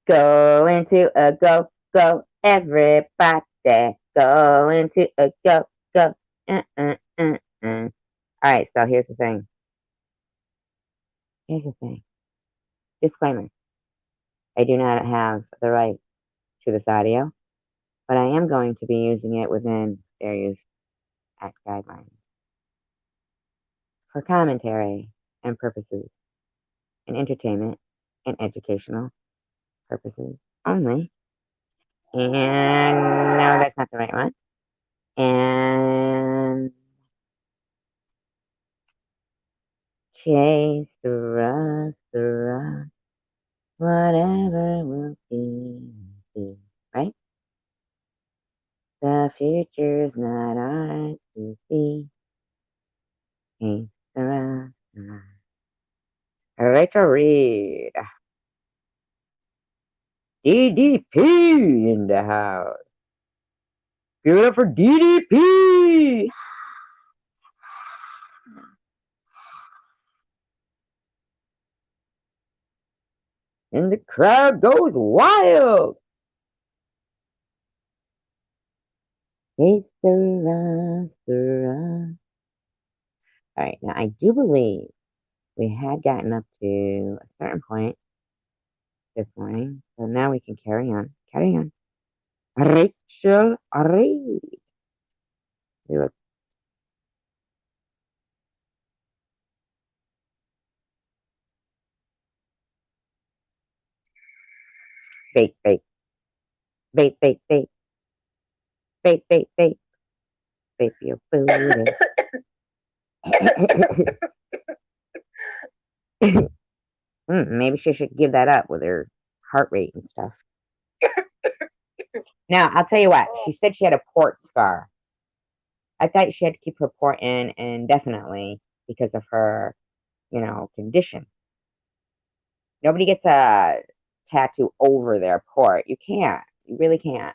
Go into a go, go, everybody. Go into a go, go. Uh, uh, uh, uh. All right, so here's the thing. Here's the thing. Disclaimer. I do not have the right to this audio, but I am going to be using it within fair use act guidelines for commentary and purposes, and entertainment and educational purposes only. And no, that's not the right one. And chase the rush, whatever will be, right? The future's not ours to see. Chase the rush. Rachel Reed, DDP in the house. Give it up for DDP. And the crowd goes wild. Chase the rush. All right, now I do believe we had gotten up to a certain point this morning, so now we can carry on. Carry on. Rachel Reed. We look bait, bait, bait, bait, bait, bait, bait, bait, bait for your booty. Maybe she should give that up with her heart rate and stuff. Now, I'll tell you what. She said she had a port scar. I thought she had to keep her port in indefinitely because of her, condition. Nobody gets a tattoo over their port. You can't. You really can't.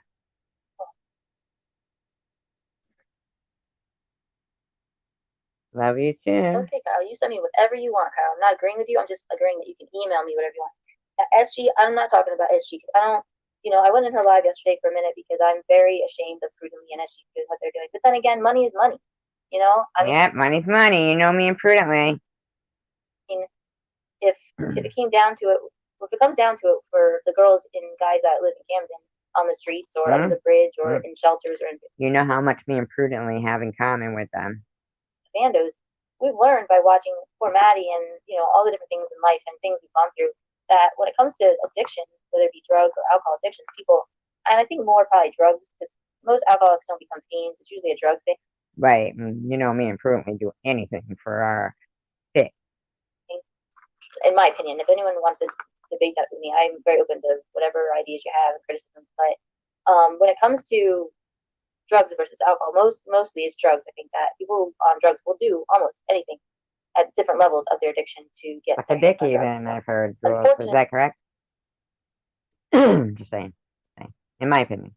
Love you too. Okay, Kyle, you send me whatever you want, Kyle. I'm not agreeing with you. I'm just agreeing that you can email me whatever you want. SG, I'm not talking about SG because I don't, I went in her live yesterday for a minute because I'm very ashamed of Prudently and SG doing what they're doing. But then again, money is money. I mean, Yep, money's money. You know me imprudently. If it came down to it, if it comes down to it, for the girls and guys that live in Camden on the streets or under the bridge or in shelters or in You know how much me imprudently have in common with them. bandos, we've learned by watching poor Maddie and all the different things in life and things we've gone through that when it comes to addictions, whether it be drug or alcohol addictions, people, and I think more probably drugs, because most alcoholics don't become fiends. It's usually a drug thing. Right. You know me imprudently do anything for our fix. In my opinion, if anyone wants to debate that with me, I'm very open to whatever ideas you have and criticisms. But when it comes to drugs versus alcohol, mostly it's drugs. I think that people on drugs will do almost anything at different levels of their addiction to get like a dick even, I've heard. Is that correct? Just saying. In my opinion.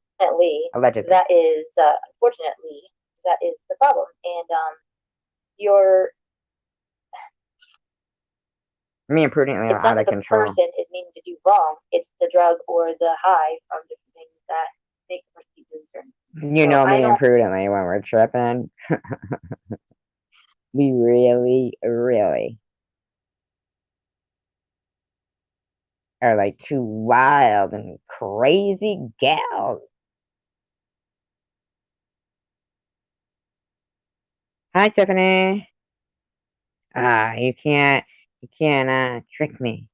Allegedly. That is, unfortunately, that is the problem. And your me imprudently are out of control. It's not that the person is meaning to do wrong. It's the drug or the high from different things that makes the person do certain. You know me imprudently when we're tripping. We really, really are like two wild and crazy gals. Hi, Tiffany. You can't trick me.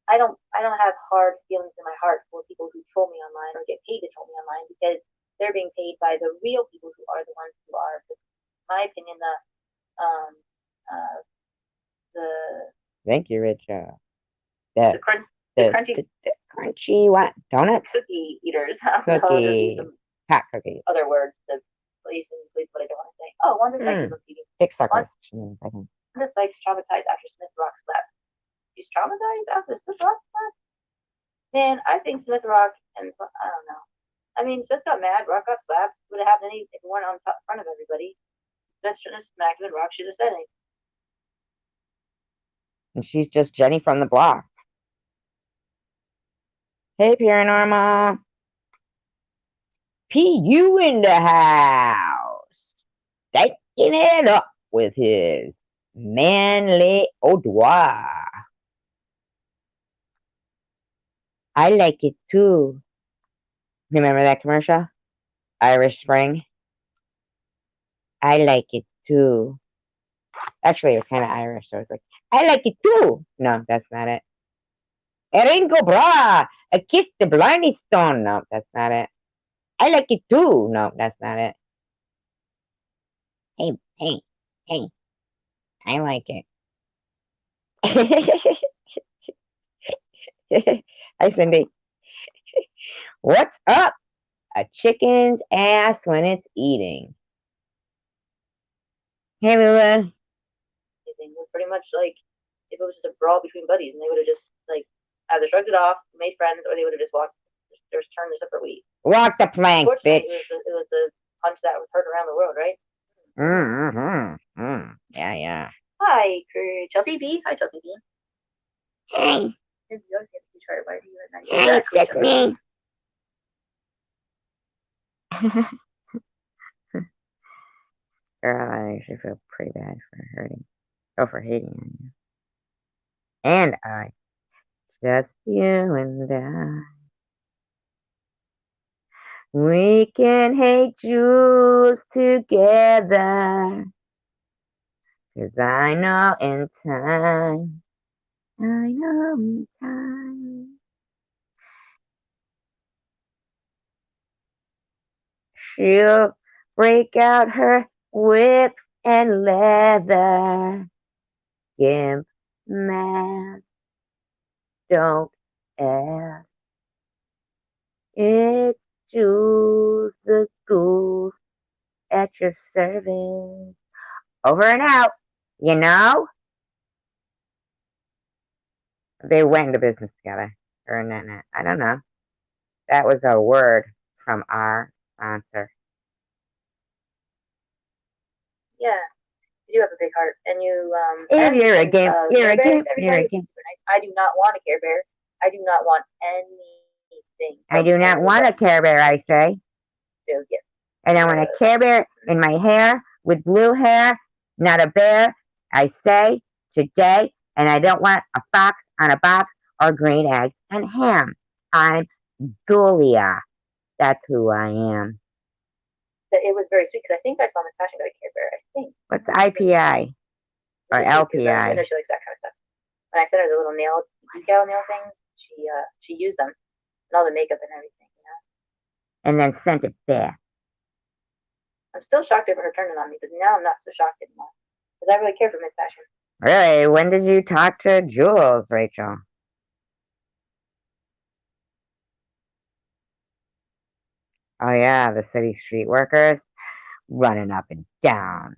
I don't have hard feelings in my heart for people who troll me online or get paid to troll me online because they're being paid by the real people who are the ones who are, in my opinion, um the thank you, Rachel. The crunchy what? Donuts? Cookie eaters. Cookie. Hot cookies. Other words to place what I don't want to say. Oh, Wanda Sykes is on TV. Dick suckers. Wanda Sykes traumatized after Smith Rock slap. She's traumatized after Smith Rock slap? Man, I think Smith Rock and I don't know. I mean, Smith got mad, Rock got slapped. Would have happened if he weren't on top front of everybody. Smith shouldn't have smacked him, and Rock should have said anything. And she's just Jenny from the block. Hey, Paranormal. PU in the house. Taking it up with his manly odor. I like it too. Remember that commercial? Irish Spring? I like it too. Actually, it was kind of Irish, so it's like, I like it too. No, that's not it. Ringo Bra, a kiss the blarney stone. No, that's not it. I like it too. No, that's not it. Hey, hey, hey, I like it. Hi, Cindy. What's up? A chicken's ass when it's eating. Hey, Lula. It was pretty much like if it was just a brawl between buddies, and they would have just like either shrugged it off, made friends, or they would have just walked, just turned their separate ways. Walk the plank, bitch. Unfortunately, it was a punch that was heard around the world, right? Yeah, yeah. Hi, Chelsea B. Hi, Chelsea B. Hey, If you don't get to try by you and then hey, that's me. Girl, I actually feel pretty bad for hurting. Oh, for hating on you. And I. Just you and I. We can hate Jules together. 'Cause I know in time. I know in time. She'll break out her whip and leather. Gimp mask, don't ask. It's Jules the Goose at your service. Over and out, you know? They went into business together. Or net. I don't know. That was a word from our sponsor. Yeah, you do have a big heart, and you If you're a gimp, you're a Care Bears, gimp, you're a everybody, gimp. super nice. I do not want a Care Bear. I do not want anything. I do not want a Care Bear, I say. So, yes. And I want a Care Bear in my hair with blue hair, not a bear, I say today. And I don't want a fox on a box or green eggs and ham. I'm Julia. That's who I am. It was very sweet because I think I saw Miss Passion got a Care Bear. I think. What's IPI or I LPI? know she likes that kind of stuff. When I sent her the little nail decal nail things, she used them and all the makeup and everything. You know. And then sent it back. I'm still shocked over her turning on me, but now I'm not so shocked anymore because I really care for Miss Passion. Really? When did you talk to Jules, Rachel? Oh yeah, the city street workers running up and down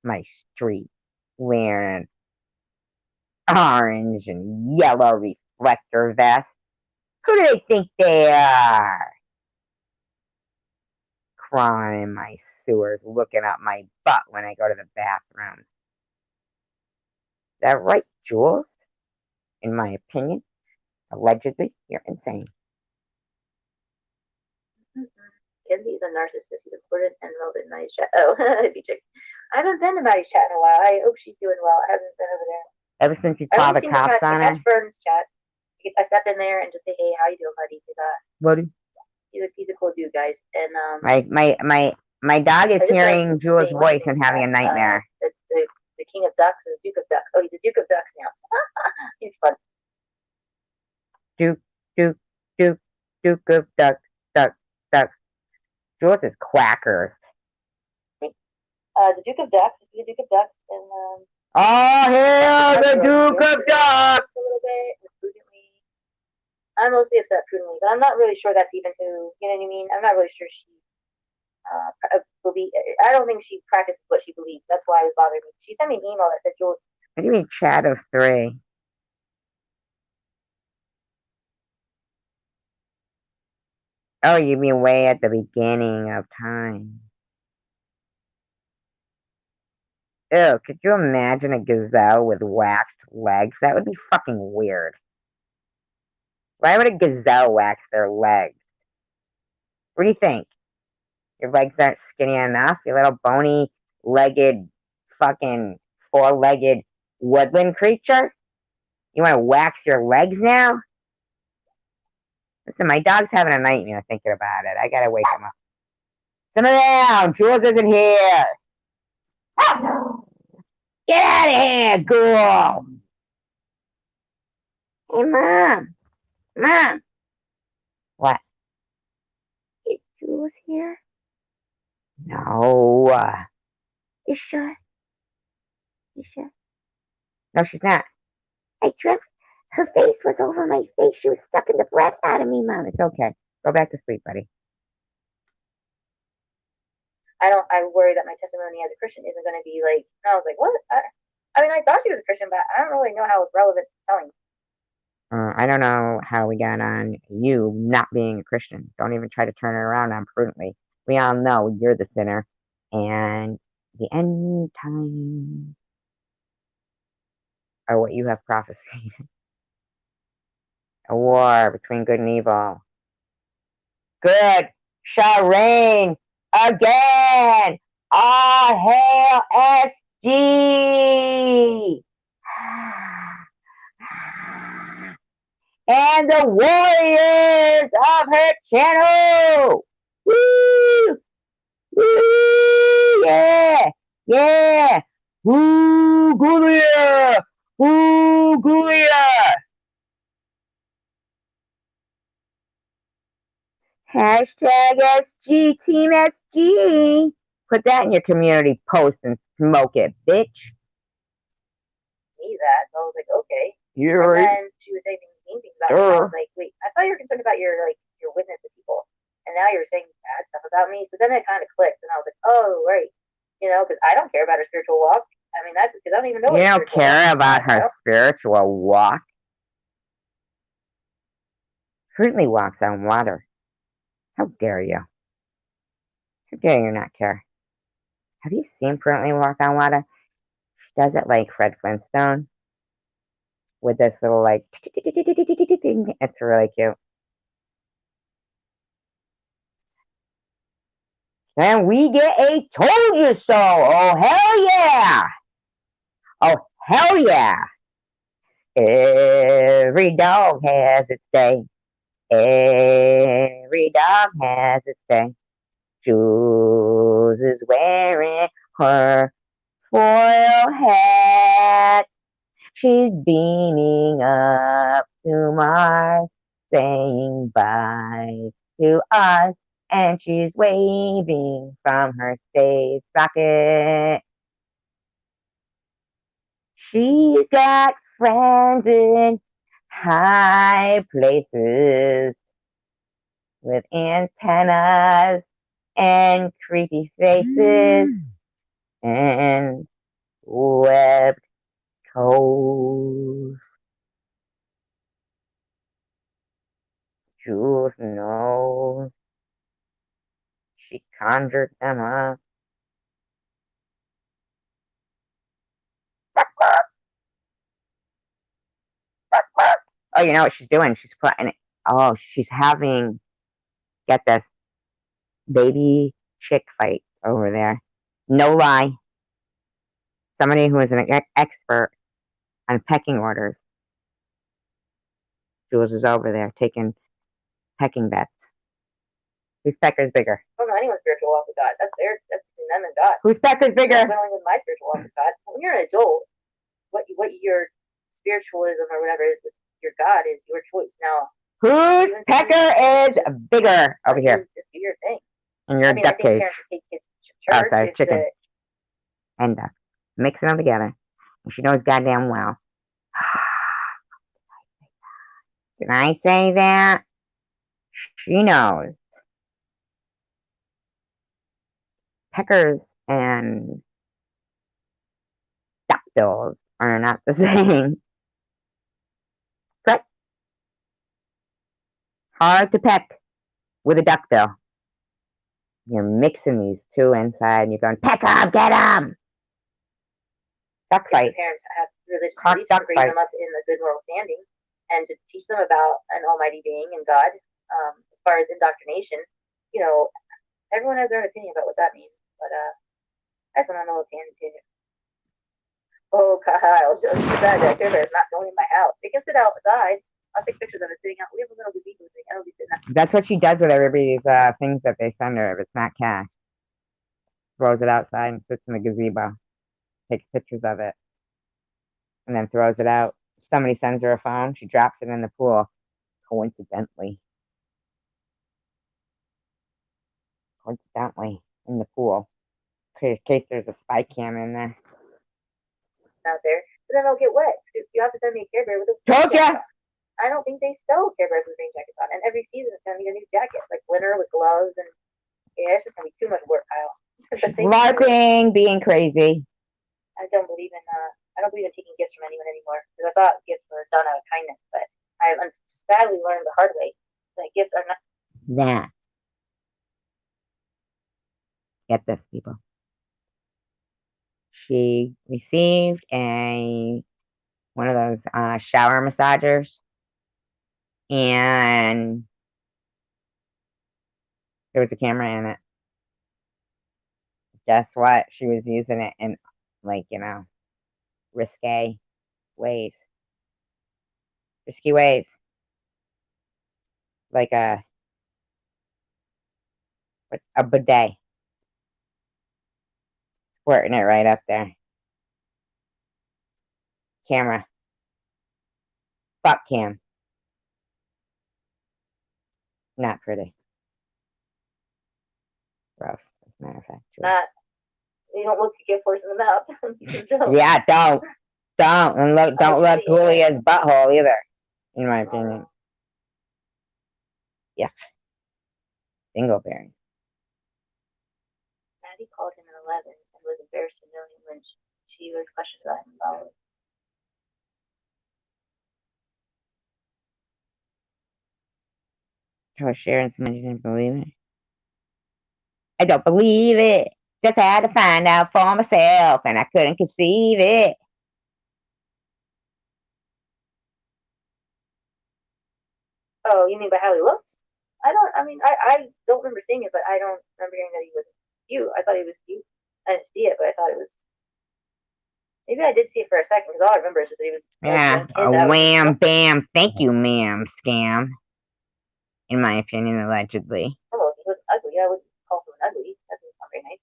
my street wearing orange and yellow reflector vests. Who do they think they are? Crawling in my sewers, looking up my butt when I go to the bathroom. Is that right, Jules? In my opinion, allegedly, you're insane. Kenzie's a narcissist. He's important and relevant in Maddie's chat. Oh, I haven't been to Maddie's chat in a while. I hope she's doing well. I haven't been over there. Ever since you called the cops on her? catch Fern's chat. I step in there and just say, "Hey, how you doing, buddy?" Buddy. He's a cool dude, guys. And my dog is hearing Jules' voice and having a nightmare. The King of Ducks and the Duke of Ducks. Oh, he's the Duke of Ducks now. He's fun. Duke of Ducks, Ducks. Jules is quackers. The Duke of Ducks. The Duke of Ducks and oh, hail the Duke of Ducks! A little bit prudently. I'm mostly upset prudently, but I'm not really sure that's even who. You know what I mean? I'm not really sure she believe. I don't think she practices what she believes. That's why it was bothering me. She sent me an email that said, "Jules." What do you mean, chat of three? Oh, you mean way at the beginning of time. Ew, could you imagine a gazelle with waxed legs? That would be fucking weird. Why would a gazelle wax their legs? What do you think? Your legs aren't skinny enough? You little bony legged fucking four-legged woodland creature? You want to wax your legs now? Listen, my dog's having a nightmare thinking about it. I gotta wake him up. Simmer down! Jules isn't here! Get out of here, girl! Hey, Mom! Mom! What? Is Jules here? No. You sure? You sure? No, she's not. I tripped. Her face was over my face. She was sucking the breath out of me, Mom. It's okay. Go back to sleep, buddy. I worry that my testimony as a Christian isn't going to be like, and I was like, what? I mean, I thought she was a Christian, but I don't really know how it's relevant to telling. I don't know how we got on you not being a Christian. Don't even try to turn it around on prudently. We all know you're the sinner, and the end times are what you have prophesied. A war between good and evil. Good shall reign again. All hail SG! And the warriors of her channel! Woo! Woo! Yeah! Yeah! Woo! Gulia! Woo! Gulia! Hashtag SG Team SG. Put that in your community post and smoke it, bitch. Me that, so I was like, okay. You're And right. then she was saying mean things about me. I was like, wait, I thought you were concerned about your witness to people, and now you're saying bad stuff about me. So then it kind of clicked, and I was like, oh right, because I don't care about her spiritual walk. I mean, that's because I don't even know. You don't care about her spiritual walk. Fruitly walks on water. How dare you? How dare you not care? Have you seen Fruitly walk on water? She does it like Fred Flintstone with this little like. It's really cute. And we get a told you so. Oh hell yeah! Oh hell yeah! Every dog has its day. Every dog has its day. Jules is wearing her foil hat. She's beaming up to Mars, saying bye to us, and she's waving from her space rocket. She's got friends in high places with antennas and creepy faces and webbed toes. Jules knows. She conjured them up. Oh, you know what she's doing? She's putting it. Oh, she's having, get this, baby chick fight over there. No lie. Somebody who is an expert on pecking orders. Jules is over there taking pecking bets. Whose pecker's bigger? I don't know anyone's spiritual walk with God. That's between them and God. Whose pecker's bigger? I'm going with my spiritual walk with God. When you're an adult, what your spiritualism or whatever is with your God is your choice. Now, whose pecker is bigger? Over here. Just do your thing. In your duck cage. Take kids to church. Oh, sorry, chicken. And duck. Mixing them together. And she knows goddamn well. Did I say that? She knows. Peckers and duckbills are not the same. But hard to peck with a duckbill. You're mixing these two inside and you're going, peck 'em, get 'em! Duck if the fight. parents have religious Cock beliefs, duck to raise fight. them up in a good moral standing and to teach them about an almighty being and God. As far as indoctrination, you know, everyone has their own opinion about what that means. But I just went on a little tangent. Oh, Kyle, just too bad that Care Bear is not going in my house. It can sit outside. I'll take pictures of it sitting out. We have a little gazebo thing. I don't be sitting out. That's what she does with everybody's things that they send her if it's not cash. Throws it outside and sits in the gazebo. Takes pictures of it. And then throws it out. If somebody sends her a phone, she drops it in the pool. Coincidentally. In the pool. In case there's a spy cam in there. Out there. But then they'll get wet. You have to send me a Care Bear with a Told ya! I don't think they sell Care Bears with rain jackets on. And every season it's gonna need a new jacket, like winter with gloves, and yeah, it's just gonna be too much work, Kyle. LARPing, being crazy. I don't believe in taking gifts from anyone anymore because I thought gifts were done out of kindness, but I have sadly learned the hard way that gifts are not. That. Get this, people. She received one of those shower massagers, and there was a camera in it. Guess what? She was using it in, like, risky ways. Like a bidet. Squirting it right up there. Camera. Fuck cam. Not pretty. Gross, as a matter of fact. You don't look a gift horse in the mouth. Yeah, don't. And don't look Julia's butthole either, in my opinion. Yeah. Dingleberry. Maddie called him at 11 and was embarrassed to know him when she was questioned about him about it. I was sharing somebody didn't believe it. I don't believe it. Just had to find out for myself, and I couldn't conceive it. Oh, you mean by how he looks? I don't remember seeing it, but I don't remember hearing that he was cute. I thought he was cute. I didn't see it, but I thought it was. Maybe I did see it for a second because all I remember is just that he was. Yeah, a wham bam, thank you, ma'am, scam. In my opinion, allegedly. Oh, he was ugly. I would call someone ugly. That's not very nice.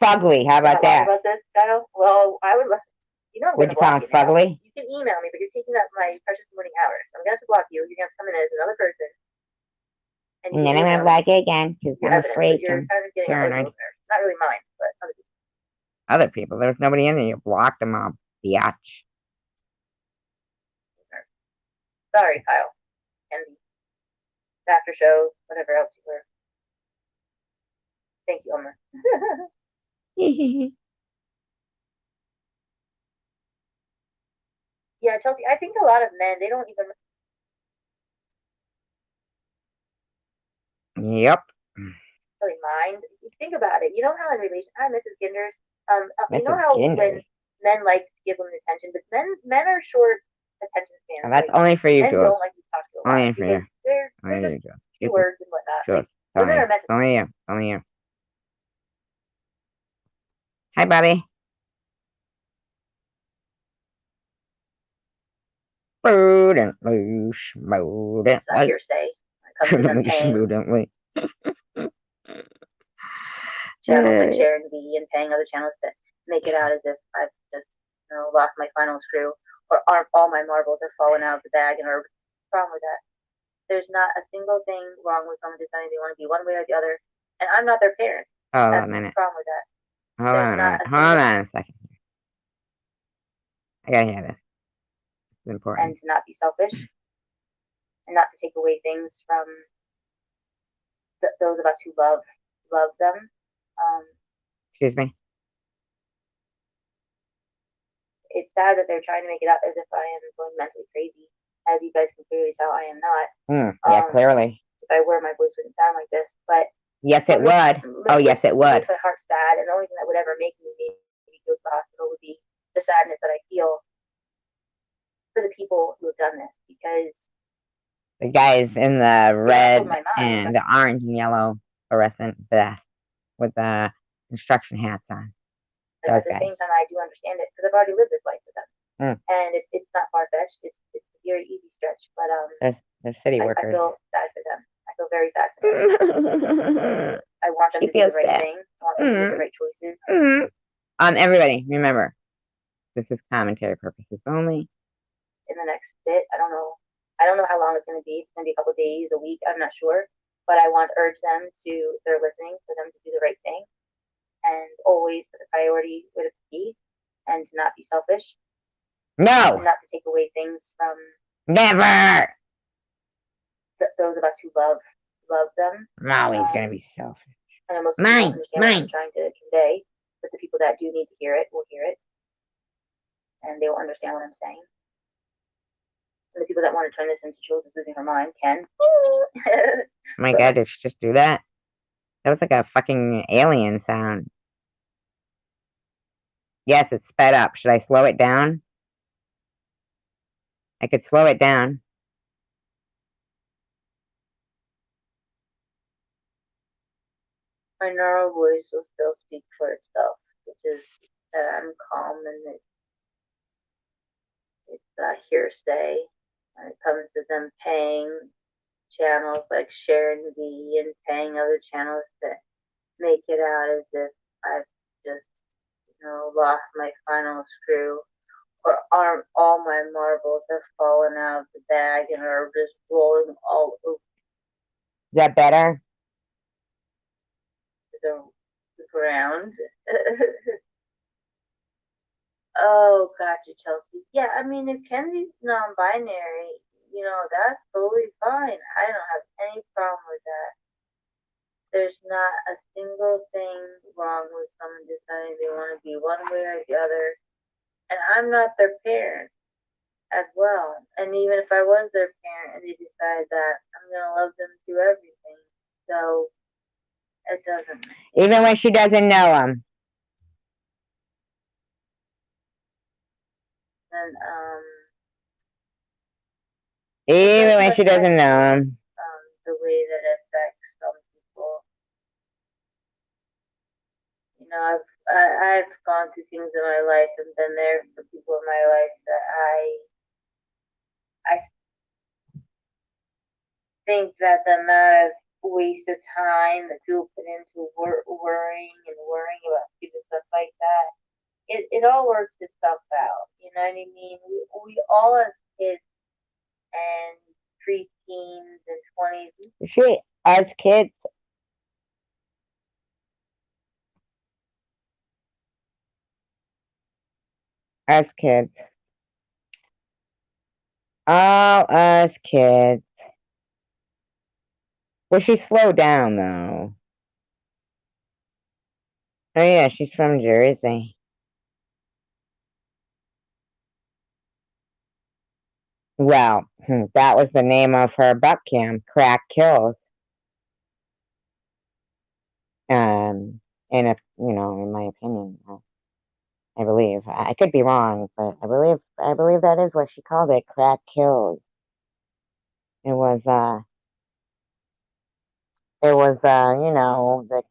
Fugly, how about that? About this, Kyle? Well, I would. Would you call him fugly? You can email me, but you're taking up my precious morning hours. I'm gonna have to block you. You're gonna have to come in as another person. And then I'm gonna block you again because I'm afraid. You're kind of getting paranoid. Not really mine, but other people. Other people. There was nobody in there. You blocked them all, biatch. Sorry, Kyle. And after show, whatever else you were. Thank you, Elmer. Yeah, Chelsea, I think a lot of men, they don't even. Yep. Really mind. Think about it. You know how in relation, hi, Mrs. Ginders. You know Mrs. how Ginders. when men like to give women attention, but men are short attention spans. And that's only for you, men Jules. don't like to talk to a lot. Only for you. They're Only just keywords and whatnot. Jules. Like, women are meant to. Only you. Only you. Hi, Bobby. Prudently, smoothly. That's not hearsay. Smoothly. Channels like sharing V and paying other channels to make it out as if I've just lost my final screw or all my marbles have fallen out of the bag and are wrong with that. There's not a single thing wrong with someone deciding they want to be one way or the other, and I'm not their parent. Hold on a minute. What's wrong with that? Hold on a minute. Hold on a second. I gotta hear this. It's important. And to not be selfish, and not to take away things from those of us who love them. Excuse me. It's sad that they're trying to make it out as if I am going mentally crazy. As you guys can clearly tell, I am not. Yeah, clearly. If I were, my voice wouldn't sound like this, but. Yes, it would. Oh, yes, it would. Makes my heart sad, and the only thing that would ever make me maybe go to the hospital would be the sadness that I feel for the people who have done this, because The guys in the red my mind. and the orange and yellow fluorescent vest with the construction hats on. But at the same time, I do understand it because I've already lived this life with them, and it's not far fetched. It's a very easy stretch, but they're city workers. I feel sad for them. I feel very sad for them. I want them to do the right thing. I want them to make the right choices. Everybody, remember, this is commentary purposes only. In the next bit, I don't know how long it's going to be. It's going to be a couple days, a week. I'm not sure, but I want to urge them to, if they're listening, for them to do the right thing, and always put the priority where it be, and to not be selfish. No. And not to take away things from. Never. Those of us who love them. No, he's gonna be selfish. And most people don't understand what I'm trying to convey, but the people that do need to hear it will hear it, and they will understand what I'm saying. And the people that want to turn this into Jules is losing her mind can. Oh my God, did she just do that? That was like a fucking alien sound. Yes, it's sped up. Should I slow it down? I could slow it down. My neural voice will still speak for itself, which is that I'm calm and it's hearsay when it comes to them paying channels like Sharon V and paying other channels to make it out as if I've just, lost my final screw, or all my marbles have fallen out of the bag and are just rolling all over. Is that better? The ground. Oh, gotcha, Chelsea. Yeah, I mean, if Kennedy's non-binary, that's totally fine. I don't have any problem with that. There's not a single thing wrong with someone deciding they want to be one way or the other. And I'm not their parent as well. And even if I was their parent and they decide that, I'm going to love them through everything. So it doesn't. Even when she doesn't know him. And, even when she doesn't know him. The way that it affects some people. I've gone through things in my life and been there for people in my life that I think that the amount of waste of time that people put into worrying about stupid stuff like that, it all works itself out. You know what I mean? We all as kids and pre-teens and 20s. Shit, as kids. As kids. All us kids. Well, she slowed down, though. Oh, yeah, she's from Jersey. Well, that was the name of her butt cam, Crack Kills. And if, in my opinion, I believe, I could be wrong, but I believe that is what she called it, Crack Kills. It was, the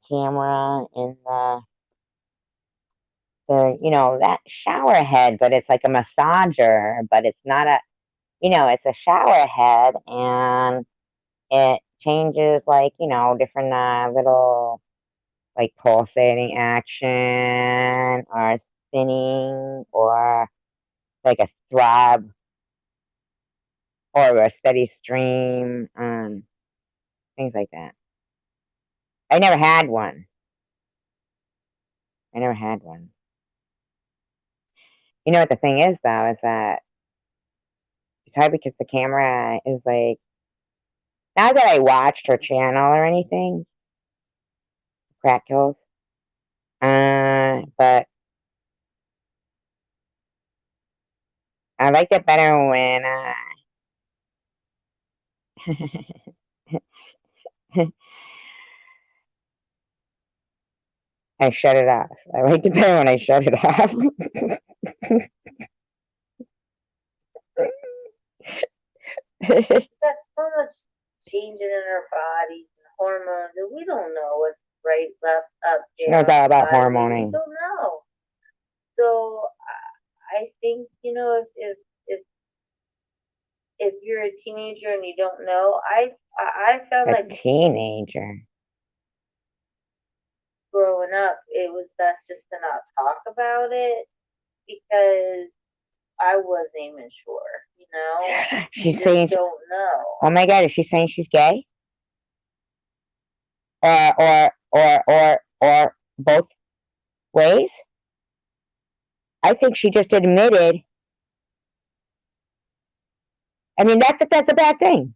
camera in that shower head, but it's like a massager, but it's not it's a shower head, and it changes different little like pulsating action or spinning or like a throb or a steady stream, things like that. I never had one. You know what the thing is, though, is that it's hard because the camera is like, not that I watched her channel or anything, Crack Kills, but I liked it better when I shut it off. I liked it better when I shut it off. We've got so much changing in our bodies and hormones, and we don't know what's right, left, up, She knows down, all about sideways. We hormoning. don't know. So I think if you're a teenager and you don't know, I found A like teenager. growing up, it was best just to not talk about it because I wasn't even sure. You She's just saying, don't know. oh my God, is she saying she's gay? Or both ways? I think she just admitted. I mean, that's a bad thing.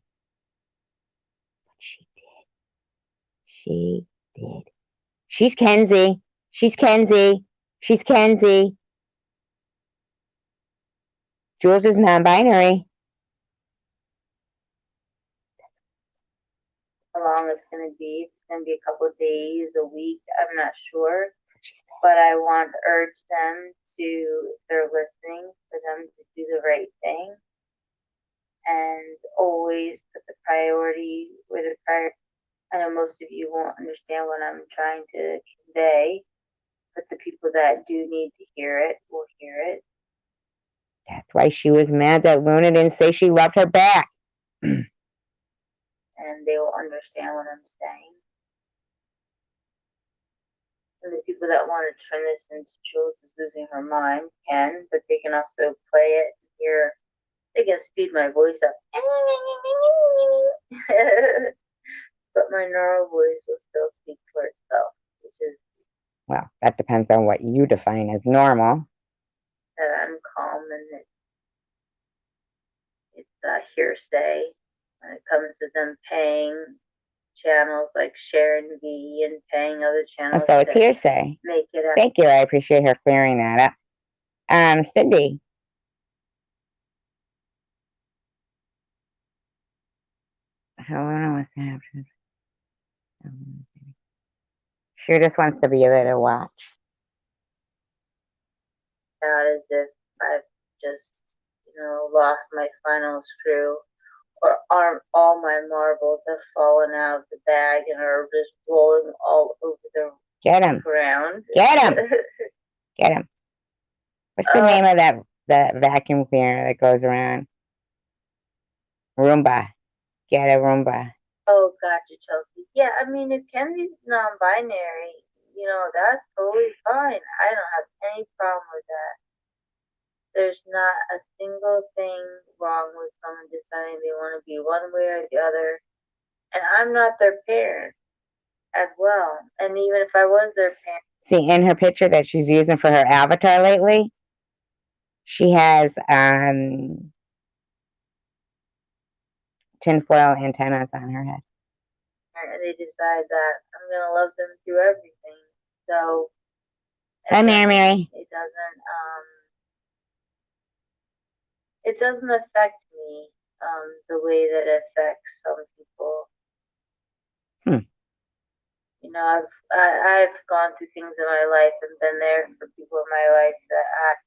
But she did. She did. She's Kenzie. She's Kenzie. She's Kenzie. Jules is non-binary. How long it's going to be. If it's going to be a couple of days, a week, I'm not sure. But I want to urge them to, if they're listening, for them to do the right thing and always put the priority where the priority. I know most of you won't understand what I'm trying to convey, but the people that do need to hear it will hear it. That's why she was mad that Luna didn't say she loved her back. And they will understand what I'm saying. And the people that want to turn this into Jules is losing her mind can, but they can also play it and hear. They can speed my voice up. But my neural voice will still speak for itself, which is Well, that depends on what you define as normal. that I'm calm and it's hearsay when it comes to them paying channels like Sharon V and paying other channels. So it's hearsay. Make it up. Thank you. I appreciate her clearing that up. Cindy. Hello, what's happening? Sure just wants to be there to watch. Not as if I've just, lost my final screw or all my marbles have fallen out of the bag and are just rolling all over the ground. Get him. Get him. What's the name of that vacuum cleaner that goes around? Roomba. Get a Roomba. Oh, gotcha, Chelsea. Yeah, I mean, if Kenzie's non-binary, that's totally fine. I don't have any problem with that. There's not a single thing wrong with someone deciding they want to be one way or the other. And I'm not their parent as well. And even if I was their parent. See, in her picture that she's using for her avatar lately, she has tinfoil antennas on her head. And they decide that I'm going to love them through everything. So. Hi, Mary. It doesn't affect me the way that it affects some people. I've gone through things in my life and been there for people in my life that act.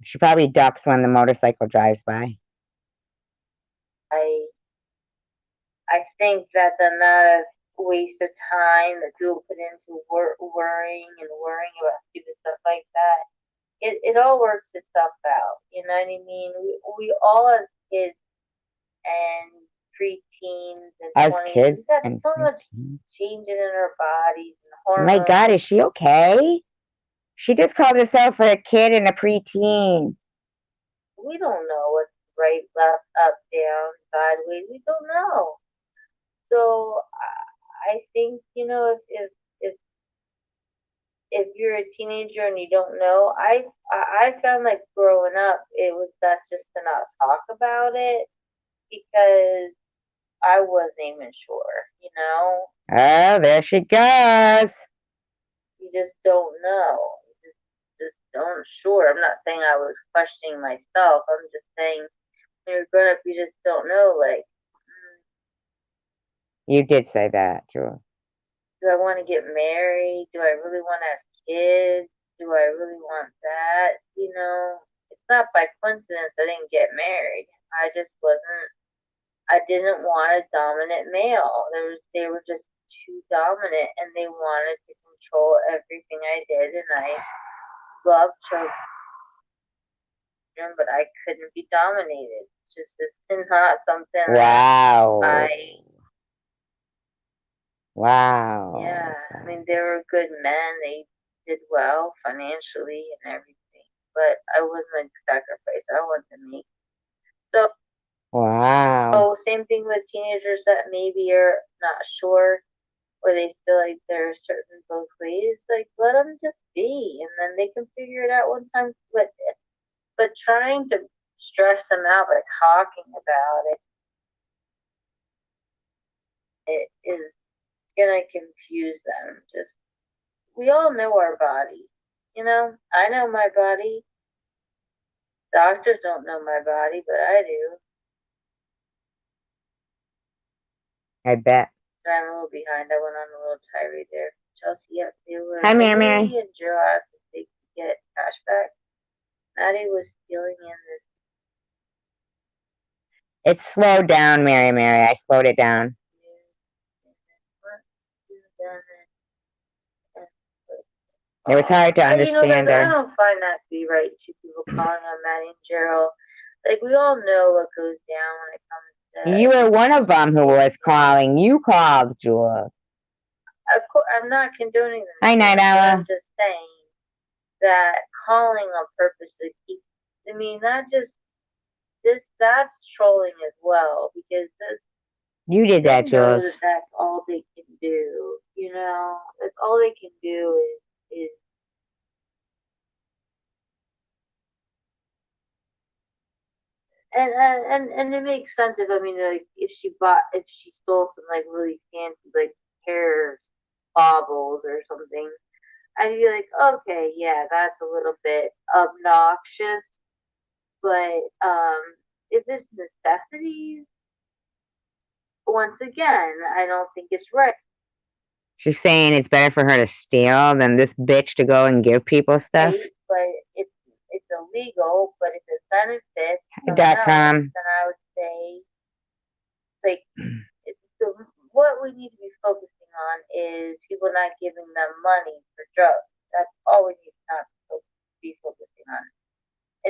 She probably ducks when the motorcycle drives by. I think that the amount of waste of time that people put into worrying about stupid stuff like that, it all works itself out. You know what I mean? We all as kids and preteens and 20s, we've got so much changing in our bodies and hormones. Oh my God, is she okay? She just called herself a kid and a preteen. We don't know what's right, left, up, down, sideways. We don't know. So I think if you're a teenager and you don't know, I found like growing up, it was best just to not talk about it because I wasn't even sure. Oh, there she goes. You just don't know. Just don't sure. I'm not saying I was questioning myself. I'm just saying when you're grown up, you just don't know. Like, you did say that, Jules. Do I want to get married? Do I really want to have kids? Do I really want that? It's not by coincidence I didn't get married. I just wasn't I didn't want a dominant male. They were just too dominant, and they wanted to control everything I did. And I loved children, but I couldn't be dominated. Just this is not something Wow. Wow. Yeah, I mean, they were good men. They did well financially and everything, but I wasn't a sacrifice. I wanted to make. So, Wow. same thing with teenagers that maybe are not sure, or they feel like they're certain both ways. Like, let them just be, and then they can figure it out one time. But trying to stress them out by talking about it is gonna confuse them. Just we all know our body. I know my body. Doctors don't know my body, but I do. I bet. I'm a little behind. I went on a little tirade there. Chelsea, yeah, they were. Hi, Mary. And Joe asked if they could get cash back. Maddie was stealing in this. It's slowed down, Mary. I slowed it down. It was hard to understand her. I don't find that to be right. Two people calling on Maddie and Gerald. Like, we all know what goes down when it comes to. You were one of them who was calling. You called, Jules. Of course, I'm not condoning them. Hi, Night Owl. I'm just saying that calling on purpose to keep. I mean, that's trolling as well, because this. You did that, Jules. That's all they can do. That's all they can do is and it makes sense if she stole some like really fancy like hair baubles or something, I'd be like, okay, yeah, that's a little bit obnoxious, but if it's necessities, once again, I don't think it's right. She's saying it's better for her to steal than this bitch to go and give people stuff. Right, but it's illegal. But if it benefits .com, then I would say, like, what we need to be focusing on is people not giving them money for drugs. That's all we need to not be focusing on.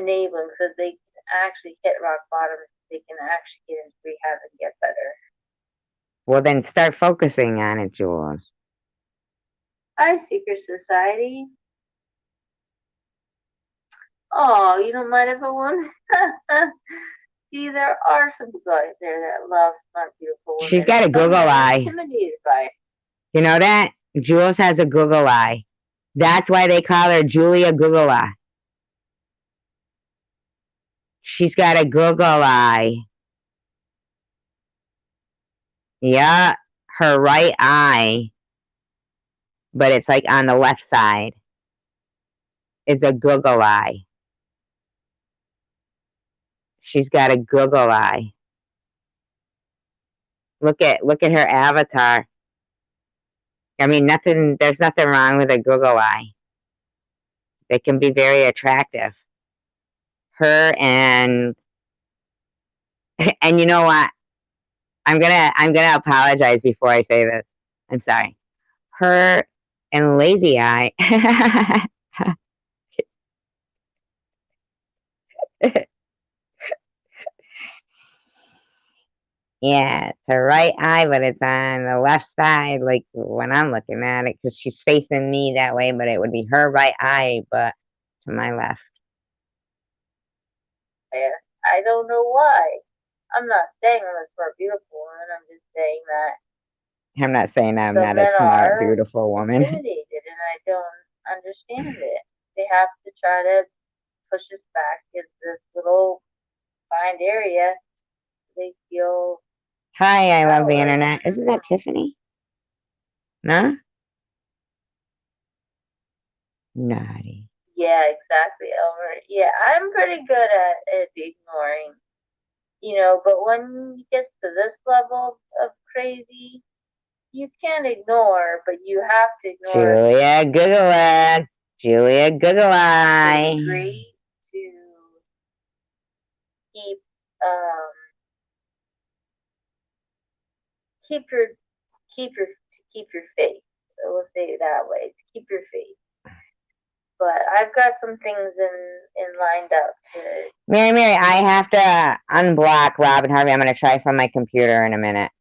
Enabling so they can actually hit rock bottom, so they can actually get into rehab and get better. Well, then start focusing on it, Jules. Hi, Secret Society. Oh, you don't mind if I won? See, there are some people out there that love smart, beautiful women. She's got a Google eye. Intimidated by it. You know that? Jules has a Google eye. That's why they call her Julia Google Eye. She's got a Google eye. Yeah, her right eye, but it's like on the left side, is a Google eye. She's got a Google eye. Look at her avatar. I mean, there's nothing wrong with a Google eye. They can be very attractive. Her and you know what? I'm gonna apologize before I say this. I'm sorry. Her and Lazy Eye. Yeah, it's her right eye, but it's on the left side, like when I'm looking at it, because she's facing me that way, but it would be her right eye, but to my left. Yeah, I don't know why. I'm not saying I'm a smart, beautiful woman. I'm just saying that. I'm not saying I'm not a smart, beautiful woman. Intimidated, and I don't understand it. They have to try to push us back into this little confined area. They feel. Hi, I love the internet. Isn't that Tiffany? No? Naughty. Yeah, exactly, Elmer. Yeah, I'm pretty good at ignoring. But when it gets to this level of crazy, you can't ignore, but you have to ignore. Julia Google. Julia Google Eye. Agree to keep keep your keep your faith. So we'll say it that way. To keep your faith. But I've got some things in lined up to Mary, I have to unblock Robin Harvey. I'm going to try from my computer in a minute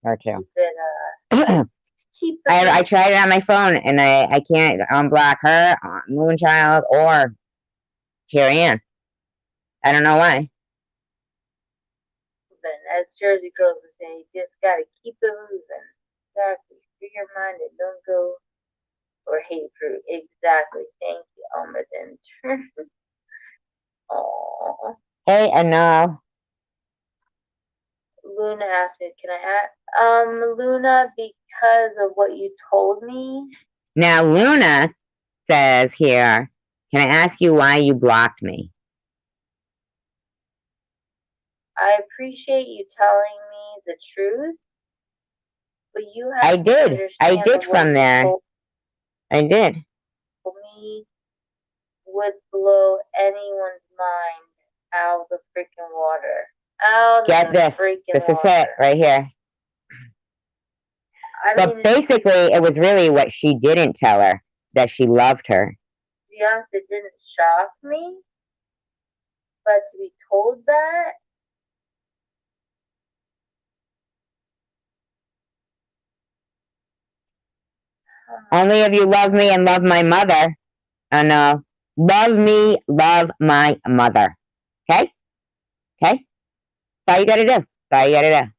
or two. keep it keep the I tried it on my phone, and I can't unblock her, Moonchild, or Carrie Ann. I don't know why. moving. As Jersey girls would say, you just gotta keep it moving. Exactly. Free your mind and don't go or hate fruit. Exactly. Thank you, Almaden. Aww. Hey, enough. Luna asked me, can I add? Luna, because of what you told me. Now, Luna says here, can I ask you why you blocked me? I appreciate you telling me the truth, but you have I to did. understand I did that what from you there. told I did. me would blow anyone's mind out of the freaking water. Out Get of the this. freaking This is water. it right here. I But mean, basically, it was really what she didn't tell her, that she loved her. to be honest, it didn't shock me, but to be told that, Only if you love me and love my mother. No. Love me, love my mother. Okay? Okay? That's all you gotta do. That's all you gotta do.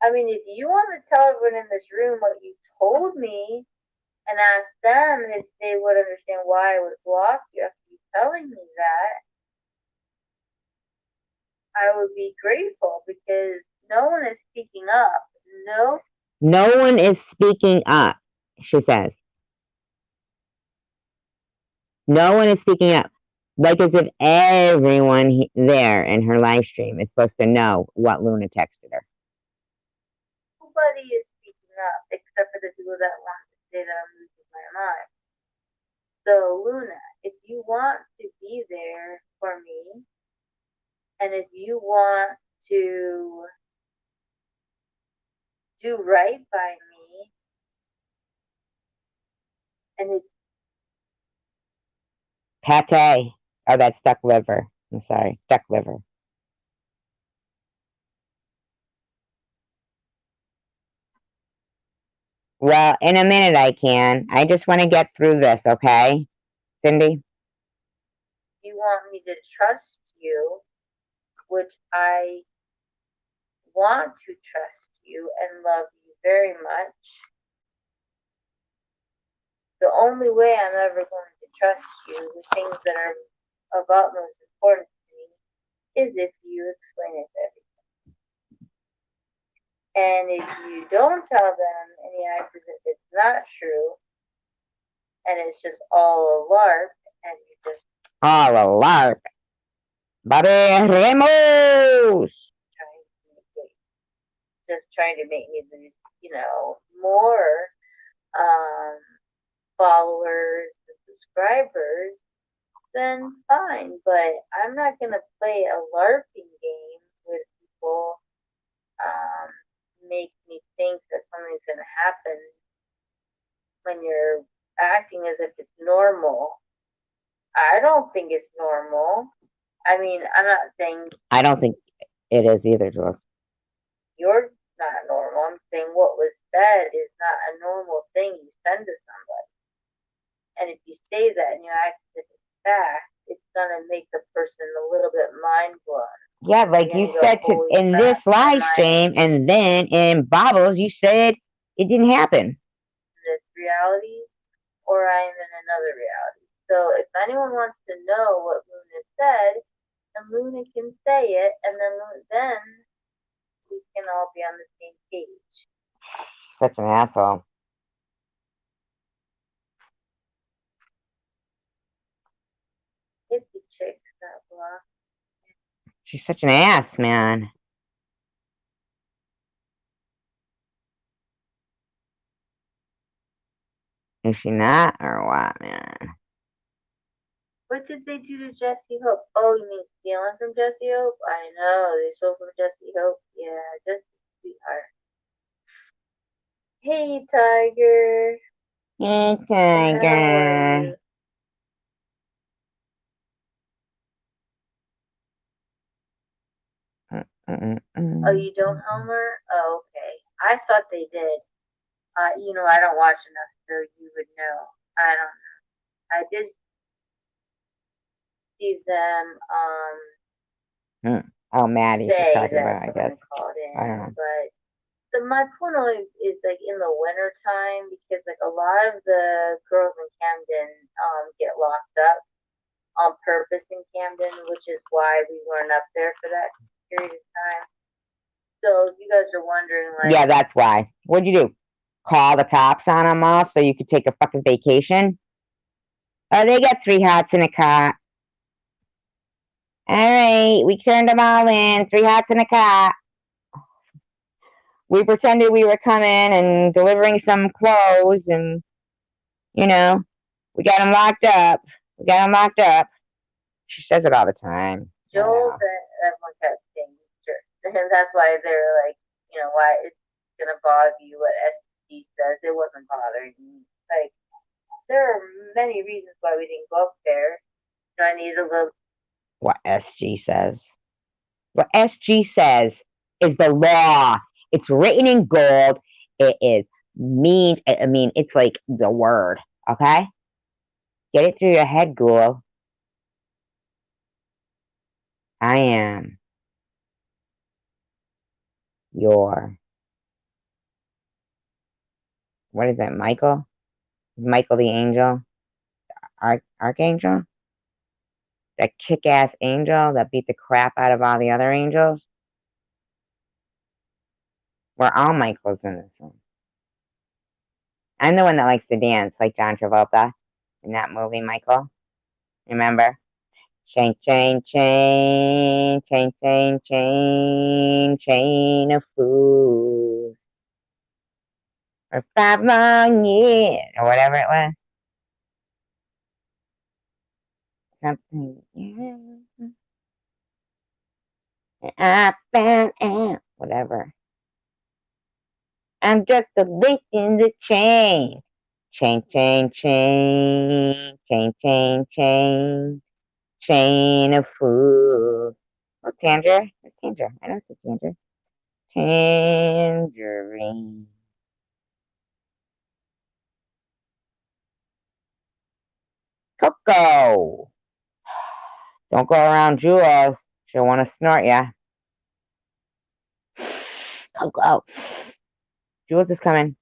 I mean, if you want to tell everyone in this room what you told me and ask them if they would understand why I would block you after you telling me that, I would be grateful because no one is speaking up. No one is speaking up, she says. No one is speaking up. Like as if everyone there in her live stream is supposed to know what Luna texted her. Nobody is speaking up except for the people that want to say that I'm losing my mind. So, Luna, if you want to be there for me, and if you want to do right by me, and if Pate. Oh, that's duck liver. I'm sorry. Duck liver. Well, in a minute I can. I just want to get through this, okay? Cindy? you want me to trust you, which I want to trust you and love you very much, the only way I'm ever going to trust you with things that are of utmost importance to me is if you explain it to everyone. And if you don't tell them and you act as if it's not true, and it's just all a LARP, and you just All a lark. Barremos! trying to make me lose, more followers and subscribers, then fine. But I'm not gonna play a LARPing game with people, make me think that something's gonna happen when you're acting as if it's normal. I don't think it's normal. I mean, I'm not saying I don't think it is either, Jules. you're not normal. I'm saying what was said is not a normal thing you send to somebody. And if you say that and you act as if it's fact, it's gonna make the person a little bit mind blown. Yeah, like you said in this live stream, and then in Bobbles, you said it didn't happen. In this reality, or I'm in another reality. So if anyone wants to know what Luna said, then Luna can say it, and then we can all be on the same page. Such an asshole. Hippie chicks that block. She's such an ass, man. Is she not, or what, man? What did they do to Jesse Hope? Oh, you mean stealing from Jesse Hope? I know, they stole from Jesse Hope. Yeah, Jesse, sweetheart. Hey, Tiger. Hey, How are Tiger. you? Oh, you don't, Homer? Oh, okay. I thought they did. I don't watch enough, so you would know. I don't. I did see them Oh, Maddie, she's say talking that about, I guess. someone called I don't in, know. but my point only is like in the winter time because like a lot of the girls in Camden get locked up on purpose in Camden, which is why we weren't up there for that period of time. So if you guys are wondering, Yeah, like, that's why. What'd you do? Call the cops on them all so you could take a fucking vacation? Oh, they got 3 hots in a cot. All right, we turned them all in. 3 hots in a cot. We pretended we were coming and delivering some clothes, and you know, we got them locked up. We got them locked up. She says it all the time. I Joel, know. that everyone kept saying sure, and that's why they're like, why it's gonna bother you what SG says. It wasn't bothering me. Like, there are many reasons why we didn't go up there. I needed a little. What SG says. What SG says is the law. It's written in gold. It is mean. I mean, it's like the word. Okay? Get it through your head, ghoul. I am your. What is it, Michael? Michael the angel? Archangel? That kick ass angel that beat the crap out of all the other angels? We're all Michaels in this room. I'm the one that likes to dance, like John Travolta in that movie, Michael. Remember? Chain, chain, chain, chain, chain, chain, chain of food for 5 long years, or whatever it was. Something, yeah. I found out, whatever. I'm just a link in the chain. Chain, chain, chain, chain, chain, chain, chain of food. Oh, Tanger. It's Tanger. I know it's Tanger. Tangerine. Coco. Don't go around Jules. She'll want to snort ya. Coco. Jules is coming.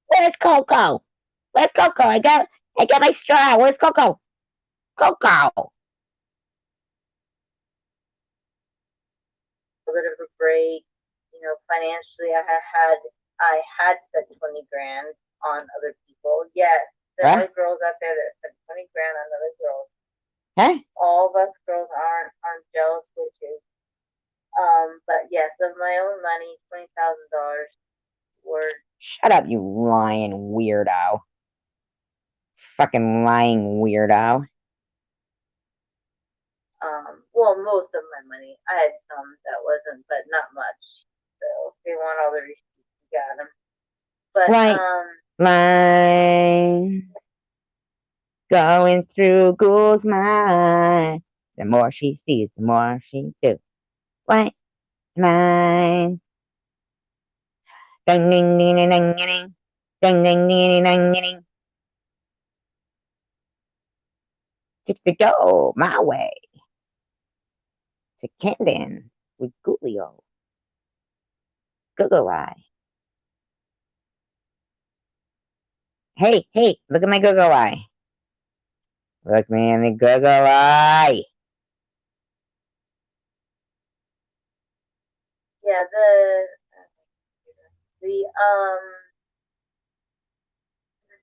Where's Coco? Where's Coco? I got my straw. Where's Coco? Coco. A bit of a break. Financially, I had spent 20 grand on other people. Yes, there Huh? are girls out there that spend 20 grand on other girls. Huh? All of us girls aren't jealous witches. But yes, of my own money, $20,000 worth. Shut up, you lying weirdo. Fucking lying weirdo. Well, most of my money. I had some that wasn't, but not much. So if they want all the receipts, you got them. But White line going through Ghoul's mind. The more she sees, the more she do. White line. Ding ding ding ding ding ding ding ding ding ding ding. Just to go my way to Camden with Coolio. Google Eye. Hey, hey, look at my Google Eye. Look me in the Google Eye. yeah, the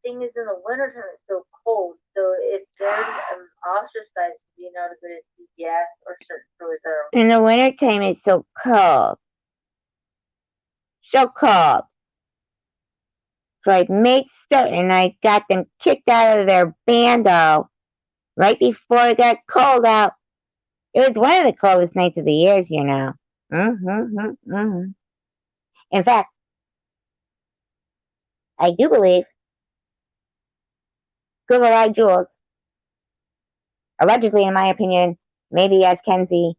thing is in the wintertime it's so cold. So if they're ostracized for being able to go to CVS or certain stores that are In the wintertime, it's so cold. So cold. So I made certain I got them kicked out of their bando right before it got cold out. It was one of the coldest nights of the years, you know. In fact, I do believe Google Eye Jules, allegedly, in my opinion, maybe as Kenzie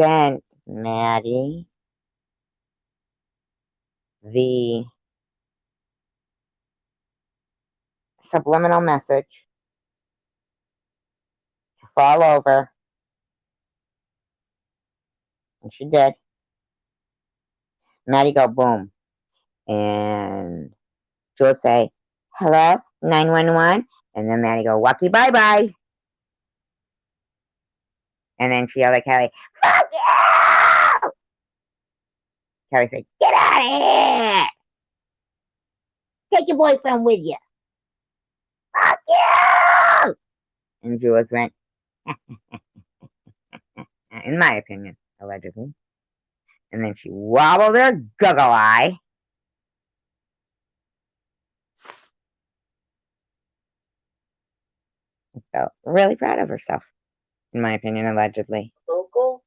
sent Maddie the subliminal message to fall over, and she did. Maddie go boom, and Jules say, "Hello, 911," and then Maddie go, "Wacky bye bye," and then she yelled at Kelly, "Fuck you!" Kelly said, "Get out of here! Take your boyfriend with you. Fuck you!" And Jules went, in my opinion, allegedly. And then she wobbled her goggle eye. Felt really proud of herself, in my opinion, allegedly. Local?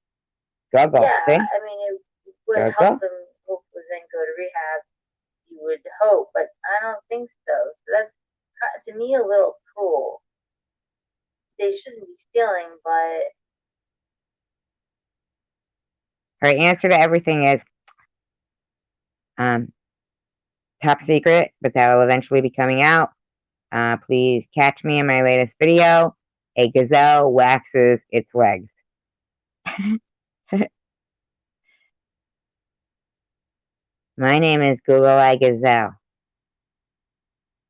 Goggle, Yeah, see? I mean, it would Goggle? help them hopefully then go to rehab. You would hope, but I don't think so. So that's to me a little cruel. They shouldn't be stealing, but Her answer to everything is top secret, but that will eventually be coming out. Please catch me in my latest video. A gazelle waxes its legs. My name is Google Eye Gazelle.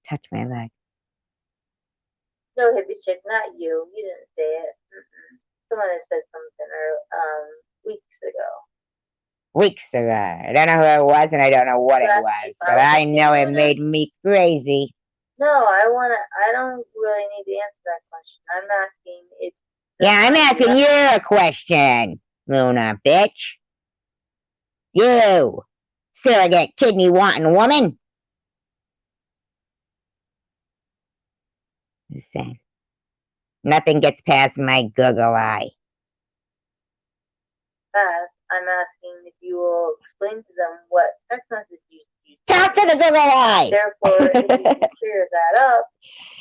Touch my leg. no, hippie chick, not you. You didn't say it. Someone had said something weeks ago. Weeks ago. I don't know who it was and I don't know what it was, but I know it made me crazy. No, I don't really need to answer that question. I'm asking if. Yeah, I'm asking you a question, Luna, bitch. You, surrogate kidney wanting woman. Listen, nothing gets past my Google Eye. I'm asking if you will explain to them what text message you used. Talk to the Google Eye. Therefore, if you can clear that up,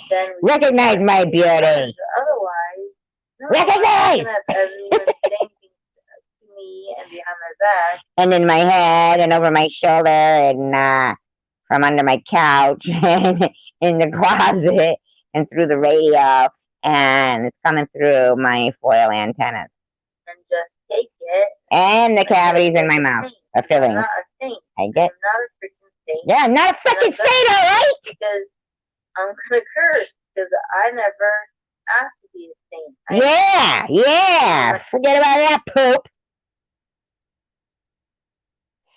then recognize my beauty. Otherwise, no, recognize. I'm not gonna have everyone saying things to me and behind my back, and in my head, and over my shoulder, and from under my couch, and in the closet, and through the radio, and it's coming through my foil antennas. And just take it. And the cavities in my mouth are filling. I'm not a saint. I get. I'm not a freaking saint. Yeah, I'm not a freaking saint, all right? Because I'm gonna curse because I never asked to be a saint. Yeah. Forget about that poop.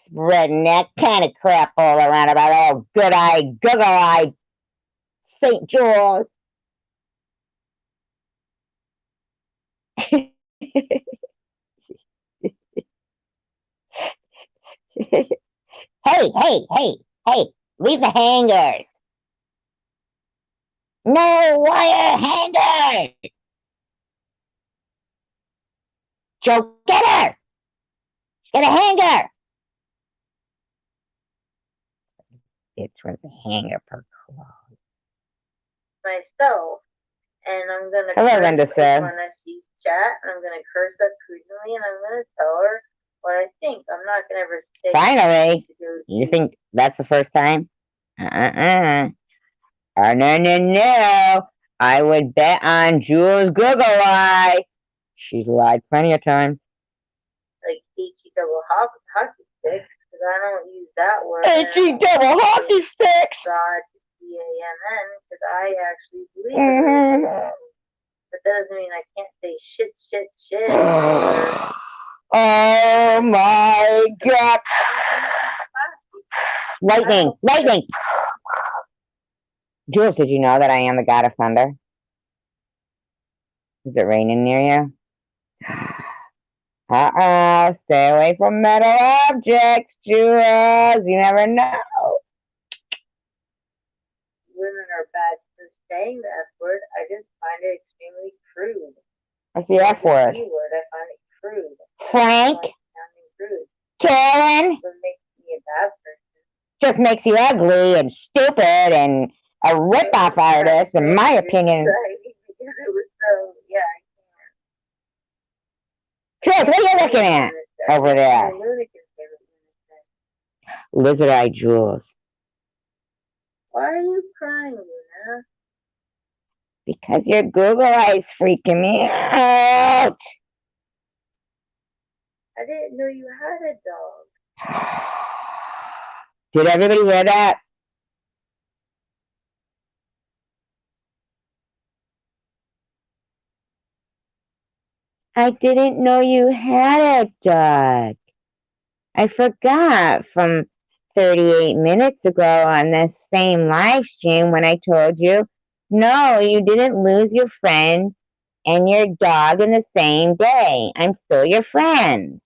Spreading that kind of crap all around about all good eye, Google Eye, St. Jules. Hey, leave the hangers. No wire hangers. Joe, get her. Get a hanger. It's with a hanger per clothes. Myself. And I'm gonna Hello, Linda, sir. when she's chat, and I'm gonna curse up prudently, and I'm gonna tell her what I think. I'm not gonna ever say. Finally, you think that's the first time? No. I would bet on Jules Google Eye. She's lied plenty of times. Like HE double hockey sticks, because I don't use that word. HE double hockey sticks. God, CAMN, because I actually believe it. But that doesn't mean I can't say shit. Oh my God. Lightning. Jules, did you know that I am the god of thunder? Is it raining near you? Stay away from metal objects, Jules. You never know. women are bad for saying the F word. I just find it extremely crude. What's the F word? The C word, I find it crude. Frank? Sounding crude. Karen? What makes me a bad person? Just makes you ugly and stupid and a rip-off artist, in my opinion. Because it was so, yeah. Chris, what are you looking at over there? Lizard Eye Jules. Why are you crying, Luna? Because your Google Eye's freaking me out. I didn't know you had a dog. Did everybody hear that? I didn't know you had a dog. I forgot from 38 minutes ago on this same live stream when I told you, no, you didn't lose your friend and your dog in the same day. I'm still your friend.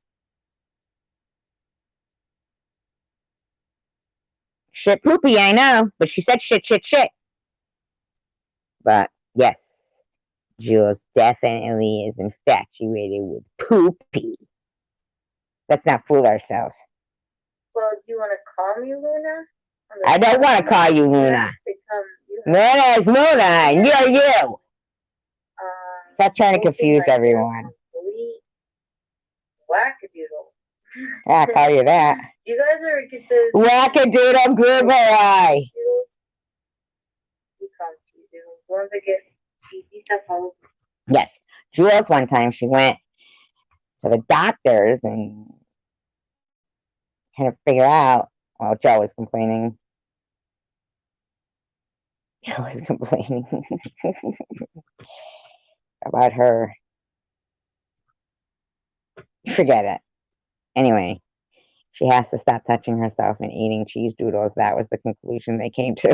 Shit poopy, I know, but she said shit, shit, shit. But yes, Jules definitely is infatuated with poopy. Let's not fool ourselves. Well, do you want to call me Luna? I don't want to call you Luna. Luna is Luna, and you're you. Stop trying to confuse everyone. Wackadoodle. I'll call you that. You guys ever get this? Wackadoodle Google Eye. You come to the ones that get cheesy stuff all over. Yes. Jules, one time, she went to the doctors and kind of figure out, well, Joe was complaining. Joe was complaining about her. Forget it. Anyway, she has to stop touching herself and eating cheese doodles. That was the conclusion they came to.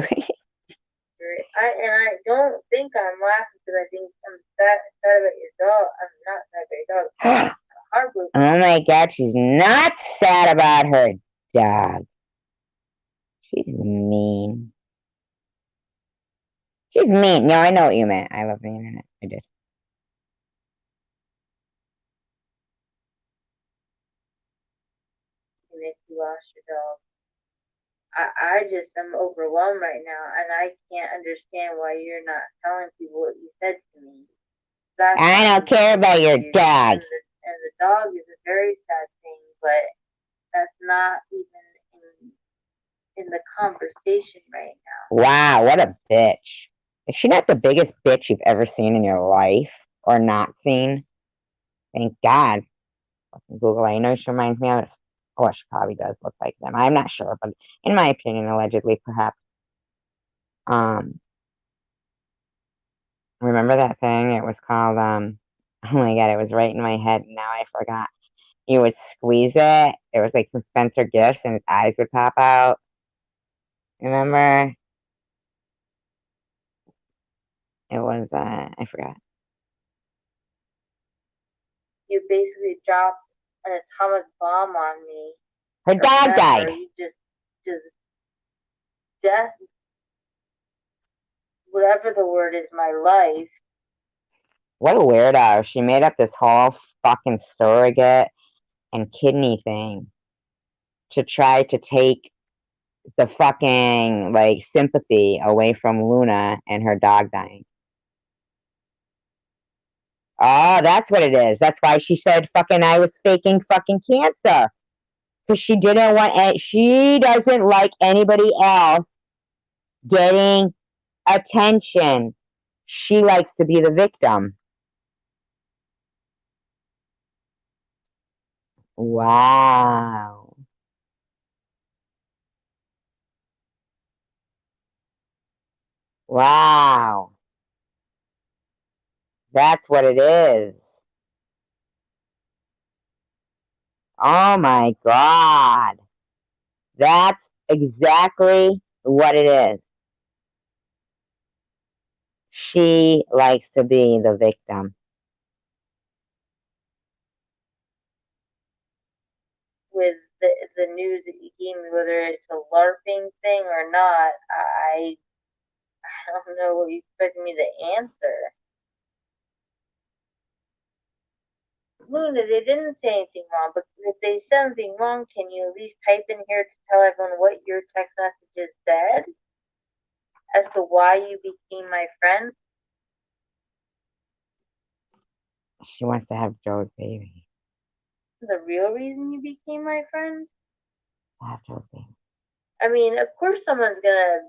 I don't think I'm laughing because I think I'm sad about your dog. I'm not sad about your dog. Oh my God, she's not sad about her dog. She's mean. She's mean. No, I know what you meant. I love the internet. I did. If you lost your dog. I just am overwhelmed right now, and I can't understand why you're not telling people what you said to me. I don't care about your dog. And the dog is a very sad thing, but that's not even in the conversation right now. Wow, what a bitch. Is she not the biggest bitch you've ever seen in your life? Or not seen? Thank God. Google, I know she reminds me of, oh, she probably does look like them. I'm not sure, but in my opinion, allegedly, perhaps. Remember that thing? It was called, oh my God, it was right in my head, and now I forgot. You would squeeze it. It was like some Spencer Gifts, and its eyes would pop out. Remember? It was, I forgot. You basically dropped an atomic bomb on me. Her dog died. You just death, whatever the word is, my life. What a weirdo. She made up this whole fucking surrogate and kidney thing to try to take the fucking, like, sympathy away from Luna and her dog dying. Oh, that's what it is. That's why she said fucking I was faking fucking cancer. Because she didn't want, she doesn't like anybody else getting attention. She likes to be the victim. Wow. Wow. That's what it is. Oh my God. That's exactly what it is. She likes to be the victim. With the news that you gave me, whether it's a LARPing thing or not, know what you expected me to answer. Luna, they didn't say anything wrong, but if they said something wrong, can you at least type in here to tell everyone what your text messages said as to why you became my friend? She wants to have Joe's baby. The real reason you became my friend? Have Joe's baby. I mean, of course someone's gonna,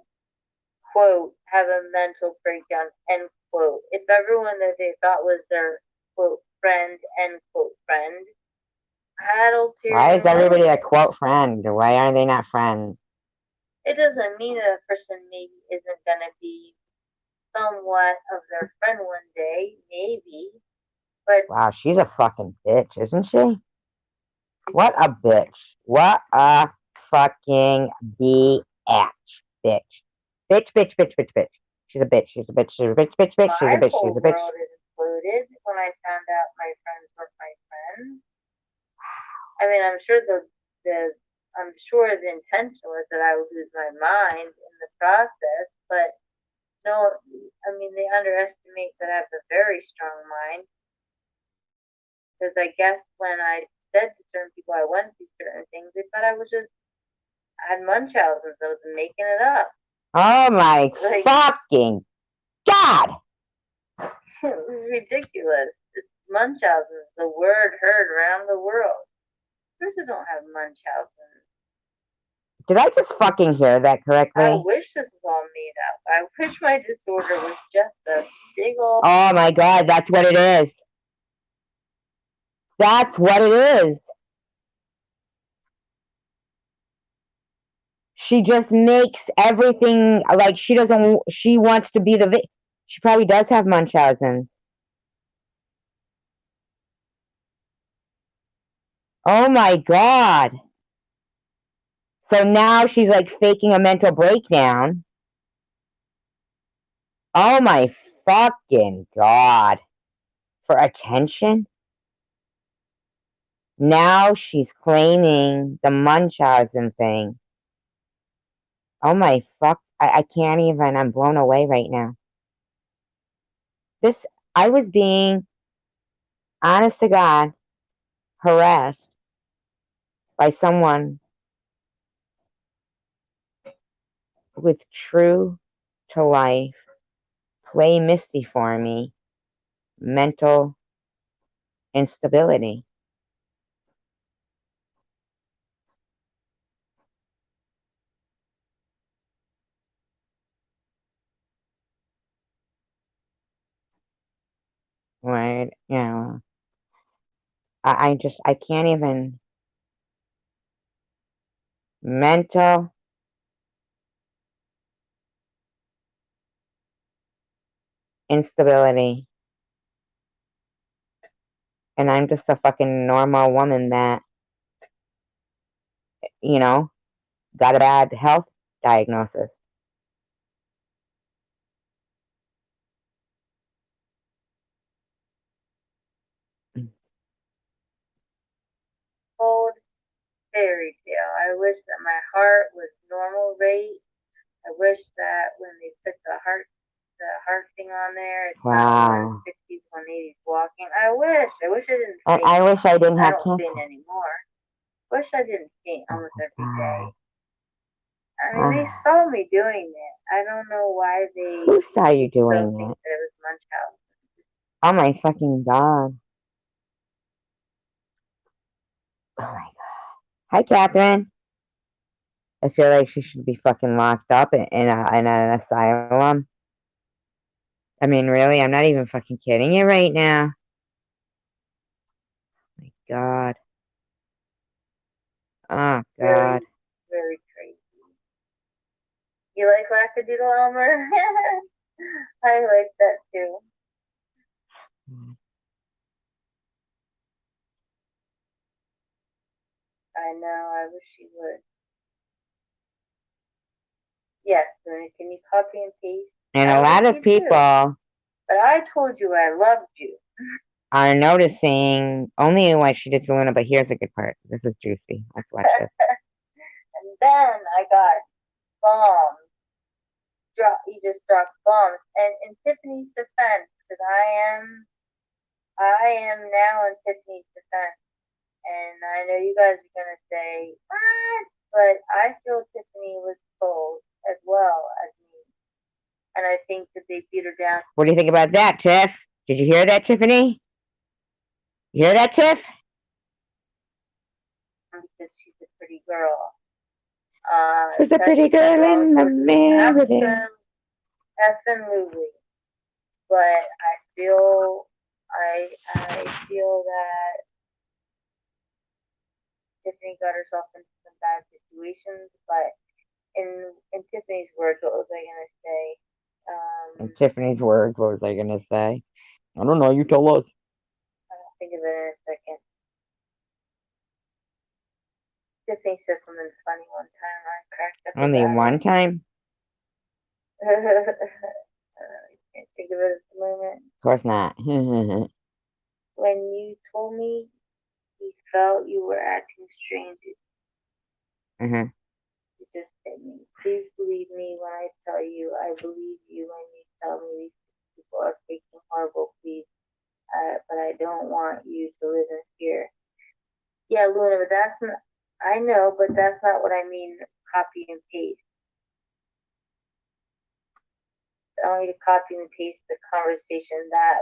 quote, have a mental breakdown, end quote, if everyone that they thought was their, quote, friend, end quote, friend, had ulterior Why is everybody a motives. quote friend? Why are they not friends? It doesn't mean that a person maybe isn't gonna be somewhat of their friend one day, maybe, but Wow, she's a fucking bitch, isn't she? What a bitch. What a fucking bitch. Bitch. Bitch, bitch, bitch, bitch, bitch. She's a bitch. She's a bitch. She's a bitch, bitch, bitch. She's a my bitch. She's whole a bitch. world exploded when I found out my friends were my friends. I mean, the I'm sure the intention was that I would lose my mind in the process, but no, I mean they underestimate that I have a very strong mind because I guess when I said to certain people I went through certain things, they thought I was just I had Munchausen's. I was making it up. Oh my Like fucking God. it was ridiculous. It's Munchausen's, the word heard around the world. Of course, I don't have Munchausen's. Did I just fucking hear that correctly? I wish this was all made up. I wish my disorder was just a big old. Oh my God, that's what it is. That's what it is. She just makes everything like she doesn't. She wants to be the. She probably does have Munchausen. Oh my God. So now she's like faking a mental breakdown. Oh my fucking God. For attention? Now she's claiming the Munchausen thing. Oh my fuck. I can't even. I'm blown away right now. This, I was being, honest to God, harassed by someone with true to life, play Misty for me, mental instability. Right? You know, I can't even. Mental instability. And I'm just a fucking normal woman that, you know, got a bad health diagnosis. Old fairy tale. I wish that my heart was normal rate. I wish that when they put the heart thing on there, it's not Wow. 160s, 180s walking. I wish I didn't And faint. I wish I didn't I have don't faint cancer. anymore. Wish I didn't faint Oh almost my every day. God. I mean, they saw me doing it. I don't know why they Who saw you still doing think it? that it was Munchausen. Oh my fucking God. Oh my God. Hi, Catherine. I feel like she should be fucking locked up in an asylum. I mean, really, I'm not even fucking kidding you right now. My God. Oh Very, God. very crazy. You like Wackadoodle Elmer? I like that too. I know. I wish you would. Yes. Can you copy and paste? And I a like lot of you too. people But I told you I loved you. are noticing only what she did to Luna, but here's a good part. This is juicy. Let's watch this. And then I got bombs. He just dropped bombs. in Tiffany's defense, because I am now in Tiffany's defense, and I know you guys are gonna say what, but I feel Tiffany was cold as well as me, and I think that they beat her down What do you think about that, Tiff? Did you hear that, Tiffany? You hear that, Tiff? because she's a pretty girl. Who's the pretty Especially girl girls in the versus mirror there? absolutely. But I feel that Tiffany got herself into some bad situations. But in Tiffany's words, what was I gonna say? In Tiffany's words, what was I gonna say? I don't know. You tell us. I'll think of it in a second. Tiffany said something funny one time. I cracked up Only about one it. time? I can't think of it at the moment. Of course not. When you told me you felt you were acting strange, uh-huh. you just hit me. Please believe me when I tell you. I believe you when you tell me these people are faking horrible. Please, but I don't want you to live in fear. Yeah, Luna, but that's not. I know, but that's not what I mean. Copy and paste. I want you to copy and paste the conversation that.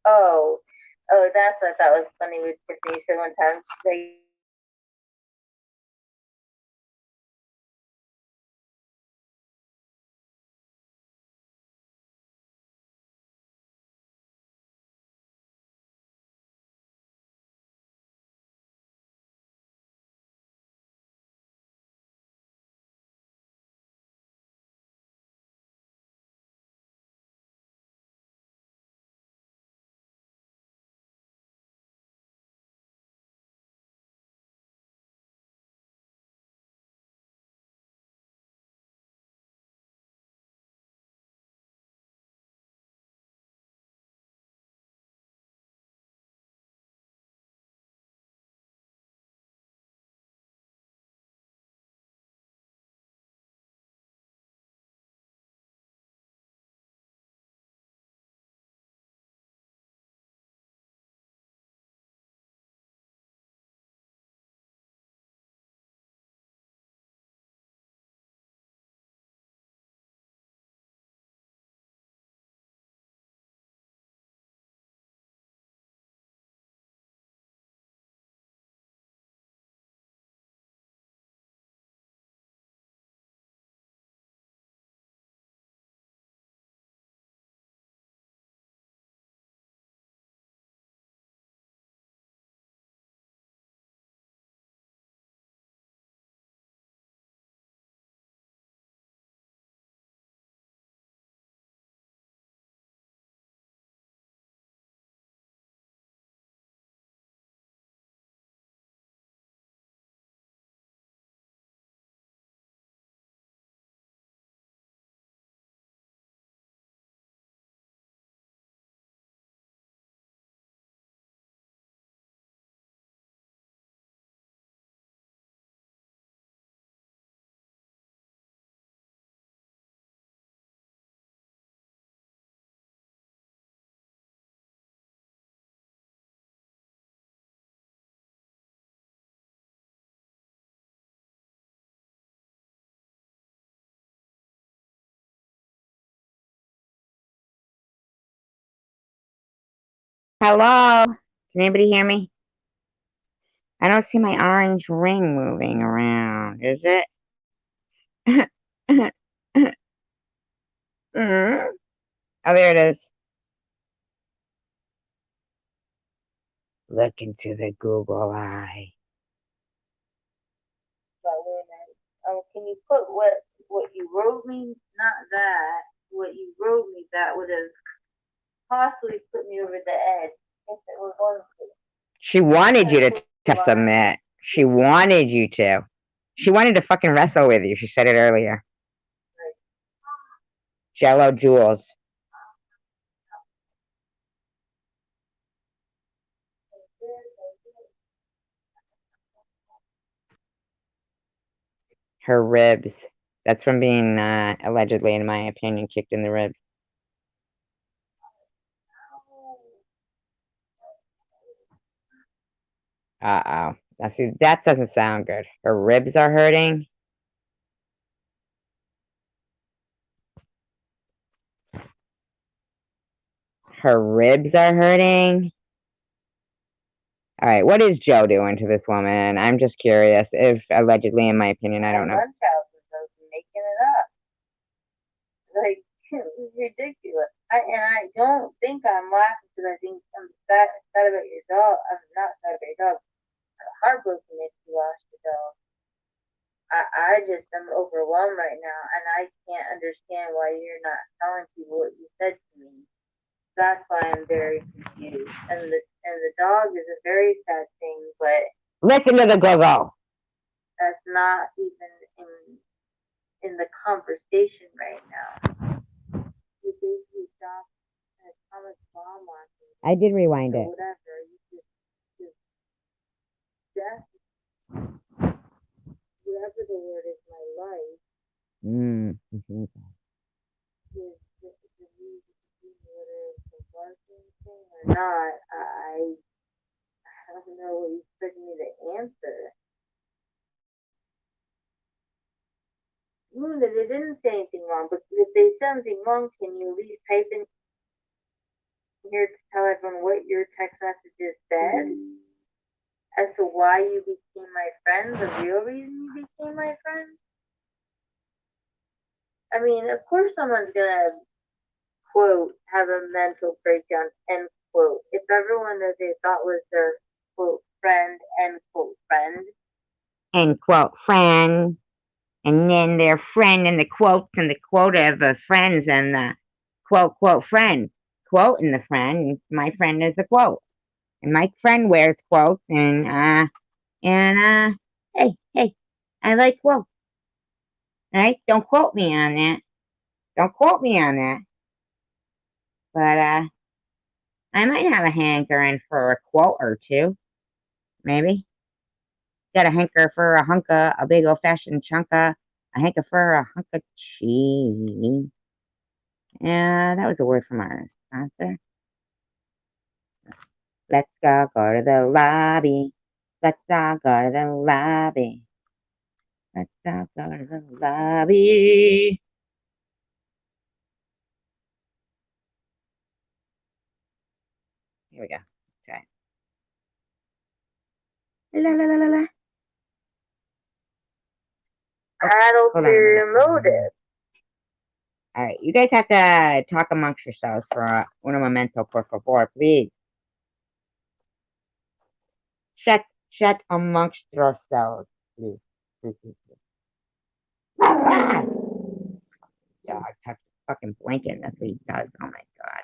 Oh, that's what I thought was funny with Tiffany said one time. She's like, Hello? Can anybody hear me? I don't see my orange ring moving around. Is it? Mm. Oh, there it is. Look into the Google eye. Can you put what you wrote me? Not that. What you wrote me that would have possibly put me over the edge if it were going to. She wanted you Because to submit. She wanted you to. She wanted to fucking wrestle with you. She said it earlier. Jello Jules. Her ribs. That's from being allegedly, in my opinion, kicked in the ribs. Uh-oh. That doesn't sound good. Her ribs are hurting. Her ribs are hurting. All right, what is Joe doing to this woman? I'm just curious. If allegedly, in my opinion, I don't know. Munchausen was making it up. Like, it was ridiculous. I don't think I'm laughing because I think I'm sad about your dog. I'm not sad about your dog. I'm heartbroken if you lost your dog. I just am overwhelmed right now, and I can't understand why you're not telling people what you said to me. That's why I'm very confused. And the dog is a very sad thing, but Listen to the go-go. that's not even in the conversation right now. You basically stopped an atomic bomb watching I did rewind or it. whatever. You just death, whatever the word is, my life Mm. is the music, whether it's a blessing thing or not. I don't know what you expect me to answer. Moon, they didn't say anything wrong, but if they said something wrong, can you at least type in here to tell everyone what your text messages said as to why you became my friend, the real reason you became my friend? I mean, of course someone's gonna, quote, have a mental breakdown, end quote, if everyone that they thought was their, quote, friend, end quote, friend. End quote, friend. And then their friend and the quotes and the quota of the friends and the quote, quote, friend. Quote and the friend. My friend is a quote. And my friend wears quotes and hey, I like quotes. All right? Don't quote me on that. Don't quote me on that. But I might have a hankering for a quote or two. Maybe. Got a hanker for a hunka, a big old fashioned chunka, a hanker for a hunk of cheese. Yeah, that was a word from our sponsor. Let's go to the lobby. Let's all go to the lobby. Let's all go to the lobby. Here we go. Okay. La la la la la. Oh, ulterior motive. All right, you guys have to talk amongst yourselves for un momento, por favor, please. Chat amongst yourselves, please. Please, please, please. Dog touched the fucking blanket. That's what he does. Oh my god.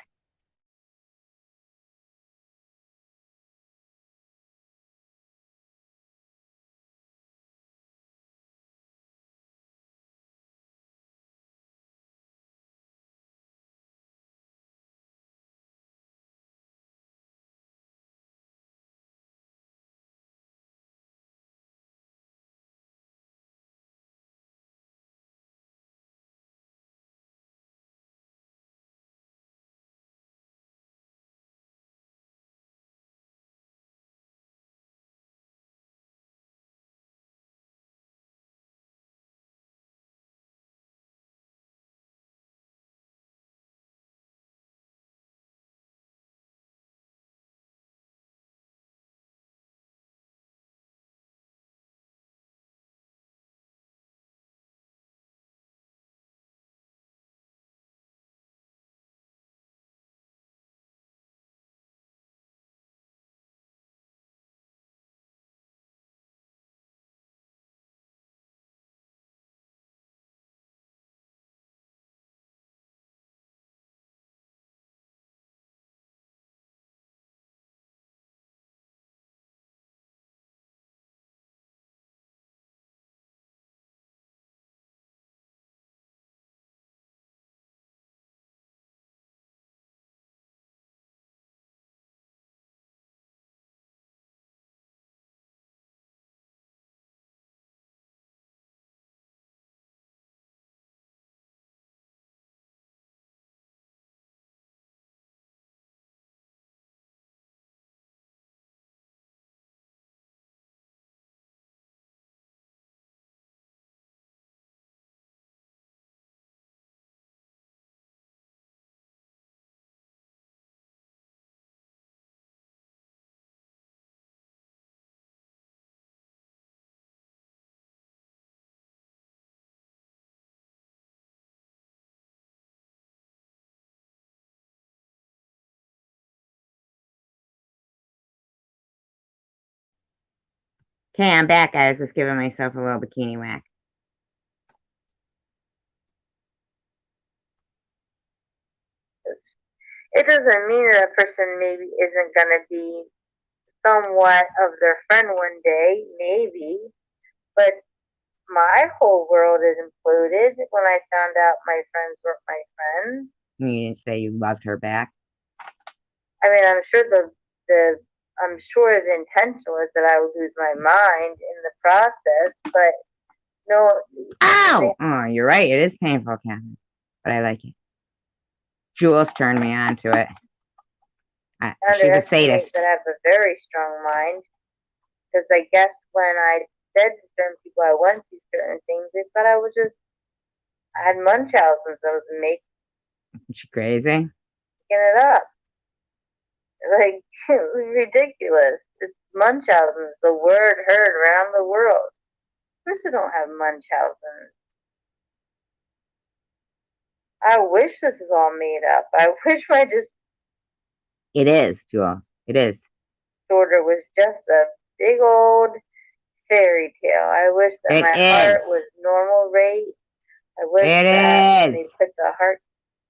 Okay, I'm back, guys. Just giving myself a little bikini whack. It doesn't mean that a person maybe isn't gonna be somewhat of their friend one day, maybe, but my whole world is imploded when I found out my friends weren't my friends. You didn't say you loved her back. I mean, I'm sure the intention was that I would lose my mind in the process, but no. Ow! Oh, you're right. It is painful, Catherine, but I like it. Jules turned me on to it. She's a sadist. That I have a very strong mind, because I guess when I said to certain people I went to certain things, they thought I had Munchausen's. I was making She crazy? it up. Like, it was ridiculous. It's Munchausen's, the word heard around the world. Of course I don't have Munchausen's. I wish this is all made up. I wish my It is, Jules. It is. disorder was just a big old fairy tale. I wish that my heart was normal rate. I wish that they put the heart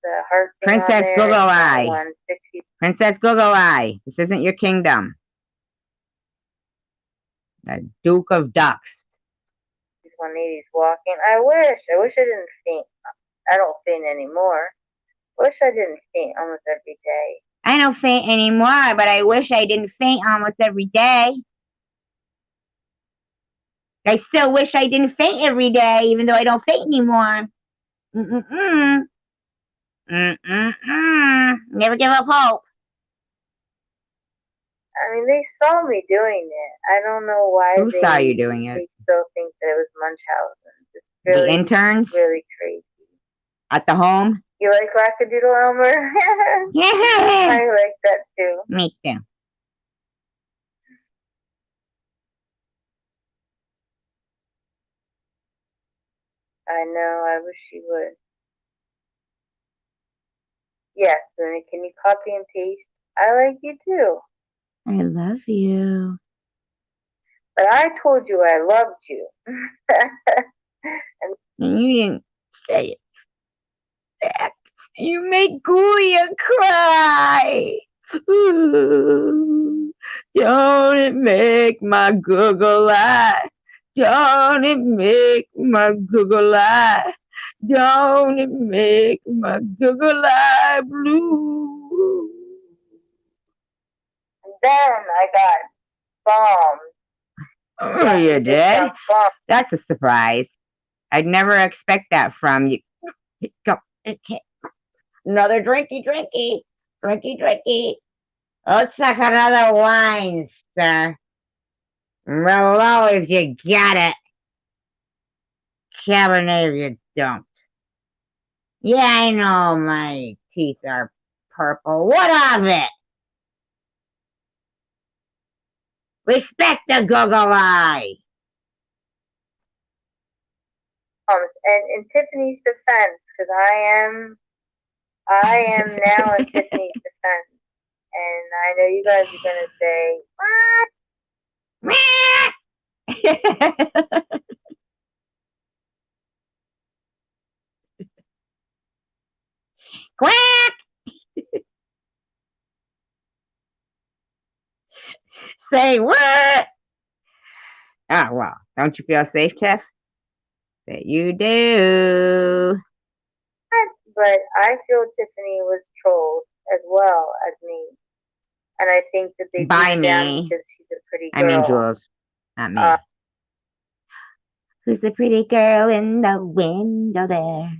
thing Princess on there. Google Eye. Princess Google Eye. This isn't your kingdom. The Duke of Ducks. He's 180's walking. I wish I didn't faint. I don't faint anymore. I wish I didn't faint almost every day. I don't faint anymore, but I wish I didn't faint almost every day. I still wish I didn't faint every day, even though I don't faint anymore. Never give up hope. I mean, they saw me doing it. I don't know why. Who saw you doing it? They still think that it was Munchausen. It's really, the interns? Really crazy. At the home? You like Wackadoodle, Elmer? Yeah. I like that too. Me too. I know. I wish you would. Yes, Luna, can you copy and paste? I like you too. I love you. But I told you I loved you. and you didn't say it back. You make Guya cry. Don't it make my Google eye? Don't it make my Google eye? Don't it make my Google eye blue? And then I got bombed. Oh, you did? That's a surprise. I'd never expect that from you. Go. Okay. Another drinky. Let's suck another wine, sir. Merlot if you got it. Cabernet if you don't. Yeah, I know my teeth are purple. What of it? Respect the Google Eye. And in Tiffany's defense, because I am now in Tiffany's defense, and I know you guys are gonna say, "What?" Quack! Say what? Oh, well, don't you feel safe, Tiff? That you do. But I feel Tiffany was trolled as well as me. And I think that they by me because she's a pretty girl. I mean Jules, not me. Who's the pretty girl in the window there?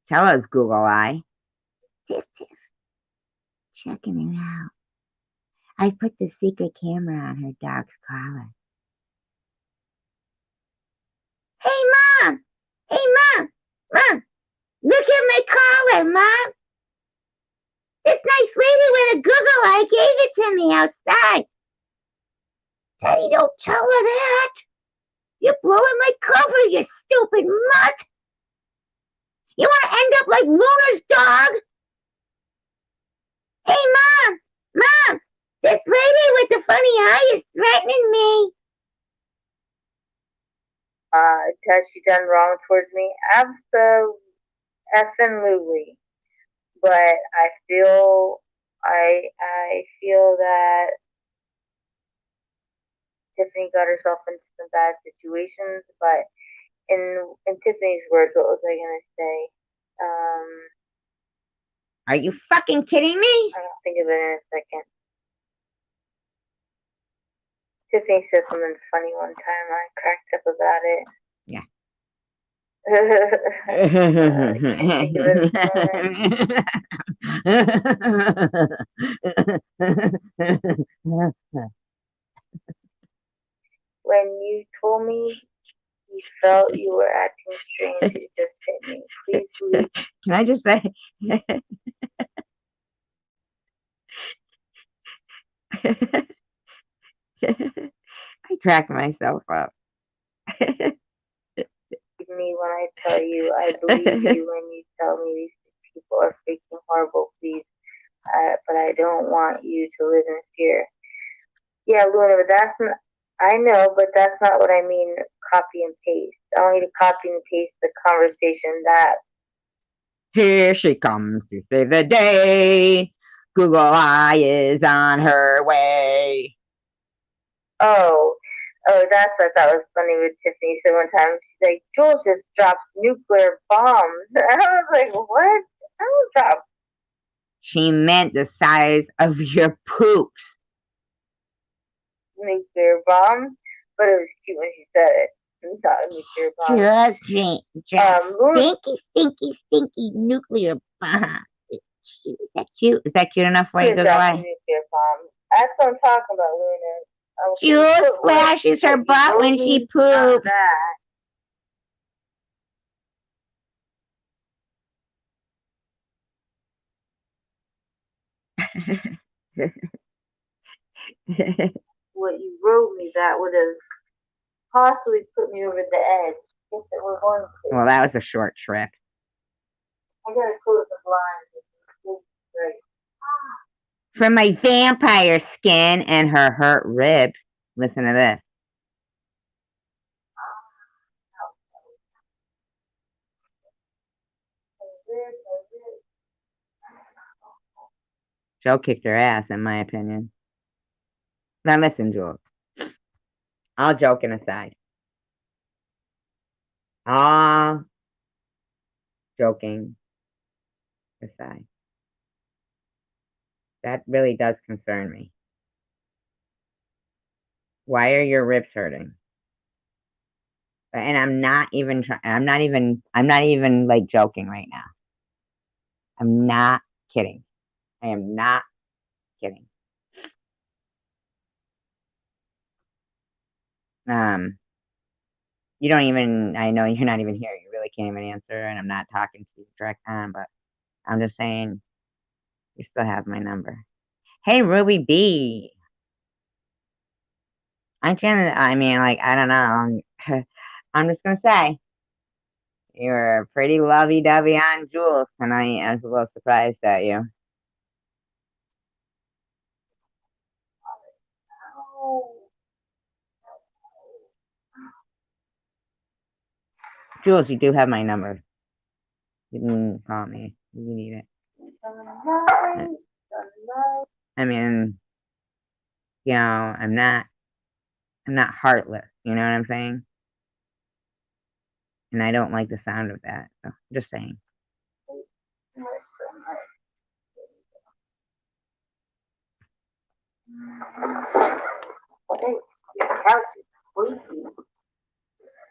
Tell us, Google Eye. Tiff. Checking it out. I put the secret camera on her dog's collar. Hey, Mom! Mom! Look at my collar, Mom! This nice lady with a Google Eye gave it to me outside. Daddy, don't tell her that. You're blowing my cover, you stupid mutt. You want to end up like Luna's dog? Hey, Mom! This lady with the funny eye is threatening me. Has she done wrong towards me? Absolutely. But I feel that Tiffany got herself into some bad situations. But in Tiffany's words, what was I gonna say? Are you fucking kidding me? I don't think of it in a second. Tiffany said something funny one time. I cracked up about it. Yeah. I can't think of it at the moment. When you told me you felt you were acting strange, it just hit me. Please believe. Can I just say? I cracked myself up. Me when I tell you, I believe you when you tell me these people are freaking horrible, please. But I don't want you to live in fear. Yeah, Luna, but that's not, I know, but that's not what I mean. Copy and paste. I want you to copy and paste the conversation that. Here she comes to save the day. Google Eye is on her way. Oh, that's what I thought was funny with Tiffany. So one time she's like, Jules just dropped nuclear bombs. I was like, what? I don't drop She meant the size of your poops. nuclear bombs, but it was cute when she said it. It's not a nuclear bomb. Just stinky nuclear bomb. Is that cute? Is that cute enough for you, Google Eye? Nuclear bomb. That's what I'm talking about, Luna. Jules splashes her butt when she poops. What you wrote me that would have possibly put me over the edge. Well, that was a short trip. I gotta close the blinds. From my vampire skin and her hurt ribs. Listen to this. Joe kicked her ass, in my opinion. Now listen, Jules. All joking aside. All joking aside. That really does concern me. Why are your ribs hurting? And I'm not even like joking right now. I'm not kidding. I am not kidding. You don't even, I know you're not even here. You really can't even answer, and I'm not talking to you direct on, but I'm just saying you still have my number. Hey, Ruby B. I mean, like, I don't know. I'm just gonna say you're pretty lovey-dovey on Jules tonight. I was a little surprised at you. Jules, you do have my number. You can call me if you need it. I mean, I'm not heartless. You know what I'm saying? And I don't like the sound of that. So, just saying. Okay, your couch is squeaky.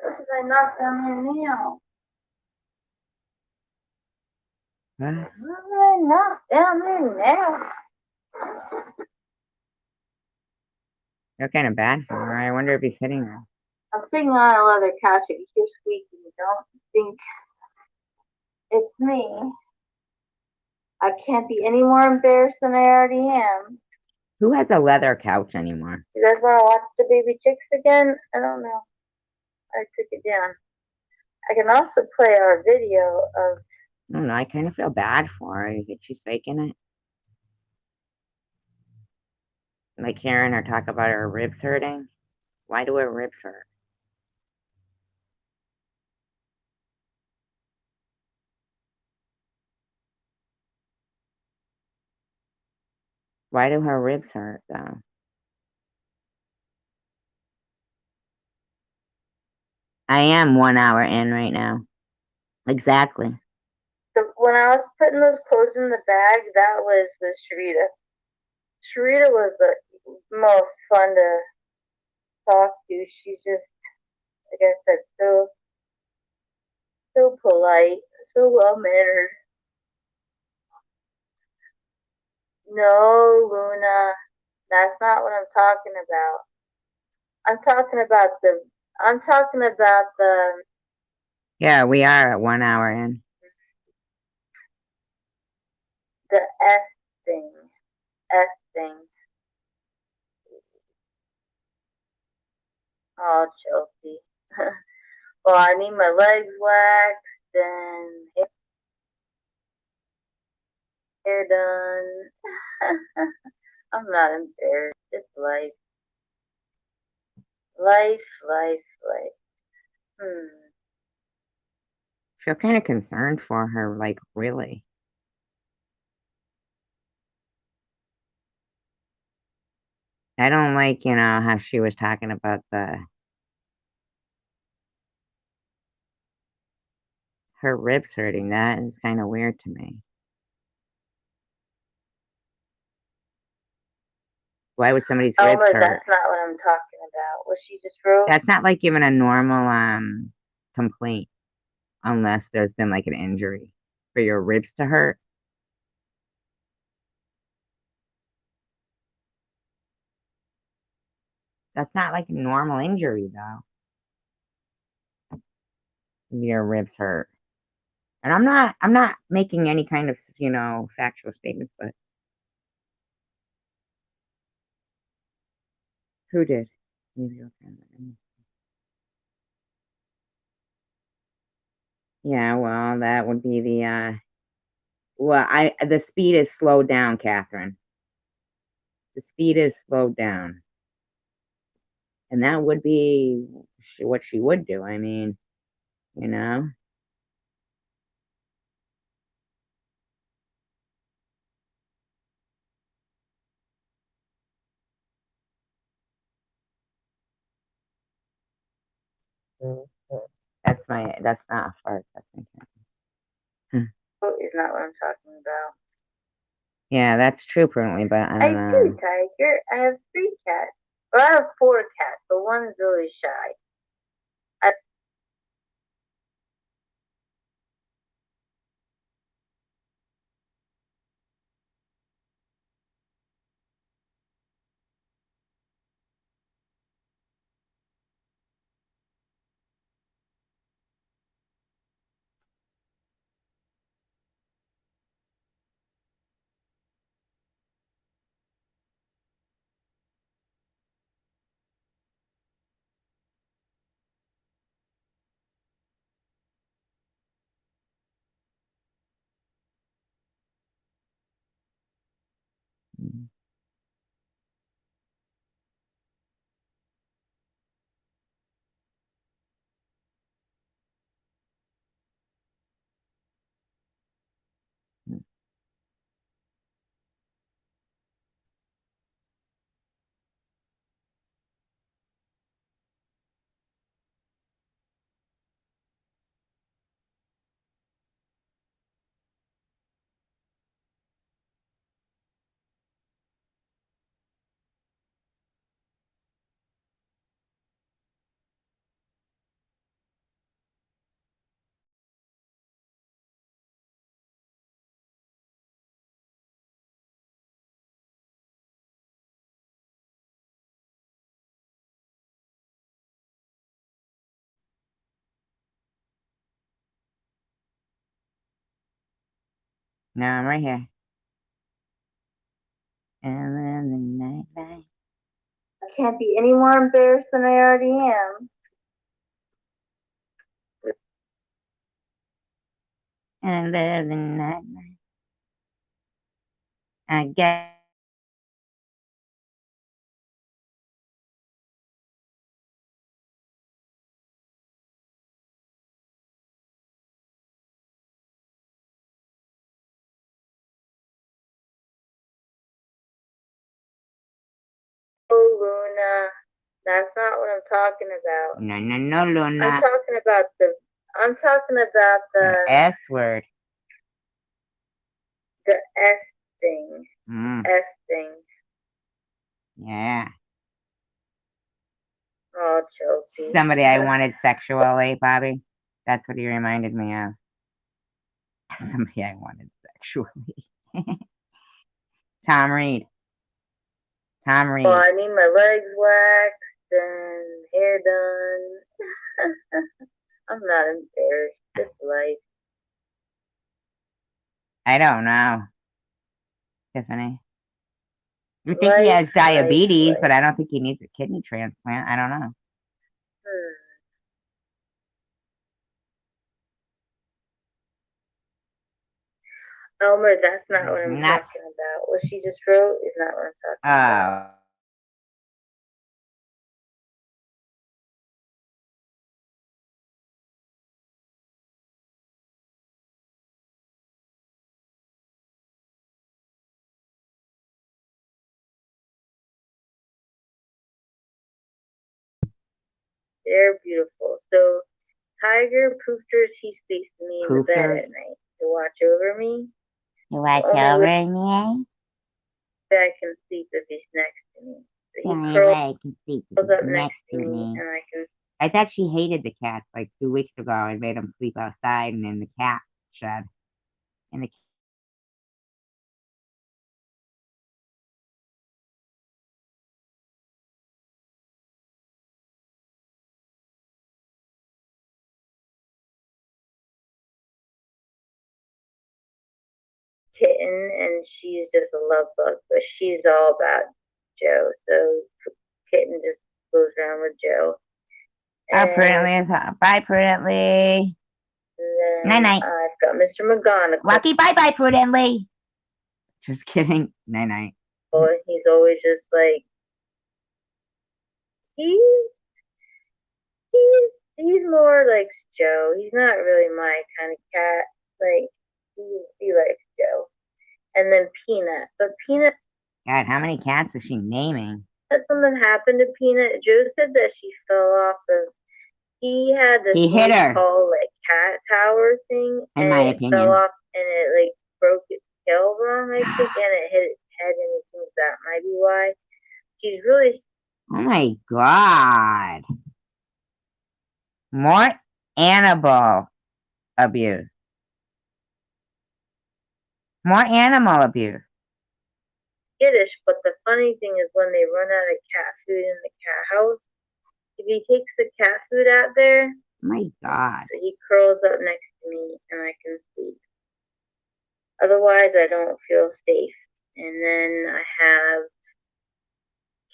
What did I knock down there now? What? What did I knock down there now? You're kind of bad for her. I wonder if he's hitting her. I'm sitting on a leather couch and you hear squeaking. You don't think it's me. I can't be any more embarrassed than I already am. Who has a leather couch anymore? You guys want to watch the baby chicks again? I don't know. I took it down. I can also play our video of. I don't know. I kind of feel bad for her. You think she's faking it? Like hearing her talk about her ribs hurting. Why do her ribs hurt? Why do her ribs hurt though? I am 1 hour in right now. Exactly. So when I was putting those clothes in the bag, that was with Sharita. Sharita was the most fun to talk to. She's just, like I said, so polite, so well mannered. No, Luna, that's not what I'm talking about. I'm talking about the. I'm talking about Yeah, we are at 1 hour in. the S thing. S thing. Oh, Chelsea. Well, I need my legs waxed and hair done. I'm not embarrassed. It's life. Life, life, life. Hmm. Feel kind of concerned for her, like really. I don't like, how she was talking about her ribs hurting. That is kind of weird to me. Why would somebody's ribs Elmer, hurt? that's not what I'm talking about. Was she just rude? That's not like even a normal complaint unless there's been like an injury for your ribs to hurt. That's not like a normal injury though. Your ribs hurt. And I'm not making any kind of, factual statements, but who did? Maybe you'll find that. Yeah, well, that would be the speed is slowed down, Catherine. The speed is slowed down. And that would be what she would do. I mean, you know? That's not a fart. That's my Oh, is not what I'm talking about. Yeah, that's true, apparently, but I I don't do, know. Tiger. I have 3 cats. Well, I have 4 cats, but one is really shy. I Mm, mm, No, I'm right here. And then the night light. can't be any more embarrassed than I already am. And then the night light. I guess. Luna. That's not what I'm talking about. No, no, no, I'm Luna. talking about the. I'm talking about The S word. the S thing. Mm, S thing. yeah. Oh, Chelsea. Somebody I wanted sexually, Bobby. That's what he reminded me of. Somebody I wanted sexually. Tom Reed. Tom Reed. Well, I need my legs waxed and hair done. I'm not embarrassed. It's life. I don't know, Tiffany. You think he has diabetes, but I don't think he needs a kidney transplant. I don't know. Elmer, that's not what I'm Not. talking about. What she just wrote is not what I'm talking about. Oh. They're beautiful. So Tiger Poofers, he sleeps to me in the bed at night to watch over me. You watch over me? I can sleep if he's next to me. So he curls up next to me, and I can. I thought she hated the cats like 2 weeks ago. I made him sleep outside and in the cat shed. In the Kitten, and she's just a love bug, but she's all about Joe. So Kitten just goes around with Joe. Bye, Prudently. Night night. I've got Mr. McGonagall. Lucky, bye, Prudently. Just kidding. Night night. He's always just like he's he's more like Joe. He's not really my kind of cat. Like he likes Joe. And then Peanut. But Peanut. God, how many cats is she naming? Something happened to Peanut. Joe said that she fell off of. He had this hit her. Tall like cat tower thing, in my opinion, fell off and it like broke its tail wrong, I think, and it hit its head, and it thinks that might be why. She's really. Oh my God. More animal abuse. More animal abuse. Skittish, but the funny thing is when they run out of cat food in the cat house, if he takes the cat food out there, oh my God, so he curls up next to me and I can sleep. Otherwise, I don't feel safe. And then I have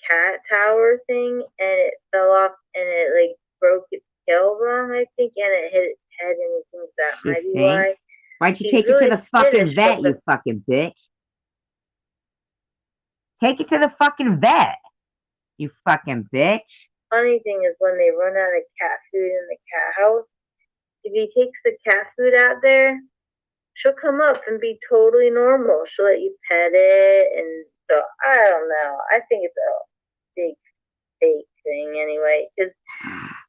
cat tower thing, and it fell off and it like broke its tail wrong, I think, and it hit its head, and he thinks that might be why. Why'd you take it to the fucking vet, you fucking bitch? Take it to the fucking vet, you fucking bitch. Funny thing is when they run out of cat food in the cat house, if he takes the cat food out there, she'll come up and be totally normal. She'll let you pet it, and so I don't know. I think it's a big fake thing anyway. Cause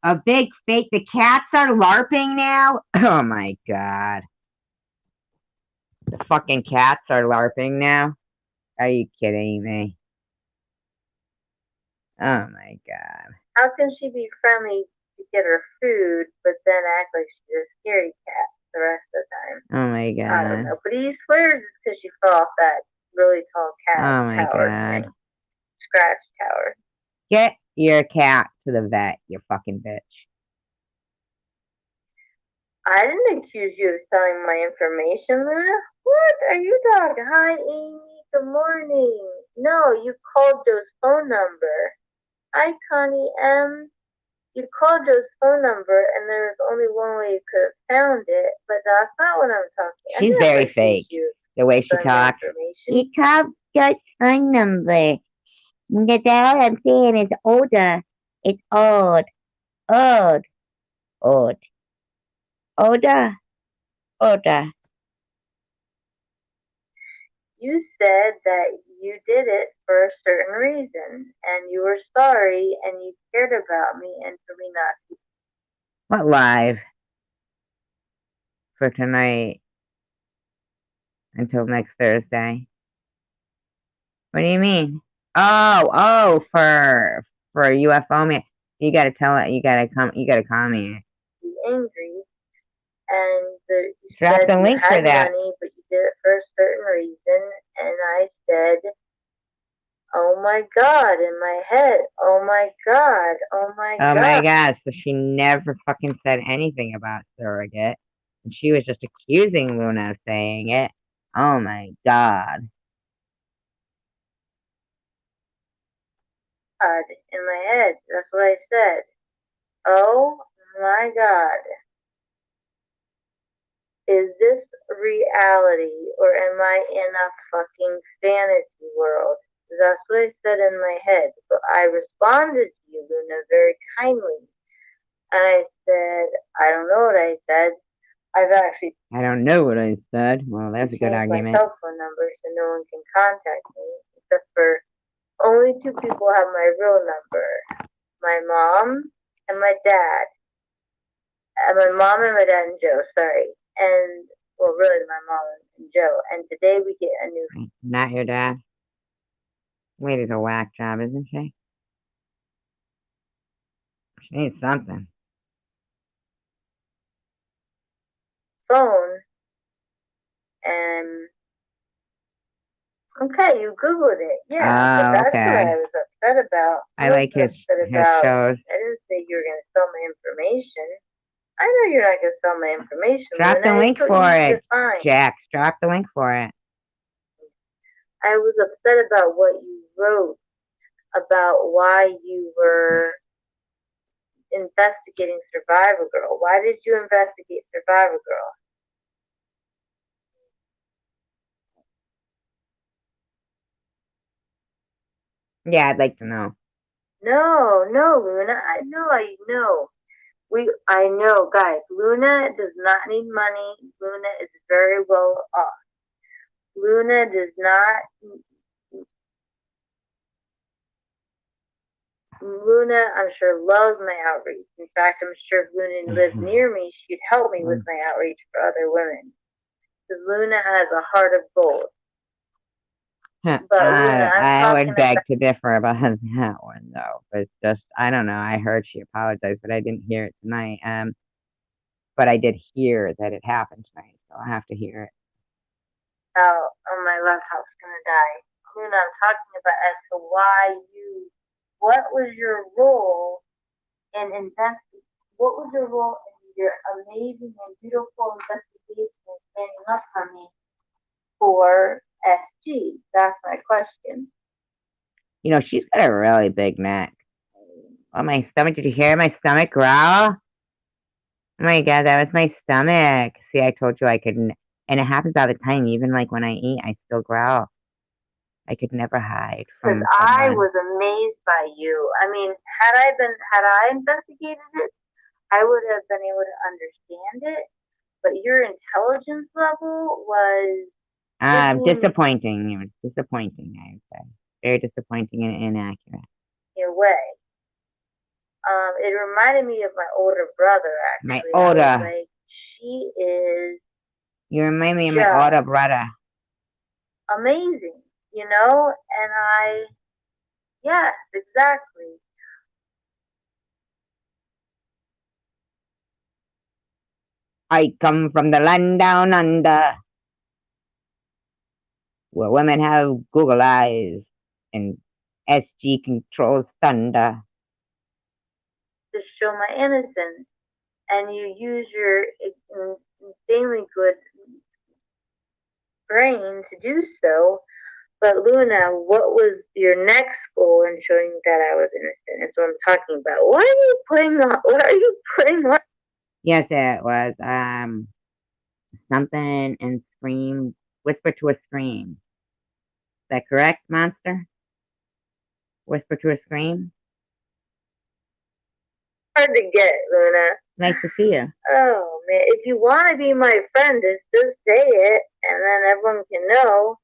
a big fake. The cats are LARPing now. Oh my God. The fucking cats are LARPing now. Are you kidding me? Oh my God. How can she be friendly to get her food, but then act like she's a scaredy cat the rest of the time? Oh my God. I don't know. But he swears it's because she fell off that really tall cat tower thing. Scratch tower. Get your cat to the vet, you fucking bitch. I didn't accuse you of selling my information, Luna. What are you talking? Hi, Amy. Good morning. No, you called Joe's phone number. Hi, Connie M. You called Joe's phone number, and there was only one way you could have found it, but that's not what I'm talking. She's very fake. The way she talks. You called Joe's phone number. That's all I'm saying is older. It's old. Old. Old. Older. Older. You said that you did it for a certain reason, and you were sorry, and you cared about me, and for me not to. What live for tonight until next Thursday? What do you mean? Oh, for UFO man. You gotta tell it. You gotta come. You gotta call me. Be angry, and you Drop said the you link for had that. money, but you did it for a certain reason, and I said, "Oh my God!" in my head, "Oh my God! Oh my Oh my God!" God! So she never fucking said anything about surrogate, and she was just accusing Luna of saying it. Oh my God! God, in my head, that's what I said. Oh my God. Is this reality or am I in a fucking fantasy world? That's what I said in my head. But I responded to you, Luna, very kindly. And I said, I don't know what I said. I've actually I don't know what I said. Well, that's a good changed my argument. cell phone number so no one can contact me except for only two people have my real number. My mom and my dad. My mom and my dad and Joe, sorry. And well, really my mom and Joe. And today we get a new Not your dad. Wait, is a whack job, isn't she? She needs something. phone. And okay, you Googled it. Yeah, but Oh, that's what I okay. was upset about. I like his shows. I didn't say you were going to sell my information. I know you're not going to sell my information, Drop Luna. the link It's so for easy to it, find. Jax. Drop the link for it. I was upset about what you wrote about why you were investigating Survivor Girl. Why did you investigate Survivor Girl? Yeah, I'd like to know. No, no, Luna. I know. I know, guys. Luna does not need money. Luna is very well off. Luna does not. Luna, I'm sure, loves my outreach. In fact, I'm sure if Luna lived near me, she'd help me with my outreach for other women. Because Luna has a heart of gold. But Luna, I would beg to differ about that one though. But just I don't know. I heard she apologized, but I didn't hear it tonight. But I did hear that it happened tonight, so I'll have to hear it. Oh, my love house gonna die. Luna, I'm talking about as to why what was your role in investing? What was your role in your amazing and beautiful investigation and standing up for me for SG? That's my question. You know, she's got a really big neck. Oh, my stomach. Did you hear my stomach growl? Oh my God, that was my stomach. See, I told you I couldn't. And it happens all the time. Even like when I eat, I still growl. I could never hide Because from I someone. was amazed by you. I mean, had I investigated it, I would have been able to understand it. But your intelligence level was Disappointing. It was disappointing, I would say. Very disappointing and inaccurate. your way. It reminded me of my older brother. My Actually, older. I was like, she is. You remind me of my older brother. Amazing, you know. And yes, exactly. I come from the land down under, where women have Google eyes and SG controls thunder. To show my innocence, and you use your insanely good brain to do so. But Luna, what was your next goal in showing that I was innocent? That's what I'm talking about. What are you putting on? What are you putting on? Yes, it was something and scream, whisper to a scream. Is that correct, monster? Whisper to a scream. Hard to get, Luna. Nice to see you. Oh man, if you want to be my friend, just say it, and then everyone can know.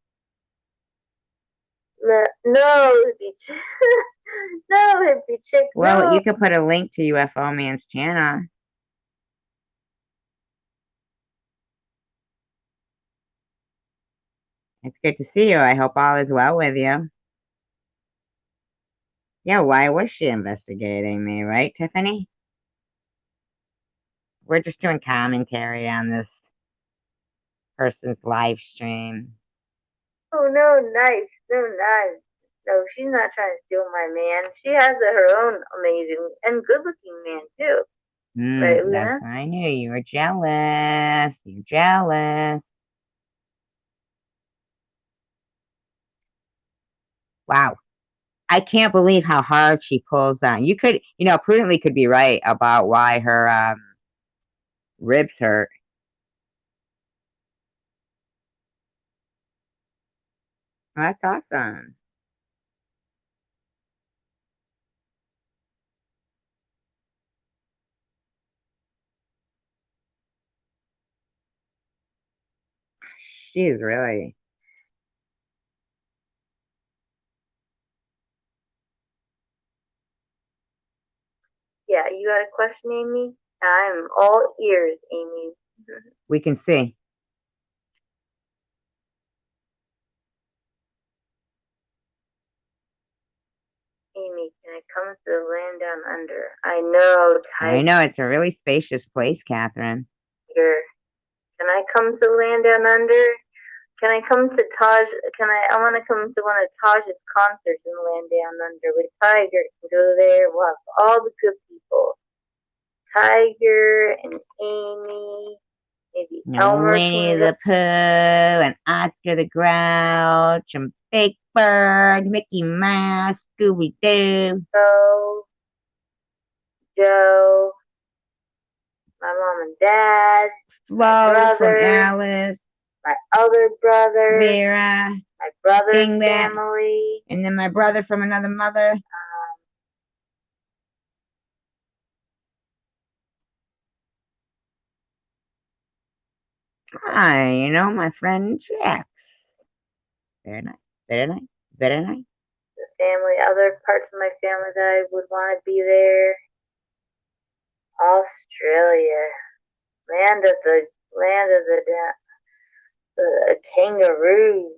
No, hippie chick. No, hippie chick. Well, No. you could put a link to UFO Man's channel. It's good to see you. I hope all is well with you. Yeah, why was she investigating me, right, Tiffany? We're just doing commentary on this person's live stream. Oh no, nice, no nice. No, she's not trying to steal my man. She has her own amazing and good-looking man too, right, That's Luna? what I knew. You were jealous. You're jealous. Wow. I can't believe how hard she pulls on. You could, prudently could be right about why her ribs hurt. Well, that's awesome. She's really. Yeah, you got a question, Amy? I'm all ears, Amy. We can see. Amy, can I come to the land down under? I know, I know it's a really spacious place, Catherine. Tiger. Can I come to the land down under? Can I come to Taj? I want to come to one of Taj's concerts in the land down under with Tiger. Can go there. We'll have all the good people. Tiger and Amy. Maybe Elmer Winnie can the Pooh and Oscar the Grouch and Big Bird, Mickey Mouse, Scooby Doo. go. Joe, my mom and dad, Flo from brother, Alice, my other brother, Vera, my brother's Dingbat, family. and then my brother from another mother. Hi, my friend Jax. Very nice, very nice, very nice. The family, other parts of my family that I would want to be there. Australia, land of the kangaroos.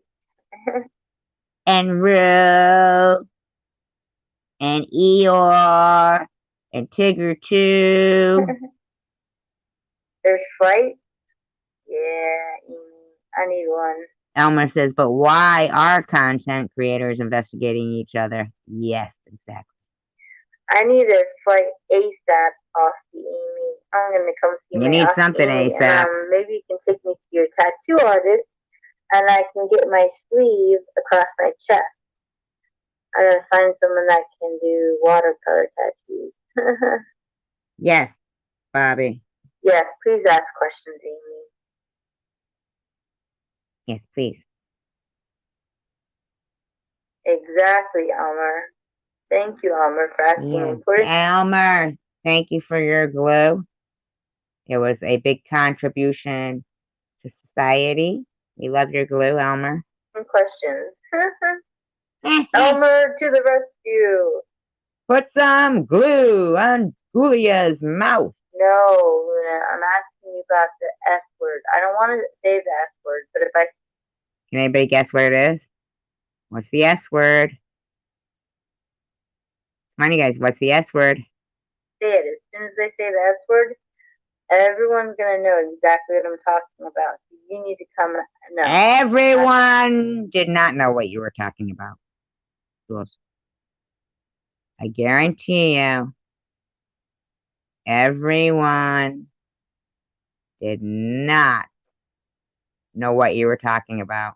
And Rue, and Eeyore, and Tigger too. There's flight. Yeah, I need one. Elmer says, but why are content creators investigating each other? Yes, exactly. I need a flight ASAP, Aussie Amy. I'm gonna come see You my need Aussie something Amy, ASAP. and maybe you can take me to your tattoo artist, and I can get my sleeve across my chest. I gotta find someone that can do watercolor tattoos. Yes, Bobby. Yes, please ask questions, Amy. Yes, please. Exactly, Elmer. Thank you, Elmer, for asking important. Elmer, thank you for your glue. It was a big contribution to society. We love your glue, Elmer. Questions. Elmer to the rescue. Put some glue on Julia's mouth. No, Luna, I'm asking you about the S word. I don't want to say the S word, but if I Can anybody guess what it is? What's the S word? Come on, you guys. What's the S word? say it, as soon as they say the S word, everyone's gonna know exactly what I'm talking about. So you need to come. No, Everyone did not know what you were talking about. Jules. I guarantee you, everyone did not know what you were talking about.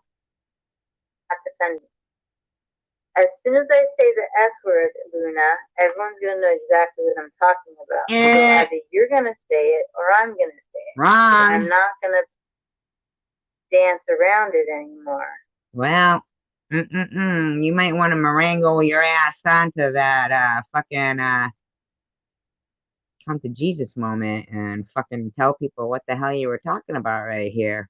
not defend me. As soon as I say the S word, Luna, everyone's gonna know exactly what I'm talking about. So either you're gonna say it or I'm gonna say it. Wrong. I'm not gonna dance around it anymore. Well, you might want to merangle your ass onto that fucking come to Jesus moment and fucking tell people what the hell you were talking about right here.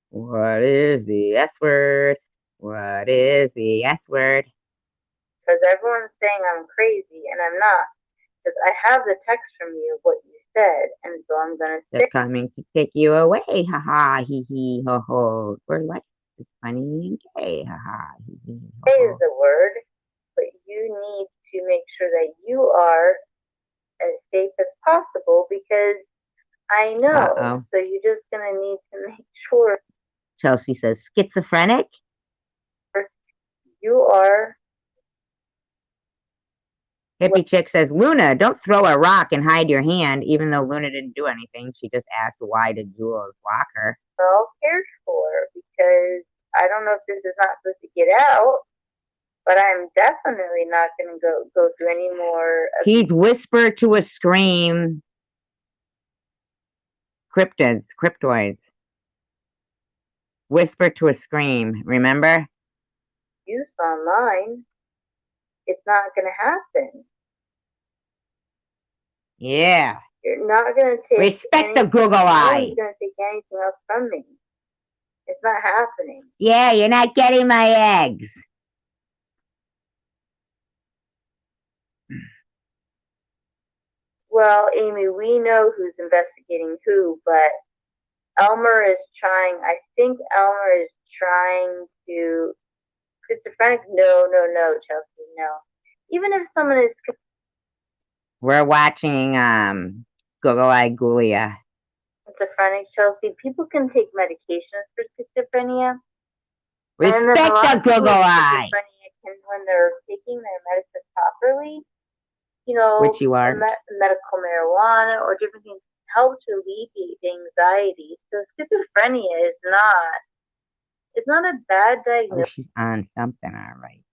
What is the S word? What is the S word? Because everyone's saying I'm crazy, and I'm not. Because I have the text from you of what you said, and so I'm gonna They're say coming to take you away. Ha ha, hee hee, ho ho. We're like, it's funny and gay. Ha ha, hee hee, ho is ho. the word, but you need to make sure that you are as safe as possible because I know. Uh-oh. So you're just gonna need to make sure Chelsea says, schizophrenic? you are. Hippie chick says, Luna, don't throw a rock and hide your hand, even though Luna didn't do anything. She just asked why did Jules lock her. Well cared for because I don't know if this is not supposed to get out, but I'm definitely not going to go through any more. He'd whisper to a scream. Cryptoids. Whisper to a scream. Remember? Abuse online. It's not going to happen. Yeah. You're not going to take. Respect the Google No eye. one's going to take anything else from me. It's not happening. Yeah, you're not getting my eggs. Well, Amy, we know who's investigating who, but Elmer is trying. I think Elmer is trying to. Schizophrenic? No, no, no, Chelsea, no. Even if someone is We're watching Google Eye Ghoulia. schizophrenic, Chelsea, people can take medications for schizophrenia. Respect the Google Eye. When they're taking their medicine properly, Which you are. medical marijuana or different things help to alleviate the anxiety. So schizophrenia is not. It's not a bad diagnosis. Oh, she's on something, all right.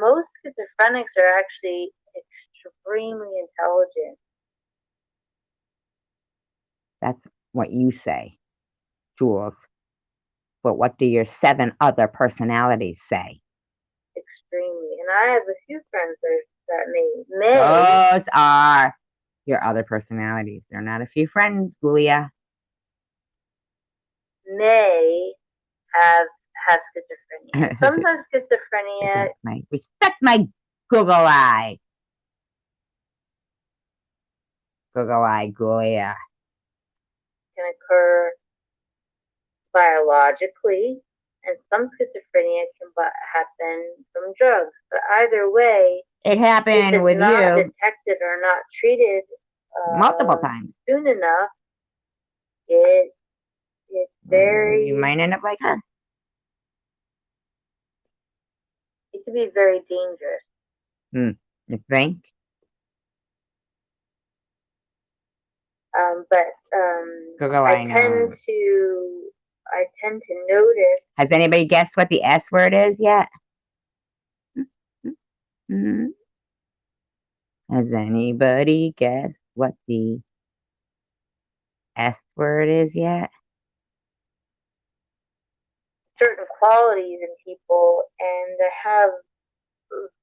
Most schizophrenics are actually extremely intelligent. That's what you say, Jules. But what do your 7 other personalities say? Extremely. And I have a few friends that may. Those are your other personalities. They're not a few friends, Ghoulia. May have schizophrenia. Sometimes schizophrenia. Respect my Google Eye. Google Eye Ghoulia. Can occur biologically, and some schizophrenia can happen from drugs. But either way, it happened with not you detected or not treated multiple times soon enough, it's very. You might end up like her. It can be very dangerous. You think? I tend to notice. Has anybody guessed what the S word is yet? Mm-hmm. Has anybody guessed what the S word is yet? Certain qualities in people, and I have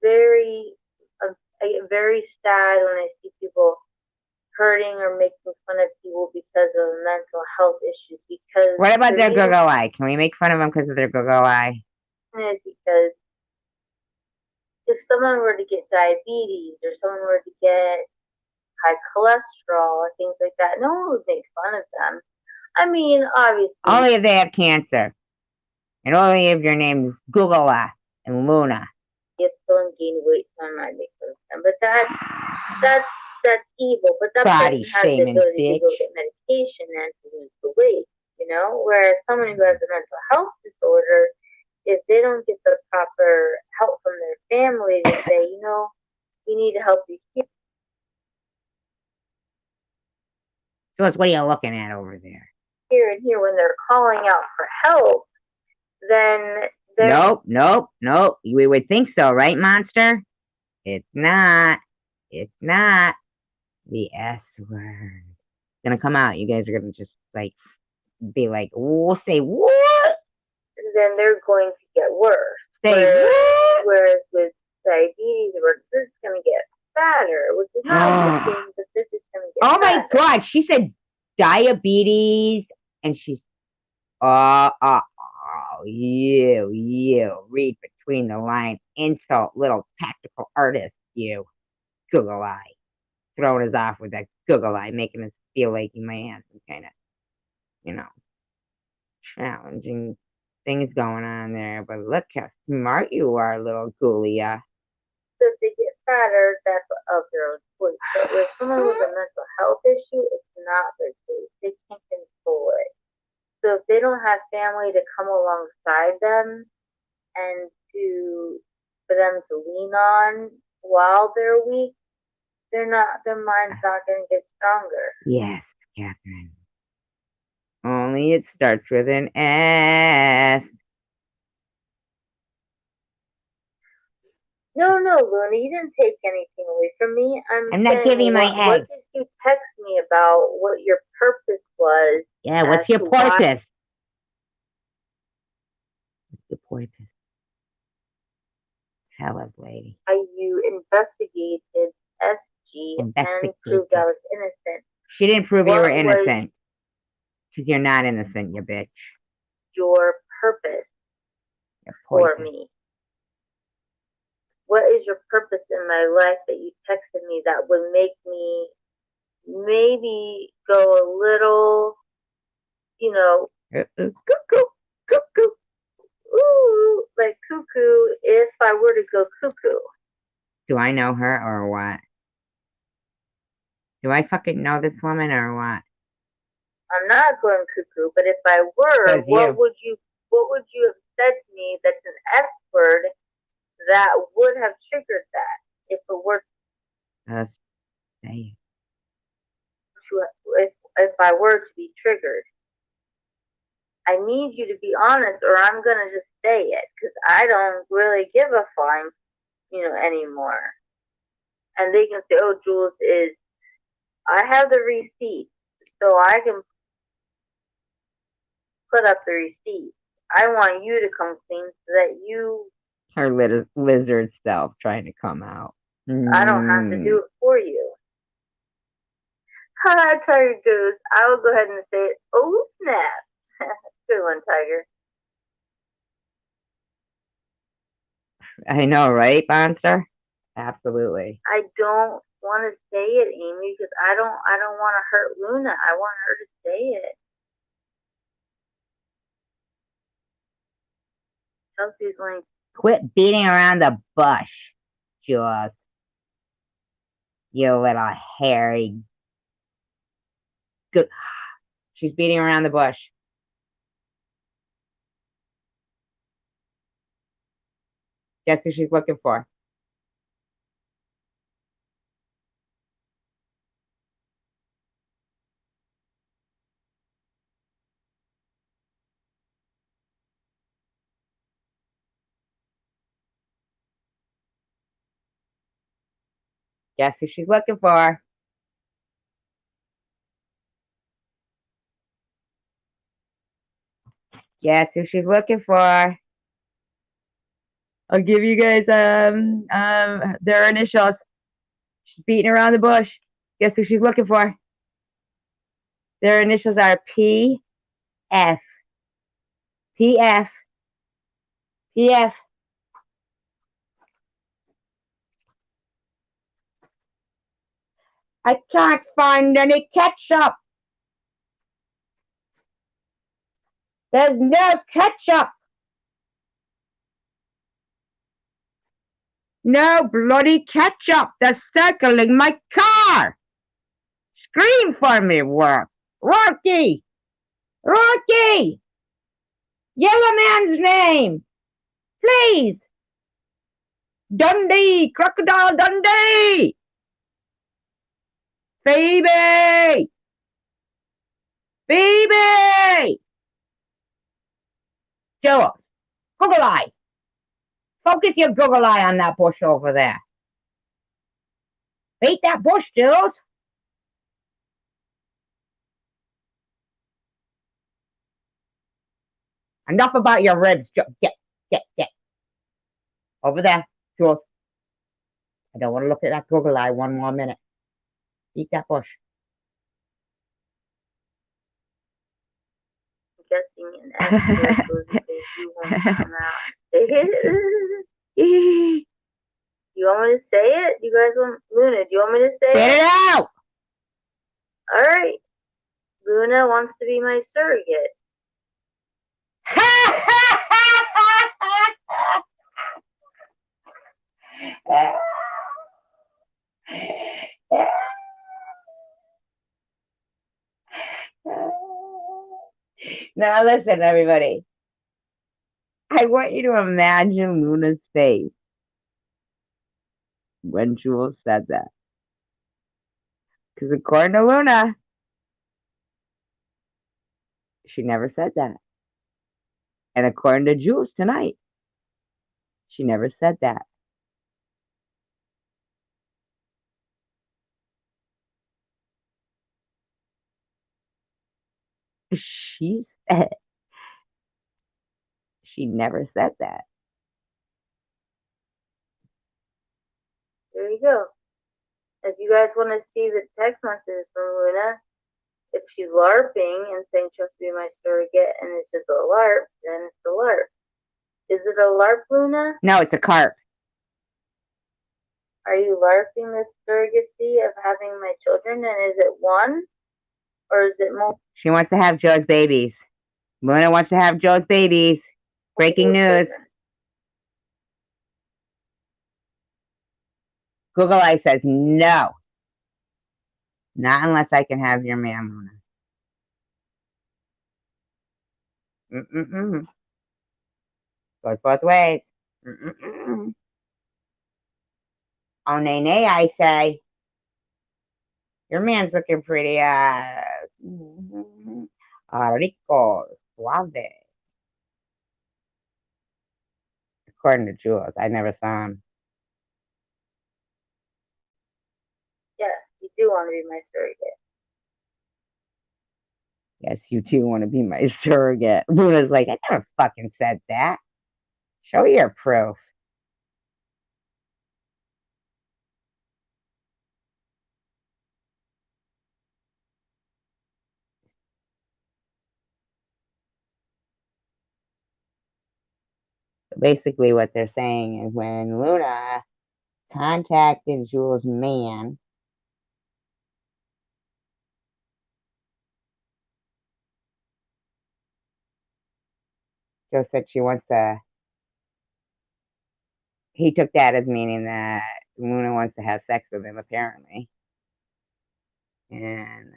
very sad when I see people hurting or making fun of people because of mental health issues. Because what about their Google Eye? Can we make fun of them because of their Google Eye? Because if someone were to get diabetes or someone were to get high cholesterol or things like that, no one would make fun of them. I mean, obviously. Only if they have cancer. And only if your name is Google Eye and Luna. If someone gained weight, someone might make fun of them. But that's evil. But that body person has the ability to go get medication and to lose the weight, Whereas someone who has a mental health disorder, if they don't get the proper help from their family to say, we need to help these people. Jules, what are you looking at over there? Here, when they're calling out for help, then Nope. We would think so, right, monster? It's not. It's not the S word. It's gonna come out. You guys are gonna just be like, "Oh, say what?" Then they're going to get worse. Say what? Whereas with diabetes, they're just gonna get fatter, which is not the thing, but they're just gonna get fatter. My God, she said diabetes, and she's you, read between the lines, insult little tactical artist, you, Google Eye. Throwing us off with that Google Eye, making us feel like he might have some kind of, you know, challenging things going on there. But look how smart you are, little Ghoulia. So if they get fatter, that's of their own choice. But with someone with a mental health issue, it's not their choice. They can't control it. So if they don't have family to come alongside them and for them to lean on while they're weak, their mind's not gonna get stronger. Yes, Catherine. Only it starts with an S. No, Luna, you didn't take anything away from me. I'm not giving my what eggs. did you text me about what your purpose was? Yeah, what's your purpose? What's your purpose? Tell us, lady. You investigated SG and proved I was innocent. She didn't prove you were innocent. Because you're not innocent, you bitch. Your purpose for me. What is your purpose in my life that you texted me that would make me maybe go a little, cuckoo, ooh, like cuckoo if I were to go cuckoo? Do I know her or what? Do I fucking know this woman or what? I'm not going cuckoo, but if I were, what would you have said to me that's an S word that would have triggered that if it were say if I were to be triggered? I need you to be honest or I'm gonna just say it because I don't really give a flying, anymore. And they can say, oh, Jules I have the receipt, so I can put up the receipt. I want you to come clean so that you... Her lizard self trying to come out. I don't have to do it for you. Hi, Tiger Goose. I will go ahead and say it. Oh, snap. Good one, Tiger. I know, right, Monster? Absolutely. I don't want to say it, Amy, because I don't want to hurt Luna. I want her to say it. Chelsea's going, quit beating around the bush, Jules. You little hairy. Good. She's beating around the bush. Guess who she's looking for? Guess who she's looking for? Guess who she's looking for? I'll give you guys their initials. She's beating around the bush. Guess who she's looking for? Their initials are PF. PF. PF. I can't find any ketchup. There's no ketchup. No bloody ketchup. They're circling my car. Scream for me, Rocky. Rocky. Yellow man's name. Please. Dundee. Crocodile Dundee. Phoebe. Phoebe. Jules. Google Eye. Focus your Google Eye on that bush over there. Beat that bush, Jules. Enough about your ribs. Get. Over there, Jules. I don't want to look at that Google Eye one more minute. Beat that bush. I'm guessing an You won't come out. You want me to say it? You guys want Luna? Do you want me to say Get it? it out! All right. Luna wants to be my surrogate. Now listen, everybody. I want you to imagine Luna's face when Jules said that. Because according to Luna, she never said that. And according to Jules tonight, she never said that. She said she never said that. There you go. If you guys want to see the text messages from Luna, if she's LARPing and saying she wants to be my surrogate and it's just a LARP, then it's a LARP. Is it a LARP, Luna? No, it's a carp. Are you LARPing this surrogacy of having my children? And is it one or is it multiple? She wants to have Joe's babies. Luna wants to have Joe's babies. Breaking news. Google Eye says no. Not unless I can have your man, Luna. Mm-mm-mm. Goes both ways. Mm-mm-mm. Oh, nay, nay, I say. Your man's looking pretty, rico, suave. According to Jules, I never saw him. Yes, you do want to be my surrogate. Yes, you do want to be my surrogate. Luna's like, I never fucking said that. Show your proof. So basically, what they're saying is when Luna contacted Jules' man, Joe said she wants to. He took that as meaning that Luna wants to have sex with him, apparently. And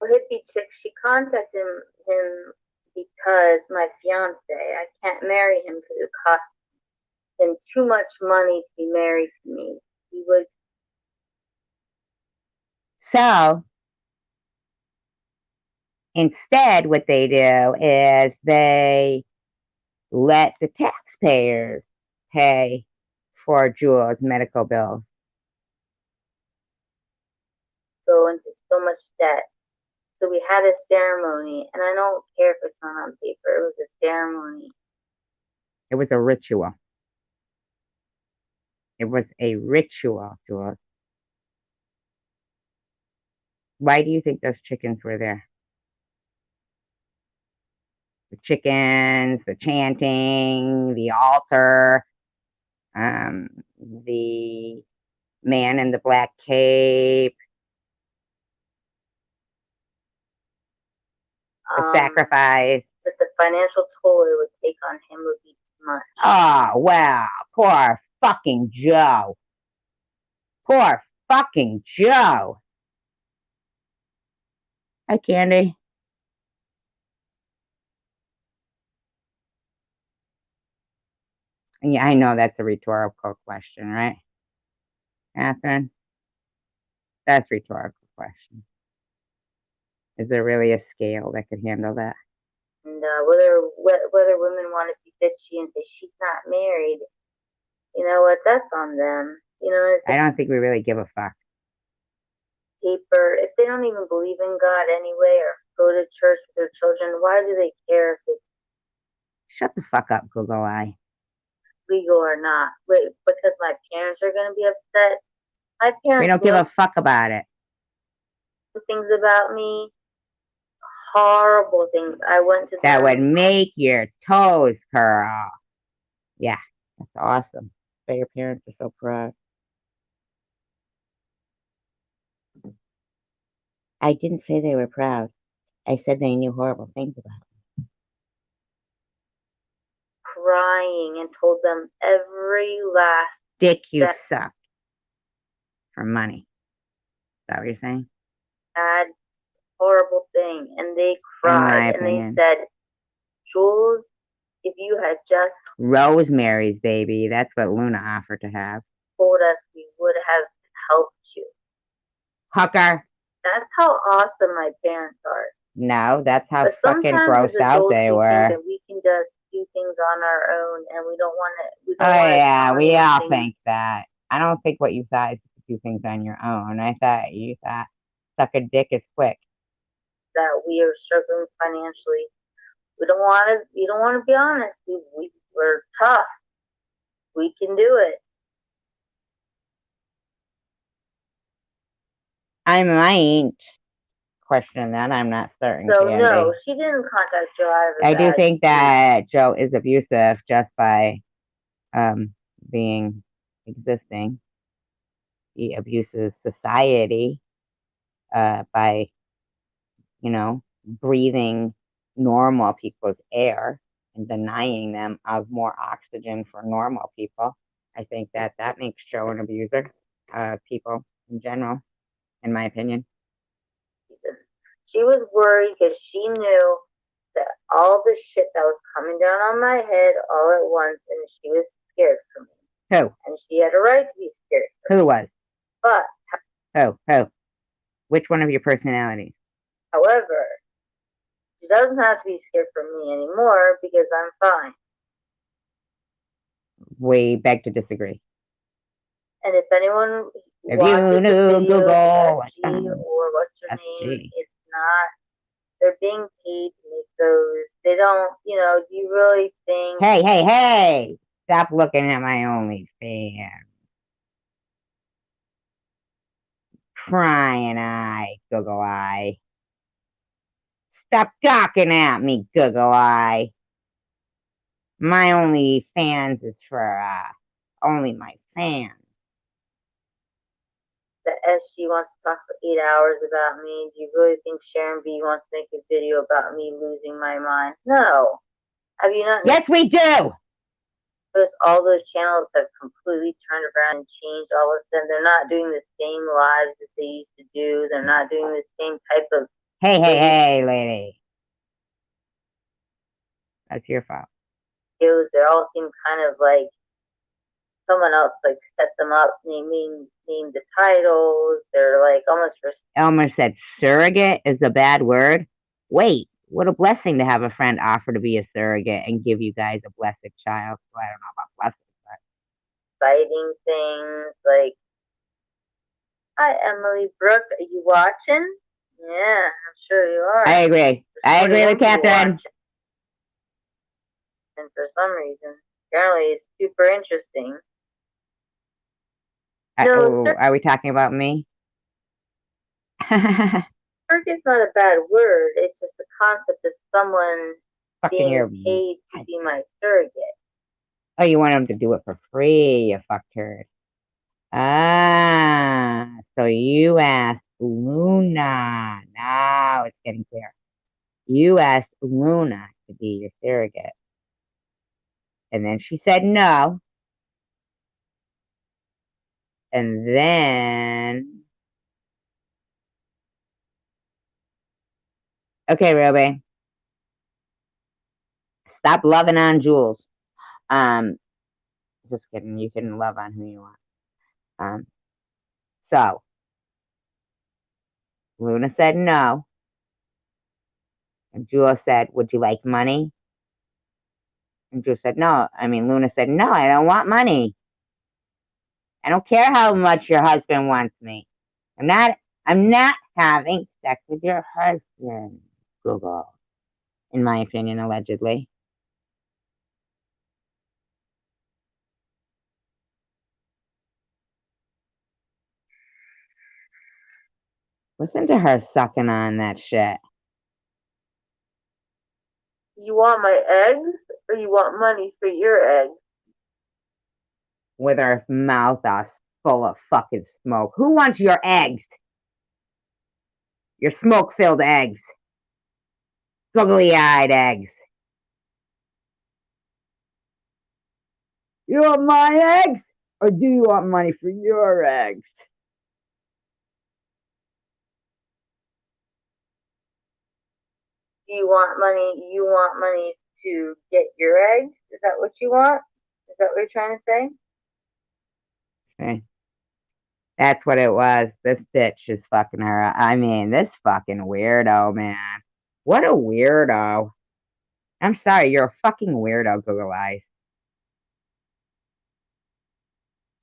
Well, hippie chick, she contacted him because my fiance, I can't marry him because it costs him too much money to be married to me. He would. so instead, what they do is they let the taxpayers pay for Jules' medical bills. Go into so much debt. So we had a ceremony, and I don't care if it's not on paper. It was a ceremony. It was a ritual. It was a ritual, Jules. Why do you think those chickens were there? The chickens, the chanting, the altar, the man in the black cape, the sacrifice. But the financial toll it would take on him would be too much. Oh, wow. Poor fucking Joe. Poor fucking Joe. Hi, Candy. Yeah, I know that's a rhetorical question, right? Catherine? That's a rhetorical question. Is there really a scale that could handle that? And whether women want to be bitchy and say she's not married, you know what? That's on them. You know, I don't think we really give a fuck. Paper. If they don't even believe in God anyway, or go to church with their children, why do they care if it's Shut the fuck up, Google Eye. legal or not? Wait, because my parents are going to be upset. My We parents don't give love a fuck about it. things about me, horrible things. I went to That would them. make your toes curl. Yeah, that's awesome. But your parents are so proud. I didn't say they were proud. I said they knew horrible things about Crying and told them every last dick you sad, suck for money. Is that what you're saying? horrible thing. And they In cried my and they opinion. said, Jules, if you had just Rosemary's Baby. That's what Luna offered to have. told us, we would have helped you. Hooker. That's how awesome my parents are. No, that's how But fucking sometimes as grossed out adults, they we were. think that we can just do things on our own, and we don't want to. We Oh don't want to yeah, tell we all anything think that. I don't think what you thought is to do things on your own. I thought you thought suck a dick is quick. that we are struggling financially. We don't want to. We don't want to be honest. We're tough. We can do it. I might question that. I'm not certain, So Candy. no, she didn't contact Joe out of I do bad think faith. that Joe is abusive just by being existing. He abuses society by, breathing normal people's air and denying them of more oxygen for normal people. I think that makes Joe an abuser of people in general, in my opinion. She was worried because she knew that all the shit that was coming down on my head all at once, and she was scared for me. Who? And she had a right to be scared for me. Who was? But Who? Which one of your personalities? however, she doesn't have to be scared for me anymore because I'm fine. We beg to disagree. And if anyone If watches you the knew video Google, of SG or what's her name, SG. it's not. They're being paid to make those. They don't. Do you really think? Hey! Stop looking at my OnlyFans. Prying eye, Google eye. Stop talking at me, Google eye. My OnlyFans is for only my fans. That SG wants to talk for 8 hours about me. Do you really think Sharon B wants to make a video about me losing my mind? No. Have you not Yes, we do. noticed all those channels have completely turned around and changed all of a sudden? They're not doing the same lives that they used to do. They're not doing the same type of Hey, lady. That's your fault. videos. They all seem kind of like someone else like set them up, named the titles. They're like almost for Elmer said surrogate is a bad word. Wait, what a blessing to have a friend offer to be a surrogate and give you guys a blessed child. Well, I don't know about blessed, but exciting things. Like, hi Emily Brooke, are you watching? Yeah, I'm sure you are. I agree. I agree with Catherine. And for some reason, apparently it's super interesting. Are we talking about me? Surrogate's not a bad word. It's just the concept of someone being paid to be my surrogate. Oh, you want them to do it for free, you fuckturd. Ah, so you asked Luna. Now it's getting clear. You asked Luna to be your surrogate. And then she said no. And then... Okay, Ruby. Stop loving on Jules. Just kidding. You can love on who you want. So, Luna said no. And Jules said, would you like money? And Jules said, no. Luna said, no, I don't want money. I don't care how much your husband wants me. I'm not having sex with your husband, Google. In my opinion, allegedly. Listen to her sucking on that shit You want my eggs or you want money for your eggs? with her mouth all full of fucking smoke. Who wants your eggs? Your smoke filled eggs. Googly eyed eggs. You want my eggs? Or do you want money for your eggs? Do you want money? You want money to get your eggs? Is that what you want? Is that what you're trying to say? Okay. That's what it was. This bitch is fucking her. I mean, this fucking weirdo, man. What a weirdo. I'm sorry, you're a fucking weirdo, Google Eyes.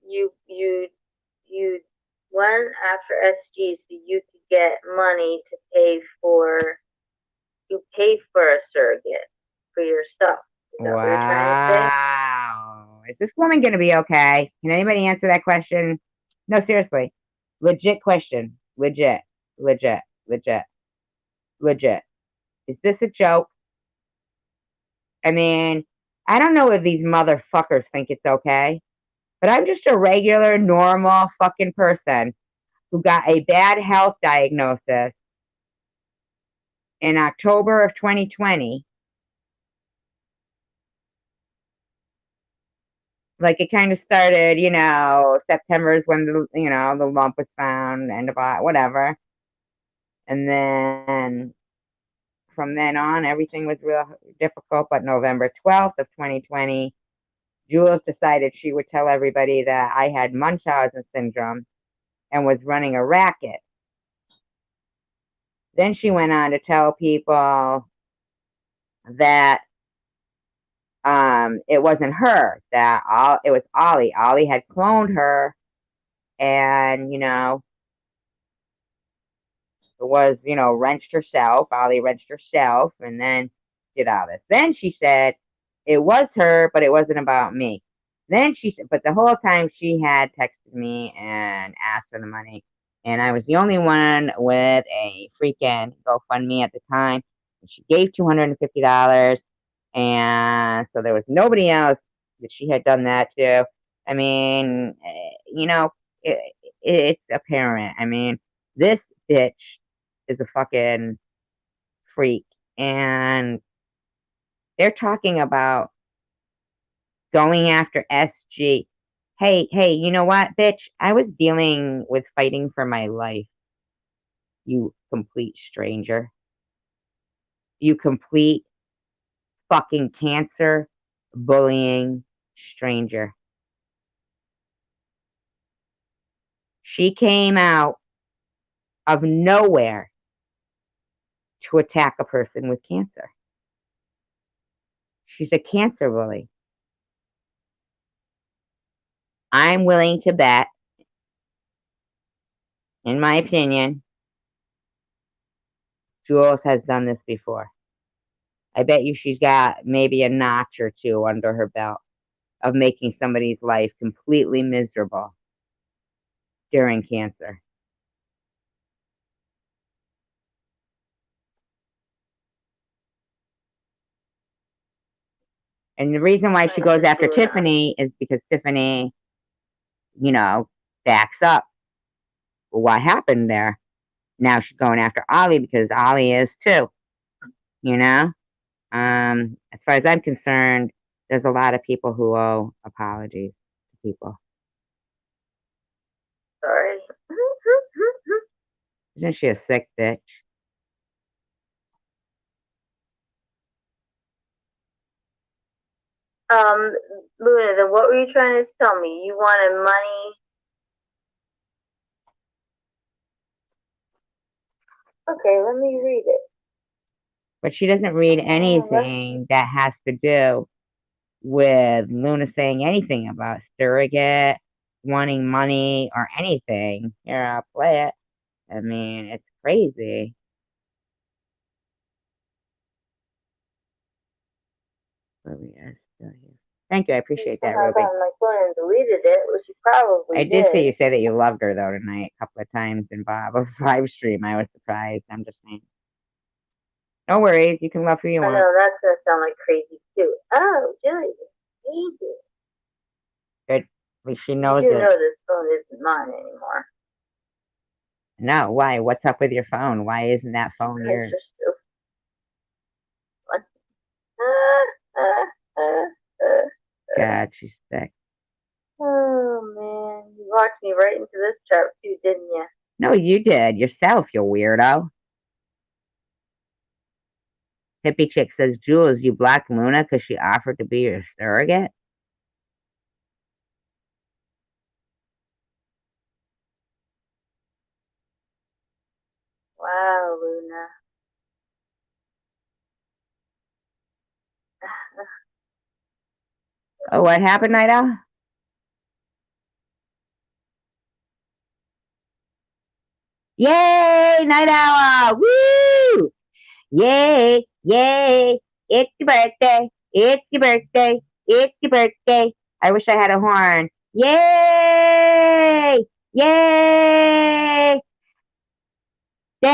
You went after SG so you could get money to pay for you pay for a surrogate for yourself. Is that what you're trying to say? Wow. Is this woman gonna be okay? Can anybody answer that question? No, seriously. Legit question. Legit. Legit. Legit. Legit. Is this a joke? I mean, I don't know if these motherfuckers think it's okay, but I'm just a regular, normal fucking person who got a bad health diagnosis in October of 2020. Like it kind of started, September is when the lump was found and about whatever. And then from then on, everything was real difficult. But November 12th of 2020, Jules decided she would tell everybody that I had Munchausen syndrome and was running a racket. Then she went on to tell people that it wasn't her, that it was Ollie. Ollie had cloned her and, it was, wrenched herself. Ollie wrenched herself and then did all this. Then she said it was her, but it wasn't about me. Then she said, but the whole time she had texted me and asked for the money. And I was the only one with a freaking GoFundMe at the time. And she gave $250. And so there was nobody else that she had done that to. I mean, it, it's apparent. I mean, this bitch is a fucking freak. And they're talking about going after SG. Hey, you know what, bitch? I was dealing with fighting for my life, you complete stranger. You complete fucking cancer bullying stranger. She came out of nowhere to attack a person with cancer. She's a cancer bully. I'm willing to bet, in my opinion, Jules has done this before. I bet you she's got maybe a notch or two under her belt of making somebody's life completely miserable during cancer. And the reason why she goes after Tiffany is because Tiffany, you know, backs up what happened there. Now she's going after Ollie because Ollie is too, you know? As far as I'm concerned, there's a lot of people who owe apologies to people. Sorry. Isn't she a sick bitch? Um, Luna, then what were you trying to tell me? You wanted money. Okay, let me read it. But she doesn't read anything that has to do with Luna saying anything about surrogate, wanting money, or anything. Here, I'll play it. I mean, it's crazy. But we are still here. Thank you. I You appreciate that, somehow Ruby. got on my phone and deleted it, which you probably I did say you did. said that you loved her though tonight a couple of times in Bob's live stream. I was surprised. I'm just saying. No worries. You can love who you I want. know that's gonna sound like crazy too. Oh, Julie, easy. Good. At least she You knows do it. know this phone isn't mine anymore. No, why? What's up with your phone? Why isn't that phone Because yours? you're so what? Ah, ah, ah, ah, ah. God, she's sick. Oh man, you walked me right into this trap too, didn't you? No, you did yourself, you weirdo. Hippie chick says, Jules, you blocked Luna because she offered to be your surrogate? Wow, Luna. Oh, what happened, Night Owl? Yay, Night Owl! Woo! Yay, yay! It's your birthday! It's your birthday! It's your birthday! I wish I had a horn. Yay! Yay! I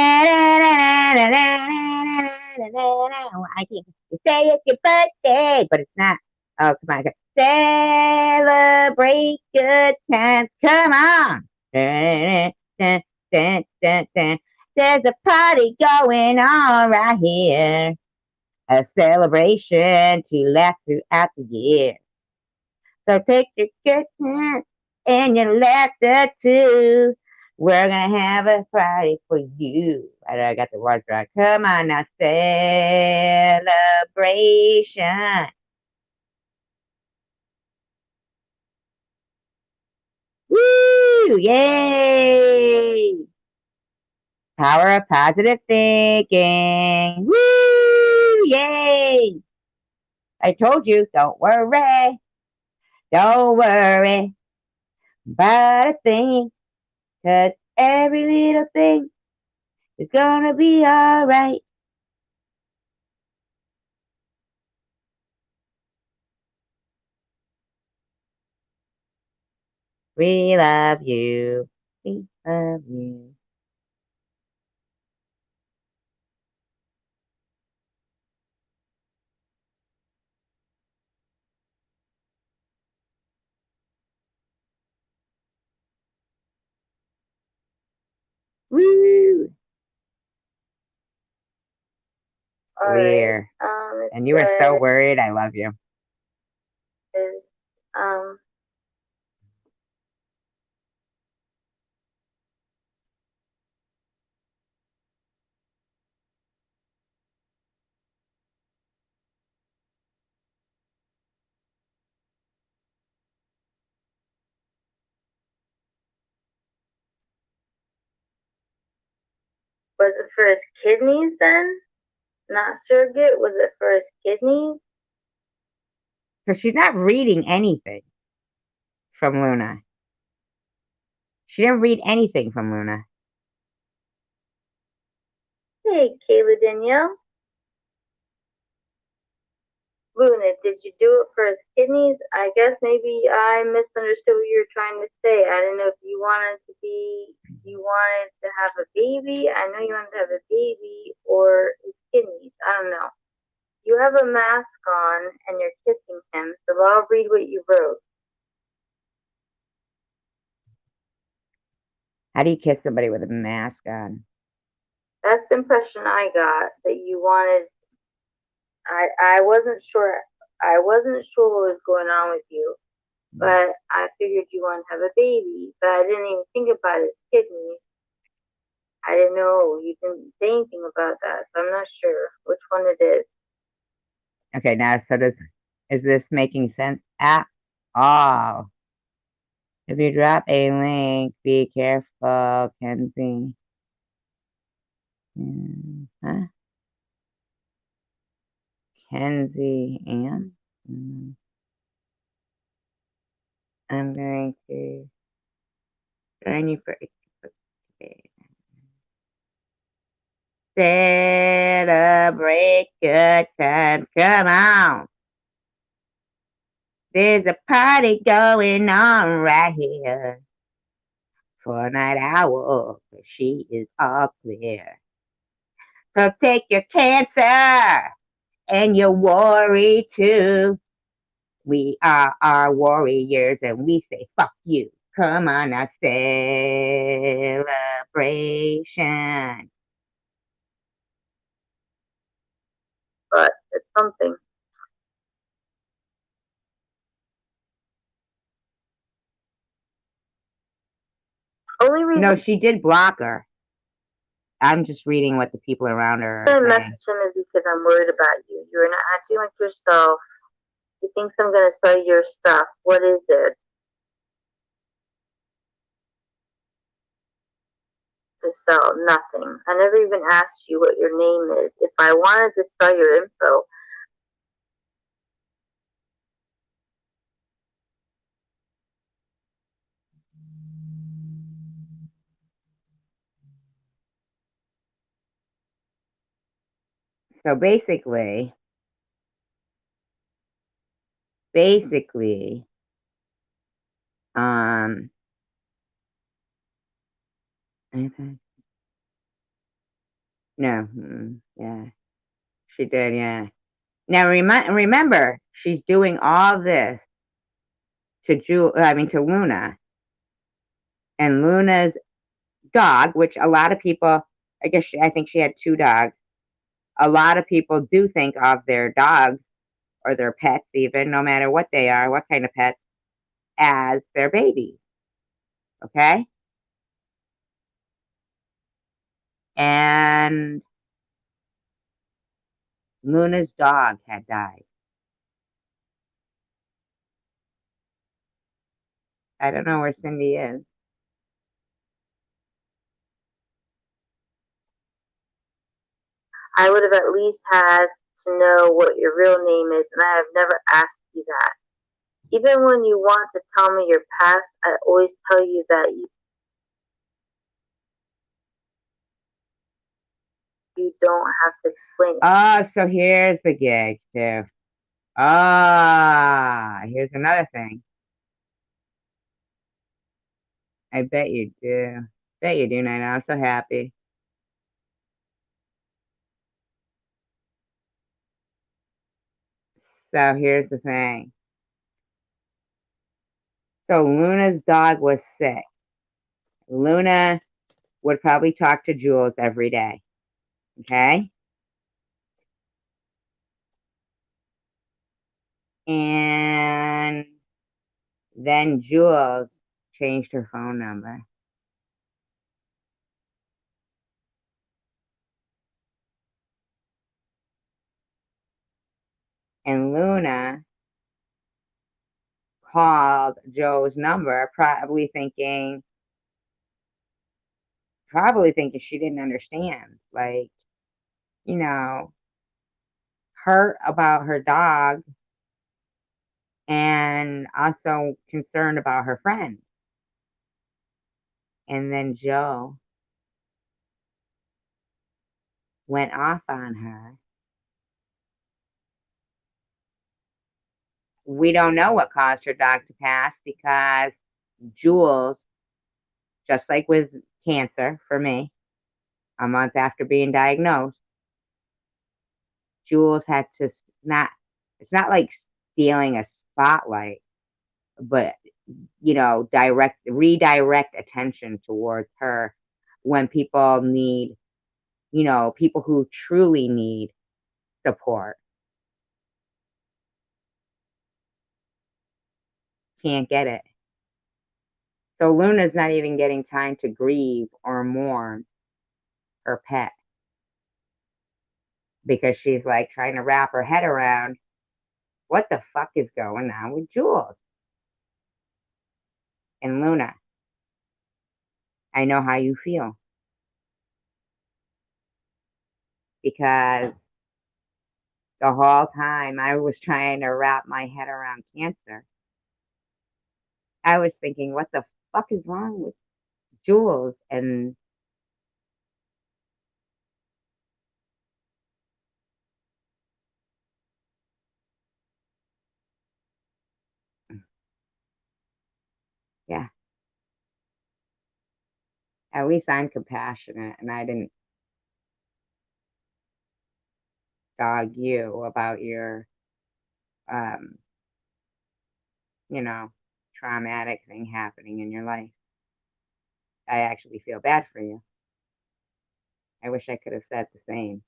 can't say it's your birthday, but it's not. Oh, come on. Celebrate good times. Come on. There's a party going on right here. A celebration to last throughout the year. So take your good time and your laughter too. We're gonna have a party for you. I got the words right. Come on now, celebration. Woo! Yay! Power of positive thinking. Woo! Yay! I told you, don't worry. Don't worry about a thing. 'Cause every little thing is gonna be alright. We love you. We love you. Woo! All right. We're. It And you were so says worried. I love you. um was it for his kidneys then? Not surrogate? Was it for his kidneys? So she's not reading anything from Luna. She didn't read anything from Luna. Hey, Kayla Danielle. Luna, did you do it for his kidneys? I guess maybe I misunderstood what you were trying to say. I didn't know if you wanted to have a baby. I know you wanted to have a baby or his kidneys. I don't know. You have a mask on and you're kissing him, so I'll read what you wrote. How do you kiss somebody with a mask on? That's the impression I got that you wanted. I wasn't sure. I wasn't sure what was going on with you, but I figured you wanted to have a baby. But I didn't even think about his kidneys. I didn't know you didn't say anything about that, so I'm not sure which one it is. Okay, now, is this making sense at all? If you drop a link, be careful, Kenzie. Huh? Kenzie Ann? I'm going to join you for celebrate good time. Come on. There's a party going on right here for Night Owl. She is all clear. So take your cancer and your worry too. We are our warriors and we say fuck you. Come on, a celebration. but it's something. Only reason No, she did block her. I'm just reading what the people around her I are saying. message him is because I'm worried about you. You're not acting like yourself. He thinks I'm gonna sell your stuff. What is it? To sell nothing. I never even asked you what your name is. If I wanted to sell your info, So basically, um, okay. No, yeah, she did, yeah. Now remember, she's doing all this to Luna, and Luna's dog, which a lot of people, I think she had two dogs. A lot of people do think of their dogs or their pets, even no matter what they are, what kind of pets, as their babies. Okay, and Luna's dog had died. I don't know where Cindy is. I would have at least had to know what your real name is, and I have never asked you that. Even when you want to tell me your past, I always tell you that you don't have to explain it. Oh, so here's the gig too. Ah, here's another thing. I bet you do. Bet you do, Nina. I'm so happy. So here's the thing. So Luna's dog was sick. Luna would probably talk to Jules every day. Okay? And then Jules changed her phone number. And Luna called Joe's number, probably thinking she didn't understand. Like, you know, hurt about her dog and also concerned about her friend. And then Joe went off on her. We don't know what caused her dog to pass because Jules, just like with cancer for me, a month after being diagnosed, Jules had to not, it's not like stealing a spotlight, but, redirect attention towards her when people need, people who truly need support can't get it. So Luna's not even getting time to grieve or mourn her pet because she's like trying to wrap her head around what the fuck is going on with Jules and Luna. I know how you feel because the whole time I was trying to wrap my head around cancer, I was thinking, what the fuck is wrong with Jules? And Yeah. At least I'm compassionate and I didn't dog you about your, um, you know, traumatic thing happening in your life. I actually feel bad for you. I wish I could have said the same.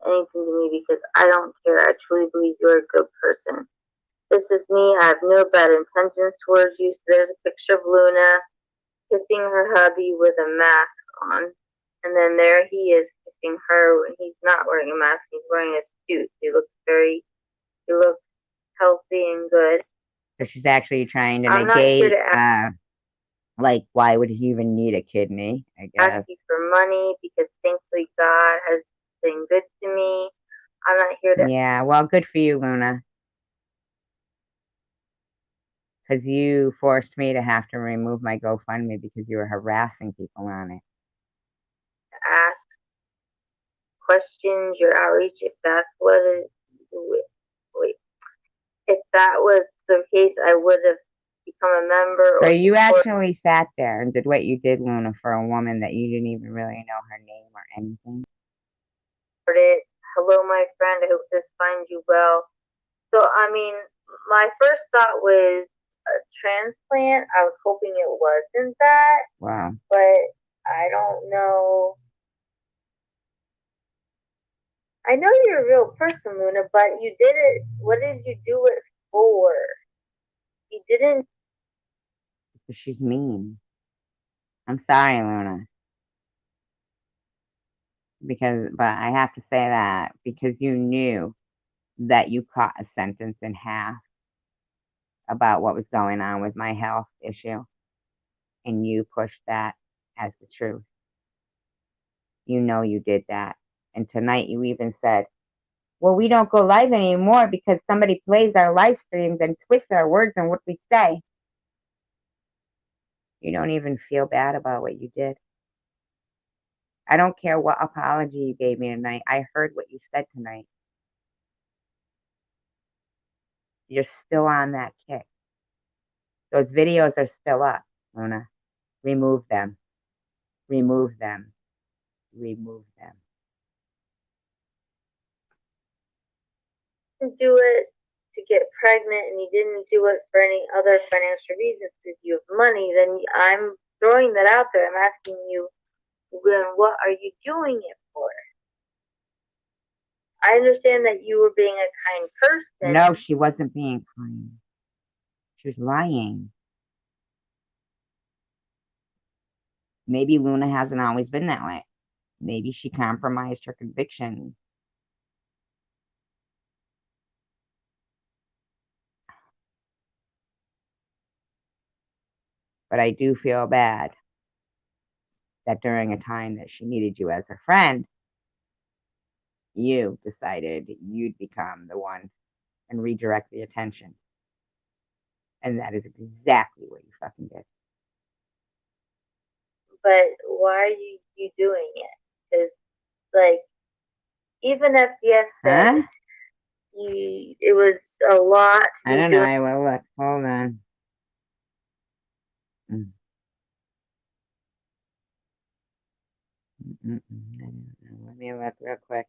Anything to me because I don't care. I truly believe you're a good person. This is me. I have no bad intentions towards you. So there's a picture of Luna kissing her hubby with a mask on. And then there he is kissing her when he's not wearing a mask. He's wearing a suit. He looks healthy and good. So she's actually trying to I'm not here negate, to like, why would he even need a kidney, I ask guess. you for money because thankfully God has been good to me. I'm not here to. Yeah, well, good for you, Luna. Because you forced me to have to remove my GoFundMe because you were harassing people on it. Ask questions, your outreach, if that's what it wait, if that was the case, I would have become a member So or you support actually sat there and did what you did, Luna, for a woman that you didn't even really know her name or anything. it. Hello, my friend. I hope this finds you well. So, I mean, my first thought was a transplant. I was hoping it wasn't that, Wow. but I don't know. I know you're a real person, Luna, but you did it. What did you do it for? You didn't. Because she's mean. I'm sorry, Luna. But I have to say that because you knew that you caught a sentence in half about what was going on with my health issue, and you pushed that as the truth. You know you did that. And tonight you even said, well, we don't go live anymore because somebody plays our live streams and twists our words and what we say. You don't even feel bad about what you did. I don't care what apology you gave me tonight. I heard what you said tonight. You're still on that kick. Those videos are still up, Luna. Remove them. Remove them. Remove them. Do it to get pregnant and you didn't do it for any other financial reasons because you have money, then I'm throwing that out there. I'm asking you, then what are you doing it for? I understand that you were being a kind person. No, she wasn't being kind. She was lying. Maybe Luna hasn't always been that way. Maybe she compromised her convictions. But I do feel bad that during a time that she needed you as a friend, you decided you'd become the one and redirect the attention. And that is exactly what you fucking did. But why are you doing it? Because, like, even FDS said Huh? it was a lot. I don't know. I will look. Hold on. Mm. I don't know. Let me look real quick.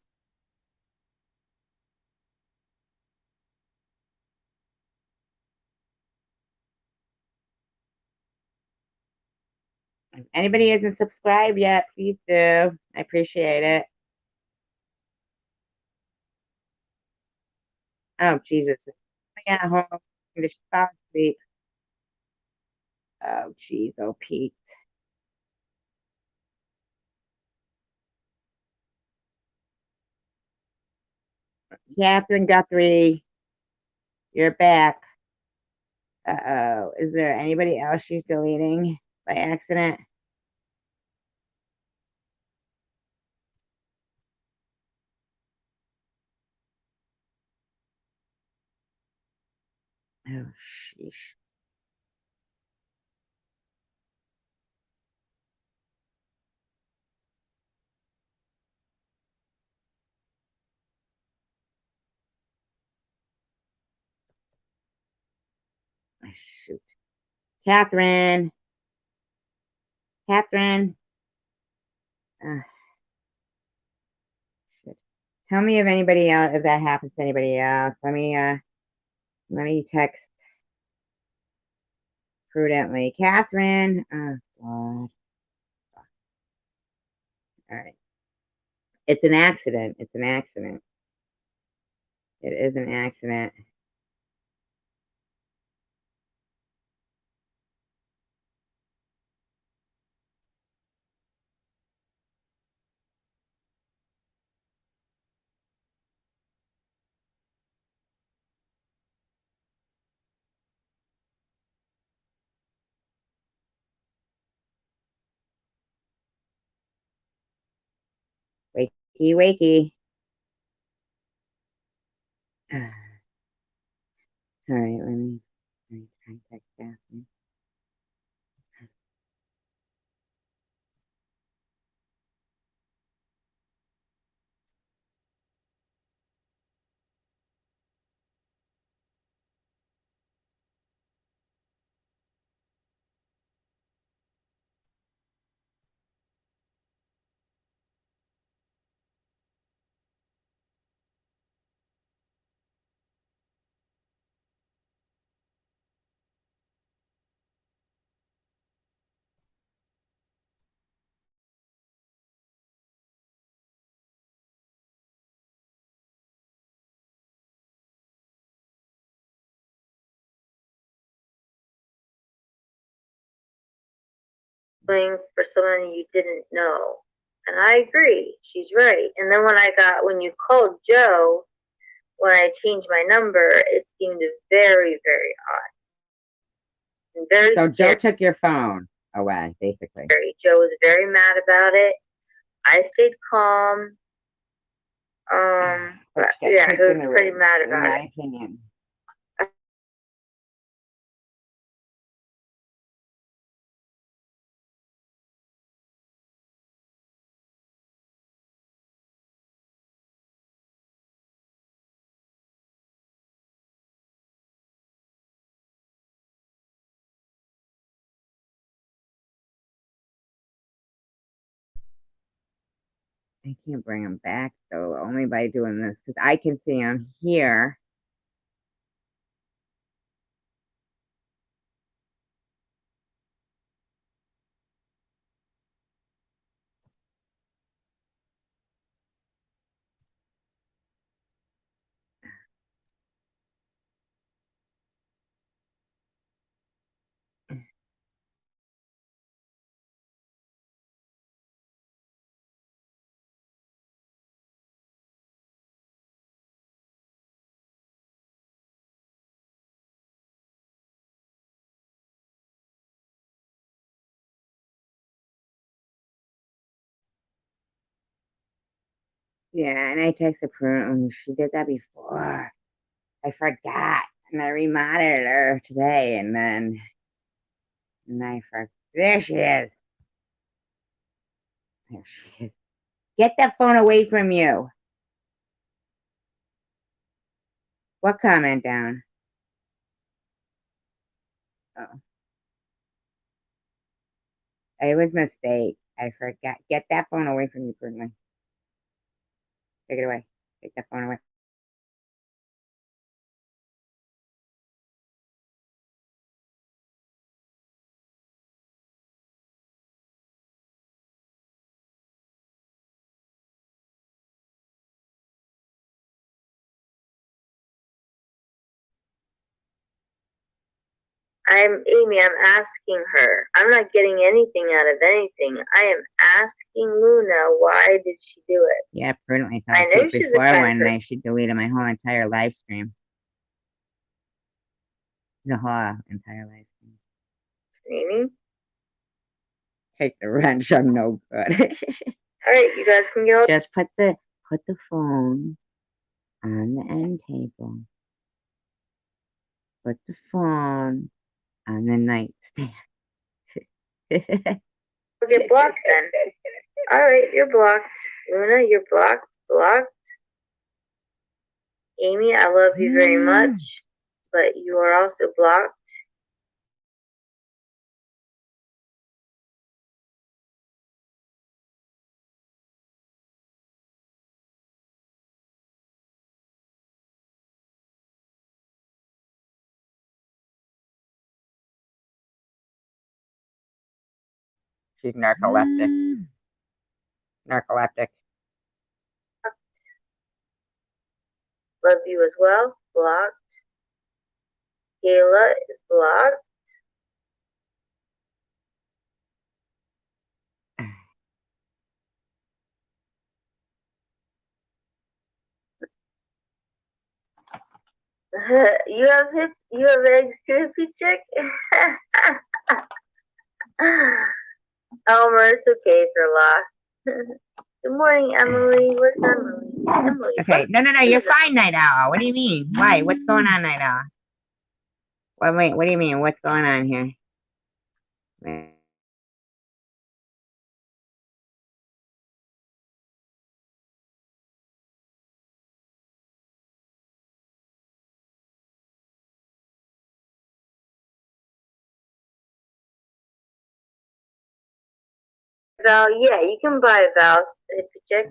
If anybody isn't subscribed yet, please do. I appreciate it. Oh, Jesus. I got home. I'm just fall asleep. Oh, jeez. Oh, Pete. Catherine Guthrie, you're back. Uh-oh. Is there anybody else she's deleting by accident? Oh, sheesh. Catherine. Catherine. Uh, shit. Tell me if anybody else, if that happens to anybody else. Let me text prudently. Catherine. Oh, God. All right. It's an accident. It's an accident. It is an accident. Wakey, wakey. All right, let me try and text Catherine. For someone you didn't know. And I agree, she's right. And then when you called Joe, when I changed my number, it seemed very, very odd. And very So Joe scary. took your phone away, basically. Joe was very mad about it. I stayed calm. But Yeah, he was pretty mad in about my it. opinion. I can't bring him back though, only by doing this because I can see him here. Yeah, and I texted Prune and she did that before. I forgot. And I reminded her today and I forgot. There she is. There she is. Get that phone away from you. What comment down? Oh, it was a mistake. I forgot. Get that phone away from you, Prune. Take it away. Take that phone away. Amy, I'm asking her. I'm not getting anything out of anything. I am asking Luna, why did she do it? Yeah, prudently fell I know asleep she's a before kind when she deleted my whole entire live stream. The whole entire live stream. Amy? Take the wrench, I'm no good. Alright, you guys can get Just put the phone on the end table. Put the phone on the nightstand. get blocked then. Alright, you're blocked. Luna, you're blocked. Blocked. Amy, I love you very much, but you are also blocked. She's narcoleptic. Narcoleptic. Love you as well. Blocked. Kayla is blocked. You have eggs too, hippie chick? Elmer, it's okay if you're lost. Good morning, Emily. Where's Emily? Emily. Okay, no, you're fine, Night Owl. What do you mean? Why? What's going on, Night Owl? Wait, what do you mean? What's going on here? Val, yeah, you can buy Val. Hippie chick.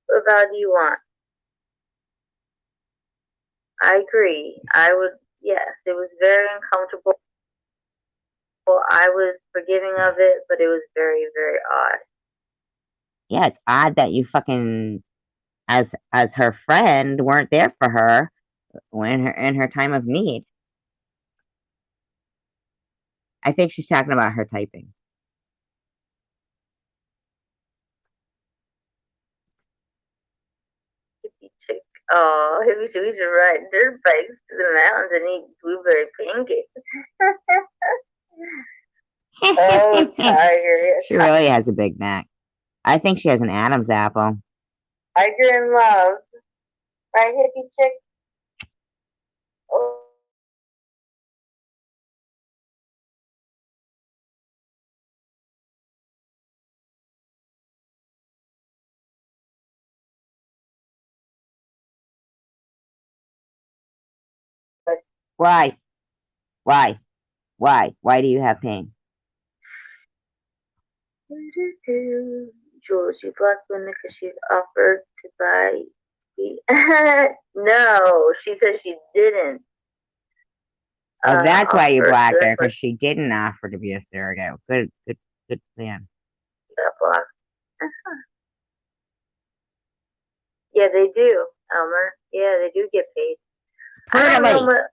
What Val do you want? I agree. I would, yes, it was very uncomfortable. I was forgiving of it, but it was very, very odd. Yeah, it's odd that you fucking, as her friend, weren't there for her when her in her time of need. I think she's talking about her typing. Hippie chick. Oh, hippie chick, we should ride dirt bikes to the mountains and eat blueberry pancakes. Oh, Tiger. She really has a Big Mac. I think she has an Adam's apple. Tiger in love. Right, hippie chick? Oh, but Why? Why? Why? Why do you have pain? Jules, you blocked Linda because she's offered to buy. No, she said she didn't Oh, that's why you offer. So blocked that's her, why because she didn't offer to be a surrogate. Good plan. she got blocked. Yeah, they do, Elmer. Yeah, they do get paid. I don't know Brutally. what.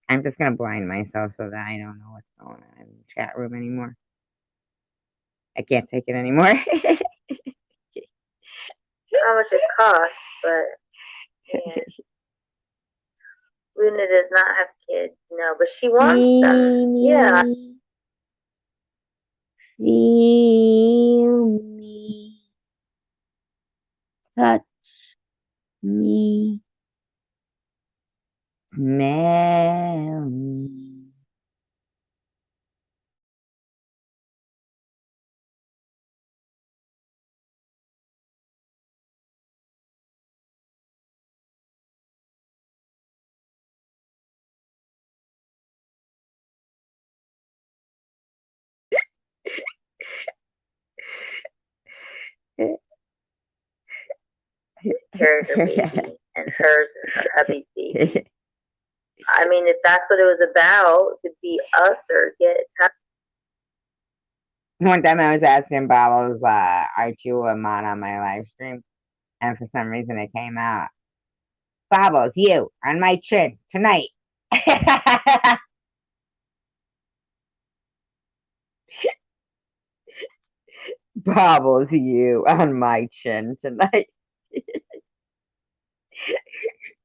I'm just gonna blind myself so that I don't know what's going on in the chat room anymore. I can't take it anymore. How much it costs, but yeah. Luna does not have kids, no, but she wants them. Yeah. Feel me, touch me, smell me. Carried her baby and hers and her hubby's baby. I mean, if that's what it was about, to be us or get. One time I was asking Bobbles, aren't you a mod on my live stream? And for some reason it came out. Bobbles, you on my chin tonight. Bobbles, you on my chin tonight.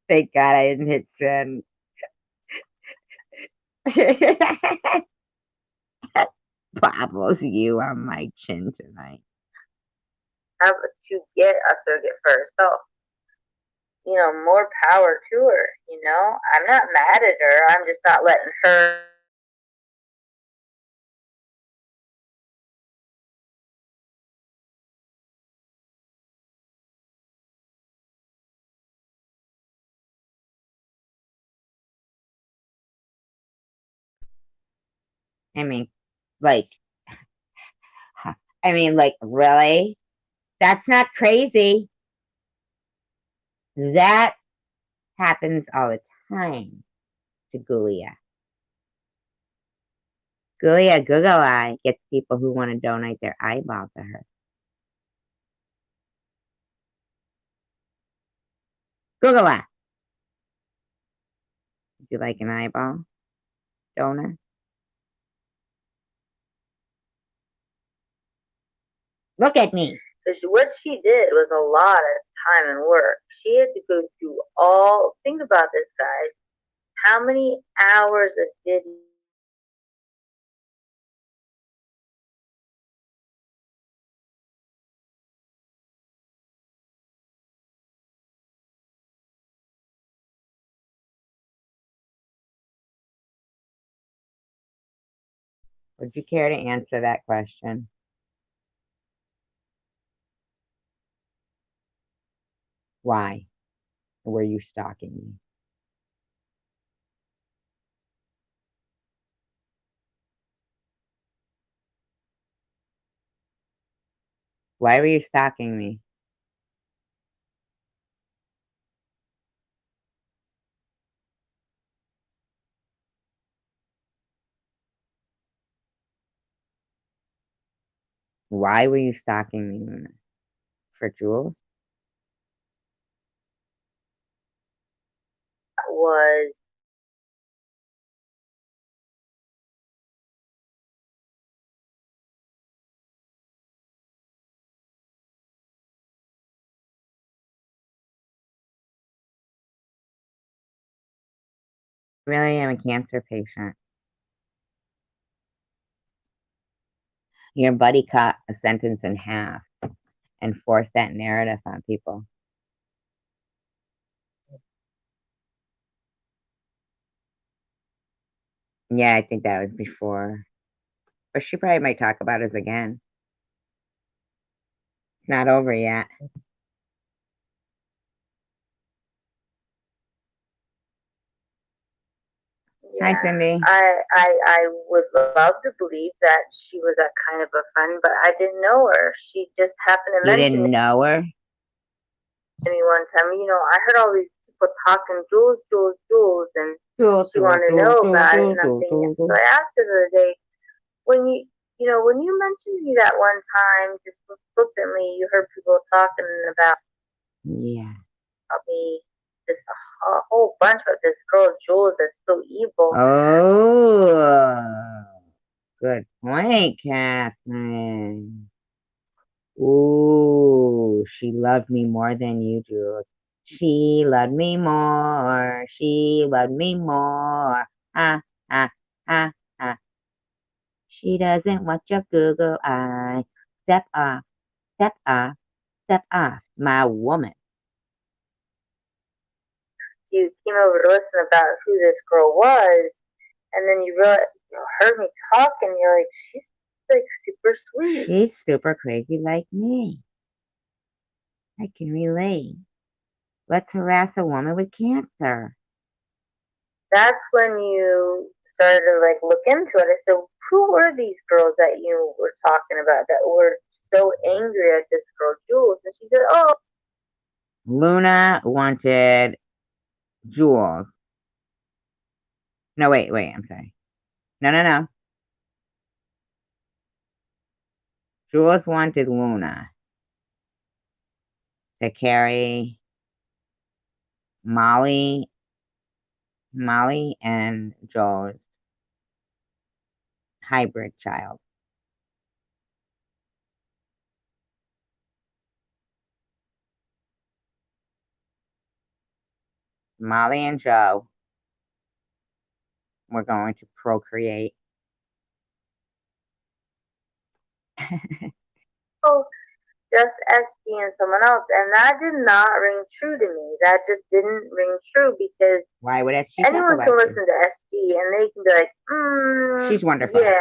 Thank God I didn't hit send. Bobbles, you on my chin tonight. Have to get a surrogate first. So, more power to her. I'm not mad at her. I'm just not letting her I mean, like, like, really? That's not crazy. That happens all the time to Gulia. Gulia Google Eye gets people who want to donate their eyeball to her. Google Eye. Would you like an eyeball donor? Look at me. Because what she did was a lot of time and work. She had to go through all. Think about this, guys. How many hours of video? Would you care to answer that question? Why were you stalking me? Why were you stalking me? Why were you stalking me, Luna? For jewels? Was Really, I'm a cancer patient. Your buddy cut a sentence in half and forced that narrative on people. Yeah, I think that was before. But she probably might talk about us again. It's not over yet. Hi, yeah. Cindy. I would love to believe that she was that kind of a friend, but I didn't know her. She just happened to You mention didn't know her? me one time. I heard all these people talking Jules, Jules, Jules, and she wanted to know about it. And I'm thinking, so I asked her the other day, when when you mentioned me that one time, just flippantly, you heard people talking about Yeah. me, just a whole bunch of this girl Jules that's so evil. Oh, good point, Catherine. Ooh, she loved me more than you, Jules. She loved me more. She loved me more. Ah, ah, ah, ah. She doesn't want your Google eye. Step off, step off, step off, my woman. You came over to listen about who this girl was, and then you realize, heard me talk, and you're like, she's like super sweet. She's super crazy like me. I can relate. Let's harass a woman with cancer. That's when you started to like look into it. I said, who were these girls that you were talking about that were so angry at this girl Jules? And she said, oh, Luna wanted Jules. No, wait, I'm sorry. No. Jules wanted Luna to carry Molly and Joel's hybrid child. Molly and Joe were going to procreate. oh, just SG and someone else. And that did not ring true to me. That just didn't ring true because Why would she anyone talk can about listen to SG and they can be like, She's wonderful. yeah,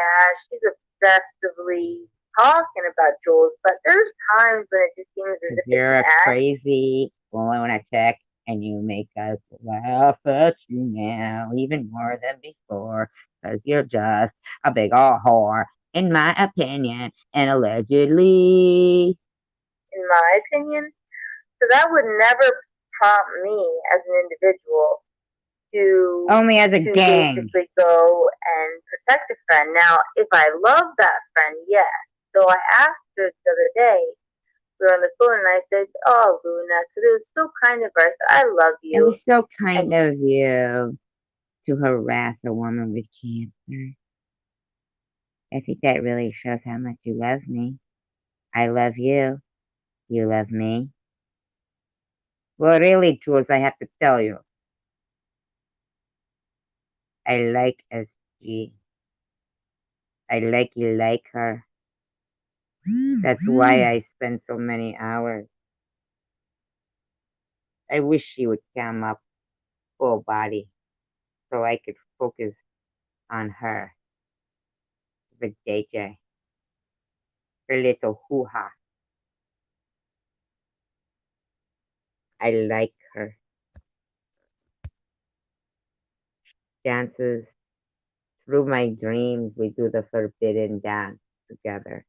she's obsessively talking about Jules. But there's times when it just seems as if you're a it's crazy lunatic and you make us laugh at you now even more than before. 'cause you're just a big ol' whore, in my opinion, and allegedly. In my opinion. So that would never prompt me as an individual Only as a to gang. basically go and protect a friend. Now, if I love that friend, yes. So I asked her the other day, we were on the phone, and I said, "Oh, Luna, because it was so kind of her. I said, I love It you." was so And kind of you to harass a woman with cancer. I think that really shows how much you love me. I love you. You love me. Well, really, Jules, I have to tell you, I like SG. I like you like her. That's why I spend so many hours. I wish she would come up full body so I could focus on her with JJ, her little hoo ha. I like her. Dances through my dreams. We do the forbidden dance together.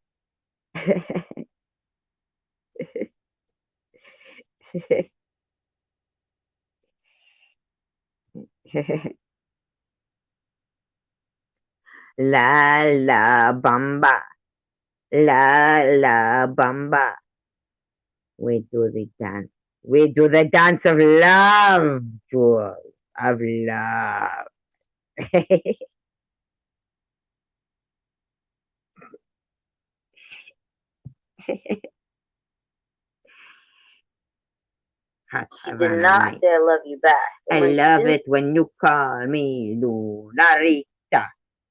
La la bamba, la la bamba. We do the dance. We do the dance of love, Jules, of love. Hot she did Havana not night. say, "I love you" back. I And when she love didn't it when you call me Lunarita.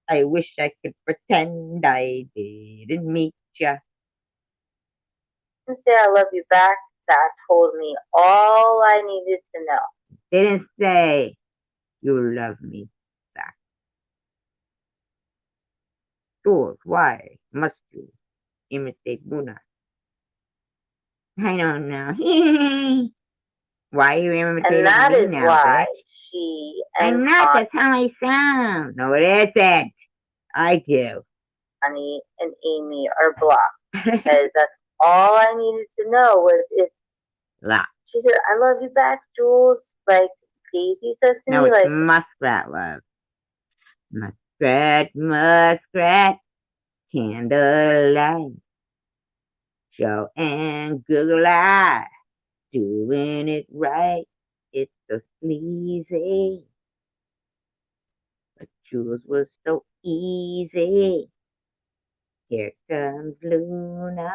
I wish I could pretend I didn't meet ya. say, "I love you" back, that told me all I needed to know. Didn't say you love me back. Jules, why must you imitate Luna? I don't know. Why are you And imitating that me is now, why bitch? she I'm and not. That's how I sound. No, it isn't. I do. Connie and Amy are blocked, because that's all I needed to know was if La. she said, "I love you" back, Jules, like Daisy says to No, me, it's like, muskrat love. Muskrat, muskrat, candlelight, Joe and Google Eye, doing it right. It's so sleazy, but Jules was so easy. Here comes Luna,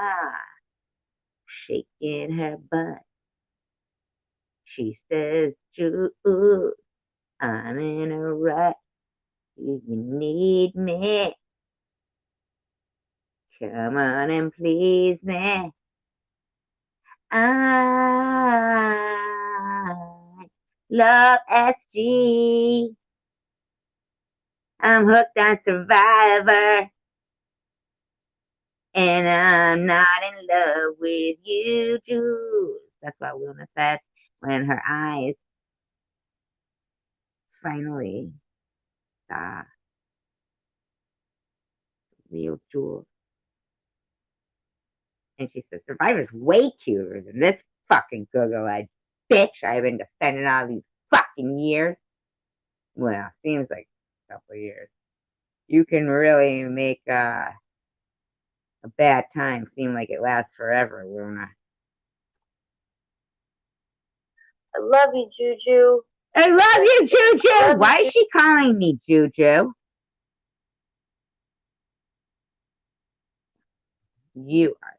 shaking her butt. She says, Jules, I'm in a rut. Do you need me? Come on and please me. I love SG. I'm hooked on Survivor, and I'm not in love with you, Jules. That's what Luna said when her eyes finally saw real Jules. And she said, Survivor's way cuter than this fucking Google-eyed bitch I've been defending all these fucking years. Well, seems like a couple of years. You can really make a bad time seem like it lasts forever, Luna. "I love you, Juju." I love you, Juju! Love Why you, is she calling me Juju? You are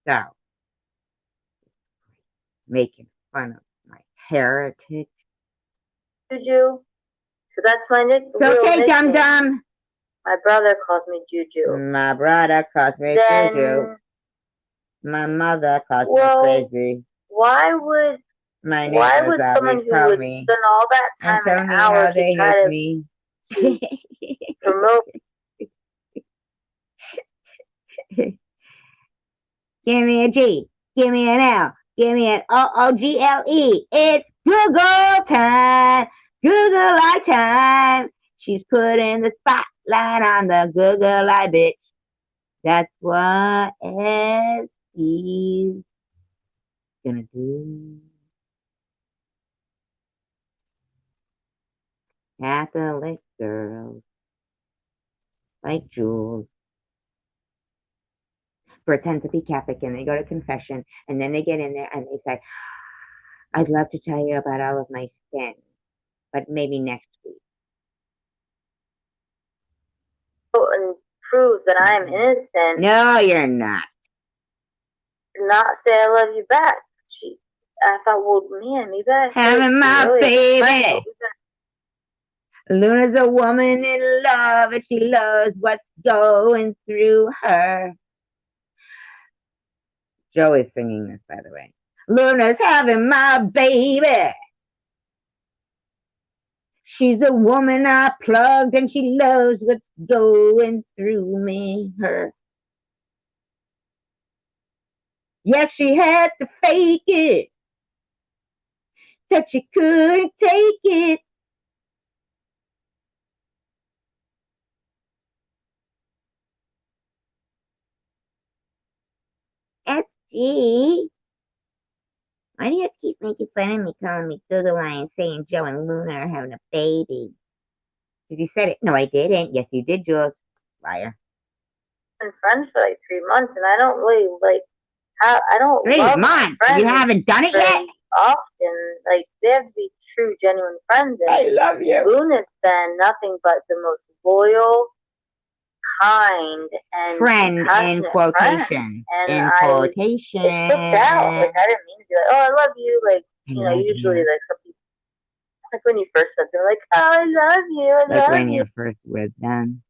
so making fun of my heritage. Juju. So that's my It's real okay, nickname. dum dum. My brother calls me Juju. My brother calls me Then, Juju. My mother calls well, me crazy. why would My why neighbors would always someone who tell would me spend all that and time and tell me hour how to they try hate me. to promote Give me a G. Give me an L. Give me an OOGLE. It's Google time. Google our time. She's putting the spotlight on the good girl I bitch. That's what he's gonna do. Catholic girls like Jules pretend to be Catholic and they go to confession and then they get in there and they say, I'd love to tell you about all of my sins, but maybe next week. And prove that I'm innocent. No, you're not. Not say I love you back. I thought, well, man, maybe I Having my really baby. Luna's a woman in love and she loves what's going through her. Joe is singing this, by the way. Luna's having my baby. She's a woman I plugged and she loves what's going through me, her. Yes, she had to fake it. Said she couldn't take it. SG, why do you keep making fun of me, calling me Google and saying Joe and Luna are having a baby? Did you say it? No, I didn't. Yes, you did, Jules. Liar. Been friends for like 3 months, and I don't really like how I don't 3 months. You haven't done it yet. Often, like they have to be true, genuine friends. And I love you. Luna's been nothing but the most loyal, kind, and friend in quotation. And in quotation. It slipped out. Like I didn't mean to be like, oh, I love you. Like usually like some people, like when you first met, they're like, oh, I love you. I love when you. you're first with them.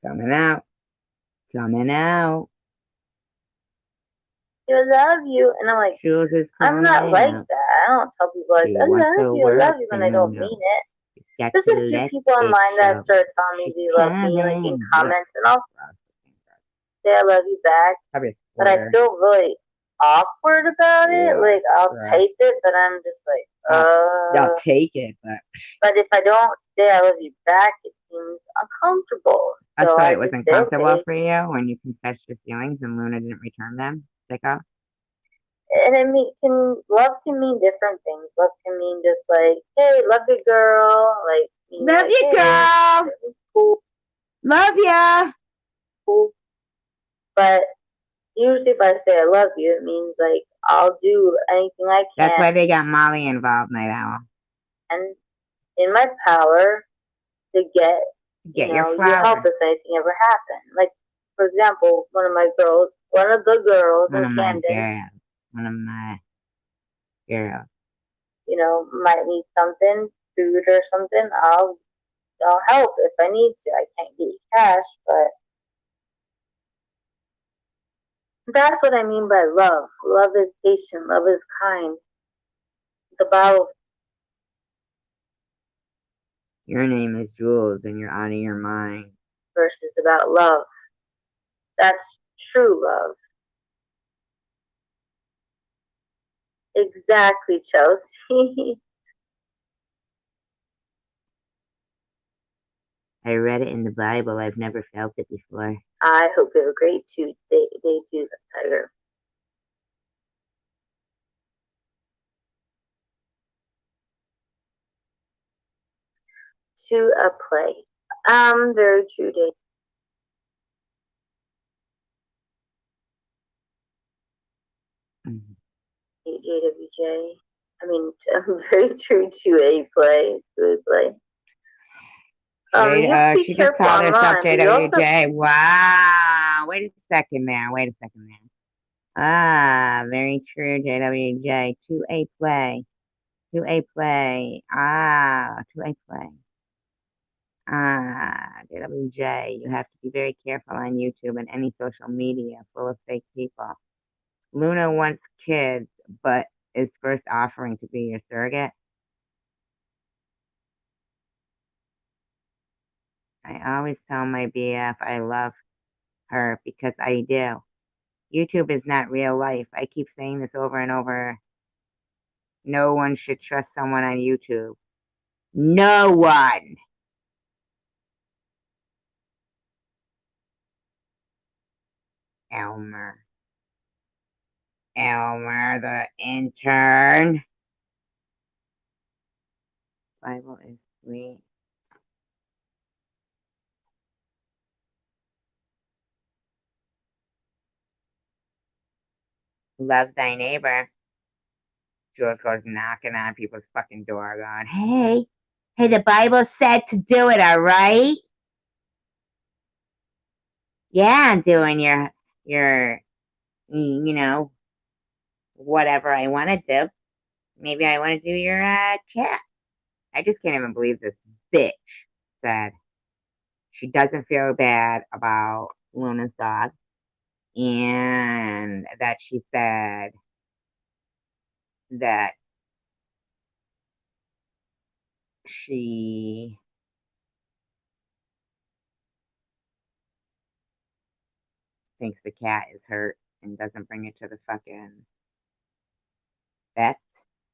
Coming out. Coming out. I love you. And I'm like, Jules is I'm not like that. I don't tell people like, I love you when I don't mean it. There's a few people online that start telling me they love me, like in comments, and I'll say I love you back. But I feel really awkward about it. Like I'll type it, but I'm just like, I'll take it, but if I don't say I love you back, it seems uncomfortable. So it was uncomfortable for you when you confessed your feelings and Luna didn't return them? Sicko? And love can mean different things. Love can mean just like, hey, love you, girl. Like, love you, girl. Cool. Love ya. Cool. But usually, if I say I love you, it means like I'll do anything I can. That's why they got Molly involved, Night Owl. And in my power to get your help if anything ever happened. Like, for example, one of the girls in Camden. One of my girls. Might need something, food or something. I'll help if I need to. I can't get you cash, but that's what I mean by love. Love is patient. Love is kind. It's about. Your name is Jules, and you're out of your mind. Versus about love. That's true love. Exactly, Chelsea. I read it in the Bible. I've never felt it before. I hope you have a great day too, Tiger. To a play. Very true, Dave. JWJ. I mean, very true to a play. To a play. She just called herself JWJ. Wow. Wait a second there. Ah, very true, JWJ. To a play. To a play. Ah, to a play. Ah, JWJ. You have to be very careful on YouTube and any social media full of fake people. Luna wants kids, but is first offering to be your surrogate. I always tell my BF I love her because I do. YouTube is not real life. I keep saying this over and over. No one should trust someone on YouTube. No one. Elmer. Elmer, the intern. Bible is sweet. Love thy neighbor. Jules goes knocking on people's fucking door going, hey, the Bible said to do it, all right? Yeah, I'm doing your, whatever I want to do. Maybe I want to do your, chat. I just can't even believe this bitch said she doesn't feel bad about Luna's dog and that she said that she thinks the cat is hurt and doesn't bring it to the fucking vet.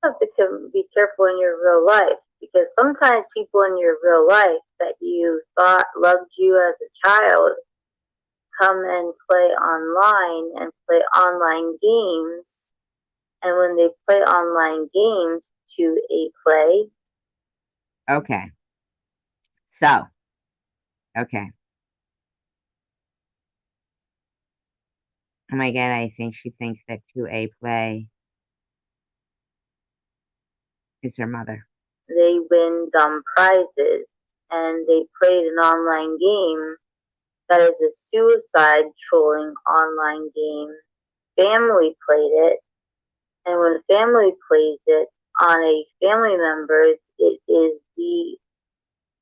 You have to be careful in your real life, because sometimes people in your real life that you thought loved you as a child come and play online and play online games. And when they play online games to a play. Okay. So, okay. Oh my god, I think she thinks that 2A play is her mother. They win dumb prizes, and they played an online game that is a suicide trolling online game. Family played it, and when family plays it on a family member, it is the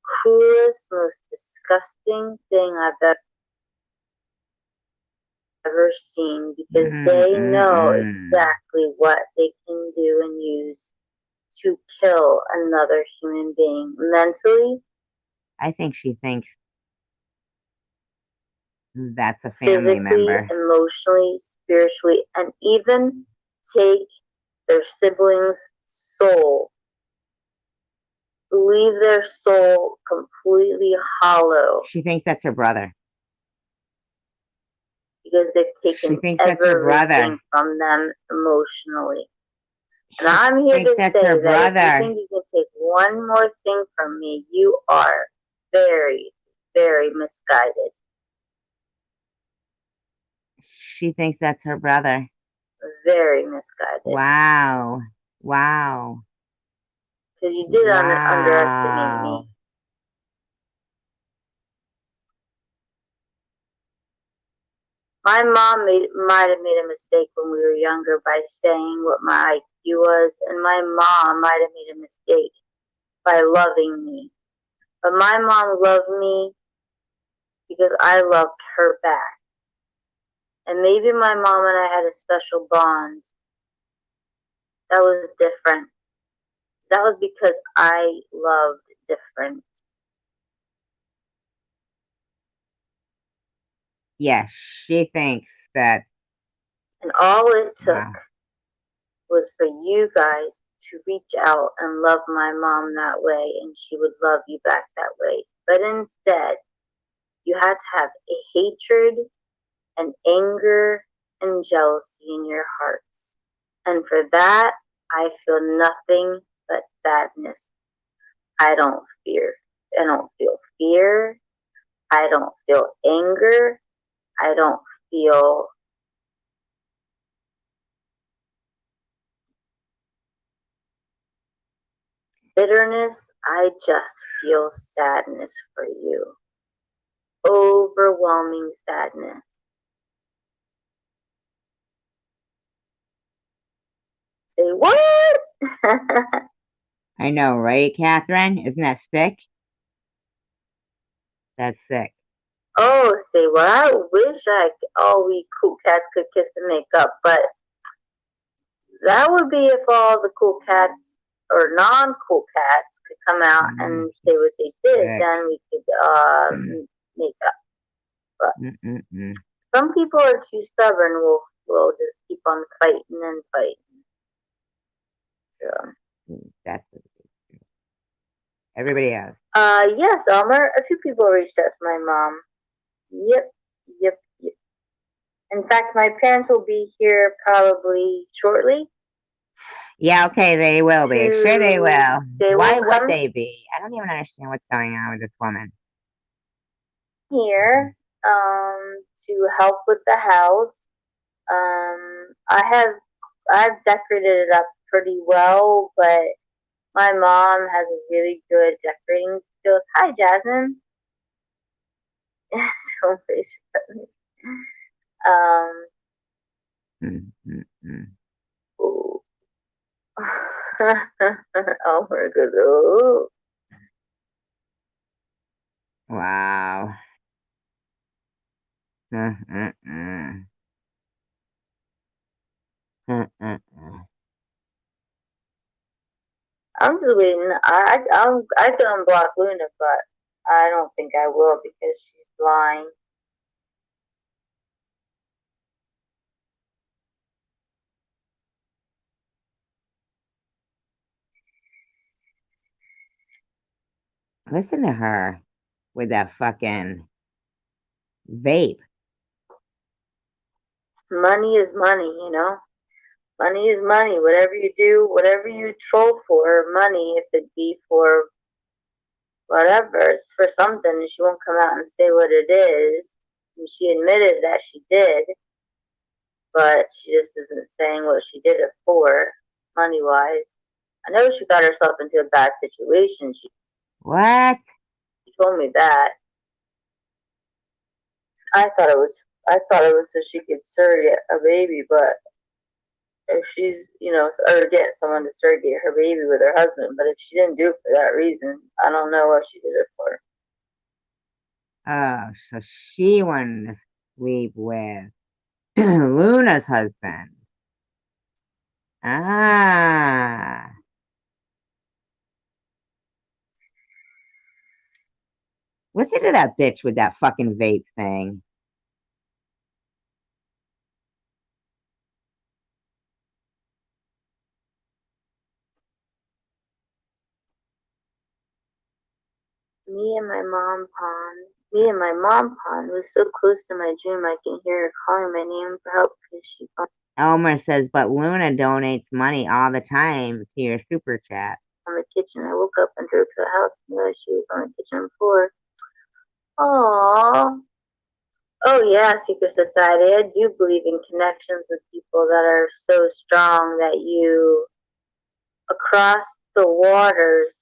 cruelest, most disgusting thing I've ever seen, because they know exactly what they can do and use to kill another human being mentally. I think she thinks that's a family member. Emotionally, spiritually, and even take their siblings' soul. Leave their soul completely hollow. She thinks that's her brother. Because they've taken everything from them emotionally. And I'm here to say that if you think you can take one more thing from me, you are very, very misguided. She thinks that's her brother. Very misguided. Wow. Because you did underestimate me. My mom might have made a mistake when we were younger by saying what my IQ was, and my mom might have made a mistake by loving me. But my mom loved me because I loved her back. And maybe my mom and I had a special bond that was different. That was because I loved different. Yes, she thinks that. And all it took was for you guys to reach out and love my mom that way, and she would love you back that way. But instead, you had to have a hatred and anger and jealousy in your hearts. And for that, I feel nothing but sadness. I don't feel fear. I don't feel anger. I don't feel bitterness. I just feel sadness for you. Overwhelming sadness. Say what? I know, right, Catherine? Isn't that sick? That's sick. Oh, say what? I wish all we cool cats could kiss and make up, but that would be if all the cool cats or non-cool cats could come out and say what they did. Then we could make up. But Some people are too stubborn. Will just keep on fighting and fighting. So. That's what it is. Everybody else. Yes, Elmer. A few people reached out to my mom. Yep, yep. In fact, my parents will be here probably shortly. Yeah, okay, they will be. Sure, they will. They Why will would come they be? I don't even understand what's going on with this woman. here to help with the house. I've decorated it up pretty well, but my mom has a really good decorating skills. Hi, Jasmine. Don't face your Mm, mm, mm. Ooh. Oh my god. Oh. Wow. Mm, mm, mm. Mm, mm, mm. I'm just waiting. I could unblock Luna, but I don't think I will because she's lying. Listen to her with that fucking vape. Money is money, you know. Money is money. Whatever you do, whatever you troll for, money. If it be for whatever, it's for something, and she won't come out and say what it is. And she admitted that she did, but she just isn't saying what she did it for, money wise. I know she got herself into a bad situation. She What? told me that. I thought it was I thought it was so she could surrogate a baby, but if she's or get someone to surrogate her baby with her husband, but if she didn't do it for that reason, I don't know what she did it for. Oh, so she wanted to sleep with Luna's husband. Ah. Listen to that bitch with that fucking vape thing. Me and my mom pond was so close to my dream I can hear her calling my name for help because she Elmer says, but Luna donates money all the time to your super chat. on the kitchen. I woke up and drove to the house and realized she was on the kitchen floor. Aww. Oh yeah, secret society. I do believe in connections with people that are so strong that you across the waters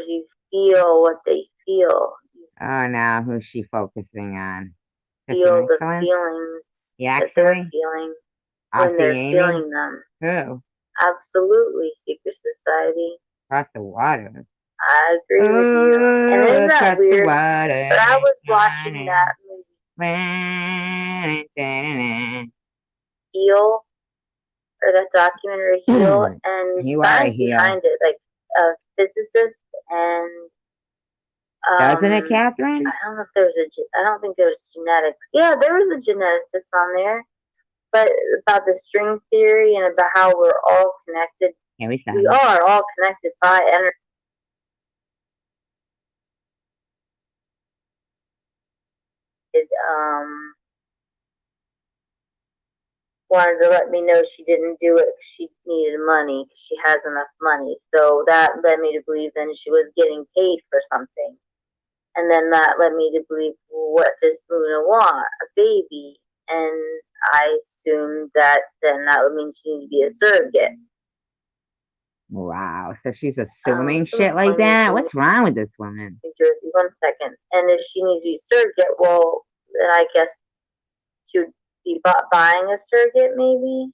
you feel what they feel. You Oh, now who's she focusing on? Kristen feel the Excellence? feelings Yeah, that they're actually? feeling when Aussie they're Amy? feeling them. Who? Absolutely, secret society. Across the water. I agree with you. And isn't Oh, that across the weird? water. But I was watching that movie Heal, or that documentary Heal, and You are a science heel. behind it, like a physicist and Doesn't it, um, Catherine? I don't think there was genetics. Yeah, there was a geneticist on there, but about the string theory and about how we're all connected. Can we stop We it? are all connected by energy. Um, Wanted to let me know she didn't do it because she needed money because she has enough money. So that led me to believe then she was getting paid for something. And then that led me to believe, well, what does Luna want? A baby. And I assumed that then that would mean she needed to be a surrogate. Wow. So she's assuming Some shit like appointments that? in What's wrong with this woman? New Jersey. 1 second. And if she needs to be a surrogate, well, then I guess she would be buying a surrogate, maybe.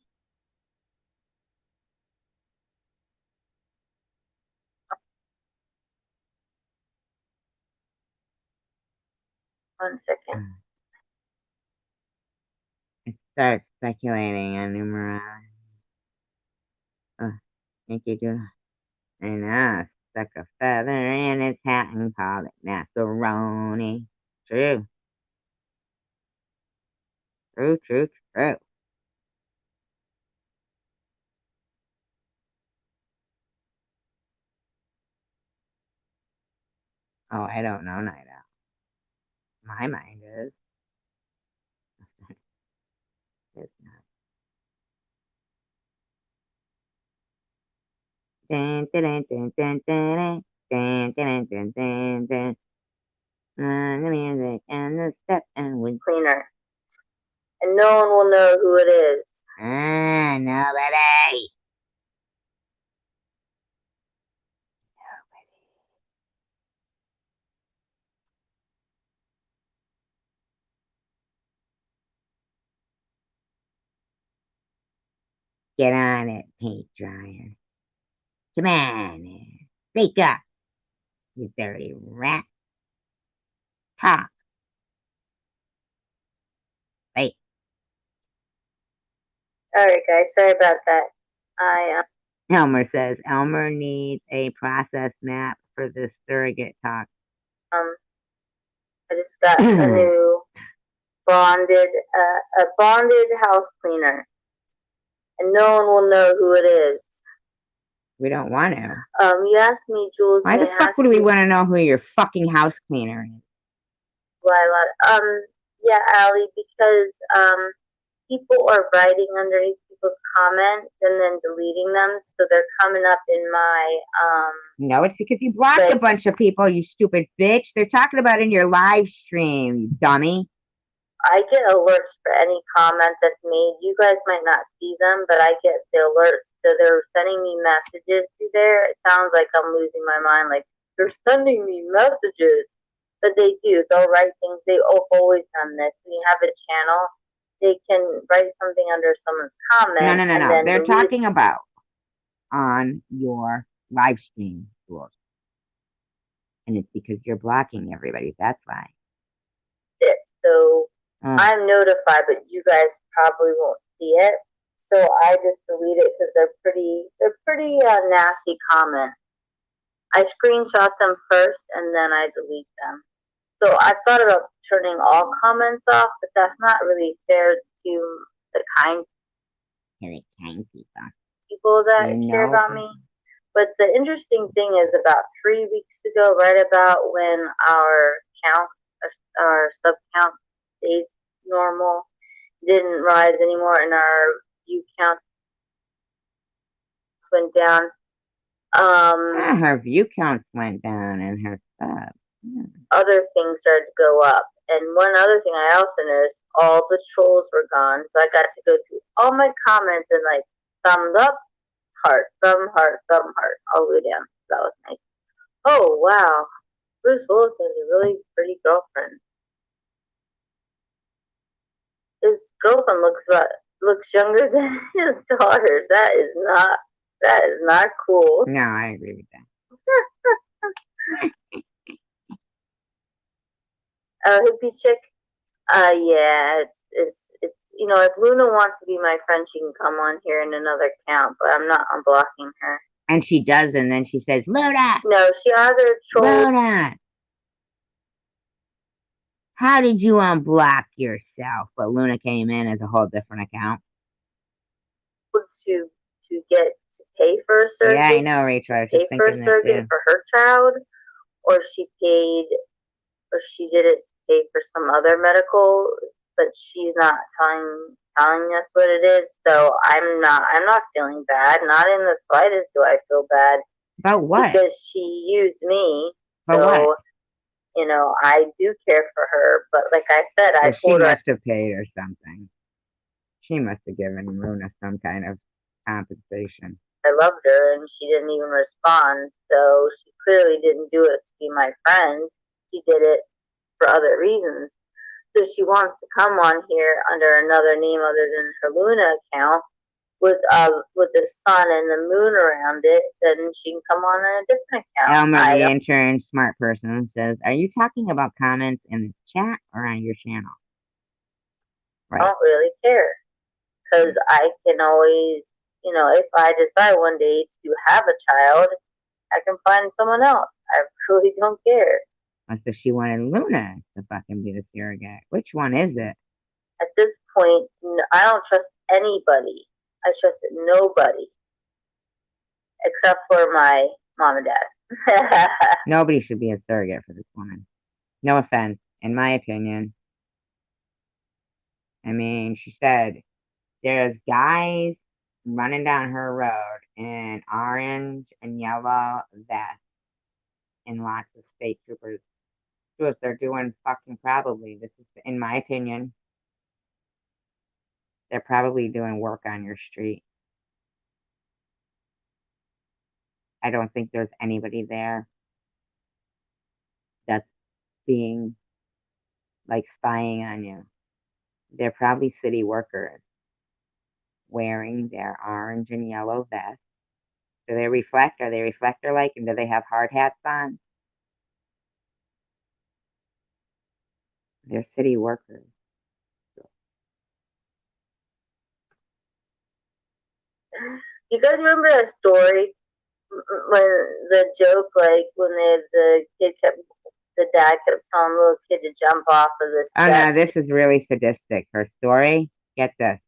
1 second. Start speculating on numerology. Oh, thank you, do. I know. Stuck a feather in his hat and called it macaroni. True. True, true, true. Oh, I don't know, Night Owl. My mind is. It's not. Dun, dun, dun, dun, dun, dun, dun, dun, dun, dun, dun. The music and the step and we. Cleaner. And no one will know who it is. Nobody. Get on it, paint dryer. Come on. Wake up, you dirty rat. Talk. Wait. Alright, guys, sorry about that. Elmer says Elmer needs a process map for this surrogate talk. I just got a new bonded house cleaner, and no one will know who it is. We don't want to. You asked me, Jules. Why the fuck would we want to know who your fucking house cleaner is? Lila. Yeah, Allie, because people are writing underneath people's comments and then deleting them, so they're coming up in my No, it's because you blocked a bunch of people, you stupid bitch. They're talking about in your live stream, you dummy. I get alerts for any comment that's made. You guys might not see them, but I get the alerts. So they're sending me messages through there. It sounds like I'm losing my mind. Like, they're sending me messages. But they do. They'll write things. They've always done this. When you have a channel, they can write something under someone's comment. No. They're talking about on your live stream rules. And it's because you're blocking everybody. That's why. So I'm notified, but you guys probably won't see it. So I just delete it because they're pretty nasty comments. I screenshot them first and then I delete them. So I thought about turning all comments off, but that's not really fair to the kind people that care about me. But the interesting thing is, about 3 weeks ago, right about when our sub count stayed normal, didn't rise anymore, and our view count went down. Her view counts went down and her sub. Other things started to go up. And one other thing I also noticed, all the trolls were gone. So I got to go through all my comments and like thumbs up, heart, thumb, heart, all the way down. So that was nice. Oh, wow. Bruce Willis has a really pretty girlfriend. His girlfriend looks younger than his daughters. That is not cool. No, I agree with that. Hippie chick. Yeah, it's if Luna wants to be my friend, she can come on here in another account, but I'm not unblocking her. And she does, and then she says, Luna! No, she either trolls. Luna! How did you unblock yourself? But Luna came in as a whole different account. To get to pay for a surrogate. Yeah, I know, Rachel. I was just thinking that too. For her child, or she did it to pay for some other medical, but she's not telling us what it is. So I'm not feeling bad. Not in the slightest do I feel bad. About what? Because she used me. About so what? I do care for her, but like I said, she must have paid her something. She must have given Luna some kind of compensation. I loved her, and she didn't even respond, so she clearly didn't do it to be my friend. She did it for other reasons. So she wants to come on here under another name other than her Luna account with the sun and the moon around it, then she can come on a different account. Elmer, the intern, smart person, says, "Are you talking about comments in the chat or on your channel?" Right. I don't really care, because I can always, if I decide one day to have a child, I can find someone else. I really don't care. So she wanted Luna to fucking be the surrogate. Which one is it? At this point, I don't trust anybody. I trust nobody except for my mom and dad. Nobody should be a surrogate for this woman. No offense, in my opinion. I mean, she said there's guys running down her road in orange and yellow vests and lots of state troopers. So what they're doing fucking probably, this is in my opinion, they're probably doing work on your street. I don't think there's anybody there that's being like spying on you. They're probably city workers wearing their orange and yellow vests. Do they reflect? Are they reflector like? And do they have hard hats on? They're city workers. You guys remember that story when the joke, like when the dad kept telling the little kid to jump off of the Oh no, steps. this is really sadistic. Her story, get this.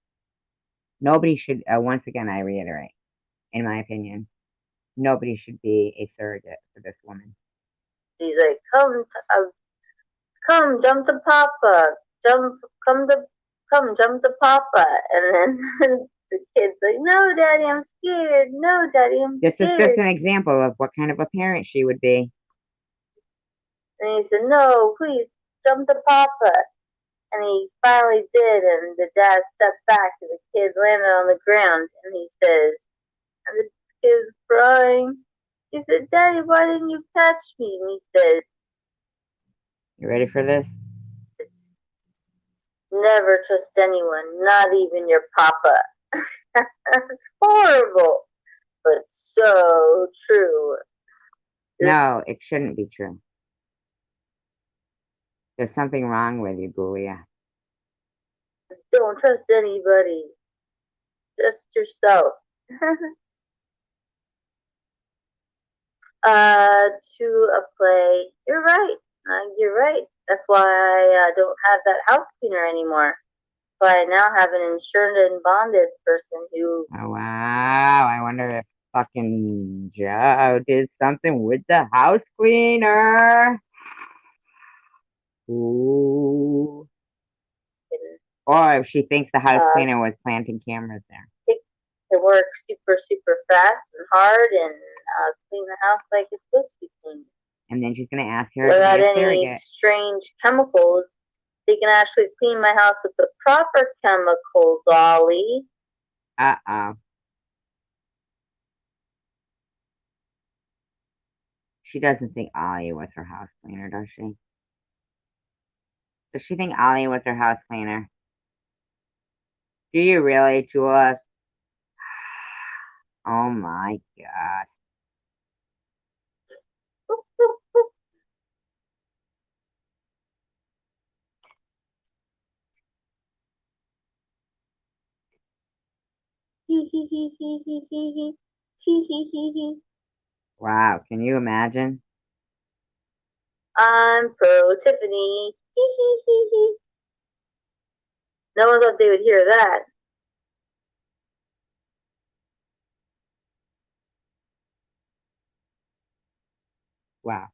Nobody should, once again, I reiterate, in my opinion, nobody should be a surrogate for this woman. He's like, come, jump to Papa, jump to Papa, and then the kid's like, no, Daddy, I'm scared. No, Daddy, I'm This is scared. just an example of what kind of a parent she would be. And he said, no, please, jump to Papa. And he finally did, and the dad stepped back, and the kid landed on the ground, and he says, and the kid was crying. He said, Daddy, why didn't you catch me? And he says, You ready for this? never trust anyone, not even your papa. It's horrible, but so true. No, it shouldn't be true. There's something wrong with you, Gulia. Don't trust anybody, just yourself. To a play. You're right. You're right. That's why I don't have that house cleaner anymore. But I now have an insured and bonded person who. Oh, wow. I wonder if fucking Joe did something with the house cleaner. Ooh. Or if she thinks the house cleaner was planting cameras there. To work super, super fast and hard and clean the house like it's supposed to be cleaned. And then she's going to ask her without to be a any surrogate. strange chemicals. They can actually clean my house with the proper chemicals, Ollie. Uh-oh. She doesn't think Ollie was her house cleaner, does she? Does she think Ollie was her house cleaner? Do you really, Jules? Oh my god. Wow, can you imagine? I'm pro Tiffany. No one thought they would hear that. Wow.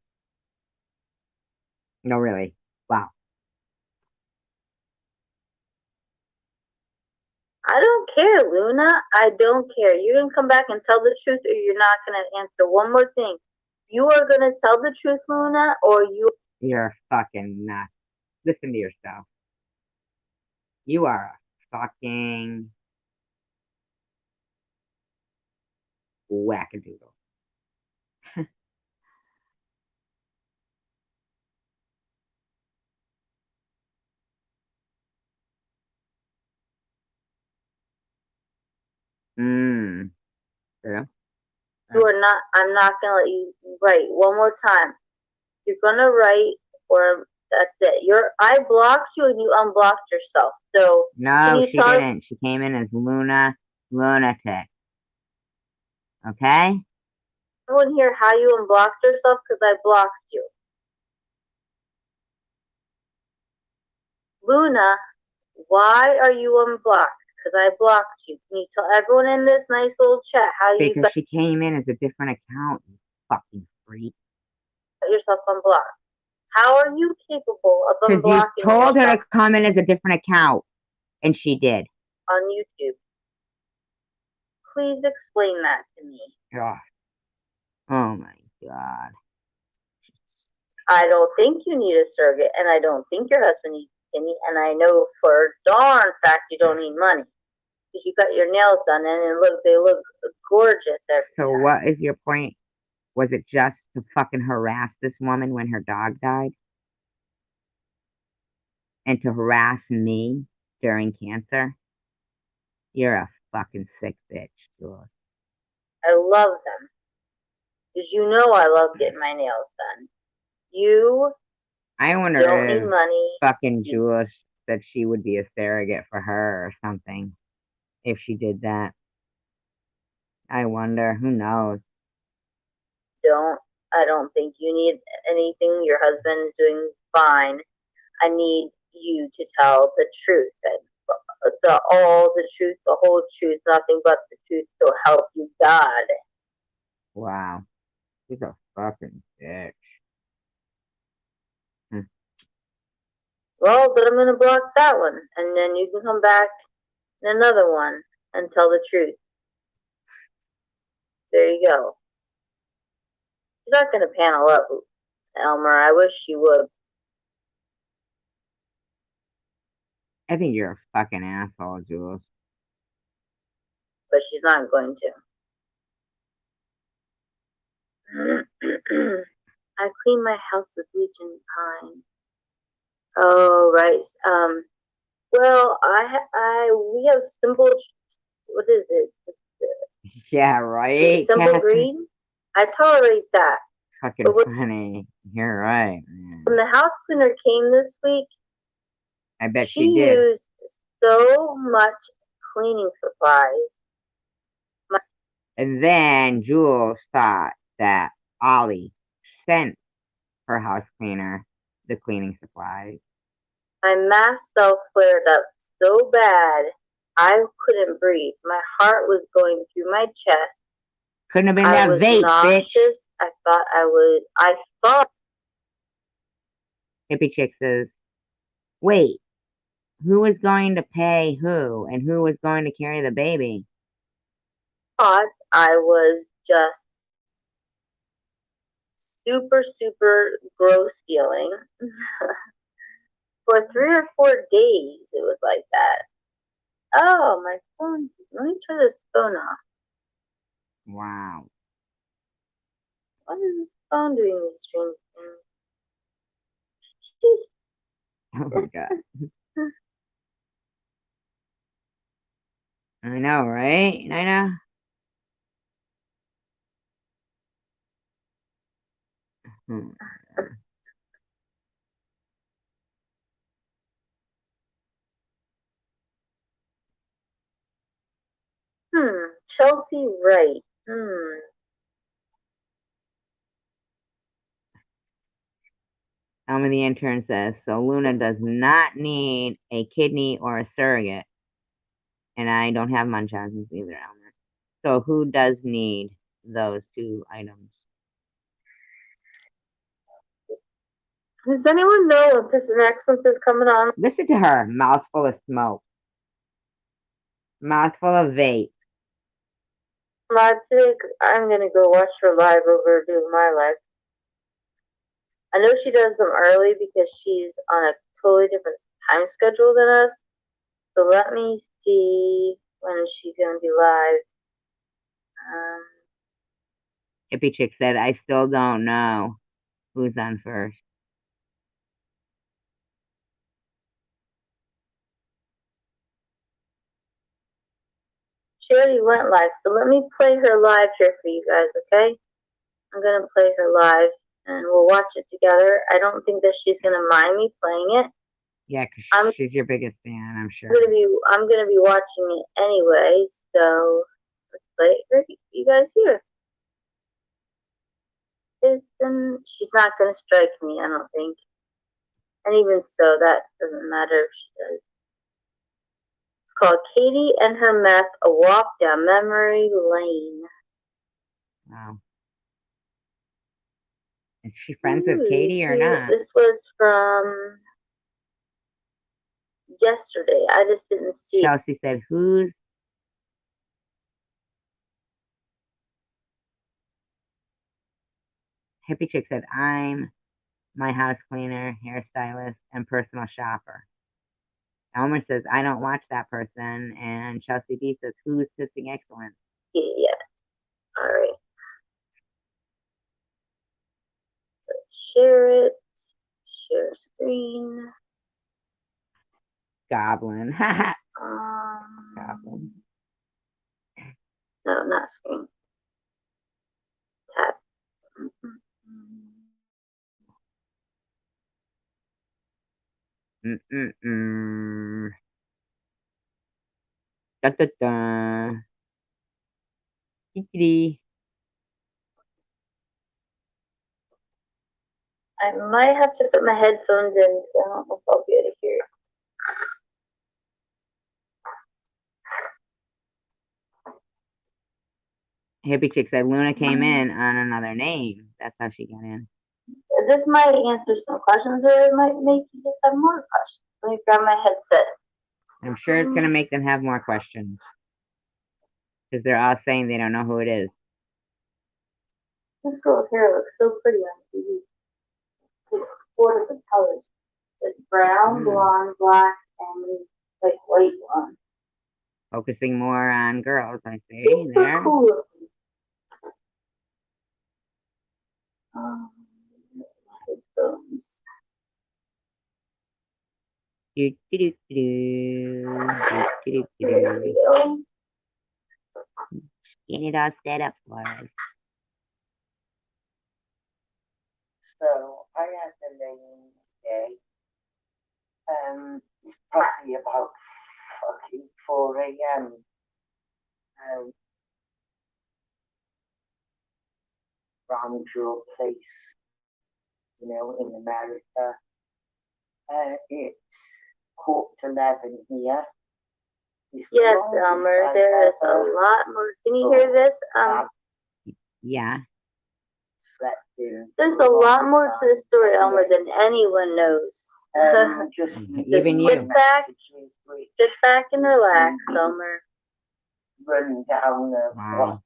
No, really. Wow. I don't care, Luna. I don't care. You're going to come back and tell the truth, or you're not going to answer one more thing. You are going to tell the truth, Luna, or you. You're fucking nuts. Listen to yourself. You are a fucking wackadoodle. Mmm. True. You are not. I'm not going to let you write one more time. You're going to write, or that's it. I blocked you and you unblocked yourself. So No, she didn't. She came in as Luna Lunatic. Okay? Everyone hear how you unblocked yourself because I blocked you. Luna, why are you unblocked? Because I blocked you. Can you tell everyone in this nice little chat how you Because she came in as a different account, you fucking freak. got yourself unblocked? How are you capable of Because you unblocking told her yourself to come in as a different account, and she did. on YouTube? Please explain that to me. God. Oh my god. I don't think you need a surrogate, and I don't think your husband needs any, and I know for a darn fact you don't need money. Because you got your nails done, and they look gorgeous every So time. what is your point? Was it just to fucking harass this woman when her dog died? And to harass me during cancer? You're a fucking sick bitch, Jules. I love them. Because you know I love getting my nails done. You I don't wonder need if money. fucking Jules that she would be a surrogate for her or something if she did that. I wonder. Who knows? I don't think you need anything. Your husband is doing fine. I need you to tell the truth and all the truth, the whole truth, nothing but the truth. So help you God. Wow. She's a fucking bitch. Hmm. Well, but I'm gonna block that one, and then you can come back in another one and tell the truth. There you go. She's not gonna panel up, Elmer. I wish she would. I think you're a fucking asshole, Jules. But she's not going to. I clean my house with bleach and pine. Oh, right. Well, we have simple. What is it? Yeah, right, Simple Catherine? green. I tolerate that. Fucking funny. You're right, man. When the house cleaner came this week, I bet she she did. used so much cleaning supplies. And then Jules thought that Ollie sent her house cleaner the cleaning supplies. My mast cell flared up so bad I couldn't breathe. My heart was going through my chest. Couldn't have been I that was vape, nauseous. bitch. I thought Hippie Chick says, wait, who was going to pay who? And who was going to carry the baby? I was just super, super gross feeling. For 3 or 4 days, it was like that. Oh, my phone. Let me turn this phone off. Wow. What is this phone doing these strange Oh my god. I know, right? I know. Hmm. Chelsea Wright. Elma the intern says, so Luna does not need a kidney or a surrogate. And I don't have Munchausen's either, Elmer. So who does need those two items? Does anyone know if this accent is coming on? Listen to her, mouthful of smoke. Mouthful of vape. Live today? I'm gonna go watch her live over doing my live. I know she does them early because she's on a totally different time schedule than us. So let me see when she's gonna be live. Hippie Chick said, I still don't know who's on first. She already went live, so let me play her live here for you guys, okay? I'm gonna play her live and we'll watch it together. I don't think that she's gonna mind me playing it. Yeah, because she's your biggest fan, I'm sure. I'm gonna be watching it anyway, so let's play it for you guys here. She's not gonna strike me, I don't think. And even so, that doesn't matter if she does. It's called Katie and Her Meth, A Walk Down Memory Lane. Wow. Is she friends with Katie or not? This was from yesterday. I just didn't see. Chelsea said, who's? Hippie Chick said, I'm my house cleaner, hairstylist, and personal shopper. Elmer says, I don't watch that person. And Chelsea B says, who's Sissing Excellence? Yeah. All right. Let's share it. Share screen. Goblin. Goblin. No, not screen. Tab. Da da da. Kitty. I might have to put my headphones in, so I don't know if I'll be able to hear it. Hippie Chick said Luna came in on another name. That's how she got in. This might answer some questions, or it might make you just have more questions. Let me grab my headset. I'm sure it's going to make them have more questions. Because they're all saying they don't know who it is. This girl's hair looks so pretty on TV. Like 4 different colors. It's brown, blonde, black, and like white one. Focusing more on girls, I see. Super there. Cool. Headphones. Get it all set up for us. So I had the lane today. It's probably about fucking 4 a.m. Round your place, you know, in America. It's 11:15 here. Yes, Elmer, there is a lot more. Can you hear this? Yeah. There's a lot more to the story, Elmer, than anyone knows. Even you. Sit back and relax, Elmer. Run down what's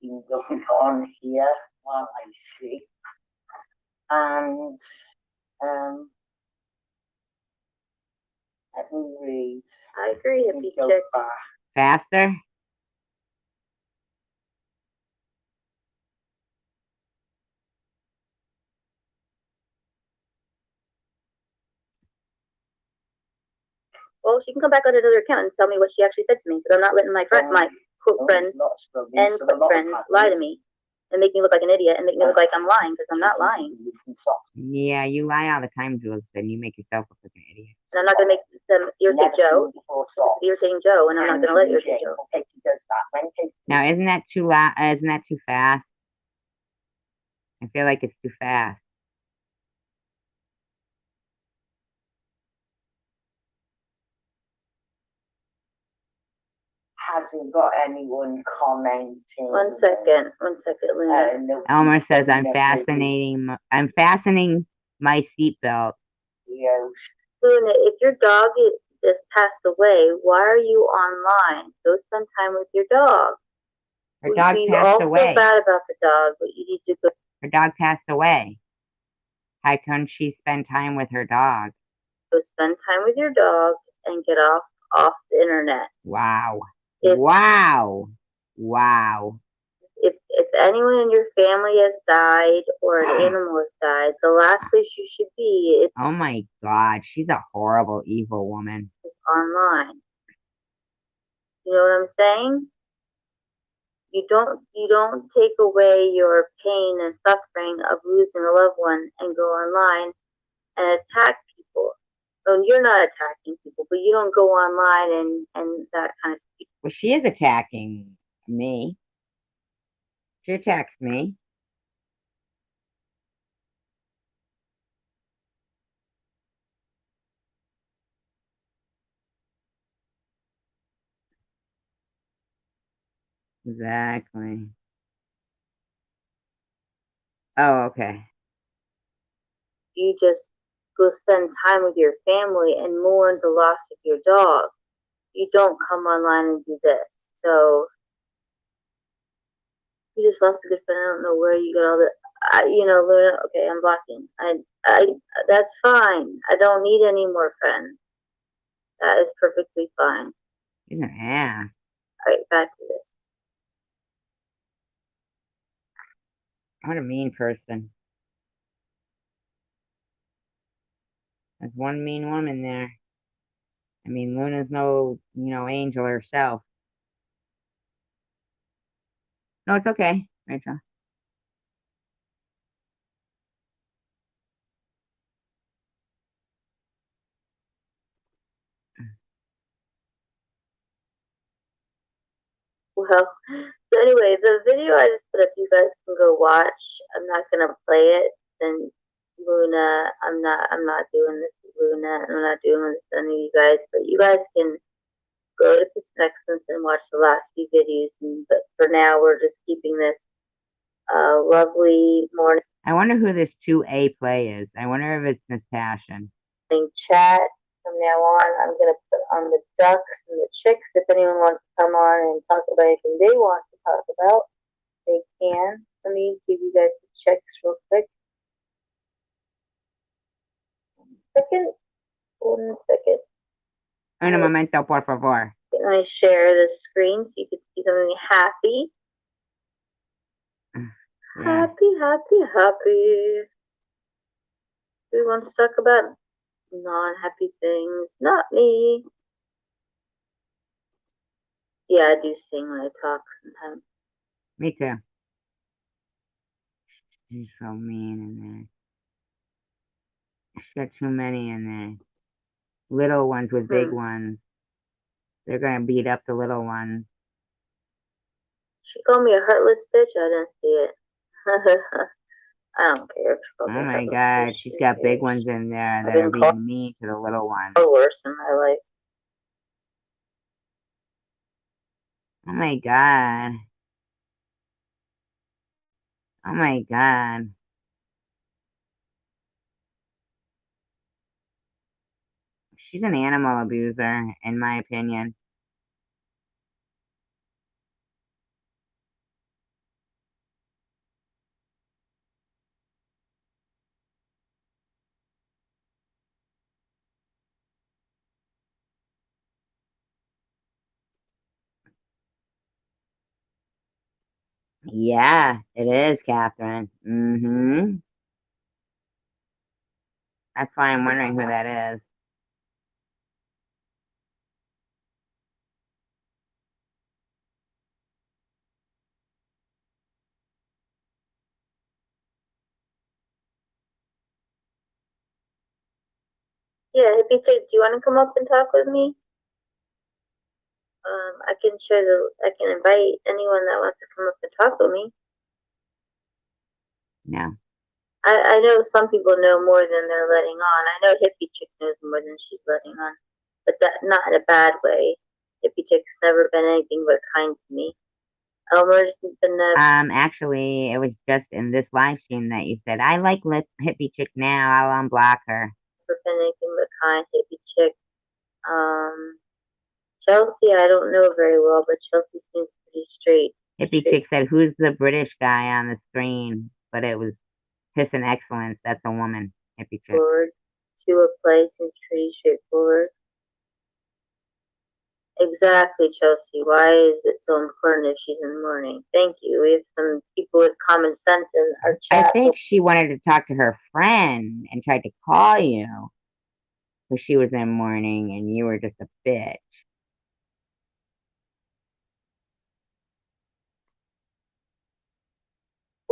been going on here while I sleep. And let me read. I agree, Hippie Chick. Faster? Well, she can come back on another account and tell me what she actually said to me, because I'm not letting my quote friends and quote friends lie to me and make me look like an idiot and make me look like I'm lying, because I'm not lying. Yeah, you lie all the time, Jules, and you make yourself look like an idiot. And I'm not going to make them irritate Joe. It's irritating Joe, and I'm not going to let it irritate Joe. Now, isn't that too fast? I feel like it's too fast. Hasn't got anyone commenting. One second, Luna. Elmer says I'm fastening my seatbelt. Yes. Luna, if your dog just passed away, why are you online? Go spend time with your dog. Her dog passed away. We all feel bad about the dog, but you need to go. Her dog passed away. How can she spend time with her dog? Go spend time with your dog and get off the internet. Wow. Wow. If anyone in your family has died or an animal has died, the last place you should be is. Oh my God, she's a horrible, evil woman. Is online. You know what I'm saying? You don't take away your pain and suffering of losing a loved one and go online and attack people. So you're not attacking people, but you don't go online and that kind of stuff. Well, she is attacking me. She attacks me. Exactly. Oh, okay. You just go spend time with your family and mourn the loss of your dog. You don't come online and do this. So you just lost a good friend. I don't know where you got all the, Luna. Okay, I'm blocking. I, that's fine. I don't need any more friends. That is perfectly fine. She's an ass. All right, back to this. What a mean person. There's one mean woman there. I mean, Luna's no, angel herself. No, it's okay, Rachel. Well, so anyway, the video I just put up, you guys can go watch. I'm not gonna play it since Luna. I'm not doing this with Luna. I'm not doing this with any of you guys. But you guys can go to Excellence and watch the last few videos. But for now, we're just keeping this lovely morning I wonder who this 2A play is. I wonder if it's Natasha. chat. From now on, I'm gonna put on the ducks and the chicks. If anyone wants to come on and talk about anything they want to talk about, they can. Let me give you guys the checks real quick. 1 second. 1 second. Un momento, por favor. Can I share the screen so you can see something happy? Yeah. Happy, happy, happy. Who wants to talk about non-happy things? Not me. Yeah, I do sing when I talk sometimes. Me too. She's so mean in there. She's got too many in there. Little ones with big ones. They're gonna beat up the little ones. She called me a heartless bitch. I didn't see it. I don't care if she Oh called me a my heartless God, bitch. she's got big ones in there that been are called being mean to the little ones. Or worse in my life. Oh my God. Oh my God. She's an animal abuser, in my opinion. Yeah, it is, Catherine. Mm-hmm. That's why I'm wondering who that is. Yeah, Hippie Chick, do you want to come up and talk with me? I can invite anyone that wants to come up and talk with me. No. I know some people know more than they're letting on. I know Hippie Chick knows more than she's letting on, but that not in a bad way. Hippie Chick's never been anything but kind to me. Elmer's been Actually, it was just in this live stream that you said, I like Hippie Chick now, I'll unblock her. never been anything but kind. Hippie Chick. Chelsea, I don't know very well, but Chelsea seems pretty straight. Hippie Chick said, who's the British guy on the screen? But it was Piss and Excellence. That's a woman. Hippie Chick. Forward to a place seems pretty straightforward. Exactly, Chelsea. Why is it so important if she's in mourning? Thank you. We have some people with common sense in our chat. I think she wanted to talk to her friend and tried to call you because she was in mourning and you were just a bitch.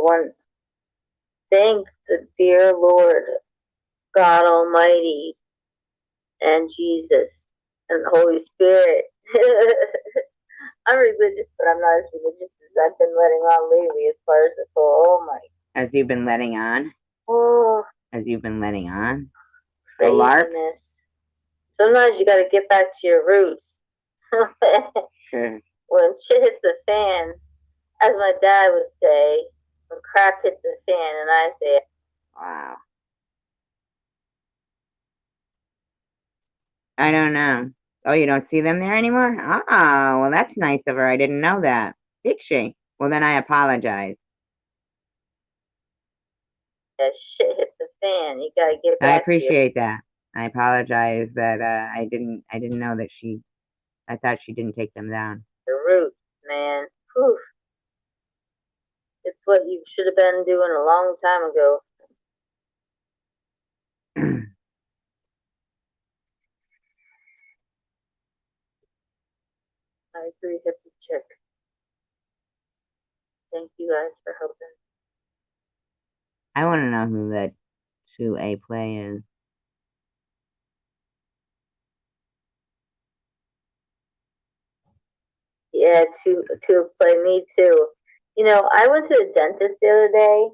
Once, thank the dear Lord, God Almighty, and Jesus, and the Holy Spirit. I'm religious, but I'm not as religious as I've been letting on lately as far as this whole, oh my. As you've been letting on? Oh. As you've been letting on? Craziness. Sometimes you gotta get back to your roots. Sure. When shit hits the fan, as my dad would say, when crap hits the fan, and I say, Wow. I don't know. Oh, you don't see them there anymore? Oh, well, that's nice of her. I didn't know that. Did she? Well, then I apologize. that shit hits the fan. You gotta get I back to your appreciate that. I apologize that I didn't know that I thought she didn't take them down. roots, man. Whew. It's what you should have been doing a long time ago. I agree, hippie chick. Thank you guys for helping. I want to know who that 2A play is. Yeah, to play me too. You know, I went to the dentist the other day.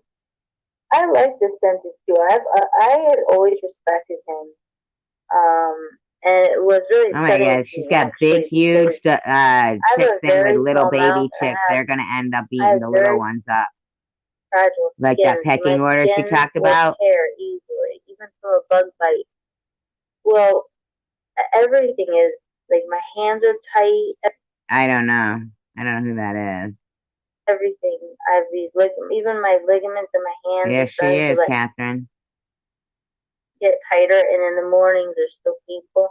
I like this dentist too. I had always respected him. And it was really Oh my upsetting God, to she's me got big, actually huge because I have chicks a in with very little small mouth baby and chicks. They're gonna end up I beating have the little very ones up. fragile Like skin. that So my pecking order she skin talked will about. tear easily, even from a bug bite. Well, everything is like my hands are tight. I don't know. I don't know who that is. Everything. I have these even my ligaments in my hands Yes, are she starting to is, like Catherine. get tighter, and in the mornings they're still painful.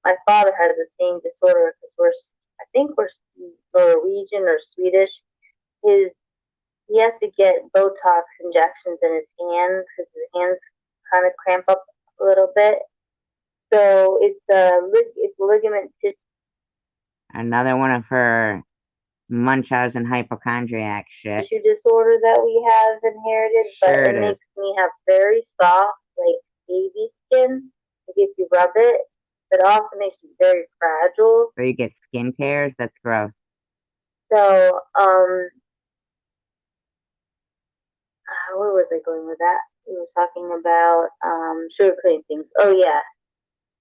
My father had the same disorder because I think we're Norwegian or Swedish. His he has to get Botox injections in his hands because his hands kind of cramp up a little bit. So it's ligament Another one of her Munchausen hypochondriac shit. tissue disorder that we have inherited, but Sure it it is. makes me have very soft, like baby skin. Like if you rub it, it also makes you very fragile. So you get skin tears? That's gross. So, where was I going with that? We were talking about sugar coating things. Oh yeah.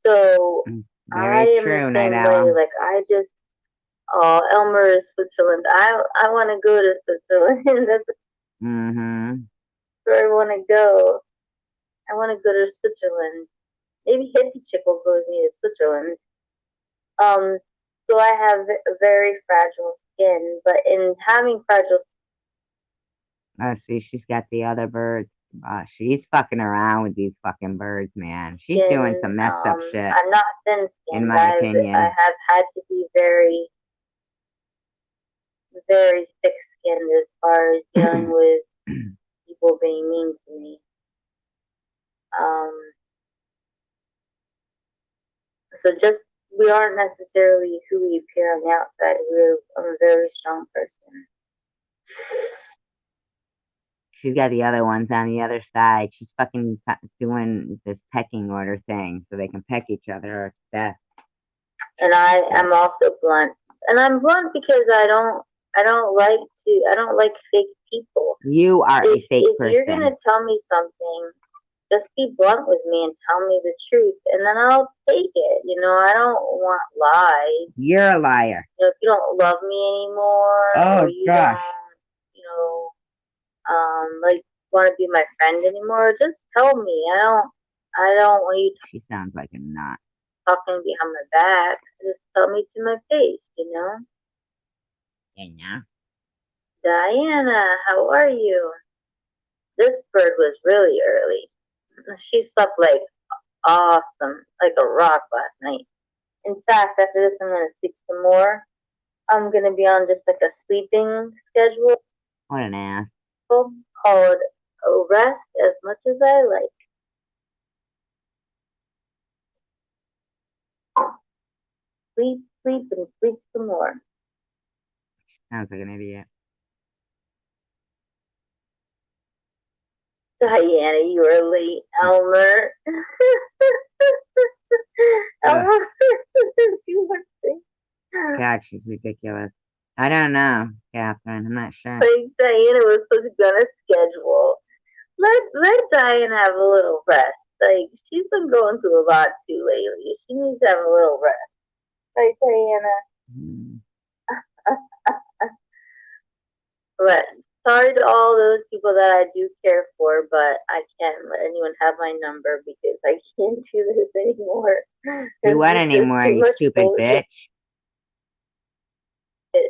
So I Very am the true, Night same way. Owl. Like I just, Elmer is Switzerland. I want to go to Switzerland. That's Mm-hmm. where I want to go. I want to go to Switzerland. Maybe hippie chick will go with me to Switzerland. Um, so I have a very fragile skin, but in having fragile, Oh, see, she's got the other birds. She's fucking around with these fucking birds, man. She's doing skin, some messed up shit, I'm not thin in skinned. my I opinion. have had to be very, very thick skinned as far as dealing with people being mean to me. Um, so just we aren't necessarily who we appear on the outside. I'm a very strong person. She's got the other ones on the other side. She's fucking doing this pecking order thing so they can peck each other to death. And I am also blunt. And I'm blunt because I don't like fake people. You are a fake If you're person. gonna tell me something, just be blunt with me and tell me the truth, and then I'll take it. You know, I don't want lies. You're a liar. You know, if you don't love me anymore, Oh, or you gosh. don't, you know, like want to be my friend anymore, just tell me. I don't want you She sounds like a nut. talking behind my back. Just tell me to my face, you know. Yeah. Diana, how are you? This bird was really early. She slept like awesome, like a rock last night. In fact, after this, I'm gonna sleep some more. I'm gonna be on just like a sleeping schedule What an ass. called Rest as Much as I Like. Sleep, sleep, and sleep some more. Sounds like an idiot. Diana, you are late. Elmer. Elmer, you were late. God, she's ridiculous. I don't know, Catherine. I'm not sure. Like Diana was supposed to be on a schedule. Let Diana have a little rest. Like she's been going through a lot too lately. She needs to have a little rest. Right, Diana? Hmm. But sorry to all those people that I do care for, but I can't let anyone have my number because I can't do this anymore. Do what It's just anymore, too you much stupid bullshit. bitch?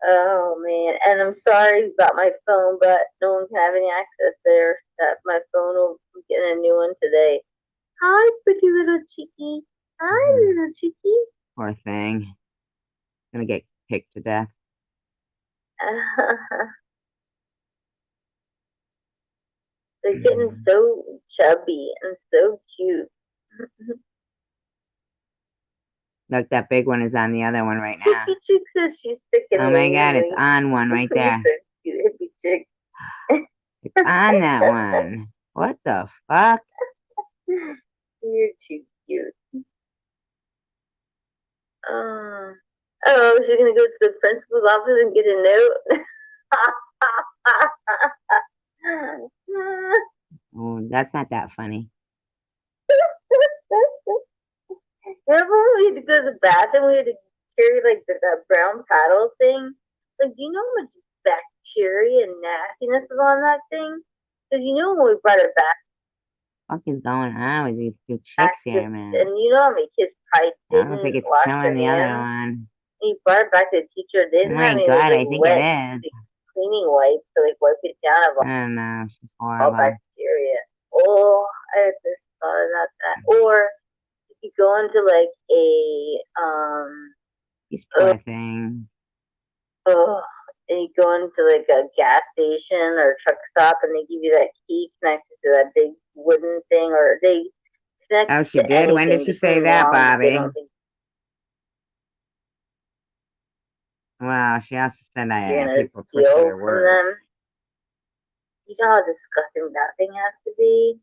Oh man, and I'm sorry about my phone, but no one can have any access there. That my phone will be getting a new one today. Hi, pretty little chickie. Hi, little chickie. Poor thing. Gonna get kicked to death. They're getting so chubby and so cute. Look, that big one is on the other one right now. Hippie chick says she's sick and Oh my god, it's lonely. on one right You're there. so cute, hippie chick. It's on that one. What the fuck? You're too cute. Oh, she's gonna go to the principal's office and get a note. Oh, that's not that funny. Remember when we had to go to the bathroom? We had to carry like that brown paddle thing. Like, do you know how much bacteria and nastiness is on that thing? Because you know when we brought it back, What is going on with these two chicks here, man? and you know how many kids probably I don't think didn't it's wash their killing the other hands. one. And you brought it back to the teacher. They Oh didn't my have any god, like, I think wet it is. cleaning wipes to like wipe it down of I don't know. She's all horrible. bacteria. Oh, I just thought about that. Or if you go into like a These poor things. oh, and you go into like a gas station or a truck stop, and they give you that key connected to that big wooden thing, or they connect Oh, she to did? When did anything. she Just say something that, wrong, but they Bobby? don't think Well, she also said you're I gonna people twisted steal her from words. them. You know how disgusting that thing has to be.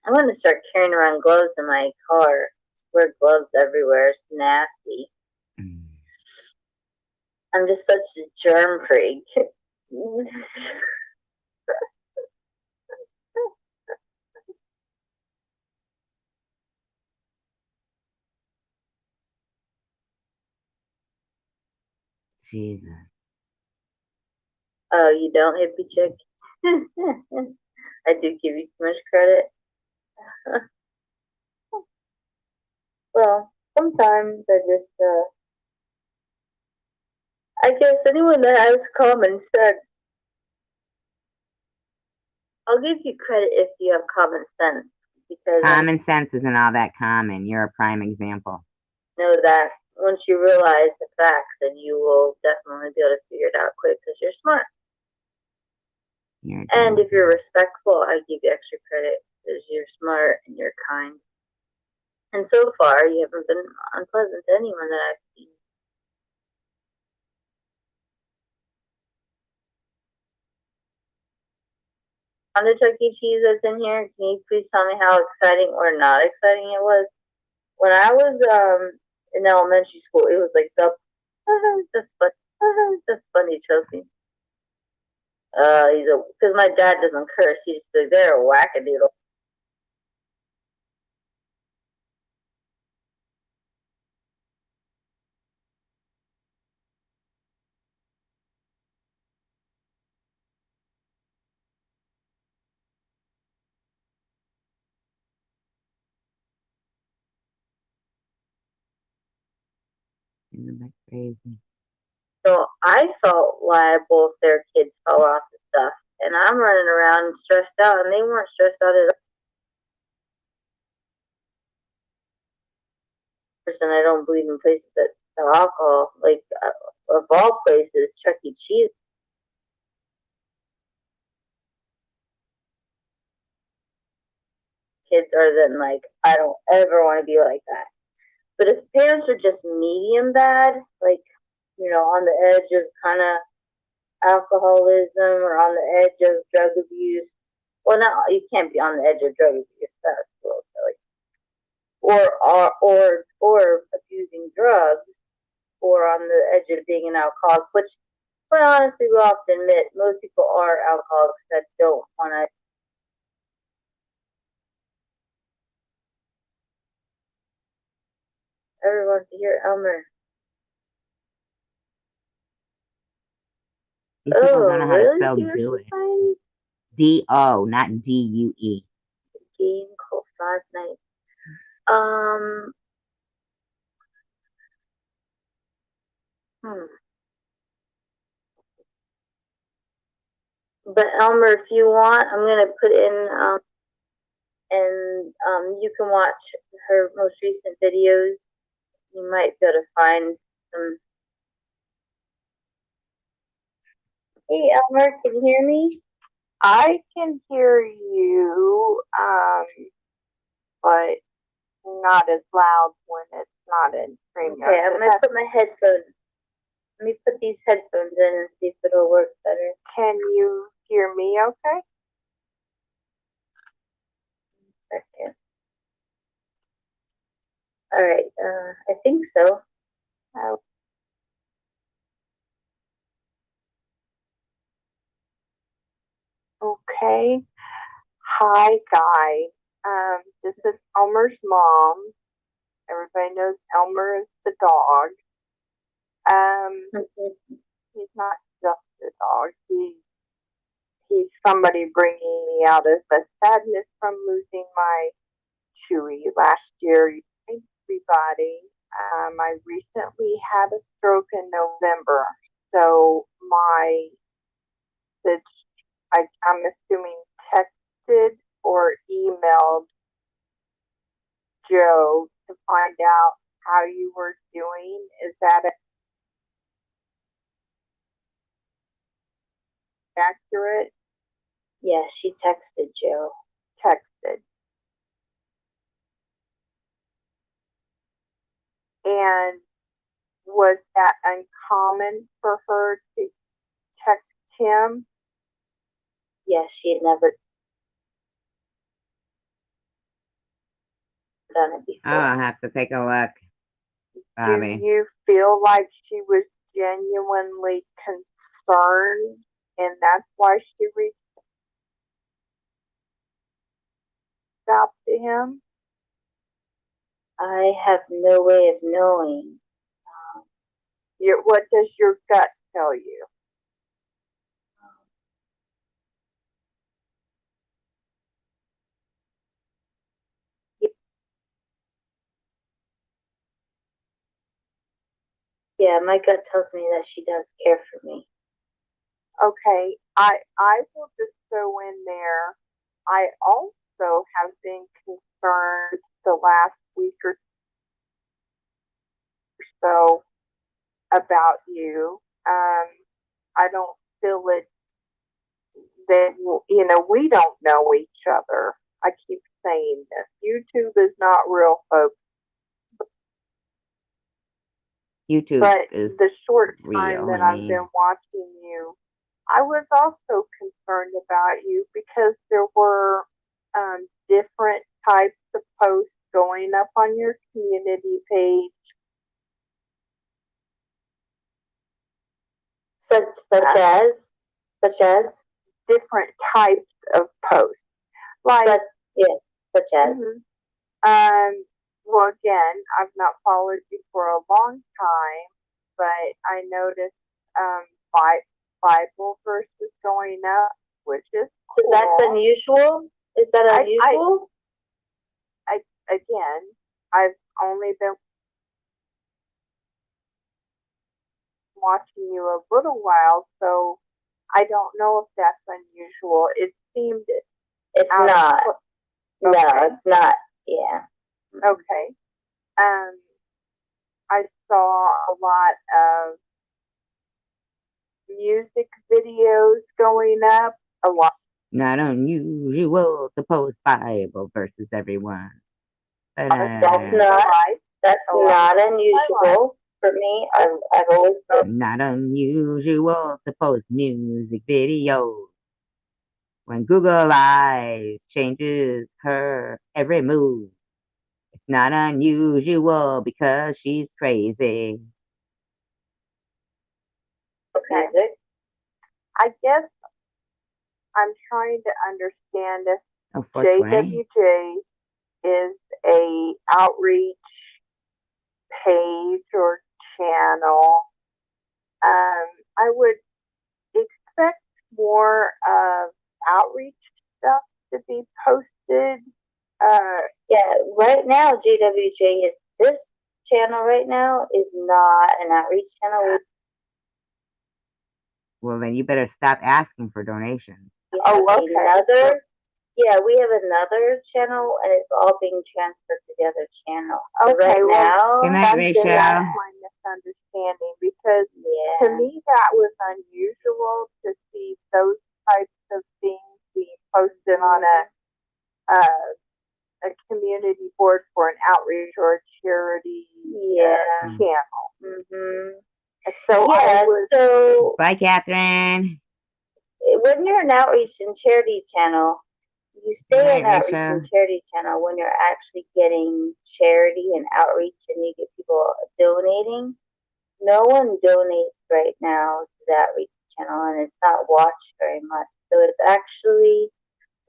I'm gonna start carrying around gloves in my car. Just wear gloves everywhere. It's nasty. Mm. I'm just such a germ freak. Jesus. Oh, you don't, hippie chick? I do give you too much credit. Well, sometimes I guess anyone that has common sense, I'll give you credit if you have common sense, because I Common sense isn't all that common. You're a prime example. know that once you realize the facts, then you will definitely be able to figure it out quick because you're smart. You're And dumb. if you're respectful, I give you extra credit because you're smart and you're kind. And so far, you haven't been unpleasant to anyone that I've seen. On the Chuck E. Cheese that's in here, can you please tell me how exciting or not exciting it was? When I was in elementary school, it was like the funny trophy. Because my dad doesn't curse. He's just like, they're a wackadoodle. Isn't that crazy? So I felt liable if their kids fell off the stuff. And I'm running around stressed out, and they weren't stressed out at all. And I don't believe in places that sell alcohol. Like, of all places, Chuck E. Cheese. Kids are then like, I don't ever want to be like that. But if parents are just medium bad, like, on the edge of kind of alcoholism or on the edge of drug abuse, well, no, you can't be on the edge of drug abuse. That's a little silly. Or abusing drugs, or on the edge of being an alcoholic, which, quite honestly, we have to admit most people are alcoholics that don't want to. Everyone wants to hear Elmer. These people don't know Oh, how to really? spell Secret do it. Society? D-O, not D-U-E. Game called Five Nights. Um, hmm. But Elmer, if you want, I'm gonna put in and you can watch her most recent videos. You might be able to find some. Hey Elmer, can you hear me? I can hear you, but not as loud when it's not in StreamYard. Okay, I'm gonna put my headphones. Let me put these headphones in and see if it'll work better. Can you hear me okay? Second. All right, I think so. Okay. Hi, guys. This is Elmer's mom. Everybody knows Elmer is the dog. He's not just a dog. He's somebody bringing me out of the sadness from losing my Chewy last year. Everybody. I recently had a stroke in November, so I'm assuming texted or emailed Joe to find out how you were doing. Is that accurate? Yes, she texted Joe. Texted. And was that uncommon for her to text him? Yes, she had never done it before. I'll have to take a look, Bobby. Do you feel like she was genuinely concerned and that's why she reached out to him? I have no way of knowing. What does your gut tell you? Yeah, my gut tells me that she does care for me. Okay, I will just go in there. I also have been concerned the last week or so about you. I don't feel it that, we don't know each other. I keep saying this. YouTube is not real, folks. YouTube But is the short real, time that honey. I've been watching you, I was also concerned about you because there were different types of posts going up on your community page. Such as Different types of posts. Like, such as. Well, again, I've not followed you for a long time, but I noticed Bible verses going up, which is cool. So that's unusual? Is that unusual? Again, I've only been watching you a little while, so I don't know if that's unusual. It seemed it's not. Okay. No, it's not. Yeah. Okay. I saw a lot of music videos going up. A lot. Not unusual to post Bible verses, everyone. That's not unusual for me. I've always been. Not unusual to post music videos. When Google Eyes changes her every move, it's not unusual because she's crazy. Okay. I guess I'm trying to understand if Oh, JWJ is a outreach page or channel. I would expect more outreach stuff to be posted? Yeah, right now JWJ is this channel right now is not an outreach channel. Well, then you better stop asking for donations. We Oh, have okay. another, yeah, we have another channel, and it's all being transferred to the other channel. So Okay, right well, now, Good night, that's Rachel. my misunderstanding, because yeah, to me that was unusual to see those types of things being posted on a community board for an outreach or a charity yeah. channel. Mm-hmm. So Yeah, so Bye, Catherine. when you're an outreach and charity channel, you stay Right, in outreach Rachel. and charity channel when you're actually getting charity and outreach and you get people donating. No one donates right now to the outreach channel, and it's not watched very much. So it's actually,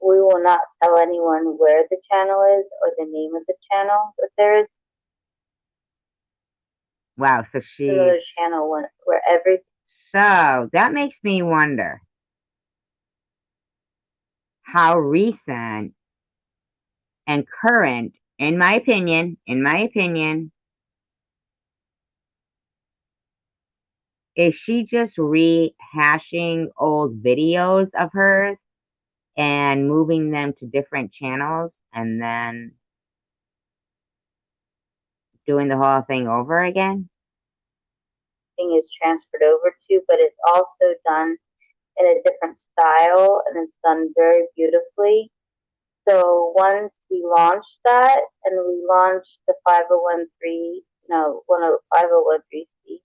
we will not tell anyone where the channel is or the name of the channel, but there is Wow, so another she's channel where every so that makes me wonder how recent and current, in my opinion, is she just rehashing old videos of hers and moving them to different channels and then doing the whole thing over again? thing is transferred over to, but it's also done in a different style and it's done very beautifully. So once we launched that and we launched the 5013, no, 5013C,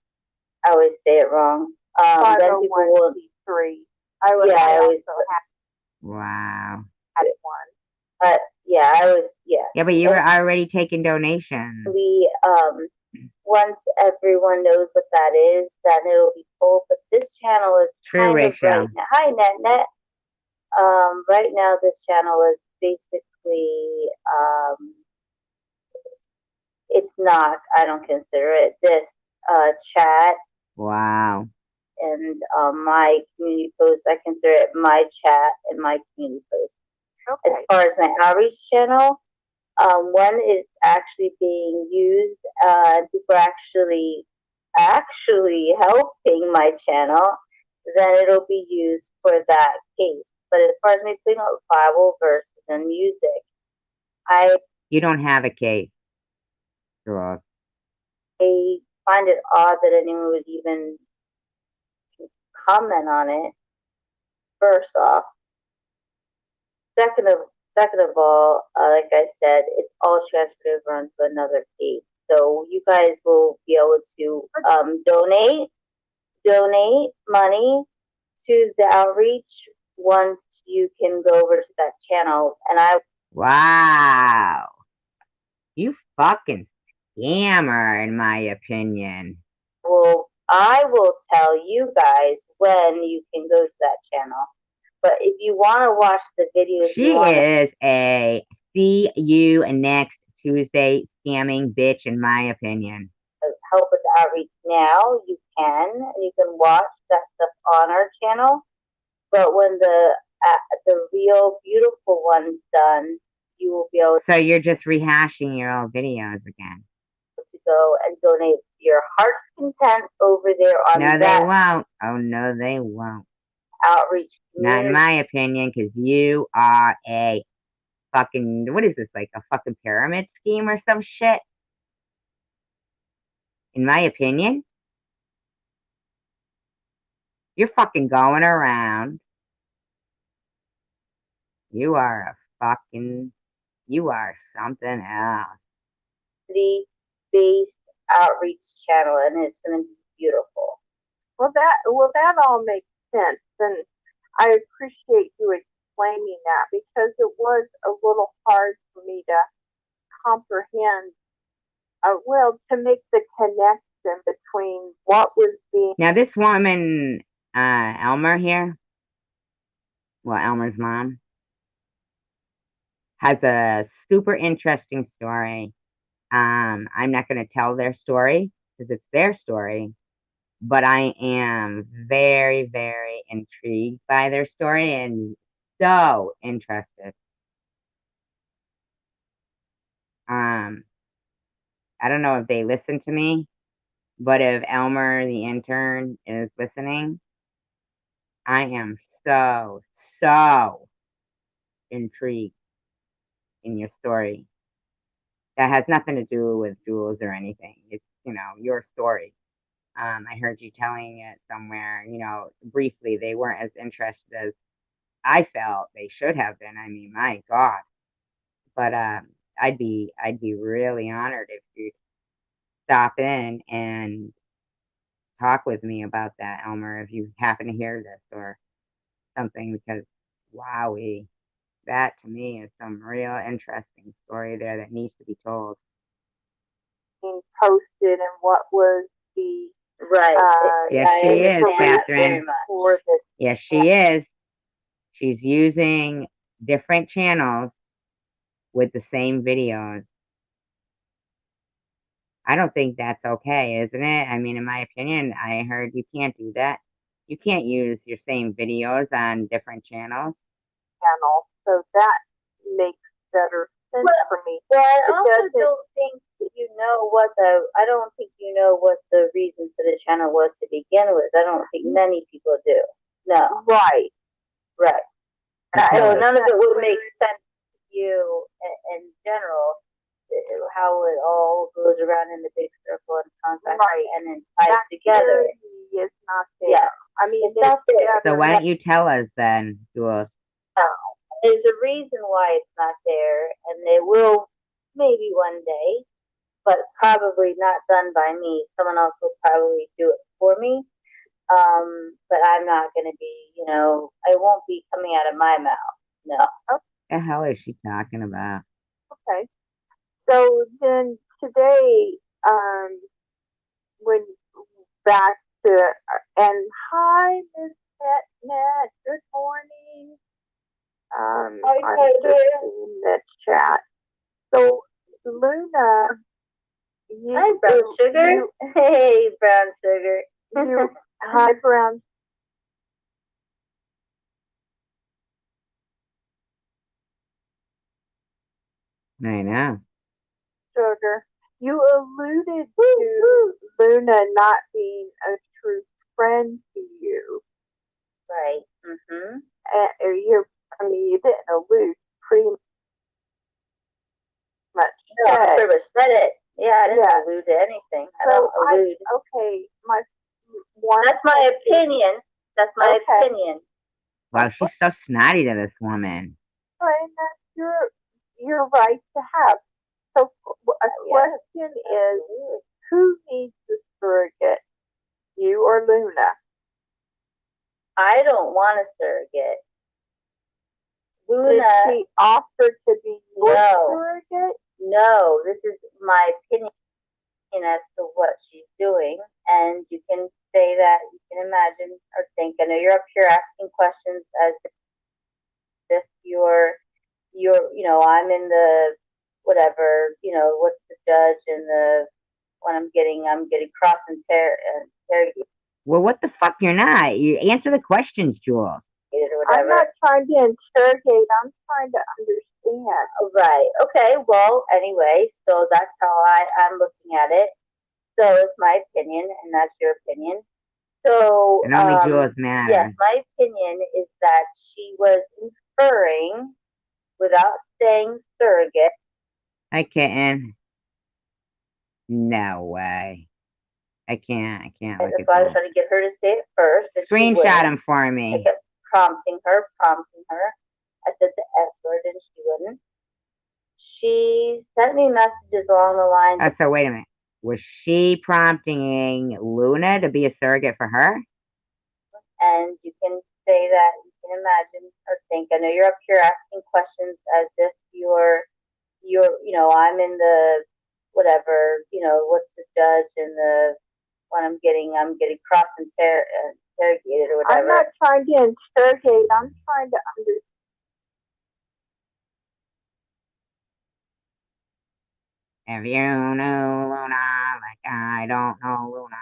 I always say it wrong. Then people will, 501c3. yeah, I always, Wow. had it one. but yeah, I was, yeah. Yeah, but you were already taking donations. We, once everyone knows what that is, then it'll be cool. But this channel is True, kind of Rachel. right now. Hi, Net. Right now this channel is basically, it's not, I don't consider it this, chat Wow. and, my community posts, I consider it my chat and my community posts. As Okay. far as my outreach channel, one is actually being used, people are actually helping my channel, then it'll be used for that case. But as far as me putting out Bible verses and music, You don't have a case. Girl. I find it odd that anyone would even comment on it. First off, second of all, like I said, it's all transferred over onto another case. So you guys will be able to donate money to the outreach once you can go over to that channel. And Wow. You fucking scammer, in my opinion. I will tell you guys when you can go to that channel. But if you want to watch the videos, She is a see you next Tuesday scamming bitch, in my opinion. help with the outreach now, you can, and you can watch that stuff on our channel. But when the real beautiful one's done, you will be able So you're just rehashing your old videos again. to go and donate your heart's content over there on No, that they won't. Oh, no, they won't. outreach Not in community. my opinion, because you are a fucking, what is this, like a fucking pyramid scheme or some shit? In my opinion, you're fucking going around. You are you are something else. Based outreach channel, and it's going to be beautiful. Well, that all makes sense, and I appreciate you explaining that, because it was a little hard for me to comprehend. To make the connection between what was being. Now this woman, Elmer here, well, Elmer's mom, has a super interesting story. I'm not going to tell their story because it's their story, but I am very, very intrigued by their story and so interested. Um, I don't know if they listen to me, but if Elmer, the intern, is listening, I am so, so intrigued in your story. That has nothing to do with Jules or anything. It's, your story. I heard you telling it somewhere, briefly. They weren't as interested as I felt they should have been. I mean, my God. But I'd be really honored if you'd stop in and talk with me about that, Elmer, if you happen to hear this or something, because wowie, that to me is some real interesting story there that needs to be told. Being posted and what was the Right. Yes, I she is, understand that very Catherine. much. for the Yes, she is. She's using different channels with the same videos. I don't think that's okay, isn't it? I mean, in my opinion, I heard you can't do that. You can't use your same videos on different channels. channel, so that makes better sense Well, for me. Well, I It also doesn't- don't think that I don't think you know what the reason for the channel was to begin with. I don't think many people do. No. Right. Right. Okay. So none of it would make sense to you in general, how it all goes around in the big circle and comes back Right. and then ties That together. clarity is not there. Yeah. I mean, It's not there. So why don't you tell us then, Jules? There's a reason why it's not there, and it will maybe one day, but probably not done by me. Someone else will probably do it for me. But I'm not going to be, it won't be coming out of my mouth. No. What the hell is she talking about? Okay. So then today, when back to and hi, Miss Net. Good morning. I'm just in the chat. So Luna, Hi, Brown Sugar. Hey, Brown Sugar. Hi, Brown. I know. Sugar. You alluded to Luna not being a true friend to you. Right. Mm-hmm. You didn't allude, pretty much. No, I pretty much said it. Yeah, I didn't Yeah. allude to anything. I So don't allude. okay, my one. That's my opinion. That's my Okay. opinion. Wow, she's so snotty to this woman. And that's your right to have. So a question is, who needs the surrogate, you or Luna? I don't want a surrogate. Luna. Did she offer to be your surrogate? No, this is my opinion as to what she's doing, and you can say that, you can imagine or think. I know you're up here asking questions as if you're, I'm in the whatever, what's the judge and the when I'm getting cross interrogated. Well, what the fuck? You're not. You answer the questions, Jules. Or whatever. I'm not trying to interrogate. I'm trying to understand. Right. Okay. Well, anyway, so that's how I'm looking at it. So it's my opinion, and that's your opinion. So And only Jules matters. Yes, my opinion is that she was inferring, without saying surrogate. Hi, kitten. No way. I can't. That's why I was trying to get her to say it first. Screenshot him for me. I kept prompting her. I said the F word and she wouldn't. She sent me messages along the lines. So wait a minute. Was she prompting Luna to be a surrogate for her? And you can say that, you can imagine or think. I know you're up here asking questions as if you're, I'm in the whatever, what's the judge and the when I'm getting cross interrogated or whatever. I'm not trying to interrogate. I'm trying to understand. If you knew Luna like I don't know Luna.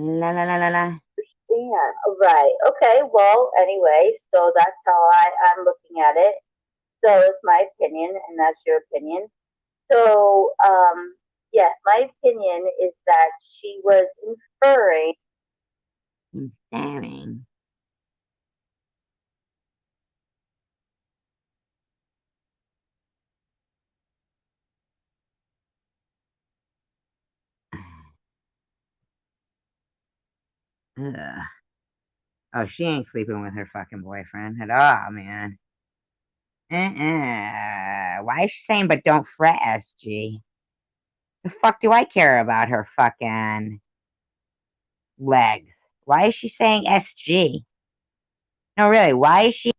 La la la la la. understand. Right. Okay. Well, anyway, so that's how I'm looking at it. So it's my opinion, and that's your opinion. So, yeah, my opinion is that she was inferring. I'm staring. Ugh. Oh, she ain't sleeping with her fucking boyfriend at all, man. Why is she saying, but don't fret, SG? The fuck do I care about her fucking legs? Why is she saying SG? No, really, why is she?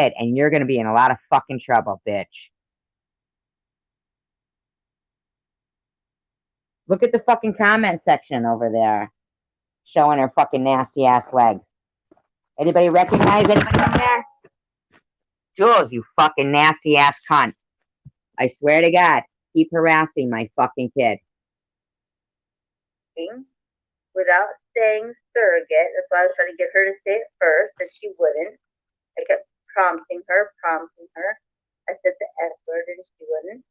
And you're gonna be in a lot of fucking trouble, bitch. Look at the fucking comment section over there, showing her fucking nasty ass legs. Anybody recognize anybody in there? Jules, you fucking nasty ass cunt. I swear to God, keep harassing my fucking kid. Without saying surrogate. That's why I was trying to get her to say it first, and she wouldn't. I kept prompting her. I said the F word, and she wouldn't.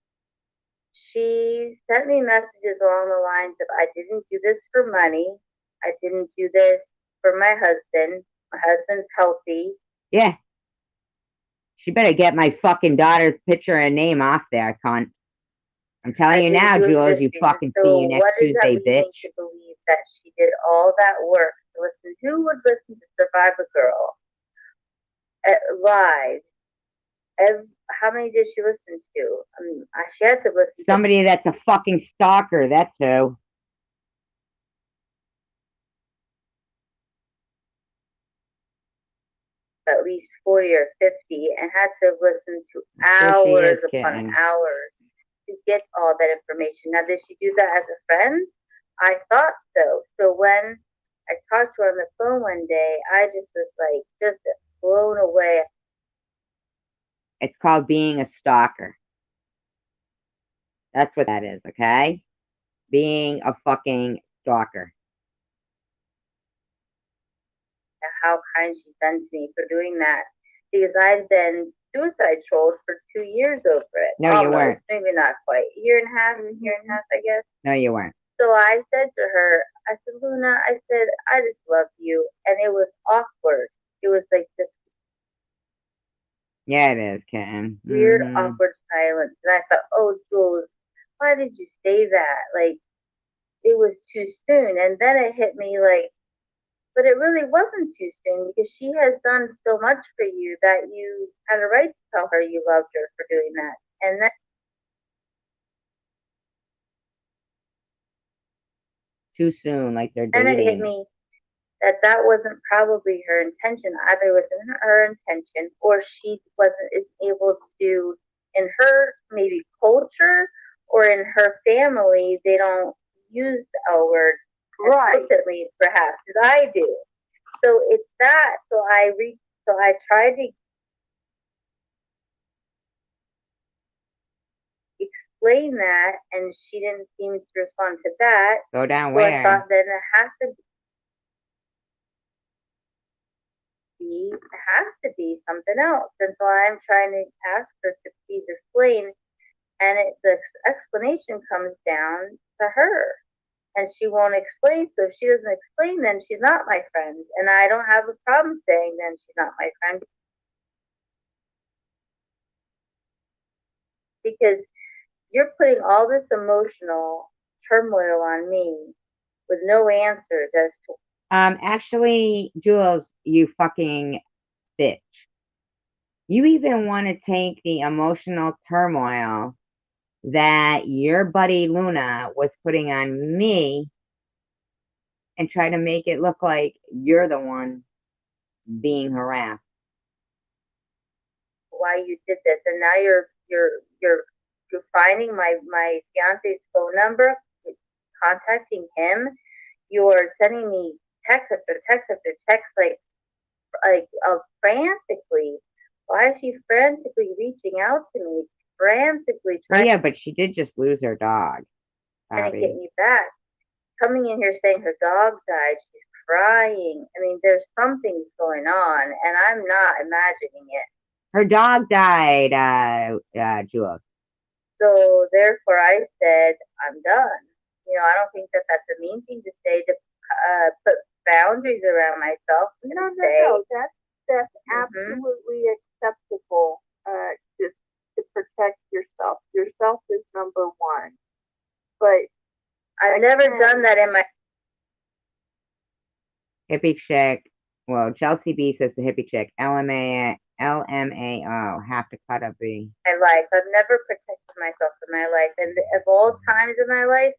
She sent me messages along the lines of, I didn't do this for money. I didn't do this for my husband. My husband's healthy. Yeah. She better get my fucking daughter's picture and name off there, cunt. I'm telling you now, Jules, you fucking see you next Tuesday, bitch. To believe that she did all that work to listen? Who would listen to Survive a Girl live? How many did she listen to? She had to listen somebody that's a fucking stalker. That's who. At least 40 or 50 and had to listen to hours upon hours to get all that information. Now, did she do that as a friend? I thought so. So when I talked to her on the phone one day, I just was like, just blown away. It's called being a stalker. That's what that is, okay? Being a fucking stalker. How kind she's been to me for doing that. Because I've been suicide trolled for 2 years over it. No, almost. You weren't. Maybe not quite. A year and a half, I guess. No, you weren't. So I said to her, I said, Luna, I said, I just love you. And it was awkward. It was like this. Yeah, it is, kitten. Weird, awkward silence. And I thought, oh, Jules, why did you say that? Like, it was too soon. And then it hit me like, but it really wasn't too soon because she has done so much for you that you had a right to tell her you loved her for doing that. And that too soon, like they're dating. And it hit me that wasn't probably her intention. Either it wasn't her intention, or she wasn't able to, in her maybe culture or in her family, they don't use the L word explicitly, perhaps as I do. So it's that. So I tried to explain that, and she didn't seem to respond to that. Go down where? I thought then it has to be something else. And so I'm trying to ask her to please explain. And the explanation comes down to her. And she won't explain. So if she doesn't explain, then she's not my friend. And I don't have a problem saying then she's not my friend. because you're putting all this emotional turmoil on me with no answers as to Actually, Jules, you fucking bitch. You even want to take the emotional turmoil that your buddy Luna was putting on me and try to make it look like you're the one being harassed. why you did this, and now you're finding my fiance's phone number, contacting him. You're sending me text after text after text, frantically. Why is she frantically reaching out to me? Frantically Well, trying yeah, but she did just lose her dog, to get Bobby. me back. Coming in here saying her dog died, she's crying. I mean, there's something going on, and I'm not imagining it. Her dog died, Jules. So therefore, I said, I'm done. I don't think that that's a mean thing to say, to put boundaries around myself. No. That's Mhm. absolutely acceptable. Just to protect yourself. Yourself is number one. But I've never done that in my Hippie chick. Well, Chelsea B says the hippie chick. LMAO. Have to cut up the. life. I've never protected myself in my life. And of all times in my life,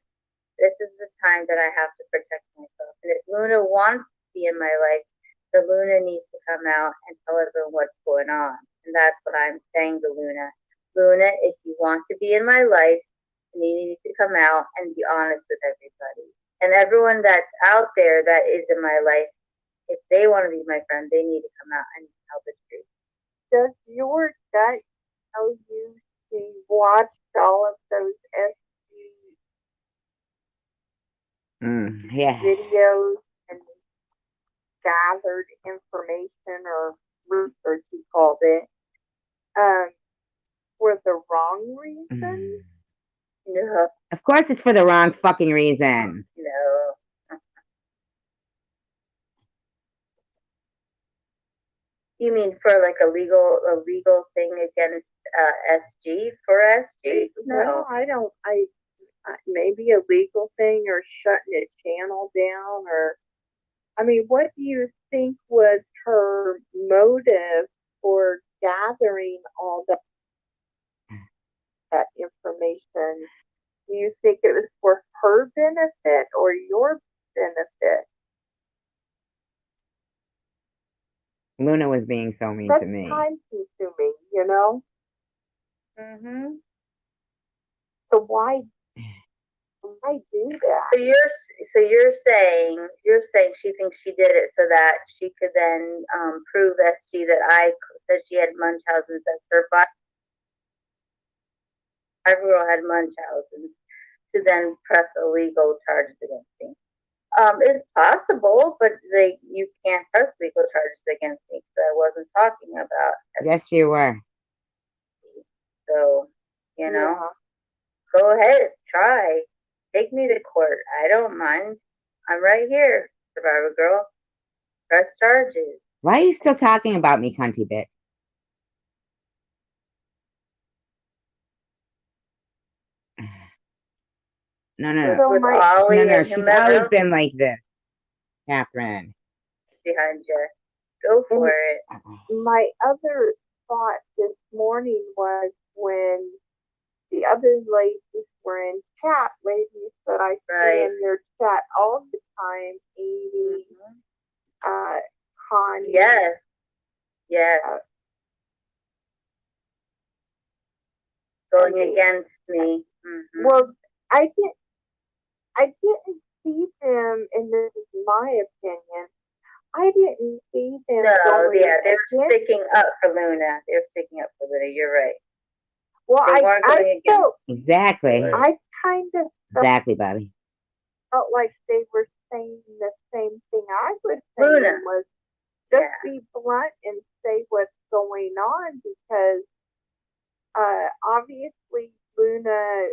this is the time that I have to protect myself. And if Luna wants to be in my life, the Luna needs to come out and tell everyone what's going on. And that's what I'm saying to Luna. Luna, if you want to be in my life, you need to come out and be honest with everybody. And everyone that's out there that is in my life, if they want to be my friend, they need to come out and tell the truth. does your gut tell you to watch all of those Yeah. videos and gathered information or research, you called it, for the wrong reason? No, Of course, it's for the wrong fucking reason. no. You mean for like a legal thing against SG for SG? No, I don't. Maybe a legal thing or shutting a channel down, or I mean, what do you think was her motive for gathering all that information? Do you think it was for her benefit or your benefit? Luna was being so mean That's to me. time consuming, you know? Mm-hmm. So why do that? So you're saying she thinks she did it so that she could then prove SG that she had Munchausen's as her body. Every girl had Munchausen's to then press illegal charges against me. It's possible, but you can't press legal charges against me because I wasn't talking about SG. Yes, you were. So, go ahead, try. Take me to court. I don't mind. I'm right here, Survivor Girl. Press charges. Why are you still talking about me, cunty bitch? No. With Ollie No. and She's whomever always else been like this, Catherine. behind you. Go for it. My other thought this morning was when the other ladies were in chat, ladies that I see in your chat all the time, Amy, Connie. Yes. Going against me. Mm-hmm. Well, I didn't see them, and this is my opinion. I didn't see them. No, they're sticking up for Luna. They're sticking up for Luna. You're right. Well, I felt exactly. I kind of exactly, Bobby. Felt like they were saying the same thing I was saying. Luna was just be blunt and say what's going on, because obviously Luna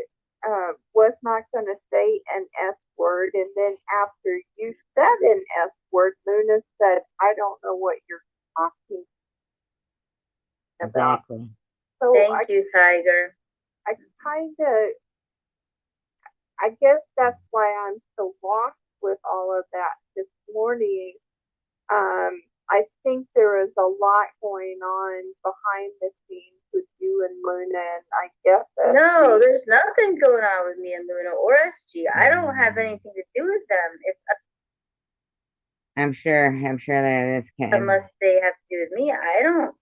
was not going to say an S word, and then after you said an S word, Luna said, "I don't know what you're talking about." Exactly. So Thank you, Tiger. kind of, I guess that's why I'm so lost with all of that this morning. I think there is a lot going on behind the scenes with you and Luna, and I guess No, there's nothing going on with me and Luna or SG. I don't have anything to do with them. It's I'm sure that this can. unless they have to do with me. I don't.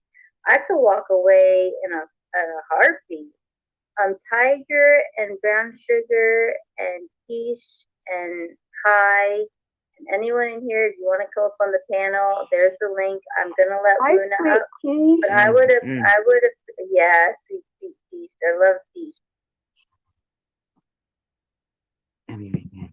I could walk away in a heartbeat. Tiger and Brown Sugar and Quiche and Kai and anyone in here, if you want to come up on the panel, there's the link. I'm gonna let Luna up. Quiche. But I would have, yeah, sweet Quiche. I love Quiche. I'll be right back.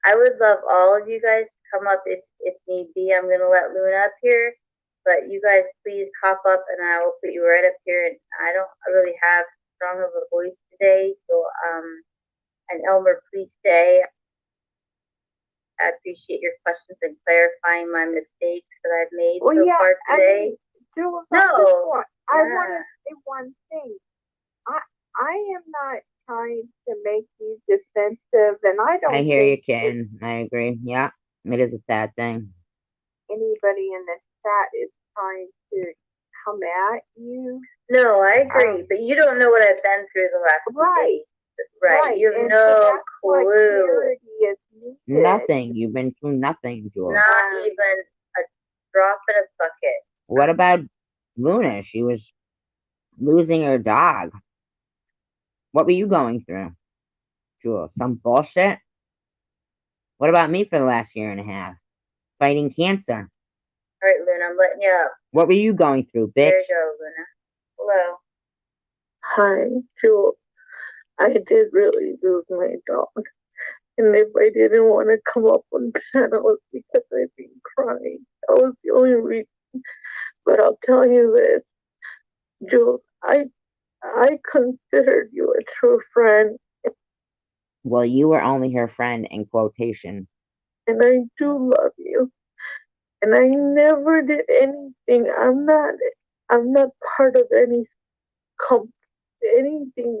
I would love all of you guys to come up if need be. I'm gonna let Luna up here, but you guys please hop up and I will put you right up here. And I don't really have strong of a voice today, so and Elmer, please stay. I appreciate your questions and clarifying my mistakes that I've made so far today. Jules, No, I want to say one thing. I am not trying to make you defensive, and I don't. I hear you, kitten. I agree. Yeah, it is a sad thing. Anybody in the chat is trying to come at you. No, I agree, but you don't know what I've been through the last few days. Right. You have and no so clue. Nothing. You've been through nothing, Jules. Not even a drop in a bucket. What about Luna? She was losing her dog. What were you going through, Jules? Some bullshit? What about me for the last year and a half? Fighting cancer. All right, Luna, I'm letting you up. What were you going through, bitch? There you go, Luna. Hello. Hi, Jules. I did really lose my dog. And if I didn't want to come up on channel, it's because I've been crying. That was the only reason. But I'll tell you this, Jules, I considered you a true friend. Well, you were only her friend in quotations. And I do love you. And I never did anything. I'm not part of anything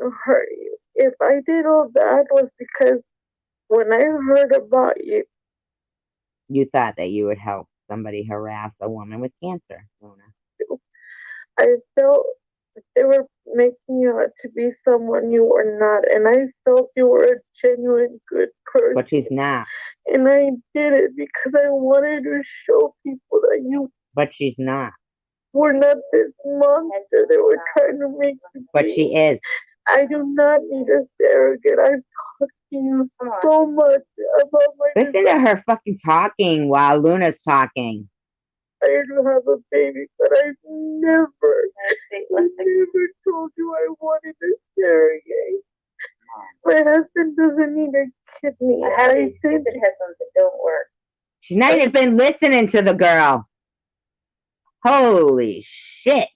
to hurt you. If I did all that was because when I heard about you, you thought that you would help somebody harass a woman with cancer, Luna. I felt they were making you out to be someone you were not, and I felt you were a genuine good person. But she's not. And I did it because I wanted to show people that you. But she's not. Were not this monster they were trying to make you be. But she is. I do not need a surrogate. I've talked to you so much about my. Listen to her fucking talking while Luna's talking. I do have a baby, but I've never told you I wanted a surrogate. My husband doesn't need a kidney. I have these stupid headphones that don't work. She's not even been listening to the girl. Holy shit.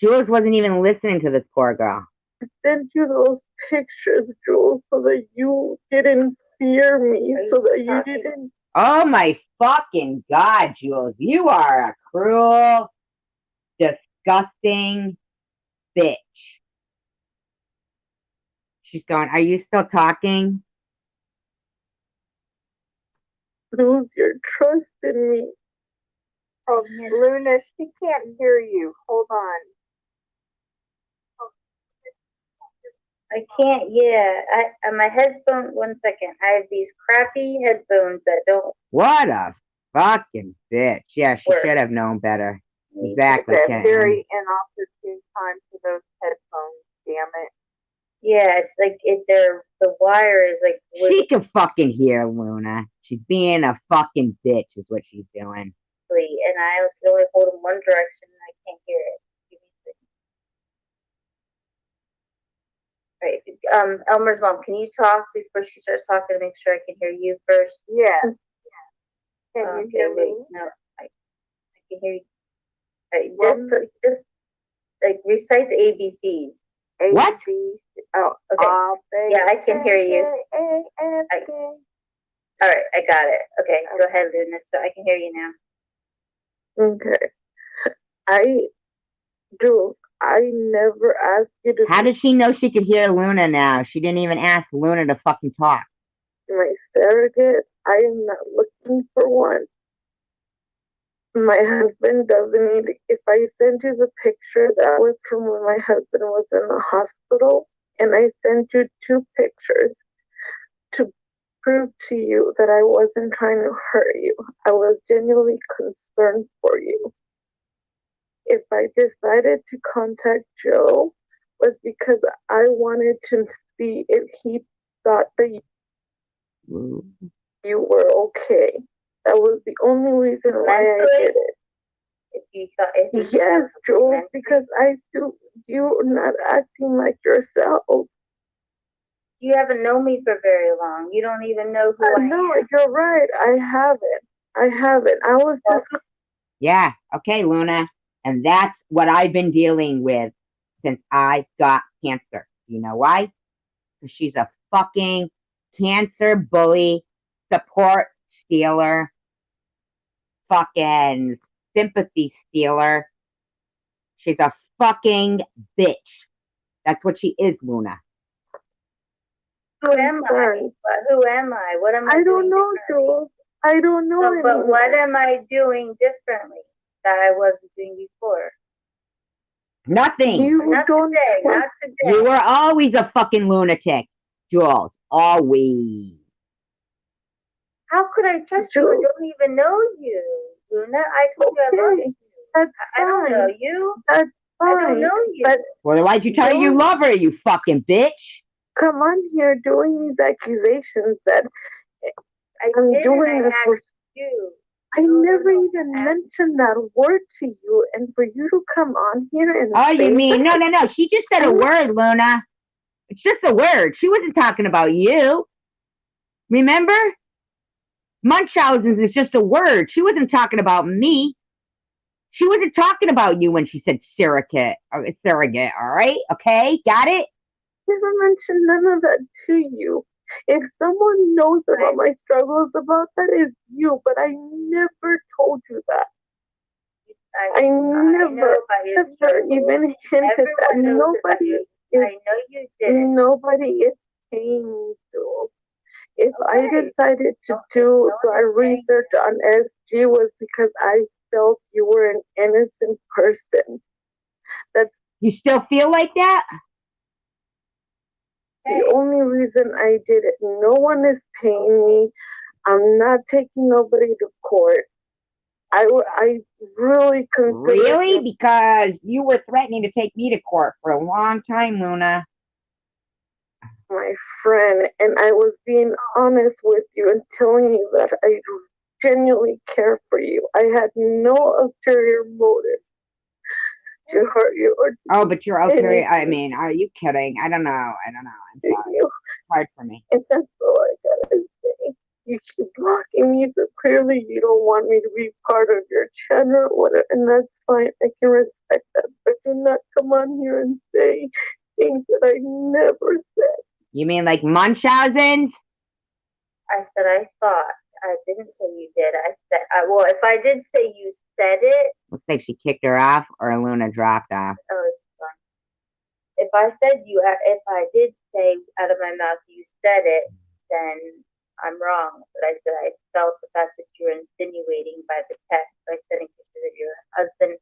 Jules wasn't even listening to this poor girl. I sent you those pictures, Jules, so that you didn't fear me, so that you didn't. Oh my fucking God, Jules. You are a cruel, disgusting bitch. She's going, are you still talking? lose your trust in me. Oh, Luna, she can't hear you. Hold on. I can't, yeah, my headphone, 1 second. I have these crappy headphones that don't What a fucking bitch. Yeah, she work. should have known better. Exactly. It's a Ken. very inopportune time for those headphones, damn it. Yeah, it's like the wire is like She can fucking hear Luna. She's being a fucking bitch is what she's doing. wiggly, and I can only hold in one direction and I can't hear it. Right. Elmer's mom, can you talk before she starts talking to make sure I can hear you first? Yeah. Can you hear wait, me? no, I can hear you. Right, just like recite the ABCs. What? Oh, okay. Yeah, I can hear you. All right, I got it. Okay, go ahead, Luna. So I can hear you now. Okay. Jules, I never asked you to. How did she know she could hear Luna now? She didn't even ask Luna to fucking talk. My surrogate, I am not looking for one. My husband doesn't need it. If I send you the picture, that was from when my husband was in the hospital, and I sent you 2 pictures to prove to you that I wasn't trying to hurt you. I was genuinely concerned for you. If I decided to contact Joe, was because I wanted to see if he thought that you were okay. That was the only reason why I did it. If you thought, yes, Jules, because I do. You're not acting like yourself. You haven't known me for very long. You don't even know who I am. No, you're right. I haven't. I was just. Yeah. Okay, Luna. And that's what I've been dealing with since I got cancer. You know why? Because she's a fucking cancer bully, support stealer, fucking sympathy stealer. She's a fucking bitch. That's what she is, Luna. Who am I? Who am I? What am I? I don't know, Jules. I don't know. No, but what am I doing differently that I wasn't doing before? Nothing. Not today. Not today. You were always a fucking lunatic, Jules. Always. How could I trust you? I don't even know you, Luna. I told you I love you. I don't know you. That's fine. I don't know you. But well, why'd you tell her you love her, you fucking bitch? Come on here doing these accusations that I'm doing this for you. I never even mentioned that word to you, and for you to come on here and you mean no. She just said a word, Luna. It's just a word. She wasn't talking about you. Remember? Munchausen's is just a word. She wasn't talking about me. She wasn't talking about you when she said surrogate. All right? Okay? Got it? Never mentioned none of that to you. If someone knows about my struggles about that, is you, but I never told you that. I never even hinted that nobody is paying me, Jules. If I decided to do my research on SG was because I felt you were an innocent person. You still feel like that? The only reason I did it. No one is paying me. I'm not taking nobody to court. I really consider. Really? Because you were threatening to take me to court for a long time, Luna. My friend, and I was being honest with you and telling you that I genuinely care for you. I had no ulterior motive to hurt you or but you're ulterior. I mean, are you kidding? I don't know. I'm sorry. It's hard for me. And that's all I gotta say. You keep blocking me, so clearly you don't want me to be part of your channel or whatever, and that's fine. I can respect that. But do not come on here and say things that I never said. You mean like Munchausen's? I said I thought. I didn't say you did. I said, well, if I did say you said it. Looks like she kicked her off or Luna dropped off. Oh, it's fine. If I said if I did say out of my mouth you said it, then I'm wrong, but I said I felt that that's what you were insinuating by the text by sending pictures of your husband.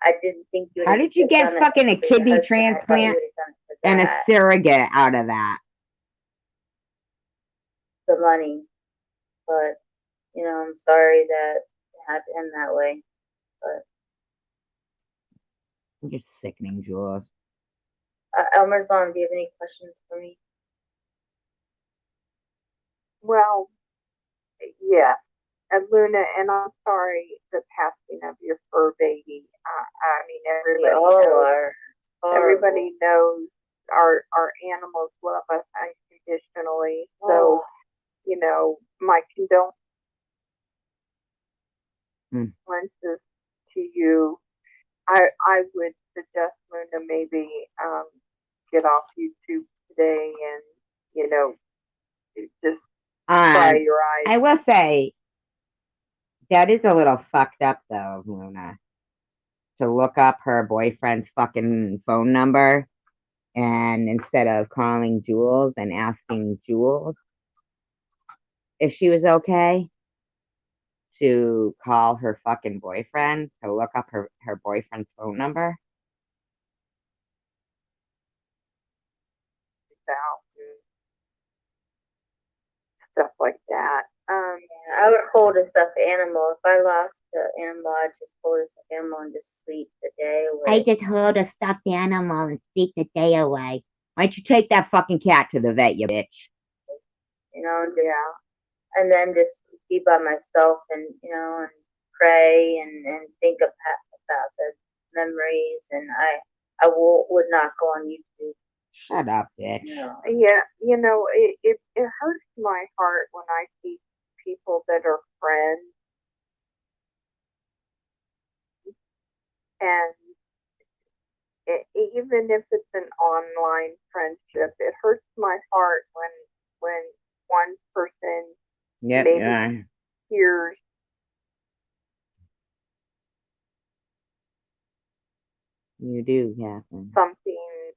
I didn't think you would How did you get done it fucking a for your kidney husband. I thought you transplant would have done it for and a that, surrogate out of that? the money. But you know, I'm sorry that it had to end that way. But You're sickening, Jules. Elmer's mom, do you have any questions for me? Well, yes. And Luna, and I'm sorry the passing of your fur baby. I mean, We everybody all knows. are. It's horrible. Everybody knows our animals love us unconditionally. So, Oh, you know, my condolences Mm. to you. I would suggest Luna maybe get off YouTube today and, you know, just cry your eyes. I will say that is a little fucked up though, of Luna, to look up her boyfriend's fucking phone number and instead of calling Jules and asking Jules if she was okay, to call her fucking boyfriend to look up her boyfriend's phone number. Out and stuff like that. I would hold a stuffed animal. If I lost an animal, I'd just hold a stuffed animal and just sleep the day away. I just hold a stuffed animal and sleep the day away. Why don't you take that fucking cat to the vet, you bitch? You know, and just and then just be by myself and you know and pray and think about the memories. And I would not go on YouTube. Shut up, bitch. No. Yeah, you know, it hurts my heart when I see people that are friends and even if it's an online friendship, it hurts my heart when one person Yep, maybe yeah. hears You do, Catherine. something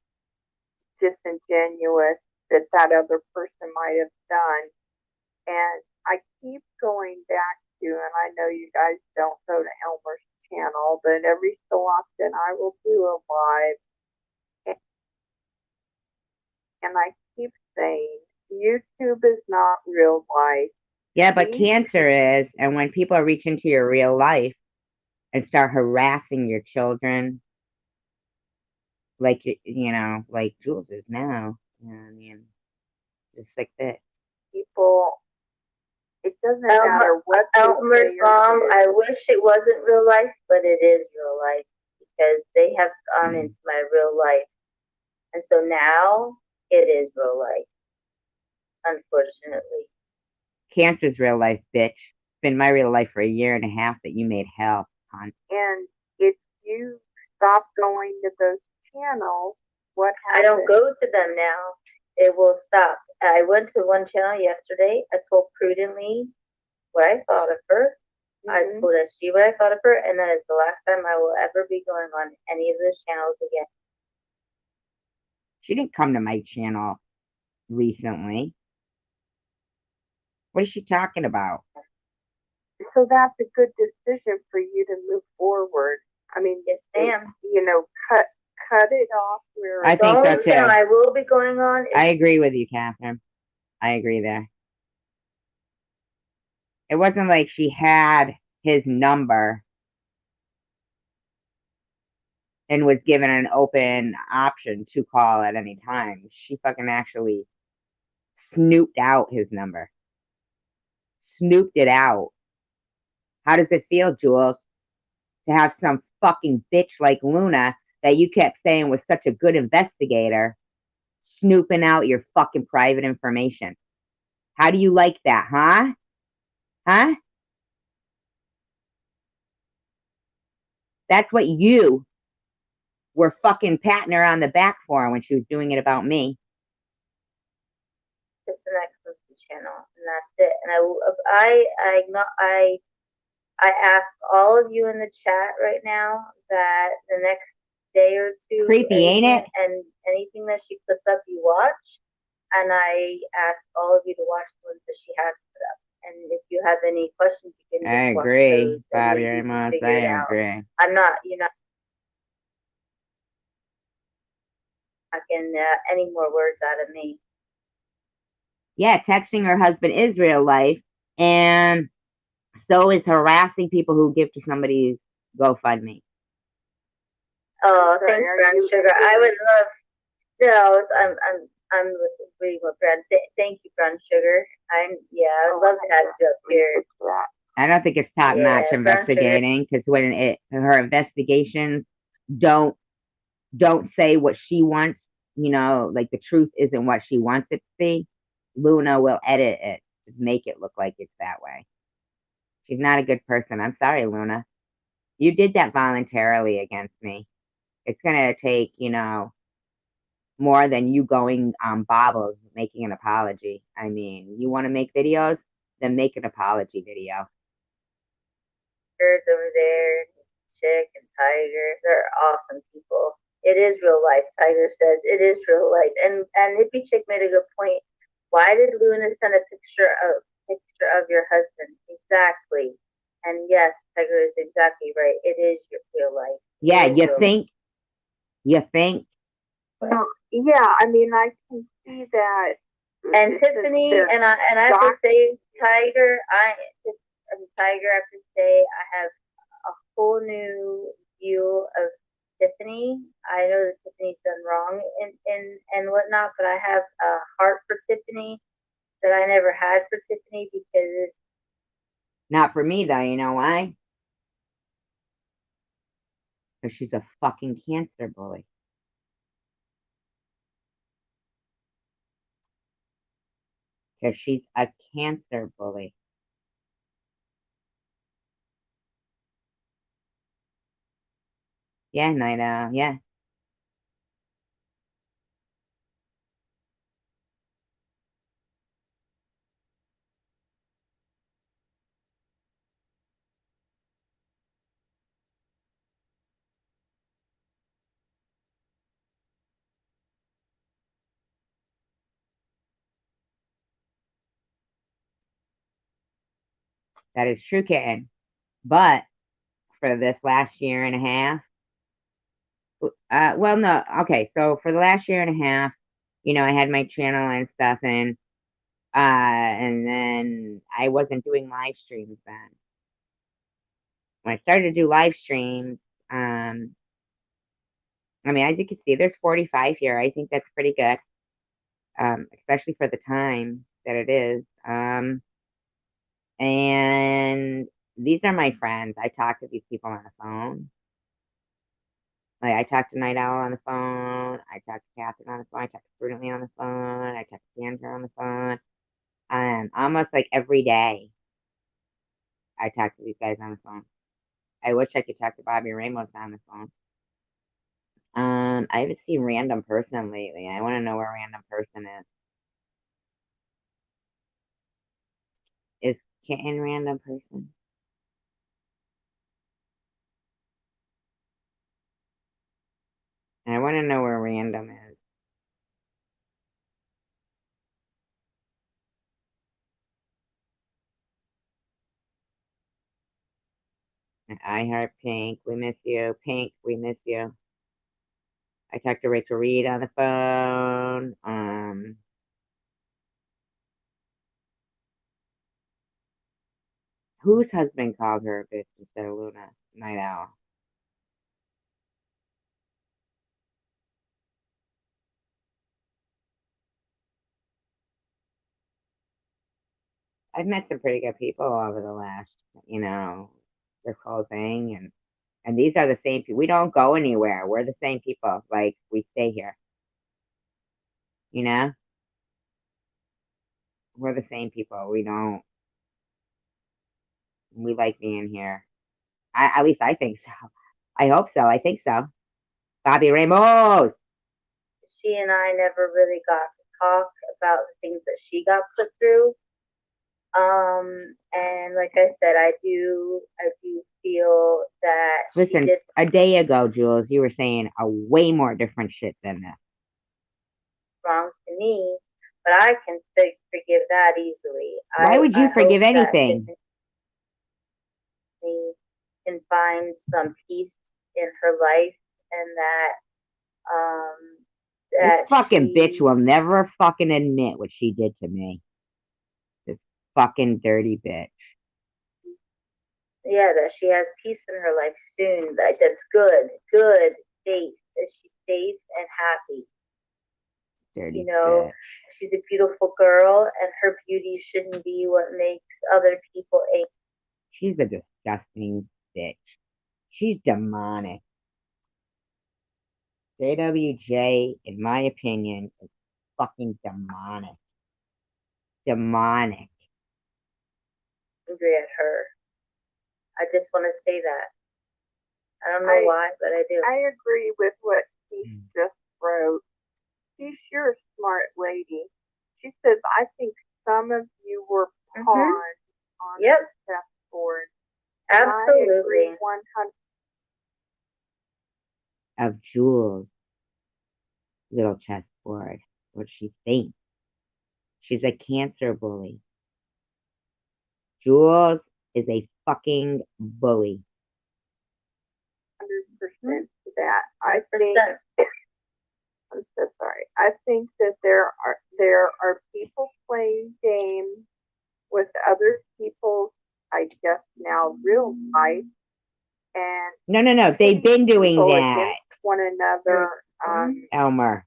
disingenuous that other person might have done. And I keep going back to, and I know you guys don't go to Elmer's channel, but every so often I will do a live. And I keep saying, YouTube is not real life. Yeah, but cancer is, and when people reach into your real life and start harassing your children, like you know, like Jules is now. You know what I mean? Just like that. People, it doesn't matter what Elmer's mom, I wish it wasn't real life, but it is real life because they have gone into my real life. And so now it is real life, unfortunately. Cancer's real life, bitch. It's been my real life for 1.5 years that you made hell, hon. And if you stop going to those channels, what happens? I don't go to them now. It will stop. I went to one channel yesterday. I told Prudently what I thought of her. I told SG what I thought of her, and that is the last time I will ever be going on any of those channels again. She didn't come to my channel recently. What is she talking about? So that's a good decision for you to move forward. I mean, yes, ma'am. You know, cut it off where I think so too. I will be going on. I agree with you, Catherine. I agree there. It wasn't like she had his number and was given an open option to call at any time. She fucking actually snooped out his number. Snooped it out. How does it feel, Jules, to have some fucking bitch like Luna that you kept saying was such a good investigator snooping out your fucking private information? How do you like that, huh? Huh? That's what you were fucking patting her on the back for when she was doing it about me. Just an excellent channel, and that's it. And I ask all of you in the chat right now that the next day or two, creepy, ain't it? And anything that she puts up, you watch. And I ask all of you to watch the ones that she has and if you have any questions, you can I just watch agree, those, and Bobby maybe you can Ramos. figure it I out. agree. I'm not, not getting any more words out of me. Yeah, texting her husband is real life, and so is harassing people who give to somebody's GoFundMe. Oh, So thanks, are Brown you Sugar. I into- would love. No, I'm listening with Brown. Thank you, Brown Sugar. Yeah, I would love to have you up here. I don't think it's top notch Yeah, Brown Sugar. investigating, because when her investigations don't say what she wants, like the truth isn't what she wants it to be, Luna will edit it to make it look like it's that way. She's not a good person. I'm sorry, Luna. You did that voluntarily against me. It's gonna take, more than you going on Bobbles making an apology. I mean, you want to make videos? Then make an apology video. Over there, Chick and Tiger, they're awesome people. It is real life. Tiger says it is real life, and Hippie Chick made a good point. Why did Luna send a picture of your husband? Exactly. And yes, Tiger is exactly right. It is your real life. Yeah, It is real life. you think Yeah, I mean, I can see that. And Tiffany, and I have to say, Tiger, Tiger, I have to say, I have a whole new view of Tiffany. I know that Tiffany's done wrong and whatnot, but I have a heart for Tiffany that I never had for Tiffany, because not for me though. You know why? Because she's a fucking cancer bully. Because she's a cancer bully. Yeah, Night Owl. Yeah. That is true, kitten. But for this last year and a half, well, no, okay. So for the last year and a half, I had my channel and stuff, and then I wasn't doing live streams then. When I started to do live streams, I mean, as you can see, there's 45 here. I think that's pretty good, especially for the time that it is. And these are my friends. I talk to these people on the phone. Like, I talk to Night Owl on the phone. I talk to Catherine on the phone. I talk to Prudently on the phone. I talk to Sandra on the phone. Almost like every day, I talk to these guys on the phone. I wish I could talk to Bobby Ramos on the phone. I haven't seen Random Person lately. I want to know where Random Person is. Is Kitten Random Person? I want to know where Random is. I heart Pink. We miss you. Pink, we miss you. I talked to Rachel Reed on the phone. Whose husband called her a bitch instead of Luna? Night Owl. I've met some pretty good people over the last, this whole thing, and these are the same people. We don't go anywhere. We're the same people. Like, we stay here. You know, we're the same people. We don't. We like being here. At least I think so. I hope so. I think so. Bobby Ramos. she and I never really got to talk about the things that she got put through. And like I said, I do feel that Listen, she did a day ago, Jules, you were saying a way more different shit than this. wrong to me, but I can forgive that easily. Why would you I forgive hope that anything? Tiffany can find some peace in her life, and This that fucking bitch she, will never fucking admit what she did to me. This fucking dirty bitch. yeah, that she has peace in her life soon. That's good, safe. That she's safe and happy. Dirty You know, bitch. she's a beautiful girl, and her beauty shouldn't be what makes other people ache. She's a disgusting bitch. She's demonic. JWJ, in my opinion, is fucking demonic. Demonic. Angry at her. I just want to say that. I don't know why, but I do. I agree with what he just wrote. She's sure a smart lady. She says, I think some of you were pawns on the chessboard. Absolutely. I agree 100. Of Jules' little chessboard. What she thinks. She's a cancer bully. Jules is a fucking bully. 100% to that. I think. I'm so sorry. I think that there are people playing games with other people's, I guess now, real life, and No. They've been doing that. Against one another. Elmer.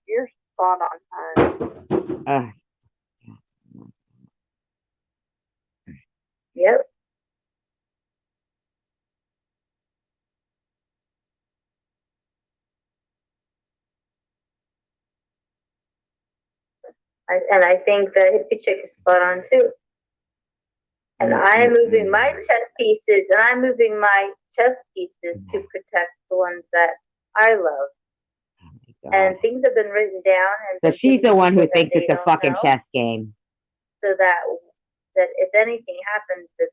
You're spot on, hon. Yep. I think that hippie chick is spot on too. And I'm moving my chess pieces, to protect the ones that I love. And things have been written down. And so she's the one who thinks it's a fucking chess game. So that if anything happens, that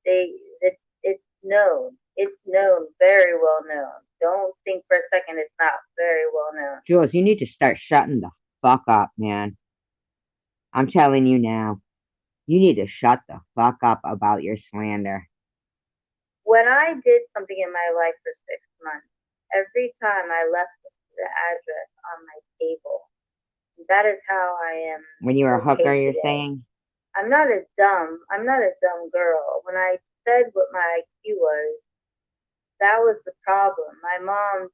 it's known. It's known, very well known. Don't think for a second it's not very well known. Jules, you need to start shutting the fuck up, man. I'm telling you now. You need to shut the fuck up about your slander. When I did something in my life for 6 months, every time I left the address on my table, that is how I am. When you were a hooker, you're saying? I'm not a dumb girl. When I said what my IQ was, that was the problem. My mom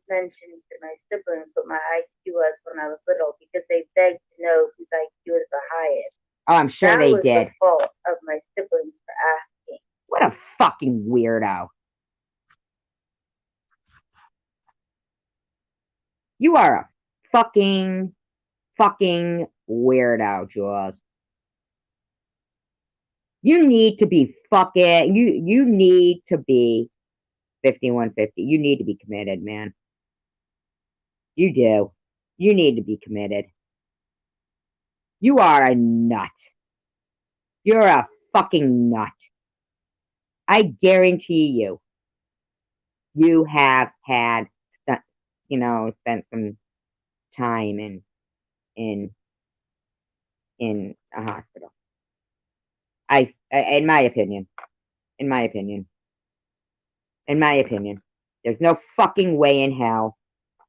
mentioned to my siblings what my IQ was when I was little because they begged to know whose IQ was the highest. Oh, I'm sure they did. That was the fault of my siblings for asking. What a fucking weirdo. You are a fucking weirdo, Jules. You need to be you need to be 5150. You need to be committed, man. You do. You need to be committed. You are a nut. You're a fucking nut. I guarantee you have had, spent some time in a hospital. In my opinion, there's no fucking way in hell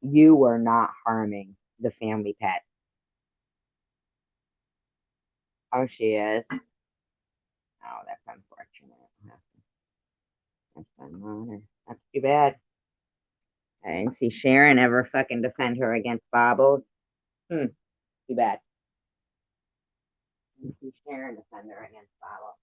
you were not harming the family pet. Oh, she is. Oh, that's unfortunate. That's unfortunate. That's too bad. I didn't see Sharon ever fucking defend her against Bobbles. Too bad. I didn't see Sharon defend her against Bobbles.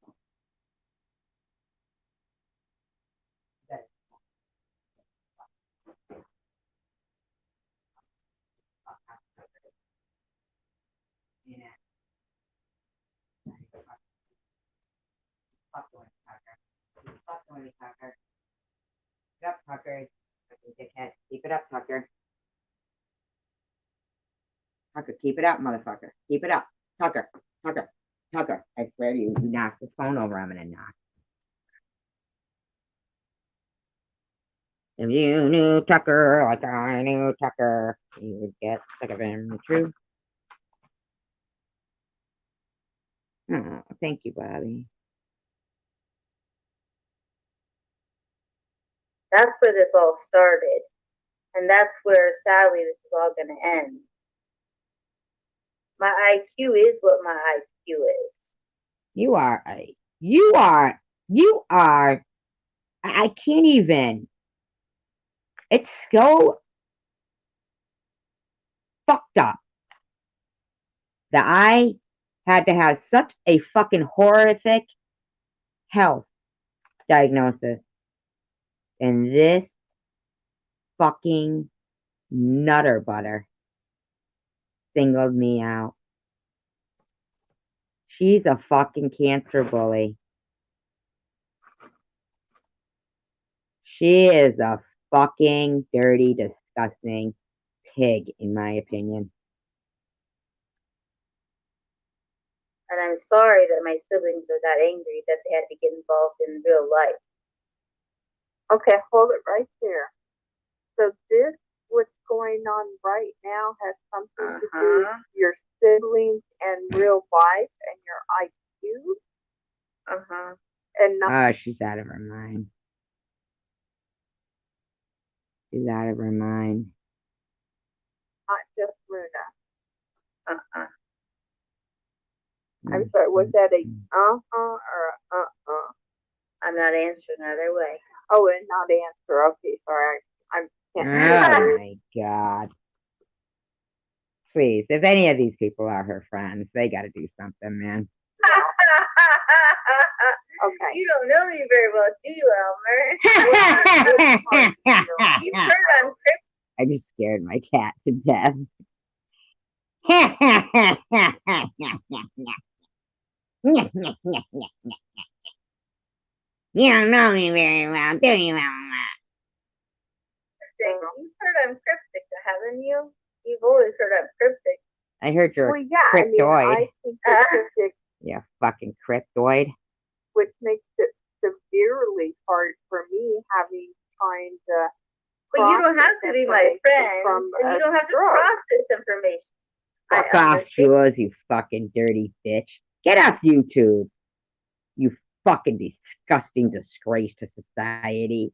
Yeah. Tucker. Keep it up, Tucker. Dickhead. Keep it up, Tucker. Tucker, keep it up, motherfucker. Keep it up. Tucker. I swear to you, you knock this phone over, I'm gonna knock. If you knew Tucker like I knew Tucker, you would get sick of him. True. Oh, thank you, Bobby. That's where this all started. And that's where, sadly, this is all going to end. My IQ is what my IQ is. You are, I can't even. It's so fucked up that I had to have such a fucking horrific health diagnosis. And this fucking nutter butter singled me out. She's a fucking cancer bully. She is a fucking dirty, disgusting pig, in my opinion. And I'm sorry that my siblings are that angry that they had to get involved in real life. Okay, hold it right there. So this, what's going on right now, has something to do with your siblings and real life and your IQ? And not She's out of her mind. She's out of her mind. not just Luna. I'm sorry, was that a or a I'm not answering either way. Oh, and not answer. Okay, sorry. I can't. Oh my God. Please, if any of these people are her friends, they gotta do something, man. Okay. You don't know me very well, do you, Elmer? You've heard I'm cryptic. I just scared my cat to death. You don't know me very well, do you, Elmer? You've heard I'm cryptic, haven't you? You've always heard I'm cryptic. I heard you're Well, yeah, cryptoid. I think you're cryptic. Yeah, fucking cryptoid. Which makes it severely hard for me trying to. But you don't have to be my friend, and you don't have to process information. Fuck off, Jules, you fucking dirty bitch. Get off YouTube. You fucking disgusting disgrace to society.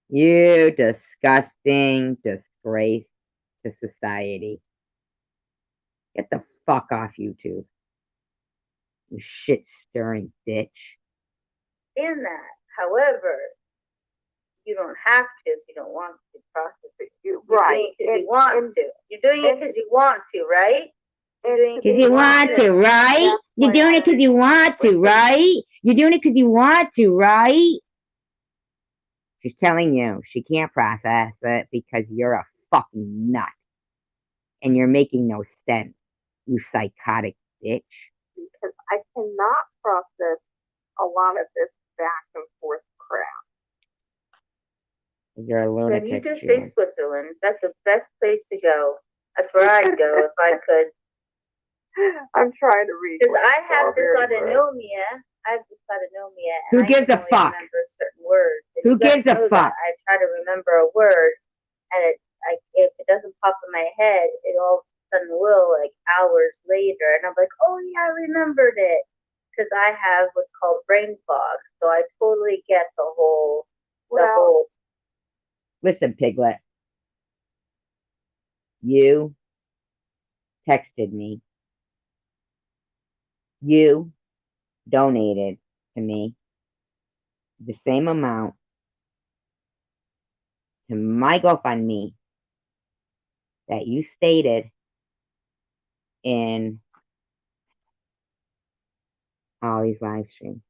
You disgusting disgrace to society. Get the fuck off YouTube. You shit stirring bitch. In that, however, you don't have to if you don't want to process it. Right. Because you want to. You're doing it because you want to, right? Because you want to, right? You're doing it because you want to, right? You're doing it because you want to, right? She's telling you she can't process it because you're a fucking nut. And you're making no sense, you psychotic bitch. Because I cannot process a lot of this back and forth crap. You're a lunatic. Then you just say Switzerland. That's the best place to go. That's where I'd go if I could. I'm trying to read. Because I have dysautonomia. Who gives a fuck? Remember certain words. Who gives a fuck? I try to remember a word, and if it doesn't pop in my head, it all of a sudden will, like hours later, and I'm like, oh yeah, I remembered it. Because I have what's called brain fog, so I totally get the whole. Listen, Piglet. You texted me. You donated to me the same amount to my GoFundMe that you stated in all these live streams.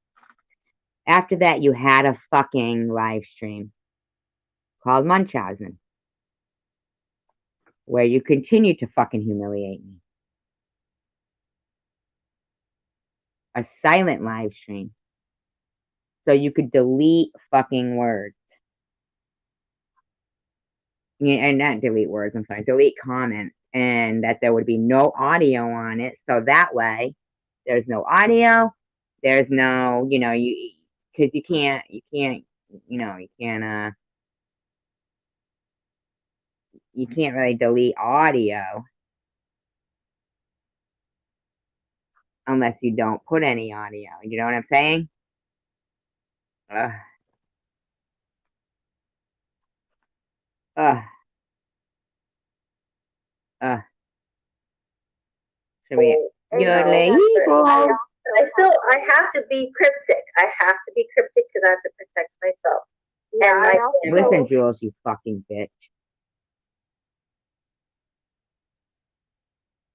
After that, you had a fucking live stream called Munchausen, where you continue to fucking humiliate me. A silent live stream. So you could delete fucking words. And not delete words, I'm sorry, delete comments. And that there would be no audio on it. So that way, there's no audio. There's no, because you can't, you can't really delete audio unless you don't put any audio. You know what I'm saying? Ugh. Ugh. Ugh. Should we? I You're know, evil. I have to be cryptic. I have to be cryptic because I have to protect myself. Yeah, And my I also, family. Listen, Jules, you fucking bitch.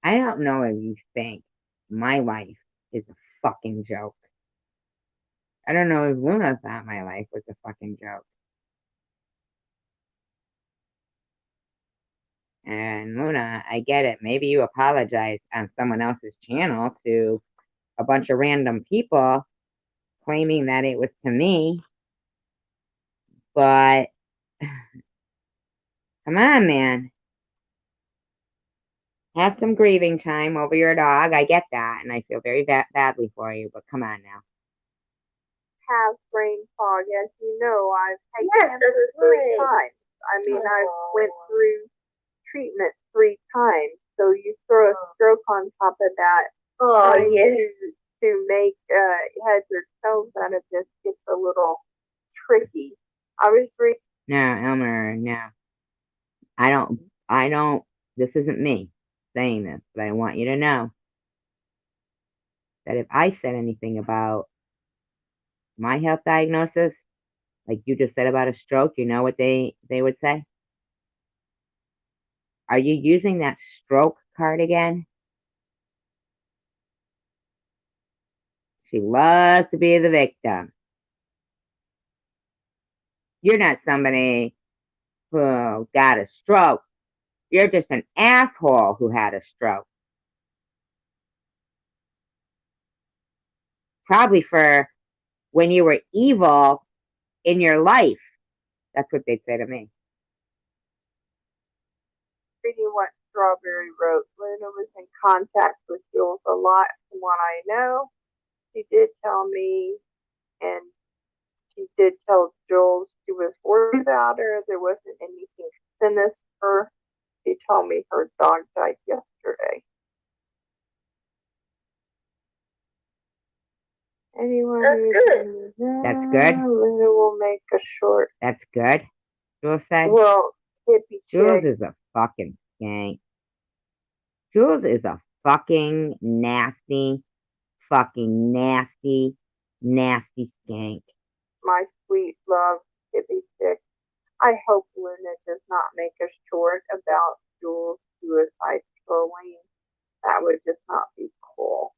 I don't know if you think my life is a fucking joke. I don't know if Luna thought my life was a fucking joke. And Luna, I get it. Maybe you apologized on someone else's channel to a bunch of random people claiming that it was to me. But come on, man. Have some grieving time over your dog. I get that, and I feel very badly for you. But come on now. have brain fog, as you know. I've had Yes, cancer that's 3 right. times. I mean, I Aw. went through treatment 3 times. So you throw a stroke on top of that. Oh, Trying yeah. to make heads or tails out of this gets a little tricky. I was reading. No, Elmer, no. I don't, this isn't me saying this, but I want you to know that if I said anything about my health diagnosis, like you just said about a stroke, you know what they would say? Are you using that stroke card again? She loves to be the victim. You're not somebody who got a stroke. You're just an asshole who had a stroke. Probably for when you were evil in your life. That's what they'd say to me. Reading what Strawberry wrote. Luna was in contact with Jules a lot, from what I know. She did tell me, and she did tell Jules she was worried about her. There wasn't anything sinister. She told me her dog died yesterday. Anyone That's good. That's good. Luna will make a short. That's good, Jules said. Well, hippie Jules chick. is a fucking skank. Jules is a fucking nasty skank. My sweet love, hippie chick. I hope Luna does not make a short about Jules' suicide trolling. That would just not be cool.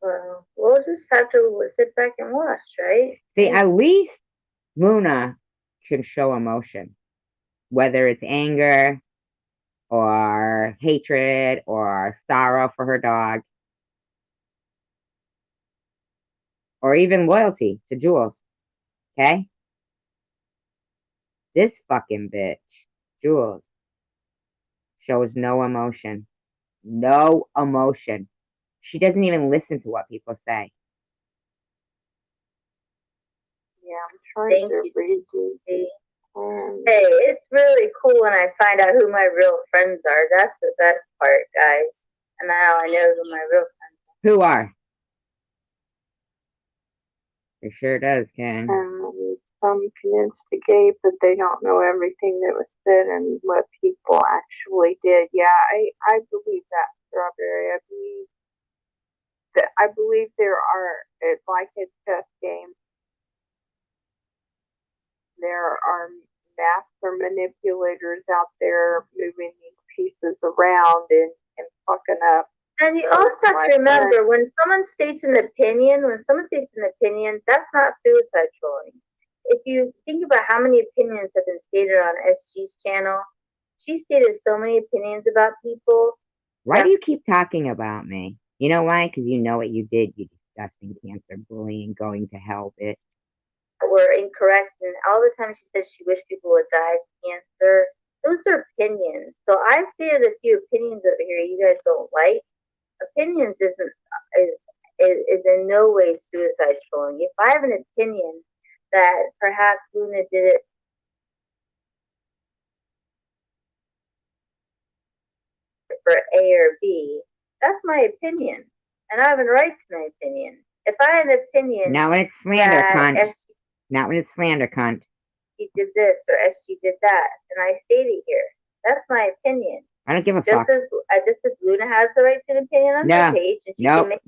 Well, we'll just have to sit back and watch, right? See, at least Luna can show emotion, whether it's anger or hatred or sorrow for her dog, or even loyalty to Jules. Okay? This fucking bitch, Jules, shows no emotion. No emotion. She doesn't even listen to what people say. Yeah, I'm trying Thank to you, read TTC. these. Hey, it's really cool when I find out who my real friends are. That's the best part, guys. And now I know who my real friends are. Who are? It sure does, Ken. Some can instigate, but they don't know everything that was said and what people actually did. Yeah, I believe that, Strawberry. I believe there are, like a chess game, there are master manipulators out there moving these pieces around and fucking up. And you also have to remember, when someone states an opinion, that's not suicide trolling. If you think about how many opinions have been stated on SG's channel, she stated so many opinions about people. Why do you keep talking about me? You know why? Because you know what you did, you disgusting cancer bullying, going to hell, bitch. Were incorrect, and all the time she says she wished people would die of cancer. Those are opinions. So I've stated a few opinions over here you guys don't like. Opinions isn't is in no way suicide trolling. If I have an opinion that perhaps Luna did it for A or B, that's my opinion, and I have a right to my opinion. If I have an opinion Not when it's slander, that cunt. Not when it's slander, cunt. SG did this or SG did that, and I state it here, that's my opinion. I don't give a Just fuck. as Luna has the right to an opinion on her page, and she can make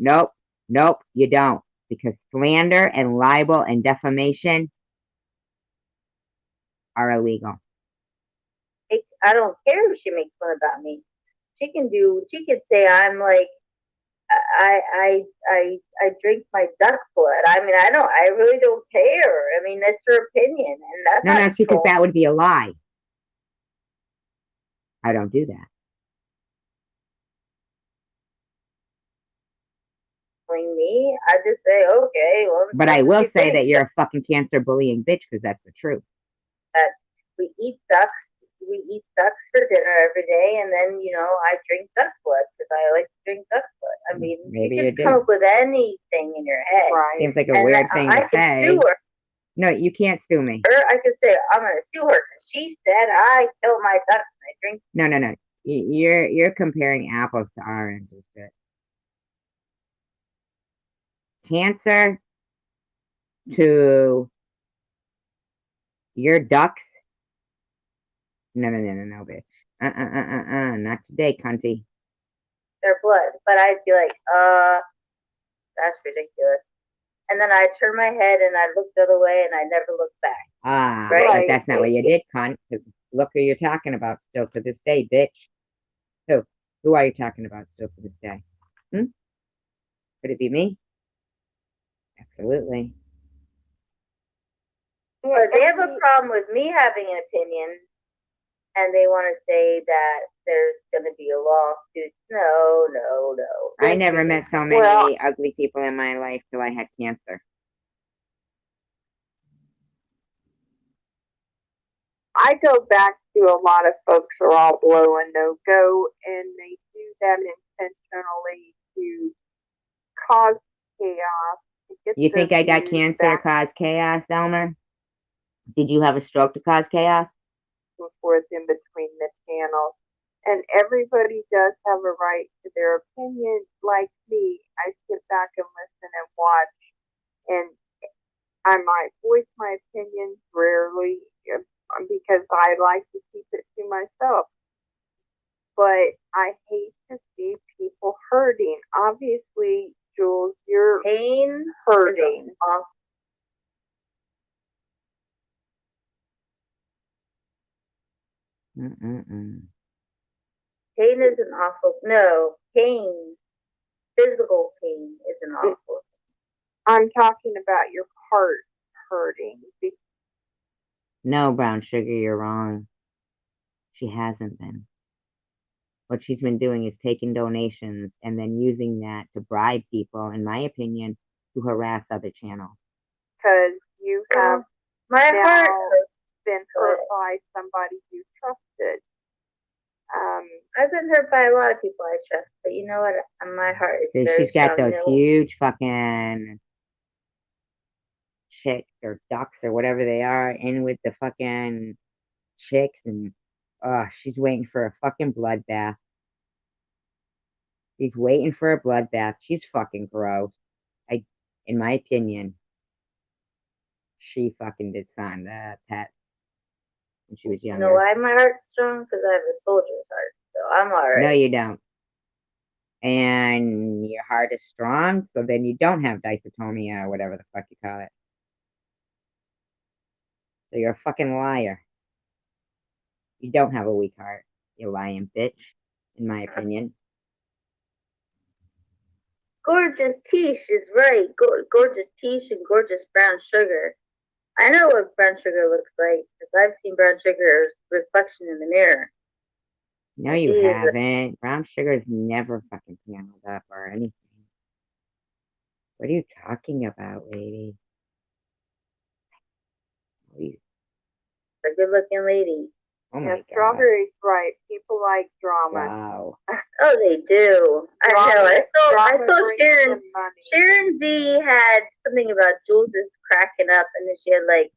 Nope, you don't. Because slander and libel and defamation are illegal. I don't care if she makes fun about me. She could say I'm like, I drink my duck blood. I mean, I really don't care. I mean, that's her opinion, and that's No, because that would be a lie. I don't do that. Me, I just say, okay, well. But I will say that you're a fucking cancer bullying bitch, because that's the truth. That we eat ducks for dinner every day, and then I drink duck blood because I like to drink duck blood. I mean, maybe you can come up with anything in your head. Right. Seems like a weird thing to say. Sue her. No, you can't sue me. I could say I'm gonna sue her because she said I killed my ducks and I drink. No. You're comparing apples to oranges. Cancer to your ducks? No, bitch. Not today, cunty. Their blood, but I'd be like, that's ridiculous. And then I'd turn my head and I'd look the other way and I'd never look back. Right? But that's not what you did, cunt. Because look who you're talking about still to this day, bitch. Who are you talking about still to this day? Could it be me? Absolutely. But they have a problem with me having an opinion, and they want to say that there's going to be a lawsuit. No. I never met so many ugly people in my life till I had cancer. I go back to a lot of folks are all blow and no go, and they do that intentionally to cause chaos. You think I got cancer to cause chaos, Elmer? Did you have a stroke to cause chaos? Forth in between the channels, and everybody does have a right to their opinion. Like me, I sit back and listen and watch, and I might voice my opinions rarely because I like to keep it to myself. But I hate to see people hurting. Obviously, Jules, you're hurting. Pain is an awful. No, pain, physical pain is an awful. I'm talking about your heart hurting. No, Brown Sugar, you're wrong. She hasn't been. What she's been doing is taking donations and then using that to bribe people, in my opinion, to harass other channels. Because you have my heart been hurt by somebody you trusted. I've been hurt by a lot of people I trust, but you know what? My heart is very she's got strong. those huge fucking chicks or ducks or whatever they are in with the fucking chicks, and she's waiting for a fucking bloodbath. She's waiting for a bloodbath. She's fucking gross. In my opinion, she fucking did sign that pet when she was younger. You know why my heart's strong? Because I have a soldier's heart, so I'm alright. No, you don't. And your heart is strong, so then you don't have dystonia or whatever the fuck you call it. So you're a fucking liar. You don't have a weak heart, you lying bitch, in my opinion. Gorgeous Tish is right. Gorgeous Tish and Gorgeous Brown Sugar. I know what brown sugar looks like because I've seen brown sugar's reflection in the mirror. No, you haven't. Brown Sugar's never fucking paneled up or anything. What are you talking about, lady? A good-looking lady. Oh Yeah, my god. Strawberry's right. People like drama. Wow. Oh, they do. I know. I saw Drama brings Sharon. in money. Sharon V had something about Jules is cracking up, and then she had like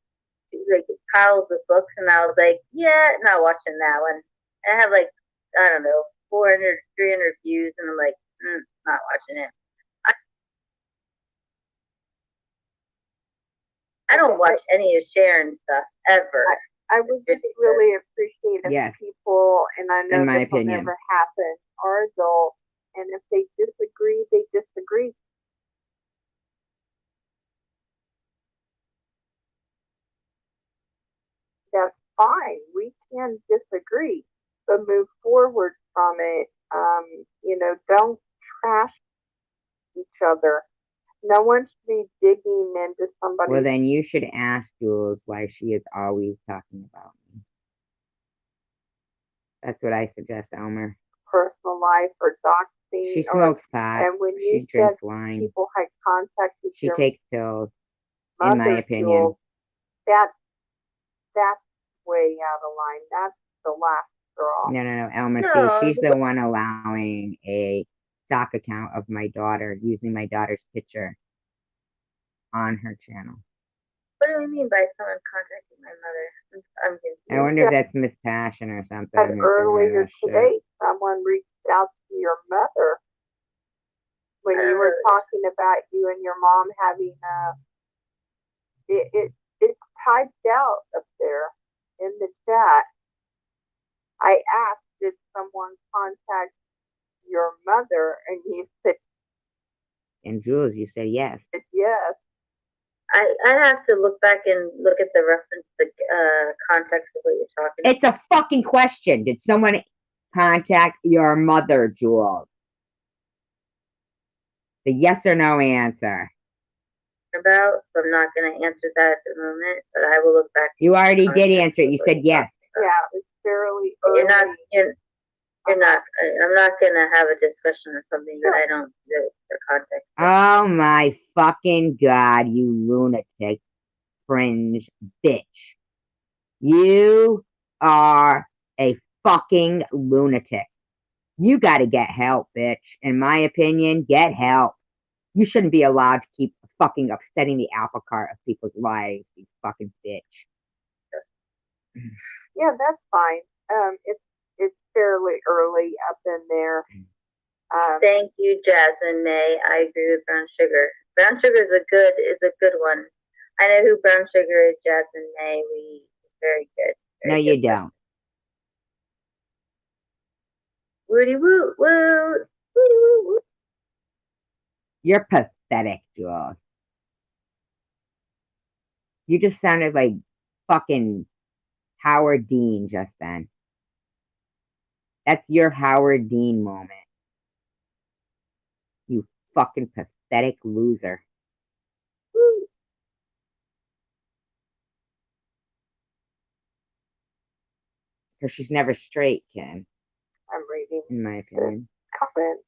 piles of books, and I was like, yeah, not watching that one. And I have like, I don't know, 400, 300 views, and I'm like, not watching it. I don't watch any of Sharon's stuff ever. I would just really appreciate if Yes. people, and I know In my this will opinion. never happen, are adults, and if they disagree, they disagree. That's fine. We can disagree, but move forward from it. Don't trash each other. No one should be digging into somebody's Well, then you should ask Jules why she is always talking about me. That's what I suggest, Elmer. personal life or doxing. She smokes pot. And when She you said drinks wine. people had contacted She your takes pills. mother, In my opinion. Jules, that's way out of line. That's the last straw. No, Elmer. No, See, she's the one allowing a stock account of my daughter, using my daughter's picture on her channel. What do you mean by someone contacting my mother? I'm confused. I wonder if that's Miss Passion or something. And earlier Shit. today, someone reached out to your mother when you were talking about you and your mom having it's typed out up there in the chat. I asked, did someone contact your mother? And you said, And Jules, you said yes. yes. I have to look back and look at the reference, the context of what you're talking about. It's a fucking question. Did someone contact your mother, Jules? The yes or no answer. About, so I'm not going to answer that at the moment, but I will look back. You already did answer it. You said yes. Yeah, it was fairly early. I'm not going to have a discussion or something that I don't know for context. Oh my fucking god, you lunatic fringe bitch. You are a fucking lunatic. You gotta get help, bitch. In my opinion, get help. You shouldn't be allowed to keep fucking upsetting the apple cart of people's lives, you fucking bitch. Yeah, that's fine. It's fairly early up in there. Thank you, Jasmine May. I agree with Brown Sugar. Brown Sugar is a good one. I know who Brown Sugar is, Jasmine May. Very good. No, you don't. Woody woo woo. Woo woo. You're pathetic, Jules. You just sounded like fucking Howard Dean just then. That's your Howard Dean moment. You fucking pathetic loser. Because she's never straight, Ken. I'm reading. In my opinion. Comment.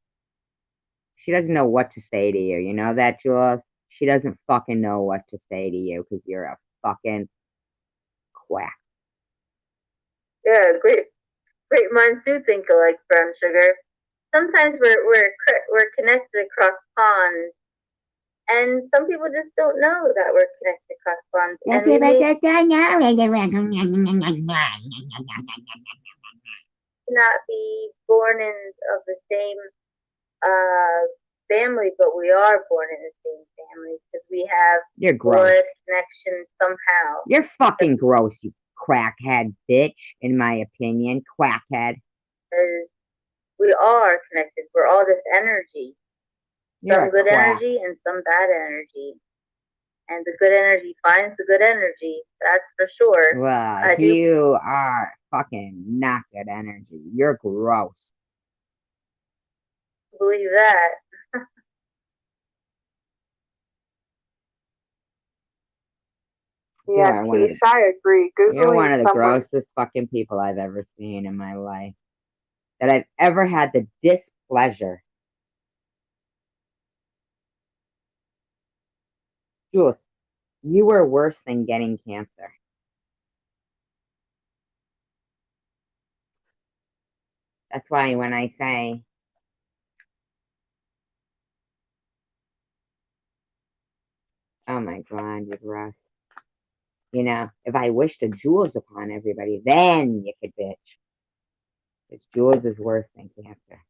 She doesn't know what to say to you. You know that, Jules? She doesn't fucking know what to say to you because you're a fucking quack. Yeah, great minds do think alike, Brown Sugar. Sometimes we're connected across ponds, and some people just don't know that we're connected across ponds. And we may not be born of the same family, but we are born in the same family because we have You're gross. blood connection somehow. You're fucking gross, you crackhead bitch, in my opinion. Quackhead. Because we are connected. We're all just energy. You're Some good quack. energy and some bad energy. And the good energy finds the good energy. That's for sure. Well, you are fucking not good energy. You're gross. Believe that. Yeah, Keith, I agree. You're one of the grossest fucking people I've ever seen in my life. That I've ever had the displeasure. Jules, you were worse than getting cancer. That's why when I say, oh my God, you're Russ. You know, if I wished the jewels upon everybody, then you could bitch. Because jewels is worse than cancer.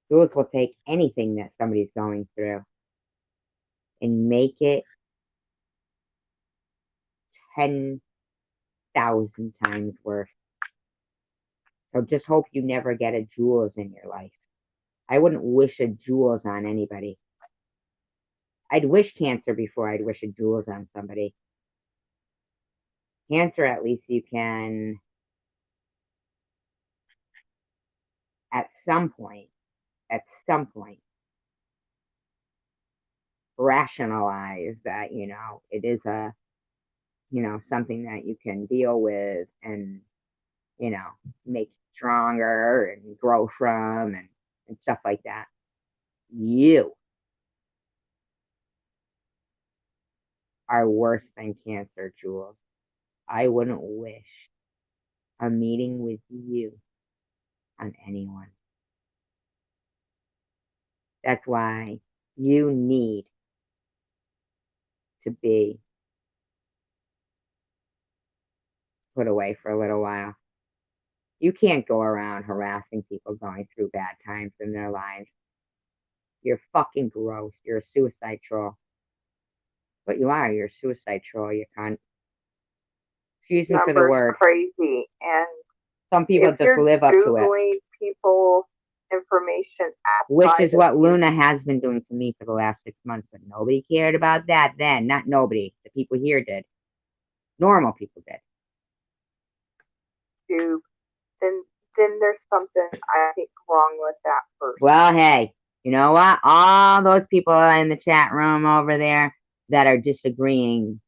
Jewels will take anything that somebody's going through and make it 10,000 times worse. So just hope you never get a jewels in your life. I wouldn't wish a jewels on anybody. I'd wish cancer before I'd wish a jewels on somebody. Cancer, at least you can, at some point, rationalize that, it is something that you can deal with and, make stronger and grow from and stuff like that. You are worse than cancer, Jules. I wouldn't wish a meeting with you on anyone. That's why you need to be put away for a little while. You can't go around harassing people going through bad times in their lives. You're fucking gross. You're a suicide troll. But you are. You're a suicide troll. You can't. Excuse me for the word. Crazy, and some people just live up to it. Googling people's information, which is what Luna has been doing to me for the last 6 months. But nobody cared about that then. Not nobody. The people here did. Normal people did. Then there's something I think wrong with that person. Well, hey, you know what? All those people in the chat room over there that are disagreeing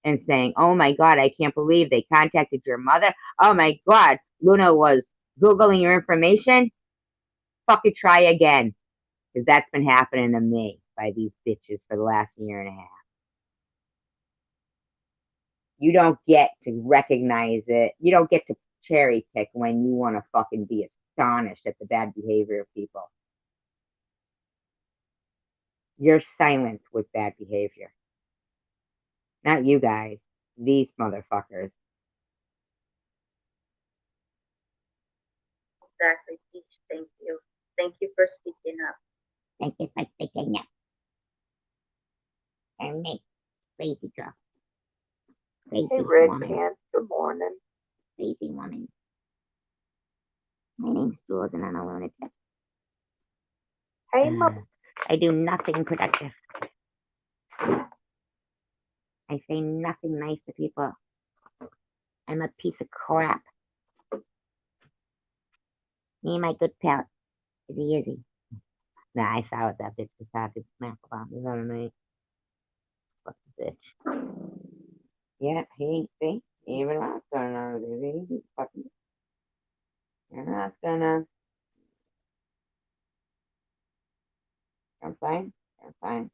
and saying, oh my God, I can't believe they contacted your mother. Oh my God, Luna was Googling your information. Fucking try again. Because that's been happening to me by these bitches for the last year and a half. You don't get to recognize it. You don't get to cherry pick when you want to fucking be astonished at the bad behavior of people. You're silenced with bad behavior. Not you guys. These motherfuckers. Exactly, Peach. Thank you. Thank you for speaking up. Thank you for speaking up. And me, crazy girl. Crazy hey, Red woman. Pants, good morning. Crazy woman. My name's Jules and I'm a lunatic. Hey, Mom. I do nothing productive. I say nothing nice to people. I'm a piece of crap. Me and my good pal, Izzy. Nah, I saw what that bitch was talking smack about me the other night. Fuck the bitch. Yeah, see? Even that's going on with Izzy. Fucking. You're not gonna. I'm fine. I'm fine.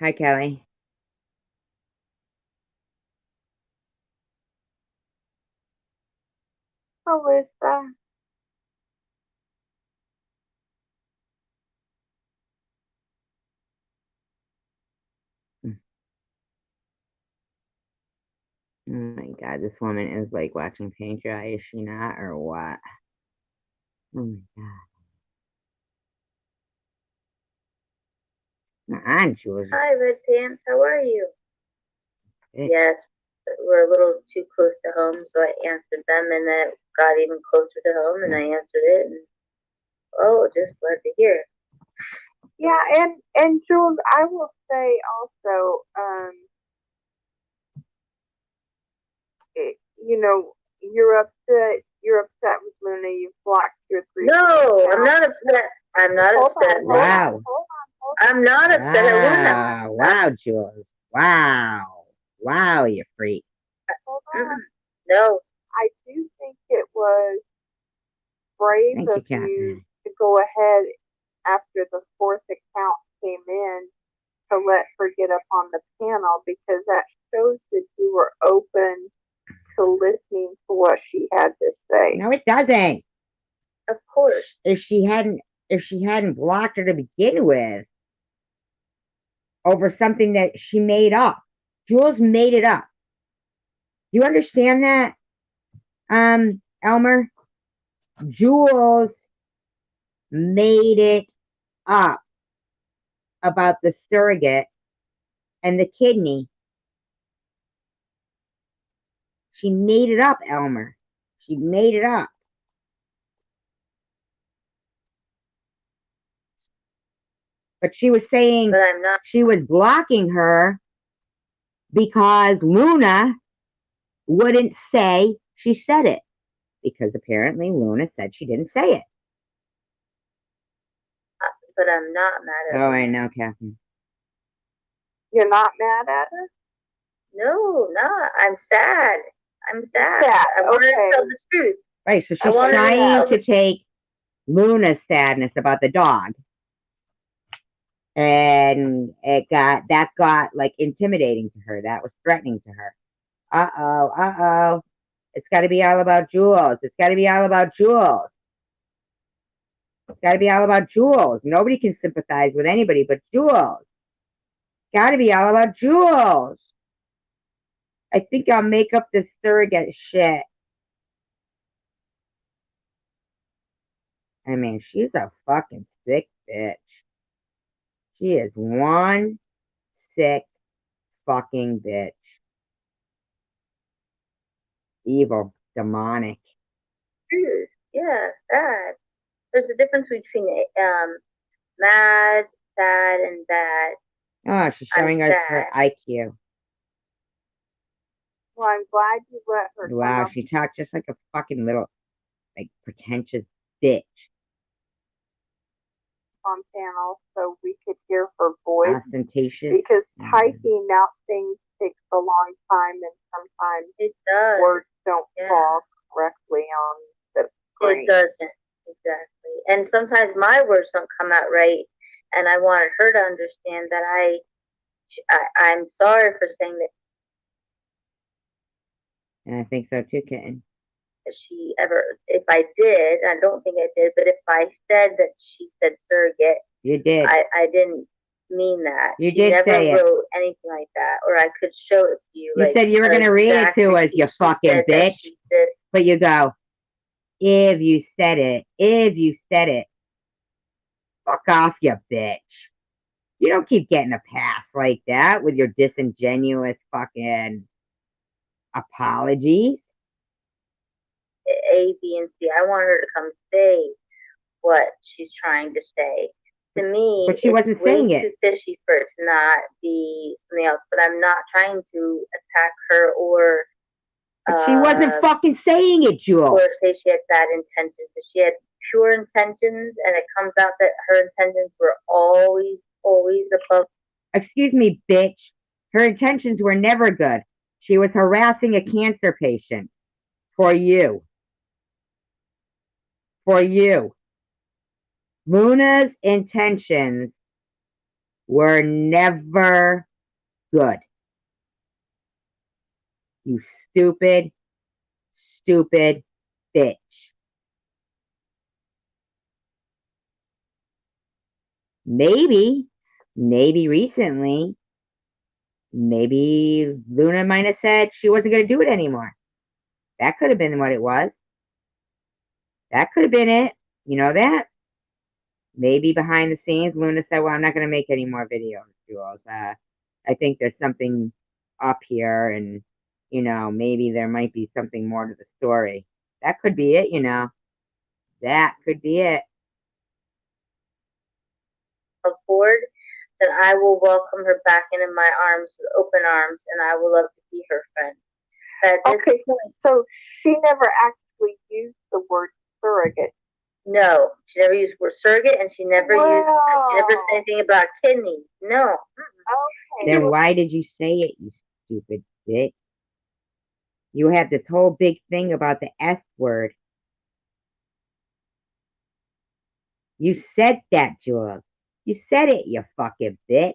Hi, Kelly. Alyssa. Oh my God, this woman is like watching paint dry, is she not, or what? Oh my God. Nah, Jules. Hi, Red Pants. How are you? Bitch. Yes, we're a little too close to home, so I answered them, and then it got even closer to home, and I answered it, and oh, just glad to hear. Yeah, and Jules, I will say also, you know, you're upset. You're upset with Luna. You've blocked your 3. No, I'm not upset. I'm not Hold upset. on, Wow. hold on. I'm not upset at Luna. Wow, Jules. Wow. Wow, you freak. Hold on. No, I do think it was brave Thank you, of you Catherine. to go ahead after the 4th account came in to let her get up on the panel, because that shows that you were open to listening to what she had to say. No, it doesn't. of course. If she hadn't blocked her to begin with over something that she made up. Jules made it up. Do you understand that? Elmer? Jules made it up about the surrogate and the kidney. She made it up, Elmer. She made it up. But she was saying But I'm not. she was blocking her because Luna wouldn't say she said it. Because apparently Luna said she didn't say it. But I'm not mad at Oh, her. I know, Catherine. You're not mad at her? No, not. I'm sad. I'm sad. Sad, I want to okay. tell the truth. Right, so I she's wanted to trying tell to the- take Luna's sadness about the dog. And that got like intimidating to her. That was threatening to her. Uh-oh. It's got to be all about Jules. It's got to be all about Jules. It's got to be all about Jules. Nobody can sympathize with anybody but Jules. Got to be all about Jules. I think I'll make up this surrogate shit. I mean, she's a fucking sick bitch. She is one sick fucking bitch. Evil, demonic. truth. Yeah, sad. There's a difference between mad, sad, and bad. Oh, she's showing us her sad. IQ. Well, I'm glad you let her come Wow, up she talked just like a fucking little, like, pretentious bitch. on panel so we could hear her voice, Ostentatious. because typing out things takes a long time, and sometimes It does. words don't Yeah. fall correctly on the screen. It doesn't. Exactly. And sometimes my words don't come out right, and I wanted her to understand that I'm sorry for saying that And I think so too, kitten. she ever, if I did, I don't think I did, but if I said that she said surrogate, You did. I didn't mean that. You She did never say it. wrote anything like that, or I could show it to you. You like, said you were going to read it to us, you she fucking said that bitch. she said, But you go, if you said it, fuck off, you bitch. You don't keep getting a pass like that with your disingenuous fucking apologies. A, B, and C. I want her to come say what she's trying to say. To me, But she wasn't way saying too it. fishy for it to not be something else. But I'm not trying to attack her or But she wasn't fucking saying it, Jewel. or say she had bad intentions. If she had pure intentions, and it comes out that her intentions were always above. Excuse me, bitch. Her intentions were never good. She was harassing a cancer patient. For you. For you. Luna's intentions were never good. You stupid, stupid bitch. Maybe recently, maybe Luna might have said she wasn't going to do it anymore. That could have been what it was. That could have been it. You know that? Maybe behind the scenes, Luna said, well, I'm not going to make any more videos, Jules. I think there's something up here, and, maybe there might be something more to the story. That could be it, That could be it. Afford, then I will welcome her back into my arms with open arms, and I will love to be her friend. Okay, so she never actually used the word surrogate. No, she never used the word surrogate, and she never said anything about kidneys. No. Okay. Then why did you say it, you stupid bitch? You have this whole big thing about the S word. You said that, Jules. You said it, you fucking bitch.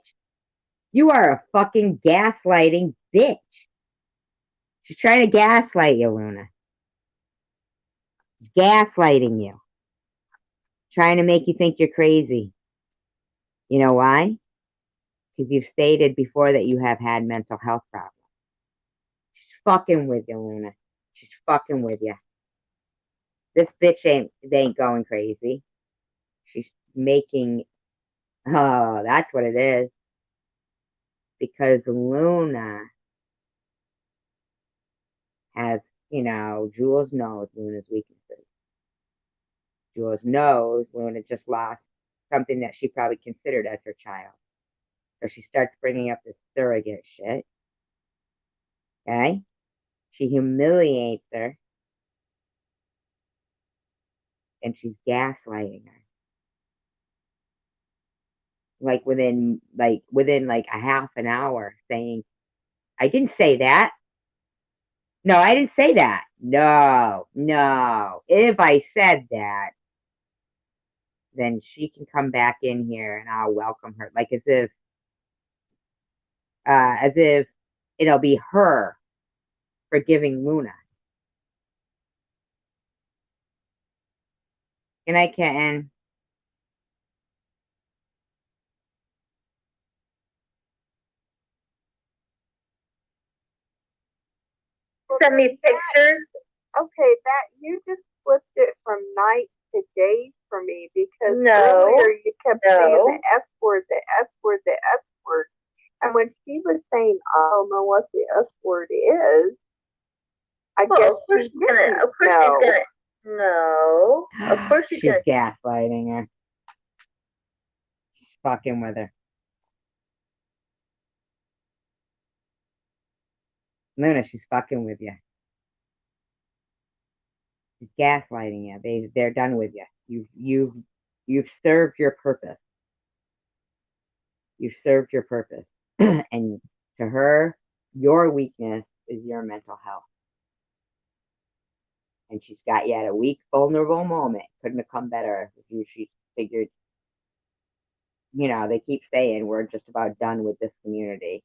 You are a fucking gaslighting bitch. She's trying to gaslight you, Luna. She's gaslighting you. Trying to make you think you're crazy. You know why? Because you've stated before that you have had mental health problems. She's fucking with you, Luna. She's fucking with you. This bitch ain't going crazy. She's making, oh, that's what it is. Because Luna has, Jules knows Luna's weaknesses. Jules knows Luna just lost something that she probably considered as her child. So she starts bringing up this surrogate shit. Okay? She humiliates her. And she's gaslighting her. Within a half an hour, saying, I didn't say that. No, I didn't say that. No. If I said that, then she can come back in here and I'll welcome her. As if it'll be her forgiving Luna. Good night, kitten. Send me pictures. Okay, that you just flipped it from night to day for me because No. earlier you kept saying the S word, the S word, the S word. And when she was saying, I don't know what the S word is, I guess of course she's gonna. No. Of course she's gonna. Gaslighting her. She's fucking with her. Luna, she's fucking with you. She's gaslighting you. They're done with you. You've served your purpose. You've served your purpose. And to her, your weakness is your mental health. And she's got you at a weak, vulnerable moment. Couldn't have come better if she figured, they keep saying we're just about done with this community.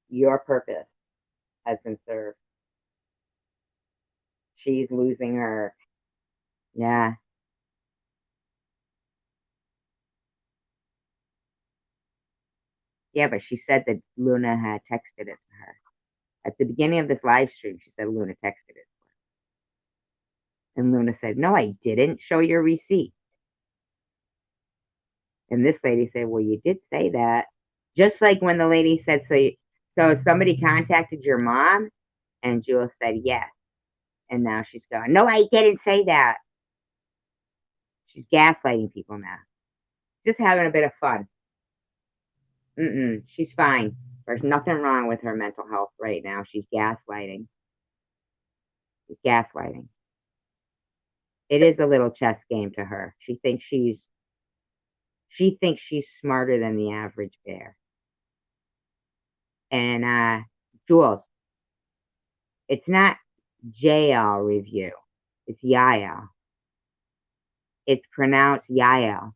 Your purpose has been served. She's losing her. Yeah. Yeah, but she said that Luna had texted it to her. At the beginning of this live stream, she said Luna texted it to her. And Luna said, no, I didn't. Show your receipt. And this lady said, well, you did say that. Just like when the lady said, so somebody contacted your mom? And Jules said, yes. And now she's going, no, I didn't say that. She's gaslighting people now. Just having a bit of fun. She's fine. There's nothing wrong with her mental health right now. She's gaslighting. It is a little chess game to her. She thinks she's smarter than the average bear. And Jules, it's not JL review. It's Yael. It's pronounced Yael.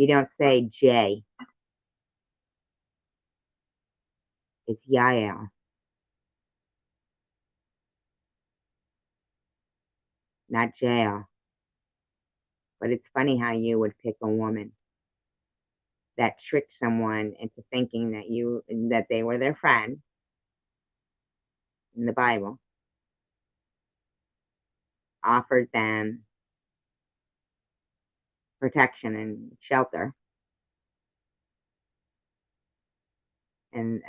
You don't say J. It's Yael. Not jail. But it's funny how you would pick a woman that tricked someone into thinking that they were their friend in the Bible, offered them protection and shelter, and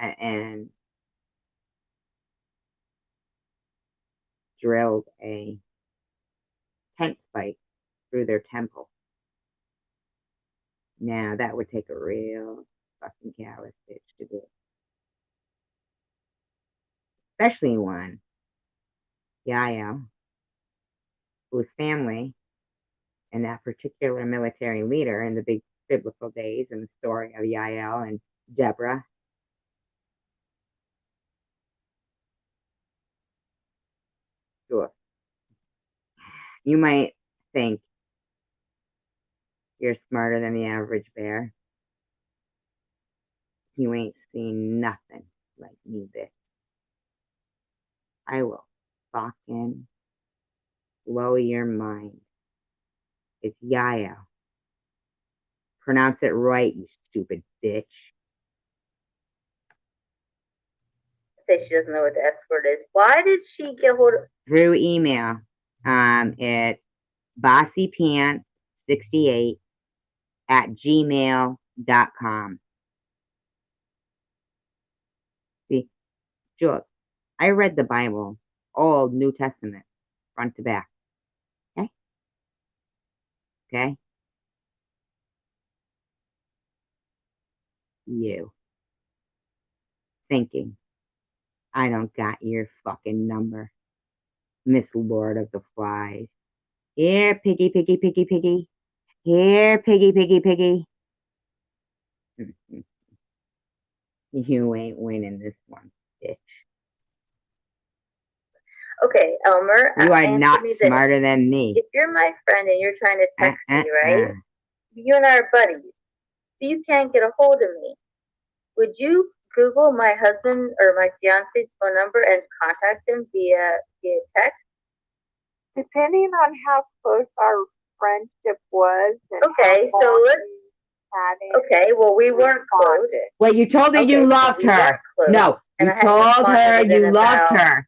drilled a tent spike through their temple. Now that would take a real fucking callous bitch to do, especially one Yael, whose family and that particular military leader in the big biblical days and the story of Yael and Deborah. Sure. You might think you're smarter than the average bear. You ain't seen nothing like me, bitch. I will fucking blow your mind. It's Yael. Pronounce it right, you stupid bitch. Say she doesn't know what the S word is. Why did she get hold of? Through email. It's bossypants68@gmail.com. See, Jules, I read the Bible, Old New Testament, front to back. Okay? Okay? You. Thinking I don't got your fucking number. Miss Lord of the Flies. Here, piggy, piggy, piggy, piggy. Here, piggy, piggy, piggy. You ain't winning this one, bitch. Okay, Elmer. You are not smarter than me. If you're my friend and you're trying to text me, right? You and I are buddies. So you can't get a hold of me. Would you Google my husband or my fiance's phone number and contact him via text? Depending on how close our friendship was. And okay, so let's. Okay, well, we weren't close. Well, you told her you loved her. No, you told her you loved her.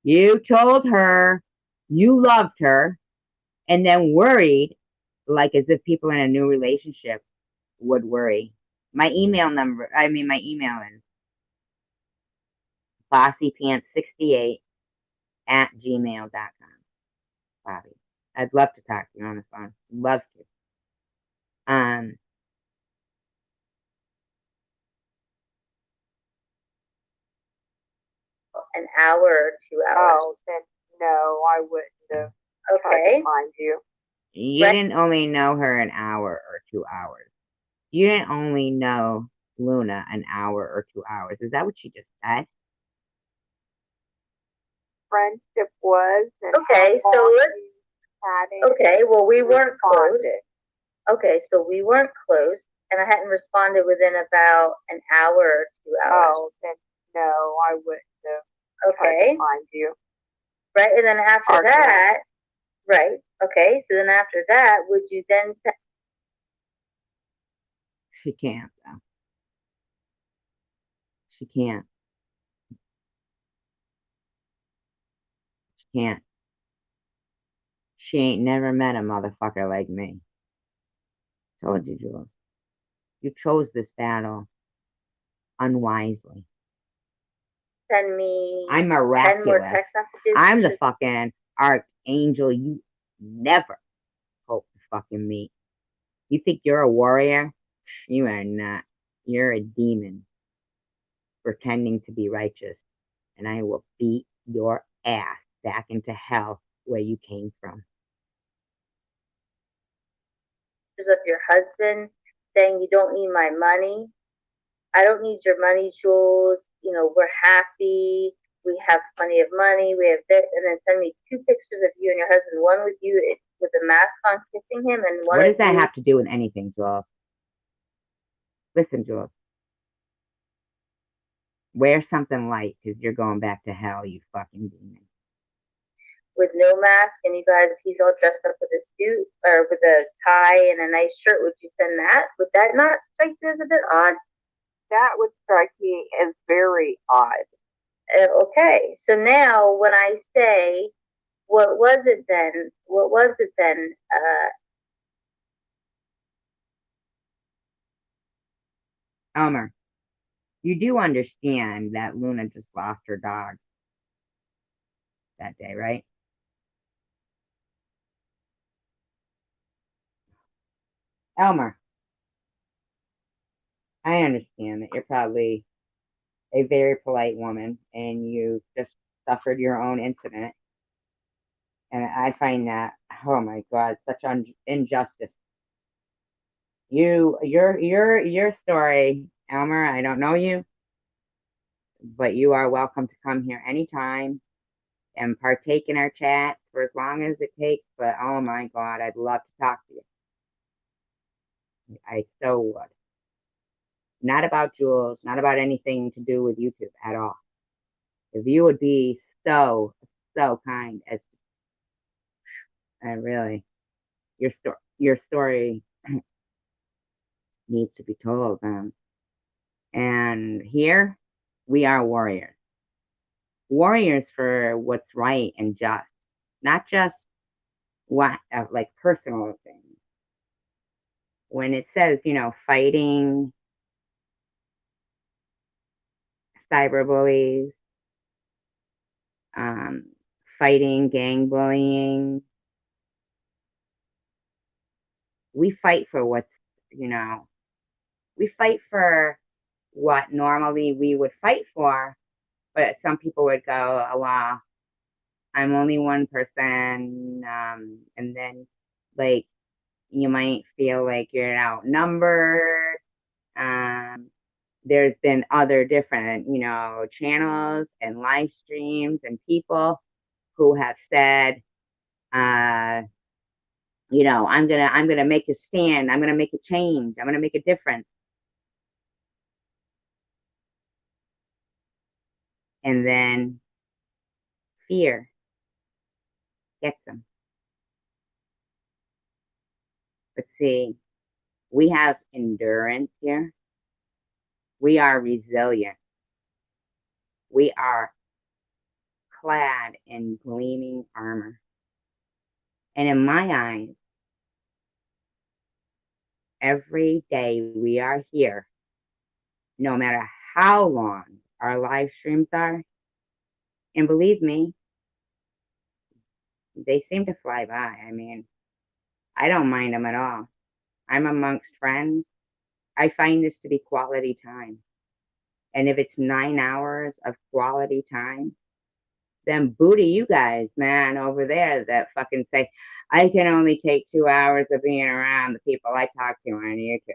You told her you loved her, and then worried, like as if people in a new relationship would worry. My email is bossypants68@gmail.com. Bobby, I'd love to talk to you on the phone. Love to. An hour or 2 hours. Oh, then no, I wouldn't have tried to find you. You didn't only know her an hour or 2 hours. You didn't only know Luna an hour or 2 hours. Is that what she just said? Friendship was. And okay, so let's. Okay, well, we weren't close. Okay, so we weren't close, and I hadn't responded within about an hour or 2 hours. Oh, then no, I wouldn't have. Okay. Find you. Right, and then after that, right, okay, so then after that, would you then She can't, though. She can't. She can't. She ain't never met a motherfucker like me. Told you, Jules. You chose this battle unwisely. Send me I'm miraculous. 10 more text messages. I'm the fucking archangel you never hope to fucking meet. You think you're a warrior? You are not. You're a demon pretending to be righteous, and I will beat your ass back into hell where you came from. Of your husband saying you don't need my money. I don't need your money, Jules. You know, we're happy. We have plenty of money. We have this. And then send me 2 pictures of you and your husband. One with you with a mask on kissing him, and one. What does that have to do with anything, Jules? Listen, Jules, wear something light because you're going back to hell, you fucking demon. With no mask, and you guys, he's all dressed up with a suit or with a tie and a nice shirt. Would you send that? Would that not strike you as a bit odd? That would strike me as very odd. Okay, so now when I say, what was it then? What was it then? Elmer, you do understand that Luna just lost her dog that day, right? Elmer, I understand that you're probably a very polite woman and you just suffered your own incident. And I find that, oh my God, such injustice. Your story, Elmer, I don't know you, but you are welcome to come here anytime and partake in our chat for as long as it takes. But oh my God, I'd love to talk to you. I so would. Not about Jules, not about anything to do with YouTube at all. If you would be so kind as really your story needs to be told. And here we are warriors. Warriors for what's right and just, not just what like personal things. When it says, fighting cyberbullies, um, fighting gang bullying, we fight for we fight for what normally we would fight for, but some people would go, oh, well, I'm only one person, and then like you might feel like you're outnumbered. There's been other different, channels and live streams and people who have said, I'm gonna make a stand, I'm gonna make a change, I'm gonna make a difference. And then fear gets them. But see, we have endurance here. We are resilient. We are clad in gleaming armor. And in my eyes, every day we are here, no matter how long our live streams are. And believe me, they seem to fly by. I mean, I don't mind them at all. I'm amongst friends. I find this to be quality time. And if it's 9 hours of quality time, then booty you guys, man, over there that fucking say, I can only take 2 hours of being around the people I talk to on YouTube.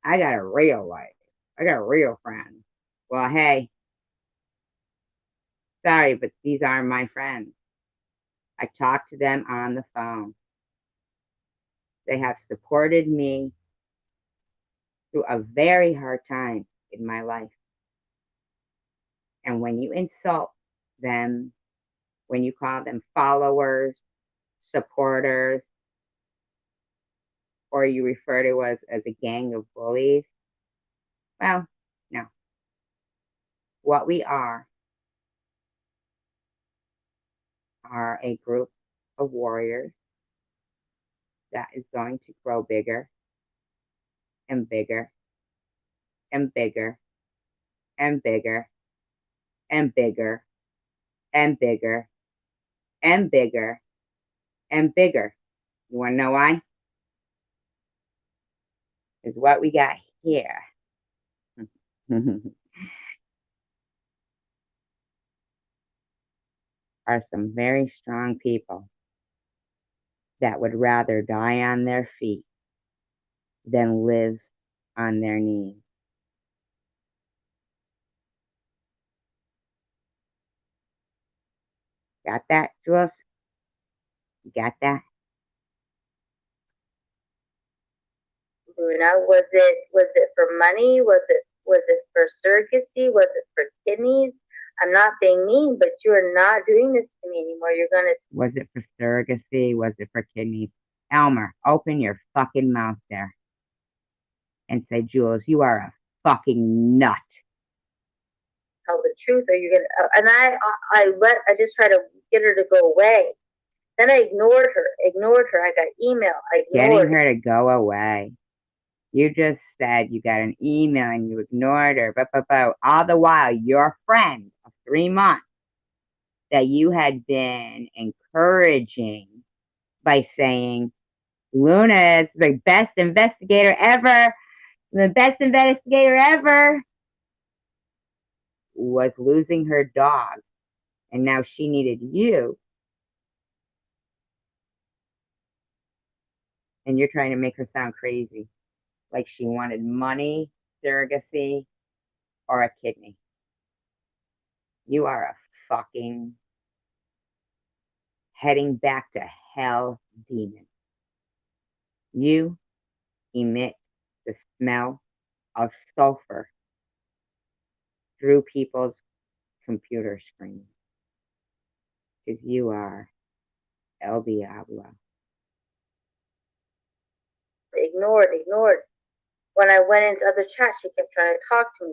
I got a real life. I got a real friend. Well, hey, sorry, but these aren't my friends. I talk to them on the phone. They have supported me through a very hard time in my life. And when you insult them, when you call them followers, supporters, or you refer to us as a gang of bullies, well, no. What we are a group of warriors that is going to grow bigger and bigger and bigger and bigger and bigger and bigger and bigger and bigger. You want to know why? Is what we got here. Are some very strong people that would rather die on their feet than live on their knees. Got that, Jules? You got that? Luna? Was it for money? Was it for surrogacy? Was it for kidneys? I'm not being mean, but you are not doing this to me anymore. You're gonna. Was it for surrogacy? Was it for kidneys? Elmer, open your fucking mouth there and say, Jules, you are a fucking nut. Tell the truth, or you're gonna. And I just tried to get her to go away. Then I ignored her. I got email. I ignored Getting her to go away. You just said you got an email and you ignored her. But all the while, your friend of 3 months that you had been encouraging by saying, Luna is the best investigator ever, was losing her dog. And now she needed you. And you're trying to make her sound crazy. Like she wanted money, surrogacy, or a kidney. You are a fucking heading back to hell demon. You emit the smell of sulfur through people's computer screens. Because you are El Diablo. ignored. When I went into other chats, she kept trying to talk to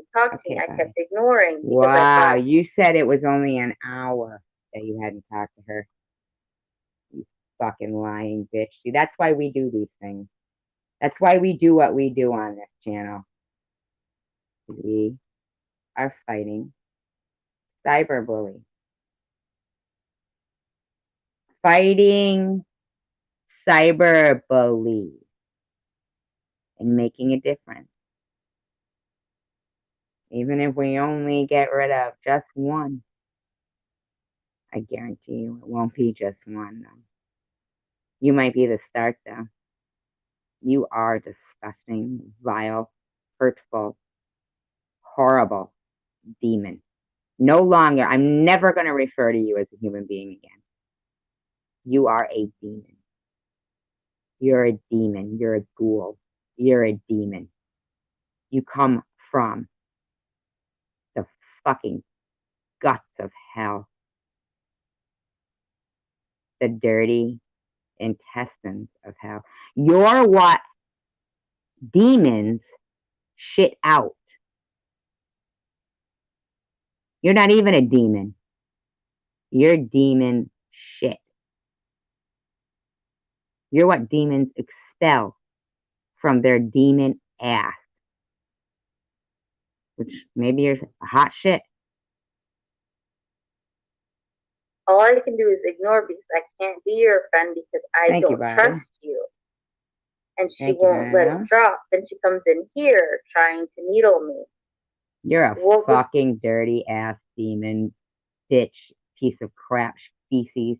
me. I kept ignoring. Wow, you said it was only an hour that you hadn't talked to her. You fucking lying bitch. See, that's why we do these things. That's why we do what we do on this channel. We are fighting cyberbullying. Fighting cyberbully and making a difference. Even if we only get rid of just one, I guarantee you it won't be just one, though. You might be the start, though. You are disgusting, vile, hurtful, horrible demon. No longer, I'm never going to refer to you as a human being again. You are a demon. You're a demon. You're a ghoul. You're a demon. You come from the fucking guts of hell. The dirty intestines of hell. You're what demons shit out. You're not even a demon. You're demon shit. You're what demons expel from their demon ass. Which maybe you're hot shit. All I can do is ignore because I can't be your friend because I don't trust you. And she won't let it drop. Then she comes in here trying to needle me. You're a fucking dirty ass demon, bitch, piece of crap, feces,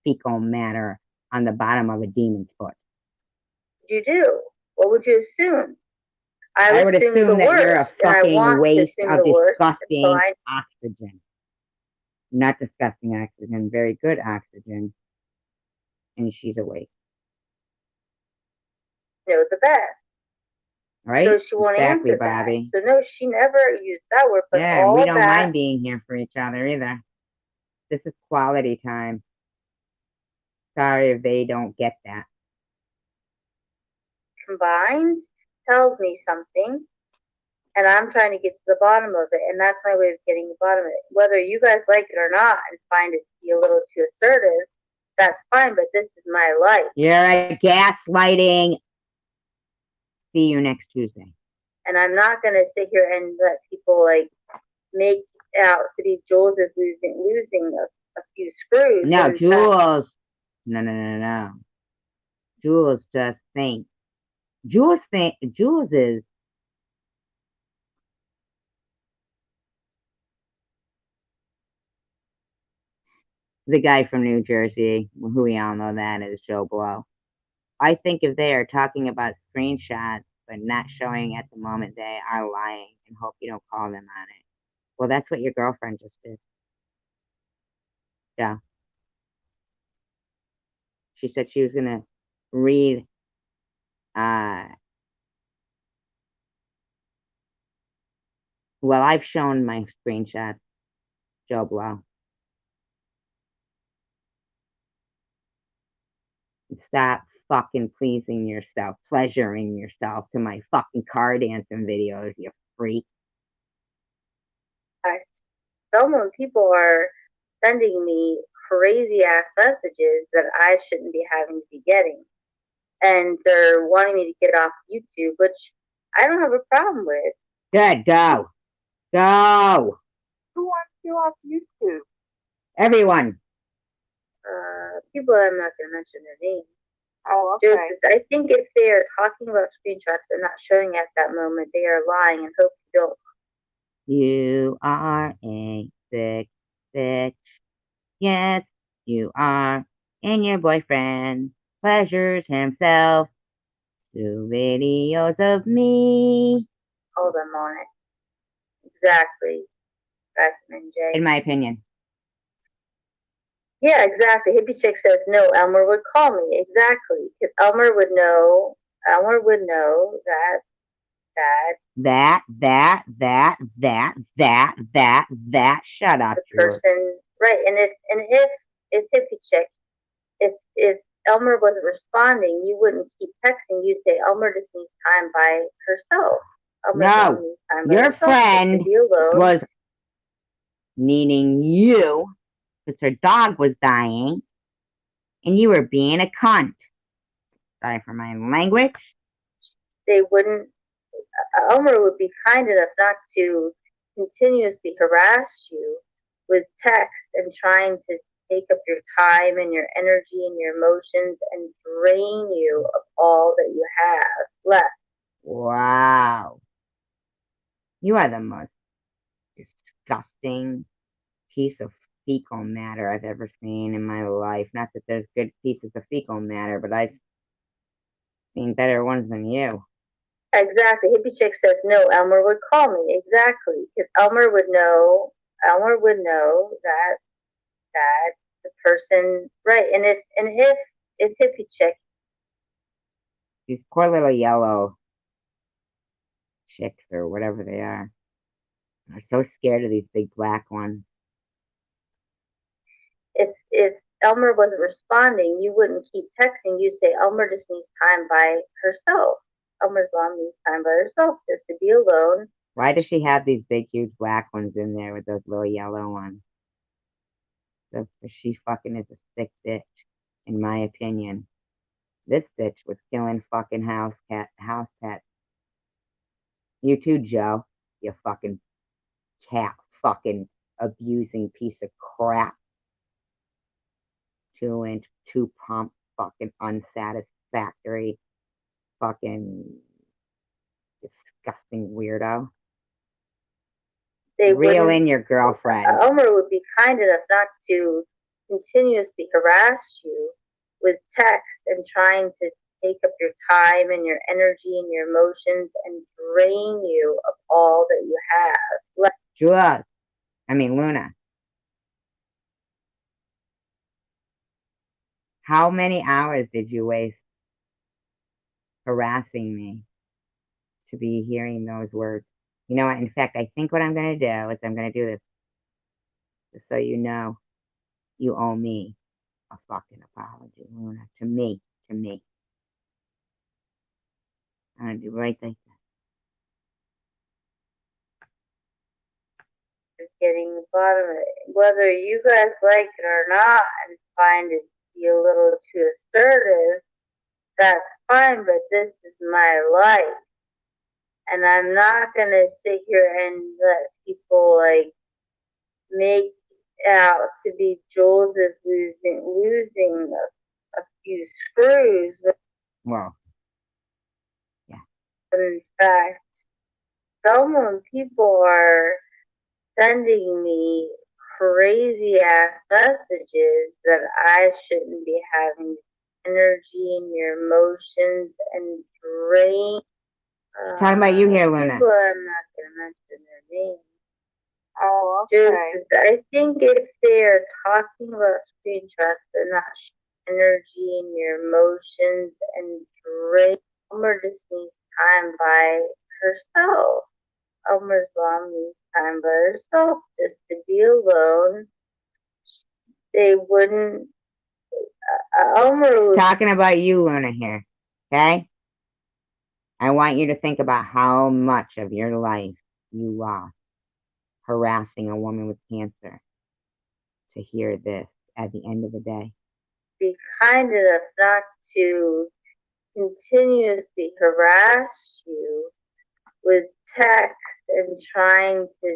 fecal matter on the bottom of a demon's foot. You do? What would you assume? I would assume that you're a fucking waste of disgusting oxygen. Not disgusting oxygen, very good oxygen. And she's awake. Know the best. Right? So she won't answer Bobby. That. So no, she never used that word. But yeah, we don't mind being here for each other either. This is quality time. Sorry if they don't get that. Combined tells me something, and I'm trying to get to the bottom of it, and that's my way of getting to the bottom of it. Whether you guys like it or not and find it to be a little too assertive, that's fine, but this is my life. You're a gaslighting. See you next Tuesday. And I'm not going to sit here and let people like make out to be Jules is losing a few screws. No, Jules. No. Jules just thinks. Jules is the guy from New Jersey, who we all know that is Joe Blow. I think if they are talking about screenshots but not showing at the moment, they are lying and hope you don't call them on it. Well, that's what your girlfriend just did. Yeah. She said she was going to read Well, I've shown my screenshots, Joe Blow. Stop fucking pleasing yourself, pleasuring yourself to my fucking car dancing videos, you freak. Some of people are sending me crazy ass messages that I shouldn't be having to be getting. And they're wanting me to get off YouTube, which I don't have a problem with. Good, go. Go. Who wants you off YouTube? Everyone. People I'm not going to mention their names. Oh, okay. Just, I think if they are talking about screenshots but not showing at that moment, they are lying and hope you don't. You are a sick bitch. Yes, you are. And your boyfriend pleasures himself through videos of me. Hold them on it. Exactly. Backman J. In my opinion. Yeah, exactly. Hippie Chick says no. Elmer would call me. Exactly. Because Elmer would know that Shut up, the Drew. person, right? And if Hippie Chick, if Elmer wasn't responding, you wouldn't keep texting. You'd say Elmer just needs time by herself. No, your friend was needing you because her dog was dying, and you were being a cunt. Sorry for my language. They wouldn't. Elmer would be kind enough not to continuously harass you with text and trying to take up your time and your energy and your emotions and drain you of all that you have left. Wow. You are the most disgusting piece of fecal matter I've ever seen in my life. Not that there's good pieces of fecal matter, but I've seen better ones than you. Exactly. Hippie Chick says no. Elmer would call me. Exactly, because Elmer would know that the person, right? And if Hippie Chick, These poor little yellow chicks or whatever they are so scared of these big black ones. if Elmer wasn't responding, you wouldn't keep texting. You'd say Elmer just needs time by herself. Elmer's mom needs time by herself just to be alone. Why does she have these big, huge black ones in there with those little yellow ones? She fucking is a sick bitch, in my opinion. This bitch was killing fucking house pets. You too, Joe. You fucking cat fucking abusing piece of crap. 2-inch, 2-pump, fucking unsatisfactory, fucking disgusting weirdo. Reel in your girlfriend. Elmer would be kind enough not to continuously harass you with text and trying to take up your time and your energy and your emotions and drain you of all that you have. Luna. How many hours did you waste harassing me to be hearing those words? You know what? In fact, I think what I'm going to do is I'm going to do this just so you know you owe me a fucking apology, Luna. To me. I'm going to do right like that. Getting the bottom of it. Whether you guys like it or not and find it to be a little too assertive, that's fine, but this is my life. And I'm not gonna sit here and let people like make out to be Jules is losing a few screws. Well, yeah. In fact, some people are sending me crazy ass messages that I shouldn't be having energy and your emotions and drain. Talking about you here, Luna. People I'm not gonna mention their names. Oh, okay. I think if they're talking about screenshots, they're not energy and your emotions and drain. Elmer just needs time by herself. Elmer's mom needs time by herself just to be alone. They wouldn't. Elmer was Talking about you, Luna, here. Okay? I want you to think about how much of your life you lost harassing a woman with cancer to hear this at the end of the day. be kind enough not to continuously harass you with text and trying to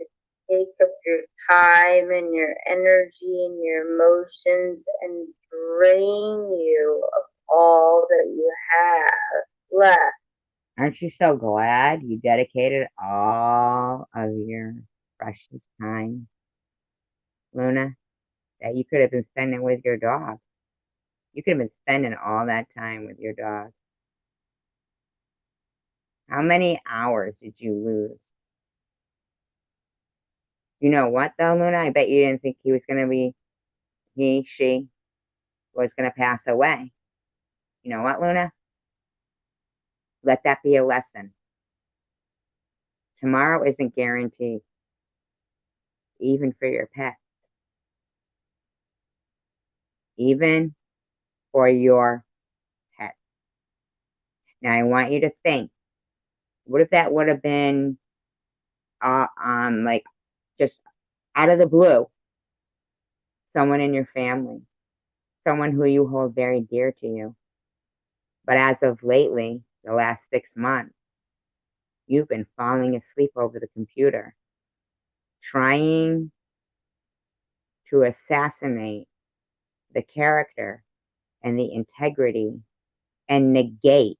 take up your time and your energy and your emotions and drain you of all that you have left. Aren't you so glad you dedicated all of your precious time, Luna, that you could have been spending with your dog? You could have been spending all that time with your dog. How many hours did you lose? You know what, though, Luna? I bet you didn't think she was going to pass away. You know what, Luna? Let that be a lesson. Tomorrow isn't guaranteed, even for your pet, even for your pet. Now, I want you to think, what if that would have been, like, just out of the blue, someone in your family, someone who you hold very dear to you. But as of lately, the last 6 months, you've been falling asleep over the computer, trying to assassinate the character and the integrity and negate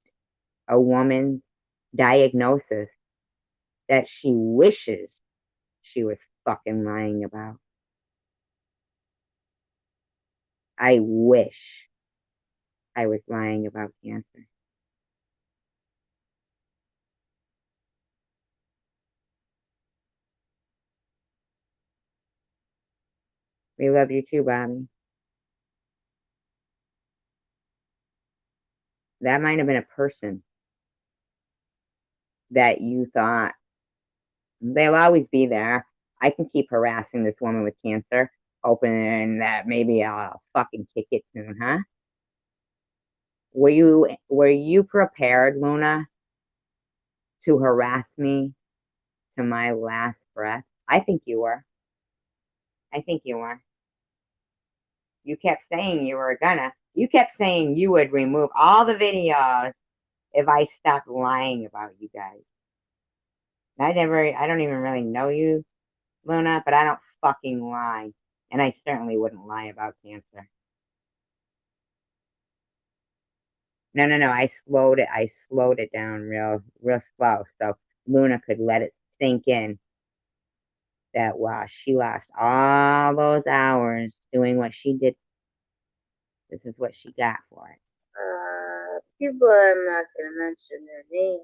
a woman's diagnosis that she wishes she was fucking lying about. I wish I was lying about cancer. We love you too, Bobby. That might have been a person that you thought, they'll always be there. I can keep harassing this woman with cancer, hoping that maybe I'll fucking kick it soon, huh? Were you prepared, Luna, to harass me to my last breath? I think you were. I think you were. You kept saying you were gonna. You kept saying you would remove all the videos if I stopped lying about you guys. I don't even really know you, Luna, but I don't fucking lie. And I certainly wouldn't lie about cancer. No. I slowed it down real slow so Luna could let it sink in that wow, she lost all those hours doing what she did. This is what she got for it. People, I'm not going to mention their names.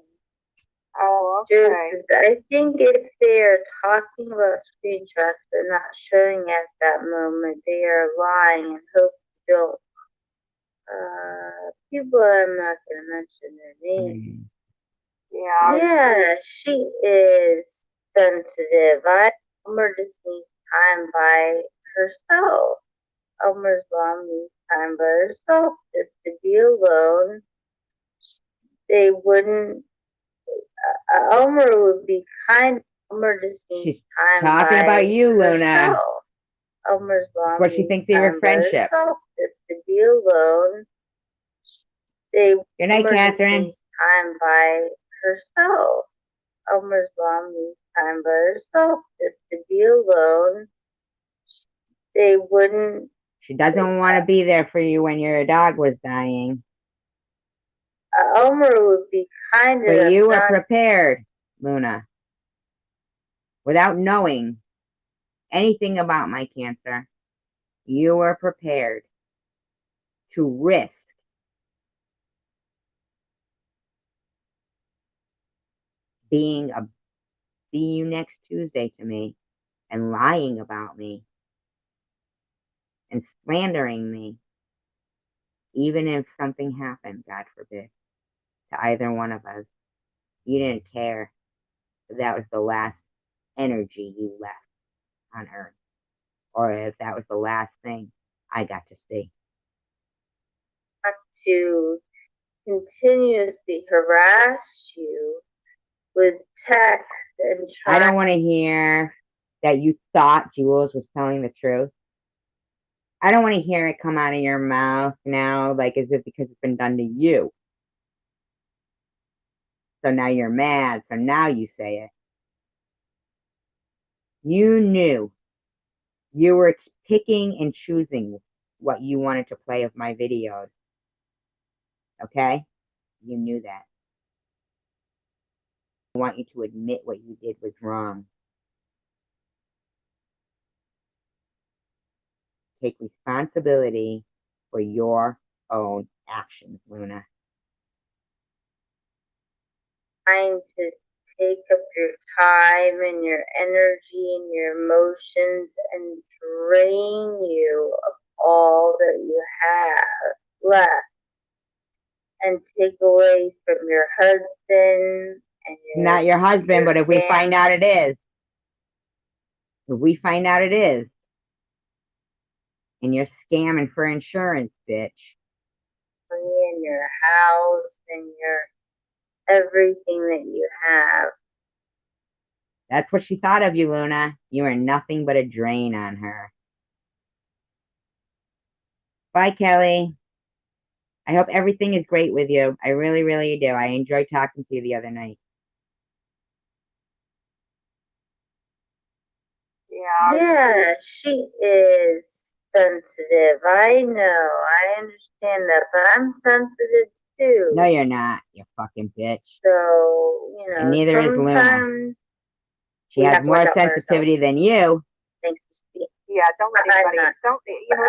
Oh, Just, okay. I think if they are talking about screenshots but not showing at that moment, they are lying and hope you don't. People, I'm not going to mention their names. Yeah. Yeah, she is sensitive. Elmer just needs time by herself. Elmer's mom needs time by herself just to be alone. They wouldn't. Elmer would be kind. Elmer just needs She's time talking by about you, Luna. herself. Elmer's mom What she needs thinks of your time by friendship. herself just to be alone. Good night, Elmer just Catherine. needs time by herself. Elmer's mom needs time by herself just to be alone. They wouldn't. She doesn't want to be there for you when your dog was dying. Elmer would be kind enough. But you were prepared, Luna. Without knowing anything about my cancer, you were prepared to risk being a see you next Tuesday to me and lying about me and slandering me, even if something happened, God forbid, to either one of us. You didn't care. that was the last energy you left on Earth, or if that was the last thing I got to see. Not to continuously harass you with text and I don't try. want to hear that you thought Jules was telling the truth. I don't want to hear it come out of your mouth now, like as if because it's been done to you. So now you're mad, so now you say it. You knew. You were picking and choosing what you wanted to play of my videos. Okay? You knew that. I want you to admit what you did was wrong. Take responsibility for your own actions, Luna. Trying to take up your time and your energy and your emotions and drain you of all that you have left and take away from your husband and Not your husband, but if we find out it is. If we find out it is. And you're scamming for insurance, bitch. money and your house and your everything that you have. That's what she thought of you, Luna. You are nothing but a drain on her. Bye, Kelly. I hope everything is great with you. I really, really do. I enjoyed talking to you the other night. Yeah, she is sensitive. I know. I understand that, but I'm sensitive too. No, you're not, you fucking bitch. So, you know, And neither is Luna. sometimes She we has have to more watch out for sensitivity than you. thanks to Steve. Yeah, don't let I'm anybody. not. Don't you know?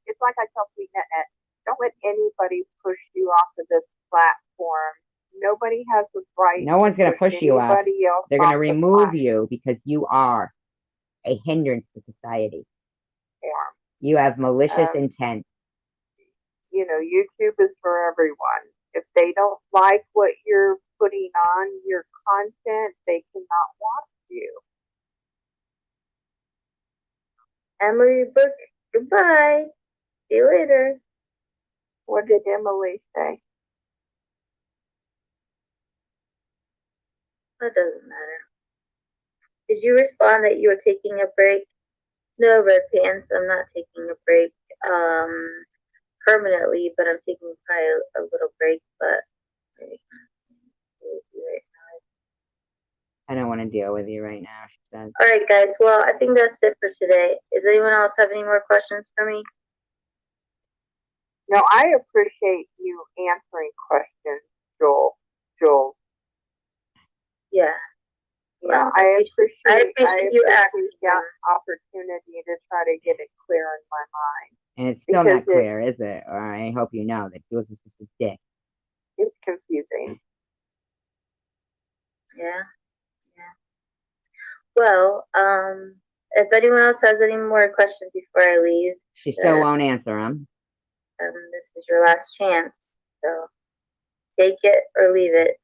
It's like I tell SweetNetNet. Don't let anybody push you off of this platform. Nobody has the right. No one's gonna push you off. anybody else They're off gonna the remove you because you are a hindrance to society. platform. You have malicious intent. You know, YouTube is for everyone. If they don't like what you're putting on your content, they cannot watch you. Emily Book, goodbye. See you later. What did Emily say? That doesn't matter. Did you respond that you were taking a break? No, Red Pants, I'm not taking a break permanently, but I'm taking probably a little break, but I don't want to deal with you right now, she says. all right, guys. Well, I think that's it for today. Does anyone else have any more questions for me? No, I appreciate you answering questions, Joel. Yeah. Yeah, Well, I appreciate you asking. the opportunity to try to get it clear in my mind. And it's still not Because clear, is it? Or I hope you know that Jules is just a dick. It's confusing. Yeah. Well, if anyone else has any more questions before I leave, She still won't answer them. this is your last chance. So take it or leave it.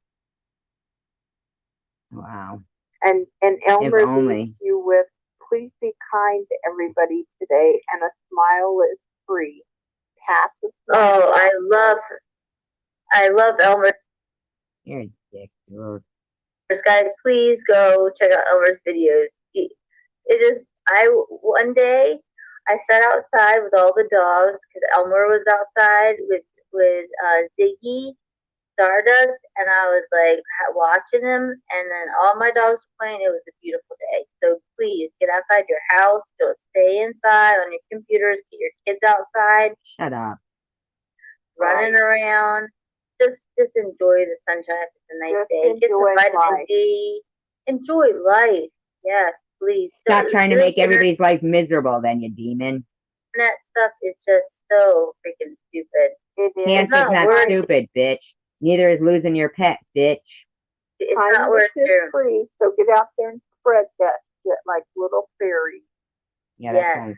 Wow. And Elmer If only. leaves you with, please be kind to everybody today, and a smile is free. Pass the smile. Oh, I love Elmer. You're a dick, Jules. Guys, please go check out Elmer's videos. One day I sat outside with all the dogs because Elmer was outside with Ziggy Stardust, and I was like watching him, and then all my dogs were playing. It was a beautiful day. So please get outside your house. Don't stay inside on your computers. Get your kids outside. Shut up. Running around. Just enjoy the sunshine if it's a nice day. Get some vitamin D. Enjoy life. Yes, please. Stop trying to make everybody's life miserable, then, you demon. Internet stuff is just so freaking stupid. Cancer's not stupid, bitch. Neither is losing your pet, bitch. It's not worth it. Free, so get out there and spread that shit like little fairies. Yeah, that sounds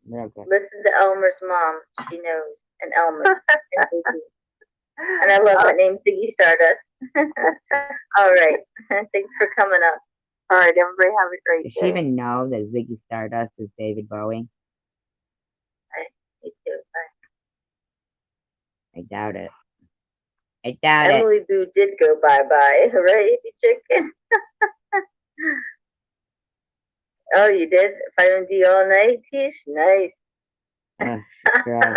real good. Listen to Elmer's mom. She knows. And Elmer. And I love that name, Ziggy Stardust. All right. Thanks for coming up. All right, everybody have a great Does day. she even know that Ziggy Stardust is David Bowie? You too. Bye. I doubt it. I doubt it. Emily Boo did go bye-bye, right, you chicken? Oh, you did? Vitamin D all night, Tish? Nice. Ugh, she's gross.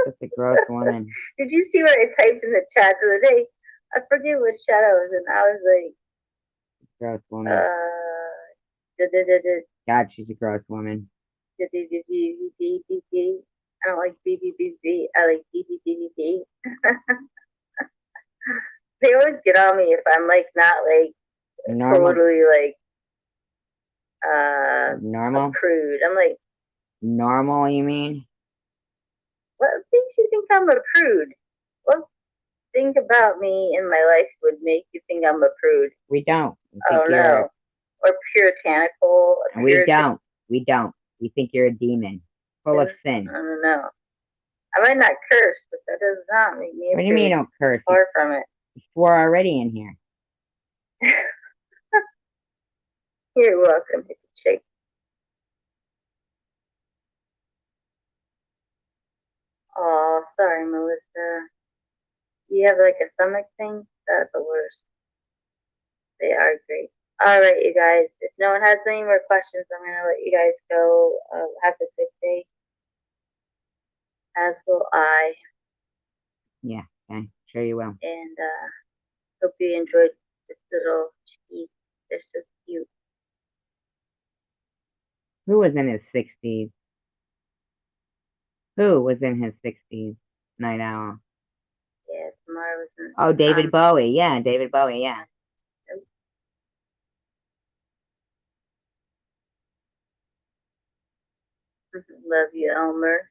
Just a gross woman. Did you see what I typed in the chat the other day? I forget what chat I was in. I was like, Gross woman. God, she's a gross woman. I don't like BBBB. I like BBBB. They always get on me if I'm like not like Normal. totally like Normal? a prude. I'm like, Normal, you mean? what makes you think I'm a prude? What thing about me in my life would make you think I'm a prude? We don't. We I think don't you're. know. Or puritanical. We don't. We don't. We think you're a demon, full of sin. I don't know. I might not curse, but that does not make me a What do you mean you don't curse? far from it. You swore already in here. You're welcome, hit the chick. Oh, sorry, Melissa. You have like a stomach thing? That's the worst. They are great. All right, you guys. If no one has any more questions, I'm gonna let you guys go. Have a good day. As will I. Yeah, okay. Sure you will. And hope you enjoyed this little cheese. They're so cute. Who was in his 60s? Who was in his 60s? Night Owl. Yeah, Tamara was in. Oh, David Bowie. Yeah, David Bowie. Yeah. Love you, Elmer.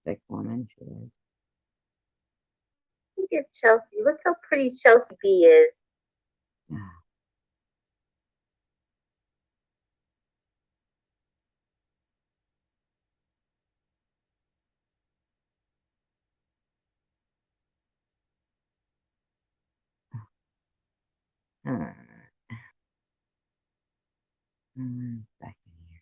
Sick woman. She is. Look at Chelsea. Look how pretty Chelsea B is. Back in here.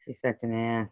She's such an ass.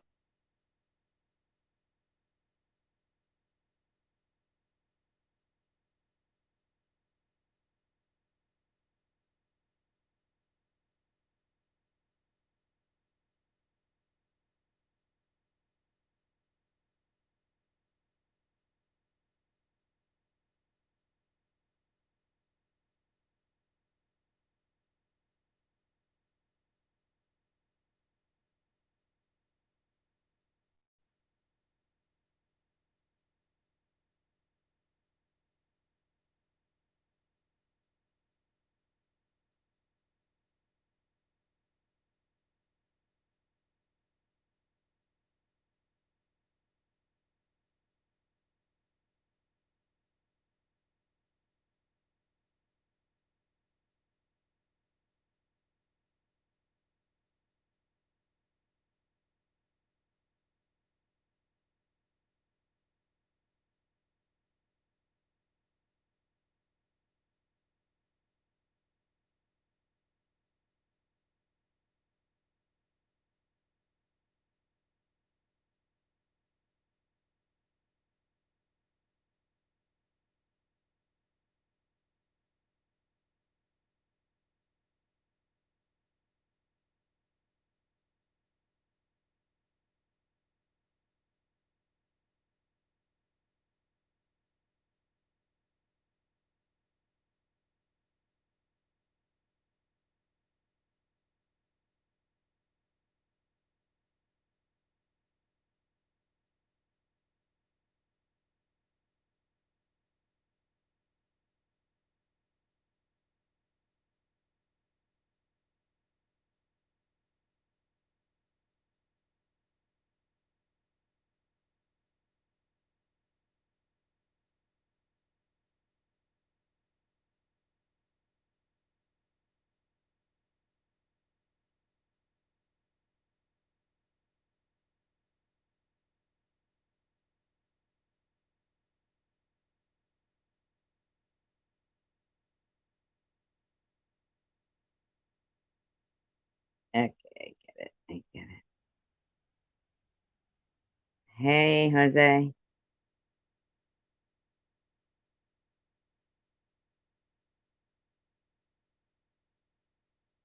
Hey, Jose.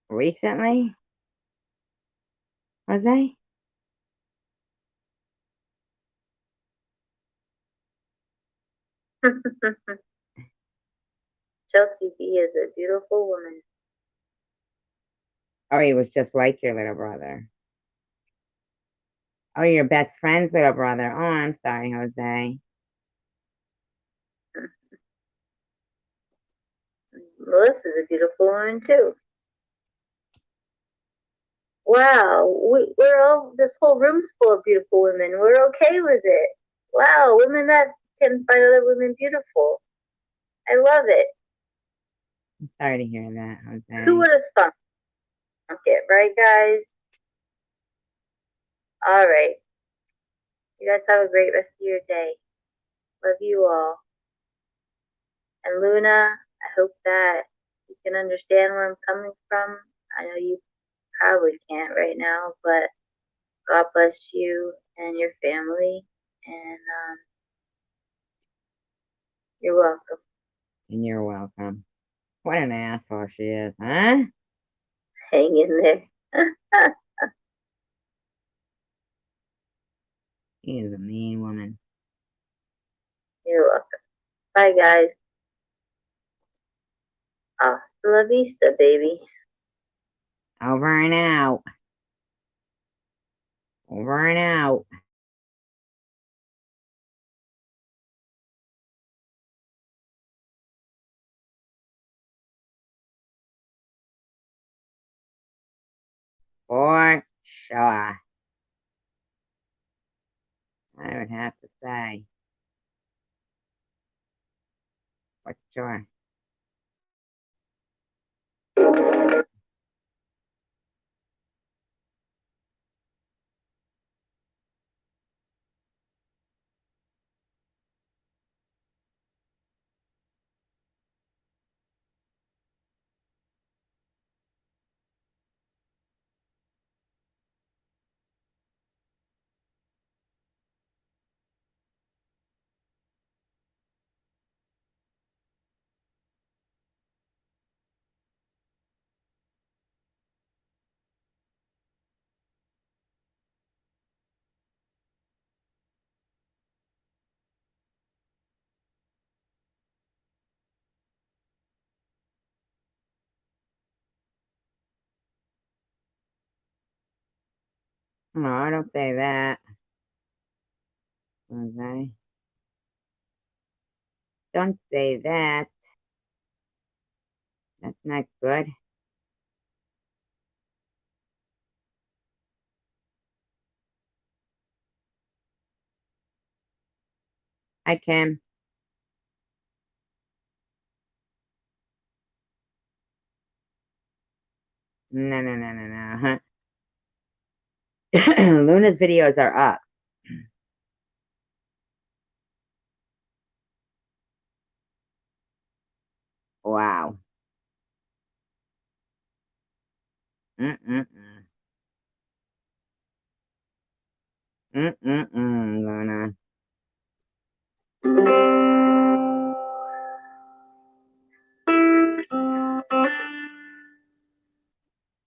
Recently, Jose? Chelsea B is a beautiful woman. Oh, he was just like your little brother. Oh, your best friend's little brother. Oh, I'm sorry, Jose. Melissa's a beautiful woman too. Wow, we're all, this whole room's full of beautiful women. We're okay with it. Wow, women that can find other women beautiful. I love it. I'm sorry to hear that, Who Jose. would have thunk it, right, guys? All right. You guys have a great rest of your day. Love you all. And Luna, I hope that you can understand where I'm coming from. I know you probably can't right now, but God bless you and your family. And you're welcome. And you're welcome. What an asshole she is, huh? Hang in there. She is a mean woman. You're welcome. Bye, guys. Hasta la vista, baby. Over and out. Over and out. For sure. I would have to say. For sure. No, don't say that. Okay. Don't say that. That's not good. Hi, Kim. No, no, no, no, no. Luna's videos are up. Wow. Mm-mm-mm. Mm-mm-mm, Luna.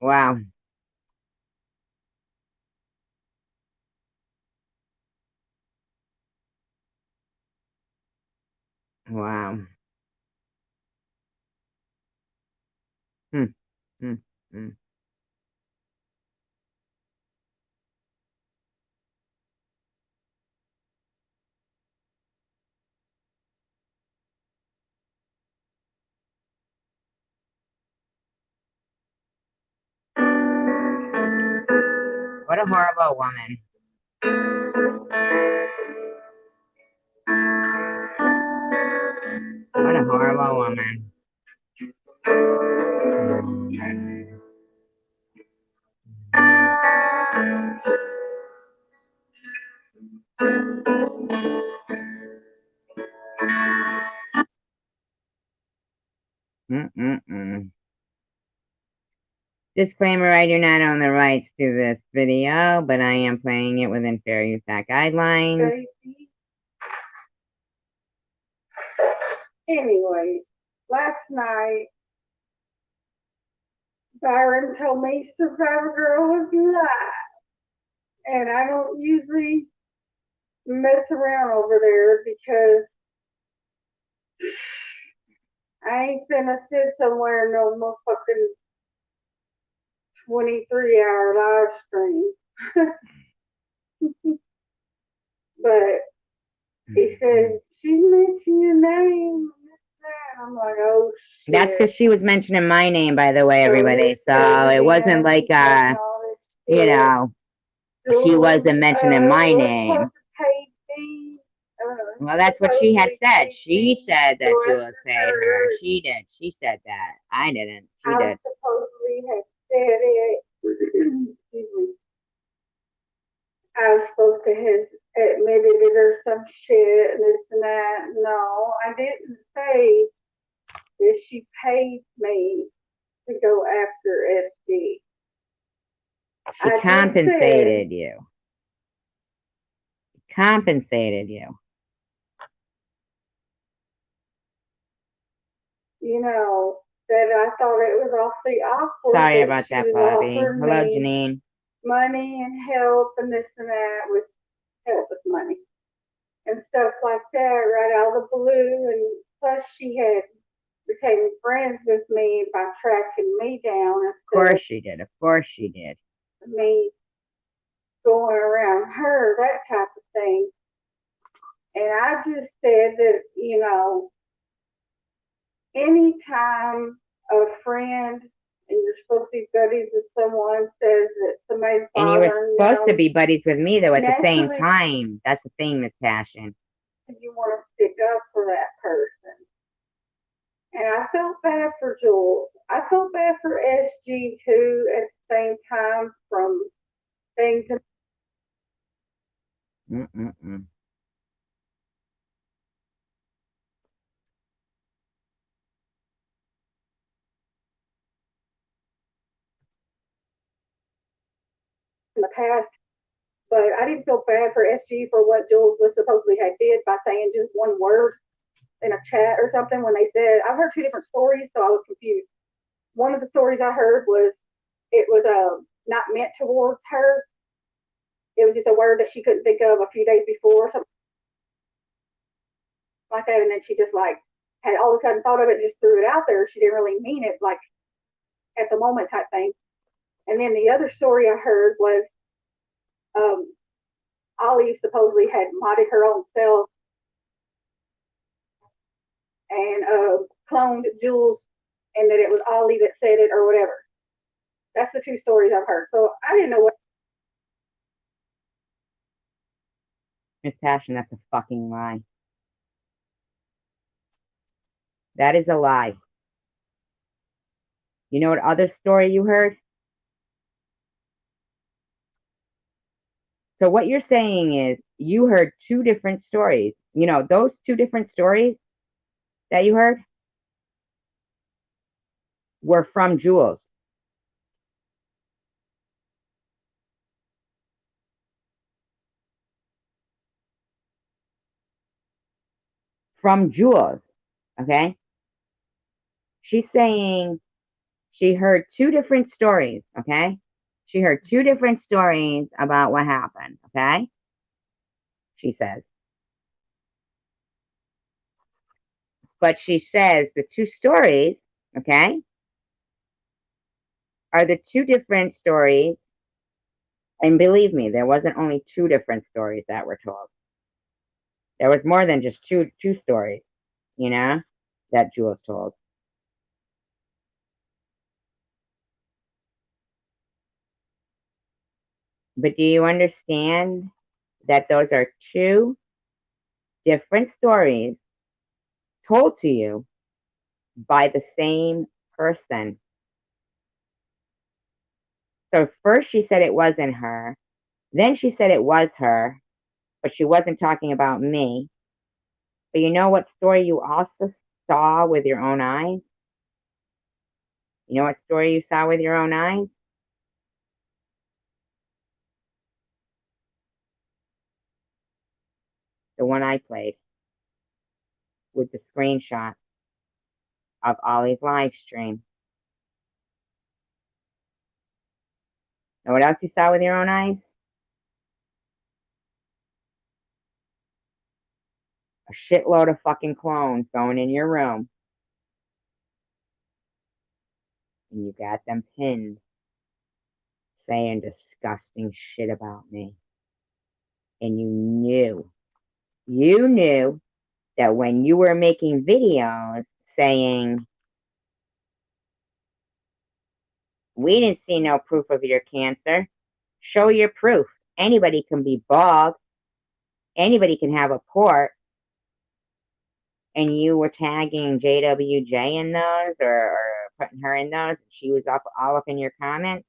Wow. Wow. Hmm. Hmm. Hmm. What a horrible woman. What a horrible woman. Mm-mm-mm. Disclaimer, I do not own the rights to this video, but I am playing it within Fair Use Act guidelines. Crazy. Anyways, last night, Byron told me Survivor Girl was live. And I don't usually mess around over there because I ain't finna sit somewhere no motherfucking 23-hour live stream. But he said, she mentioned your name. I'm like, oh shit. That's because she was mentioning my name, by the way, everybody. So it wasn't like, you know, she wasn't mentioning my name. Well, that's what she had said. She said that Jules paid her. She did. She said that. I didn't. She I did. supposedly had said it. Excuse me. I was supposed to have admitted it or some shit and this and that. No, I didn't say that she paid me to go after SD. She compensated you. Compensated you. You know, that I thought it was awfully awkward. Sorry about that, Bobby. Hello, Janine. Money and help and this and that with help with money and stuff like that right out of the blue. And plus she had became friends with me by tracking me down. Of course she did. Of course she did. Me going around her, that type of thing. And I just said that, you know, anytime a friend and you're supposed to be buddies with someone says that somebody's and you were supposed to be buddies with me though at the same time. That's the thing, Miss Passion. You want to stick up for that person. And I felt bad for Jules. I felt bad for SG too at the same time from things. In the past, but I didn't feel bad for SG for what Jules was supposedly had did by saying just one word in a chat or something when they said, I've heard two different stories, so I was confused. One of the stories I heard was it was not meant towards her. It was just a word that she couldn't think of a few days before, something like that, and then she just like had all of a sudden thought of it, just threw it out there. She didn't really mean it, like at the moment type thing. And then the other story I heard was Ollie supposedly had modded her own self and cloned Jules, and that it was Ollie that said it or whatever. That's the two stories I've heard. So I didn't know what. Miss Passion, that's a fucking lie. That is a lie. You know what other story you heard? So what you're saying is you heard two different stories. You know, those two different stories that you heard were from Jules. From Jules, okay? She's saying she heard two different stories, okay? She heard two different stories about what happened, okay? She says. But she says the two stories, okay, are the two different stories. And believe me, there wasn't only two different stories that were told. There was more than just two stories, you know, that Jules told. But do you understand that those are two different stories told to you by the same person? So first she said it wasn't her. Then she said it was her, but she wasn't talking about me. But you know what story you also saw with your own eyes? You know what story you saw with your own eyes? The one I played with the screenshot of Ollie's live stream. Know what else you saw with your own eyes? A shitload of fucking clones going in your room. And you got them pinned, saying disgusting shit about me. And you knew that when you were making videos saying, we didn't see no proof of your cancer, show your proof. Anybody can be bald. Anybody can have a port. And you were tagging JWJ in those or putting her in those. She was all up in your comments.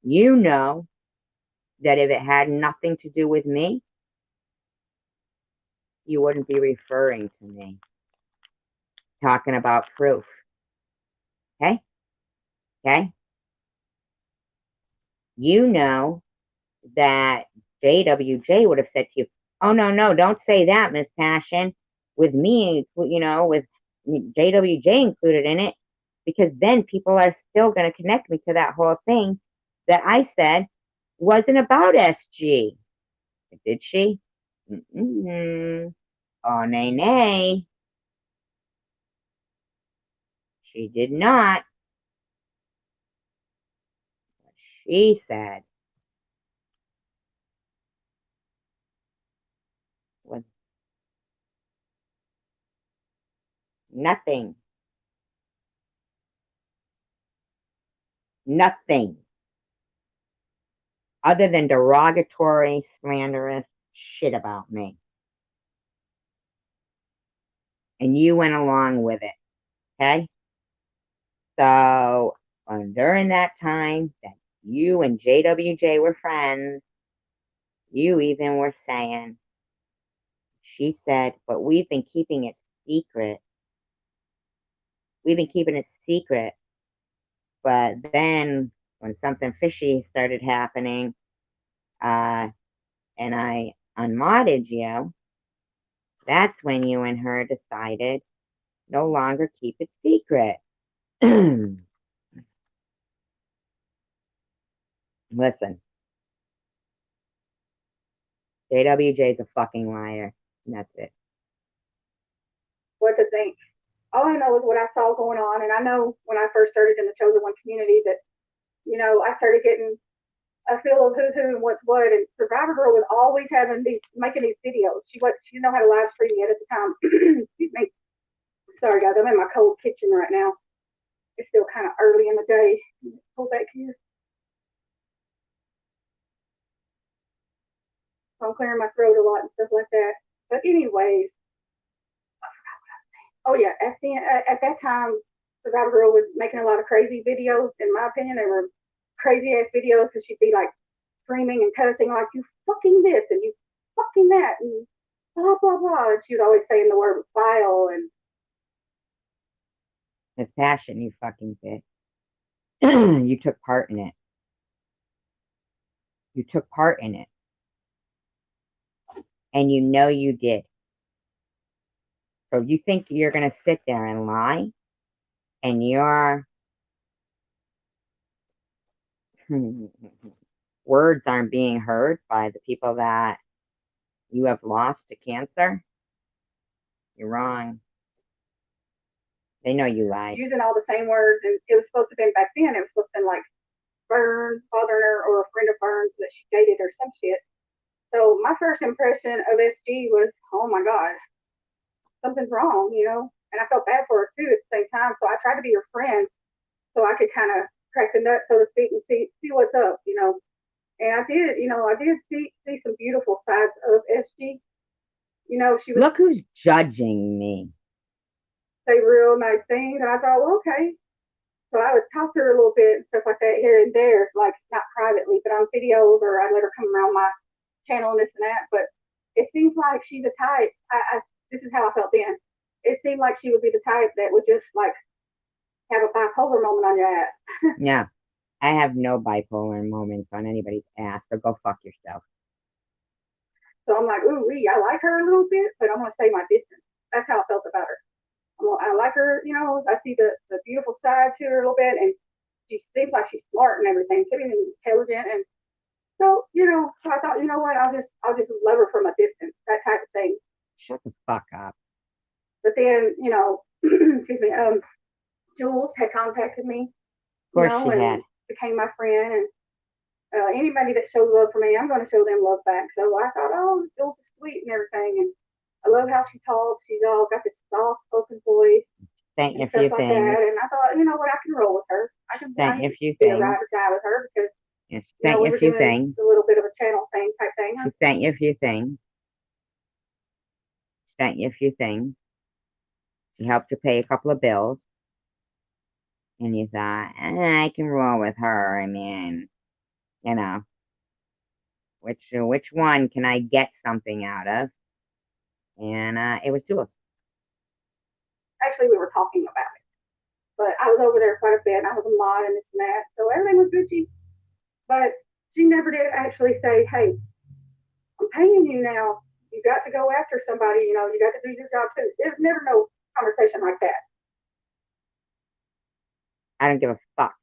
You know that if it had nothing to do with me, you wouldn't be referring to me, talking about proof. Okay? Okay? You know that JWJ would have said to you, oh, no, don't say that, Miss Passion. With me, with JWJ included in it, because then people are still going to connect me to that whole thing that I said wasn't about SG. Did she? Mm-mm. Oh, nay. She did not. She said was nothing. Nothing other than derogatory, slanderous shit about me. And you went along with it. Okay? So, during that time that you and JWJ were friends, you even were saying, she said, but we've been keeping it secret. We've been keeping it secret. But then when something fishy started happening, and I unmodded you, that's when you and her decided no longer keep it secret. Listen, JWJ's a fucking liar. And that's it. What to think. All I know is what I saw going on, and I know when I first started in the Chosen One community that, I started getting a feel of who's who and what's what, and Survivor Girl was always making these videos. She didn't know how to live stream yet at the time. Excuse me. Sorry guys, I'm in my cold kitchen right now. It's still kind of early in the day. Pull back here. So I'm clearing my throat a lot and stuff like that. But anyways, oh yeah, at that time, Survivor Girl was making a lot of crazy videos. In my opinion, they were crazy ass videos because she'd be like screaming and cussing like you fucking this and you fucking that and blah blah blah. And she would always say in the word vile and It's passion, you fucking bitch. You took part in it. You took part in it. And you know you did. So you think you're going to sit there and lie? And your words aren't being heard by the people that you have lost to cancer? You're wrong. They know you lied. using all the same words. And it was supposed to be back then. It was supposed to be like Burns, bothering her, or a friend of Burns that she dated or some shit. So my first impression of SG was, oh my God, something's wrong, And I felt bad for her too at the same time. So I tried to be her friend so I could kind of crack the nut, so to speak, and see what's up, And I did, I did see some beautiful sides of SG. She would Look who's judging me. say real nice things, and I thought, well, okay. So I would talk to her a little bit and stuff like that here and there, like not privately, but on videos, or I'd let her come around my channel and this and that. But it seems like she's a type. This is how I felt then. It seemed like she would be the type that would just like have a bipolar moment on your ass. No, I have no bipolar moments on anybody's ass, so go fuck yourself. So I'm like, ooh, I like her a little bit, but I'm gonna stay my distance. That's how I felt about her. I like her, you know. I see the beautiful side to her a little bit, and she seems like she's smart and everything, pretty intelligent, and so you know. So I thought, you know what, I'll just love her from a distance, that type of thing. Shut the fuck up. But then, you know, excuse me, Jules had contacted me, Of course you know, she and had. became my friend, and anybody that shows love for me, I'm going to show them love back. So I thought, oh, Jules is sweet and everything, and I love how she talks. She's all got this soft spoken voice Saying and a few stuff like things. that. And I thought, you know what, I can roll with her. I can Saying a few be a things. ride or die with her because Yes, you know, saying we a were few doing things. a little bit of a channel thing type thing. She sent you a few things. Sent you a few things. She helped you pay a couple of bills. And you thought, I can roll with her. I mean, you know, which one can I get something out of? And it was Jules. Actually, we were talking about it, but I was over there quite a bit, and I was a mod and this and that, so everything was Gucci. But she never did actually say, "Hey, I'm paying you now. You got to go after somebody. You know, you got to do your job too." There's never no conversation like that. I don't give a fuck.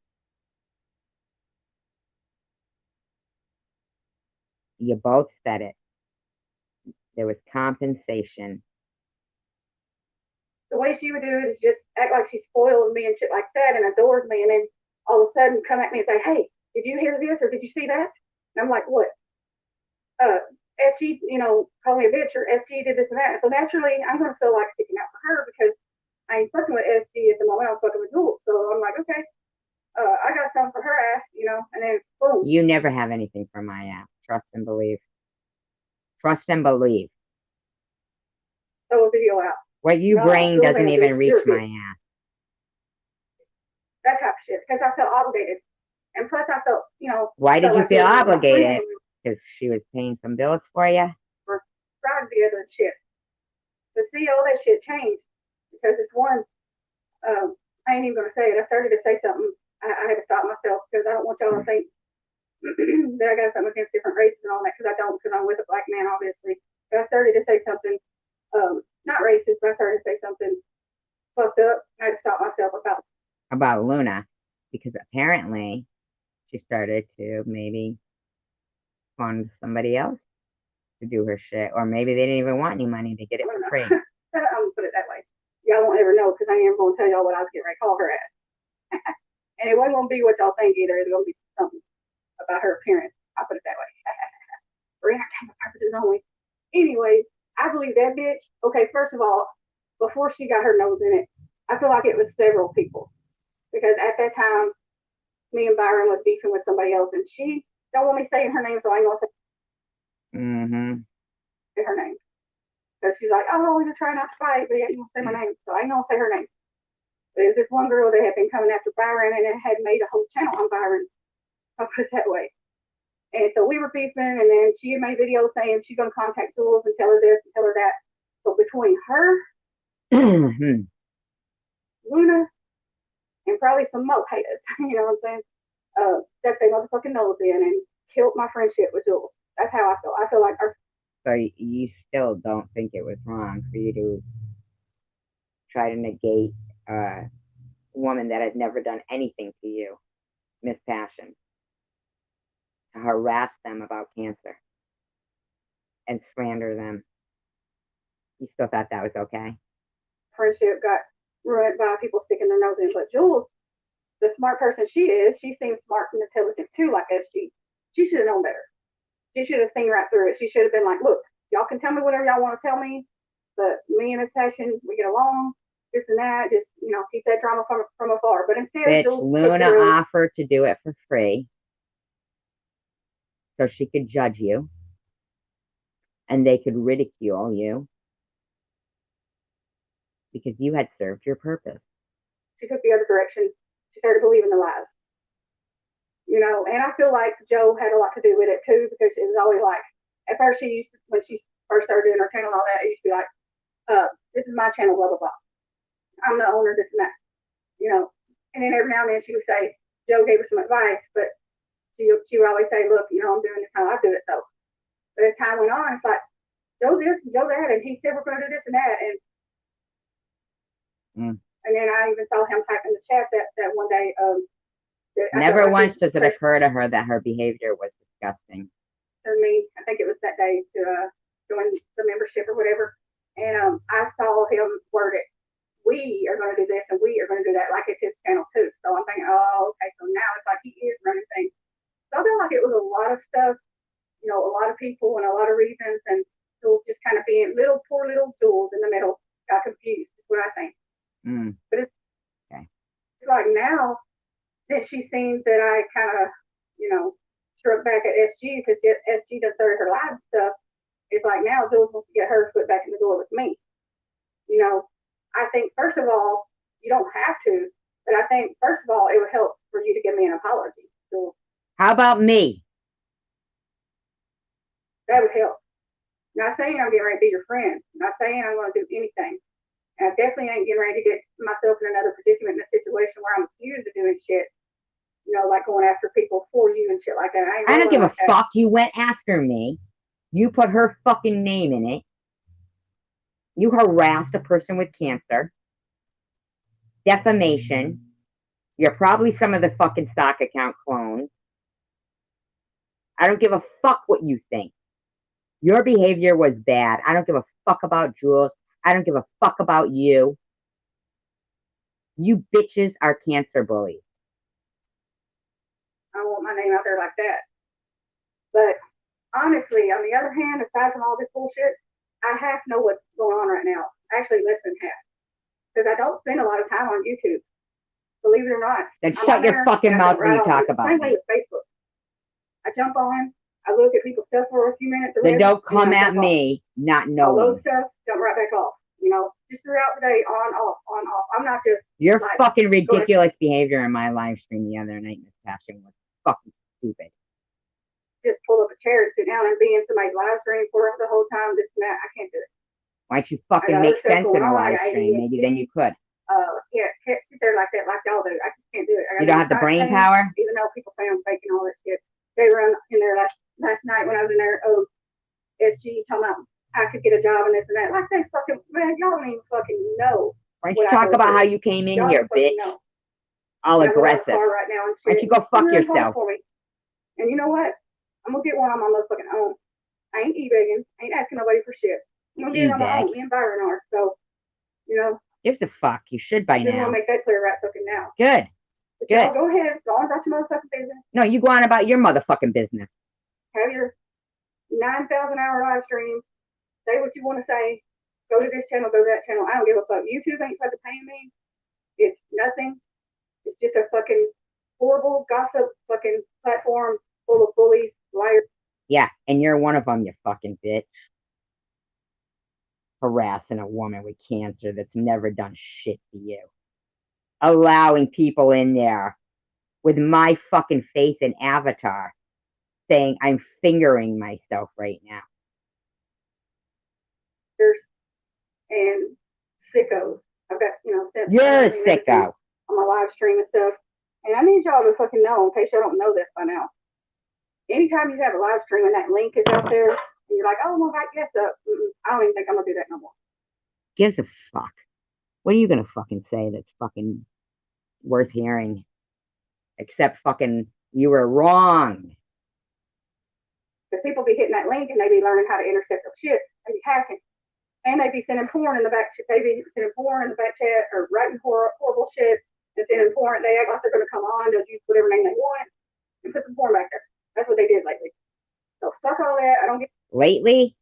You both said it. There was compensation. The way she would do it is just act like she's spoiling me and shit like that, and adores me, and then all of a sudden come at me and say, "Hey, did you hear this or did you see that?" And I'm like, "What?" SG, you know, call me a bitch, or SG did this and that. So naturally, I'm going to feel like sticking out for her because I ain't fucking with SG at the moment. I'm fucking with Jules. So I'm like, okay, I got something for her ass, you know, and then boom. You never have anything for my ass. Trust and believe. Trust and believe. Throw a video out. What you No, bring Jules doesn't ain't a even bitch. reach You're a my bitch. ass. That type of shit. Because I felt obligated. And plus, I felt, you know. Why did you like feel it was my obligated? friend Because she was paying some bills for you? for ride together and shit. But see, all that shit changed because this one, I ain't even going to say it. I started to say something. I had to stop myself because I don't want y'all to think that I got something against different races and all that, because I don't, because I'm with a black man, obviously. But I started to say something, not racist, but I started to say something fucked up. I had to stop myself About Luna. Because apparently she started to maybe fund somebody else to do her shit. Or maybe they didn't even want any money to get it for free. I'm gonna put it that way. Y'all won't ever know because I ain't ever gonna tell y'all what I was getting ready to call her ass. And it wasn't gonna be what y'all think either. It's gonna be something about her appearance. I'll put it that way. For entertainment purposes only. Anyway, I believe that bitch. Okay, first of all, before she got her nose in it, I feel like it was several people. Because at that time, me and Byron was beefing with somebody else, and she don't want me saying her name, so I ain't gonna say her name. Because she's like, oh, you're trying not to fight, but yet you won't say my name, so I ain't gonna say her name. But it was this one girl that had been coming after Byron, and it had made a whole channel on Byron. I'll put it that way. And so we were beefing, and then she made videos saying she's gonna contact Jules and tell her this and tell her that. So between her, Luna, and probably some Mo haters, you know what I'm saying? Stuck their motherfucking nose in and killed my friendship with Jules. That's how I feel. I feel like our. So you still don't think it was wrong for you to try to negate a woman that had never done anything to you, Miss Passion, to harass them about cancer and slander them. You still thought that was okay? Friendship got ruined by people sticking their nose in. But Jules, the smart person she is, she seems smart and intelligent too, like SG. She should have known better. She should have seen right through it. She should have been like, look, y'all can tell me whatever y'all want to tell me, but me and Miss Passion, we get along, this and that, just, you know, keep that drama from afar. But instead, Bitch, Jules Luna offered to do it for free so she could judge you and they could ridicule you because you had served your purpose. She took the other direction. She started believing the lies. You know, and I feel like Joe had a lot to do with it too, because it was always like, at first she used to, when she first started doing her channel and all that, it used to be like, this is my channel, blah, blah, blah. I'm the owner, this and that. You know, And then every now and then she would say, Joe gave her some advice, but she would always say, look, I'm doing this how I do it though. But as time went on, it's like, Joe this, Joe that, and he said we're going to do this and that. And then I even saw him type in the chat that one day, Never once does it occur to her that her behavior was disgusting. To me, I think it was that day to join the membership or whatever. And I saw him word it. We are going to do this and we are going to do that, like it's his channel too. So I'm thinking, oh, okay, so now it's like he is running things. So I feel like it was a lot of stuff, a lot of people and a lot of reasons, and Jules just kind of being poor little Jules in the middle got confused, is what I think. But it's like now that she's seen that I kind of, struck back at SG because SG done started her live stuff. It's like now Jules wants to get her foot back in the door with me. I think first of all, you don't have to, but I think first of all, it would help for you to give me an apology. Jules. How about me? That would help. Not saying I'm getting ready to be your friend. Not saying I'm going to do anything. And I definitely ain't getting ready to get myself in another predicament in a situation where I'm accused of doing shit. Like going after people for you and shit like that. I don't give a fuck. You went after me. You put her fucking name in it. You harassed a person with cancer. Defamation. You're probably some of the fucking stock account clones. I don't give a fuck what you think. Your behavior was bad. I don't give a fuck about Jules. I don't give a fuck about you. You bitches are cancer bullies. I don't want my name out there like that. But honestly, on the other hand, aside from all this bullshit, I half know what's going on right now. Actually, less than half. Because I don't spend a lot of time on YouTube. Believe it or not. Then shut your fucking mouth when you talk about it. Same way with Facebook. I jump on, I look at people's stuff for a few minutes. Then don't come at me not knowing. All those stuff, jump right back off. Just throughout the day, on, off, on, off. I'm not just. Your fucking ridiculous behavior in my live stream the other night, Miss Passion, was fucking stupid. Just pull up a chair and sit down and be in somebody's live stream for the whole time. This and that. I can't do it. Why don't you fucking make sense in a live stream? Maybe then you could. Can't sit there like that like y'all do. I just can't do it. You don't have the brain power? Even though people say I'm faking all that shit. They were in there last night when I was in there, SG talking about I could get a job and this and that. Like they fucking, man, y'all don't even fucking know. Why don't you talk about how you came in here, bitch? All aggressive. Right now and why don't you go fuck yourself? And you know what? I'm gonna get one on my motherfucking own. I ain't e-begging. I ain't asking nobody for shit. I'm gonna get it on my own. Me and Byron are. So, Gives a fuck. You should by now. I want to make that clear right fucking now. Good. But y'all go ahead. Go on about your motherfucking business. No, you go on about your motherfucking business. Have your 9,000-hour live streams. Say what you want to say. Go to this channel, go to that channel. I don't give a fuck. YouTube ain't fucking paying me. It's nothing. It's just a fucking horrible gossip fucking platform full of bullies, liars. Yeah, and you're one of them, you fucking bitch. Harassing a woman with cancer that's never done shit to you. Allowing people in there with my fucking face and avatar saying I'm fingering myself right now. And sickos. I've got, you're a sicko on my live stream and stuff. And I need y'all to fucking know, in case y'all don't know this by now. Anytime you have a live stream and that link is out there, and you're like, oh, my God, yes, I don't even think I'm gonna do that no more. Gives a fuck. What are you gonna fucking say that's fucking worth hearing? Except fucking, you were wrong. Because people be hitting that link and they be learning how to intercept their shit. They be hacking. And they be sending porn in the back. They be sending porn in the back chat or writing horrible shit and sending porn. They act like they're going to come on. They'll use whatever name they want and put some porn back there. That's what they did lately. So fuck all that. I don't get. Lately?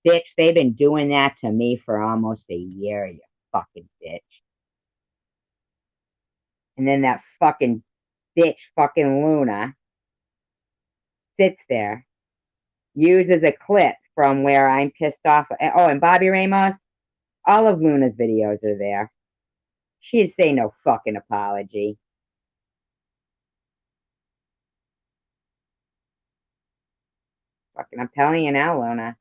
Bitch, they've been doing that to me for almost a year, you fucking bitch. And then that fucking bitch, fucking Luna, sits there, uses a clip from where I'm pissed off. Oh, and Bobby Ramos, all of Luna's videos are there. She'd say no fucking apology. Fucking, I'm telling you now, Luna.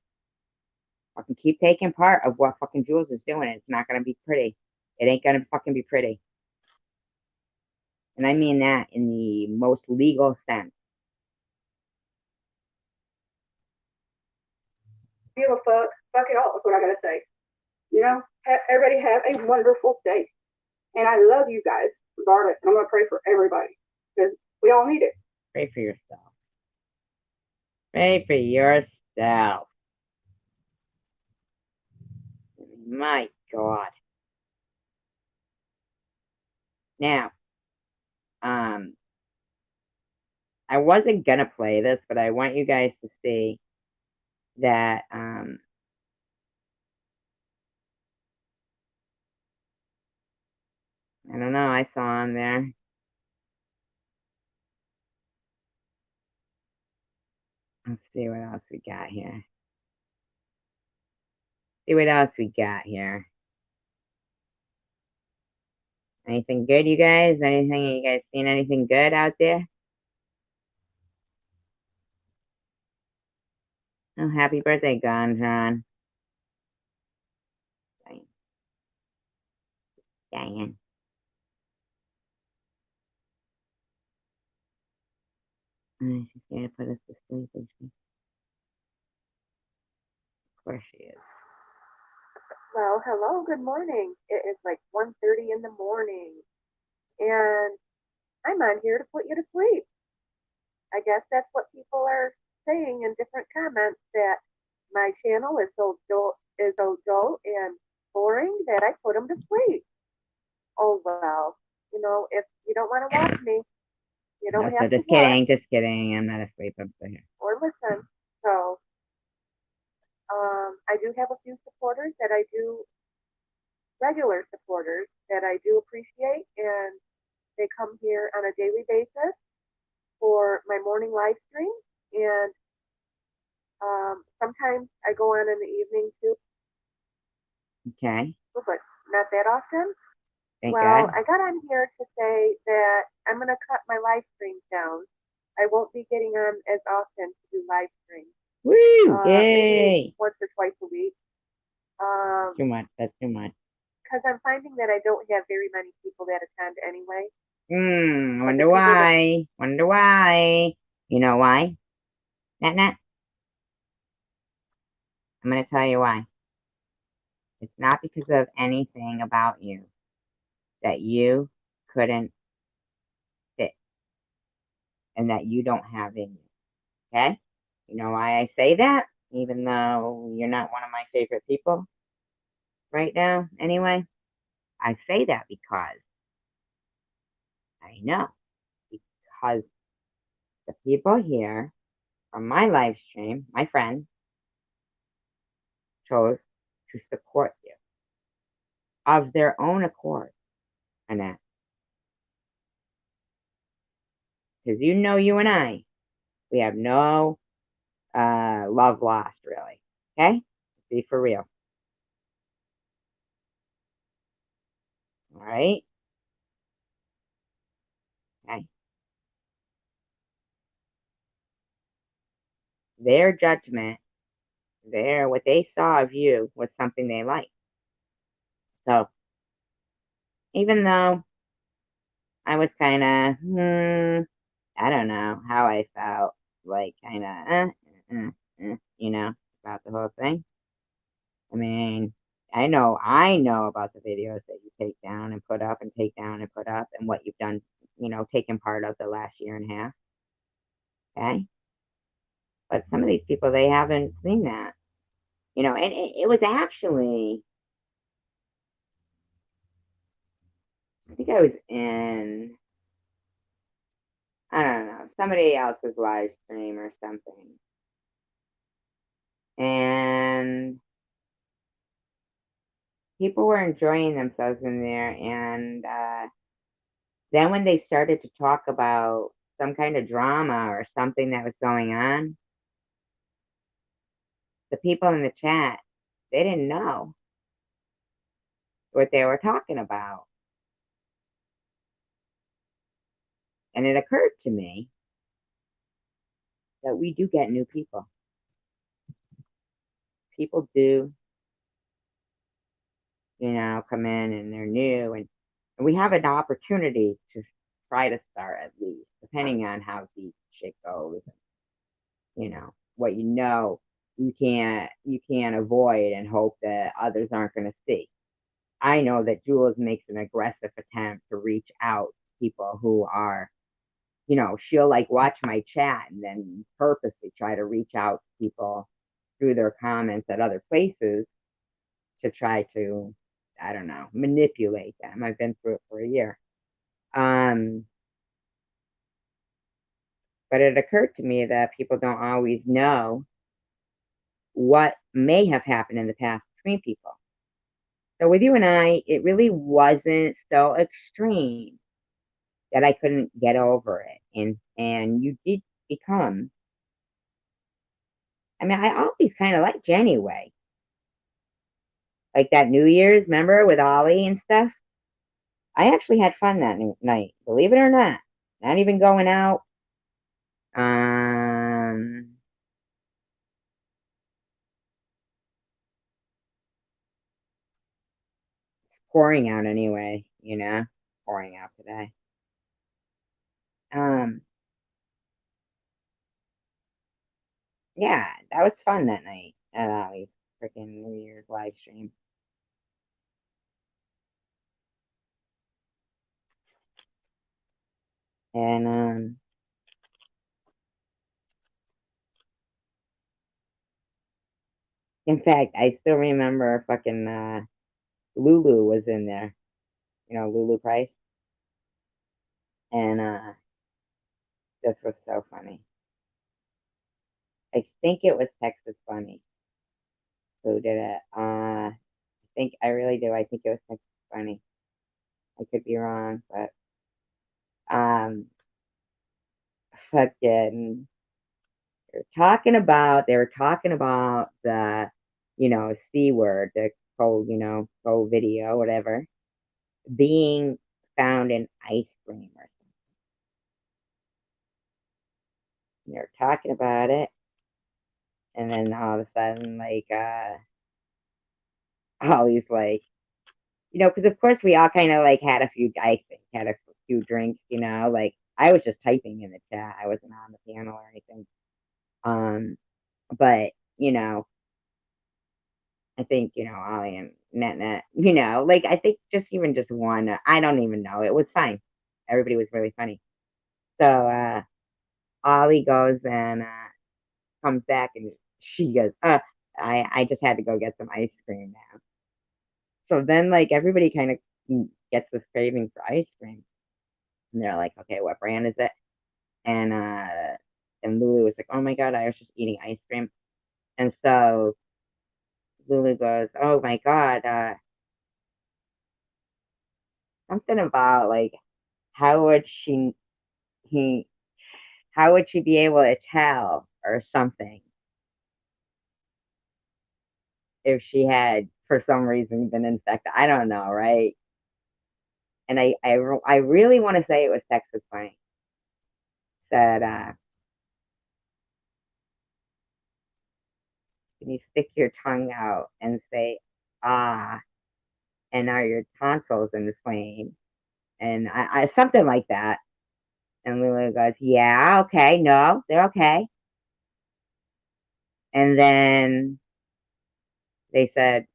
Fucking keep taking part of what fucking Jules is doing. It's not gonna be pretty. It ain't gonna fucking be pretty. And I mean that in the most legal sense. Give a fuck. Fuck it all. That's what I gotta say. You know, everybody have a wonderful day. And I love you guys regardless. And I'm gonna pray for everybody because we all need it. Pray for yourself. Pray for yourself. My God. Now, I wasn't gonna play this, but I want you guys to see that, I don't know, I saw on there. Let's see what else we got here. See what else we got here. Anything good, you guys? Anything, you guys seen anything good out there? Oh, happy birthday, Gondron. Dang. She's gonna put us to sleep, isn't she? Of course she is. Well, hello, good morning. It is like 1:30 in the morning, and I'm on here to put you to sleep. I guess that's what people are saying in different comments, that my channel is so dull and boring that I put them to sleep. Oh well, if you don't want to watch me, you don't No, so have to just watch kidding, just kidding. I'm not asleep, I'm still here. or listen. So, I do have a few supporters that I do, regular supporters that I do appreciate, and they come here on a daily basis for my morning live stream, and sometimes I go on in the evening too, Okay, but not that often. thank Well, God. I got on here to say that I'm going to cut my live streams down. I won't be getting on as often to do live streams. Woo! Maybe Yay! once or twice a week. Too much, that's too much. Because I'm finding that I don't have very many people that attend anyway. Wonder why. Wonder why. You know why? Nat. I'm gonna tell you why. It's not because of anything about you that you couldn't fit and that you don't have in you. Okay? You know why I say that? Even though you're not one of my favorite people right now, anyway. I say that because I know. Because the people here from my live stream, my friends, chose to support you of their own accord, Annette. Because you know you and I, we have no love lost, really. Okay? Be for real. All right? Okay. Their judgment, what they saw of you was something they liked. So, even though I was kind of, I don't know how I felt, like kind of, about the whole thing. I mean, I know about the videos that you take down and put up and take down and put up and what you've done, taken part of the last year and a half. Okay. But some of these people, they haven't seen that, and it was actually, I think I was in, I don't know, somebody else's live stream or something. And people were enjoying themselves in there. And then when they started to talk about some kind of drama or something that was going on, the people in the chat, they didn't know what they were talking about. And it occurred to me that we do get new people. People do, come in and they're new, and we have an opportunity to try to start at least, depending on how deep shit goes. You know, you can't avoid and hope that others aren't going to see. I know that Jules makes an aggressive attempt to reach out to people who are, she'll like watch my chat and then purposely try to reach out to people through their comments at other places to try to, I don't know, manipulate them. I've been through it for a year. Um, but it occurred to me that people don't always know what may have happened in the past between people. So with you and I, it really wasn't so extreme that I couldn't get over it. And you did become, I mean, I always kind of liked you anyway. Like that New Year's, remember, with Ollie and stuff? I actually had fun that night, believe it or not. Not even going out. Um, Pouring out anyway, pouring out today. Um, yeah, that was fun that night at Ollie's freaking New Year's live stream. And in fact, I still remember fucking Lulu was in there. Lulu Price. And this was so funny. I think it was Texas Funny who did it. I really do. I think it was Texas Funny. I could be wrong, but fucking they were talking about the C word, the co video, whatever, being found in ice cream or something. They're talking about it, and then all of a sudden, like, Ollie's like, because of course we all kind of like had a few, I think, had a few drinks, like I was just typing in the chat, I wasn't on the panel or anything. But I think Ollie and Net, like I think just one, I don't even know, it was fine. Everybody was really funny. So Ollie goes and comes back and she goes, I just had to go get some ice cream now. So then, like, everybody kind of gets this craving for ice cream, and they're like, "Okay, what brand is it?" And Lulu was like, "Oh my god, I was just eating ice cream." And so Lulu goes, "Oh my god, something about like how would he how would she be able to tell or something if she had for some reason been infected? I don't know, right?" And I really want to say it was Texas Funny said, "Can you stick your tongue out and say ah, and are your tonsils inflamed?" And I something like that. And Lulu goes, "Yeah, okay, no, they're okay." And then they said,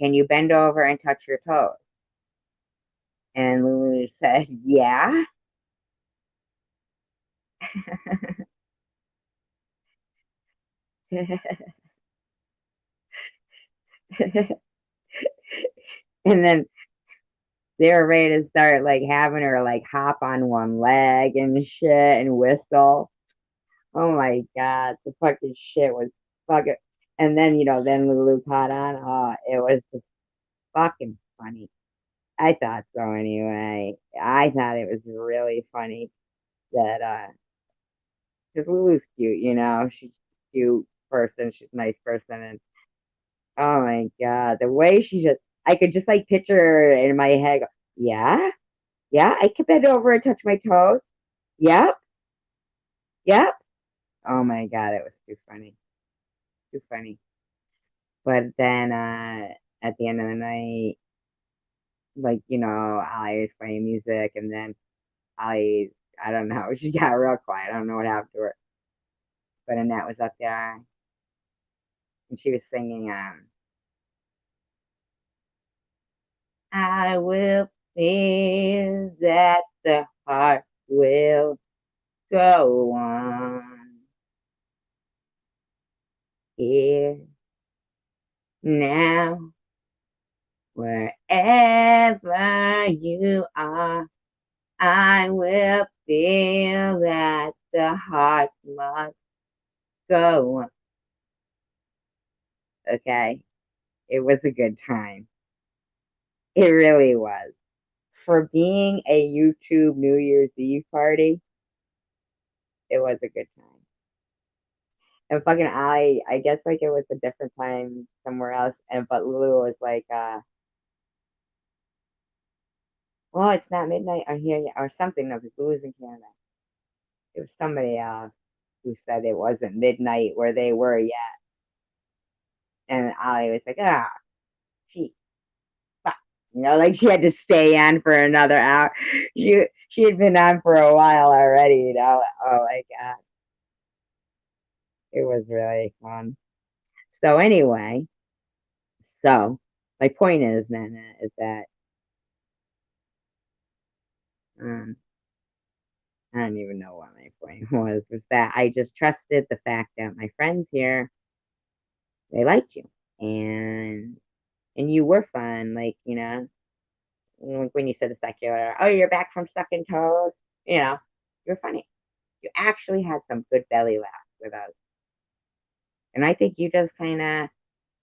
"Can you bend over and touch your toes?" And Lulu said, "Yeah." And then they were ready to start like having her like hop on one leg and shit and whistle. Oh my god, the fucking shit was fucking. And then then Lulu caught on. Oh, it was just fucking funny. I thought so anyway. I thought it was really funny that because Lulu's cute, she's a cute person, she's a nice person, and oh my god, the way she just, I could just like picture her in my head. Go, yeah, yeah, I could bend over and touch my toes. Yep, yep. Oh my god, it was too funny, too funny. But then at the end of the night, like I was playing music, and then I don't know. She got real quiet. I don't know what happened to her. But Annette was up there and she was singing, I will feel that the heart will go on. Here, now, wherever you are, I will feel that the heart must go on. Okay, it was a good time. It really was. For being a YouTube New Year's Eve party, it was a good time. And fucking I guess like it was a different time somewhere else, and but Lulu was like, well, it's not midnight or here yet, or something. No, because Lulu's in Canada. It was somebody else who said it wasn't midnight where they were yet, and Ali was like, ah, she, fuck. Like she had to stay on for another hour. She had been on for a while already. Oh my god, it was really fun. So anyway, so my point is, Nana, is that um I don't even know what my point was that I just trusted the fact that my friends here, they liked you. And you were fun, like, like when you said the secular, oh, you're back from sucking toes, you're funny. You actually had some good belly laughs with us. And I think you just kind of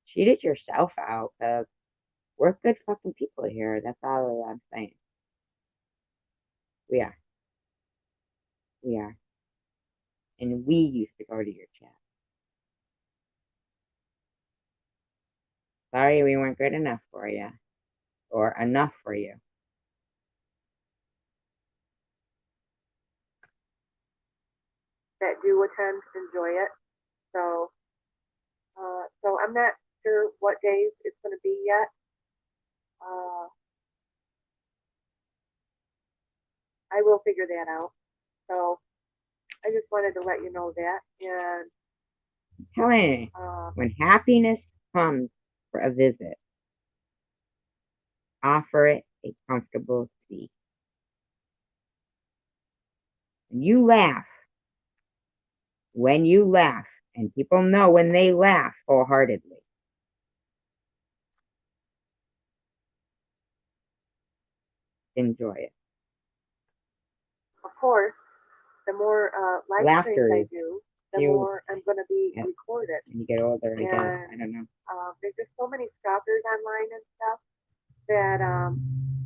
cheated yourself out because we're good fucking people here. That's all I'm saying. We are. We are. And we used to go to your chat. Sorry we weren't good enough for you or enough for you. That do attend enjoy it. So, so I'm not sure what days it's going to be yet. I will figure that out. So I just wanted to let you know that. And Telling when happiness comes for a visit, offer it a comfortable seat. And you laugh when you laugh, and people know when they laugh wholeheartedly. Enjoy it. of course, the more live Laughter streams I is do, the huge. more I'm going to be Yep. recorded. When you get older again, And I don't know. there's just so many stalkers online and stuff that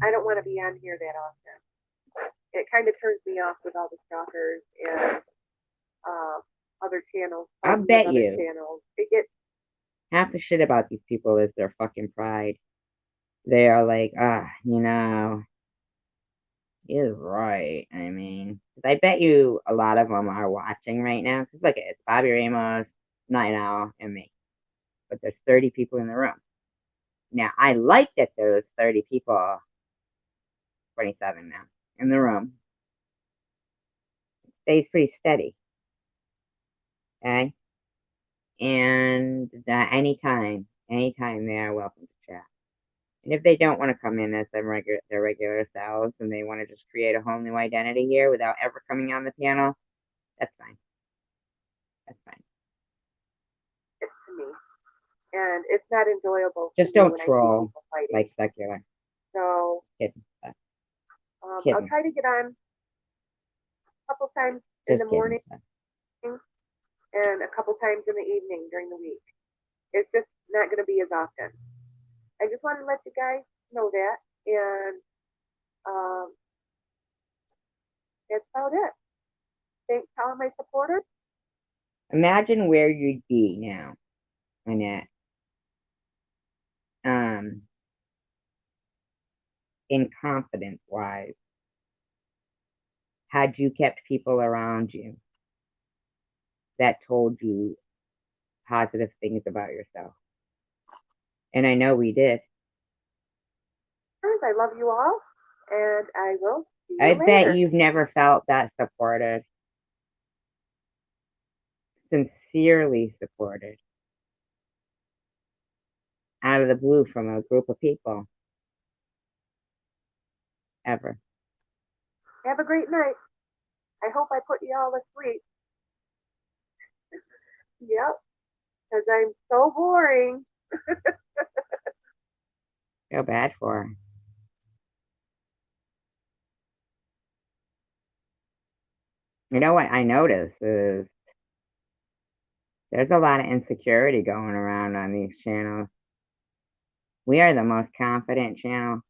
I don't want to be on here that often. It kind of turns me off with all the stalkers and other channels. I fighting with bet other you channels. It gets half the shit about these people is their fucking pride. They are like, he's right. I mean, 'cause I bet you a lot of them are watching right now. Because look, it's Bobby Ramos, Night Owl, and me. But there's 30 people in the room. Now, I like that there's 30 people, 27 now, in the room. It stays pretty steady. Okay? And anytime they are welcome to chat. And if they don't want to come in as their regular selves and they want to just create a whole new identity here without ever coming on the panel, that's fine. That's fine. it's to me, and it's not enjoyable. Just to me don't when I see troll people fighting. like secular. So Kidding. I'll Kidding. try to get on a couple times in Just the kidding. morning and a couple times in the evening during the week. It's just not going to be as often. I just wanted to let you guys know that, and that's about it. Thanks to all my supporters. Imagine where you'd be now, Annette. In confidence wise, had you kept people around you that told you positive things about yourself. And I know we did. I love you all. and I will see you I later. bet you've never felt that supported. Sincerely supported. Out of the blue from a group of people. Ever. Have a great night. I hope I put you all to sleep. Yep, because I'm so boring. Feel bad for her. You know what I notice is there's a lot of insecurity going around on these channels. We are the most confident channel.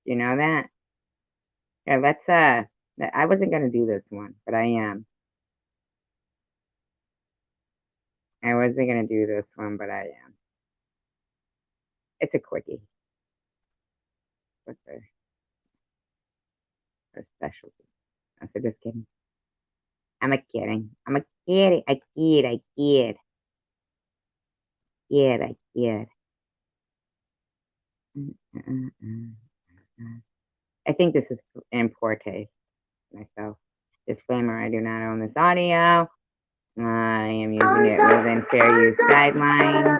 You know that? Yeah, let's I wasn't gonna do this one, but I am. I wasn't gonna do this one, but I am. It's a quickie. What's her specialty? I'm just kidding. I'm a kidding. I'm a kid. I kid. I kid. Kid. I kid. I think this is in poor taste myself. Disclaimer, I do not own this audio. I am using it within fair use guidelines.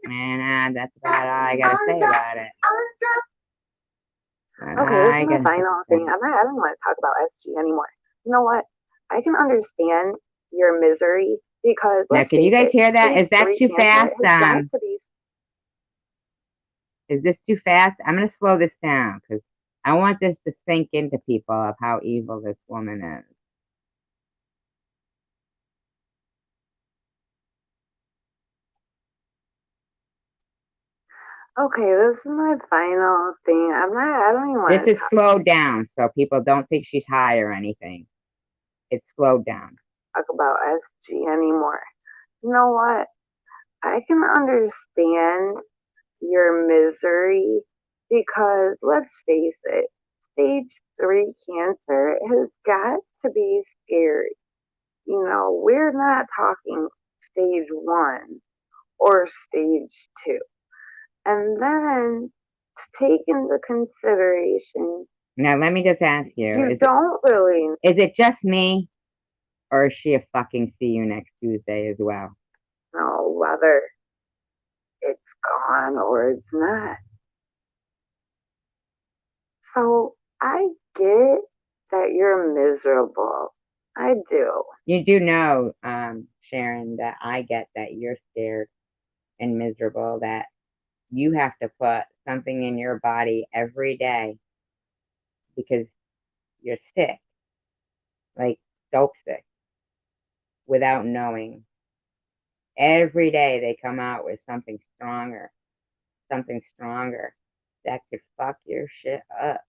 And that's about all I gotta say about it. Okay, this is my final thing. I don't want to talk about SG anymore. You know what? I can understand your misery because now, can you guys hear that? Is that too fast? Is this too fast? I'm gonna slow this down because I want this to sink into people of how evil this woman is. Okay, this is my final thing. I don't even want This is slowed down so people don't think she's high or anything. It's slowed down. Talk about SG anymore. You know what? I can understand your misery because let's face it, stage 3 cancer has got to be scary. You know, we're not talking stage 1 or stage 2. And then to take into consideration. Now, let me just ask you. You don't really. Is it just me? Or is she a fucking see you next Tuesday as well? No, whether it's gone or it's not. So I get that you're miserable. I do. You do know, Sharon, that I get that you're scared and miserable, that you have to put something in your body every day because you're sick, like dope sick, without knowing. Every day they come out with something stronger that could fuck your shit up.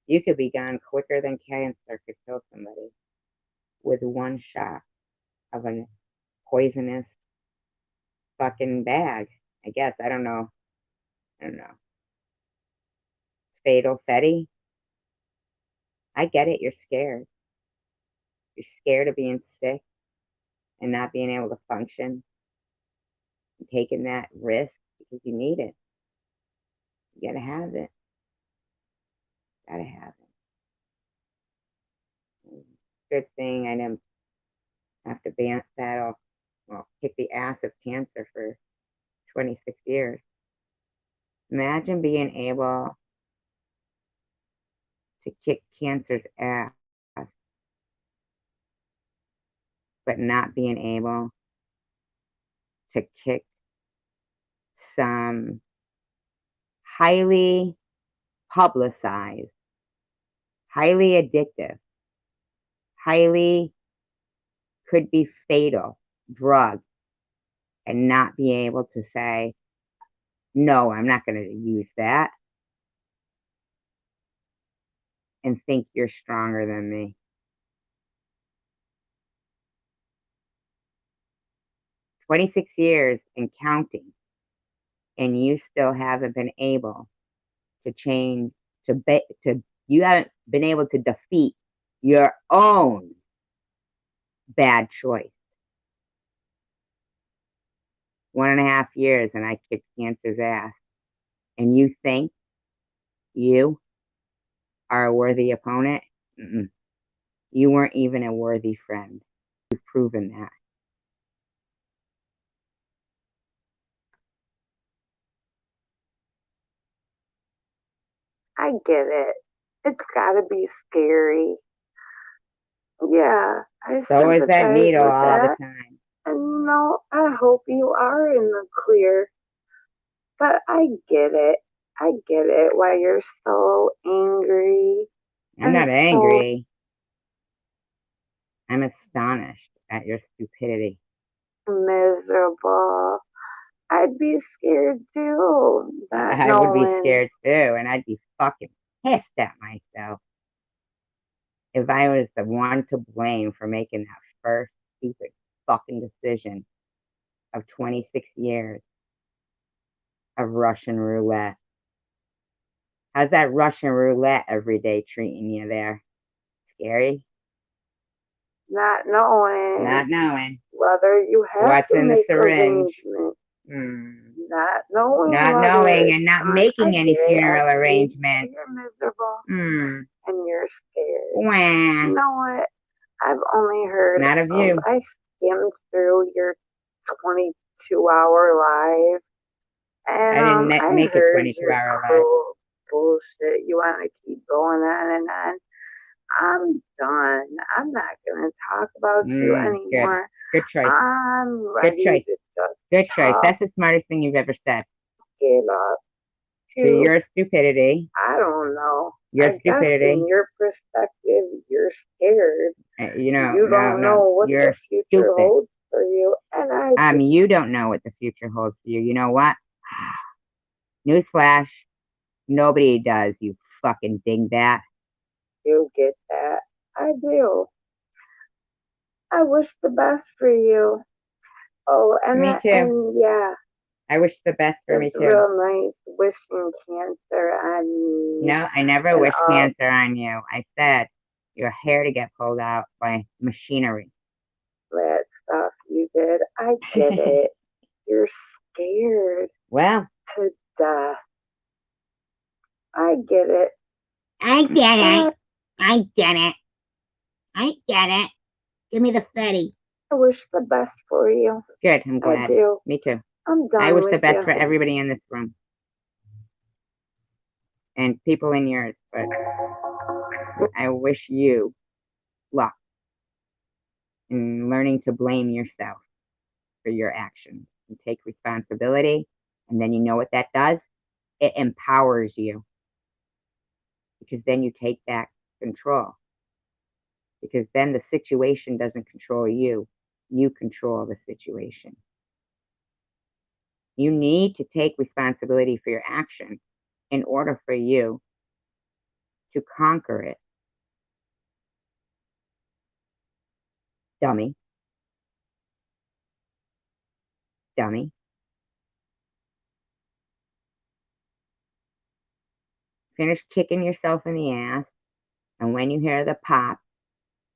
You could be gone quicker than cancer could kill somebody with one shot of a poisonous fucking bag. I guess. I don't know. Fatal Fetty. I get it. You're scared. You're scared of being sick and not being able to function and taking that risk because you need it. You gotta have it. Gotta have it. Good thing I didn't have to kick the ass of cancer for 26 years. Imagine being able to kick cancer's ass, but not being able to kick some highly publicized, highly addictive, highly could be fatal drug and not be able to say, no, I'm not going to use that, and think you're stronger than me. 26 years and counting, and you still haven't been able to change, you haven't been able to defeat your own bad choice. 1.5 years and I kicked cancer's ass and you think you are a worthy opponent, you weren't even a worthy friend. You've proven that. I get it. It's gotta be scary. Yeah, I So is that sympathize needle with all the that. time. And I hope you are in the clear. But I get it. I get it why you're so angry. I'm not and angry. I'm astonished at your stupidity. So miserable. I'd be scared too. Not I would be knowing. scared too, and I'd be fucking pissed at myself if I was the one to blame for making that first stupid fucking decision of 26 years of Russian roulette. How's that Russian roulette every day treating you there? Scary? Not knowing. Not knowing. Whether you have What's to in the make syringe? arrangements. Hmm. Not knowing. Not whether knowing it's and not on- making I any get it, funeral Ashley. arrangements. You're miserable Hmm. and you're scared. Wah. You know what? I've only heard. Not of you. I skimmed through your 22-hour live, and I didn't make a heard 22-hour live. cruel bullshit. You want to keep going on and on. I'm done. I'm not gonna talk about you anymore. Good choice. I'm ready choice. to just Good choice. talk That's the smartest thing you've ever said. it up To your stupidity. I don't know. Your I guess stupidity. in your perspective, you're scared. You don't know what You're the future stupid. holds for you, and you don't know what the future holds for you. You know what? Newsflash. Nobody does, you fucking dingbat. do get that. I do. I wish the best for you. Oh, and Me too. And yeah, I wish the best for me it's too. real nice wishing cancer on me. No, I never wish cancer on you. I said your hair to get pulled out by machinery. That stuff you did. I get it. You're scared Well, to death. I get it. I get it. I get it. I get it. Give me the fatty. I wish the best for you. Good, I'm glad. I do. Me too. I'm done. I wish with the best you. for everybody in this room. And people in yours, but I wish you luck in learning to blame yourself for your actions and take responsibility. And then you know what that does? It empowers you. Because then you take back control. Because then the situation doesn't control you. You control the situation. You need to take responsibility for your action in order for you to conquer it. Dummy. Dummy. Finish kicking yourself in the ass. And when you hear the pop,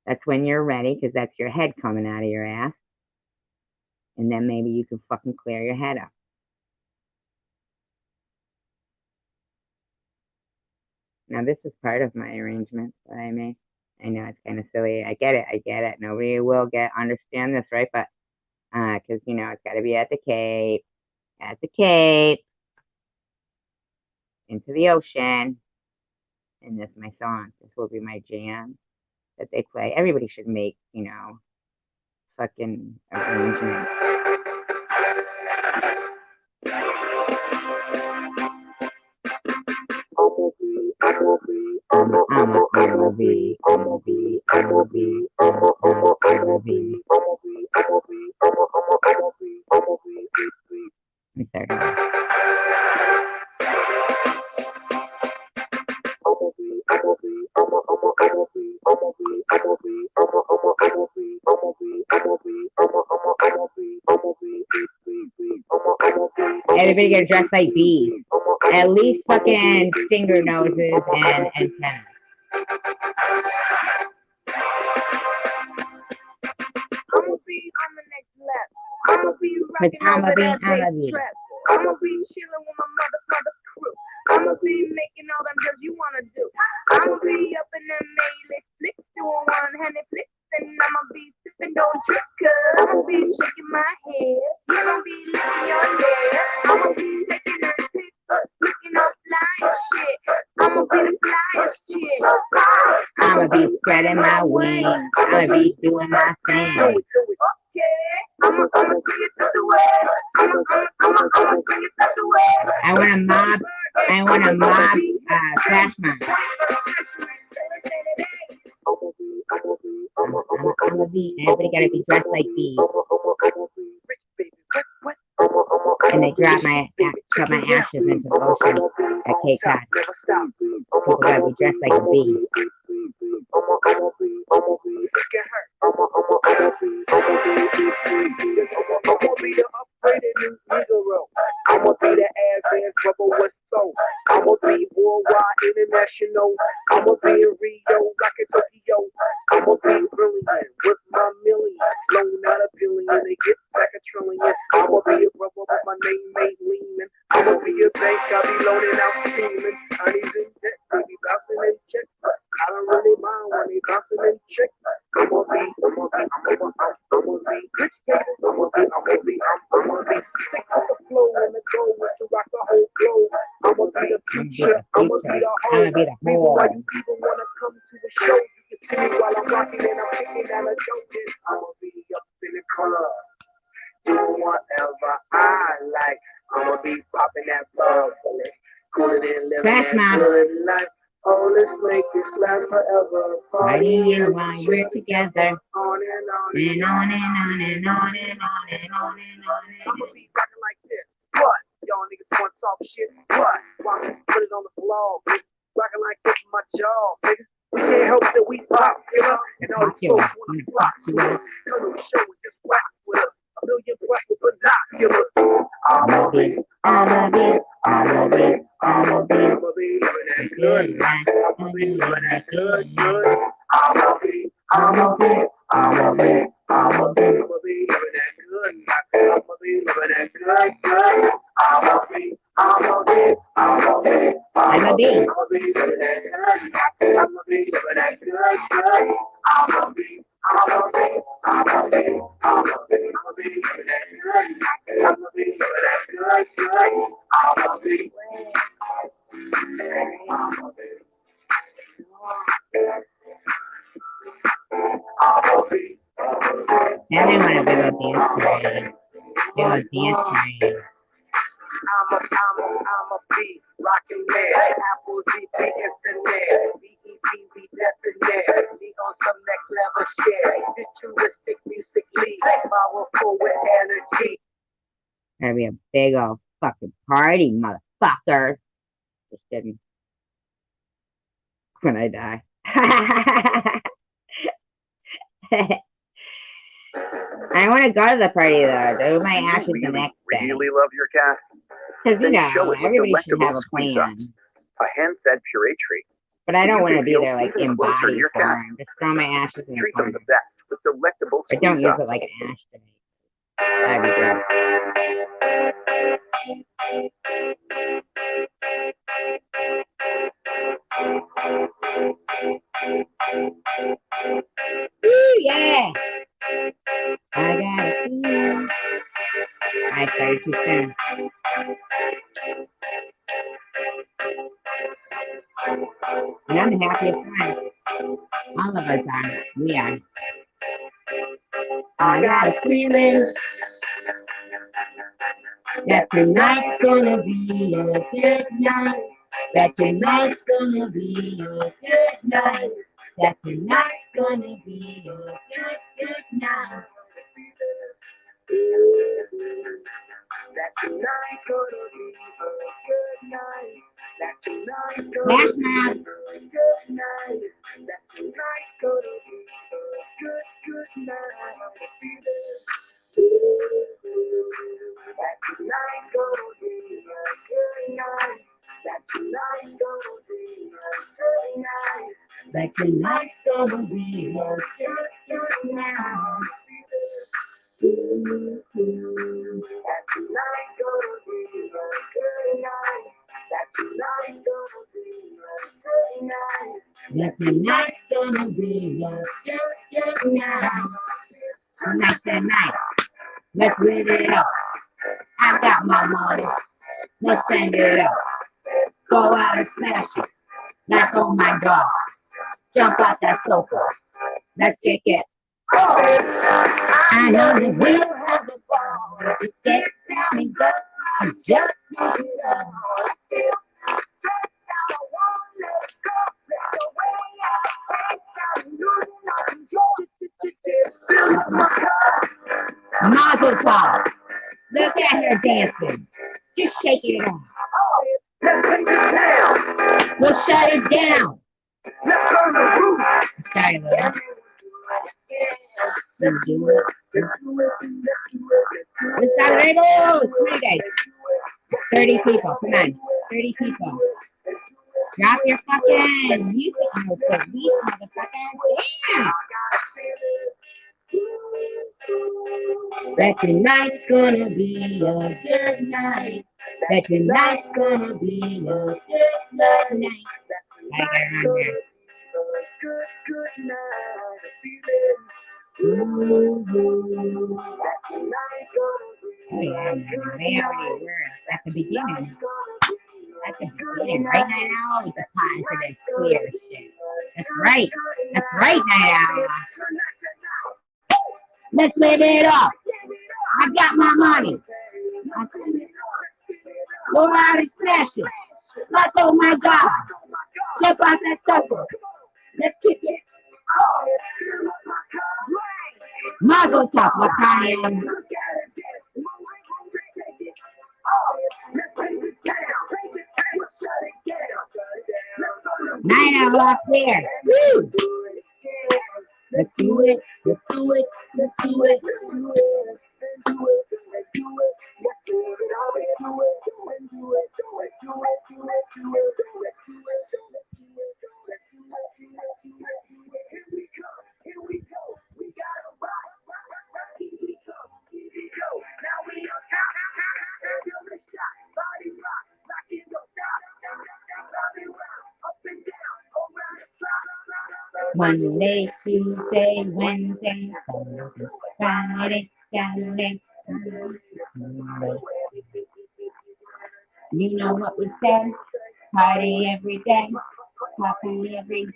that's when you're ready, because that's your head coming out of your ass. And then maybe you can fucking clear your head up. Now, this is part of my arrangement that I made. I know it's kind of silly. I get it. Nobody will understand this, right? But, because, it's got to be at the Cape, into the ocean. And this is my song. This will be my jam that they play. Everybody should make, fucking arrangements. Everybody get dressed like bees. At least fucking finger noses and antennas. I'ma be on the next level. I'ma be rocking over that bass trap. I'ma be chilling with my mother crew. I'ma be making all them deals you wanna do. I'ma be up in them A-list flicks, doing one-handed flicks, and I'ma be sipping on drink, cause I'ma be shaking my head. You'll be licking your hair. I'ma be taking them pictures, looking all fly and shit. I'ma be the flyest chick. I'ma be spreading my wings. I'ma be doing my thing. Okay, I'ma sing it through the way. I'ma sing it through the way. I want a mob, Crash Mob. I'ma be, everybody gotta be dressed like bees. And they drop my ashes into the ocean at Cape Cod. People gotta be dressed like a bee. I'ma be the advanced rubber with soul. I'ma be worldwide international. I'ma be in Rio, like in Tokyo. I'ma be brilliant with my million. Loan out a billion, they get back a trillion. I'ma be a rubber with my name ain't leaning. I'ma be a bank, I'll be loaning out steaming. Honey's in debt, they be bouncing in checks. I don't really mind when they bouncing in checks. I'ma be rich, baby. I'ma be sick with the flow, and the goal is to rock the whole globe. I'ma be the future, I'ma be the whole. People like you even wanna come to the show. You can see me while I'm rocking and I'm kicking out a joke. I'ma be up in the club, doing whatever I like. I'ma be popping that bubbly, cooling and living that good life. Oh, let's make this last forever. Partying while we're together. On and on And on and on and on and on and on and on. I'ma be rocking like this. What? Y'all niggas want soft shit? What? Why don't you put it on the blog, nigga? Rocking like this is my job, nigga. We can't help that we popular. And all these folks wanna flock to us. Come to the show and just rock with us. A million plus with binoculars. I'ma be living that good life. I'ma be living that good. I'ma be living that good life. I'ma be living that good. I'ma be living that good life. I'ma be living that good. I'ma be living that good life. I'ma be living that good. I'ma be. Now they want a big old dance train. Big old dance train. I'ma be rockin' there. Apple DP internet. BEP be definite. Be on some next level shit. Futuristic musically. Powerful with energy. Gotta be a big old fucking party, motherfucker. Just kidding. When I die. I want to go to the party though. Do my ashes the next day. Really love your cat? Because you Then show know, it with everybody should delectable have a squeeze plan. ups. A hand-fed puree treat. But I don't You want to can be feel there like even in closer to body your cat. form. Just throw my ashes in the Treat them corner. the best with delectable But don't squeeze use ups. it like an ashtray. That'd be good. Woo, yeah! I got a feeling. I started too soon. And I'm the happiest one. All of us are. We are. I got a feeling that tonight's gonna be a good night. That tonight's gonna be a good night. That tonight's gonna be a good night. That tonight's gonna be a good night. That tonight's gonna Last be night. a good night. That tonight's gonna be a good night. That tonight's gonna be a good night. That tonight's gonna be a good night. That tonight's gonna be a good night. That tonight's gonna be a good night. That tonight's But tonight's gonna be a good night. Tonight's the night. Let's live it up. I got my money. Let's spend it up. Go out and smash it. Like, oh my God. Jump out that sofa. Let's kick it. I know that we'll have a ball. Let's get down and go. I just need it all. Mazel tov. Look at her dancing. Just shaking it off. We'll shut it down. Sorry, Lil. Let's do it. Let's celebrate. Oh, 20 days. 30 people. Come on. 30 people. Drop your fucking music notes, please, motherfucker. Damn. That tonight's gonna be a good night. That tonight's gonna be a good night. I get around here. Oh yeah, man. They already were at the beginning. At the beginning, right, Night Owl? We could pot into this clear shit. That's right. That's right, Night Owl. Let's live it up. I got my money. Go out and smash it. Like, oh my God. Jump out that sofa. Let's kick it. Mazel tov, Latanya. Night Owl up there. Woo! Let's do it. Let's do it. Let's do it. Monday, Tuesday, Wednesday, Thursday, Friday, Saturday, Sunday. You know what we say? Party every day, happy every day.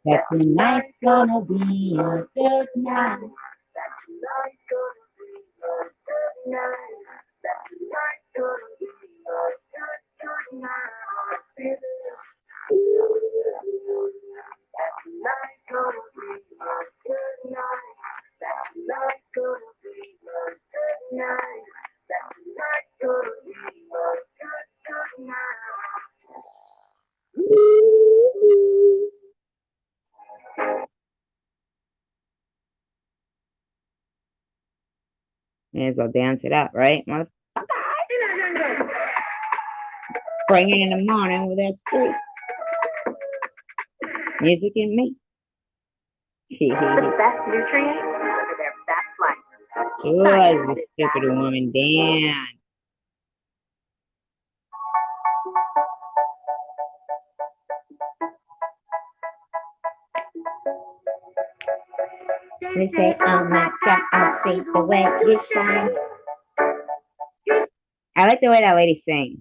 That tonight's gonna be a good night. May as well dance it up, right, motherfucker? Bring it in the morning with that street. Music and me. The best nutrients for their best life. Sure, you stupid woman, damn. They say, oh my God, I see the way you shine. I like the way that lady sings.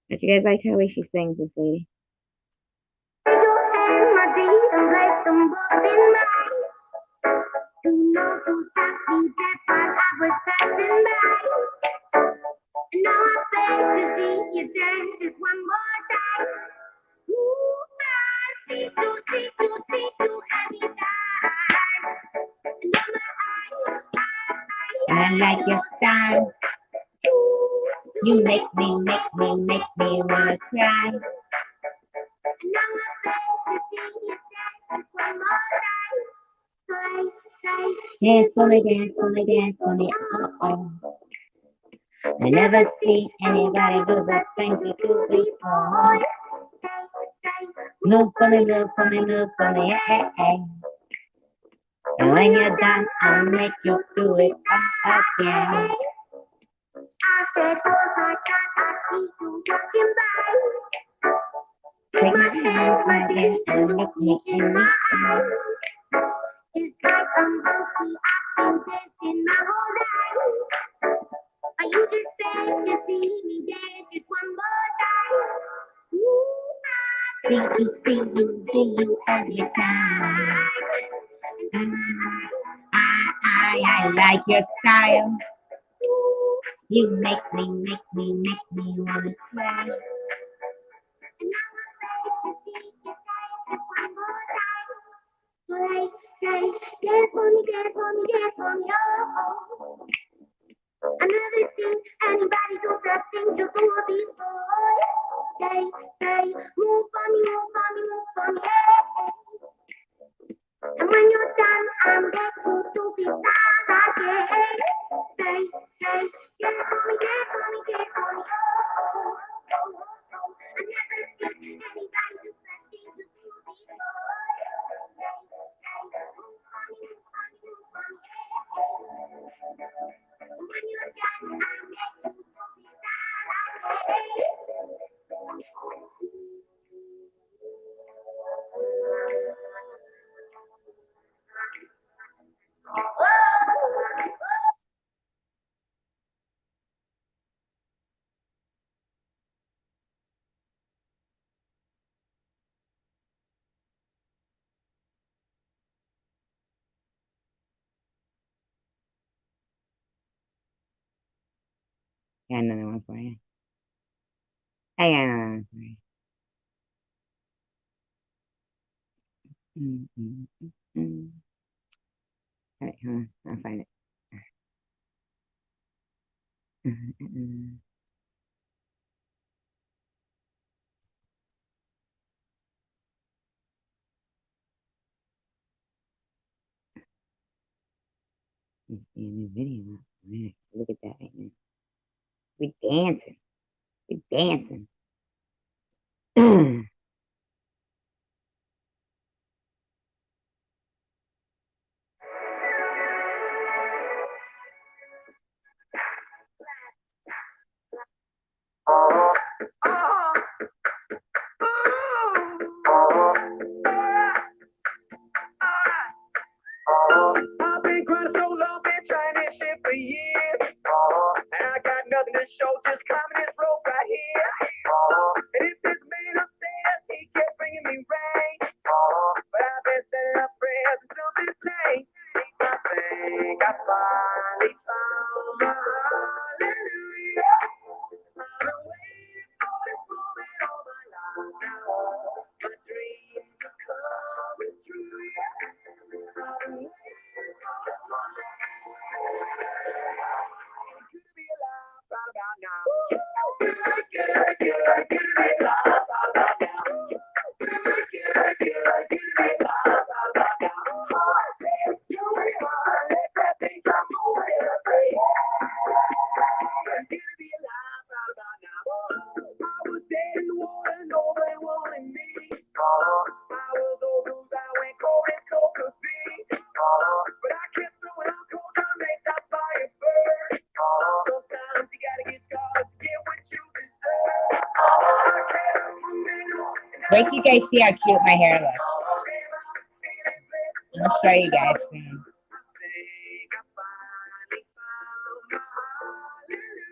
Don't you guys like how way she sings, this lady? I like your style. You make me wanna cry. Dance for me, oh. I never see anybody do the things you do before. Move for me, eh. And when you're done, I'll make you do it again. I said, oh my God, I see you walking by. hands, my dear, and look me in my eyes. It's like I'm monkey, I've been dancing my whole life. Are you just beg to see me dance just one more time? Ooh, see you every time. I like your style. You make me wanna cry. And I would like to see you dance just one more time. Say, dance for me, dance for me, dance for me, oh. I never seen anybody do the things you do before. Say, move for me, move for me, move for me, yeah. And when you're done, I'm back to be sad again. Say, dance for me, dance for me, dance for me, oh. I never seen anybody do the things you do before. Say, move for me, move for me, move for me, yeah. When you're done, I'm back to be sad Got another one for you. I got another one for you. All right, hold on. I'll find it. In the video, man, look at that right now. We dancing. We dancing. I've been crying so long, been trying this shit for years. And I got nothing to show, just climbing this rope right here. And if this man upstairs, he kept bringing me rain. But I've been sending up prayers until this day. I think I finally found my hallelujah. I've been waiting for this moment all my life now. My dreams are coming true, yeah. I've been waiting for this moment. It's good to be alive right about now. Good to be alive right about now. Good to be alive right about now. You are, let that thing come over here, baby. Good to be alive right about now. I was dead in the water, nobody wanted me. I was over, I went cold as cold could be. But I kept throwing out cold, trying to make that fire burn. Sometimes you gotta get scarred to get what you deserve. Wait till you guys see how cute my hair looks. I'll show you guys soon.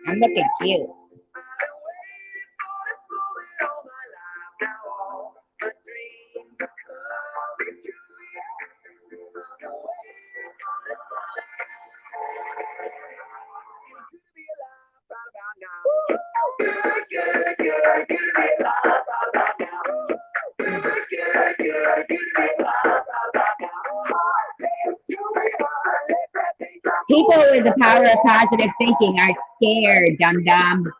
I'm looking cute. People with the power of positive thinking are scared, dum-dum.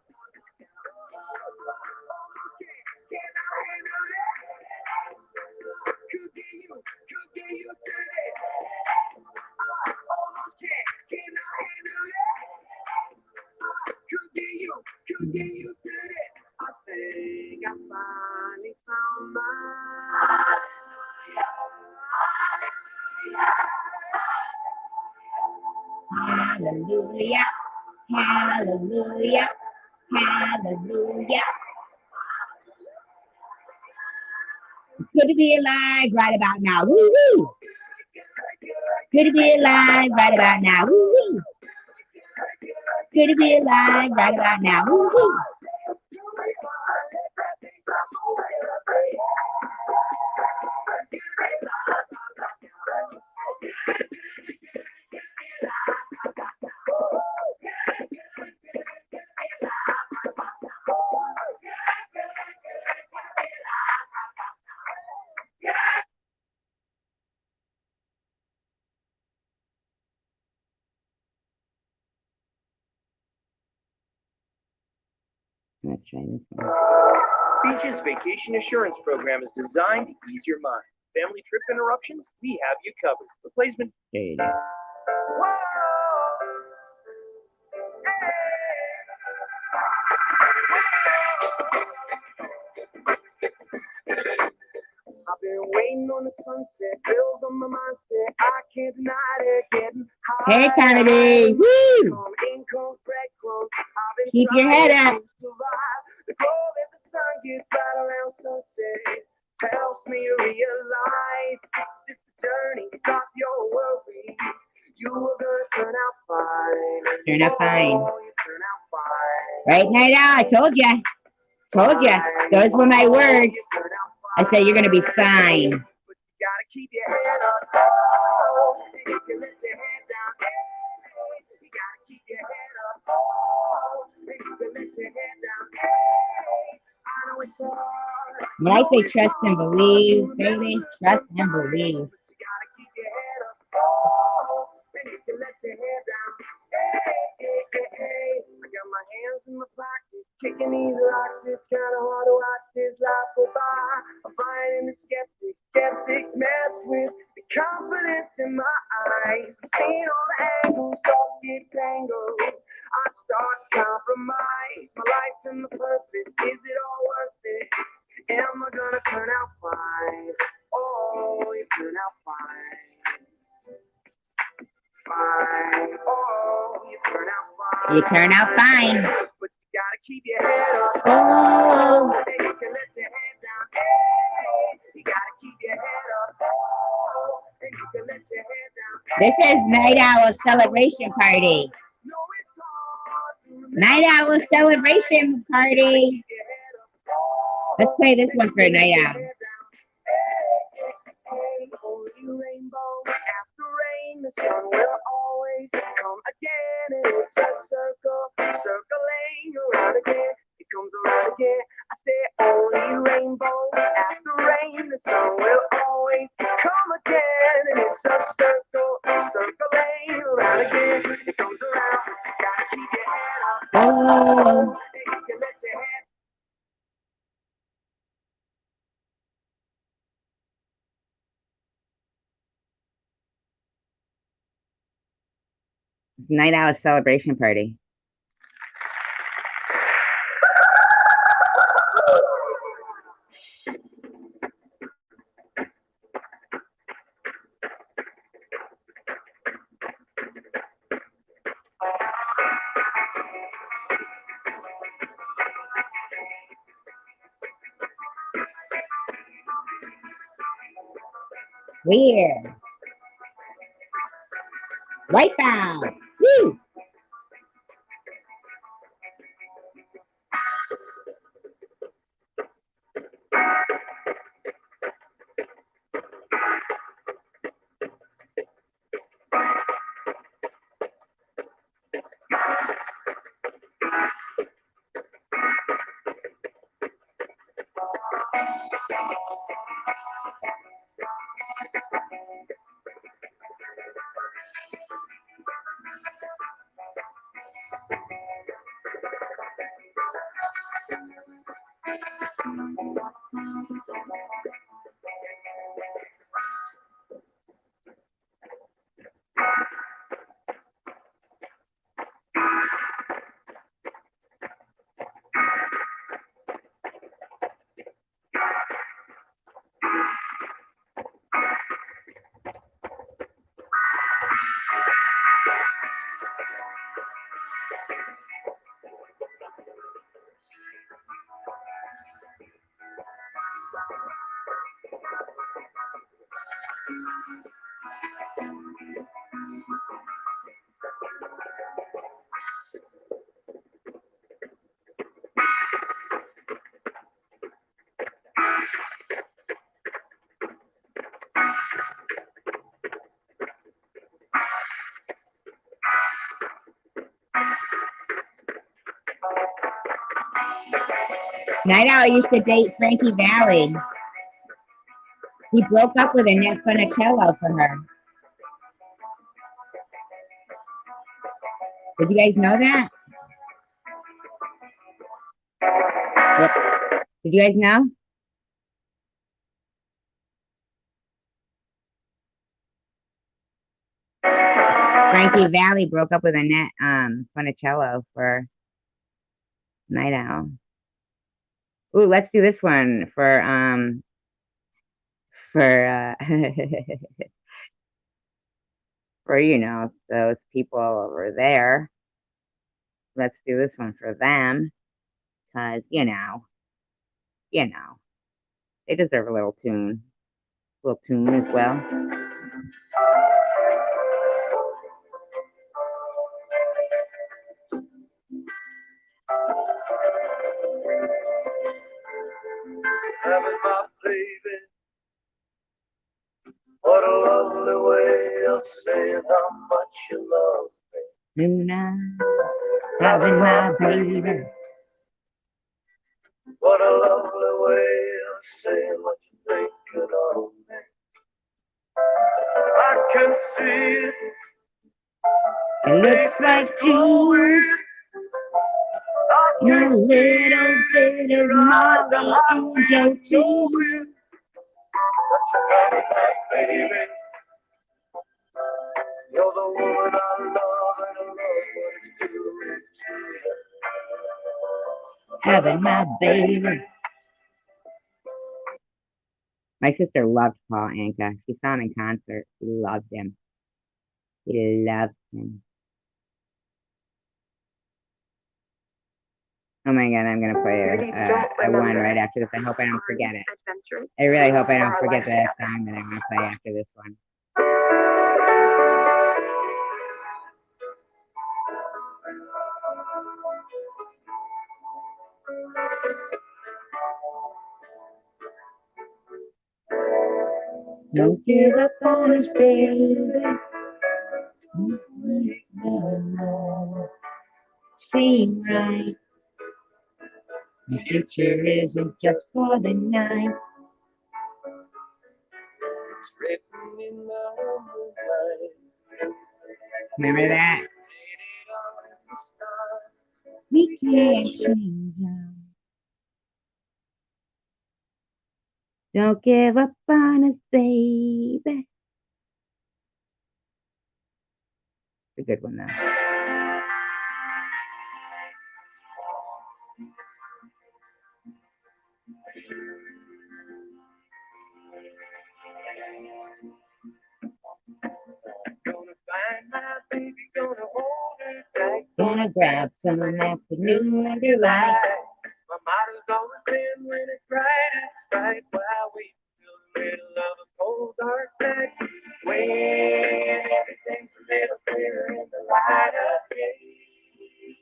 Hallelujah, hallelujah, hallelujah. Good to be alive right about now. Woo woo. Good to be alive right about now. Woo woo. Good to be alive right about now. Woo woo. Let's try this one. Beach's Vacation Assurance Program is designed to ease your mind. Family trip interruptions? We have you covered. Replacement. There you go. I've been waiting on the sunset, bills on my mindset. I can't deny it. Getting high. Hey, Kennedy. Woo! Income, breadcrumbs. I've been Keep your head trying up. to survive. The glow that the sun gets right around sunset helps me realize it's just a journey. Stop your worry. You are gonna turn out fine. Turn out fine. Oh, you turn out fine. Right, Night Owl, I told ya. Told ya. Those were my words. You turn out I fine. said you're gonna be fine. But you gotta keep your head up. Oh, and you can let your head down. Hey, you gotta keep your head up. Oh, and you can let your head down. Hey, I know it's hard. When I say trust and believe, baby, trust and believe. But you gotta keep your head up. Oh, and you can let your head down. Hey. I got my hands in my pockets, kicking these rocks. It's kinda hard to watch this life go by. I'm fighting the skeptics. Skeptics mess with the confidence in my eyes. I'm seeing all the angles, thoughts get tangled. I start to compromise my life and my purpose. Is it all worth it? Am I gonna turn out fine? Oh, you turn out fine. Fine. Oh, you turn out fine. You turn out fine. But you gotta keep your head up. Oh. And you can let your head down. Hey, you gotta keep your head up. Oh, and you can let your head down. This is Night Owl's celebration party. No, it's hard to remember. Night Owl celebration party. Keep your head up. Oh, Let's play this one for Night Owl. Hey, only rainbow after rain, the sun will always come again. And it's a circle, circling around again. It comes around again. I say only rainbow after rain, the sun will always come again. And it's a circle, circling around again. It comes around, but you gotta keep your head up. Oh. And you can let your head. Night Owl's celebration party. Weird. Wipeout. Woo! Night Owl used to date Frankie Valli. He broke up with her, Nick Funicello for her. Did you guys know that? Yep. Did you guys know? Frankie Valli broke up with Annette Funicello for Night Owl. Ooh, let's do this one for for you know those people over there. Let's do this one for them, cause you know, they deserve a little tune as well. Having my baby. What a lovely way of saying how much you love me. Luna, having my baby. What a lovely way of saying what you're thinking of me. I can see it. It looks like juice. A little bit of Molly and Joe too. Baby, you're the woman I love and I love what it's doing to you. Having my baby. My sister loved Paul Anka. She saw him in concert. She loved him. She loved him. Oh my god, I'm gonna play a one right after this. I hope I don't forget it. I really hope I don't forget the song that I want to play after this one. Don't give up on us, baby. Seem right. The future isn't just for the night. It's written in the moonlight. Remember that? We can't change them. Don't give up on us, baby. It's a good one, though. Gonna find my baby, gonna hold her tight. Gonna grab some afternoon delight. My motto's always been when it's right, while we still in the middle of a cold dark night. When everything's a little clearer in the light of day.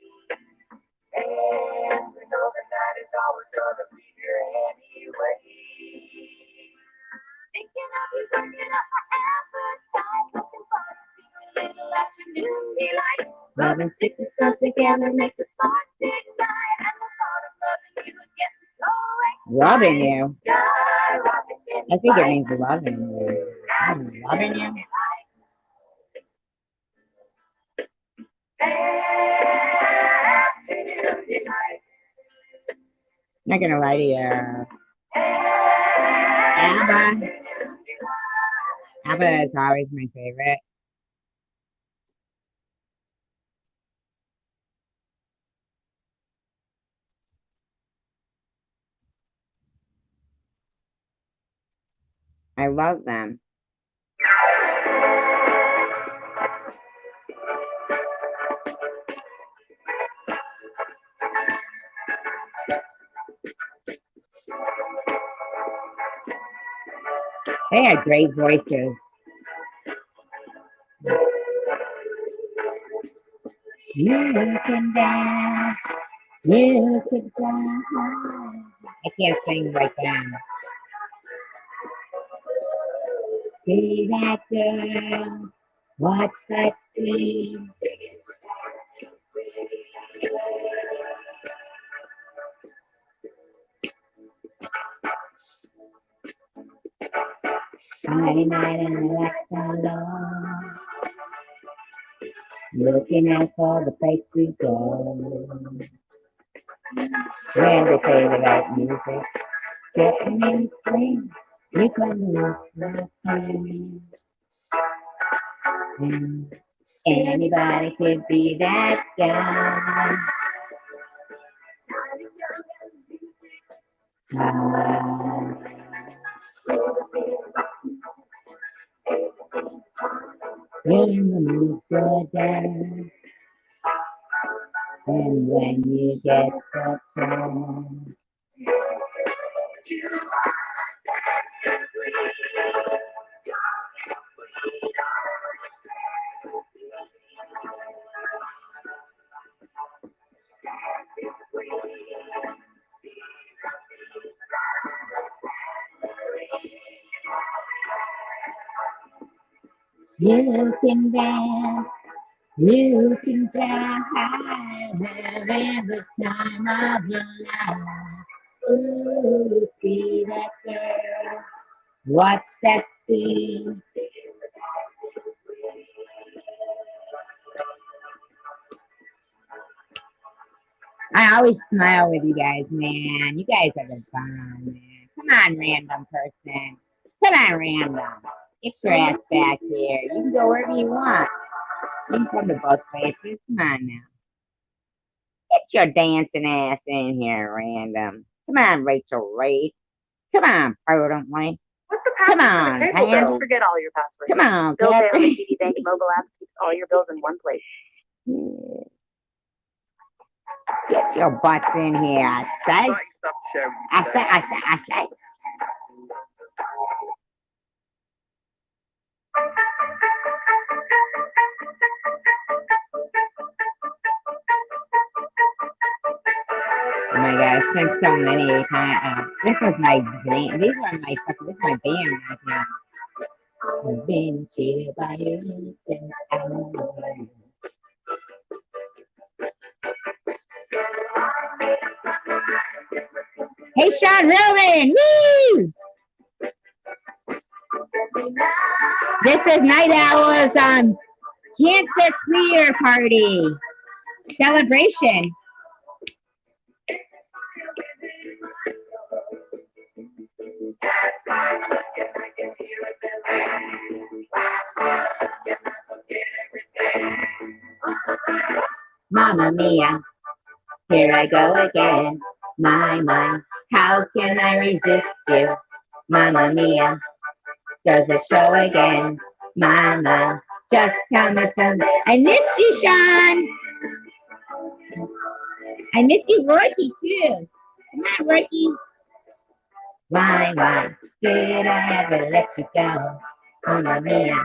And we know the night is always gonna be here anyway. Thinking of you, working up my appetite, looking forward to a little afternoon delight. Love and Sticking stuff together make the spark ignite, and the thought of loving you is getting so exciting. Loving you. Skyrockets in I think it means loving you. Loving you. Afternoon delight. Not gonna lie to you. ABBA is always my favorite. I love them. They had great voices. You can dance, you can dance. I can't sing like them. See that girl, watch that scene. Friday night and the lights are low. Looking out for the place to go. When they play the right music, getting in the swing, you can lose nothing. Anybody could be that guy. You're in the mood for dance, and when you get the chance, you can dance, you can jive, having the time of your life. Ooh, see that girl, watch that scene. I always smile with you guys, man. You guys are the bomb, man. Come on, random person. Come on, random. Get your ass back here. You can go wherever you want. You can come to both places. Come on now. Get your dancing ass in here, random. Come on, Rachel Reed. Come on, prudently. What's the Come password on, for the table, Andy. Don't forget all your passwords. Come on, Bill Pay on the Catherine. TD Bank mobile app keeps all your bills in one place. Get your butts in here, I say. You stopped sharing. I say. Oh my god, I spent so many times. This was my dream. These are my stuff. This is my band right now. I've been cheated by you since I was you. Hey, Sean Rowan! Woo! This is Night Owl's Cancer Clear Party celebration. Mamma mia, here I go again. My, how can I resist you? Mamma mia, does it show again? My, just how much I miss you, Sean. I miss you, Rocky, too. Come on, Rocky. Why, did I ever let you go? Mamma mia,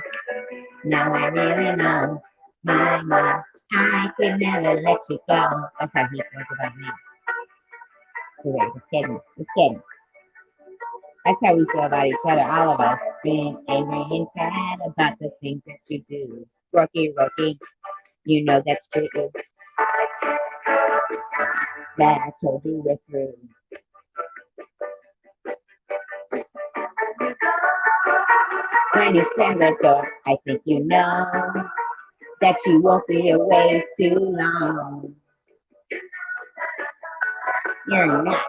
now I really know. My, I could never let you go. That's how he feels about me. Wait, just kidding. That's how we feel about each other, all of us. Being angry and sad about the things that you do. Rocky, you know that's true. That I told you was true. When you stand at the door, I think you know that you won't be away too long. You're not.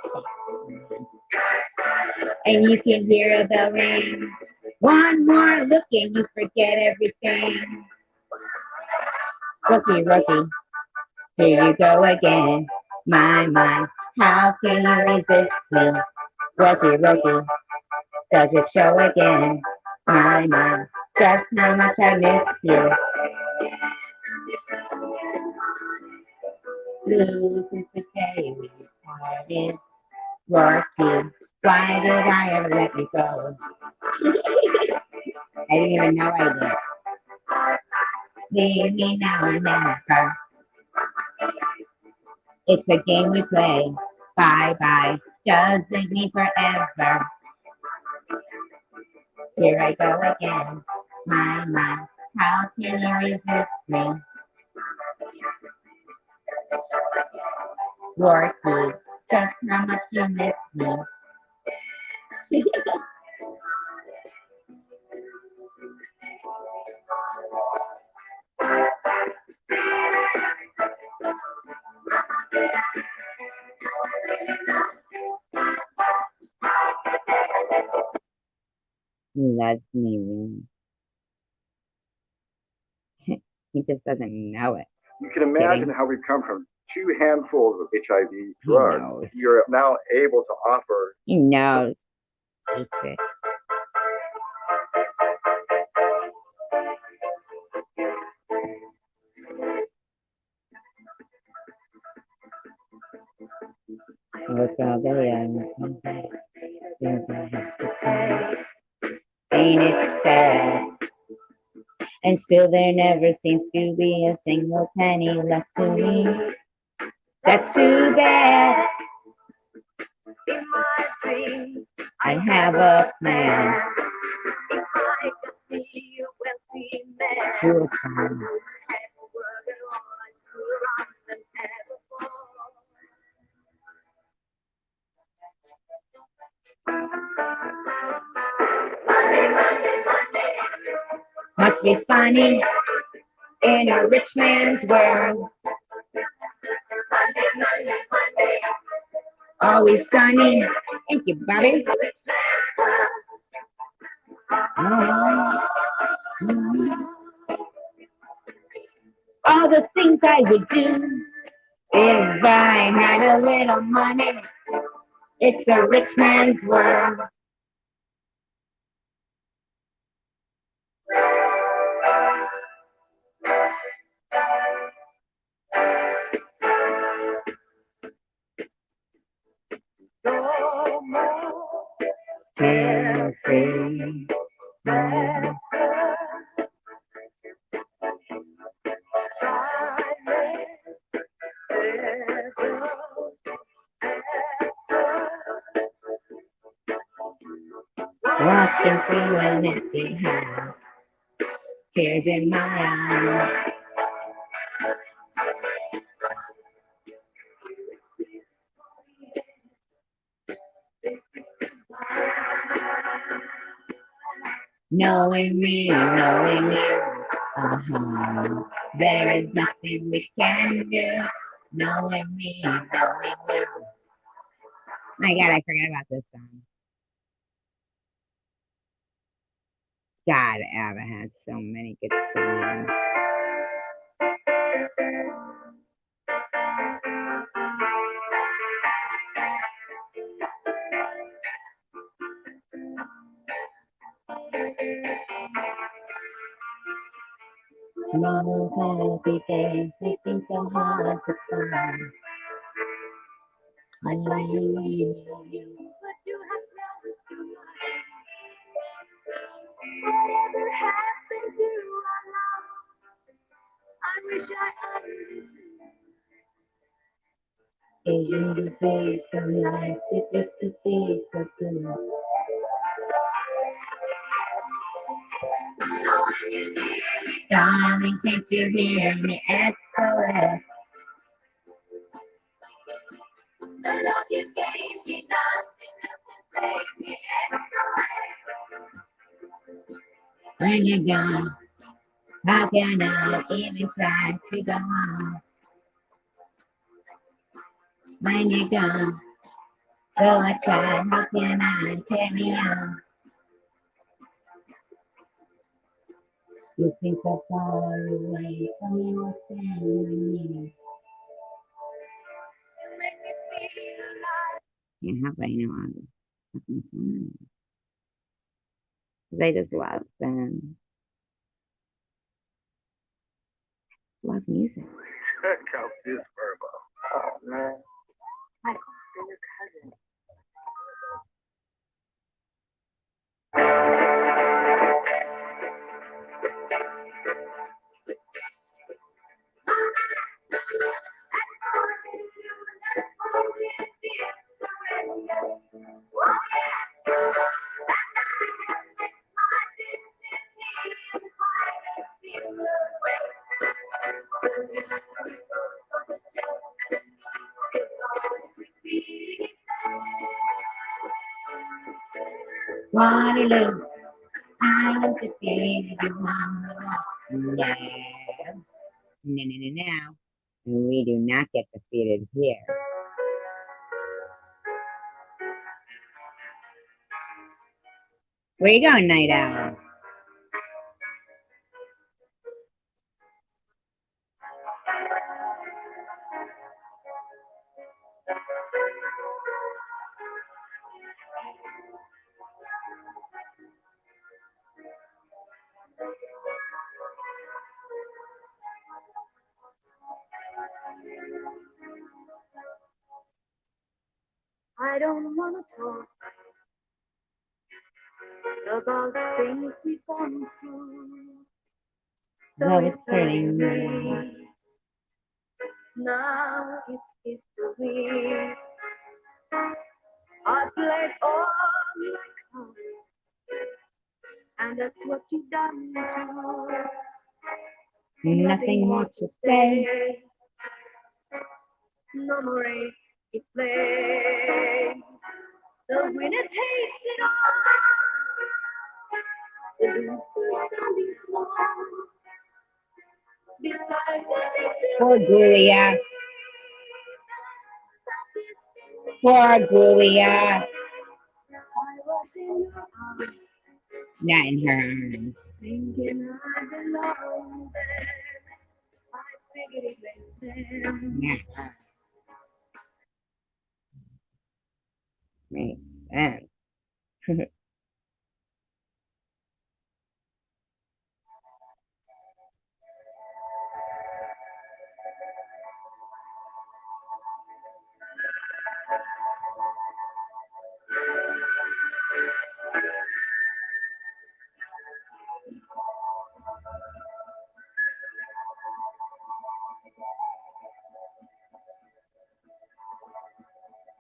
And you can hear the ring. One more look and you forget everything. Rookie, here you go again. My, how can you resist me? Rookie, does it show again? My, just how much I miss you. Blues is the day we parted. Rocky, why did I ever let you go? I didn't even know I did. Leave me now or never. It's a game we play. Bye, just leave me forever. Here I go again. My, how can you resist me? Rocky, just how much you miss me. He loves me, really. He just doesn't know it. You can imagine Kidding. how we've come from 2 handfuls of HIV He drugs. knows. You're now able to offer. He knows. Okay. Look all day ain't it sad? And still there never seems to be a single penny left to me. That's too bad. In my dreams, I have a plan. If I could see a wealthy man, sure, son. Must be funny in a rich man's world. Always sunny. Thank you, Bobby. All the things I would do if I had a little money. It's a rich man's world. No more carefree. Walking through an empty house, tears in my eyes. Knowing me, knowing you, there is nothing we can do. Knowing me, knowing you. My God, I forgot about this song. God, ABBA has so many good songs. Mama's happy days, they seem so hard to find. I know you need you, but you have never to mind. Whatever happened to our love? I wish I understood. It used to be so nice, it used to be so good. Darling, can't you hear me SOS? The love you gave me, nothing else can save me SOS. When you're gone, how can I even try to go on? When you're gone, though I try, how can I carry on? You seem so far away, so you were standing near. You make me feel alive. Can't help it, you know, I'm fucking fine. They just love them. Love music. Check out this Verbo. Oh, man. Michael, they're your cousin. Waterloo, I was defeated, you won the war. No. No. We do not get defeated here. Where you going, Night Owl? I don't want to talk about the things we've gone through. Though it's hurting me. Now it's history. I played all my cards, and that's what you've done too. Nothing more to say. No more race to play. The winner takes it all. The loser standing small. Beside the Poor Julia. Poor Julia. I was in your arms, Not in her arms. thinking I belonged there. I figured it made sense. Not her. Makes sense.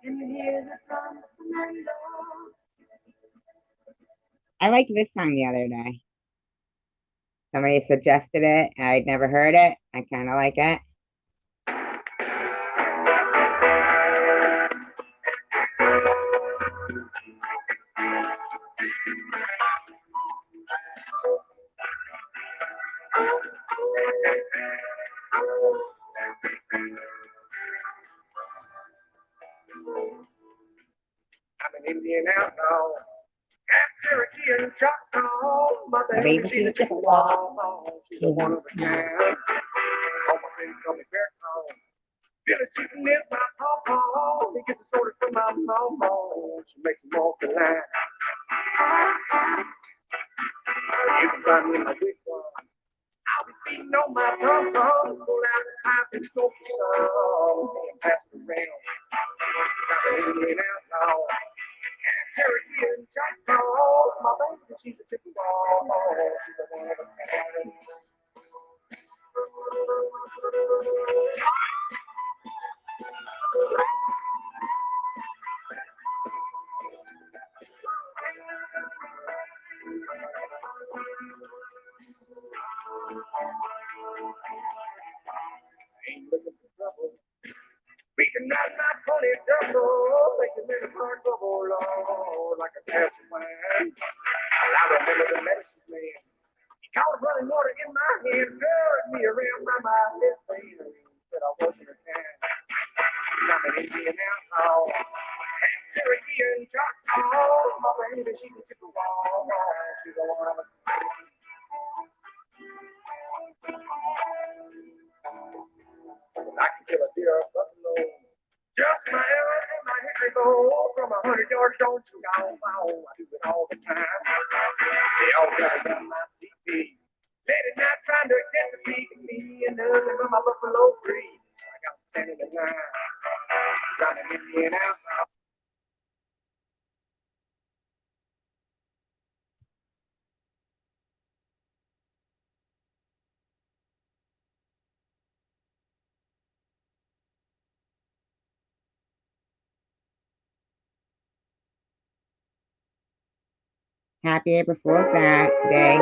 Can you hear the drums and I liked this song the other day. Somebody suggested it. I'd never heard it. I kind of like it. I'm an Indian outlaw. Half Cherokee and Choctaw. My baby, she's a Chippewa. She's one of a kind. All my friends call me Bear Claw. Billy Chicken is my pawpaw. He gets his orders from my mama. She makes him walk the line. You can find me in my wigwam. I'll be beating on my tom-tom. Pull out the pipe and smoke the song. And pass it around. I'm an Indian outlaw. Cherokee and Choctaw. My baby, she's a Chippewa. She's a one of a kind. Ain't looking for trouble. We can knock my pony double. Make a minute hard bubble, Lord, like a glass of wine. I remember the medicine man. He caught running water in my hand, stirred me around by my headband. Said I wasn't a kind. I'm an Indian outlaw. Half Cherokee and Choctaw. My baby, she's a Chippewa. She's a one of a kind. I can kill a deer or a buffalo. Just my arrow and my hickory bow. From 100 yards, don't you know? I do it all the time. They all got it on my TV. Late at night trying to get to me and nothing but my buffalo breeze. I got standing in line. I'm an Indian outlaw. Happy April Fool's Day.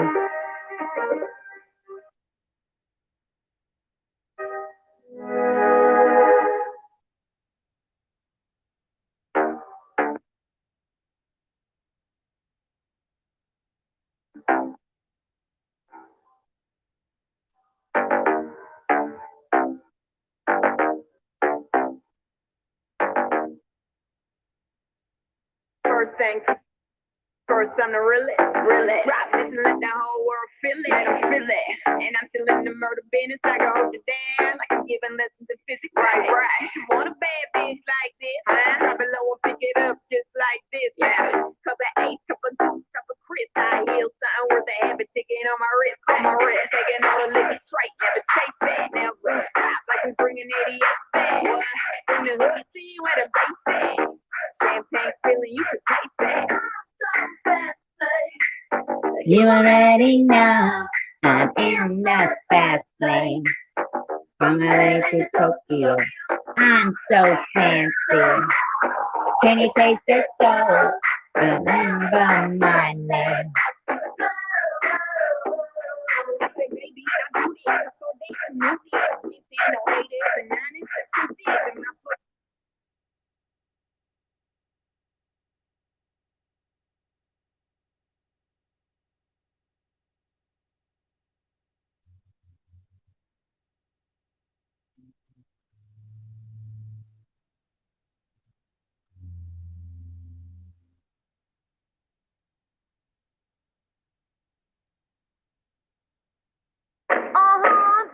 First thing First time to really drop this and let the whole world feel it. Let 'em feel it. And I'm still in the murder business. I can hold you down like I'm giving lessons in physics. Right. You want a bad bitch like this? Drop it low and pick it up just like this. Yeah. Cup of eight, cup of two, cup of Chris. I heal something worth a habit ticket on my wrist. Taking all the liquor straight, never chase that. Now stop like we bringing 88 back. What? Bring the hood to you at a base bag. Champagne feeling, you should taste that. You already know I'm in the fast lane. From LA to Tokyo, I'm so fancy. Can you taste the soul? Remember my name. I say, baby, I do this. I saw they can move it. You see, no haters and none is too deep. And I put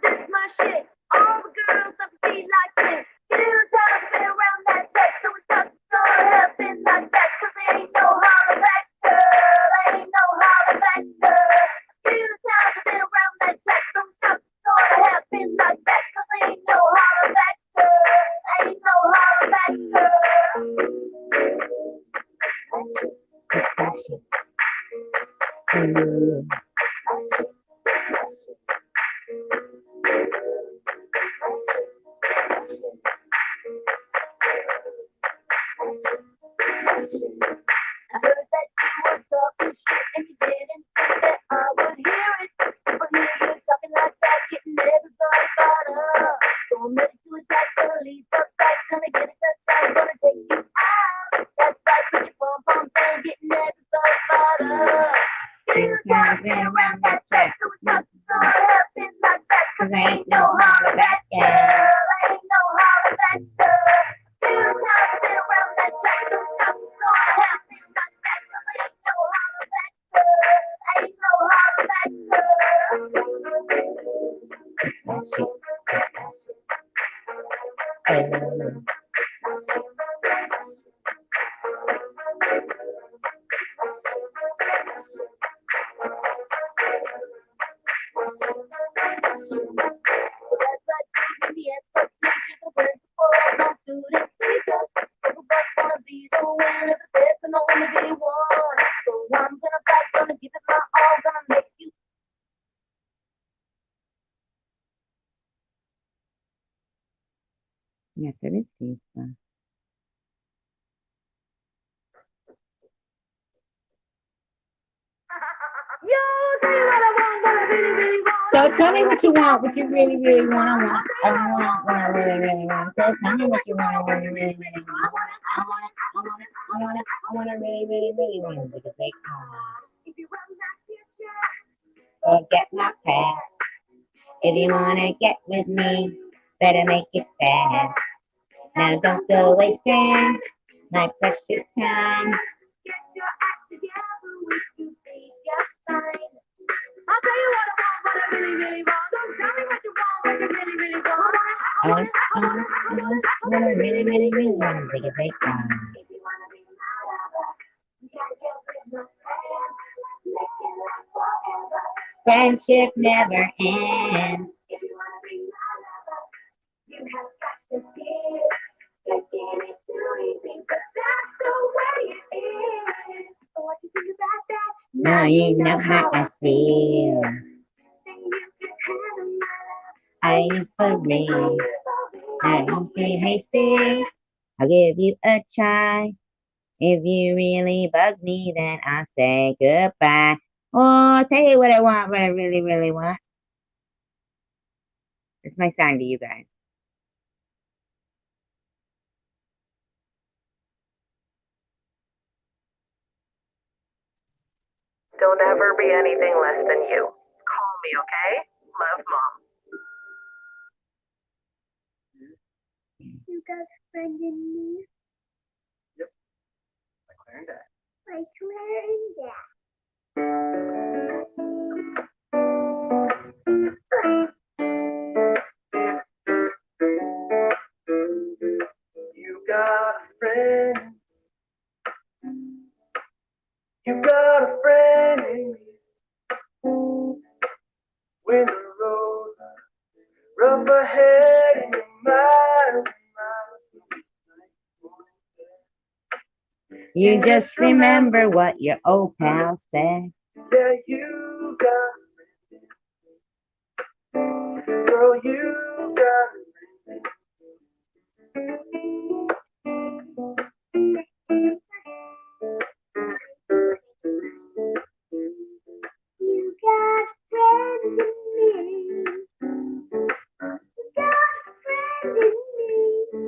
This my shit. All the girls up to be like this. You time been around that sex, so it's not gonna happen like that. 'Cause there ain't no holler back, girl. Ain't no holler back, girl. You time been around that sex, so it's not gonna happen like that. 'Cause there ain't no holler back, girl. Ain't no holler back, girl. Ooh. I heard that you were talking shit and you didn't think that I would hear it. But hear you talking like that, getting everybody fired up. So I'm ready to attack the lead, but that's gonna get it, that's gonna take you out. That's right, put your pom poms down, getting everybody fired up. You time been around that track, so it's not gonna happen like that. 'Cause there ain't no holler back, girl. Ain't no holler back, girl. You time been around that track, so it's not gonna happen like that. 'Cause there ain't no holler back, girl. Ain't no holler back, that's like in the end, but teachers are principal, my students teachers. Everybody wanna be the winner, but there can only be one. So I'm gonna fight, gonna give it my all, gonna make you. Yes, it is pizza. Yo, tell you what I want, what I really, really want. So tell me what you want, what you really, really want. I want what I really, really want. So tell me what you want, what you really, really want. I want to really, really, really want it because they If you run that future, forget my past. If you wanna get with me, better make it fast. Now don't go wasting my precious time. get your act together, we can be just fine. I'll tell you what I want, what I really, really want. So tell me what you want, what you really, really want. I wanna really, really, really want it because they If you wanna be my lover, you gotta get with my friends. Make it last forever. friendship never ends. If you wanna be my lover, you have got to give. Taking it too easy, but that's the way it is. So what you think about that? Now you know how I feel. Then you can handle my love. I am for real. I don't be hasty. I'll give you a try. If you really bug me, then I'll say goodbye. Oh, I'll tell you what I want, what I really, really want. It's my song to you guys. Don't ever be anything less than you. Call me, okay? Love, Mom. You got friend in me. Yep. Like Claire and Dad. My twin. You got a friend. You got a friend in me. When the road rough ahead and you're miles and miles. You just remember what your old pal said. Yeah, you got a friend. Girl, you got a friend. You got friends in me. You got friends in me.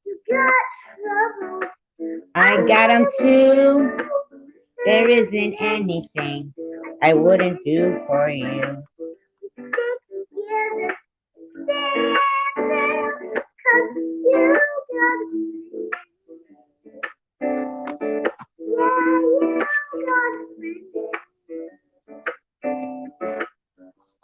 You got trouble. I got 'em too. There isn't anything I wouldn't do for you. Stick together. Stand 'cause you got me. Yeah, you got me.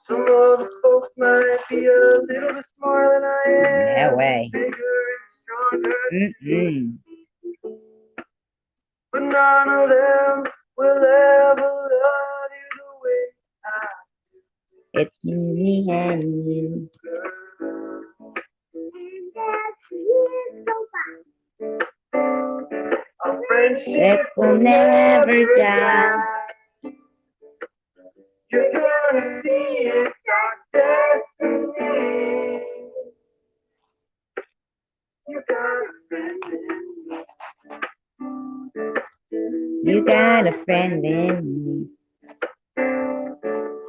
Some other folks might be a little bit smarter than I am. No way. Bigger and stronger. Mm-mm. But none of them will ever love you the way I It's me and you. do. And that is so fine. Our friendship It will never die. You're gonna see it's our destiny. You got a friend in me. You got a friend in me.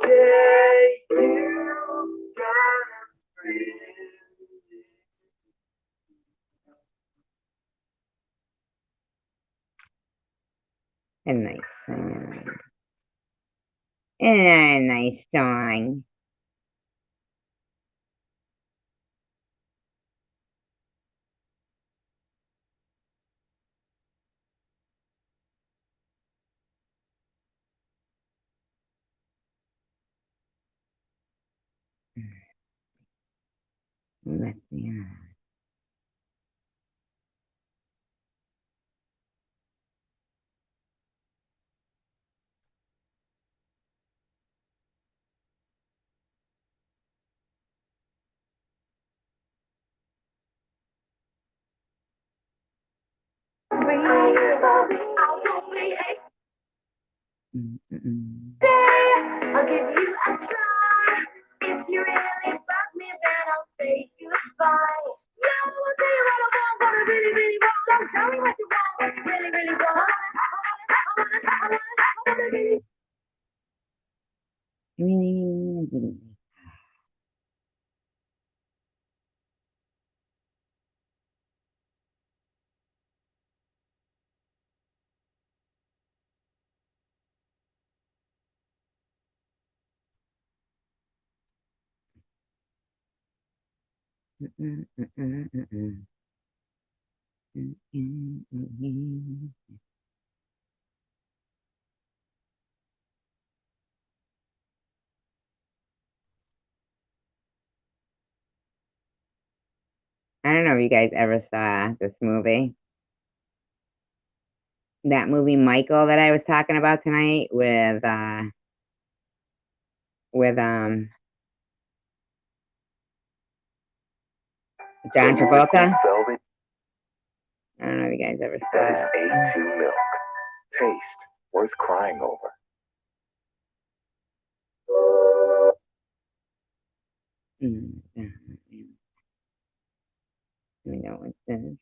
Yeah, you got a friend. A nice song. A nice song. Let's see. Mm-mm. I'll give you a try. If you really love me, then I'll say goodbye. Yeah, I'll tell you what I want, what I really, really want. Don't tell me what you want, what you really, really want. I wanna really. Mm-mm, mm-mm, mm-mm. Mm-mm, mm-mm. I don't know if you guys ever saw this movie. That movie Michael that I was talking about tonight with John Travolta. Velvet. I don't know if you guys ever saw That is it. A2 milk. Taste worth crying over. Let me know what it says.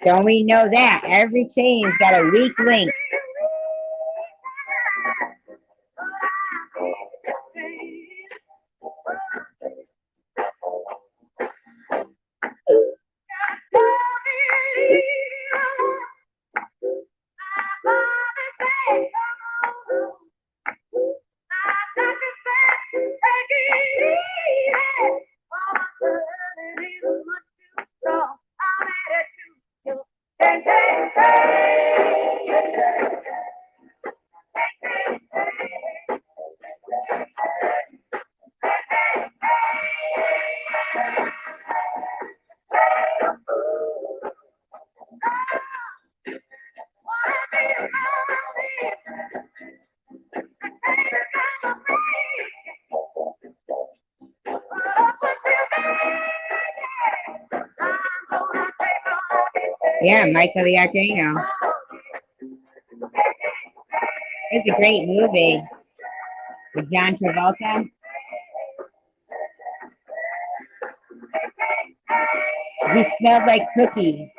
Don't we know that? Every chain's got a weak link. Yeah, Michael the Archangel. It's a great movie with John Travolta. He smelled like cookies.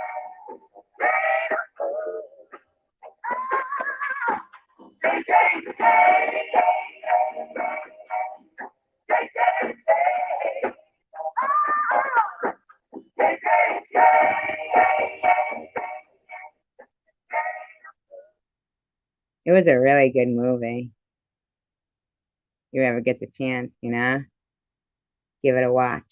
It was a really good movie. You ever get the chance, you know? Give it a watch.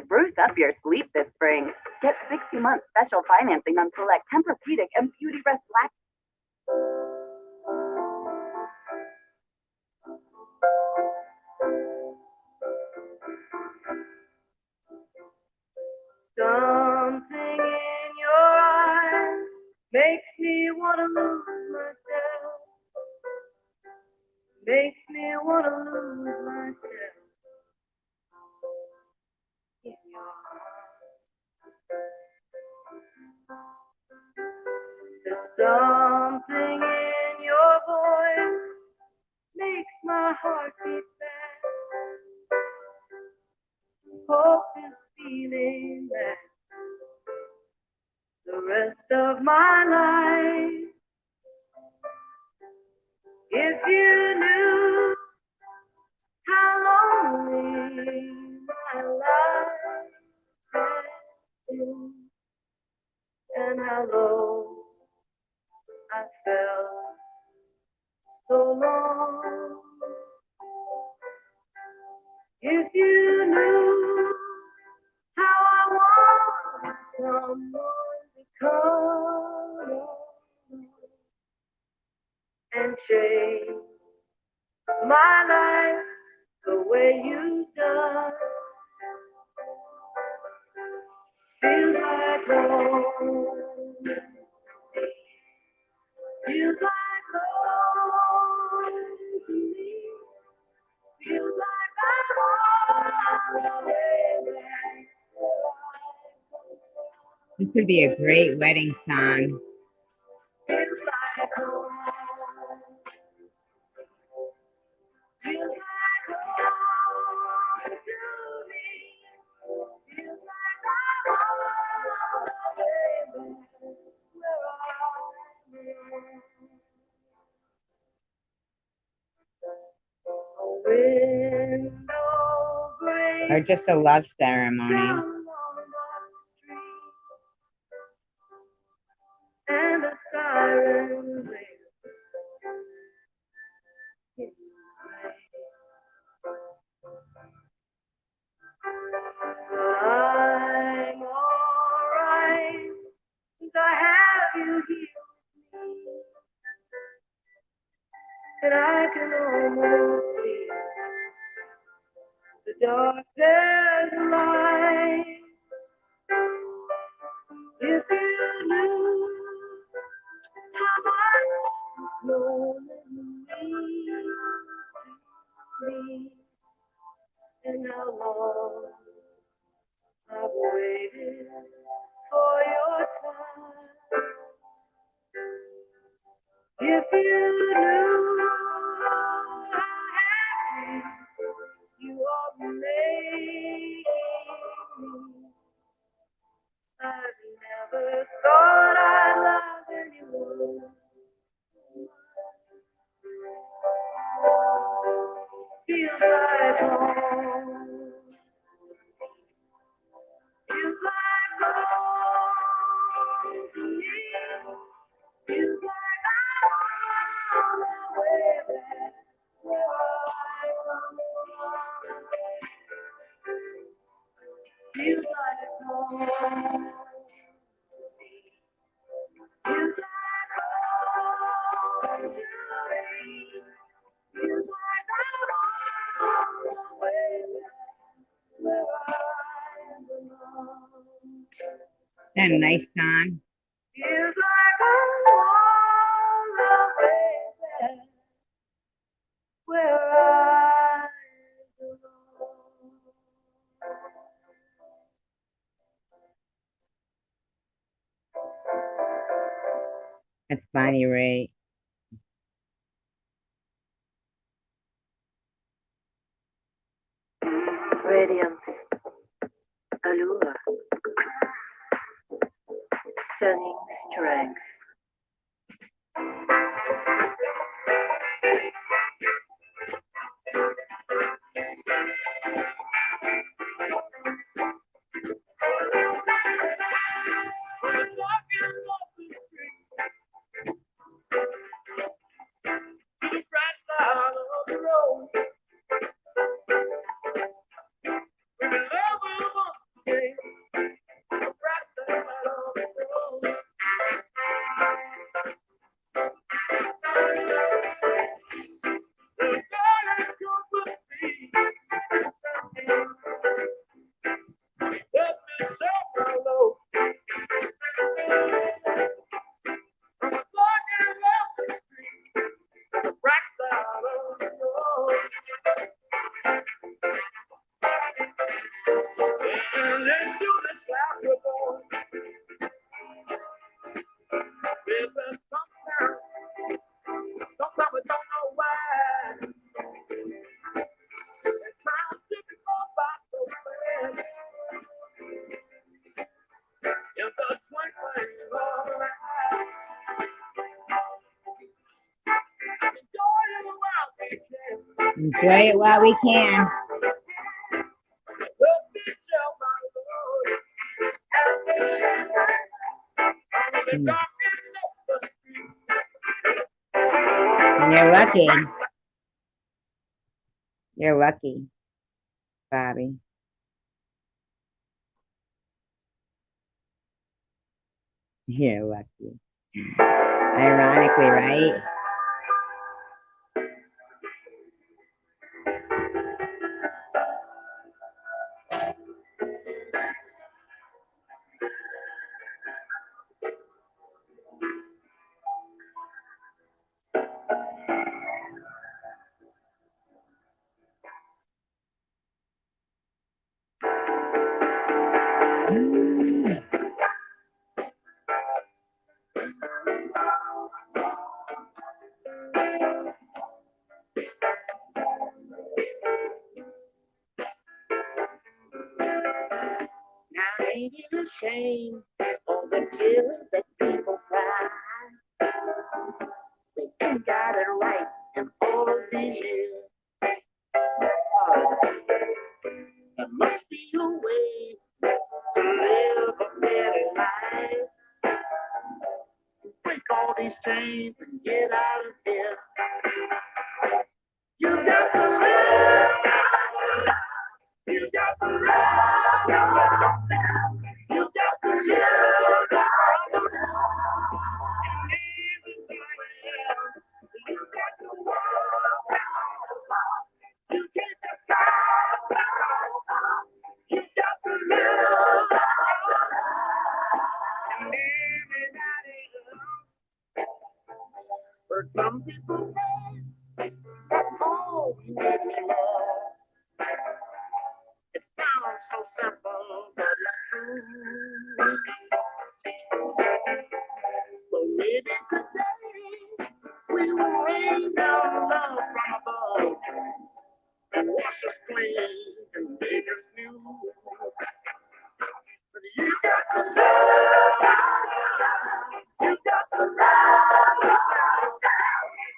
Spruce up your sleep this spring. Get 60-month special financing on select Tempur-Pedic and Beauty-Rest Black. Something in your eyes makes me want to lose myself. Makes me want to lose myself in your arms. There's something in your voice makes my heart beat fast. Hope is feeling that the rest of my life. If you knew how lonely my life has been and how low I felt so long. If you knew how I want someone to come along and change my life the way you've done. Feels like home. Feels like home to me. Feels like I'm on the way back. This would be a great wedding song. Feels like home. Feels like home Or just a love ceremony. And the siren I'm alright, 'cause I have you here with me, and I can almost see the darkest light. If you knew how much this moment means to me, and how long I've waited for your touch. If you knew how happy you are making me, I've never thought I'd love anyone. Feels like home. Feels like home to me. Feels like I'm on the way back where I come from. Feels like home. Feels like home to me. Feels like I'm on the way back where I belong. That a nice song. Feels like I'm on the way back where I belong. That's Bonnie Raitt. Radiance, allure, stunning strength. Enjoy it while we can. And you're lucky. You're lucky, Bobby. You're lucky. Ironically, right? Now ain't it a shame all the tears that people cry? They ain't got it right in all of these years. And change and get out of here. You got to live. You got to love yourself. You got to live. You got to walk. You can't just stop. You got to live. And but some people say that's all we need is love. It sounds so simple, but it's true. But maybe today we will rain down love from above and wash us clean and make us new. But you got to love. You got to love.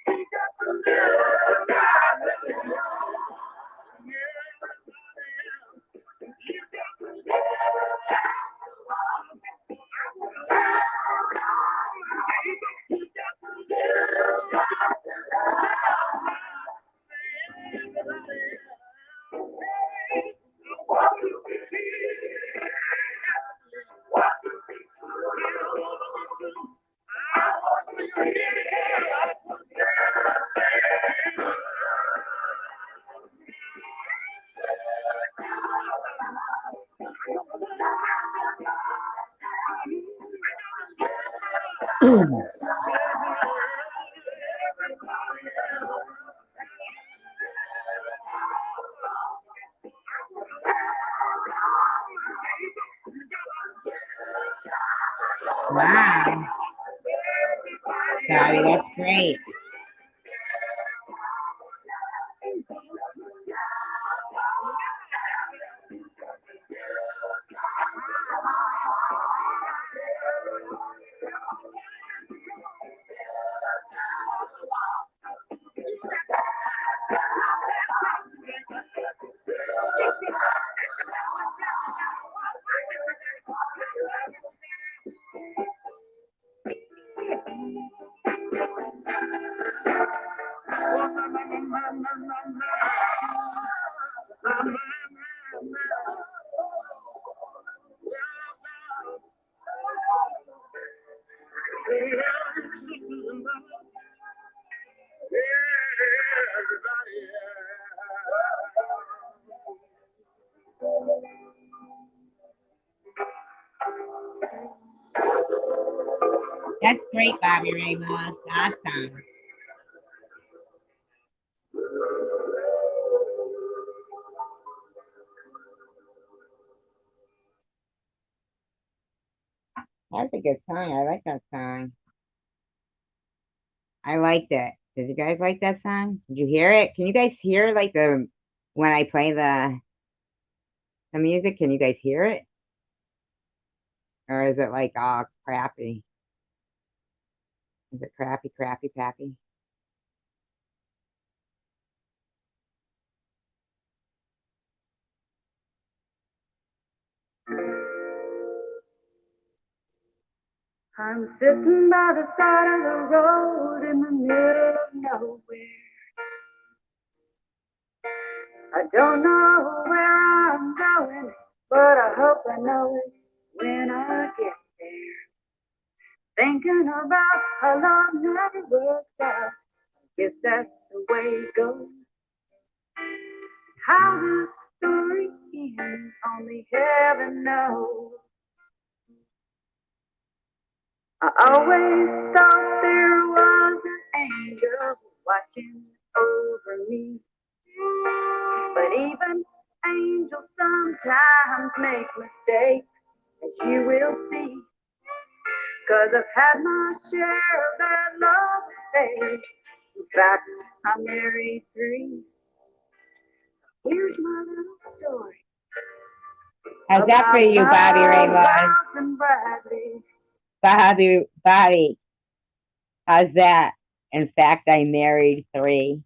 You got to live. Wow. Sorry, that's great. That's great, Bobby Ramos. Awesome. That's a good song. I like that song. I liked it. Did you guys like that song? Did you hear it? Can you guys hear like when I play the music? Can you guys hear it? Or is it like all crappy? Is it crappy, crappy, pappy? I'm sitting by the side of the road in the middle of nowhere. I don't know where I'm going, but I hope I know it when I get there. Thinking about how love never works out. Guess that's the way it goes. How this story ends, only heaven knows. I always thought there was an angel watching over me. But even angels sometimes make mistakes, as you will see. 'Cause I've had my share of bad love affairs. In fact, I married 3. Here's my little story. How's that for you, Bobby Ramos? And Bradley. Bobby, how's that? In fact, I married 3.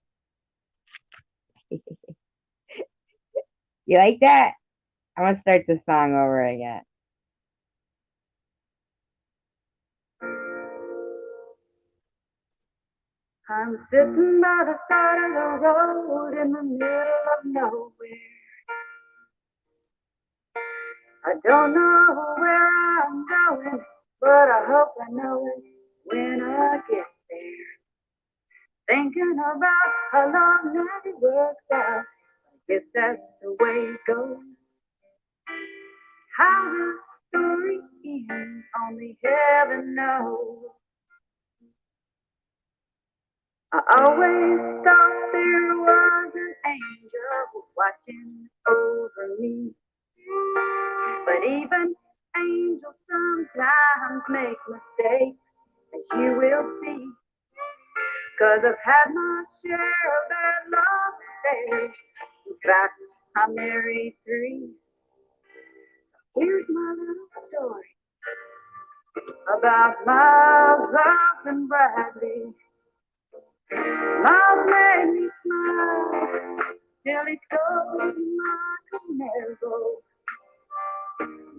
You like that? I'm gonna start the song over again. I'm sitting by the side of the road in the middle of nowhere. I don't know where I'm going, but I hope I know it when I get there. Thinking about how long that works out. I guess that's the way it goes. How the story ends, only heaven knows. I always thought there was an angel watching over me. But even angels sometimes make mistakes, as you will see. 'Cause I've had my share of bad love affairs. In fact, I married 3. Here's my little story about Miles, Ross, and Bradley. Miles made me smile till he stole my Camaro.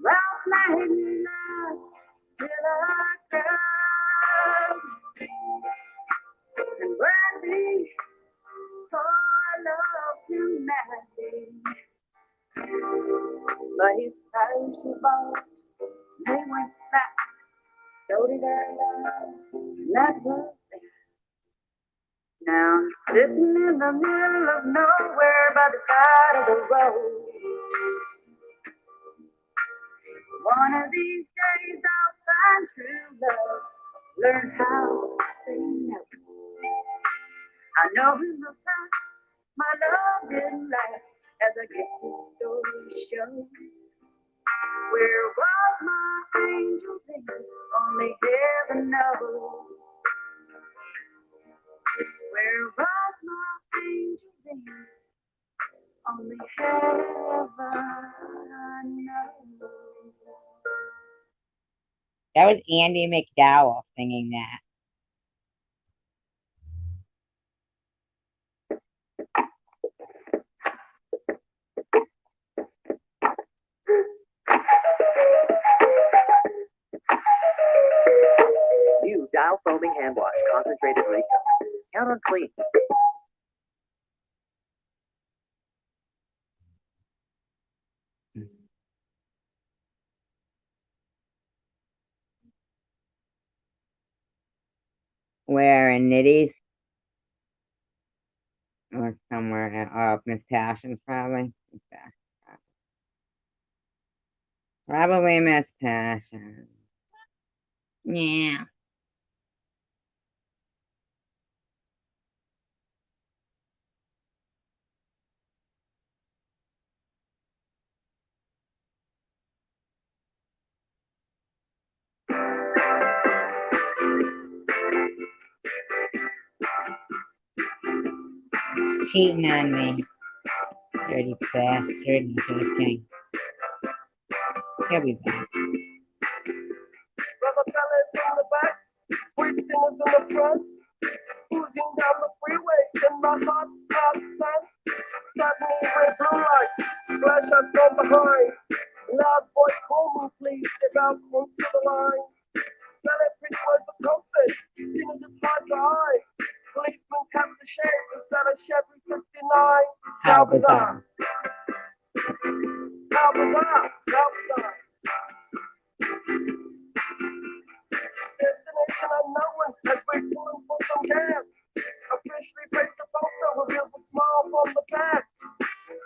Ralph made me laugh till I cried. And Bradley, oh, I loved him madly. But his house he bought, they went back, so did our love, and that was that. Now I'm sitting in the middle of nowhere by the side of the road. One of these days I'll find true love, learn how to say no. I know in the past my love didn't last, as I guess this story shows. Where was my angel then? Only heaven knows. Where was my angel then? Only heaven knows. That was Andy McDowell singing that. New Dial Foaming Hand Wash, concentrated Rayco. Count on clean. Where in Nitty's? Or somewhere. Oh, Miss Passion's probably. Miss Passion. Probably Miss Passion. Yeah. Cheating on me. Dirty bastard. He's kidding. He'll be back. Brother fellas in the back, sweet singers in the front, cruising down the freeway in my hot, hot sun. Suddenly red blue lights, flash us from behind. Loud voice, call me please, step out into the line. Tell every word for comfort, singers just hide their eyes. Policeman taps the shades, is that a Chevy 59? How bizarre. How bizarre, how bizarre. Destination unknown as we're pulling for some gas. Officially breaks the poster, reveals a smile from the back.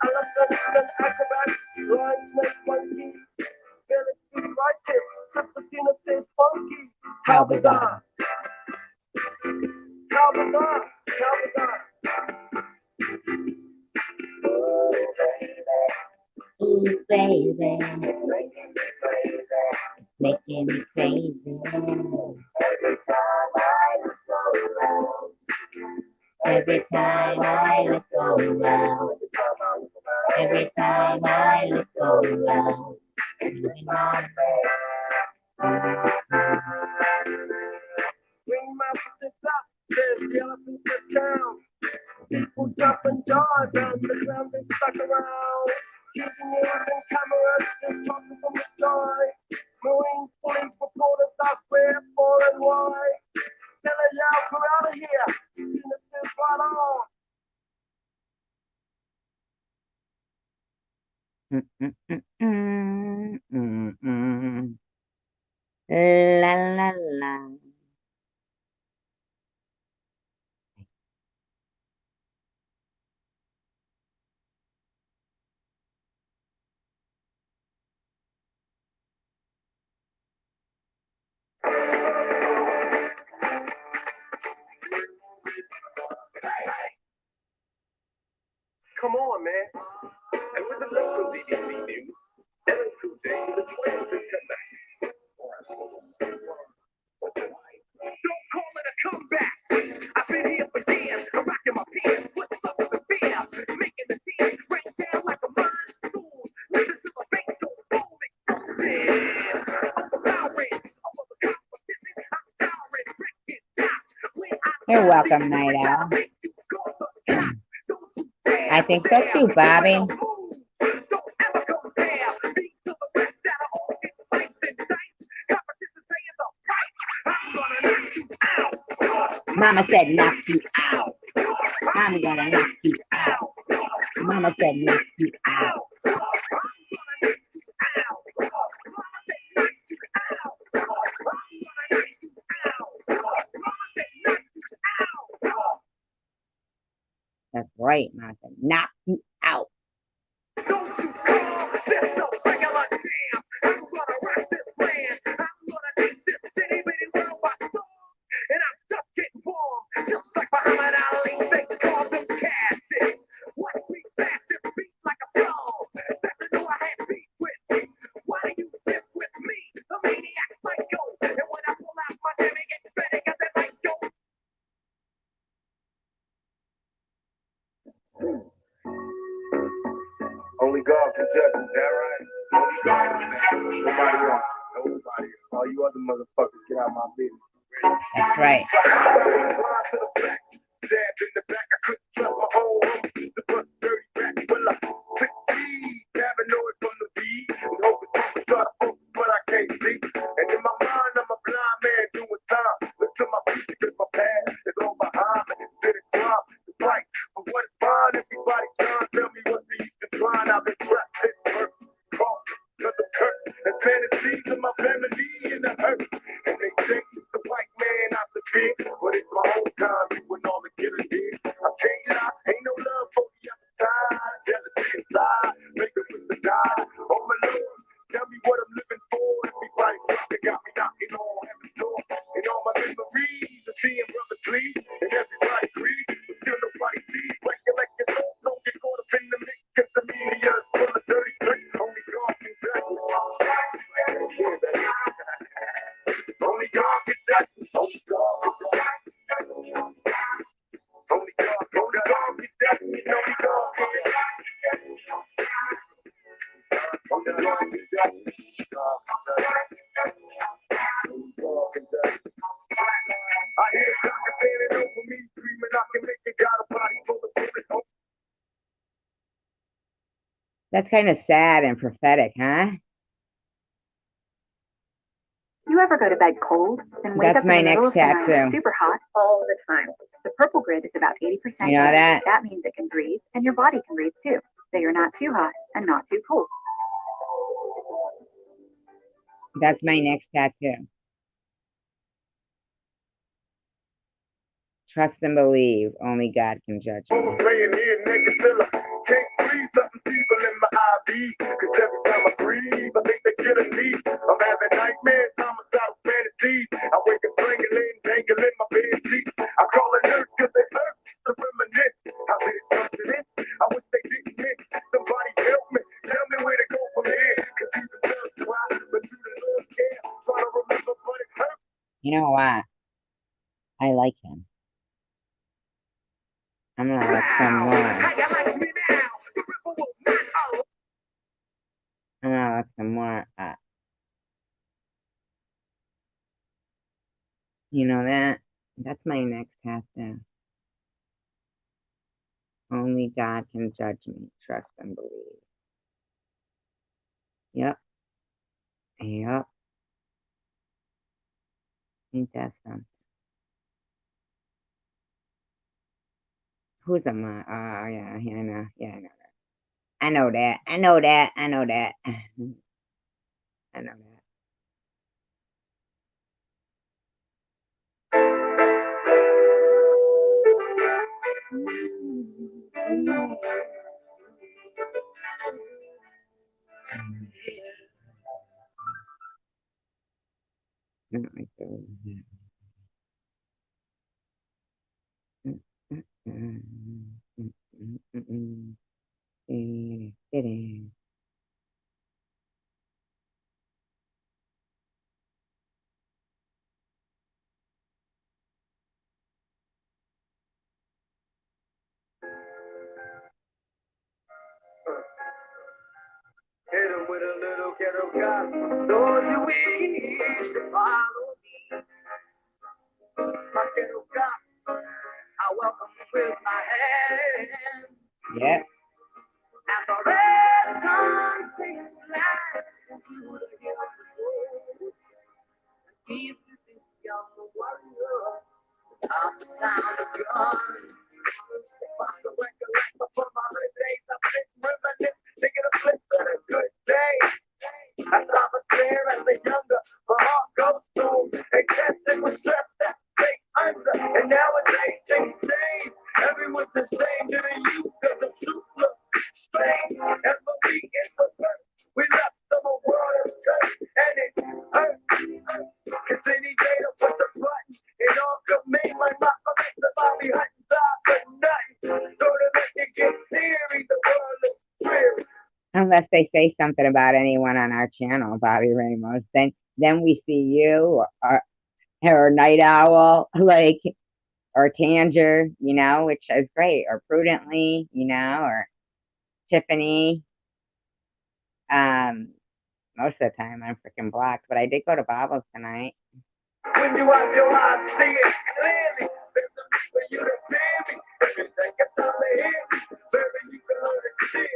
I love the an acrobat, lines make one key. Village speaks right tip, just the scene says funky. How bizarre. How bizarre, how bizarre. Ooh, baby. Making me crazy. Every time I look around. Every time I look around. Ringmaster sits up, says the elephants in town. People jump and dive, and the clowns they stuck around. Keeping ears and cameras, just talking from the sky. Marine police reporters ask where, for, and why. Tell her, y'all, we're out of here. Mm, mm, mm, mm, mm, mm. La la la. Come on, man. And with the local BBC News, Ellen Cool J, the 12th is tonight. Don't call it a comeback. I've been here for years. I'm rocking my pants. What's up with the fear? Making the tears rain down like a mine school. Listen to the bass go boom explosive. Overpowering. Over the competition. I'm towering. Wreck it down. You're welcome, Night Owl. I think so too, Bobby. Mama said knock you out. I'm gonna knock you out. Mama said knock you out. That's right, Mama said knock you out. Don't you call this no regular jam. I'm gonna rock this land. I'm gonna take this city world by storm. And I'm just getting warm. Just like Muhammad Ali, they call them cashes. Watch me blast this beat like a dog. Better know I had beef with me. Why do you sit with me? A maniac psycho. And when I pull out my jam, it gets better cause it might go. Only God can judge me, that right? Nobody else. Nobody. All you other motherfuckers, get out my business. That's right. Stabbed in the back, I couldn't trust my own homies. The bus dirty back, well, I succeed. Paranoid from the beat. And hoping to start a focus, but I can't see. And in my mind, I'm a blind man doing time. Look to my future, cause my past is all behind me. Did it crime, the fight. But what is fine, everybody trying to tell me what's the use of trying. I've been trapped, hit, hurt, caught, cause of curse. And fantasies of my family in the hurt. And they think the white man out the big, but it's my own time, you and all the killers did. I can't lie, ain't no love for the other side. Jealousy inside, make them wish to die. Oh my Lord, tell me what I'm living for. Everybody fucking got me knocking on heaven's door. And all my memories of seeing brothers bleed. And everybody agrees, but still nobody sees. Recollect your soul, don't get caught up in the mix. Cause the media is full of dirty tricks. Only God can judge me. Only God can judge me. Only God can judge me. Only God can judge me. Only God can judge me. Only God can judge me. I hear the doctor standing over me, screaming I can make it. Got a body full of bullets. That's kind of sad and prophetic, huh? You ever go to bed cold and wake That's up in my the middle next of the night tattoo. super hot all the time? The purple grid is about 80% You know air. that? That means it can breathe, and your body can breathe too. So you're not too hot and not too cold. That's my next tattoo. Trust and believe. Only God can judge me. Laying here naked still I can't breathe, something's evil in my IV. Cause every time I breathe, I think they're killing me. I'm having nightmares, homicidal fantasies. I wake up strangling, dangling my bed sheets. I call a nurse cause they hurt to reminisce. I said something this, I wish they didn't miss. Somebody help me, tell me where to go from here. Cause you the love try, but you the Lord care. Try to remember but it hurts. You know what? I like him. I'm gonna look some more. I'm gonna look some more up. You know that? That's my next tattoo. Only God can judge me. Trust and believe. Yep. Yep. Ain't that something? Who's a mom? Oh, yeah, I know. Yeah, I know that. I know that. I know that. I know that. I know that. Not my favorite. Hit him with a little ghetto cop. Those who wish to follow me. My ghetto cop, I welcome you with my hand. Yep. As the red sun sinks flat into the hills of gold, he's with this young warrior. I'm the sound of guns. About to recollect before my days. I've been reminiscing, thinking of flips and a good day. I stop and stare as a younger, my heart goes through. And testing with stress that stay under. And nowadays things change. Everyone's the same to the youth, cause the truth looks strange. And for me, it's the first. We left some world of stress, and it hurts. Cause any day to push the button, it all could mean like my comments about me hunting top for nothing. So to make it get theory, the world looks dreary. Unless they say something about anyone on our channel, Bobby Ramos, then we see you or Night Owl, like, or Tanger, you know, which is great, or Prudently, you know, or Tiffany. Most of the time I'm freaking blocked, but I did go to Bobbles tonight. When you have your eyes, see it clearly. There's no need for you to fear me. If you take your time to hear me, baby, you can learn to see it.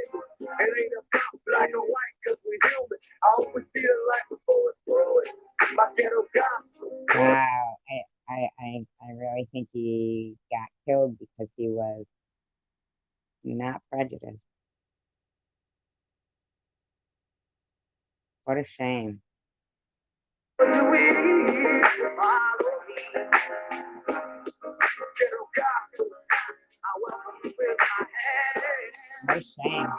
It ain't about black or white, cause we're human. I always see the light before it's ruined. My ghetto gospel. Wow, I really think he got killed because he was not prejudiced. What a shame. What a shame.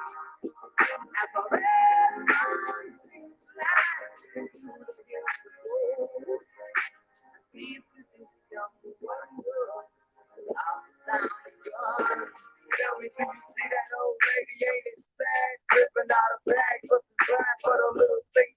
Tell me, do you see that old lady? Ain't it sad? Dripping out of bag, looking glad for the little thing.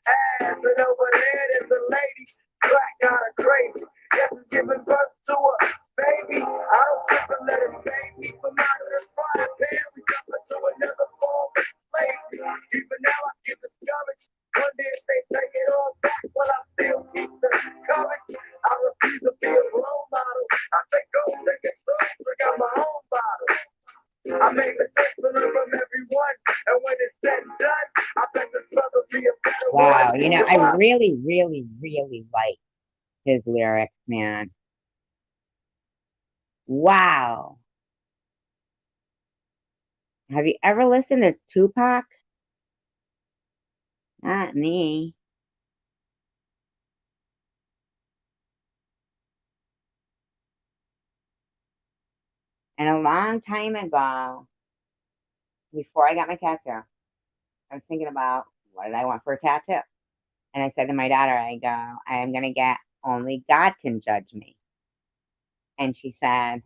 Ass, and over there, there's a lady. Black out of crazy. Yes, it's giving birth to a baby. I don't trip and let it fade me from out of the frying pan. We jump into another form of slavery. Even now, I get discouraged. One day, if they take it all back, well, I still keep the courage. I refuse to be a role model. I say, go take it slow. I got my own bottle. I make mistakes and learn from everyone. And when it's said and done, I bet this brother be a better one. Wow, you know, I really, really, really like his lyrics, man. Wow. Have you ever listened to Tupac? Not me. And a long time ago, before I got my tattoo, I was thinking about what did I want for a tattoo? And I said to my daughter, I go, I am going to get Only God Can Judge Me. And she said,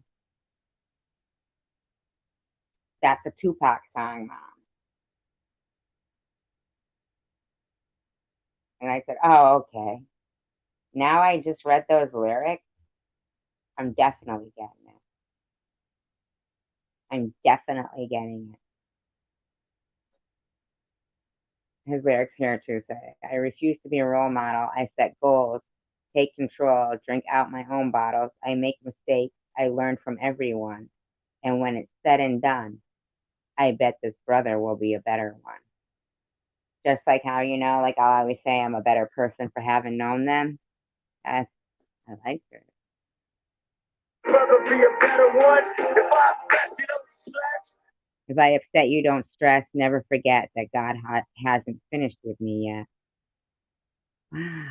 that's a Tupac song, Mom. And I said, oh, okay. Now I just read those lyrics. I'm definitely getting it. I'm definitely getting it. His lyrics here too say, I refuse to be a role model. I set goals, take control, drink out my own bottles. I make mistakes. I learn from everyone. And when it's said and done, I bet this brother will be a better one. Just like how, you know, like I'll always say I'm a better person for having known them. I like it. Brother be a better one. If I bet you don't stretch. If I upset you, don't stress. Never forget that God hasn't finished with me yet. Wow.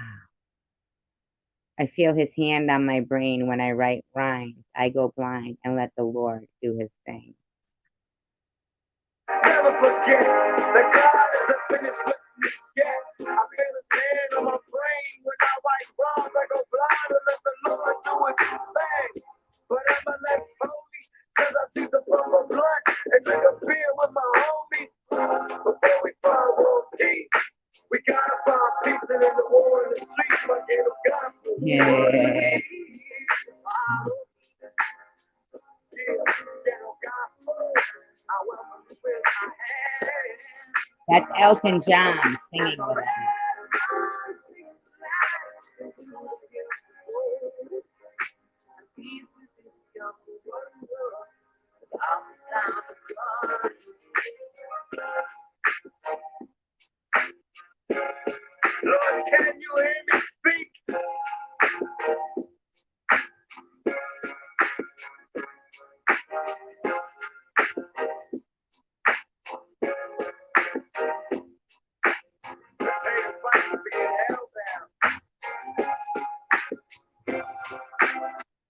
I feel his hand on my brain when I write rhymes. I go blind and let the Lord do his thing. Never forget that God hasn't finished with me yet. I feel his hand on my brain when I write rhymes. I go blind and let the Lord do his thing. But I'ma let holy, cause I see the purple blunt and drink a beer with my homies. Before we find world peace, we gotta find peace in the war in the streets, but get a gospel. Yeah. That's Elton John singing with us. Lord, can you hear me speak?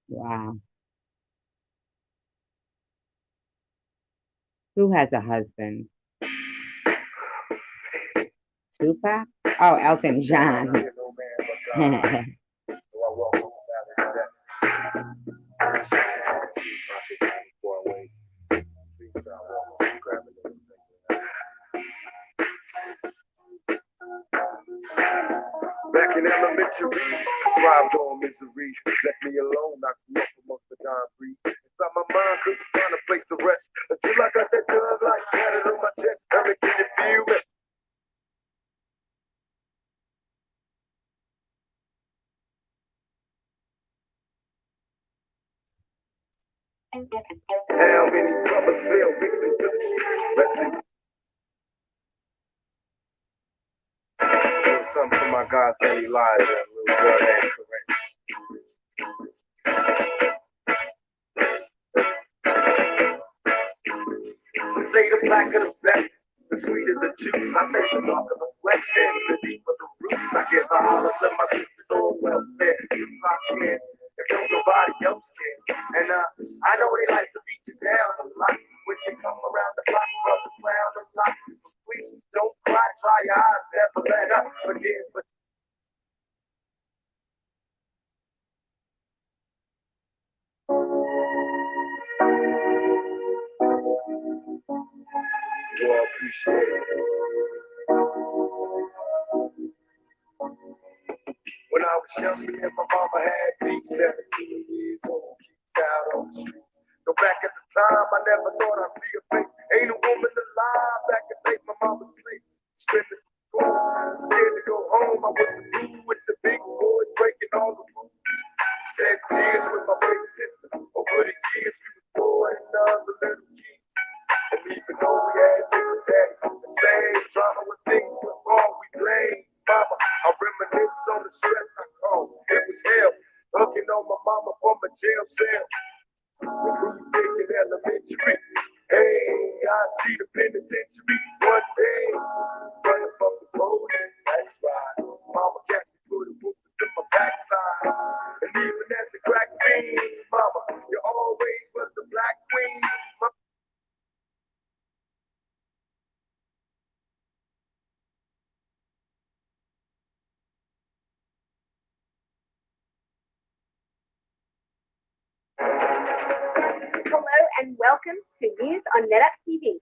Wow. Who has a husband? Tupac? Oh, Elton John. Back in elementary, thrived on misery. Left me alone, I grew up amongst the dime breed. Inside my mind, couldn't find a place to rest. Until I got that thug like tatted on my chest. Tell me, can you feel it? How many brothers fell victim to the street? Wrestling. Something for my God said he lied, that little girl ain't correct. Say the black of the back, the sweet of the juice. I say the dark of the flesh, and the deep of the roots. I give a holler to my sisters all welfare. If I can, if don't nobody else can. And I know they like to beat you down a lot. When you come around the block, brothers round a lot. Please don't cry, dry your eyes, never let up. Forgive, but you all appreciate it. When I was young, me and my mama had beef, 17 years old, kicked out on the street. Go back at the time, I never thought I'd see a face. Ain't a woman alive that could take my mama's place. Stripping school, scared to go home. I was a fool with the big boys breaking all the rules. Shed tears with my big sister. Over the years, we was four and another little kid. And even though we had different daddies, the same drama when things went wrong, we blamed mama. I reminisce on the stress I caused. It was hell, hugging on my mama from a jail cell. When we think in elementary, hey, I see the penitentiary one day. Running from the police, that's right. Mama catch me putting whoopers in my backside. And even as a crack fiend, mama, you always was the black queen. Hello and welcome to News on NetUp TV.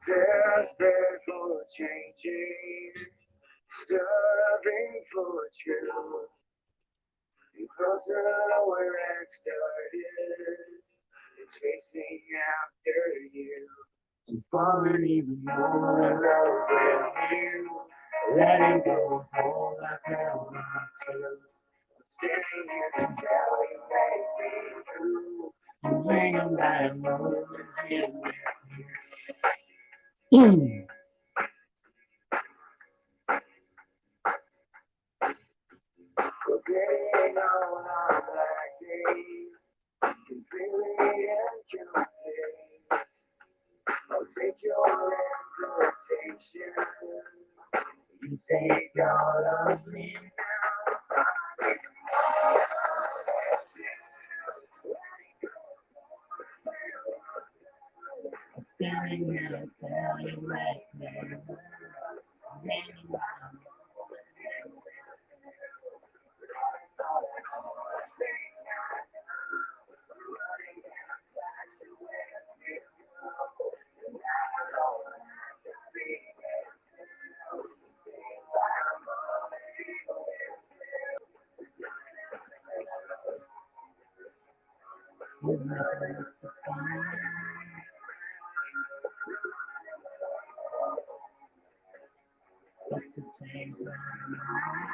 Desperate for changing, starving for truth. You closer where I started, chasing after you. I'm falling even more in love with you. Letting go of all I held on to. I'm standing here to tell you, make me I'm hanging by a moment. Forgetting all our black days, completely at your face. I'll take your invitation. You take all of me now. I'm standing there telling you right now. Just to change my mind.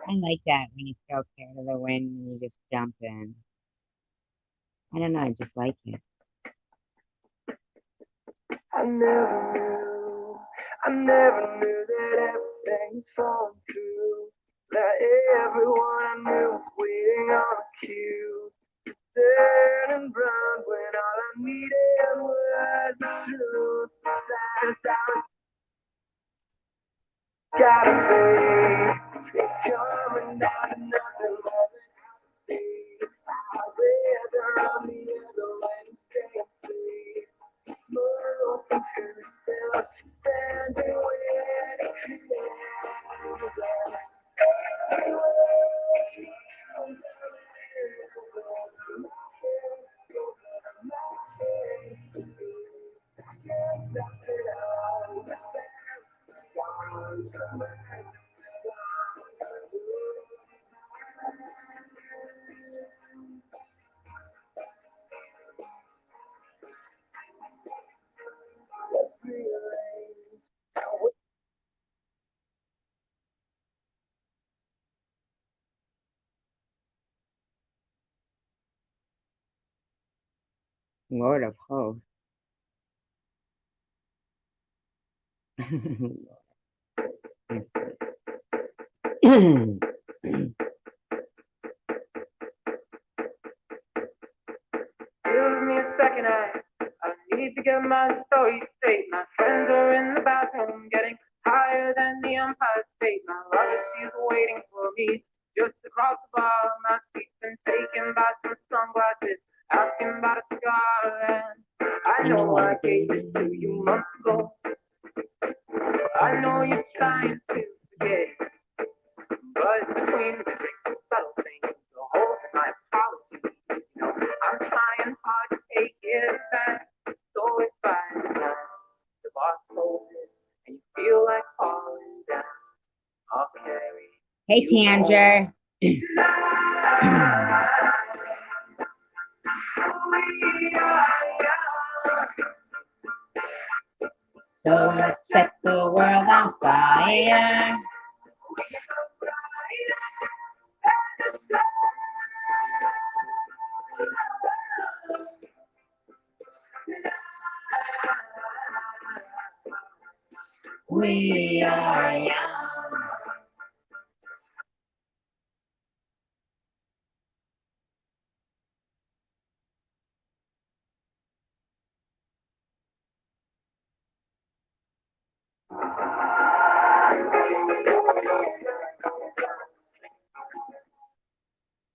I like that when you throw care to the wind and you just jump in. I don't know, I just like it. I never knew that everything's falling through. That everyone I knew was waiting on a cue. Turn and run when all I needed was the truth. That I was gotta be. It's coming down to nothing more than I can see. I'd rather on the other lane and stay safe. Smoke and still standing where it Lord of hosts. Give me a second, I need to get my story straight. My friends are in the bathroom getting higher than the Empire State. My lover, she's waiting for me just across the bar. My seat's been taken by some sunglasses, asking about a scar. And I know I gave it to you months ago. I know you're trying to forget, but between the drinks and subtle things, the whole my apology. You know, I'm trying hard to take it back. So if I the bar closes and you feel like falling down, I'll carry Hey, Tanger. So let's set the world on fire. We are young.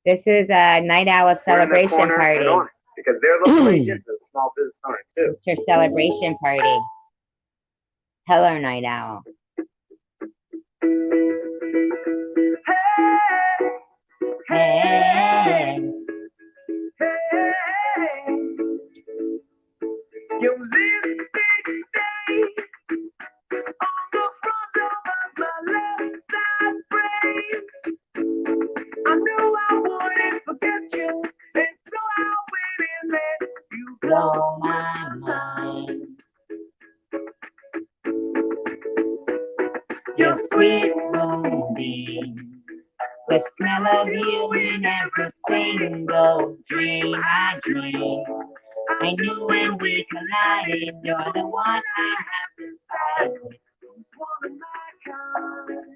This is a night owl celebration party. Because they're local agents and small business owners too. It's your celebration party. Hello, night owl. Hey. Your lipstick stains on the front of my left side frame. I knew I wouldn't forget you, and so I went and let you blow my mind. Your sweet moonbeam, the smell of you in every single dream I dream. I knew when we collided, you're the one I have inside. Who's one of my kind?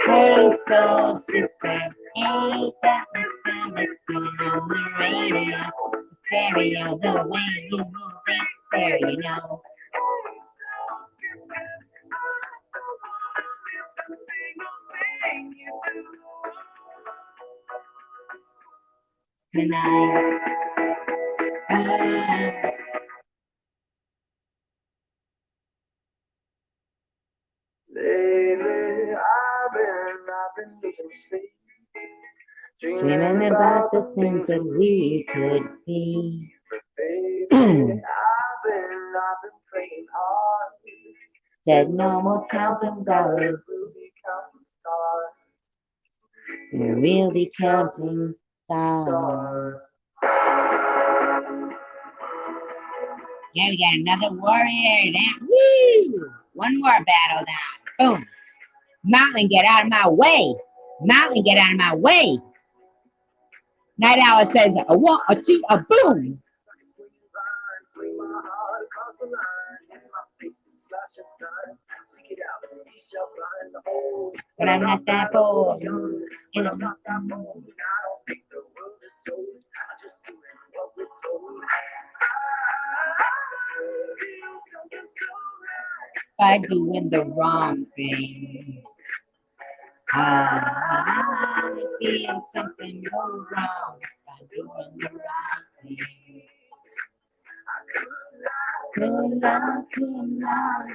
Hey, soul sister, ain't that the sound that's going on the radio? The stereo, the way you move it, there you know. Tonight. Lately, I've been losing sleep, Dreaming about the things that we could be. Baby, I've been praying hard. Said no more counting dollars. We'll be counting stars. We'll be counting stars. Yeah, we got another warrior down. Woo! One more battle down. Boom. Mountain, get out of my way. Mountain, get out of my way. Night Owl says a one, a two, a boom. Swing my heart across the line. And my face is flashing sign. Seek it out. He shall find the hole. But I'm not that bold. And I'm not that bold. I don't think the world is sold. I just do what we're told. By doing the wrong thing. I feel something go wrong by doing the right thing. Could lie.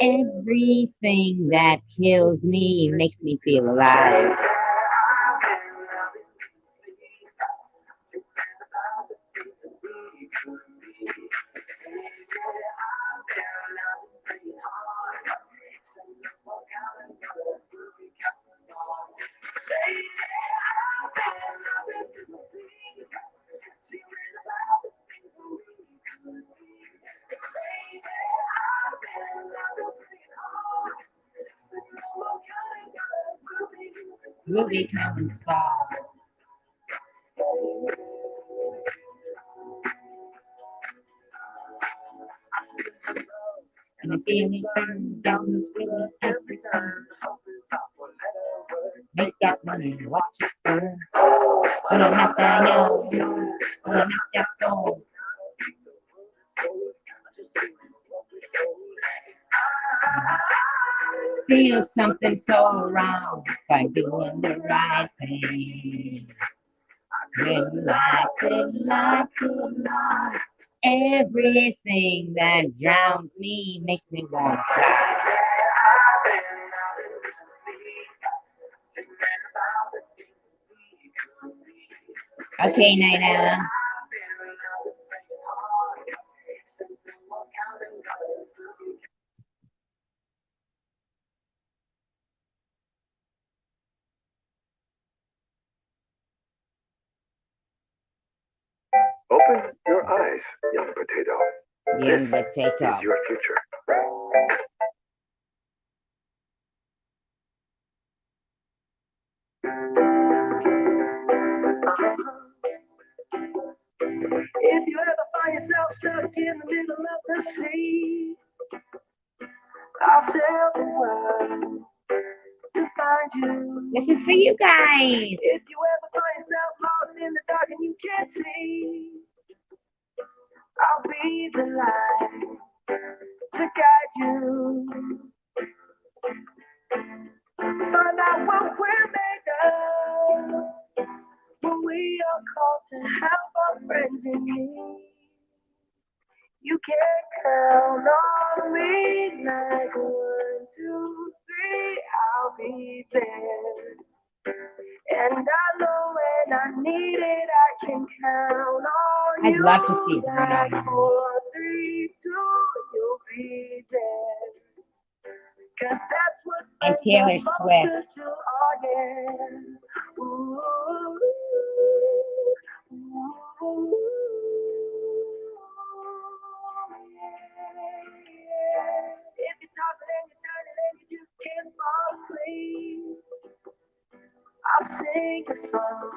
Everything that kills me makes me feel alive. We'll be counting stars. And I feel it burn down the river every time. Make that money, watch it burn. But I'm not that young, but I'm not that old. Feel something so wrong by doing the right thing. Could lie. Everything that drowns me makes me want to fly. Okay, Night Owl. Open your eyes, young potato. Young This potato. is your future. If you ever find yourself stuck in the middle of the sea, I'll sail the world to find you. This is for you guys. If you ever find yourself lost in the dark and you can't see, I'll be the light to guide you. Find out what we're made of when we are called to help our friends in need. You can count on me like 1, 2, 3, I'll be there. And I know when I need it, I can count on I'd you. love to see Like Bruno. 4, 3, 2, you'll be there. 'Cause that's what And friends are Taylor supposed Swift. to do. Oh yeah. Ooh, ooh, yeah. If you're talking and you're turning and you just can't fall asleep, I'll sing a song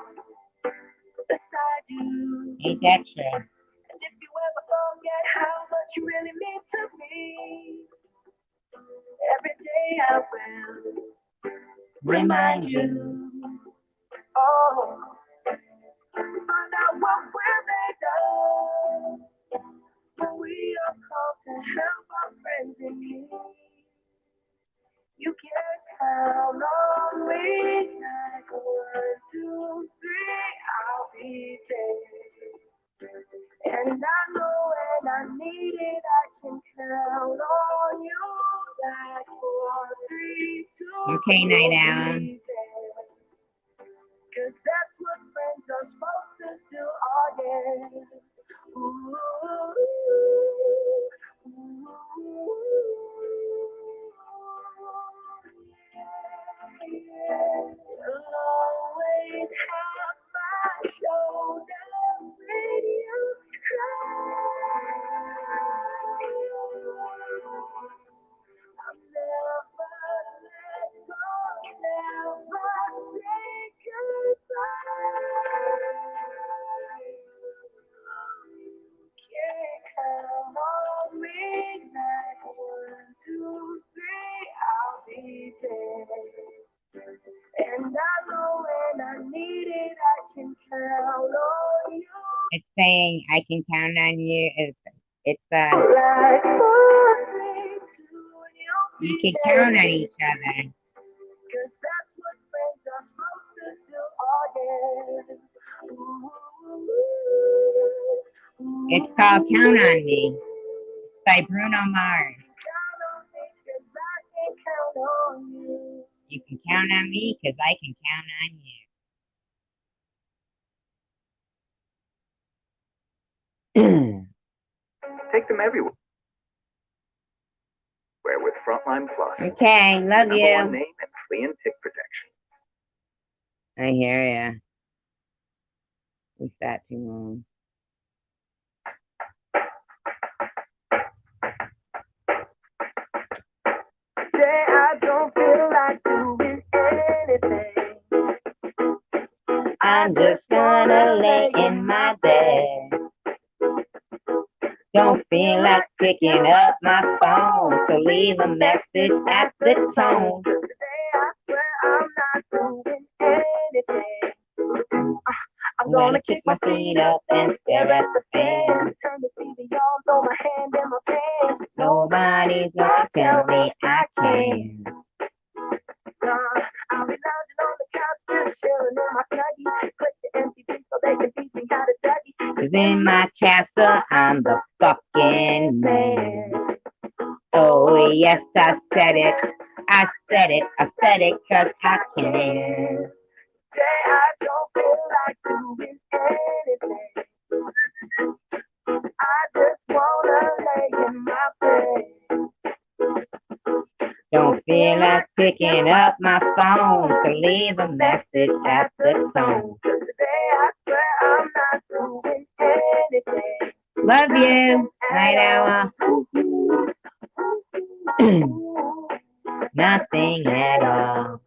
beside you. Ain't that true? And if you ever forget how much you really mean to me, every day I will Remind you. Oh, find out what we're made of when we are called to help our friends in need. You can count on me like 1, 2, 3, I'll be there. And I know when I need it, I can count on you like 4, 3, 2. Okay, Night Owl. 'Cause that's what friends are supposed to do. Oh yeah. Ooh, yeah. You'll always have my shoulder when you cry. I'll never let go, never say goodbye. Can't count on me like 1, 2, 3, I'll be there. And I know when I need it, I can count on you. It's saying I can count on you. It's Like 4, 3, 2, you can count on each other. 'Cause that's what friends are supposed to do. Oh yeah. Ooh, It's called Count on Me by Bruno Mars. count on me 'cause I can count on you. You can count on me because I can count on you. Take them everywhere with Frontline Plus. Okay, love Number 1 you. name in flea and tick protection. I hear ya. We sat too long. Today I don't feel like doing anything. I'm just gonna lay in my bed. Don't feel like picking up my phone, so leave a message at the tone. Today I swear I'm not doing anything. I'm gonna kick my feet up and stare at the fan. Turn the TV on, throw my hand in my pants. Nobody's gonna tell me I can. I'll be lounging on the couch, just chilling in my snuggie. Click the MTV so they can teach me how to Dougie. 'Cause in my castle, I'm the fucking man. Oh, yes, I said it. I said it. I said it 'cause I can. Today I don't feel like doing anything. I just wanna lay in my bed. Don't feel like picking up my phone, so leave a message at the tone. Today I swear I'm not doing anything. Love you, Night Owl. Nothing at all.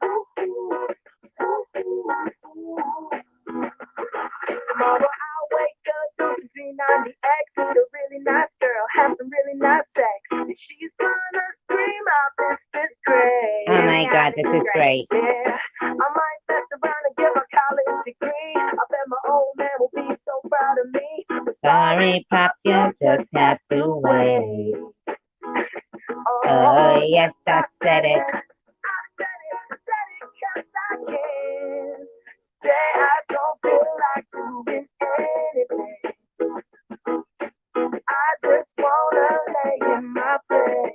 Tomorrow I'll wake up, do some 390X, meet a really nice girl, have some really nice sex, and she's gonna scream out, this is great. Oh my God, this is great. Yeah, I might mess around and get my college degree. I bet my old man will be so proud of me. Sorry, Pop, you just have to wait. Oh, yes, I said it. Say I don't feel like doing anything. I just wanna lay in my bed.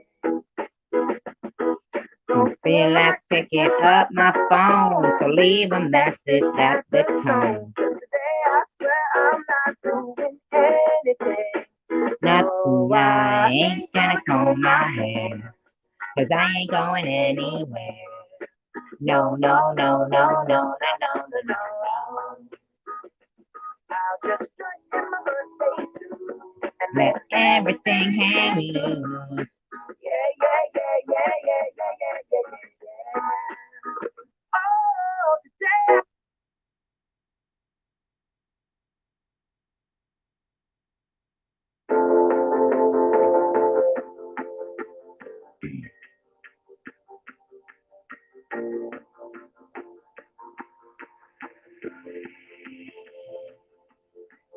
Don't feel like picking up my phone, so leave a message at the tone. Today I swear I'm not doing anything. Nothing, I ain't gonna comb my hair, 'cause I ain't going anywhere. No, no, no, no, no, no, no, no, no. I'll just strut in my birthday suit and Let everything hang loose. yeah, yeah, yeah, yeah, yeah, yeah, yeah, yeah, yeah, yeah. Oh, today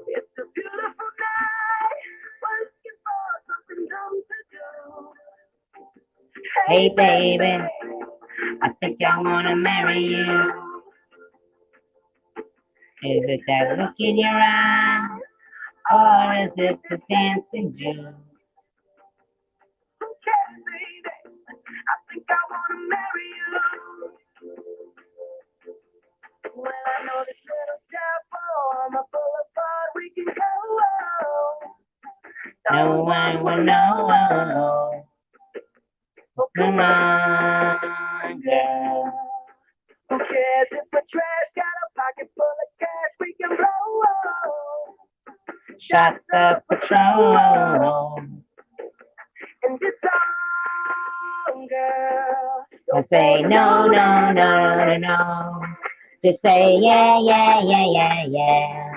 it's a beautiful night. Looking for something dumb to do. Hey, baby, I think I wanna marry you. Is it that look in your eyes, or is it the dancing juice? Okay, baby, I think I wanna marry you. Well, I know this little devil on the boulevard we can go. No one will know. Come on, girl. Who cares if we're trash? Got a pocket full of cash we can blow. Shut the patrol. And it's on, girl. Don't say no, no, no, no, no. Just say yeah, yeah, yeah, yeah, yeah.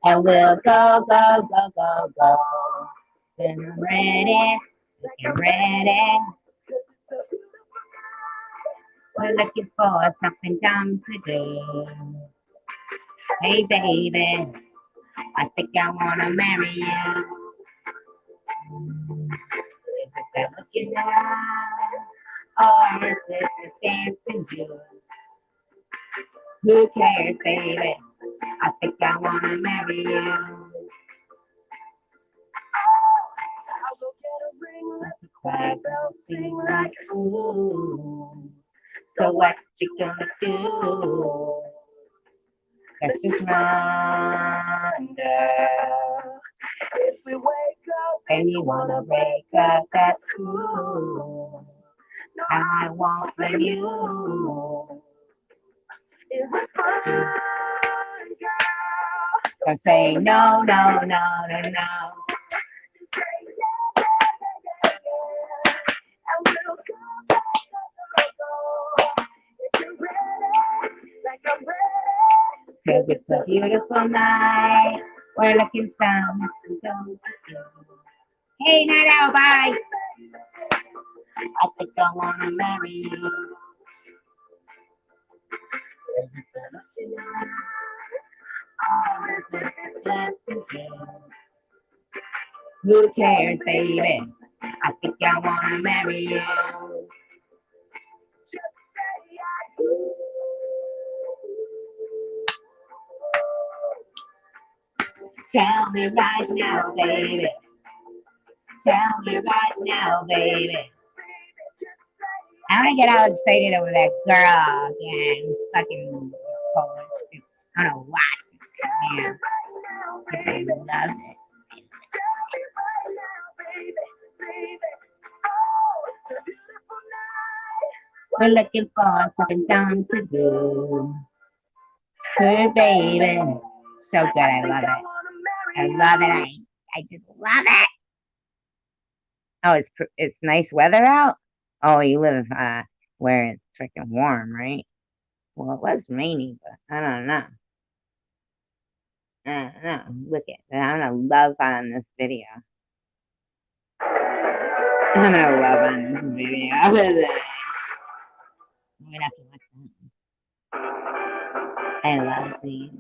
And we'll go, go, go, go, go. When I'm ready, looking ready. We're looking for something dumb to do. Hey, baby, I think I wanna marry you. Is it that look in your eyes, or is it this dancing juice? Who cares, baby? I think I wanna marry you. I'll go get a ring, let the Choir bells sing like ooh. So what you gonna do? Let's just run, girl. if we wake up And you wanna break up, that's cool. I won't blame you. it was fun, girl. Don't say no, no, no, no, no. Say yeah, yeah, yeah, yeah, yeah. And we'll go, go, go, go, go. If you're ready, like I'm ready. 'Cause it's a beautiful night. We're looking something to do. Hey, night out, bye. I think I wanna marry you. Is it the look in your eyes, or is it this dancing juice? Who cares, baby? I think I wanna marry you. Just say I do. Tell me right now, baby. Tell me right now, baby. I wanna get all excited over that girl again. Fucking Polish. I don't know why. Man, I love it. We're looking for something dumb to do. Hey, baby. So good. I love it. I love it. I just love it. Oh, it's nice weather out? Oh, you live where it's freaking warm, right? Well, it was rainy, but I don't know. I don't know. Look at I'm gonna love on this video. I'm gonna love on this video. I'm gonna have to watch that. I love these.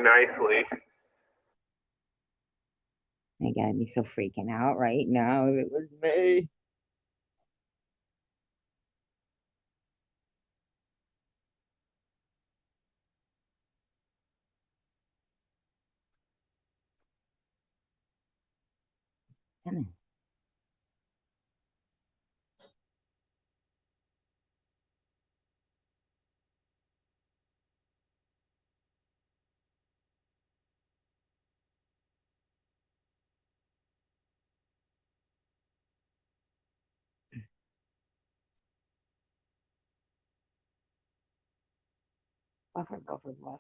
nicely. I gotta be so freaking out right now if it was me. Come on. Buffer, buffer, buffer.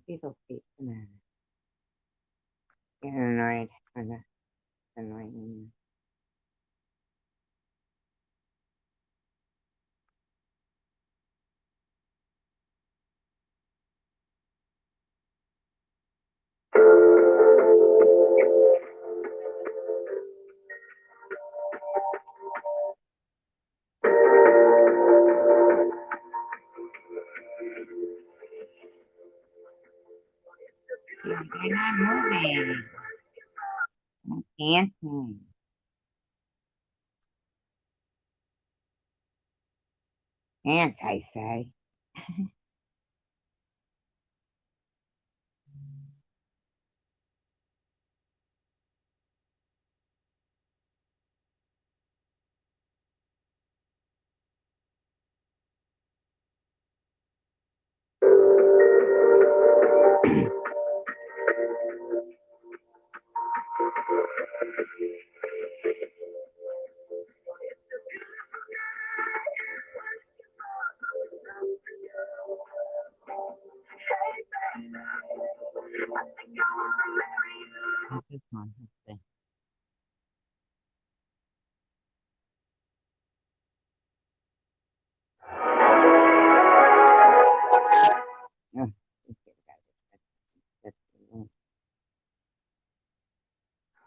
People speak. Come on. Get annoyed. Kind of annoying. They're not moving. I'm dancing. Dance, I say. What's this one? Let's see. Oh, that's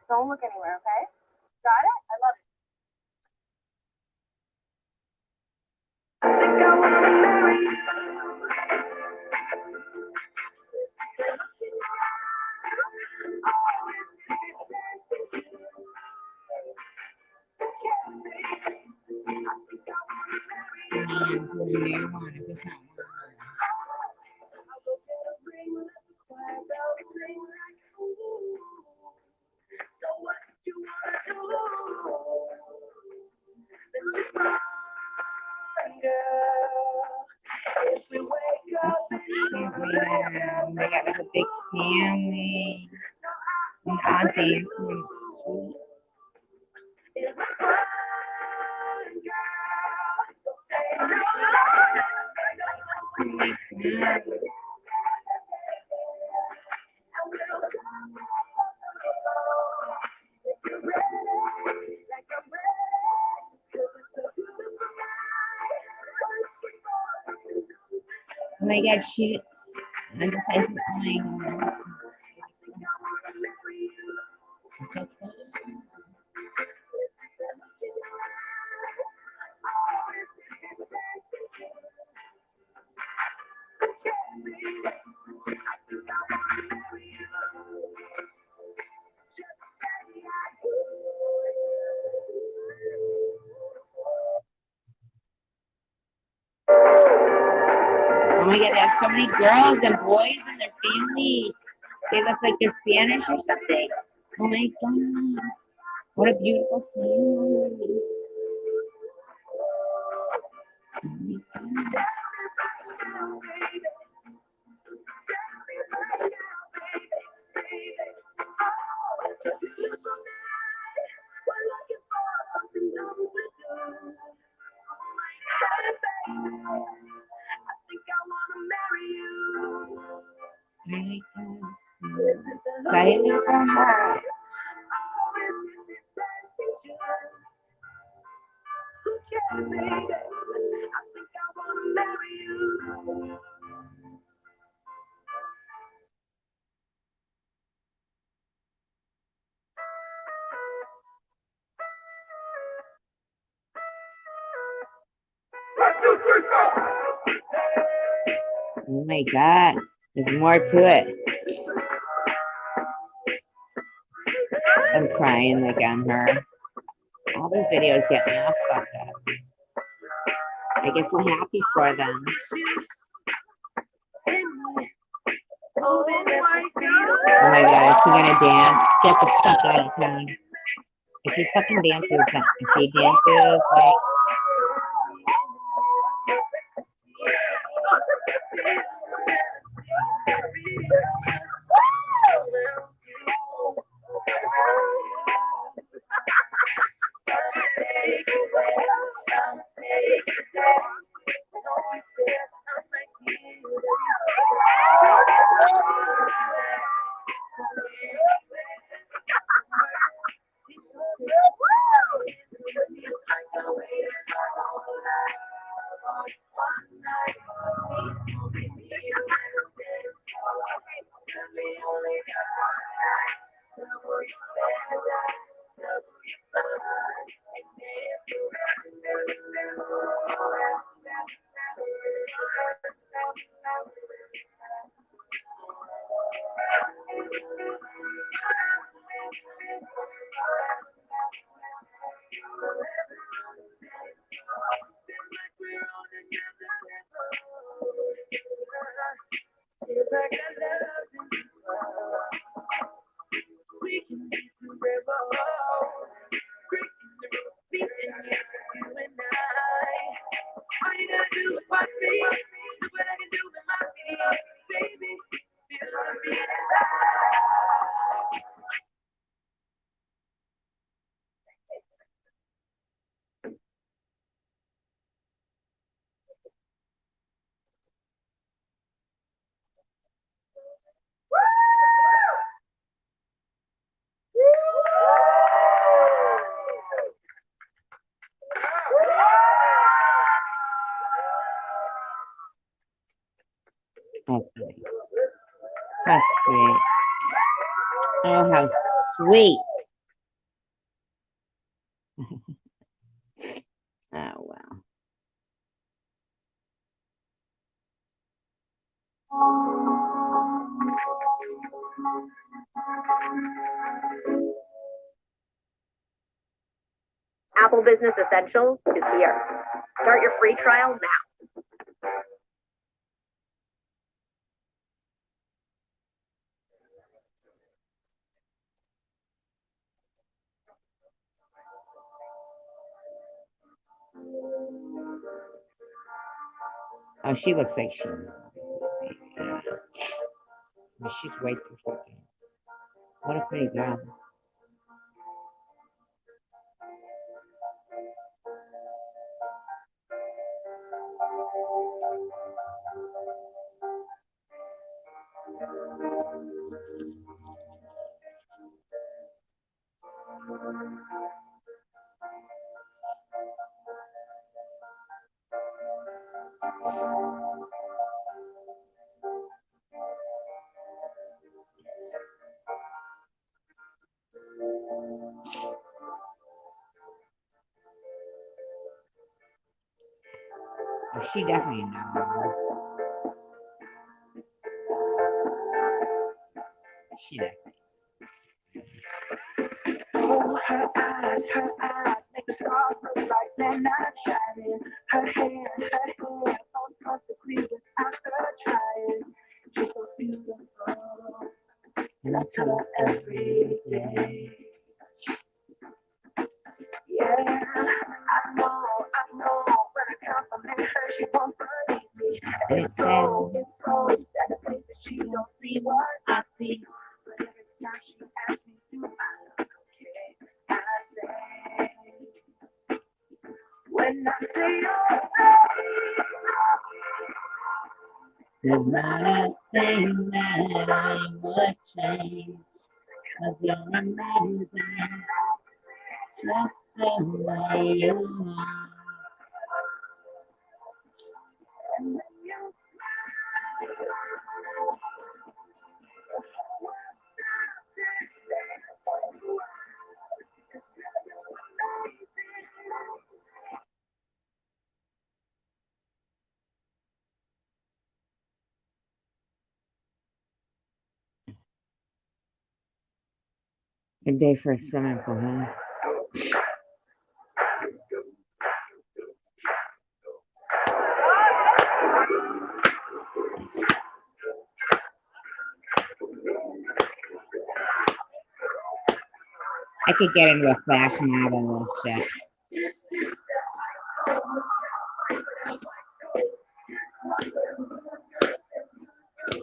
Don't look anywhere, okay? Got it? I love it. Yeah, they got like a big family. And all dancing. Sweet. Oh my God. Oh my God, she. I decided to find. Oh my God, there's so many girls and boys and their family. They look like they're Spanish or something. Oh my God. What a beautiful family. Oh my God. Silent for her. Oh my god, there's more to it. I'm crying like on her. All those videos get me off about that. I guess we're happy for them. Oh my god, is she gonna dance? Get the fuck out of town. If she fucking dances, if she dances, like, that's sweet. That's sweet. Oh, how sweet. Oh, wow. Apple Business Essentials is here. Start your free trial now. Oh, she looks like she. She's way too fucking. What a pretty girl. Oh, she definitely knows. She definitely. Oh, her eyes make the stars look like they're not shining. Her hair falls perfectly without her trying. She's so beautiful, and I tell her every day. Yeah, I know, when I compliment her, she won't believe me. It's so sad to think that she don't see what I see. But every time she asks me, do I look okay? I say, when I say There's not a thing that I would change, 'cause you're amazing, just the way you are. Good day for a swimming pool, huh? I could get into a flash mob on this shit.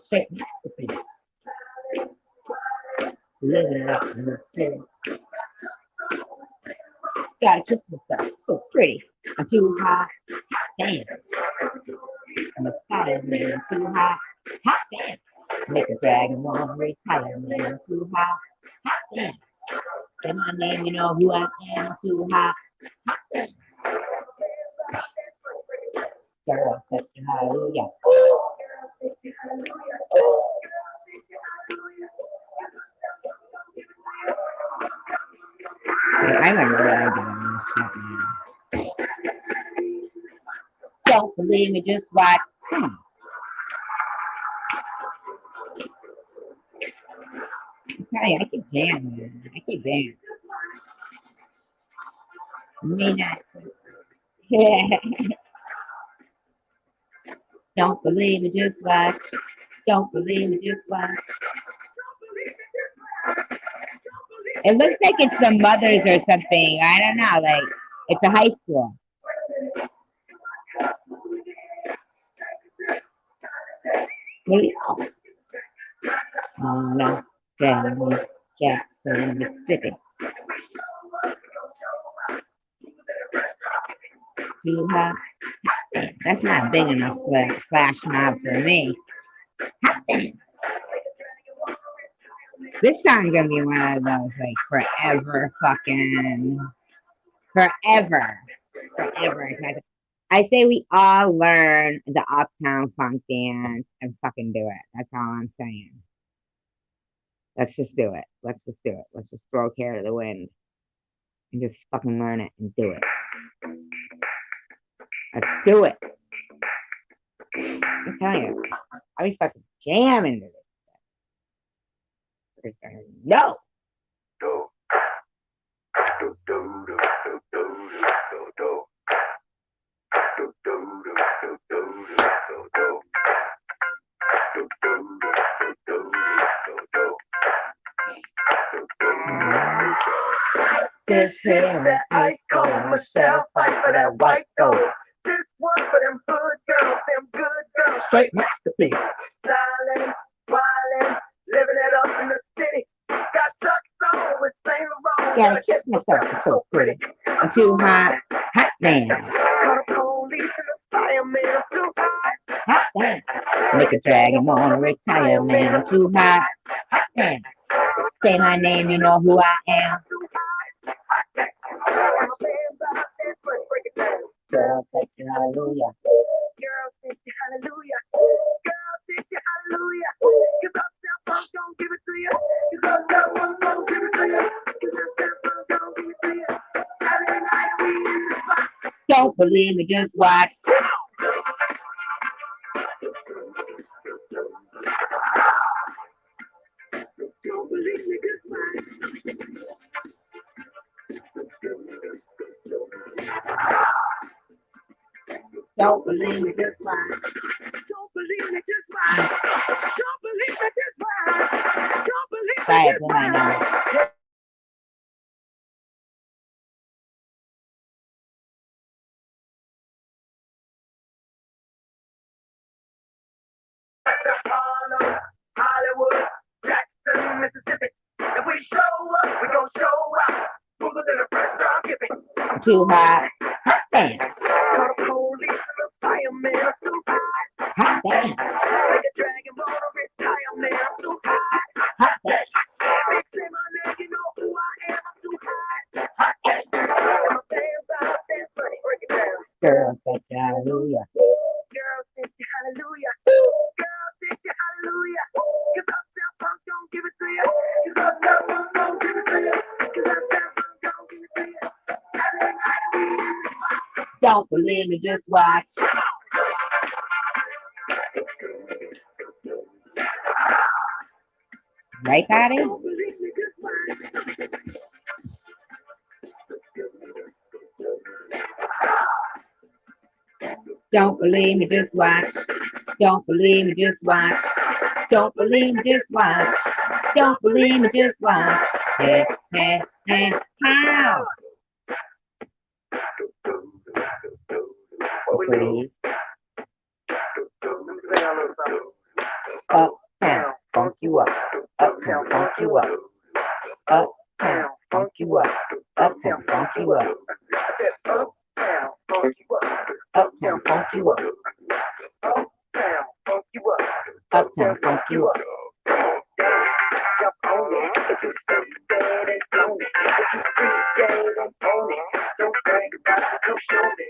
Straight masterpiece. Living it up in the city. Gotta kiss myself. So pretty. I'm too hot. Damn. I'm a fire man. I'm too hot. Hot damn. Make a dragon wanna retire man. I'm too hot. Hot damn. Say my name, you know who I am. I'm too hot. Hot damn. Girl, such a hallelujah. I'm a really good on this shit, man. Don't believe me, just watch. Come on. I can jam, man. I can dance. May not. Don't believe me, just watch. Don't believe me, just watch. It looks like it's the mothers or something. I don't know. Like, it's a high school. Oh, no. Jackson, Mississippi. Too hot. That's not big enough for a flash mob for me. This song's gonna be one of those like forever fucking forever. I say we all learn the Uptown Funk dance and fucking do it. That's all I'm saying. Let's just do it. Let's just do it. Let's just throw care to the wind and just fucking learn it and do it. Let's do it. I'm telling you, I'll be fucking jamming to this. No. This here that ice cold Michelle fight for that white gold. This one for them good girls, straight masterpiece. Styling, wildin', living it up in the city. Got Chuck's on with Saint Laurent. Gotta kiss myself, I'm so pretty. I'm too hot, hot damn. Call the police and the fireman, I'm too hot, hot damn. Make a dragon wanna retire, man. I'm too hot, hot damn. Say my name, you know who I am. Girl, say you hallelujah. Girl, say you hallelujah. Girl, say you hallelujah. Cause Uptown Funk don't give it to you. Cause Uptown Funk don't give it to you. Cause Uptown Funk don't give it to you. Saturday night we in the spot. Don't believe me, just watch. Don't believe me, just watch. Don't believe me, just watch. Don't believe me, just watch. Don't believe me, just watch. Don't believe me, just watch. Hollywood, Jackson, Mississippi. If we show up, we gon' show out. Smoother than a fresh drop skipping. I'm too hot. Hot damn. Call the police and the fireman. I'm too hot. Hot damn. Make a dragon wanna retire, man. I'm too hot. Hot damn. Big say my name, you know who I am. I'm too hot. Hot damn. And my fans out there funny. Break it down. Girl, say hallelujah. Girl, say hallelujah. Girl, say hallelujah. Cause Uptown Funk don't give it to you. Cause Uptown Funk don't give it to you. Cause Uptown Funk don't give it to you. Saturday night we in the spot. Don't believe me, just watch. Right, Patty? Don't believe me, just watch. Don't believe me, just watch. Don't believe me, just watch. Don't believe me, just watch. Don't believe me, just watch. Hey, hey, hey, how? Please. Uptown, funk you up. Uptown, funk you up. Uptown, funk you up. Uptown, funk you up. Uptown, funk you up. Uptown, funk you up. Jump on it if you say that and own it. If you free dead and own it. Don't brag about it, come show me.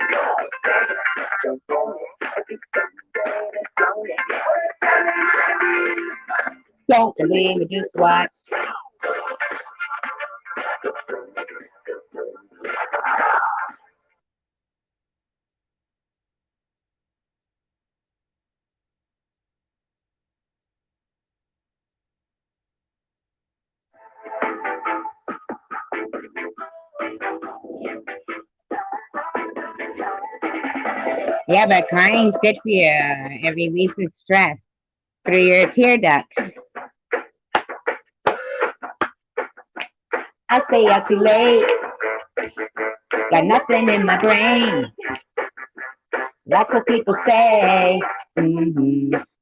Jump on it if you say that and own it. Don't believe me, just watch. Yeah, but crying's good for you. It releases stress through your tear ducts. I stay up too late. Got nothing in my brain. That's what people say.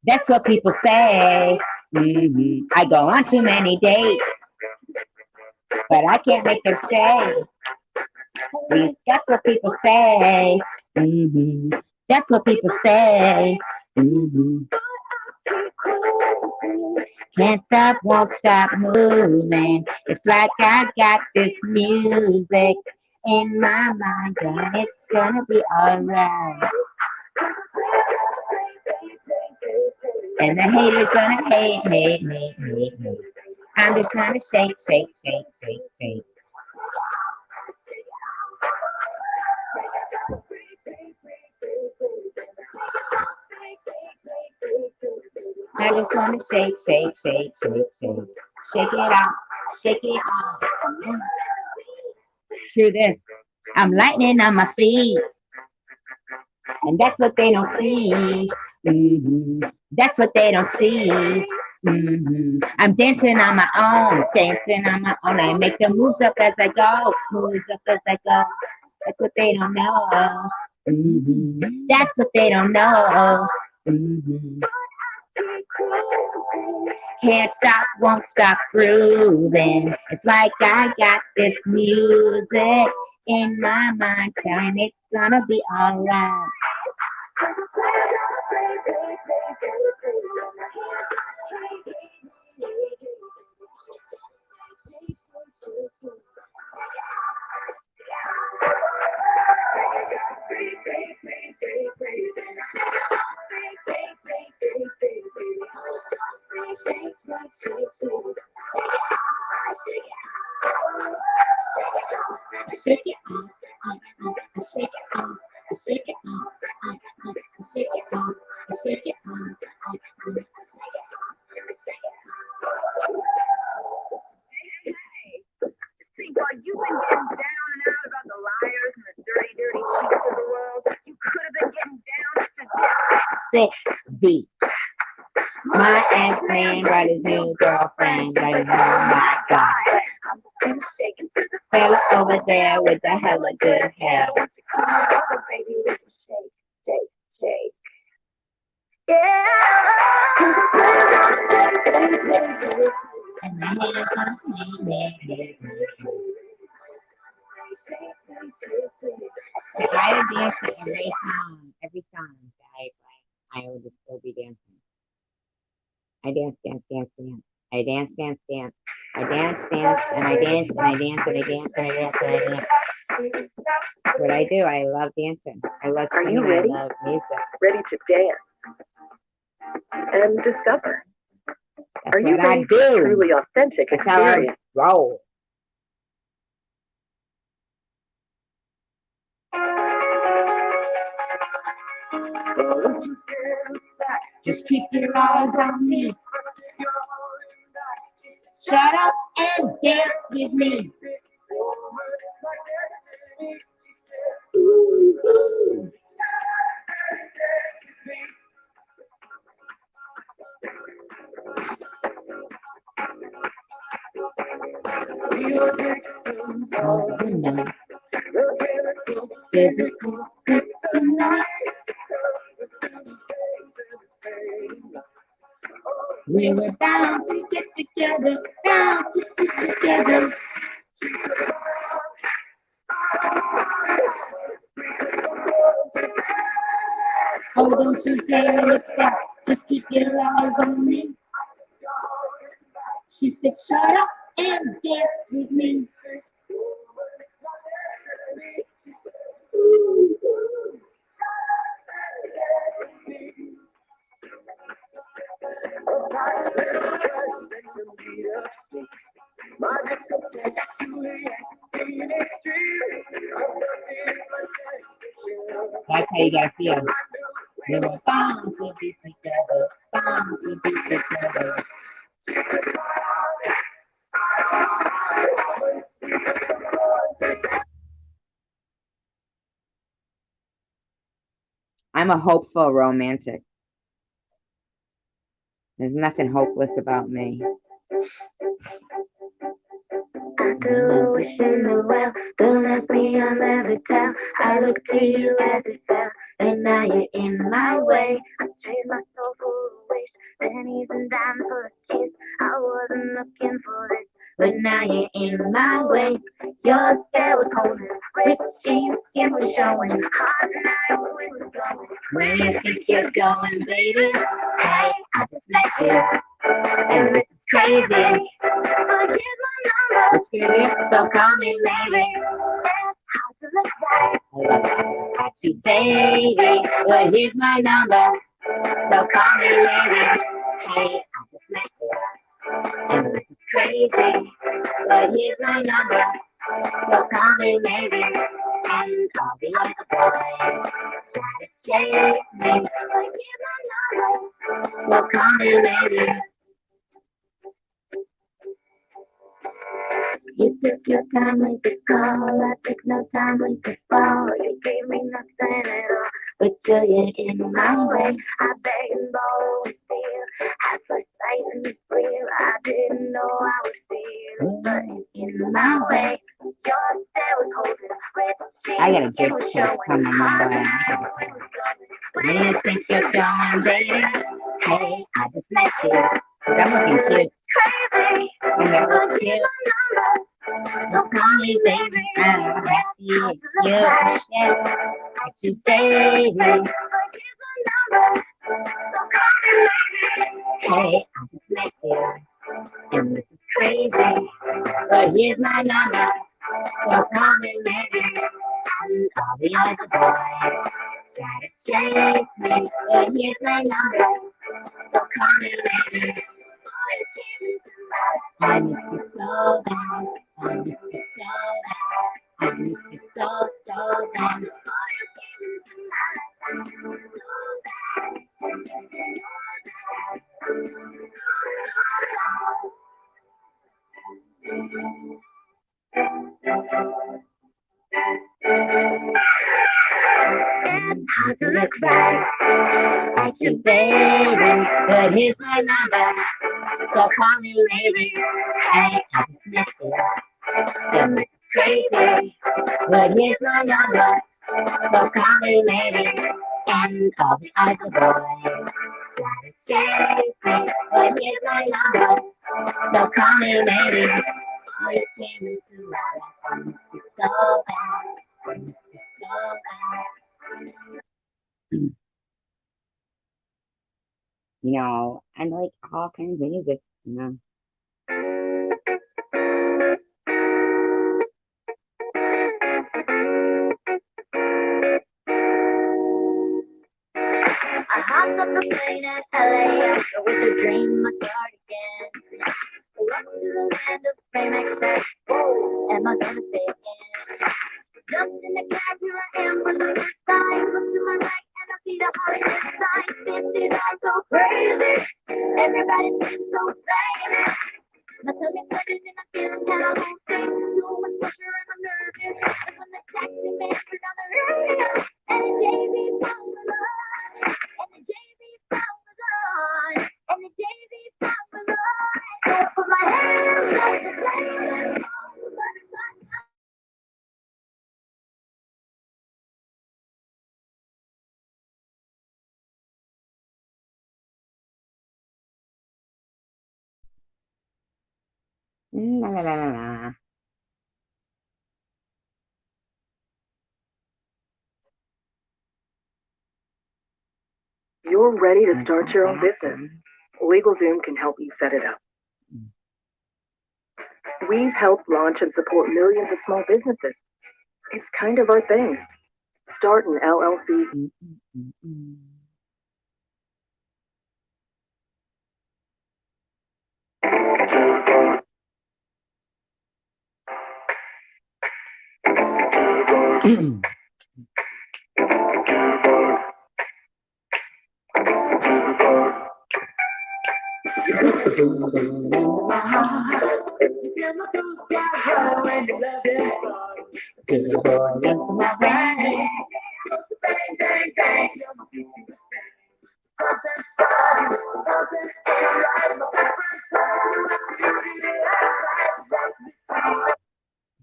That's what people say. I go on too many dates, but I can't make them stay. Please, that's what people say. That's what people say. Can't stop, won't stop moving. It's like I got this music in my mind, and it's gonna be alright. And the haters gonna hate, hate, hate, hate, hate. I'm just gonna shake, shake, shake, shake, shake. I just wanna shake, shake, shake, shake, shake. Shake it out, shake it out. Through this, I'm lightning on my feet. And that's what they don't see. That's what they don't see. I'm dancing on my own, dancing on my own. I make the moves up as I go, moves up as I go. That's what they don't know. That's what they don't know. Can't stop, won't stop grooving. It's like I got this music in my mind, telling it's gonna be alright. Shake it off, shake it off, shake it off, shake it off, shake it off, See, while you've been getting down and out about the liars and the dirty, dirty cheats of the world, you could have been getting down to this. 6 beats. My ex-man brought his new girlfriend, but oh my God. I'm still shaking to the fella over there with the hella good hair. Won't you come over, baby, we can shake, shake, shake. Yeah. And my hands on me. If I had danced to every song that I would still be dancing. I dance, dance, dance, dance. I dance, dance, dance. I dance, dance, and I dance, and I dance, and I dance, and I dance, and I dance. That's what I do. I love dancing. I love singing. Are you ready? I love music. Ready to dance and discover. That's Are you what I ready for a do. truly authentic That's how I experience? roll. Just keep your eyes on me. Shut up and dance with me. Ooh, ooh. We are victims Oh, of you know. the chemical Physical tonight. we were bound to get together, bound to get together. Oh, don't you dare look back, just keep your eyes on me. She said, shut up and dance with me. That's how you gotta feel. We were bound to be together, bound to be together. I'm a hopeful romantic. There's nothing hopeless about me. I do wish you knew well. Don't ask me, I'll never tell. I look to you as it fell, and now you're in my way. I trade my soul for a wish, pennies and dimes for a kiss. I wasn't looking for this, but now you're in my way. Your stare was holding, witchy skin was showing. Hot night wind was blowing. Where do you think you're going, baby? Hey, I just met you, and this is crazy. But here's my number, so call me maybe. That's how to look right at you, baby. But here's my number, so call me maybe. Hey, I just met you, and this is crazy. But here's my number, so call me maybe. And I'll be like a boy, try to chase me. But here's my number, so call me maybe. You took your time with the call, I took no time with the fall. You gave me nothing at all, but you're in my way. I beg and borrow with fear, at first sight and it's real. I didn't know I was feeling, but in my way. Your stare was holding, red I got a cheeks, it good was text showing. coming my Hot way. night, the wind was blowing. Where do you think you're going, baby? Hey, I just met you. I'm looking cute. Crazy, And that but looks here's cute. my number. So call me, baby. I'm happy you share at you, baby. Hey, I just met you, and this is crazy. But here's my number, so call me, baby. And I'll be like a boy, try to chase me. But here's my number, so call me, baby. I miss you so bad. I miss you so bad. I miss you so, so bad. It's hard to look right at you, baby. But here's my number, so call me, baby. Hey, I just met you. And it's crazy, but here's my number, so call me maybe, and I'll be like a boy, try to chase me, but here's my number, so call me maybe. Oh, you came into my life, I miss you so bad, I miss you so bad. You know, I like all kinds of music, you know. I hopped on the plane at LAX with a dream, my cardigan. Welcome to the land of fame excess. Am I gonna fit in? Jumped in the cab, here I am for the first time. Look to my right and I see the Hollywood sign. 50 are so crazy. Everybody seems so famous. My tummy's turning and I'm feeling kinda homesick. Too much pressure and I'm nervous. And when the taxi man turned on the radio, and the JV song was on, and the JV song was on, and the JV song was on. So I put my hands up to play that song. La la la la la. You're ready to start your own business. LegalZoom can help you set it up. We've helped launch and support millions of small businesses. It's kind of our thing. Start an LLC.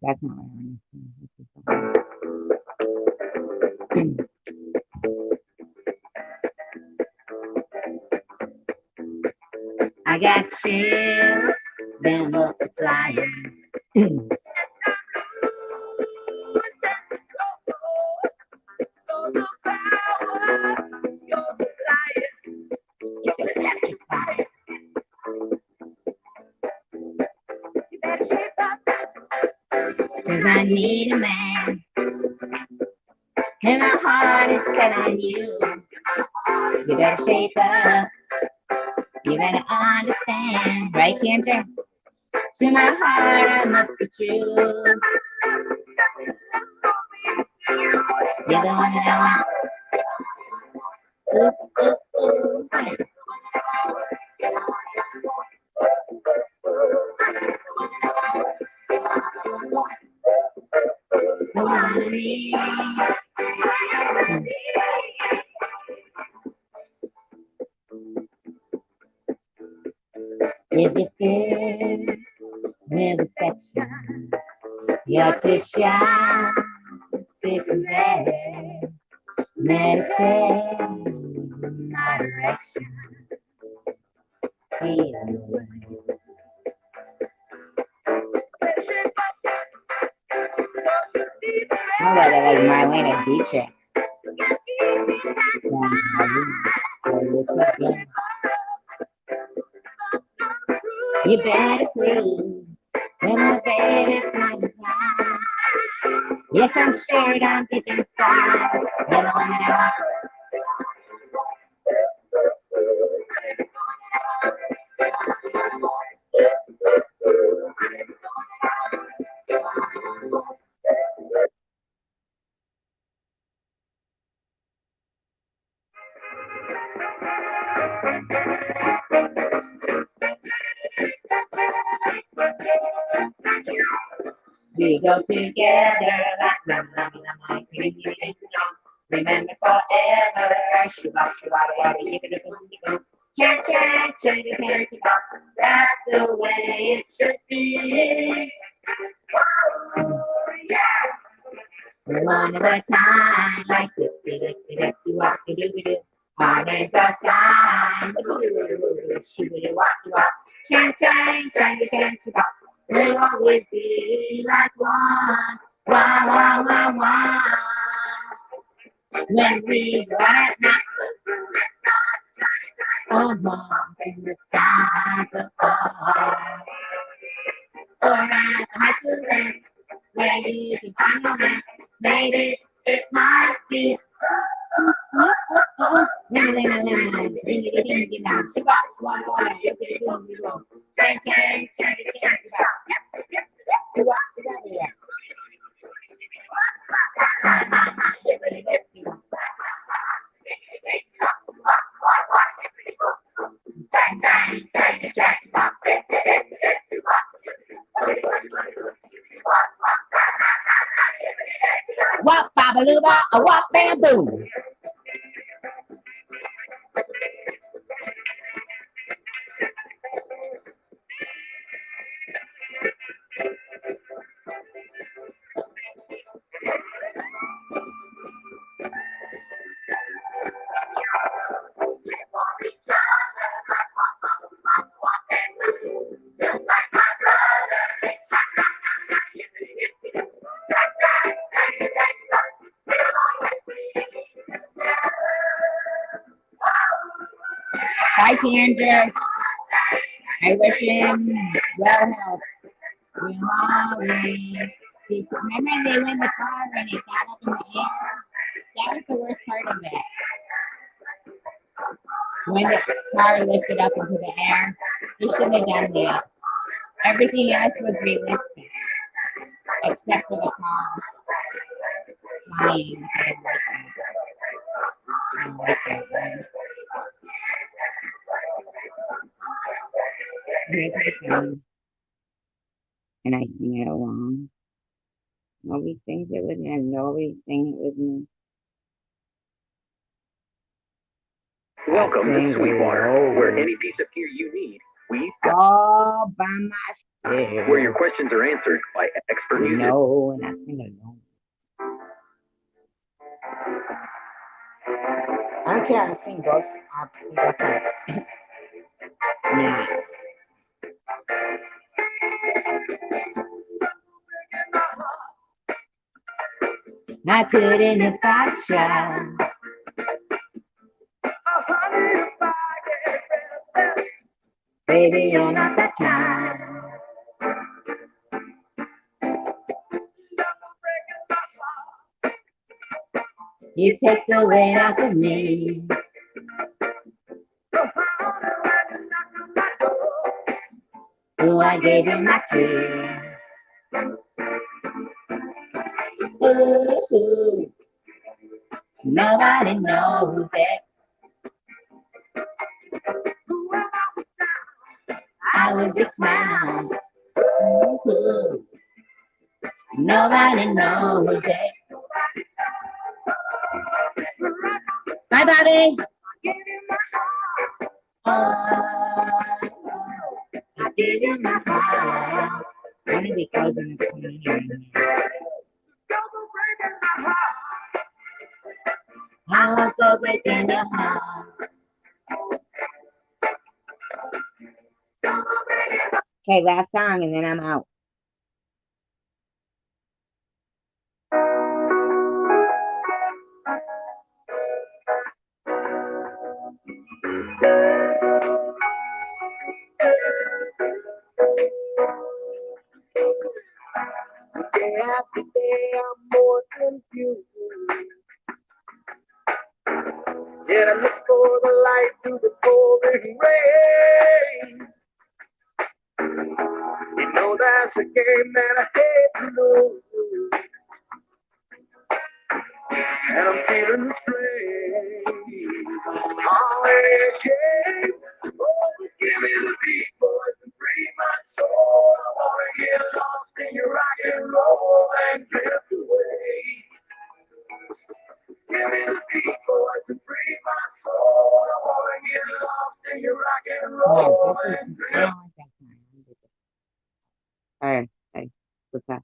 That's not what I got chills, then multiplying. Cause I need a man, and my heart is telling you, you better shape up, you better understand, right, Kendra? To my heart I must be true. You're the one that I want. Ooh, ooh, ooh. The one I need. If you feel with affection, you're too shy to convey medicine, my direction. Feel the way. How about it like Marlena Dietrich? You better prove that my baby's not mine. Yes, I'm sure down deep inside, you're the one that I want. We go together like my remember forever. Shabba, whatever you can do. Change. That's the way it should be. One of a kind, like this, you walk, do. Heart is a sign. Change. We'll always be like one. When we go at night, oh, mom, in the sky above. Around high school land, where you can find your man. Maybe it might be. Wop, babalooba, a wop, bamboo. Bye, Kansas. I wish him well health. Remember they were in the car and it got up in the air? That was the worst part of it. When the car lifted up into the air, they shouldn't have done that. Everything else was realistic, except for the car flying. I don't like that one. Here's my phone, and I sing it along. Nobody sings it with me, and nobody sing it with me. Welcome to Sweetwater, where any piece of gear you need, we've got. All by myself. Where your questions are answered by expert music. No, and I sing alone. I don't care. I sing both. I sing both. Yeah. I couldn't if I tried. Baby, you're not that kind. You take the weight off of me. Oh, I gave you my key. Ooh, nobody knows it. I was the clown. Ooh, nobody knows it. Bye, Bobby. Oh, I gave you my heart. I'm going to be closing the community. I want to break in your heart. Okay, last song and then I'm out. Day after day, I'm more confused. Yet I look for the light through the pouring rain. You know that's a game that I hate to lose. And I'm feeling the strain. Always shame. Oh, give me the beat, boys, and free my soul. I wanna get lost in your rock and roll and drift away. Give me the beat, boys, and free my soul. I wanna get lost in your rock and roll and drift. Alright, hey, what's that?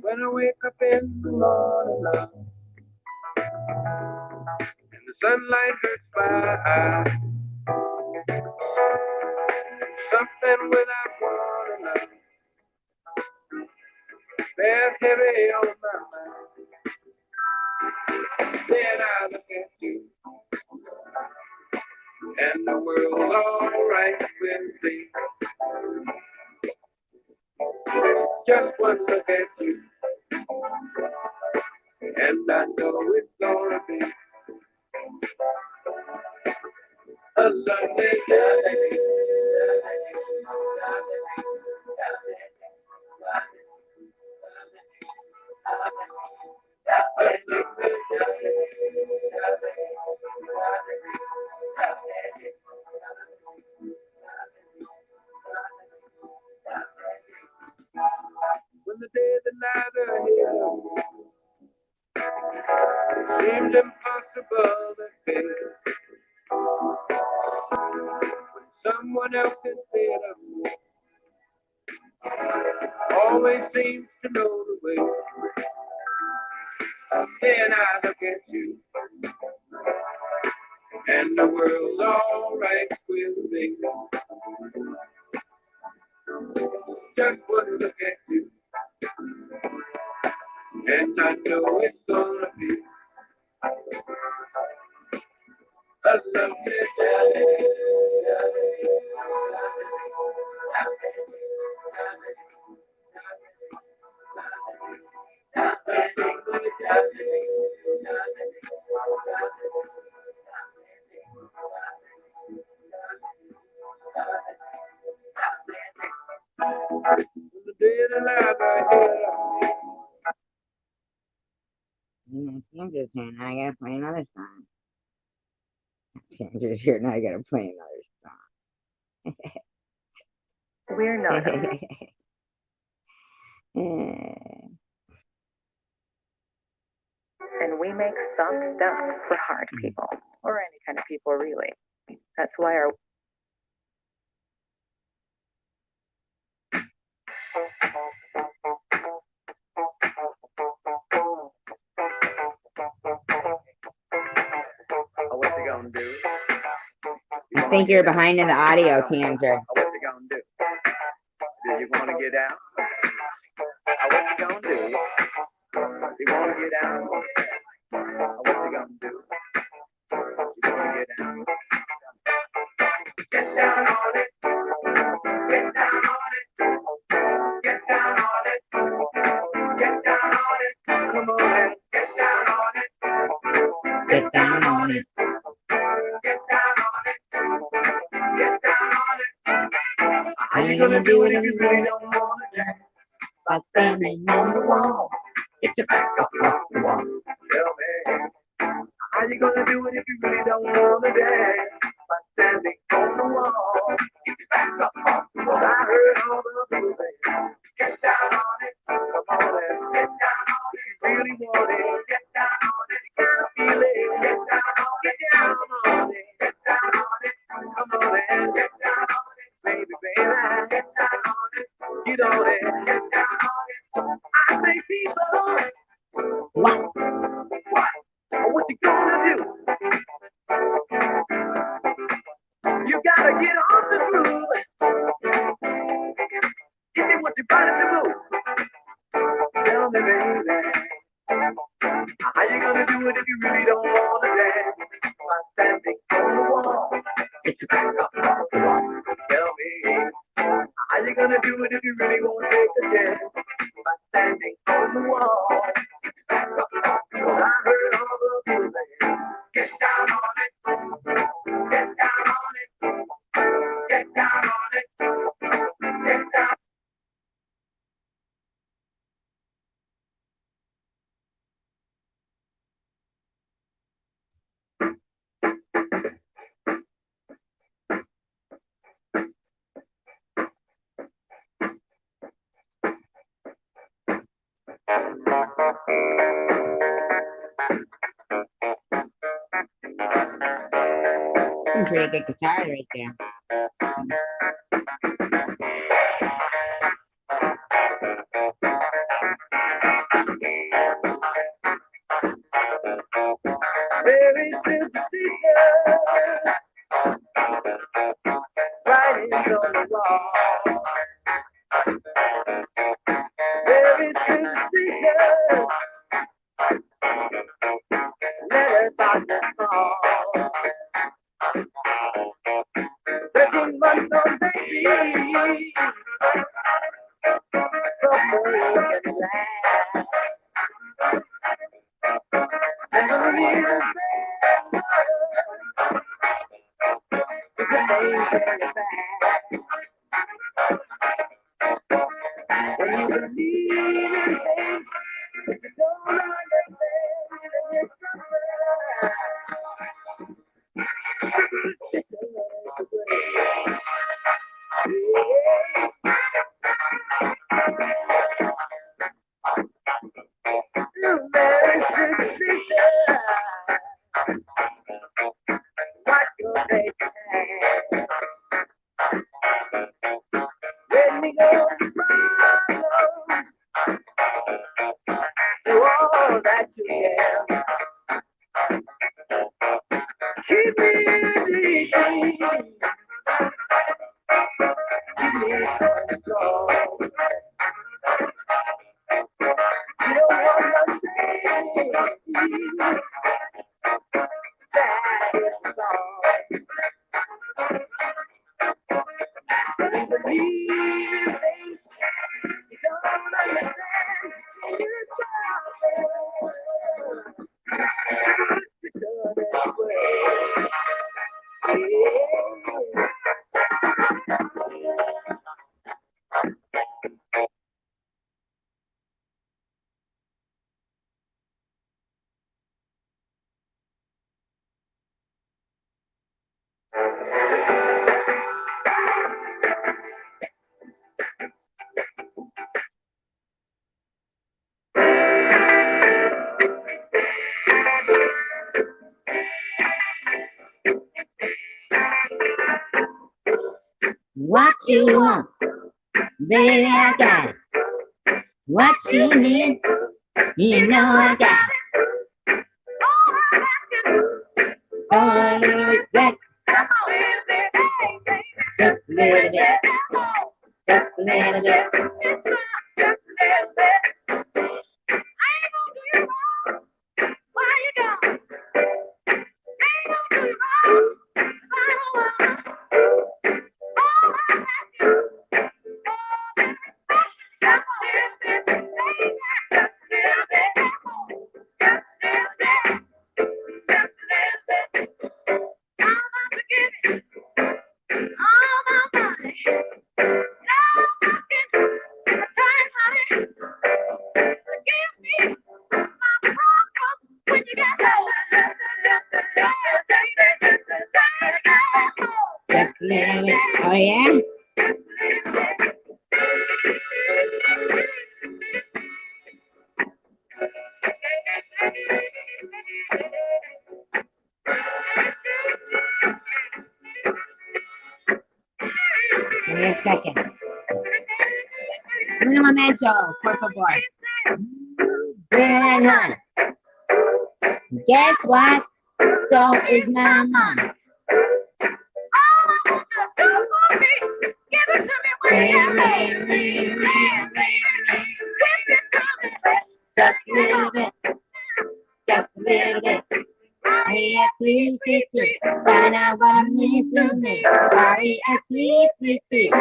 When I wake up in the morning, love, and the sunlight hurts my eyes, something without warning, love, bears heavy on my mind. Then I look at you, and the world's alright with me. Just one look at you, and I know it's gonna be a lovely day. face. When someone else instead of me always seems to know the way. Then I look at you, and the world's all right with me. Just one look at you, and I know it's gonna be a lovely day. The dead alive are here. Tanger's here, now I gotta play another song. Tanger's here, now I gotta play another song. We're not. And we make soft stuff for hard people, or any kind of people, really. That's why our What you gonna do? I think you're behind in the audio, Tanger. What you gonna do? Do you wanna get out? What you gonna do? You wanna get out? What you gonna do? You wanna get out? Get down on it. Get down on it. Get down on it. Get down on it. Come on and get down on it. Get down on it. Get down on it. Get down on it. How you gonna do it if you really don't want to dance? By standing on the wall. Get your back up off the wall. Tell me, how you gonna do it if you really don't want to dance? By standing on the wall. Get your back up off the wall. I heard all the people say, get down on it. Come on and get down on it. If you really want it, get down on it. You gotta feel it. Get down on it. Get down on it. Get down on it. Come on and get down on it. Baby, baby, get down on it. Get on it. Get down on it. I say people. What? What you gonna do? You gotta get on the groove. Give me what you body to move. Tell me, baby, how you gonna do it if you really don't wanna dance? By standing on the wall. Get your back up off the wall. Tell me, how you gonna do it if you really won't take a chance? By standing on the wall. Get your back up off the wall. I heard all the people say, get down on it. Get down on it. Get down on it. Get down. Some pretty good guitars right there. Very superstitious. Writings on the wall. Very superstitious. Letters on the wall. 13 months old baby. From the land. Never even it's a name very bad. When you believe in things that you don't understand, and you're no problem. Do all that you can. Keep me in the dream. Keep me going strong. You don't want to say sad song. You believe in things you don't understand. You What you want, baby, I got it. What you need, you know I got it. All I know is that just a little bit, just a little bit. Just a little bit. Oh yeah? Give me a second. Un momento, por favor. Then, guess what? So is my mom. Just a little bit, just a little bit. Hurry, please, please, please. Find out what I need to me. Hurry, please, please, please.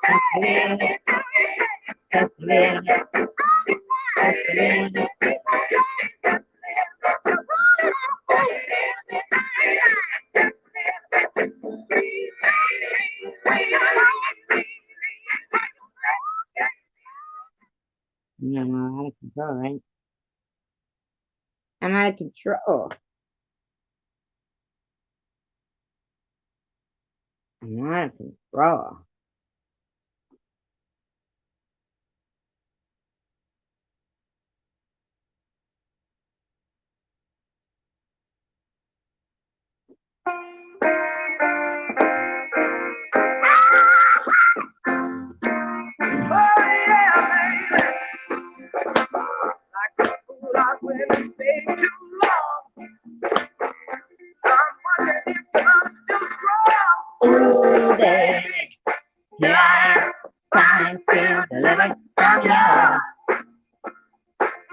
Just a little bit, just a little bit, just a little bit. I'm out of control, right? I'm out of control. I'm out of control. Ooh, baby, here I am, trying to deliver from you.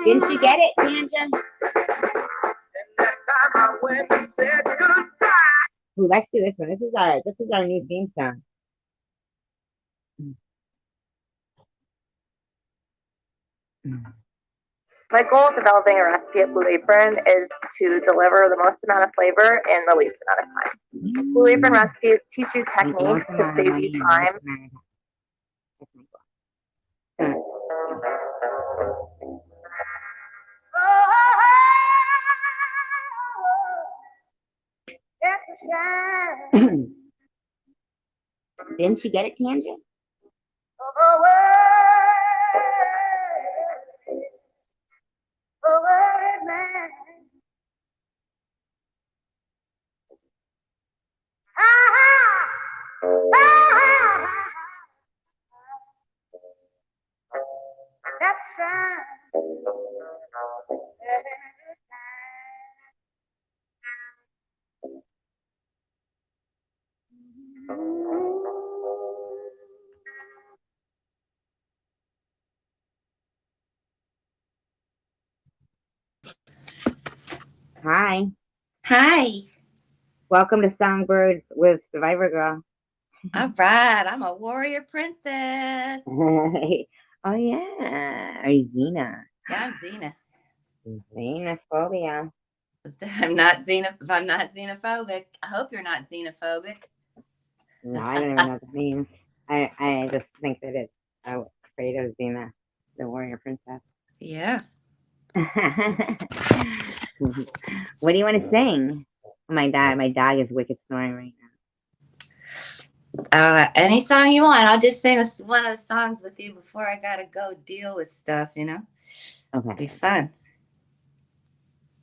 Didn't you get it, Tangent? Ooh, let's do this one. This is our new theme song. My goal of developing a recipe at Blue Apron is to deliver the most amount of flavor in the least amount of time. Blue Apron recipes teach you techniques to save you time. Didn't you get it, Tangent? Hi. Hi. Welcome to Songbirds with Survivor Girl. All right. I'm a warrior princess. Oh, yeah. Are you Xena? Yeah, I'm Xena. Xenophobia. I'm not xenophobic. I hope you're not xenophobic. No, I don't even know what that means. I just think that it's afraid of Xena, the warrior princess. Yeah. What do you want to sing? Oh my God, my dog is wicked snoring right now. Any song you want. I'll just sing one of the songs with you before I gotta go deal with stuff, you know? Okay. Be fun.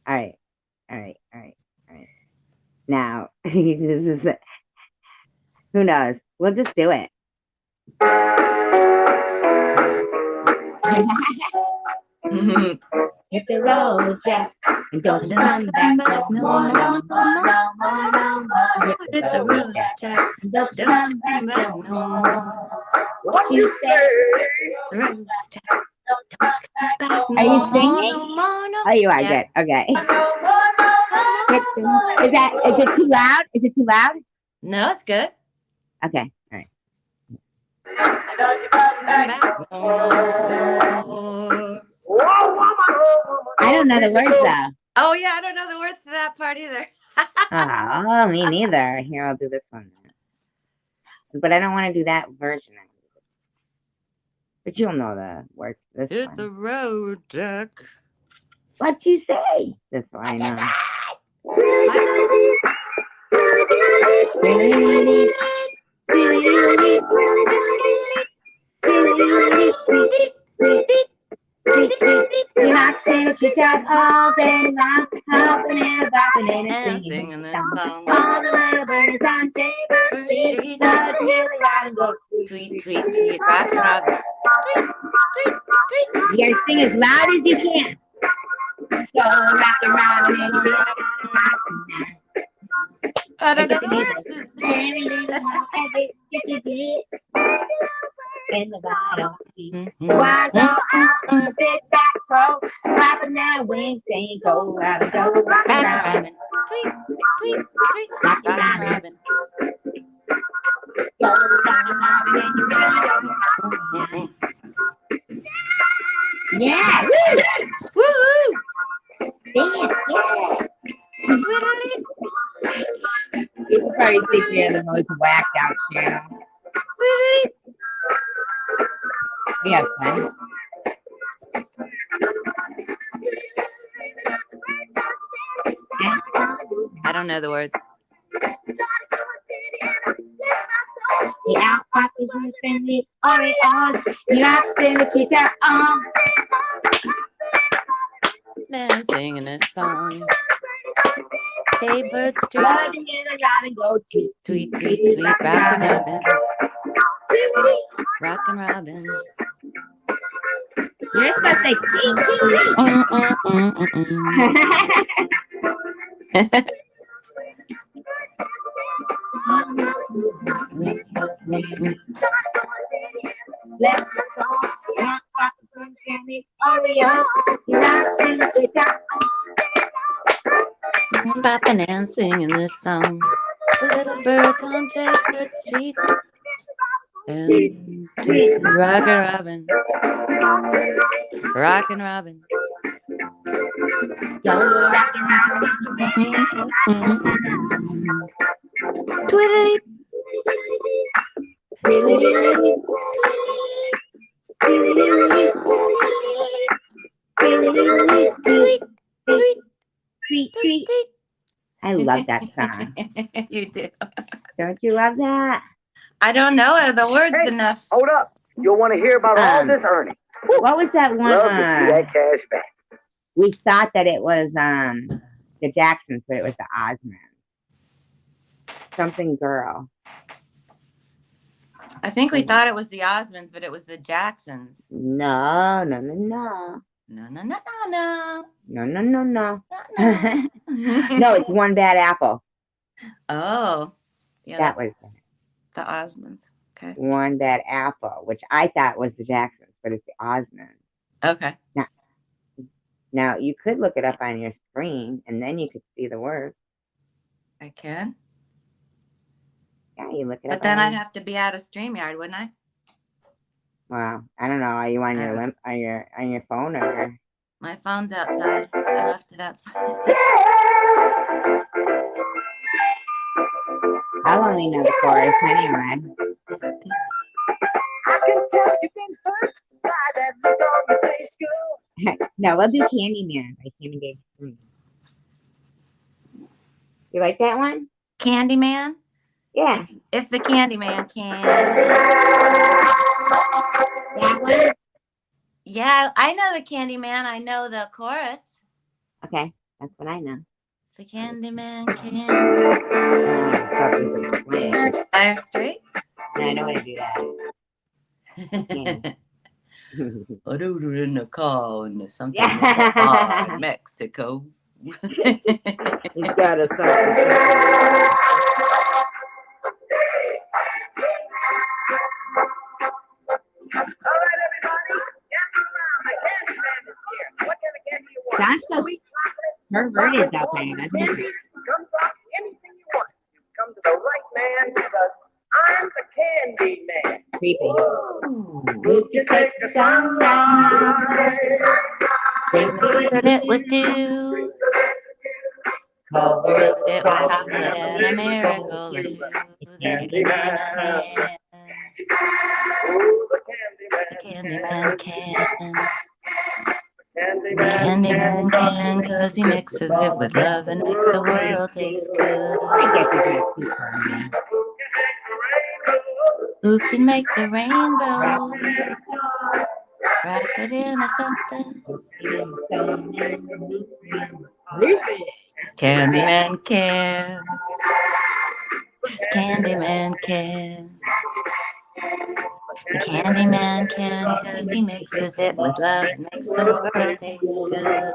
All right. Now, this is who knows? We'll just do it. Hit the road, Jack, and don't come back no more. Hit the road, Jack, don't come back no more. What you say? Road, Jack, don't come back no Are you more, singing? no more, no. Oh, you are good. Okay. Is it too loud? Is it too loud? No, it's good. Okay. All right. I don't know the words though. Oh yeah, I don't know the words to that part either. Oh, me neither. Here, I'll do this one. But I don't want to do that version. But you'll know the words to this Hit one. the road, Jack. What you say? This one I know. You're not saying you got all day long, hopping and bopping and singing this song. All the little birds on Jaybird Street, start to hear the loud go tweet, tweet, tweet, rock, rock. You gotta sing as loud as you can. So rock and roll and I don't know the words. In the bottle. Why go out on the big back road, flapping their wings, saying go Robin, go Robin, Robin. Tweet, tweet, tweet, rock, Robin. Go Robin, Robin, and you really go. Yeah! Woo-hoo! Dance, yeah! You can probably think you're the most whacked out channel. We have fun. I don't know the words. The out poppy who's in the on. You're not in the guitar on. Now singing this song. Jaybird Street. Tweet, tweet, tweet, rockin' Robin. Rockin' Robin. You're supposed to say Bopping and singing this song. The little birds on Jaybird Street. And rockin' Robin. Rockin' Robin. Twiddly. Tweet. I love that song. You do. Don't you love that? I don't know the words enough. Hold up. You'll want to hear about all this earning. What was that one? Love to see that cash back. We thought that it was the Jacksons, but it was the Osmonds. Something girl. I think we thought it was the Osmonds, but it was the Jacksons. No, no, no, no. No, no, no, no, no. No, no, no, no. No. No, it's One Bad Apple. Oh. Yeah, That that's was the Osmonds. Okay. One Bad Apple, which I thought was the Jacksons, but it's the Osmonds. Okay. Now, you could look it up on your screen, and then you could see the words. I can. Yeah, you look it up. But then I'd have to be out of StreamYard, wouldn't I? Well, I don't know. Are you on your on your phone or? My phone's outside. I left it outside. I'll only know the chorus anyway. I can tell you've been hurt by that look on your face, girl. No, we'll do Candyman by Tammy Davis. You like that one? Candyman? Yeah. If the Candyman can. That one? Yeah, I know the Candyman. I know the chorus. Okay, that's what I know. The Candyman can. Dire Straits? And I know how to do that. I do it in the car and there's something Yeah. in the car in Mexico. He's got a Alright, everybody, gather around. The Candyman is here. What kind of candy you want? That's so Sweet chocolate, perverted out there, doesn't candy, it? gumdrops, anything you want. You've come to the right man because I'm the Candy Man. Creepy. Who can make the sunrise? Said it was due. Covered It was chocolate and a miracle or two. The Candyman can. The Candyman can, 'cause he mixes it with love and makes the world taste good. I guess it's not too far. Who can make the rainbow? Wrap it into something. Candyman can. Candyman can. The Candyman can, 'cause he mixes it with love and makes the world taste good.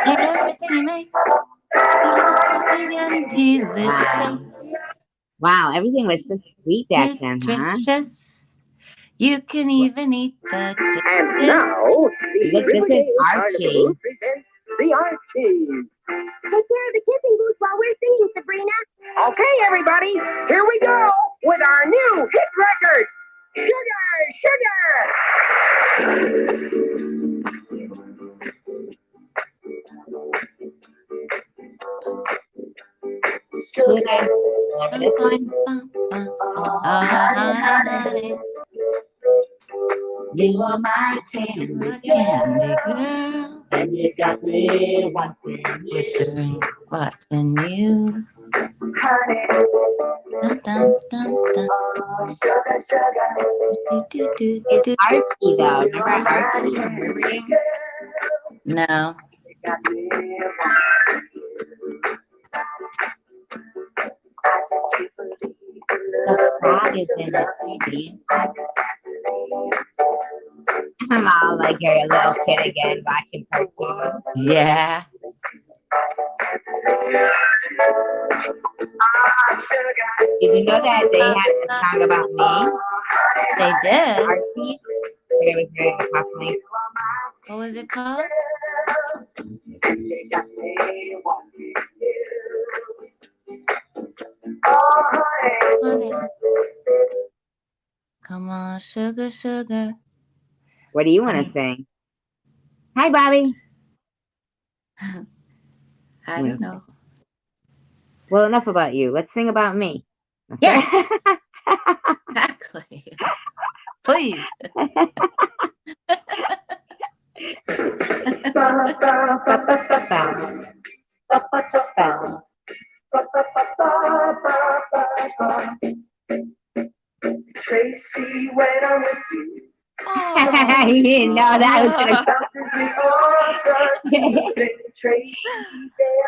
Everything he makes is and delicious. Wow, everything was so sweet back then, huh? Nutritious. You can even eat the And dishes. now, Look, the this is Riverdale Archie. Carnival presents the Archies. Take care of the kissing booth while we're singing, Sabrina. Okay, everybody, here we go with our new hit record, You are my candy Candy girl, and you got me wanting you. watching you. Dun, dun, dun, dun. Do, do, do, It's do. Archie, though. Remember Archie? Remember him? No. The frog is in the TV. I'm all like you're a little kid again watching cartoons. Yeah. Did you know that they had a song about me? They did. Archie? It was very popular. What was it called? Honey. Come on, sugar, sugar. What do you want to sing? Hi, Bobby. I don't know. Well, enough about you. Let's sing about me. Okay? Yes. Exactly. Please. Tracy, when I'm with you. You didn't know that was gonna Tracy,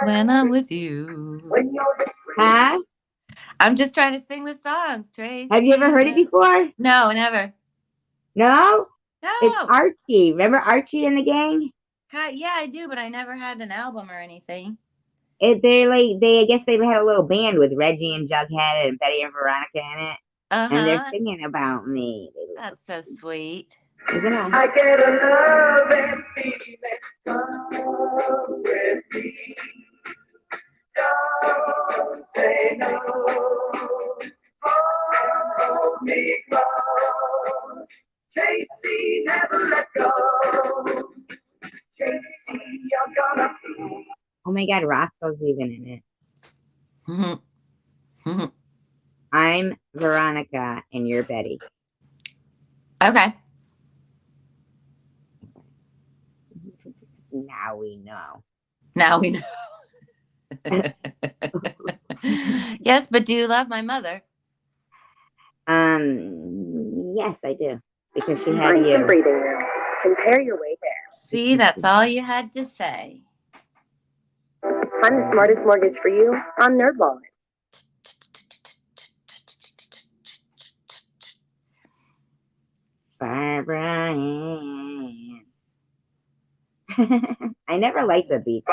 When I'm with you. when you're just Huh? I'm just trying to sing the songs, Tracy. Have you ever heard it before? No, never. No? It's No. Archie. Remember Archie and the Gang? God, yeah, I do, but I never had an album or anything. I guess they had a little band with Reggie and Jughead and Betty and Veronica in it. And they're singing about me. That's so sweet. Isn't it? I get a love and feeling come with me. Don't say no. Hold me close. Tracy, never let go. Tracy, you're gonna be. Oh my God, Roscoe's even in it. I'm Veronica and you're Betty. Okay. Now we know. Now we know. Yes, but do you love my mother? Yes, I do. Because she had Breathe you. and breathing room. Compare your way there. See, that's all you had to say. Find the smartest mortgage for you on NerdWallet. Barbara Ann. I never liked the beat.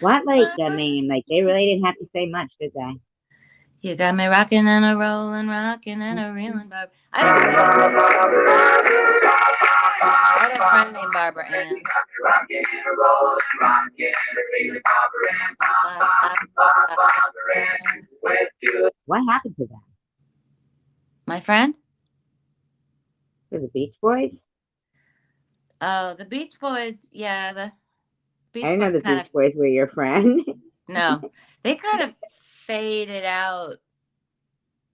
What, like, I mean, like, they really didn't have to say much, did they? You got me rocking and a rolling, rocking and a reeling, Barbara. I had a friend named Barbara Ann. What happened to them? My friend? To the Beach Boys? Oh, the Beach Boys. Yeah, the Beach I didn't know Boys the kind Beach Boys were your friend. No, they kind of faded out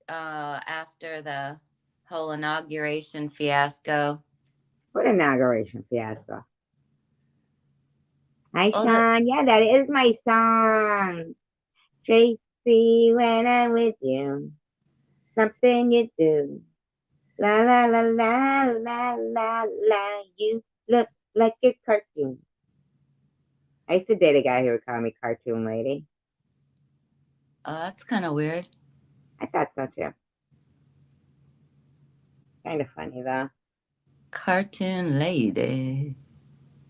after the whole inauguration fiasco. What inauguration fiasco? Hi, Oh, Sean. Yeah, that is my song. Tracy, when I'm with you, something you do. La la la la la la la. You look like a cartoon. I used to date a guy who would call me Cartoon Lady. Oh, that's kind of weird. I thought so too. Kind of funny though. Cartoon Lady.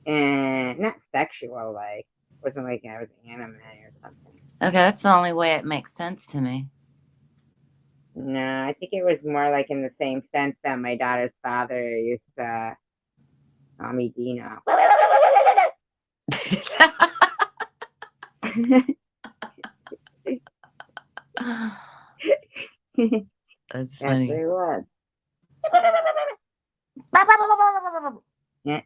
And not sexual, like, wasn't like I was anime or something. Okay, that's the only way it makes sense to me. No, I think it was more like in the same sense that my daughter's father used to call me Dino. That's That's funny. what it was. Yeah.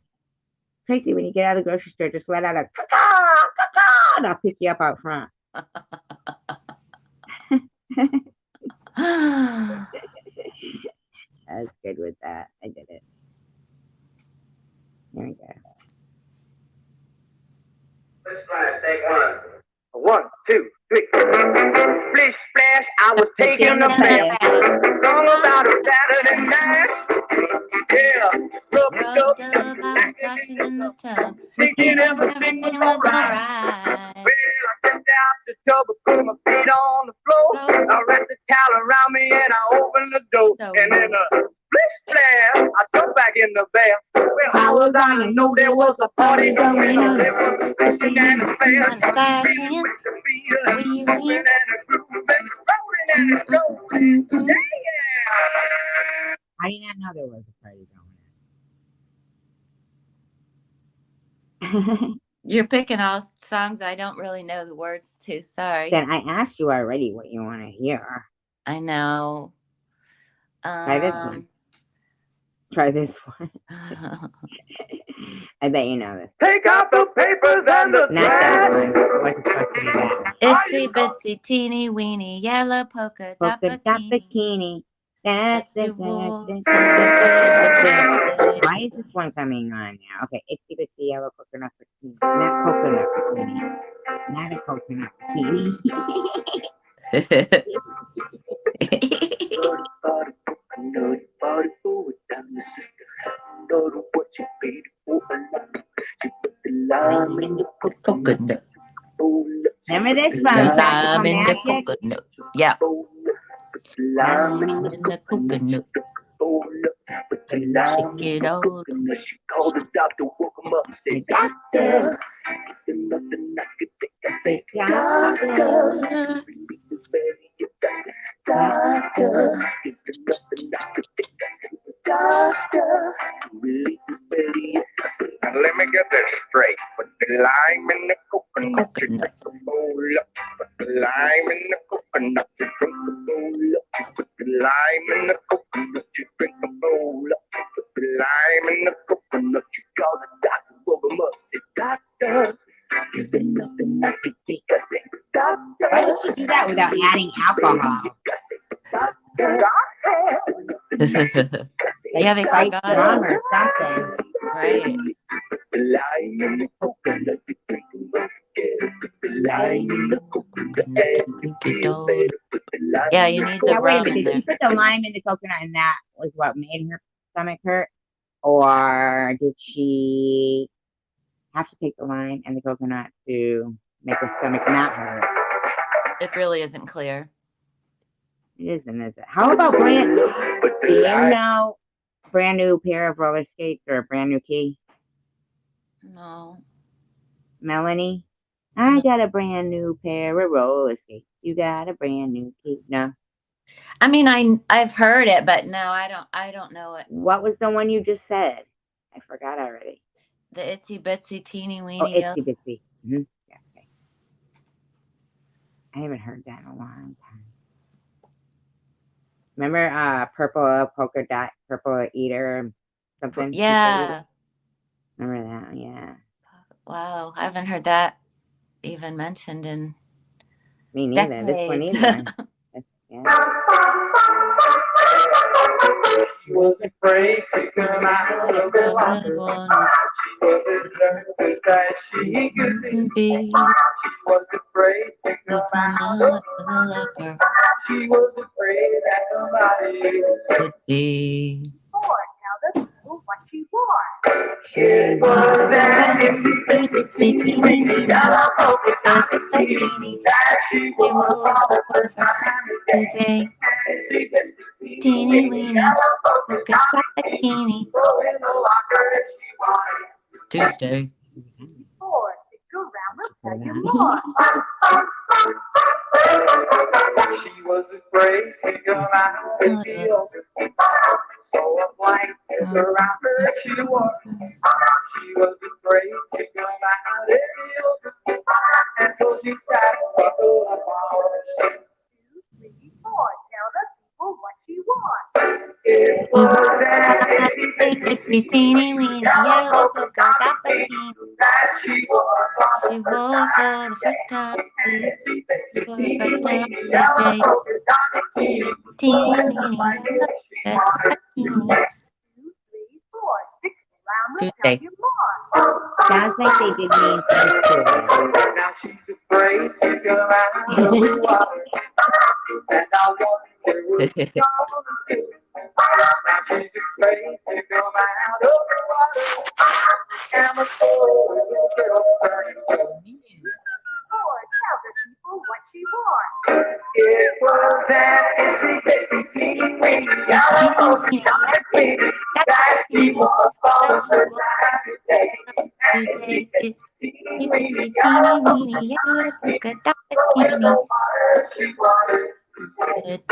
Tracy, when you get out of the grocery store, just let out a caw, caw, and I'll pick you up out front. I was good with that. I did it. There we go. Take one. 1, 2, 3. Splish splash, I was taking a bath. Song about a Saturday night. Yeah, Rubbed up, I was splashing in the tub. thinking Everything was alright. Well, I stepped out the tub, I put my feet on the floor. I wrapped the towel around me and I opened the door. And then splish splash, I jumped back in the bath. Well, how was I to know there was a party going on? There was a fishing and a splashing, with the feel and moving and a grooving, rolling and a going. Yeah. I did not know there was a party going on. You're picking all songs I don't really know the words to. Sorry. Then I asked you already what you want to hear. I know. Try this one. Try this one. I bet you know this. Take out the papers and the Not that one. What's supposed to be that? Itsy bitsy teeny weeny yellow polka dot Polka dot bikini. bikini. That's That's the your wool. Why is this one coming on now? Okay, itsy bitsy yellow coconut bikini. Not coconut bikini. Not a coconut bikini. coconut. Remember this The from lime Practical in the Magic? coconut. Yeah. Lime Lime in the coconut. Shake it all. She called the doctor, woke him up, said, Doctor, is there nothing I could take? I said, Doctor, bring me the berry, you got it. Doctor, is there nothing I could take? I said, Doctor, relieve this berry, you got it. Now let me get this straight. Put the lime in the coconut, you drink a bowl up. Put the lime in the coconut, you drink a bowl up. Put the lime in the coconut, you drink a bowl up. Put the lime in the coconut, you call the doctor, woke him up, say, Doctor, is there nothing I could take? I say, Doctor. Why would she do that without adding alcohol? Yeah, they Like forgot rum it. or something. Right. The lime in the coconut, you drink a bowl. Put the lime in the coconut, Drink it all. Yeah, you need the Yeah, wait a rum minute. in Did she there. put the lime in the coconut and that was what made her stomach hurt? Or did she have to take the lime and the coconut to make her stomach not hurt? It really isn't clear. It isn't, is it? How about brand? Do you know brand new pair of roller skates or a brand new key? No. Melanie? I got a brand new pair of roller skates. You got a brand new key. No. I mean, I've heard it, but no, I don't know it. What was the one you just said? I forgot already. The itsy bitsy teeny Oh, weeny. Itsy Bitsy. Mm-hmm. Yeah, okay. I haven't heard that in a long time. Remember purple polka dot, purple eater, something? Yeah. Remember that? Yeah. Wow, I haven't heard that even mentioned in Me neither. This one decades. either. Yeah. She was afraid to come out of the locker. She was as nervous as she could be. She was afraid to come out of the locker. She was afraid that somebody would see. It was an itsy bitsy teeny weeny yellow polka dot bikini that she wore for the first time today. Itsy bitsy teeny weeny yellow polka dot bikini. So in the locker she wanted Tuesday. She was afraid to come out in the open. So a blanket around her she wore. She was afraid to come out in the open. And so she sat buckled up on her shoe. It was an itsy teeny weeny yellow polka dot bikini that she wore she wore for the first time. For the first time today. Teeny weeny yellow polka dot bikini. Tuesday. Sounds like they did mean things to her. Now she's afraid to come out of the water. And I wonder what she's gonna do. Now she's afraid to come out of the water. And the poor little girl turning blue. It was an itsy bitsy teeny weeny yellow polka dot bikini that she wore for the first time today. Today, itsy bitsy teeny weeny yellow polka dot bikini.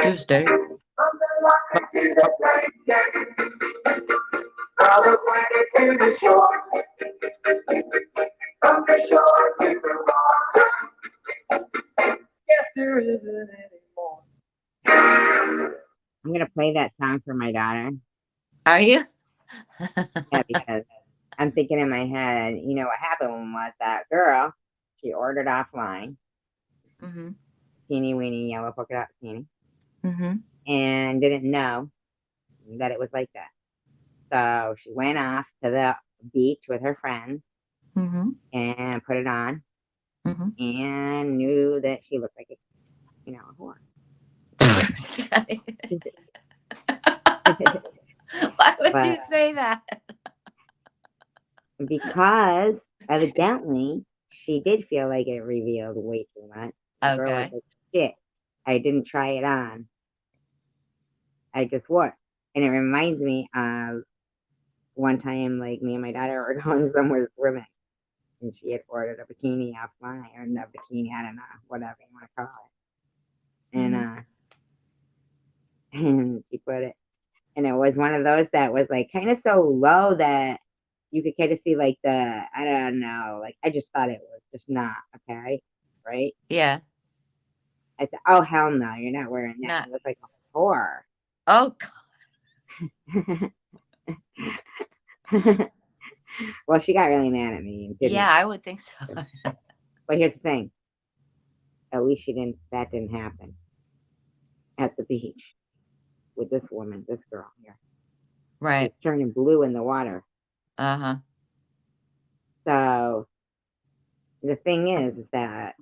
Tuesday. Brother pointed to the shore. From the shore to the water. Yes, there isn't anymore. I'm gonna play that song for my daughter. Are you? Yeah, because I'm thinking in my head, you know what happened was that girl, she ordered offline, Mm-hmm. teeny weeny yellow polka dot bikini, Mm-hmm. and didn't know that it was like that. So she went off to the beach with her friends Mm-hmm. and put it on, Mm-hmm. and knew that she looked like a whore. Why would But- you say that? Because evidently she did feel like it revealed way too much. The girl was Okay. like, shit, I didn't try it on. I just wore it. And it reminds me of one time, like, me and my daughter were going somewhere swimming. And she had ordered a bikini offline, or no bikini, I don't know, whatever you want to call it. And and she put it, and it was one of those that was like kind of so low that you could kind of see like I don't know, like I just thought it was just not okay, right? Yeah. I said, oh hell no, you're not wearing that. Not. It was like a whore. Oh God. Well, she got really mad at me and didn't. Yeah, I would think so. But here's the thing. At least that didn't happen at the beach with this woman, this girl here. Right. It's turning blue in the water. Uh-huh. So the thing is that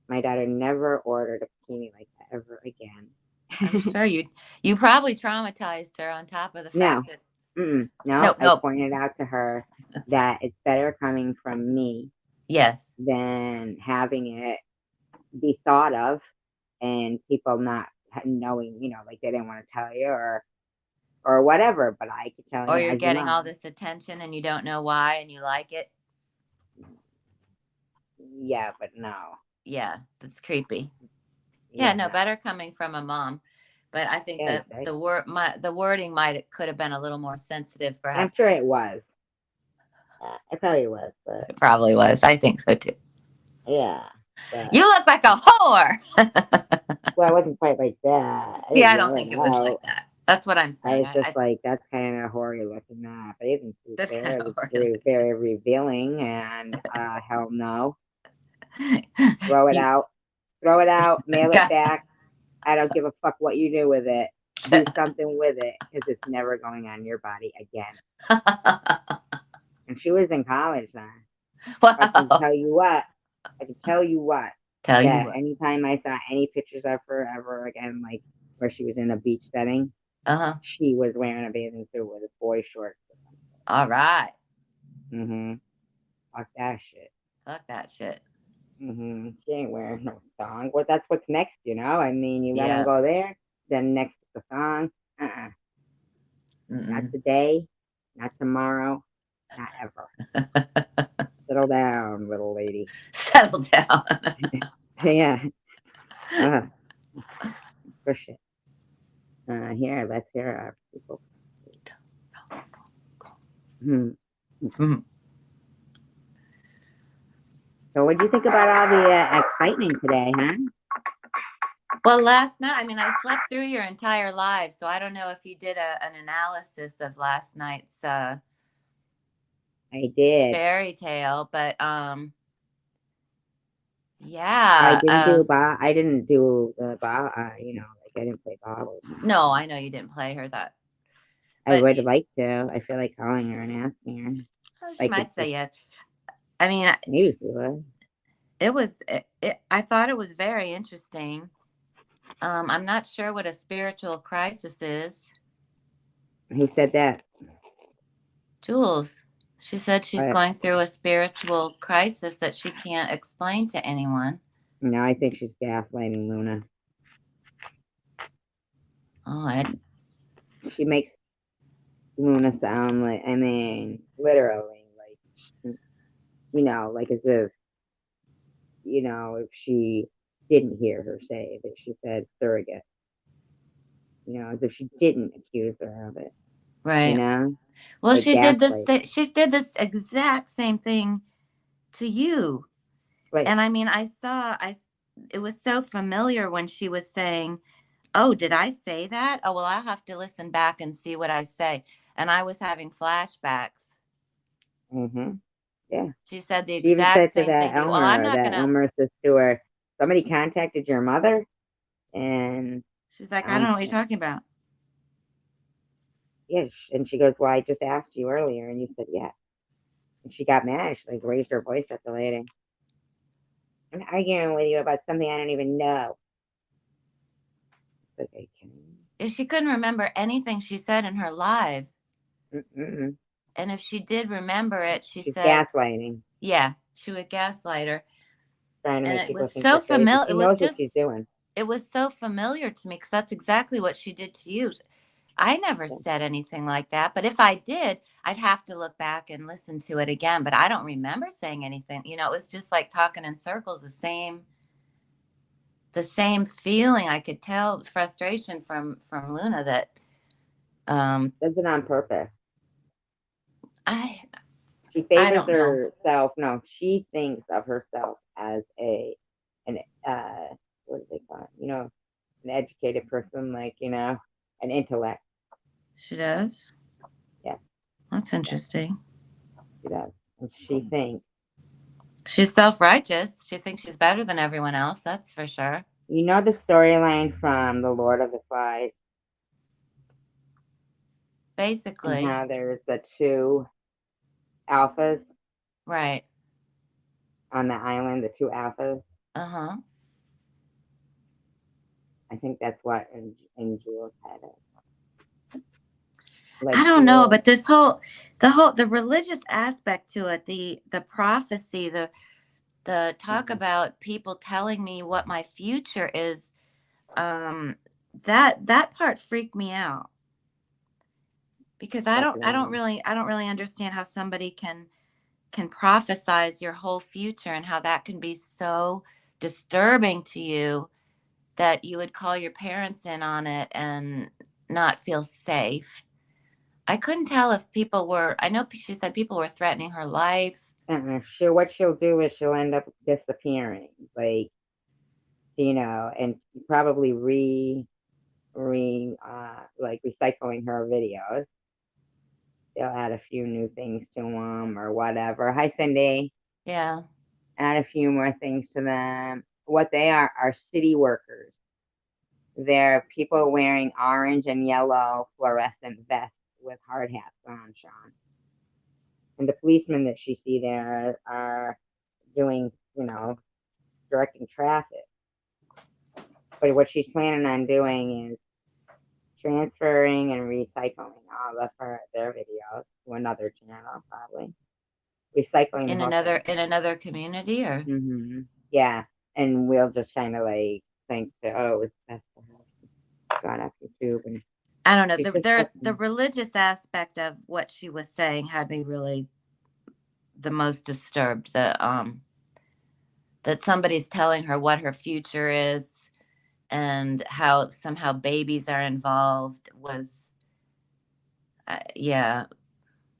my daughter never ordered a bikini like that ever again. I'm sure you probably traumatized her on top of the fact that No, I no. pointed out to her that it's better coming from me Yes. than having it be thought of and people not knowing, like they didn't want to tell you or whatever, but I could tell you. Or you're as getting mom. all this attention and you don't know why and you like it. Yeah, but no. Yeah, that's creepy. Yeah, no, better coming from a mom. But I think that the wording could have been a little more sensitive, perhaps. I'm sure it was. I probably was, but it probably was. I think so too. Yeah. But... You look like a whore. Well, it wasn't quite like that. I don't think it was like that. That's what I'm saying. I was just like, that's kind of hoary looking that. But even That's fair, kind it of was very, very revealing, and hell no. Throw it out. Throw it out. Mail it back. I don't give a fuck what you do with it. Do something with it, because it's never going on your body again. And she was in college then. Wow. I can tell you what. Tell you what. Anytime I saw any pictures of her ever again, like where she was in a beach setting, she was wearing a bathing suit with boy shorts. All right. Fuck that shit. Fuck that shit. She ain't wearing no song. Well, that's what's next, I mean, you let them go there, then next is the song. Not today, not tomorrow, not ever. Settle down, little lady. Settle down. Yeah. Push it. Here, let's hear our people. So what do you think about all the excitement today, huh? Well, last night, I slept through your entire live, so I don't know if you did an analysis of last night's I did. fairy tale, but yeah. I didn't do the ball, I didn't play ball. No, I know you didn't play her that. I would like to. I feel like calling her and asking her. Oh, she might say yes. Maybe she would. I thought it was very interesting. I'm not sure what a spiritual crisis is. Who said that? Jules. She said she's going through a spiritual crisis that she can't explain to anyone. No, I think she's gaslighting Luna. Oh, she makes Luna sound like, literally, like as if, if she didn't hear her say that she said surrogate, as if she didn't accuse her of it. Right. Well, like she did this. She did this exact same thing to you. Right. And it was so familiar when she was saying, "Oh, did I say that? Oh, well, I'll have to listen back and see what I say." And I was having flashbacks. Yeah. She said the exact same thing. Elmer, well, I'm not gonna. Elmer says to her, "Somebody contacted your mother," and she's like, "I don't know what you're talking about." Yes, and she goes, "Well, I just asked you earlier, and you said yeah." And she got mad. She raised her voice at the lady. I'm arguing with you about something I don't even know. She couldn't remember anything she said in her live. And if she did remember it, she's gaslighting. Yeah, she would gaslight her. Trying to And make it people was think so they're crazy. familiar. She It was knows what just, she's doing. it was so familiar to me because that's exactly what she did to you. I never Yeah. said anything like that, but if I did, I'd have to look back and listen to it again. But I don't remember saying anything. You know, it was just like talking in circles, the same feeling. I could tell frustration from Luna that Does it on purpose. I She favors don't know. herself. No, she thinks of herself as an what do they call it? You know, an educated person, like, you know, an intellect. She does? Yeah. That's interesting. She does. And she thinks, She's self-righteous. She thinks she's better than everyone else. That's for sure. you know, the storyline from The Lord of the Flies, and Basically. how there's the two alphas Right. on the island, the two alphas. Uh-huh. I think that's what in Jules had it. Like, I don't know, Jewel- but the religious aspect to it, the prophecy, the talk about people telling me what my future is, that part freaked me out. Because I don't really understand how somebody can prophesize your whole future and how that can be so disturbing to you that you would call your parents in on it and not feel safe. I couldn't tell if people were, I know she said people were threatening her life. What she'll do is she'll end up disappearing, like, you know, and probably like recycling her videos. They'll add a few new things to them or whatever. Hi, Cindy. Yeah. Add a few more things to them. What they are city workers. They're people wearing orange and yellow fluorescent vests with hard hats on, Sean. And the policemen that you see there are doing, you know, directing traffic. But what she's planning on doing is transferring and recycling all of their videos to another channel, probably. Recycling In another community, or yeah, and we'll just kind of like think that, oh, it's best for her. Got off YouTube, and I don't know. The religious aspect of what she was saying had me really the most disturbed. That somebody's telling her what her future is and how somehow babies are involved was, yeah,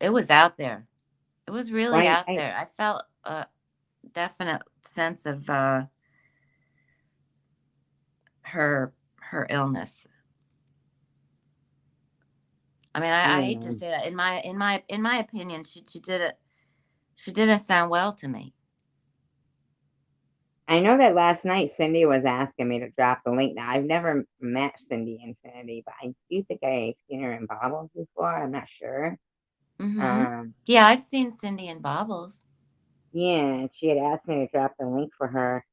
it was out there. It was really out there. I felt a definite sense of her illness. I mean, I hate to say that. In my opinion, she didn't sound well to me. I know that last night Cindy was asking me to drop the link. Now, I've never met Cindy Infinity, but I do think I've seen her in Bobbles before. I'm not sure. Yeah, I've seen Cindy in Bobbles. Yeah, she had asked me to drop the link for her.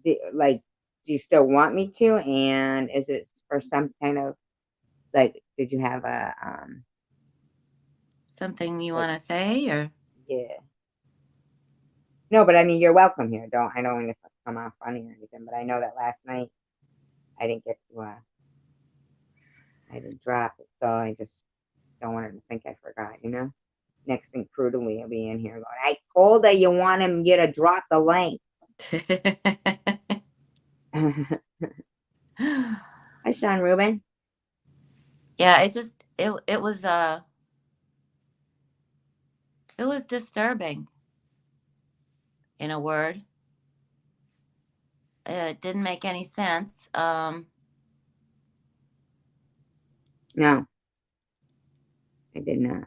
Do you still want me to? And is it for some kind of, like, did you have a something you want to say, or? Yeah. No, but I mean, you're welcome here. I don't want to come off funny or anything, but I know that last night I didn't get to, I didn't drop it, so I just don't want her to think I forgot, you know? Next thing, Prudently will be in here going, I told her you want you to drop the link. Hi, Sean Rubin. Yeah, it was disturbing, in a word. It didn't make any sense. No, I did not.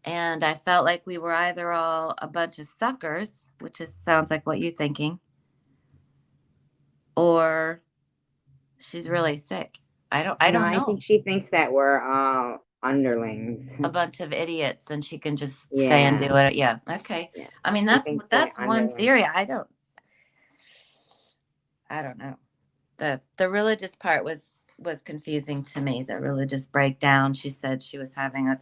And I felt like we were either all a bunch of suckers, which sounds like what you're thinking, or she's really sick. I don't know. I think she thinks that we're all underlings. A bunch of idiots, and she can just say and do it. Yeah. Okay. Yeah. I mean, that's one theory. I don't know. The religious part was confusing to me. The religious breakdown. She said she was having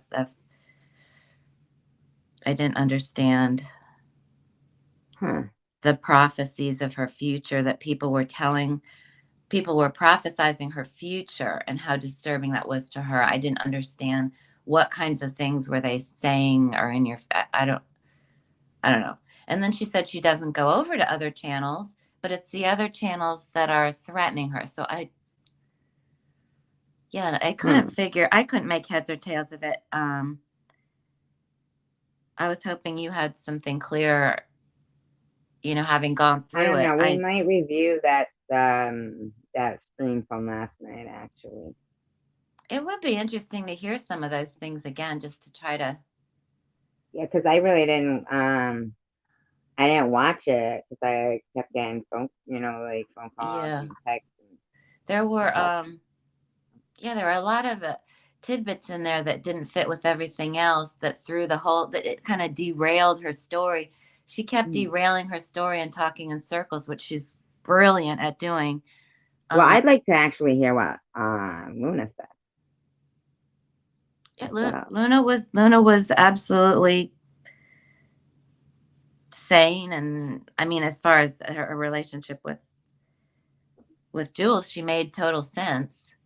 I didn't understand. the prophecies of her future that people were prophesizing her future and how disturbing that was to her. I didn't understand what kinds of things were they saying or in your, I don't know. And then she said she doesn't go over to other channels, but it's the other channels that are threatening her. So I couldn't I couldn't make heads or tails of it. I was hoping you had something clear, having gone I through don't it. know. We might review that stream from last night, actually. It would be interesting to hear some of those things again, just to try to. Yeah, because I really didn't. I didn't watch it because I kept getting phone calls and texts. There were there were a lot of tidbits in there that didn't fit with everything else, that it kind of derailed her story. She kept derailing her story and talking in circles, which she's brilliant at doing. Well, I'd like to actually hear what Luna said. Yeah, Luna was absolutely sane, and I mean, as far as her relationship with Jules, she made total sense.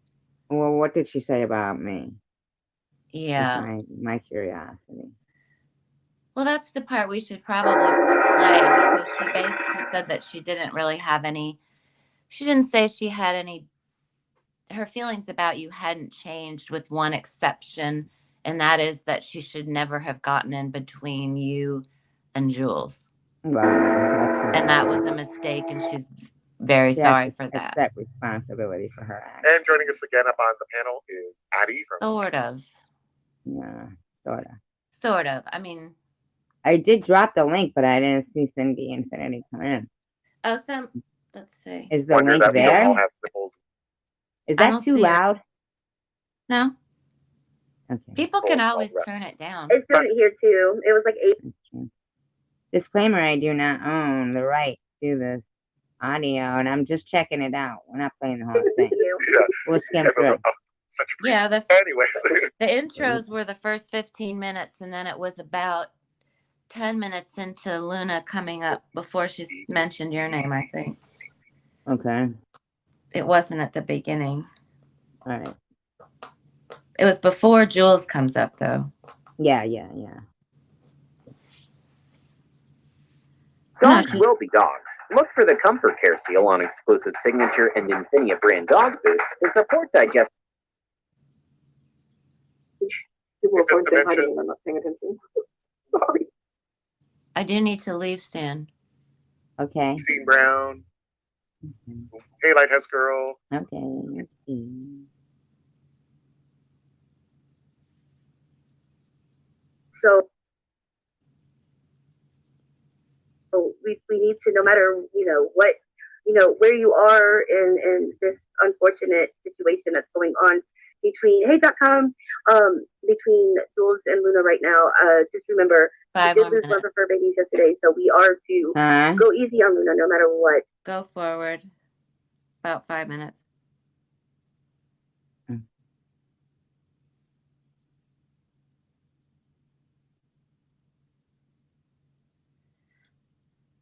Well, what did she say about me? Yeah, my curiosity. Well, that's the part we should probably play, because she said that she didn't really have any. She didn't say she had any. Her feelings about you hadn't changed, with one exception, and that is that she should never have gotten in between you and Jules. Wow. And that was a mistake, and she's very sorry for that. Accept responsibility for her act. And joining us again up on the panel is Addie from. Sort of. Yeah, sort of. Sort of. I mean, I did drop the link, but I didn't see Cindy Infinity come in. Oh, let's see. Is the link there? Is that too loud? No. Okay. People can always turn it down. It's doing it here too. It was like 8. Disclaimer: I do not own the right to this audio, and I'm just checking it out. We're not playing the whole thing. We'll skim through it. Yeah, the anyway. intros were the first 15 minutes, and then it was about 10 minutes into Luna coming up before she mentioned your name, I think. Okay. It wasn't at the beginning. All right. It was before Jules comes up, though. Yeah. Dogs will be dogs. Look for the Comfort Care seal on exclusive Signature and Infinia brand dog foods to support digestion. People are saying hi to me, I'm not paying attention. Sorry. I do need to leave soon. Okay. Steve Brown. Hey, Lighthouse Girl. Okay. Let's see. So we need to, no matter what, where you are in this unfortunate situation that's going on between Hey.com, between Jules and Luna right now. Just remember, we did lose one of her babies yesterday, so we are to go easy on Luna no matter what. Go forward. About 5 minutes.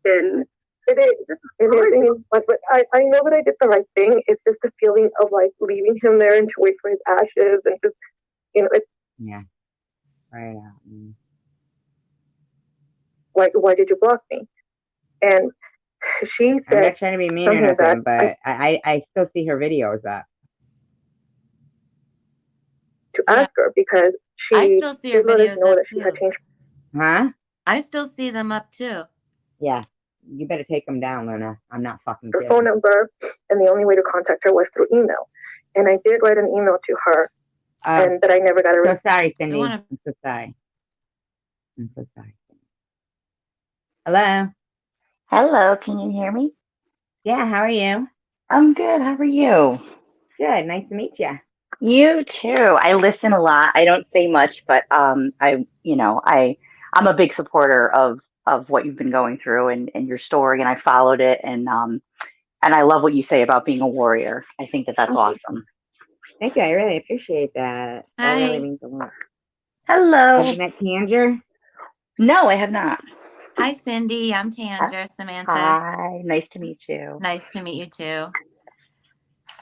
And it is, but I know that I did the right thing. It's just the feeling of like leaving him there and to wait for his ashes, and just it's right out. Like, why did you block me? And she said, I'm not trying to be mean or nothing, but I still see her videos up. To ask her, because I still see her videos know up that she had changed. Huh? I still see them up too. Yeah. You better take them down, Luna. I'm not fucking her kidding. phone number, and the only way to contact her was through email. And I did write an email to her, and that I never got a response. So sorry, Cindy. I'm so sorry. Hello. Hello, can you hear me? Yeah, how are you? I'm good. How are you? Good. Nice to meet you. You too. I listen a lot. I don't say much, but I'm a big supporter of what you've been going through and your story, and I followed it, and I love what you say about being a warrior. I think that's awesome. Thank you. I really appreciate that. Hi. That really means a lot. Hello. Have you met Tanger? No, I have not. Hi, Cindy. I'm Tanger, Samantha. Hi, nice to meet you. Nice to meet you too.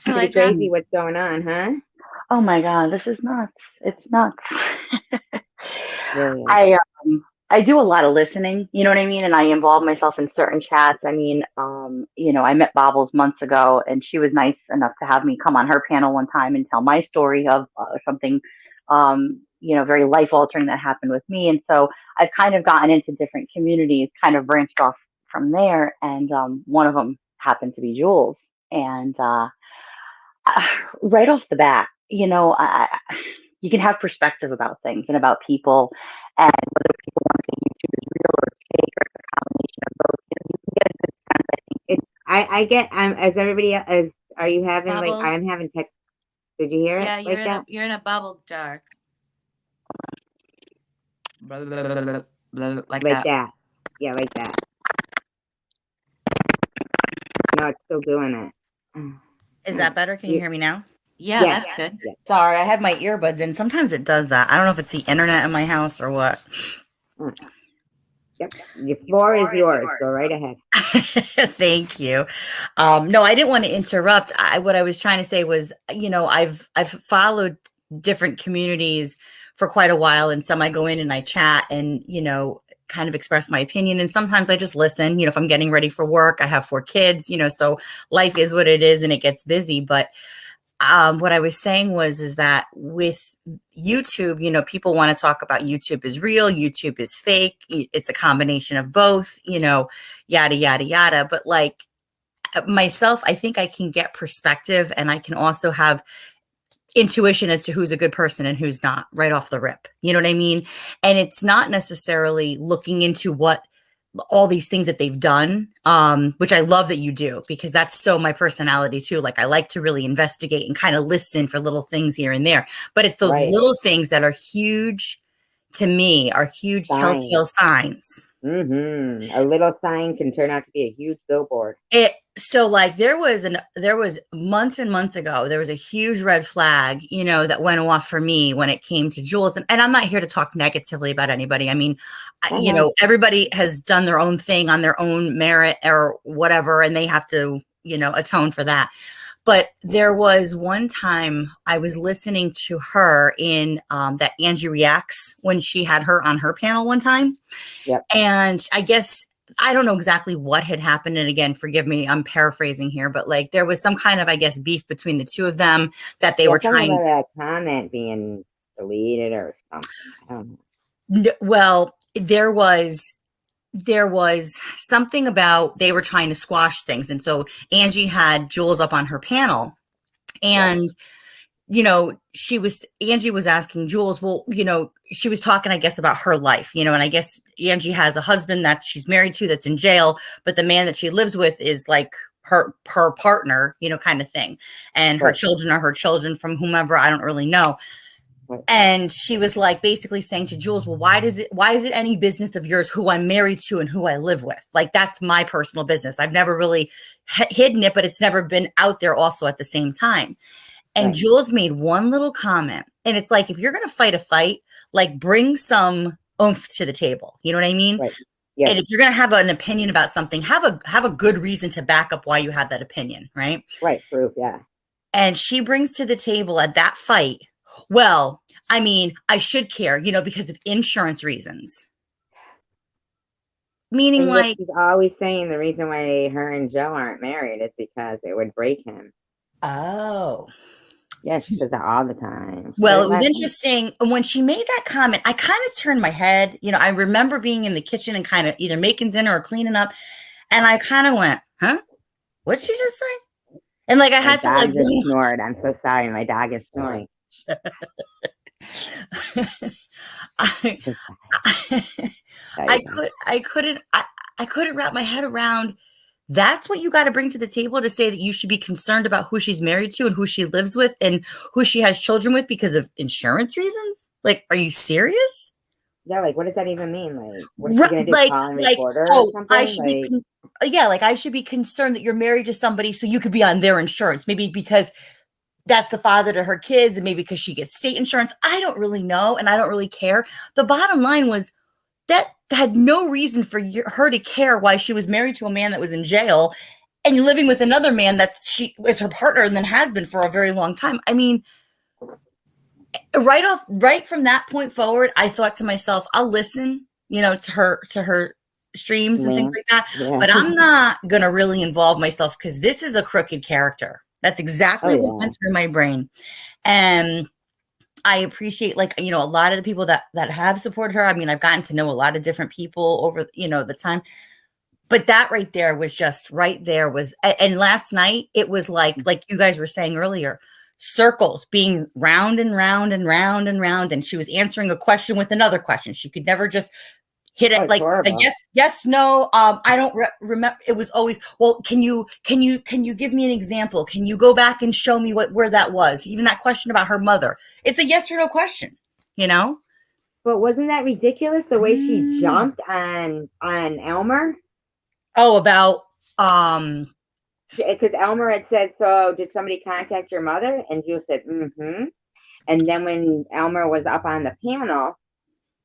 Shall I Pretty drop? crazy what's going on, huh? Oh my God, this is nuts. It's nuts. Really is. I do a lot of listening, you know what I mean? And I involve myself in certain chats. I mean, I met Bobbles months ago and she was nice enough to have me come on her panel one time and tell my story of something, very life altering that happened with me. And so I've kind of gotten into different communities, kind of branched off from there. And one of them happened to be Jules. And right off the bat, you can have perspective about things and about people, and whether people want to say YouTube is real or it's fake or it's a combination of both, you can get a good sense. I think I get. As everybody else, are you having like Bubbles? I'm having tech? Did you hear it? Yeah, like that? you're in a bubble jar. Like that. Yeah, like that. No, it's still doing it. Is that better? Can you hear me now? Yeah, Yeah. that's good. Yeah. Sorry, I have my earbuds in. Sometimes it does that. I don't know if it's the internet in my house or what. Yep. Your floor is yours. Go right ahead. Thank you. No, I didn't want to interrupt. What I was trying to say was, I've followed different communities for quite a while, and some I go in and I chat and, kind of express my opinion. And sometimes I just listen, if I'm getting ready for work. I have 4 kids, so life is what it is and it gets busy. But what I was saying is that with YouTube, people want to talk about YouTube is real, YouTube is fake. It's a combination of both, yada, yada, yada. But like myself, I think I can get perspective, and I can also have intuition as to who's a good person and who's not right off the rip. You know what I mean? And it's not necessarily looking into what all these things that they've done, which I love that you do, because that's so my personality too. Like I like to really investigate and kind of listen for little things here and there, but it's those little things that are huge to me, are huge telltale signs. Mm-hmm. A little sign can turn out to be a huge billboard. So like there was months and months ago, there was a huge red flag, that went off for me when it came to Jules. And I'm not here to talk negatively about anybody. I mean, everybody has done their own thing on their own merit or whatever, and they have to, atone for that. But there was one time I was listening to her in that Angie Reacts, when she had her on her panel one time. Yep. And I guess, I don't know exactly what had happened. And again, forgive me, I'm paraphrasing here, but like there was some kind of, I guess, beef between the two of them that they were trying. About that comment being deleted or something. I don't know. Well, there was something about they were trying to squash things. And so Angie had Jules up on her panel, and Angie was asking Jules, well, she was talking, I guess, about her life, and I guess Angie has a husband that she's married to that's in jail, but the man that she lives with is like her partner, kind of thing. And her children are her children from whomever, I don't really know. And she was like basically saying to Jules, well, why is it any business of yours who I'm married to and who I live with? Like, that's my personal business. I've never really hidden it, but it's never been out there also at the same time. And Jules made one little comment, and it's like, if you're going to fight a fight, like bring some oomph to the table. You know what I mean? Right. Yes. And if you're going to have an opinion about something, have a good reason to back up why you have that opinion. Right. Right. Proof. Yeah. And she brings to the table at that fight, well, I mean, I should care, because of insurance reasons. Meaning, and like, she's always saying the reason why her and Joe aren't married is because it would break him. Oh. Yeah, she says that all the time. Well, it was interesting when she made that comment. I kind of turned my head. I remember being in the kitchen and kind of either making dinner or cleaning up, and I kind of went, "Huh? What'd she just say?" And like I had to like snored. I'm so sorry, my dog is snoring. I couldn't wrap my head around. That's what you got to bring to the table to say that you should be concerned about who she's married to and who she lives with and who she has children with because of insurance reasons? Like, are you serious? Yeah, like, what does that even mean? Like, what is she going to do? Call and record her or something? I should be concerned that you're married to somebody so you could be on their insurance. Maybe because that's the father to her kids, and maybe because she gets state insurance. I don't really know, and I don't really care. The bottom line was, that had no reason for her to care why she was married to a man that was in jail and living with another man that she is her partner and then has been for a very long time. I mean, right from that point forward, I thought to myself, I'll listen, to her streams and things like that, but I'm not gonna really involve myself because this is a crooked character. That's exactly what went through my brain. And I appreciate, a lot of the people that have supported her. I mean, I've gotten to know a lot of different people over, the time. But that right there was just right there was, and last night it was like you guys were saying earlier, circles being round and round and round and round. And she was answering a question with another question. She could never just hit it a yes, no. I don't remember. It was always, well, can you give me an example? Can you go back and show me where that was? Even that question about her mother. It's a yes or no question, But wasn't that ridiculous the way she jumped on Elmer? Oh, about because Elmer had said, so did somebody contact your mother? And Jules said, mm-hmm. And then when Elmer was up on the panel,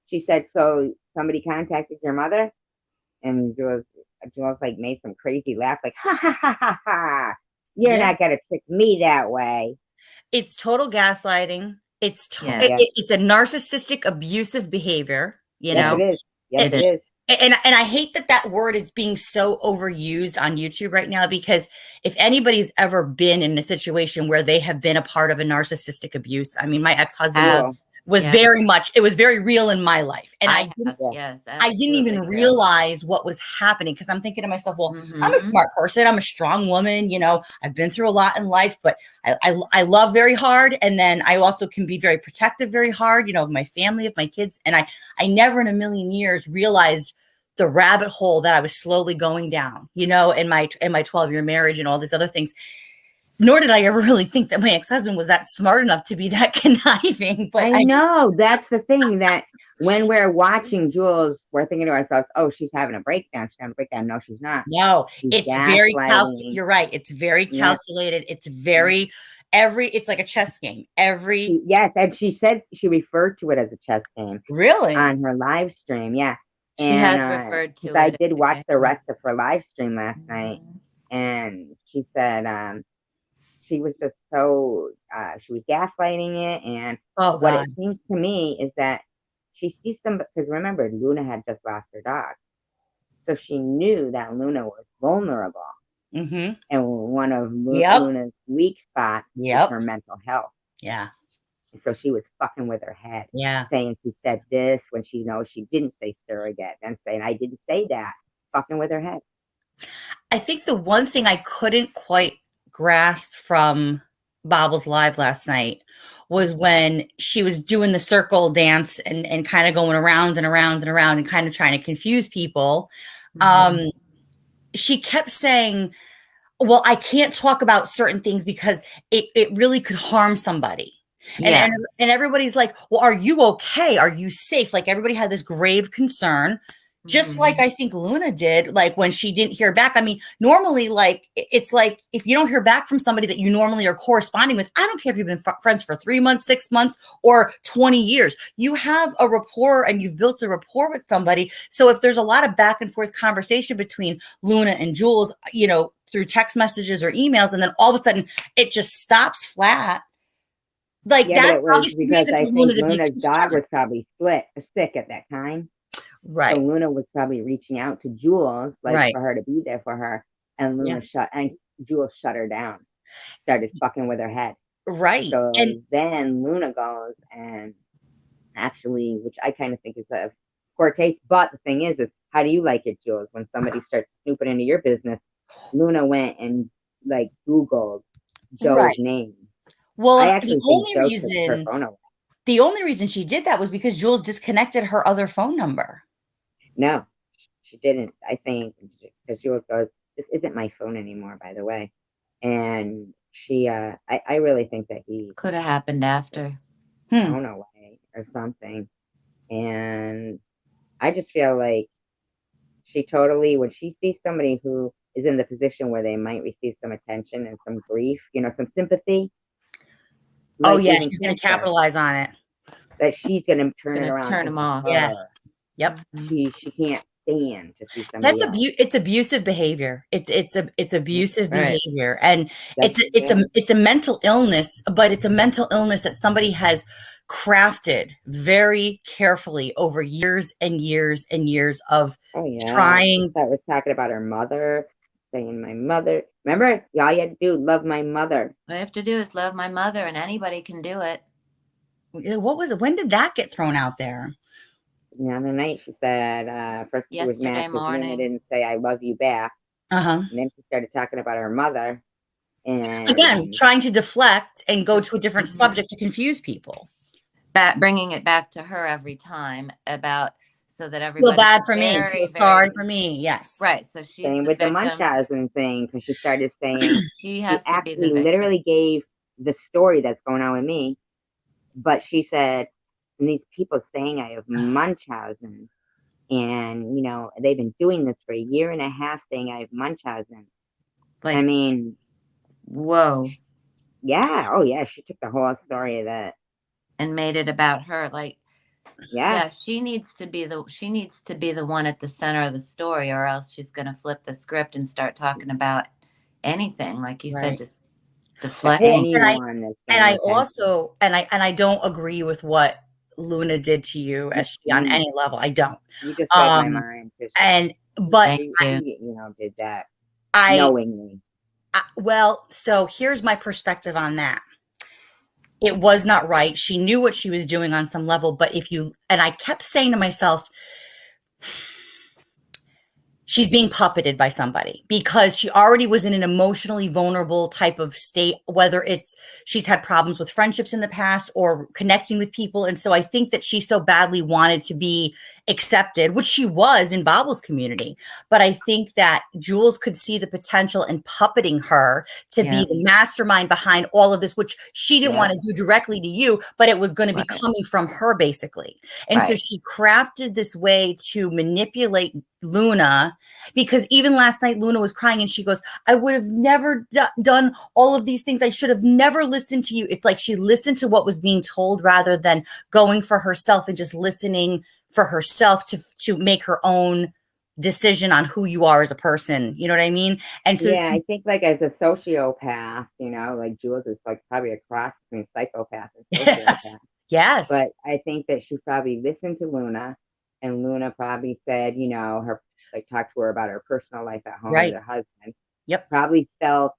she said, so somebody contacted your mother? And Jules made some crazy laugh, like, ha ha ha ha ha. You're not gonna trick me that way. It's total gaslighting. It's it's a narcissistic, abusive behavior. Yes, it is. Yes, it is. And I hate that word is being so overused on YouTube right now, because if anybody's ever been in a situation where they have been a part of a narcissistic abuse, I mean, my ex-husband was it was very real in my life. And I didn't even realize what was happening, because I'm thinking to myself, well, I'm a smart person. I'm a strong woman. I've been through a lot in life, but I love very hard. And then I also can be very protective, very hard, of my family, of my kids. And I never in a million years realized the rabbit hole that I was slowly going down, in my 12-year marriage and all these other things. Nor did I ever really think that my ex-husband was that smart enough to be that conniving. But I know that's the thing, that when we're watching Jules, we're thinking to ourselves, "Oh, she's having a breakdown. She's having a breakdown." No, she's not. No, it's very calculated. You're right. It's very calculated. It's very it's like a chess game. Yes, and she said she referred to it as a chess game. Really? On her live stream, yeah. She has referred to it. I did watch the rest of her live stream last night, and she said she was just so she was gaslighting it, and what it seems to me is that she sees somebody, because remember, Luna had just lost her dog, so she knew that Luna was vulnerable, and one of Luna's weak spots is her mental health. Yeah. And so she was fucking with her head. Yeah. Saying she said this when she knows she didn't say surrogate, and saying I didn't say that. Fucking with her head. I think the one thing I couldn't quite grasp from Bobble's live last night was when she was doing the circle dance and kind of going around and around and around and kind of trying to confuse people. She kept saying, well, I can't talk about certain things because it really could harm somebody. And everybody's like, well, are you okay? Are you safe? Like, everybody had this grave concern, just like I think Luna did, like when she didn't hear back. I mean, normally, it's like if you don't hear back from somebody that you normally are corresponding with, I don't care if you've been friends for 3 months, 6 months, or 20 years, you have a rapport and you've built a rapport with somebody. So if there's a lot of back and forth conversation between Luna and Jules, through text messages or emails, and then all of a sudden it just stops flat. Like that, was because I think Luna's dog was probably sick at that time. Right. So Luna was probably reaching out to Jules, for her to be there for her. And Luna Jules shut her down, started fucking with her head. Right. So then Luna goes and actually, which I kind of think is a poor taste. But the thing is how do you like it, Jules, when somebody starts snooping into your business? Luna went and Googled Joe's name. Well, the only reason she did that was because Jules disconnected her other phone number. No, she didn't. I think because Jules goes, "This isn't my phone anymore, by the way," and she, I really think that he could have happened after. Thrown away or something, and I just feel like she totally, when she sees somebody who is in the position where they might receive some attention and some grief, some sympathy. She's going to capitalize on it. That she's going to turn it around. Turn them off. Yes. Yep. She can't stand to see somebody That's else. it's abusive behavior. It's abusive Right. behavior, and That's it's a mental illness, but it's a mental illness that somebody has crafted very carefully over years and years and years of Oh yeah. trying. That was talking about her mother, saying my mother. Remember, all you had to do, love my mother. All you have to do is love my mother, and anybody can do it. What was it? When did that get thrown out there? The other night she said, first it was Yesterday mad because Luna morning. didn't say I love you back. Uh-huh. And then she started talking about her mother. And Again, trying to deflect and go to a different subject to confuse people. Bringing it back to her every time about so that Feel everybody bad for me. very, Feel sorry for me. Yes. Right. So she's same the with the victim. Munchausen thing, because she started saying She has to be the actually victim. literally gave the story that's going on with me, but she said, and these people saying I have Munchausen, and you know they've been doing this for a year and a half, saying I have Munchausen. Like, I mean, whoa. Yeah. Oh yeah. She took the whole story of that and made it about her. Like, yeah, she needs to be the one at the center of the story, or else she's going to flip the script and start talking about anything, like you said, just deflecting. And I also don't agree with what Luna did to you, as she on any level. I don't. You just read my mind. But you know, did that knowingly. Well, so here's my perspective on that. It was not right. She knew what she was doing on some level, but I kept saying to myself, she's being puppeted by somebody, because she already was in an emotionally vulnerable type of state, whether it's she's had problems with friendships in the past or connecting with people. And so I think that she so badly wanted to be accepted, which she was in Bobble's community. But I think that Jules could see the potential in puppeting her to be the mastermind behind all of this, which she didn't want to do directly to you, but it was going to be coming from her basically. And so she crafted this way to manipulate Luna, because even last night Luna was crying and she goes, I would have never done all of these things. I should have never listened to you. It's like she listened to what was being told rather than going for herself and just listening for herself to make her own decision on who you are as a person. You know what I mean? And so yeah, I think like as a sociopath, you know, like Jules is like probably a cross between psychopath and sociopath. Yes. But I think that she probably listened to Luna, and Luna probably said, you know, her like talked to her about her personal life at home with her husband. Yep. Probably felt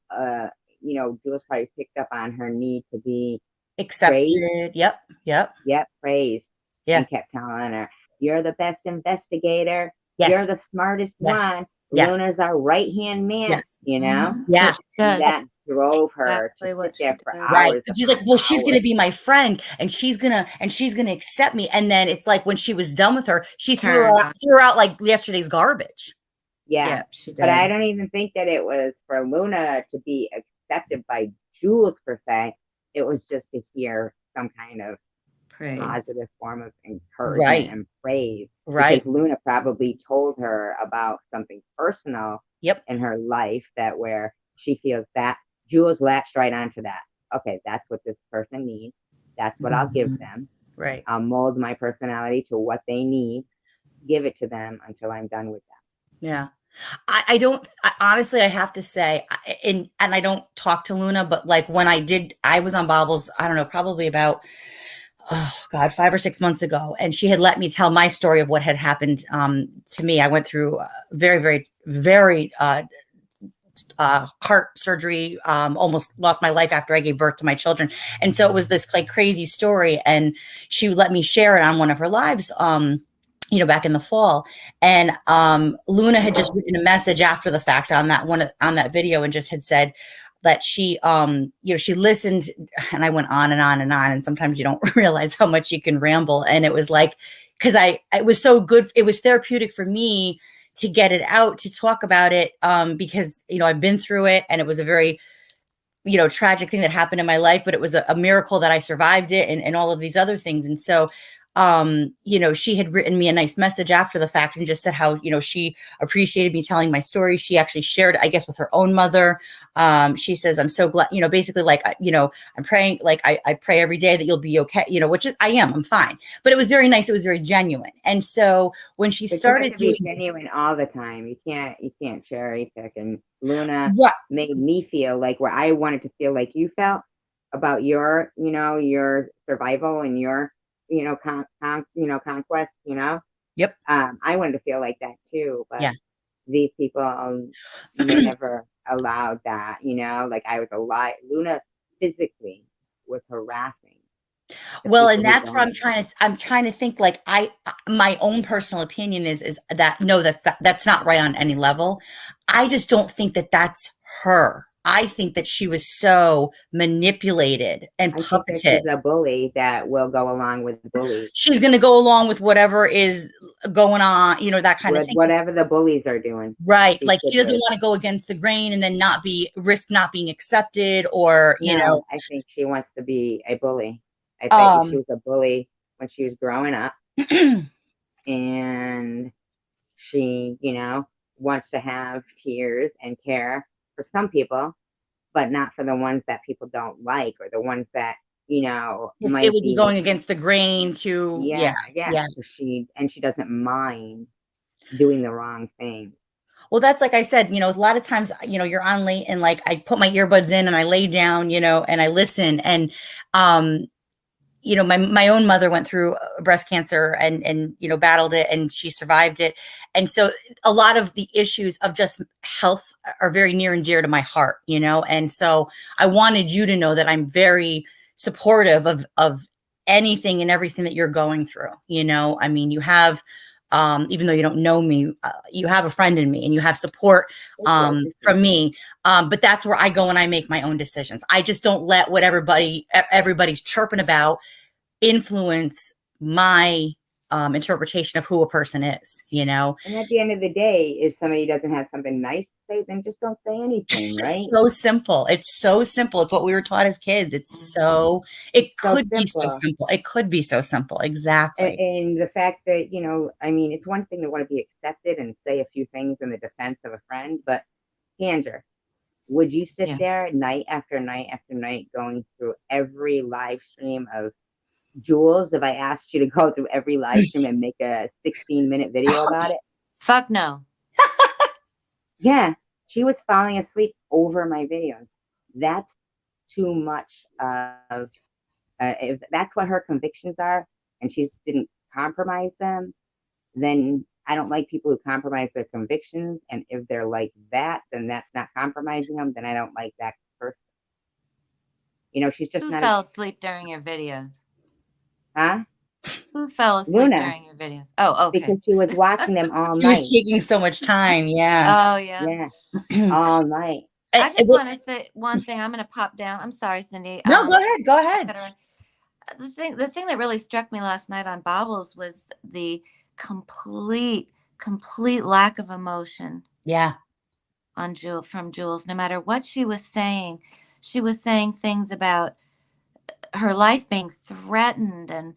you know, Jules probably picked up on her need to be accepted. Praised. Yep. Praised. Yeah. And kept telling her, you're the best investigator. Yes. You're the smartest one. Yes. Luna's our right-hand man, you know? Yeah. That drove her to sit there for hours. She's like, well, she's going to be my friend and she's going to accept me. And then it's like when she was done with her, she threw her out like yesterday's garbage. Yeah. She did. But I don't even think that it was for Luna to be accepted by Jules per se. It was just to hear some kind of positive form of encouragement and praise. Because Luna probably told her about something personal in her life that where she feels that Jules latched right onto that. Okay, that's what this person needs. That's what I'll give them. Right. I'll mold my personality to what they need, give it to them until I'm done with them. Yeah. Honestly, I have to say, and I don't talk to Luna, but like when I was on Bobbles, I don't know, probably about, 5 or 6 months ago. And she had let me tell my story of what had happened to me. I went through very, very, very heart surgery, almost lost my life after I gave birth to my children. And so it was this like crazy story. And she let me share it on one of her lives, you know, back in the fall. And Luna had just written a message after the fact on that video and just had said that she, you know, she listened, and I went on and on and on. And sometimes you don't realize how much you can ramble. And it was like, because it was so good. It was therapeutic for me to get it out, to talk about it, because, you know, I've been through it and it was a very, you know, tragic thing that happened in my life, but it was a miracle that I survived it and all of these other things. And so she had written me a nice message after the fact and just said how, she appreciated me telling my story. She actually shared, I guess, with her own mother. She says, I'm so glad, basically like, I'm praying, like I pray every day that you'll be okay, which is, I'm fine. But it was very nice. It was very genuine. And so when she started doing genuine all the time, you can't cherry pick. And Luna made me feel like where I wanted to feel like you felt about your, your survival and your, conquest, Yep. I wanted to feel like that too, but these people never allowed that, like I was alive. Luna physically was harassing. Well, and that's where I'm trying to think, like, my own personal opinion is that, no, that's not right on any level. I just don't think that that's her. I think that she was so manipulated and puppeted. She's a bully that will go along with bullies. She's going to go along with whatever is going on, that kind of thing. Whatever the bullies are doing. Right. Like she doesn't want to go against the grain and then risk not being accepted or, I think she wants to be a bully. I think she was a bully when she was growing up. And she, wants to have tears and care for some people, but not for the ones that people don't like or the ones that, might it would be going against the grain to, yeah. She doesn't mind doing the wrong thing. Well, that's like I said, a lot of times, you're on late and like I put my earbuds in and I lay down, and I listen and, my own mother went through breast cancer and battled it and she survived it. And so a lot of the issues of just health are very near and dear to my heart, and so I wanted you to know that I'm very supportive of anything and everything that you're going through. I mean, you have, even though you don't know me, you have a friend in me and you have support from me. But that's where I go and I make my own decisions. I just don't let what everybody's chirping about influence my interpretation of who a person is, And at the end of the day, if somebody doesn't have something nice to say, then just don't say anything, right? It's so simple. It's so simple. It's what we were taught as kids. It could be so simple. It could be so simple. Exactly. And the fact that, it's one thing to want to be accepted and say a few things in the defense of a friend, but Kendra, would you sit there night after night after night going through every live stream of Jules if I asked you to go through every live stream and make a 16-minute video about it? Fuck no. Yeah, she was falling asleep over my videos. That's too much of, if that's what her convictions are and she didn't compromise them, then I don't like people who compromise their convictions. And if they're like that, then that's not compromising them. Then I don't like that person. She's just Who not. Who fell asleep during your videos? Huh? Who fell asleep Luna, during your videos? Oh, okay. Because she was watching them all night. She was taking so much time. Yeah. Oh, yeah. Yeah. All night. I just want to say one thing. I'm going to pop down. I'm sorry, Cindy. No, go ahead. Go ahead. The thing that really struck me last night on Bobbles was the complete lack of emotion. Yeah. From Jules. No matter what she was saying things about her life being threatened and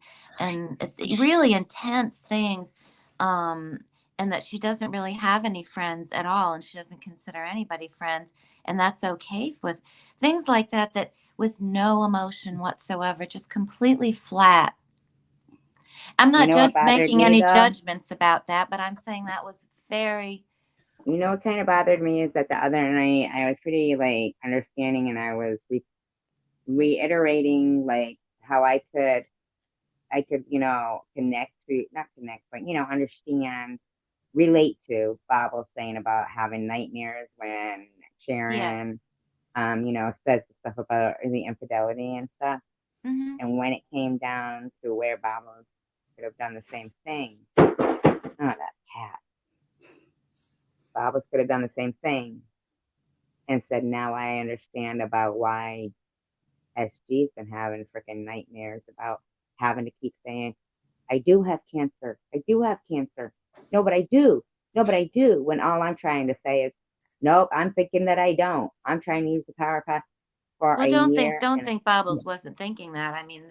really intense things, and that she doesn't really have any friends at all, and she doesn't consider anybody friends, and that's okay with things like that with no emotion whatsoever, just completely flat. I'm not making any judgments about that, but I'm saying that was very. What kind of bothered me is that the other night I was pretty understanding, and I was reiterating how I could connect to, not connect, but understand, relate to Bobble saying about having nightmares when Sharon says stuff about the infidelity and stuff. Mm-hmm. And when it came down to where Bobble could have done the same thing, that cat. Bobble could have done the same thing and said, now I understand about why SG's been having freaking nightmares about having to keep saying, I do have cancer. I do have cancer. No, but I do. No, but I do. When all I'm trying to say is, nope, I'm thinking that I don't. I'm trying to use the Power Pack for a year. Don't think Bobbles wasn't thinking that. I mean,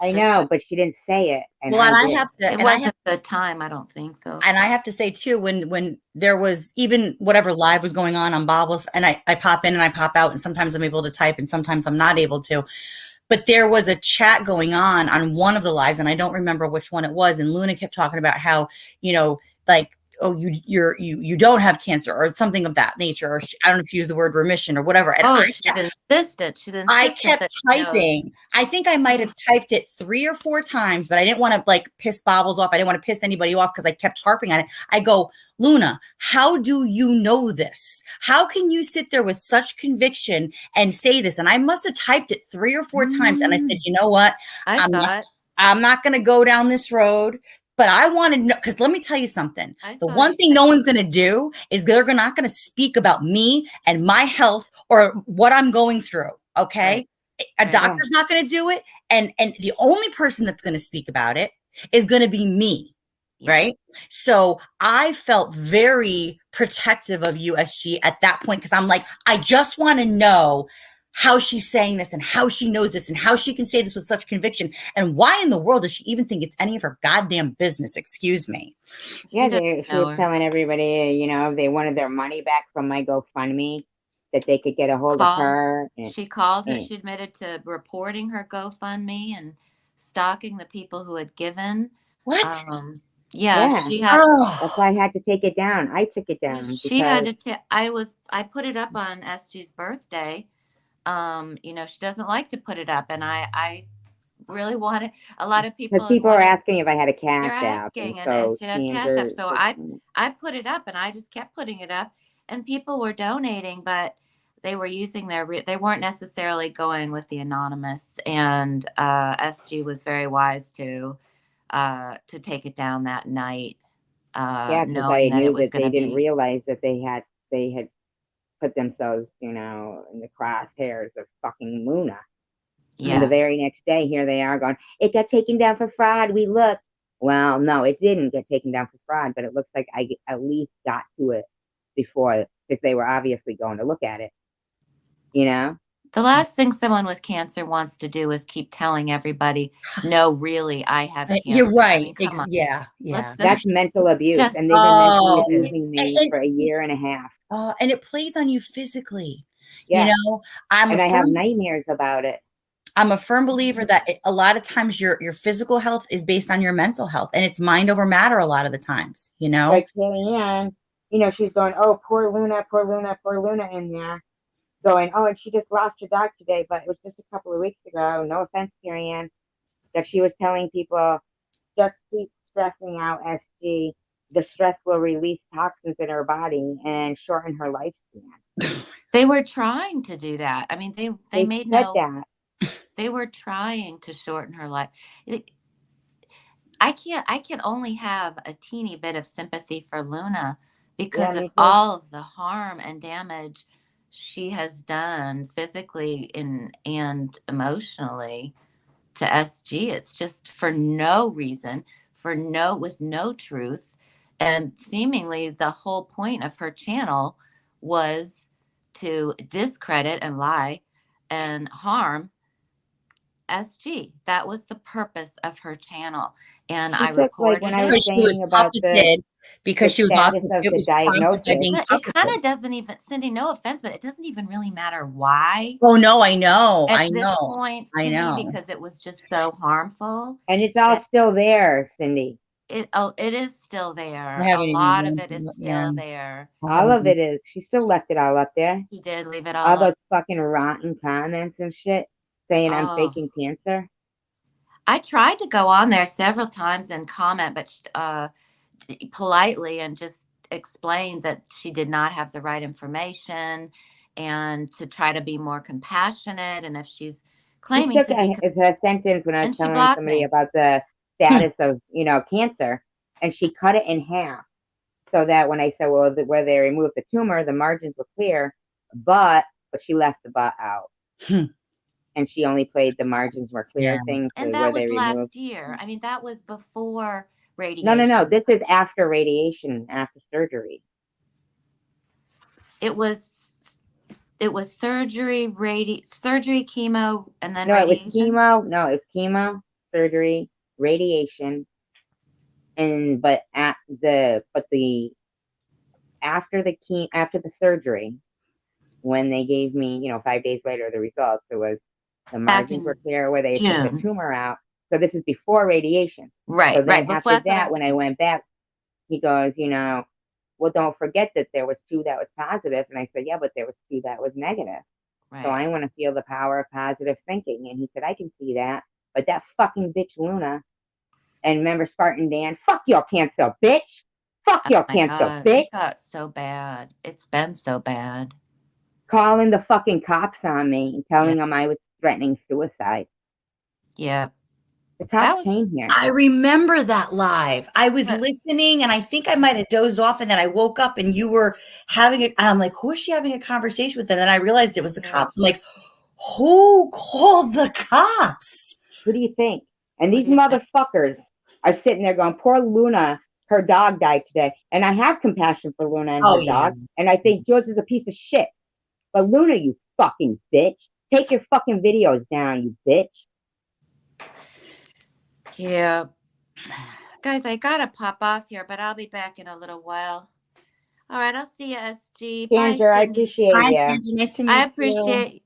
I know, but she didn't say it, and Well, and I I did. have to, It and I have, wasn't the time, I don't think, though. and I have to say too, when there was even whatever live was going on Bobbles, and I pop in and I pop out, and sometimes I'm able to type, and sometimes I'm not able to. But there was a chat going on one of the lives, and I don't remember which one it was. And Luna kept talking about how, like, oh, you don't have cancer or something of that nature, or I don't know if she used the word remission or whatever. And Oh, she's insistent. She's insistent. I kept that she knows. typing. I think I might have typed it 3 or 4 times, but I didn't want to like piss Bobbles off. I didn't want to piss anybody off because I kept harping on it. I go, Luna, how do you know this? How can you sit there with such conviction and say this? And I must have typed it 3 or 4 times. And I said, you know what? I'm not going to go down this road. But I want to know, because let me tell you something. The one thing no one's going to do is they're not going to speak about me and my health or what I'm going through. Okay. Right. A doctor's not going to do it. And the only person that's going to speak about it is going to be me. Yeah. Right. So I felt very protective of USG at that point, because I'm like, I just want to know how she's saying this and how she knows this and how she can say this with such conviction, and why in the world does she even think it's any of her goddamn business? Excuse me. Yeah, she was telling everybody, they wanted their money back from my GoFundMe, that they could get a hold of her. She called her. She admitted to reporting her GoFundMe and stalking the people who had given. What? Yeah, she had. That's why I had to take it down. I took it down. She had to. I put it up on SG's birthday. She doesn't like to put it up, and I really wanted a lot of people. Because people are asking if I had a cash app. They're asking, and she had cash app. So I put it up, and I just kept putting it up, and people were donating, but they were using they weren't necessarily going with the anonymous. And SG was very wise to take it down that night. Knowing that it was going to be. They didn't realize that they had put themselves, in the crosshairs of fucking Luna. Yeah. And the very next day, here they are going, it got taken down for fraud. We looked. Well, no, it didn't get taken down for fraud, but it looks like I at least got to it before, because they were obviously going to look at it. The last thing someone with cancer wants to do is keep telling everybody, no, really, I have cancer. You're right. I mean, yeah. That's mental abuse. And they've been mentally abusing me for a year and a half. And it plays on you physically. Yeah. I have nightmares about it. I'm a firm believer that a lot of times your physical health is based on your mental health, and it's mind over matter a lot of the times, Like Kellyanne, she's going, oh, poor Luna in there. Going, oh, and she just lost her dog today, but it was just a couple of weeks ago. No offense, Kellyanne, that she was telling people, just keep stressing out SG. The stress will release toxins in her body and shorten her lifespan. They were trying to do that. I mean, they made that. They were trying to shorten her life. I can only have a teeny bit of sympathy for Luna because of all of the harm and damage she has done physically and emotionally to SG. It's just for no reason, with no truth. And seemingly the whole point of her channel was to discredit and lie and harm SG. That was the purpose of her channel. And I reported because she was also it kind of doesn't even, Cindy, no offense, but it doesn't even really matter why. Oh no, I know. At this point, I know, because it was just so harmful. And it's all still there, Cindy. It is still there. A lot of it is still there. All of it is. She still left it all up there. She did leave it all up. All those fucking rotten comments and shit saying I'm faking cancer. I tried to go on there several times and comment, but politely, and just explained that she did not have the right information, and to try to be more compassionate. And if she's claiming to be, it's a sentence when I was telling somebody about the status of cancer, and she cut it in half so that when I said, well, where they removed the tumor, the margins were clear, but she left the butt out. And she only played the margins were clear thing. And that was last year. I mean, that was before radiation. No. This is after radiation, after surgery. It was surgery, chemo, and then radiation. It was chemo. No, it was chemo, surgery, radiation, but after the surgery, when they gave me, 5 days later the results, it was the Back margins were in clear where they took the June. tumor out. So this is before radiation. Right, So then right. Before, after that's what I that, was when I thinking. went back, he goes, well, don't forget that there was 2 that was positive. And I said, yeah, but there was 2 that was negative. So I Right. want to feel the power of positive thinking. And he said, I can see that. But that fucking bitch Luna, and remember Spartan Dan, fuck your cancer, bitch. Fuck Oh your my cancer, God. bitch. It got so bad. It's been so bad. Calling the fucking cops on me and telling Yeah. them I was threatening suicide. Yeah. The That cops was came here. I remember that live. I was But- listening and I think I might have dozed off and then I woke up and you were having it. And I'm like, who is she having a conversation with? And then I realized it was the cops. I'm like, who called the cops? Who do you think? And What these do you think? motherfuckers are sitting there going, poor Luna, her dog died today. And I have compassion for Luna and Oh, her yeah. dog. And I think George is a piece of shit. But Luna, you fucking bitch. Take your fucking videos down, you bitch. Yeah. Guys, I gotta pop off here, but I'll be back in a little while. All right, I'll see you, SG. Bye, Sandra, I Cindy. appreciate Hi, you. Sandra. Nice to meet I you. appreciate.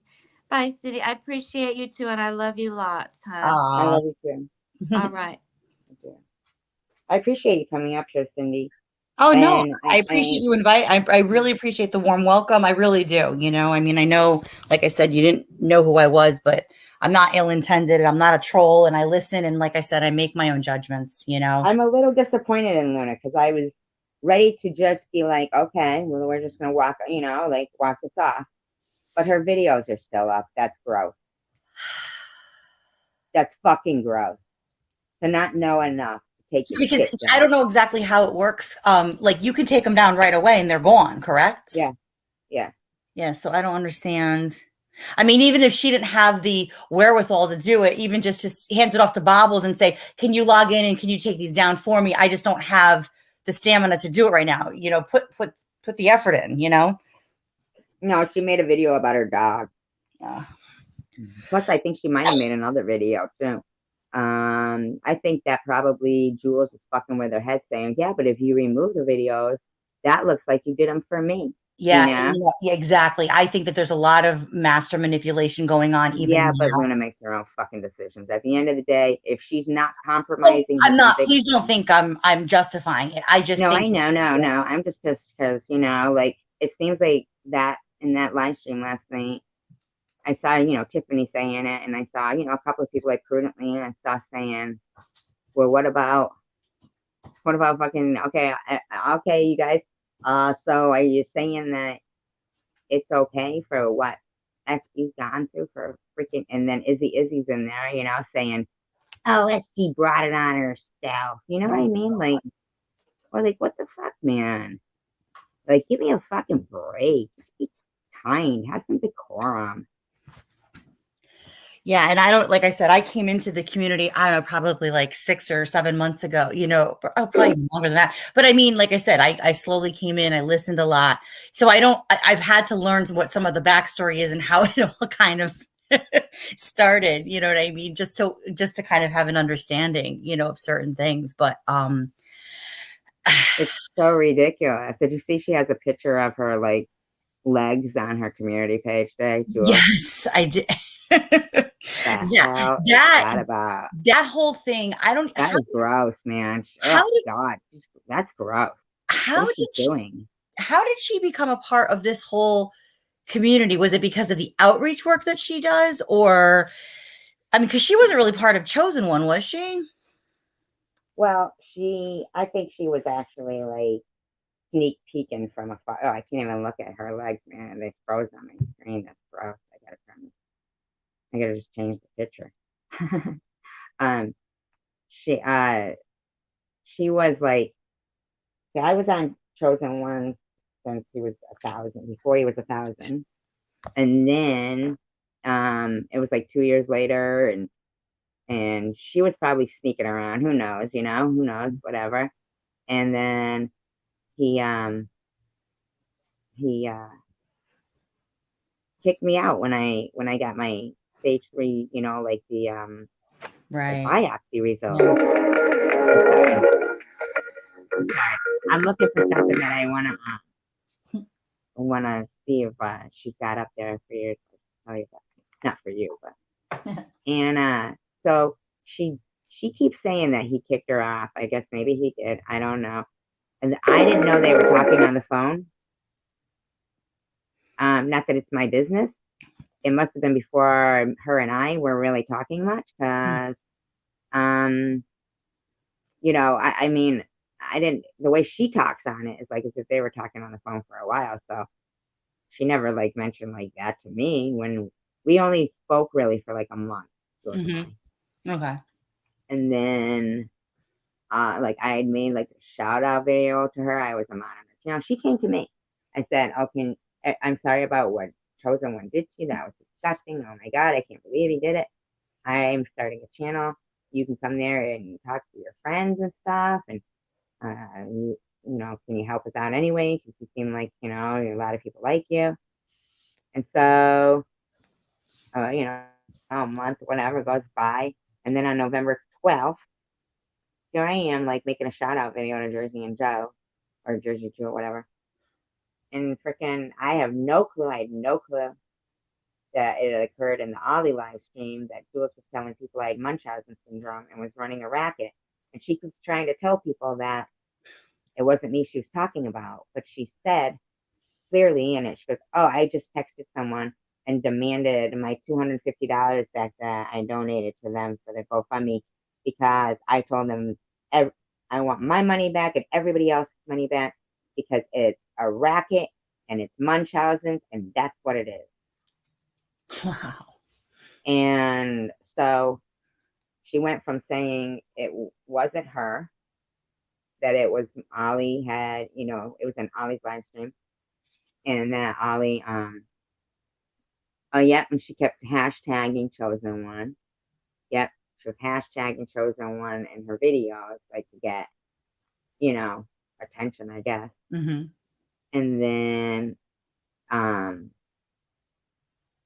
Bye, Cindy. I appreciate you too, and I love you lots, hon. I Aw. love you too. All right. I appreciate you coming up here, Cindy. Oh, no, And I appreciate you invite. I really appreciate the warm welcome. I really do. I mean, I know, like I said, you didn't know who I was, but I'm not ill-intended. I'm not a troll. And I listen. And like I said, I make my own judgments, I'm a little disappointed in Luna because I was ready to just be like, okay, well, we're just going to walk this off. But her videos are still up. That's gross. That's fucking gross. To not know enough to take your because shit down. I don't know exactly how it works. Like you can take them down right away and they're gone, correct? Yeah. Yeah. Yeah. So I don't understand. I mean, even if she didn't have the wherewithal to do it, even just to hand it off to Bobbles and say, can you log in and can you take these down for me? I just don't have the stamina to do it right now. Put the effort in, No, she made a video about her dog. Yeah. Plus, I think she might have made another video too. I think that probably Jules is fucking with her head saying, yeah, but if you remove the videos, that looks like you did them for me. Yeah, yeah, exactly. I think that there's a lot of master manipulation going on even Yeah, now. but Luna makes her own fucking decisions. At the end of the day, if she's not compromising, I'm not. Please don't think I'm justifying it. I just no, think. I know, no. I'm just pissed because like it seems like that in that live stream last night, I saw Tiffany saying it, and I saw a couple of people like Prudently, and I saw saying, well, what about fucking okay, you guys. So are you saying that it's okay for what SG's gone through for freaking, and then Izzy's in there, saying, oh, SG brought it on herself. You know what I mean? Like, or like, what the fuck, man? Like, give me a fucking break. Just be kind. Have some decorum. Yeah, and I don't, like I said, I came into the community, I don't know, probably like 6 or 7 months ago, probably longer than that. But I mean, like I said, I slowly came in, I listened a lot. So I've had to learn what some of the backstory is and how it all kind of started, you know what I mean? Just to kind of have an understanding, of certain things. But it's so ridiculous. Did you see she has a picture of her like legs on her community page today? Yes, I did. Yeah, that whole thing. That is gross, man. God, that's gross. How what is she doing? How did she become a part of this whole community? Was it because of the outreach work that she does, or I mean, because she wasn't really part of Chosen One, was she? Well, I think she was actually like sneak peeking from afar. Oh, I can't even look at her legs, man. They froze on my screen. That's gross. I gotta just change the picture. She was like, see, I was on Chosen One since he was 1,000, before he was 1,000. And then it was like 2 years later, and she was probably sneaking around. Who knows, who knows, whatever. And then he kicked me out when I got my stage 3, like the Right. biopsy results. I'm looking for something that I wanna see if she's got up there for you. Tell you about. Not for you, but and so she keeps saying that he kicked her off. I guess maybe he did. I don't know. And I didn't know they were talking on the phone. Not that it's my business. It must have been before her and I were really talking much, because you know, I mean, I didn't. The way she talks on it is like as if they were talking on the phone for a while. So she never like mentioned like that to me when we only spoke really for like a month. Okay. And then like I had made like a shout out video to her. I was a monitor. You know, she came to me. I said, "Oh, I'm sorry about what Chosen One did to you. That was disgusting. Oh my God, I can't believe he did it. I'm starting a channel. You can come there and talk to your friends and stuff. And you know, can you help us out anyway? Because you seem like, you know, a lot of people like you." And so, you know, a month, whatever goes by. And then on November 12th, here I am, like making a shout out video to Jersey and Joe, or Jersey Joe, whatever. And freaking, I had no clue that it had occurred in the Ollie live stream that Jules was telling people I had Munchausen syndrome and was running a racket. And she was trying to tell people that it wasn't me she was talking about, but she said clearly in it, she goes, "Oh, I just texted someone and demanded my $250 back that I donated to them for their GoFundMe, because I told them I want my money back and everybody else's money back because it's a racket and it's Munchausen's, and that's what it is." Wow. And so she went from saying it wasn't her, that it was Ollie had, you know, it was an Ollie's live stream, and that Ollie, oh, yep, and she kept hashtagging Chosen One. Yep, she was hashtagging Chosen One in her videos, like to get, you know, attention, I guess. Mm-hmm. And then,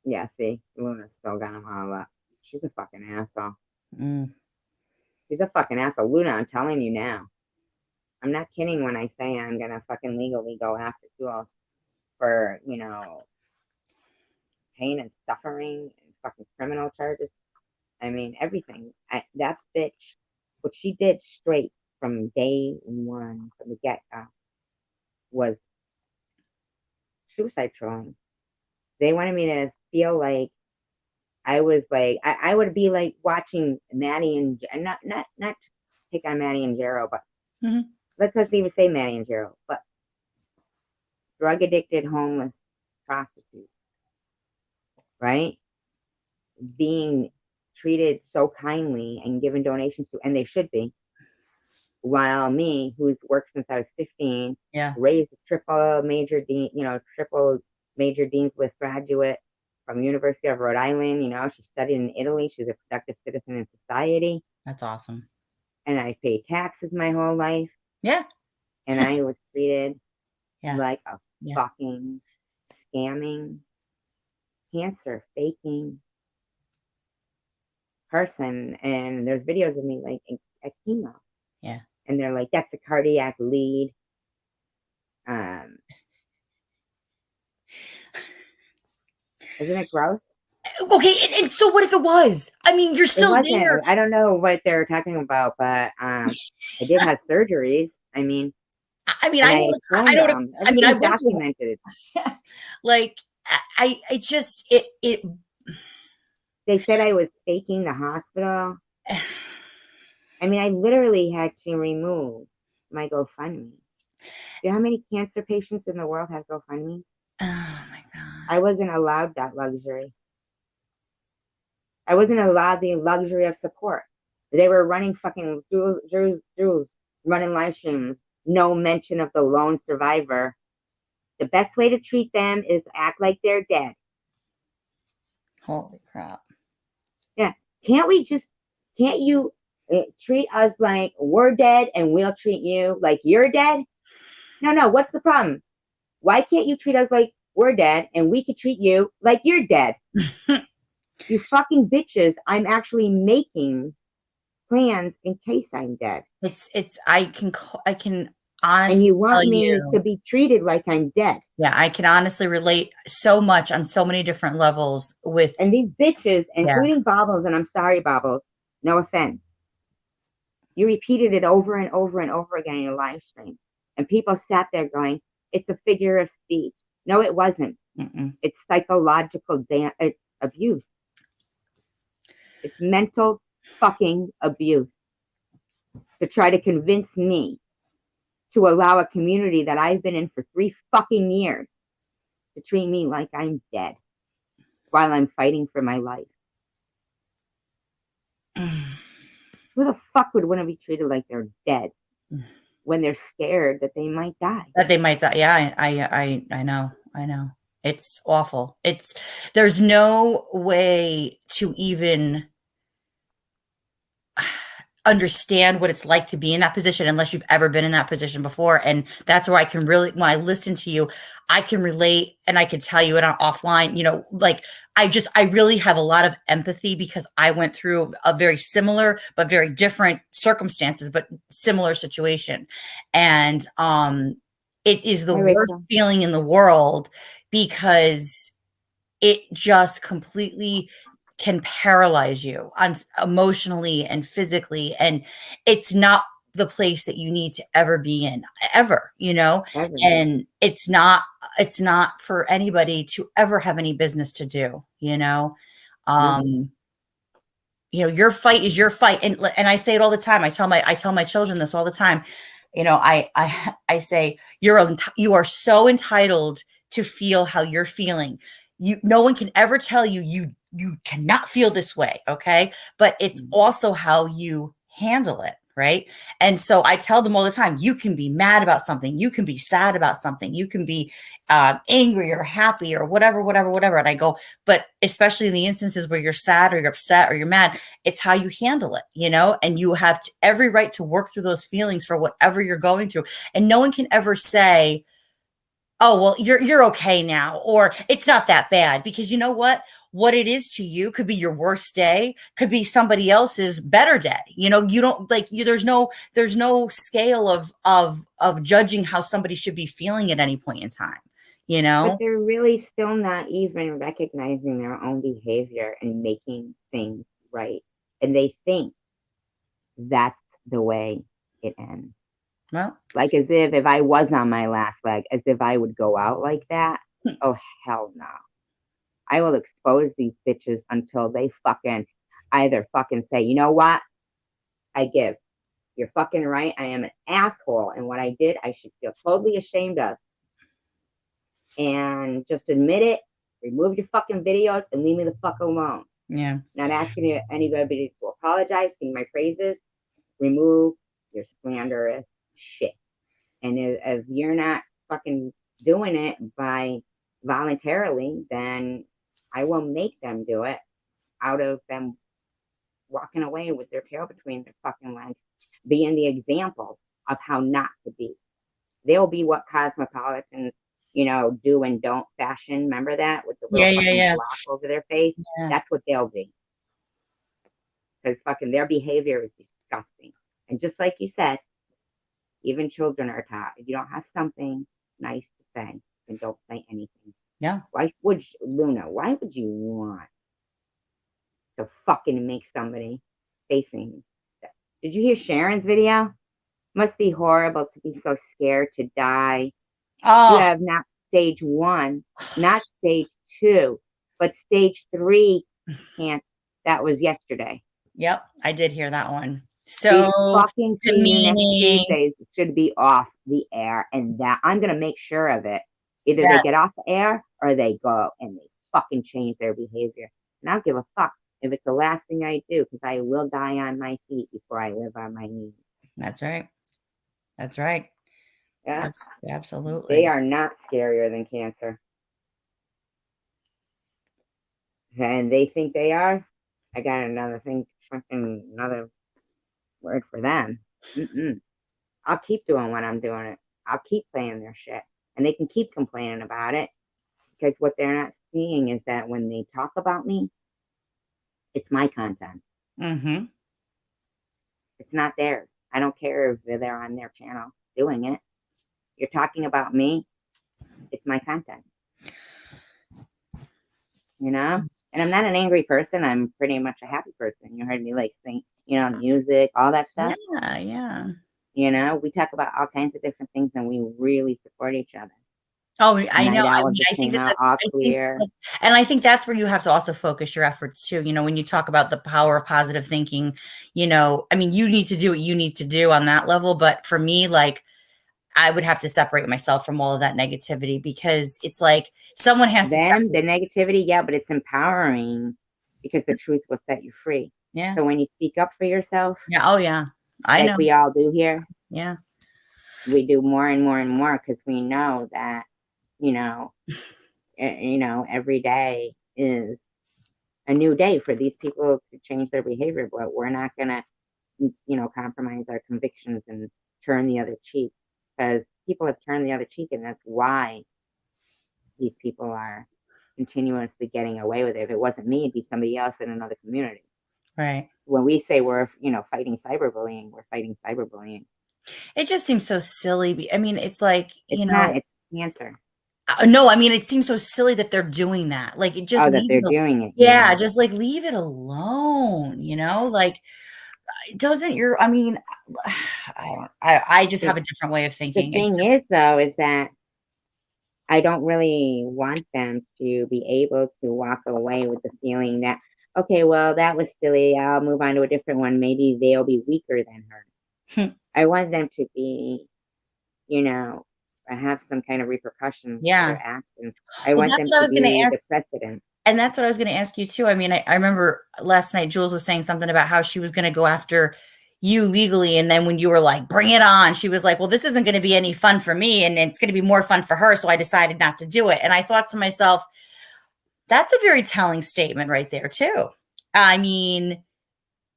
yeah, see, Luna still got them all up. She's a fucking asshole. She's a fucking asshole. Luna, I'm telling you now. I'm not kidding when I say I'm gonna fucking legally go after Jules for, you know, pain and suffering and fucking criminal charges. I mean, everything. That bitch, what she did straight from day one, from the get-go, was suicide trolling. They wanted me to feel like I was like, I would be like watching Maddie and not to pick on Maddie and Jero, but let's just even say Maddie and Jero, but drug addicted, homeless prostitutes, right? Being treated so kindly and given donations to, and they should be. While me, who's worked since I was 15, raised a triple major dean's list graduate from University of Rhode Island. You know, she studied in Italy. She's a productive citizen in society. That's awesome. And I paid taxes my whole life. Yeah. And I was treated like a fucking scamming, cancer faking person. And there's videos of me like at chemo. Yeah. And they're like, that's the cardiac lead. Isn't it gross? Okay, and so what if it was? I mean, you're still there. I don't know what they're talking about, but I did have surgeries. I mean, I documented. Like, I just it. They said I was faking the hospital. I mean, I literally had to remove my GoFundMe. You know how many cancer patients in the world have GoFundMe? Oh my God. I wasn't allowed that luxury. I wasn't allowed the luxury of support. They were running fucking Jules running live streams. No mention of the lone survivor. The best way to treat them is act like they're dead. Holy crap. Yeah. Can't you treat us like we're dead and we'll treat you like you're dead? No. What's the problem? Why can't you treat us like we're dead and we could treat you like you're dead? You fucking bitches, I'm actually making plans in case I'm dead. I can And honestly you tell want me you, to be treated like I'm dead. yeah, I can honestly relate so much on so many different levels with. And these bitches, Yeah. including Bobbles, and I'm sorry, Bobbles, no offense. You repeated it over and over and over again in your live stream. And people sat there going, it's a figure of speech. No, it wasn't. It's psychological it's abuse. It's mental fucking abuse to try to convince me to allow a community that I've been in for 3 fucking years to treat me like I'm dead while I'm fighting for my life. Who the fuck would want to be treated like they're dead when they're scared that they might die? That they might die. Yeah, I know. It's awful. There's no way to even understand what it's like to be in that position unless you've ever been in that position before. And that's where I can really, when I listen to you, I can relate and I can tell you it offline, like I really have a lot of empathy because I went through a very similar, but very different circumstances, but similar situation. And, it is the worst feeling in the world because it just completely can paralyze you emotionally and physically. And it's not the place that you need to ever be in, ever. And it's not for anybody to ever have any business to do, your fight is your fight. And I say it all the time. I tell my children this all the time. I say, you are so entitled to feel how you're feeling. No one can ever tell you cannot feel this way. Okay. But it's also how you handle it. Right. And so I tell them all the time, you can be mad about something. You can be sad about something. You can be angry or happy or whatever. And I go, but especially in the instances where you're sad or you're upset or you're mad, it's how you handle it, and you have every right to work through those feelings for whatever you're going through. And no one can ever say, oh, well, you're okay now, or it's not that bad, because you know what it is to you could be your worst day, could be somebody else's better day. You don't there's no scale of judging how somebody should be feeling at any point in time, But they're really still not even recognizing their own behavior and making things right. And they think that's the way it ends. Well, like as if I was on my last leg, as if I would go out like that. Oh, hell no. I will expose these bitches until they either say, you know what? I give. You're fucking right. I am an asshole. And what I did, I should feel totally ashamed of. And just admit it, remove your fucking videos, and leave me the fuck alone. Yeah. Not asking anybody to apologize, sing my praises. Remove your slanderous shit. And if you're not fucking doing it by voluntarily, then I will make them do it out of them walking away with their tail between their fucking legs, being the example of how not to be. They'll be what cosmopolitans, do and don't fashion. Remember that with the little block over their face? Yeah. That's what they'll be. Because their behavior is disgusting. And just like you said, even children are taught, if you don't have something nice to say, then don't say anything. Yeah. Why would you want to fucking make somebody facing that? Did you hear Sharon's video? Must be horrible to be so scared to die. Oh. You have not stage 1, not stage 2, but stage 3 cancer. That was yesterday. Yep, I did hear that one. So fucking Tuesdays should be off the air, and that I'm gonna make sure of it. Either they get off the air or they go and they fucking change their behavior. And I don't give a fuck if it's the last thing I do, because I will die on my feet before I live on my knees. That's right. That's right. Yeah, absolutely. They are not scarier than cancer, and they think they are. I got another word for them. I'll keep doing what I'm doing it. I'll keep playing their shit, and they can keep complaining about it, because what they're not seeing is that when they talk about me, it's my content. Mm-hmm. It's not theirs. I don't care if they're on their channel doing it. You're talking about me. It's my content. You know? And I'm not an angry person. I'm pretty much a happy person. You heard me like sing, music, all that stuff. Yeah, yeah. You know, we talk about all kinds of different things and we really support each other. Oh, I know. Night I Owl mean, just I think came that out that's, all I think clear. that- and I think that's where you have to also focus your efforts too. You know, when you talk about the power of positive thinking, you know, I mean, you need to do what you need to do on that level. But for me, like, I would have to separate myself from all of that negativity because it's like someone has to Then the negativity, yeah, but it's empowering because the truth will set you free. Yeah. So when you speak up for yourself, Yeah. Oh, yeah. I like know. we all do here, Yeah. we do more and more and more because we know that, every day is a new day for these people to change their behavior, but we're not gonna, compromise our convictions and turn the other cheek because people have turned the other cheek, and that's why these people are continuously getting away with it. If it wasn't me, it'd be somebody else in another community. Right. When we say we're, fighting cyberbullying, we're fighting cyberbullying. It just seems so silly. I mean, it's like, It's not, it's cancer. No, I mean, it seems so silly that they're doing that. Like, it just that they're doing it. Yeah, just like leave it alone, like doesn't your, I mean, I just have a different way of thinking. The thing is though, is that I don't really want them to be able to walk away with the feeling that, okay, well, that was silly. I'll move on to a different one. Maybe they'll be weaker than her. I want them to be, have some kind of repercussions for their actions. I want them to be the precedent. And that's what I was going to ask you too. I mean, I remember last night Jules was saying something about how she was going to go after you legally. And then when you were like, bring it on, she was like, well, this isn't going to be any fun for me. And it's going to be more fun for her. So I decided not to do it. And I thought to myself, that's a very telling statement right there too. I mean,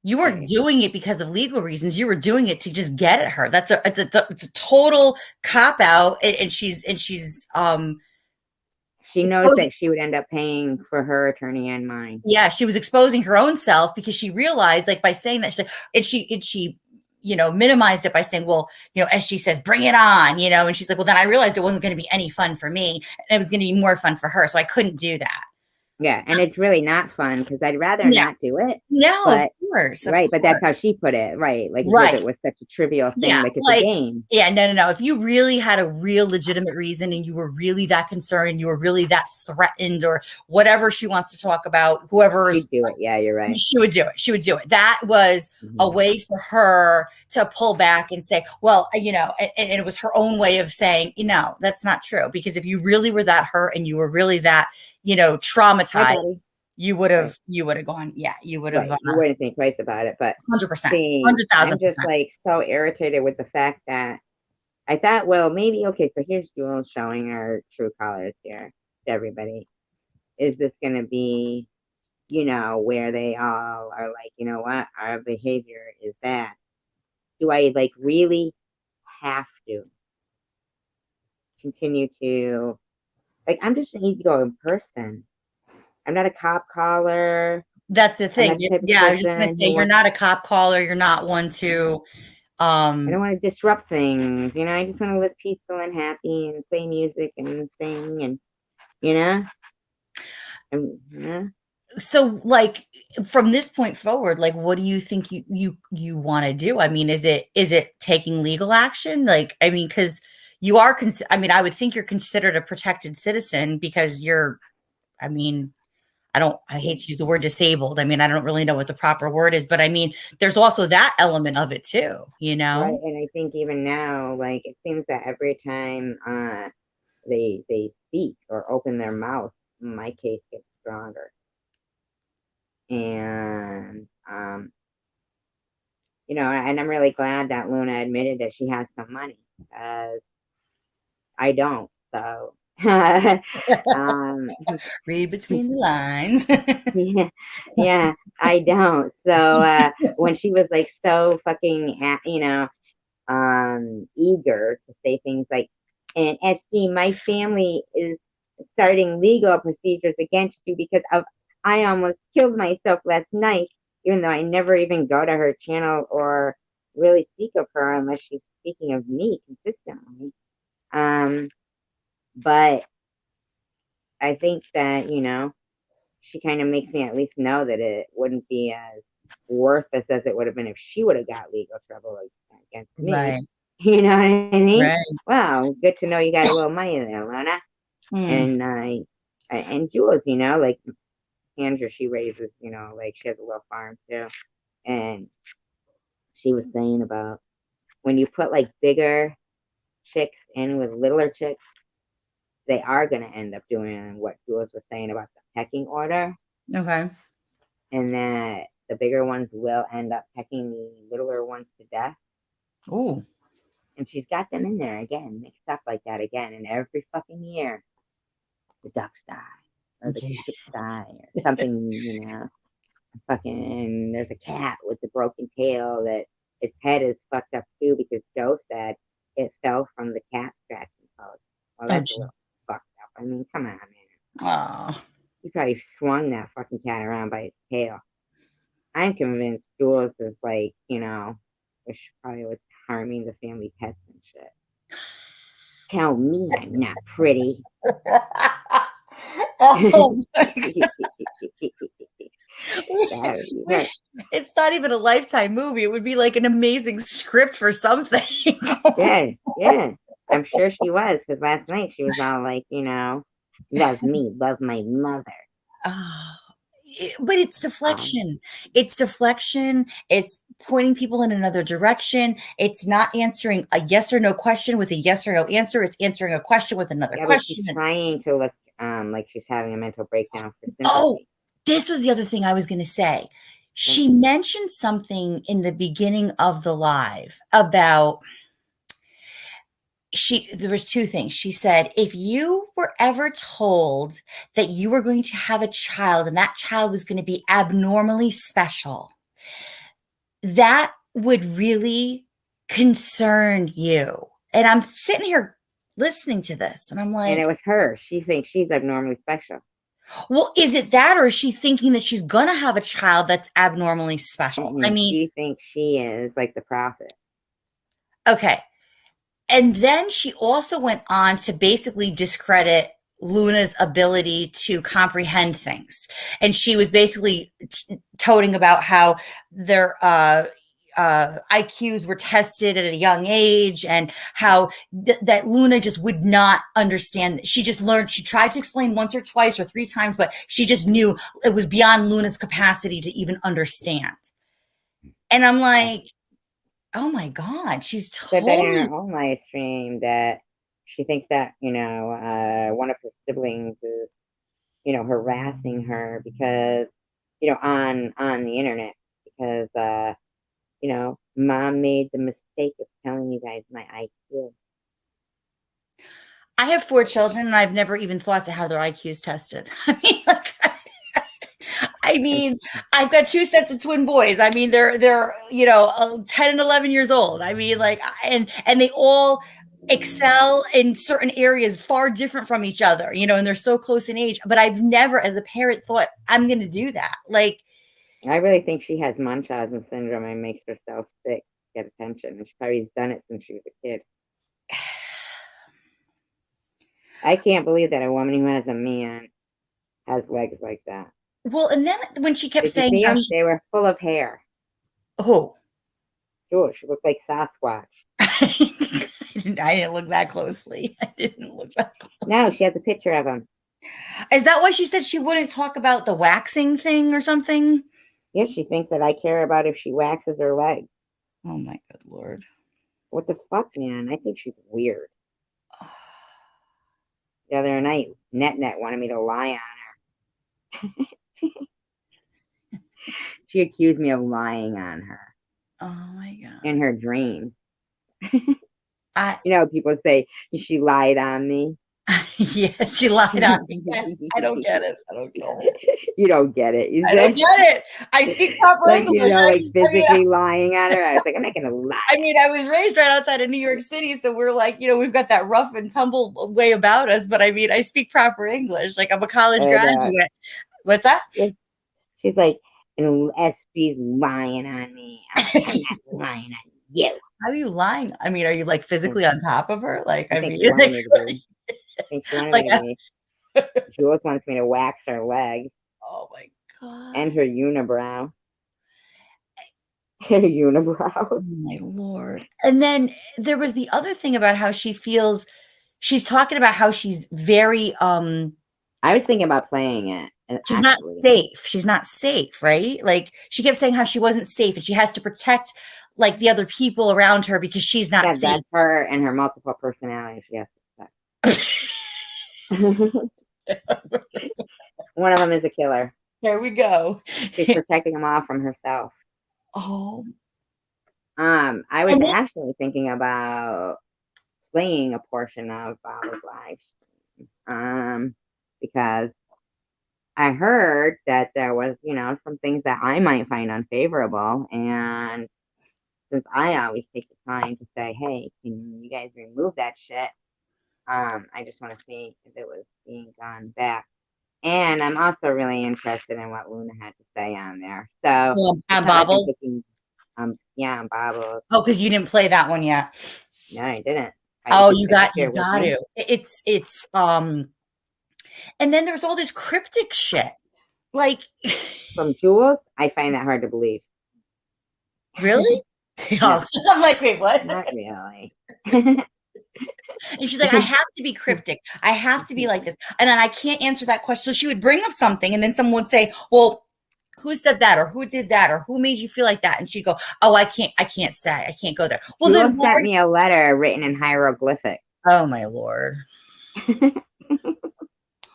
you weren't doing it because of legal reasons. You were doing it to just get at her. It's a total cop out. And she's she knows that she would end up paying for her attorney and mine. Yeah, she was exposing her own self because she realized, like, by saying that, she minimized it by saying, well, as she says, bring it on, and she's like, well, then I realized it wasn't going to be any fun for me and it was going to be more fun for her. So I couldn't do that. Yeah, and it's really not fun because I'd rather not do it. No, but, of course. Right, but that's how she put it. Right, like it was such a trivial thing, like it's a game. Yeah, no. If you really had a real legitimate reason and you were really that concerned and you were really that threatened or whatever she wants to talk about, whoever she'd do it. Yeah, you're right. She would do it. She would do it. That was a way for her to pull back and say, well, and it was her own way of saying, that's not true. Because if you really were that hurt and you were really that, traumatized, you would have gone. Yeah, you would have. You wouldn't think twice about it, but 100%, 100,000%. I'm just like so irritated with the fact that I thought, well, maybe okay. So here's Jules showing our true colors here to everybody. Is this going to be, where they all are like, you know what, our behavior is that? Do I like really have to continue to? Like, I'm just an easygoing person. I'm not a cop caller. That's the thing. Yeah, I was just going to say, you're not a cop caller. You're not one to... I don't want to disrupt things. I just want to live peaceful and happy and play music and sing and, So, like, from this point forward, like, what do you think you want to do? I mean, is it taking legal action? Like, I mean, because... you are, I would think you're considered a protected citizen because you're, I hate to use the word disabled. I mean, I don't really know what the proper word is, but I mean, there's also that element of it too, Right, and I think even now, like, it seems that every time they speak or open their mouth, my case gets stronger. And, and I'm really glad that Luna admitted that she has some money. I don't, so read between the lines. yeah, I don't. So when she was like so fucking eager to say things like, and SG, my family is starting legal procedures against you because I almost killed myself last night, even though I never even go to her channel or really speak of her unless she's speaking of me consistently. But I think that, she kind of makes me at least know that it wouldn't be as worthless as it would have been if she would have got legal trouble against me. Right. You know what I mean? Right. Wow, good to know you got a little money there, Luna. And Jules, like Andrew, she raises, like she has a little farm too. And she was saying about when you put like bigger chicks in with littler chicks, they are going to end up doing what Jules was saying about the pecking order. Okay. And that the bigger ones will end up pecking the littler ones to death. Ooh. And she's got them in there again, mixed up like that again. And every fucking year, the ducks die or the chicks die or something, Fucking, there's a cat with a broken tail that its head is fucked up too because Joe said it fell from the cat scratching post. Well, that's a little fucked up. I mean, come on, man. Oh. He probably swung that fucking cat around by its tail. I'm convinced Jules is like, which probably was harming the family pets and shit. Tell me I'm not pretty. Oh it's not even a Lifetime movie. It would be like an amazing script for something. Yeah. I'm sure she was, because last night she was all like, love me, love my mother. Oh, but it's deflection. It's deflection. It's pointing people in another direction. It's not answering a yes or no question with a yes or no answer. It's answering a question with another question. She's trying to look like she's having a mental breakdown for sympathy. Oh, this was the other thing I was going to say. She mentioned something in the beginning of the live about there was two things. She said, if you were ever told that you were going to have a child and that child was going to be abnormally special, that would really concern you. And I'm sitting here listening to this and I'm like, and it was her. She thinks she's abnormally special. Well, is it that, or is she thinking that she's going to have a child that's abnormally special? I mean, she thinks she is like the prophet. Okay. And then she also went on to basically discredit Luna's ability to comprehend things. And she was basically toting about how their IQs were tested at a young age and how that Luna just would not understand. She just learned, she tried to explain once or twice or three times, but she just knew it was beyond Luna's capacity to even understand. And I'm like, oh my God, she's totally... Said that in her own live stream that she thinks that, one of her siblings is, harassing her because, on the internet, because, mom made the mistake of telling you guys my IQ. I have 4 children and I've never even thought to have their IQs tested. I mean, I've got 2 sets of twin boys. I mean, they're 10 and 11 years old. I mean, and they all excel in certain areas far different from each other, and they're so close in age. But I've never, as a parent, thought I'm going to do that. Like, I really think she has Munchausen syndrome and makes herself sick to get attention. And she probably has done it since she was a kid. I can't believe that a woman who has a man has legs like that. Well, and then when she kept saying they were full of hair. Oh, sure, she looked like Sasquatch. I didn't look that closely. No, she has a picture of him. Is that why she said she wouldn't talk about the waxing thing or something? Yeah, she thinks that I care about if she waxes her legs. Oh my good Lord. What the fuck, man? I think she's weird. The other night, Net wanted me to lie on her. She accused me of lying on her. Oh my God. In her dreams. People say she lied on me. Yes, she lied on me. Yes, I don't get it. You don't get it. I don't get it. I speak proper English. Physically lying on her. I was like, I'm not going to lie. I mean, I was raised right outside of New York City, so we're like, we've got that rough and tumble way about us. But I mean, I speak proper English. Like, I'm a college graduate. What's that? She's like, SB's lying on me. I'm not lying on you. How are you lying? I mean, are you like physically on top of her? Like, I think mean, she wanted me to be. I think she wanted like, me to be. Jules wants me to wax her leg oh my God. and her unibrow. Her unibrow. Oh my Lord. And then there was the other thing about how she feels. She's talking about how she's very I was thinking about playing it. she's Actually. not safe. She's not safe, right? Like she kept saying how she wasn't safe and she has to protect like the other people around her because she's not Yeah, safe. that's her and her multiple personalities. Yes. One of them is a killer. There we go. She's protecting them all from herself. Oh. I was actually thinking about playing a portion of Bob's live stream. Because I heard that there was, some things that I might find unfavorable, and since I always take the time to say, hey, can you guys remove that shit? I just want to see if it was being gone back. And I'm also really interested in what Luna had to say on there. So on Bobbles? Yeah, on Bobbles. Oh, because you didn't play that one yet. No, I didn't. You got to. It's and then there's all this cryptic shit. Like from Jules, I find that hard to believe. Really? No. I'm like, wait, what? Not really. And she's like, I have to be cryptic. I have to be like this. And then I can't answer that question. So she would bring up something and then someone would say, well, who said that? Or who did that? Or who made you feel like that? And she'd go, oh, I can't say. I can't go there. Well, Jules then sent me a letter written in hieroglyphic. Oh, my Lord.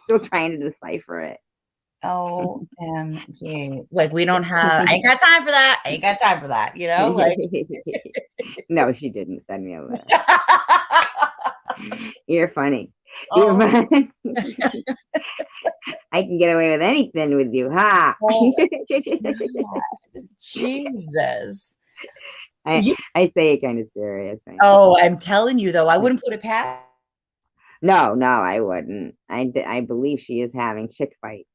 Still trying to decipher it. OMG. Like, we don't have, I ain't got time for that. I ain't got time for that. You know, like. No, she didn't send me a letter. You're funny. You're funny. I can get away with anything with you, huh? Oh, Jesus. I say it kind of serious. Oh, I'm telling you, though, I wouldn't put it past. No, I wouldn't. I believe she is having chick fights,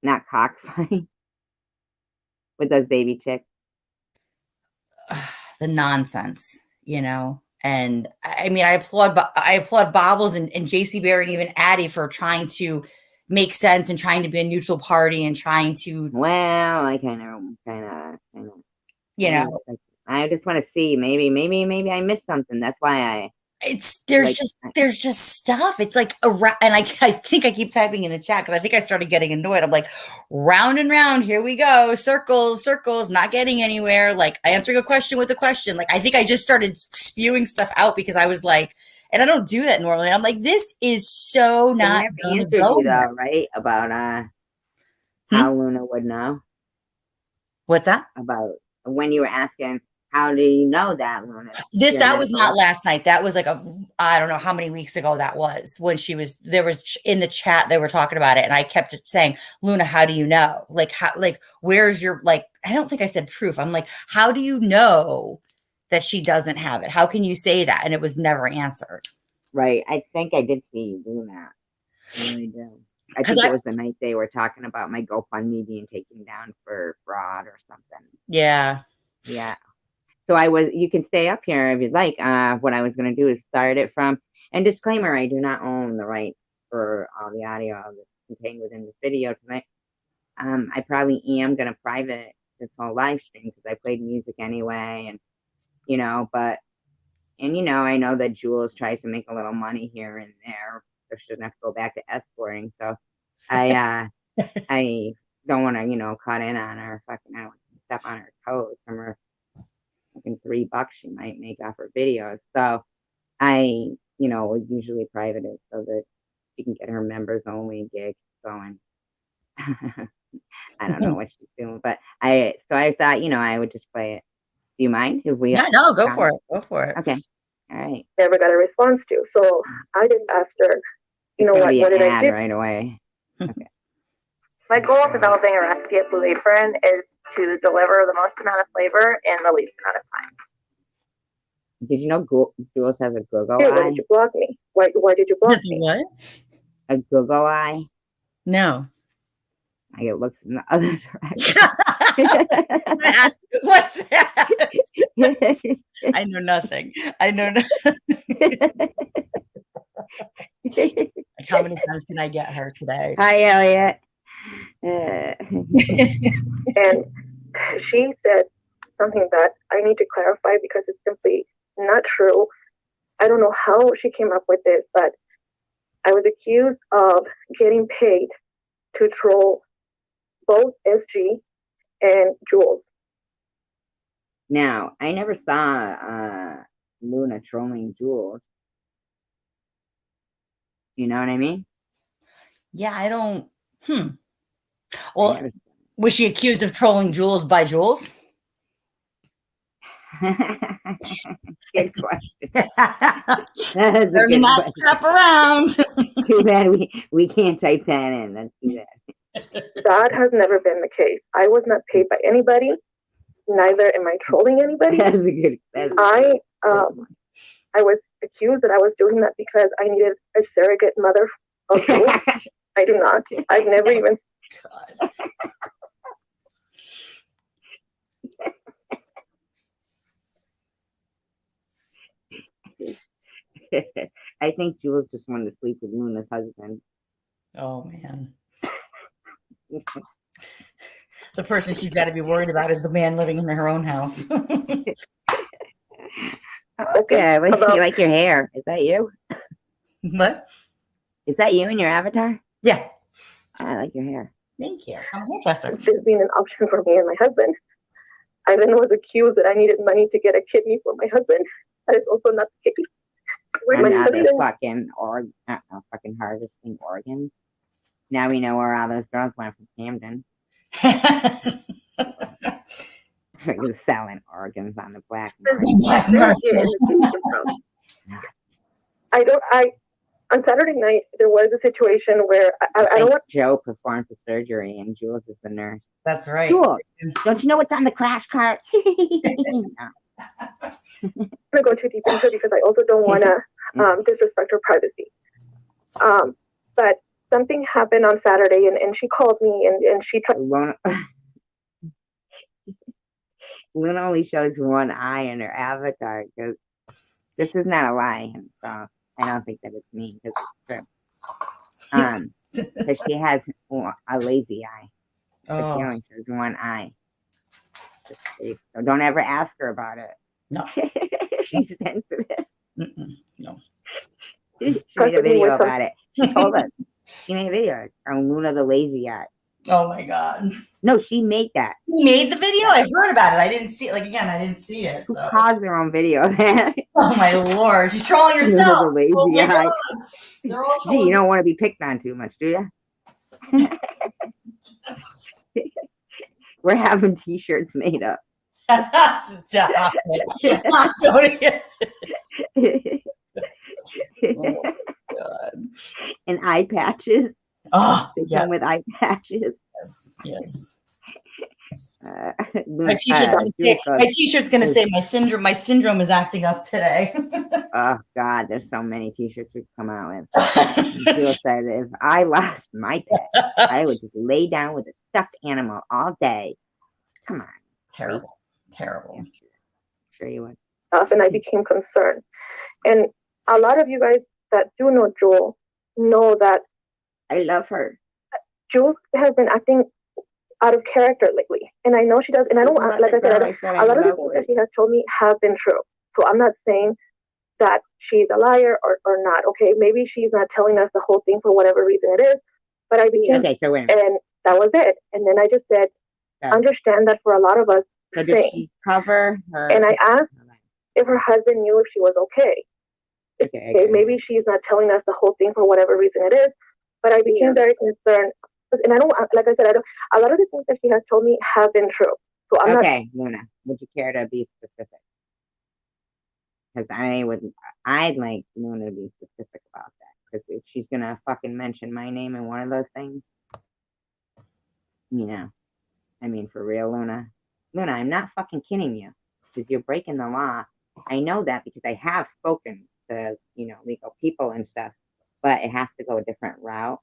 not cock fights with those baby chicks. The nonsense, and I mean, I applaud Bobbles and JC Barrett and even Addie for trying to make sense and trying to be a neutral party and trying to. Well, I kind of. I just want to see. Maybe I missed something. That's why there's just stuff. It's like and I think I keep typing in the chat because I think I started getting annoyed. I'm like, round and round, here we go, circles, not getting anywhere. Like answering a question with a question. Like I think I just started spewing stuff out because I was like, and I don't do that normally. I'm like, this is so not going to go though, right? About how Luna would know. What's that? About when you were asking. How do you know that, Luna? That was not last night. That was like I don't know how many weeks ago that was when there was in the chat, they were talking about it. And I kept saying, Luna, how do you know? Where's your, I don't think I said proof. I'm like, how do you know that she doesn't have it? How can you say that? And it was never answered. Right. I think I did see you do that. I really do. I think it was the night they were talking about my GoFundMe being taken down for fraud or something. Yeah. Yeah. So you can stay up here if you'd like. What I was going to do is start it from, and disclaimer, I do not own the rights for all the audio that's contained within this video tonight. I probably am going to private this whole live stream because I played music anyway. And, I know that Jules tries to make a little money here and there. So she doesn't have to go back to escorting. So I don't want to, cut in on her. I don't want to step on her toes from her. $3 she might make off her videos. So I, would usually private it so that she can get her members only gig going. I don't know what she's doing, but I thought, I would just play it. Do you mind if we? Yeah, no, go for it. Go for it. Okay. All right. Never got a response to. So I just asked her, what did I do? Right away. Okay. My goal of developing a recipe at Blue Apron is to deliver the most amount of flavor in the least amount of time. Did you know Jules has a Google Hey, eye? why did you block me? Why did you block me? What? A Google eye? No. It looks in the other direction. What's that? I know nothing. I know like how many times can I get her today? Hi, Elliot. And she said something that I need to clarify because it's simply not true. I don't know how she came up with this, but I was accused of getting paid to troll both SG and Jules. Now, I never saw Luna trolling Jules. You know what I mean? Yeah, I don't. Well, was she accused of trolling Jules by Jules? Good question. That's a Learning good that question. crap around. Too bad we can't type that in. That's too bad. That has never been the case. I was not paid by anybody. Neither am I trolling anybody. That's a good. I was accused that I was doing that because I needed a surrogate mother of Jules. I do not. I've never even. I think Jules just wanted to sleep with Luna's husband. Oh man. The person she's got to be worried about is the man living in her own house. Okay, you like your hair? Is that you? What? Is that you in your avatar? Yeah. I like your hair. Thank you. I'm a hairdresser. This being an option for me and my husband. I then was accused that I needed money to get a kidney for my husband. That is also not the case. Another fucking fucking harvesting organs. Now we know where all those girls went from Camden. They're selling organs on the black market. On Saturday night, there was a situation where I don't want. Joe performed the surgery and Jules is the nurse. That's right. Jules, don't you know what's on the crash cart? I'm going to go too deep into it because I also don't want to disrespect her privacy. But something happened on Saturday, and she called me, and she tried. Luna only shows one eye in her avatar because this is not a lie, so I don't think that it's me because it's true. Because she has a lazy eye. Oh. She only shows one eye. So don't ever ask her about it. No. She's sensitive. No. She made a video about it. She told us. She made a video on Luna the lazy eye. Oh my God. No, she made that. She made the video? I heard about it. I didn't see it. Like, again, I didn't see it. Who caused her own video? Oh my Lord. She's trolling herself. The lazy oh my eye. God. They're all Gee, trolling. you don't want to be picked on too much, do you? We're having t-shirts made up. Stop it. Oh God. And eye patches. Oh, they yes. come with eye patches. Yes. My t-shirt's gonna say my syndrome is acting up today. Oh God, there's so many t-shirts we come out with. Jill said, if I lost my pet, I would just lay down with a stuffed animal all day. Come on. Terrible. Terrible. Yeah, sure you would. And I became concerned. And a lot of you guys that do know Jewel know that I love her. Jules has been acting out of character lately. And I know she does. And I don't, like I said, a lot of the things that she has told me have been true. So I'm not saying that she's a liar or not. Okay, maybe she's not telling us the whole thing for whatever reason it is. But I became, and that was it. And then I just said, understand that for a lot of us, so did she cover her? And I asked if her husband knew if she was okay. Okay, maybe she's not telling us the whole thing for whatever reason it is. But I became very concerned. And I don't, like I said, a lot of the things that she has told me have been true. So I'm not. Okay, Luna, would you care to be specific? Because I'd like Luna to be specific about that. Because if she's going to fucking mention my name in one of those things, you know, I mean, for real, Luna. Luna, I'm not fucking kidding you. Because you're breaking the law. I know that because I have spoken to, you know, legal people and stuff. But it has to go a different route.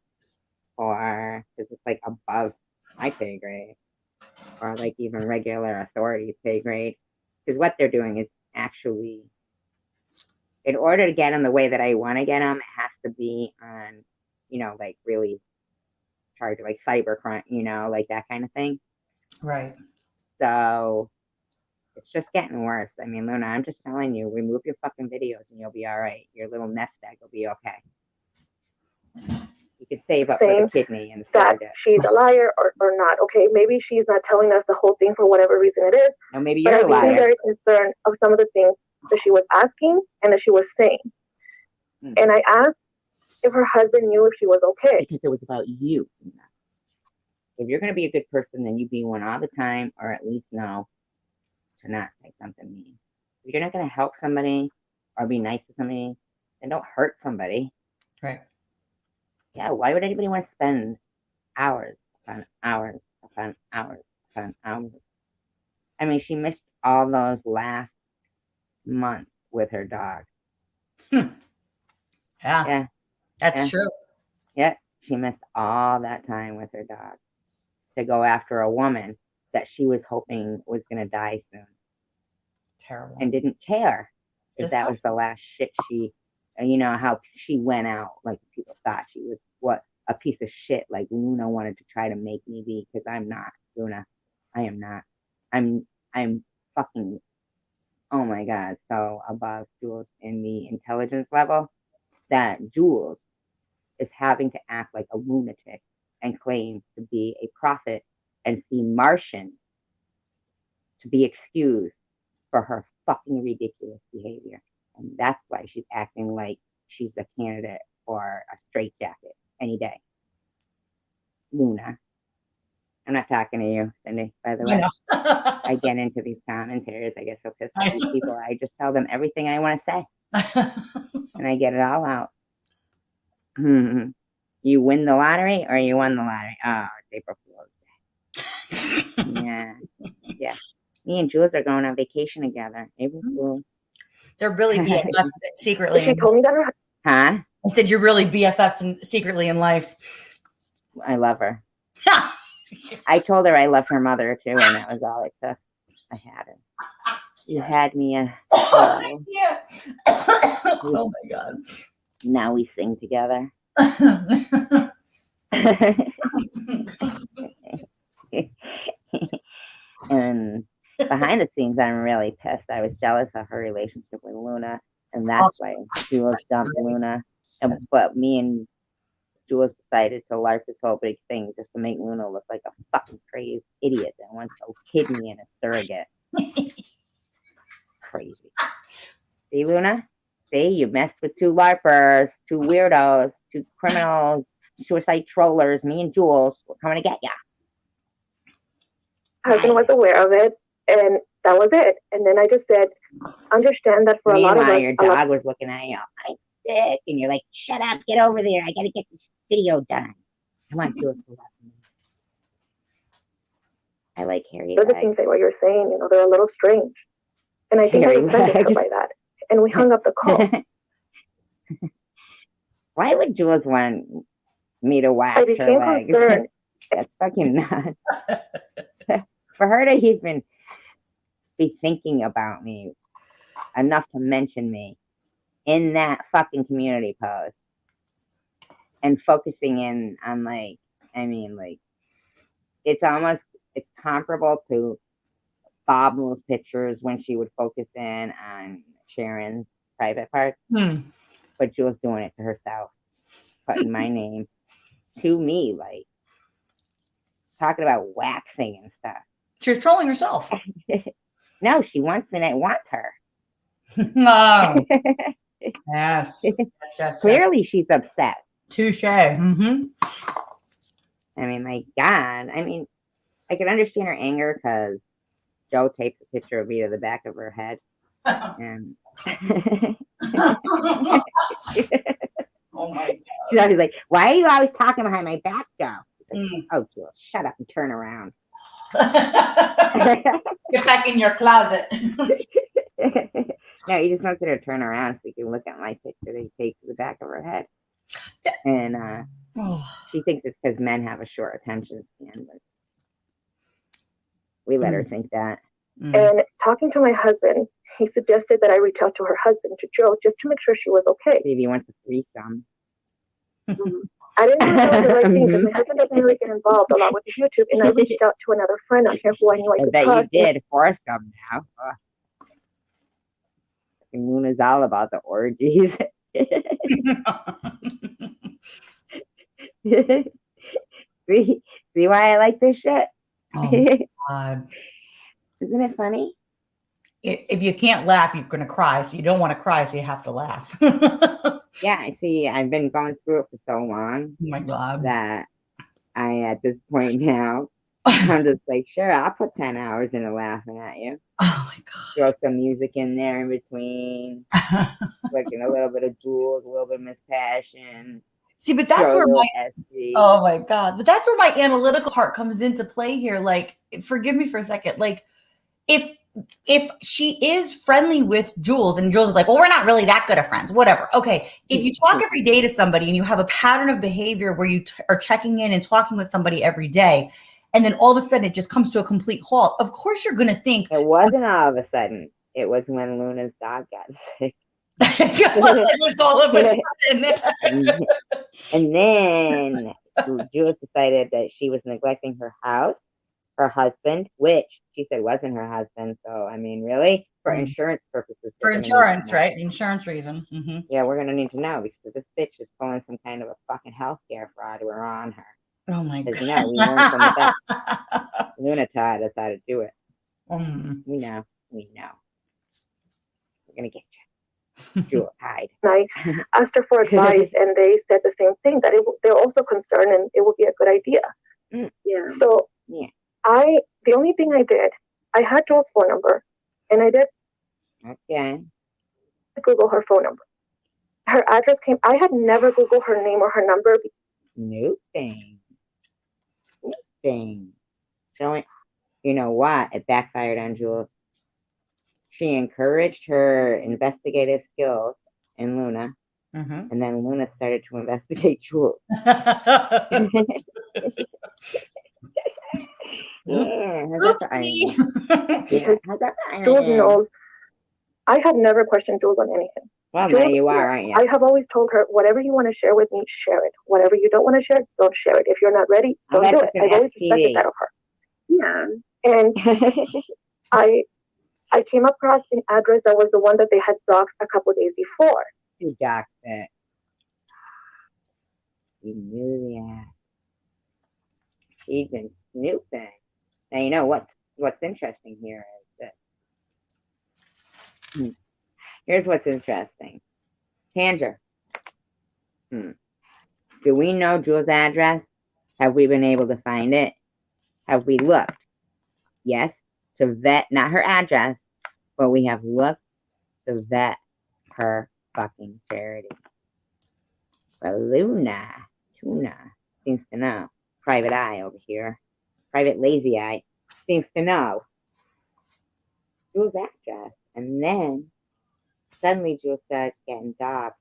Or because it's like above my pay grade. Or like even regular authorities pay grade. Because what they're doing is actually, in order to get them the way that I want to get them, it has to be on, like really charged, like cybercrime, like that kind of thing. Right. So it's just getting worse. I mean, Luna, I'm just telling you, remove your fucking videos and you'll be all right. Your little nest egg will be okay. You can save up for the kidney and that surrogate. she's a liar or not. Okay, maybe she's not telling us the whole thing for whatever reason it is. No, maybe but you're a liar. I'm very concerned of some of the things that she was asking and that she was saying. And I asked if her husband knew if she was okay. Because it was about you. If you're going to be a good person, then you be one all the time, or at least know to not say something mean. If you're not going to help somebody or be nice to somebody, then don't hurt somebody. Right. Yeah, why would anybody want to spend hours upon hours upon hours upon hours? I mean, she missed all those last months with her dog. Yeah. That's true. Yeah, she missed all that time with her dog to go after a woman that she was hoping was going to die soon. Terrible. And didn't care if that was the last shit she, how she went out, like people thought she was a piece of shit, like Luna wanted to try to make me be, because I'm not, Luna. I am not. I'm fucking, oh my God, so above Jules in the intelligence level that Jules is having to act like a lunatic and claim to be a prophet and see Martian to be excused for her fucking ridiculous behavior. And that's why she's acting like she's a candidate for a straitjacket any day. Luna. I'm not talking to you, Cindy, by the way. I get into these commentaries. I get so pissed at these people. I just tell them everything I want to say. And I get it all out. You win the lottery or you won the lottery? Oh, it's April Fool's Day. Yeah. Me and Jules are going on vacation together. April Fool's. They're really BFFs secretly. She told me that her. Huh? I said you're really BFFs secretly in life. I love her. I told her I loved her mother too, and that was all it took. I had her. You had me a. Yeah. Oh my God. Now we sing together. And behind the scenes, I'm really pissed. I was jealous of her relationship with Luna, and that's why Jules dumped Luna. But me and Jules decided to larp this whole big thing just to make Luna look like a fucking crazy idiot that wants a kidney and a surrogate. Crazy. See, Luna? See, you messed with two larpers, two weirdos, two criminals, suicide trollers, me and Jules. We're coming to get ya. Husband was aware of it, and that was it. And then I just said, understand that for a lot of us. Your dog was looking at you. I'm sick, and you're like, shut up, get over there. I gotta get this video done. I want Jules to love me. I like hairy The legs. things that what you're saying, they're a little strange. And I think I offended her by that. And we hung up the call. Why would Jules want me to wax I her became legs? concerned. That's fucking nuts. For her to even be thinking about me enough to mention me in that fucking community post and focusing in on it's comparable to Bob Moore's pictures when she would focus in on Sharon's private parts. But Jules doing it to herself, putting my name to me, like talking about waxing and stuff. She was trolling herself. No, she wants me and I want her. No. Yes. Clearly she's upset. Touche. Mm-hmm. I mean, my God. I mean, I can understand her anger because Joe tapes a picture of me to the back of her head. And oh my God. She's always like, why are you always talking behind my back, Joe? Like, oh, Jules, shut up and turn around. Get back in your closet. No, you just want her to turn around so you can look at my picture that he takes to the back of her head. And she thinks it's because men have a short attention span, but we let her think that. And talking to my husband, he suggested that I reach out to her husband, to Joe, just to make sure she was okay. Maybe he wants a threesome. I didn't think that was the right thing because my husband doesn't really get involved a lot with YouTube, and I reached out to another friend on here who I knew I I could bet you trust. did. Foursome now. And Luna's all about the orgies. See why I like this shit? Oh my God. Isn't it funny? If you can't laugh, you're going to cry. So you don't want to cry, so you have to laugh. Yeah, I see. I've been going through it for so long. Oh my God. That I, at this point now, I'm just like, sure, I'll put 10 hours into laughing at you. Oh my God. Throw some music in there in between. Like a little bit of Jules, a little bit of Miss Passion. See, but that's where my SG. Oh my God. But that's where my analytical part comes into play here. Like, forgive me for a second. Like, if she is friendly with Jules and Jules is like, well, we're not really that good of friends, whatever. Okay. If you talk every day to somebody and you have a pattern of behavior where you are checking in and talking with somebody every day, and then all of a sudden it just comes to a complete halt, of course you're going to think. It wasn't all of a sudden. It was when Luna's dog got sick. It was all of a sudden. And then Jules decided that she was neglecting her house, her husband, which she said wasn't her husband. So, I mean, really, for insurance purposes. For insurance, right? Insurance reason. Mm-hmm. Yeah, we're going to need to know because this bitch is pulling some kind of a fucking healthcare fraud. We're on her. Oh my God. You know, we learned from that. Luna taught us how to do it. We know. We're going to get you. Jules, hide. I asked her for advice, and they said the same thing, that they're also concerned and it would be a good idea. Yeah. So the only thing I did, I had Joel's phone number, and I did Google her phone number. Her address came. I had never Googled her name or her number. Nothing. Showing, you know what? It backfired on Jules. She encouraged her investigative skills in Luna, and then Luna started to investigate Jules. Jules knows. I have never questioned Jules on anything. Well, Jules, now you are, aren't you? I have always told her, whatever you want to share with me, share it. Whatever you don't want to share, don't share it. If you're not ready, don't do it. I've always respected that of her. Yeah. And I came across an address that was the one that they had doxed a couple of days before. You doxed it. You knew that. She's been snooping. Now you know what's interesting here is that here's what's interesting. Tandra. Do we know Jules' address? Have we been able to find it? Have we looked? Yes, to vet, not her address, but we have looked to vet her fucking charity. But Tuna seems to know. Private eye over here. Private lazy eye seems to know Jules' address. And then suddenly Jules starts getting doxxed.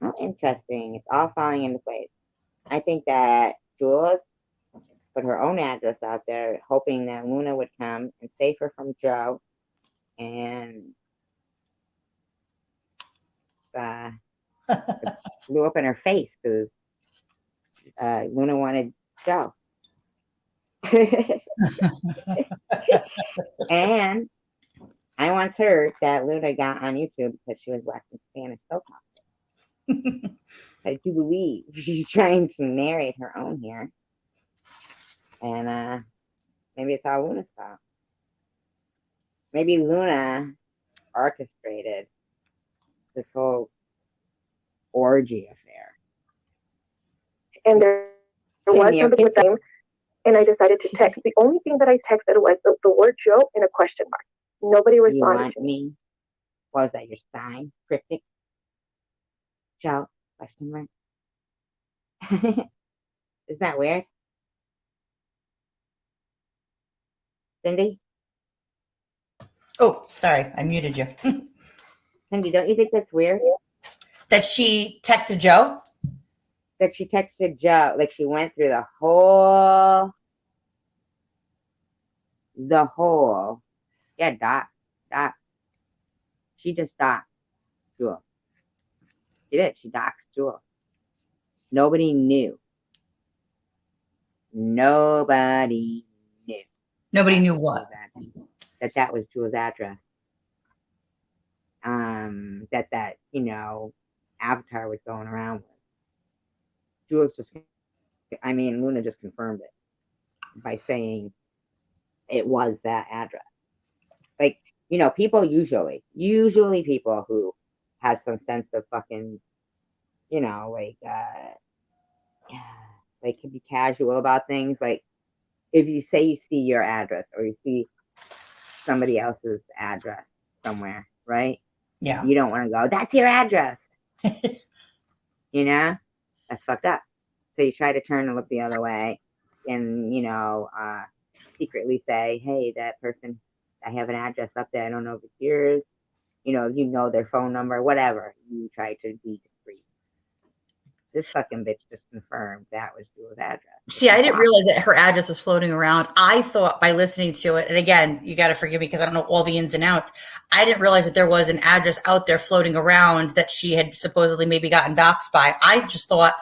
How interesting. It's all falling into place. I think that Jules put her own address out there, hoping that Luna would come and save her from Joe. And it blew up in her face because Luna wanted Joe. And I once heard that Luna got on YouTube because she was watching Spanish soap operas. I do believe she's trying to narrate her own here. And maybe it's all Luna's fault. Maybe Luna orchestrated this whole orgy affair. And there was somebody with them, and I decided to text. The only thing that I texted was the word Joe and a question mark. Nobody responded to me. What was that, your sign? Cryptic? Joe? Question mark? Isn't that weird? Cindy? Oh, sorry. I muted you. Cindy, don't you think that's weird? That she texted Joe? That she texted Joe. Like she went through the whole the whole, yeah, doc. She just doxed Jewel. She did. She doxed Jewel. Nobody knew. Nobody knew. Nobody knew what. That was Jewel's address. That avatar was going around with. Jewel's just, Luna just confirmed it by saying it was that address. Like, people usually people who have some sense of fucking, can be casual about things. Like, if you say you see your address or you see somebody else's address somewhere, right? Yeah. You don't want to go, that's your address. That's fucked up. So you try to turn and look the other way and, secretly say, hey, that person, I have an address up there. I don't know if it's yours. Their phone number, whatever. You try to be discreet. This fucking bitch just confirmed that was Jewel's address. See, I didn't realize that her address was floating around. I thought by listening to it, and again, you got to forgive me because I don't know all the ins and outs. I didn't realize that there was an address out there floating around that she had supposedly maybe gotten doxxed by. I just thought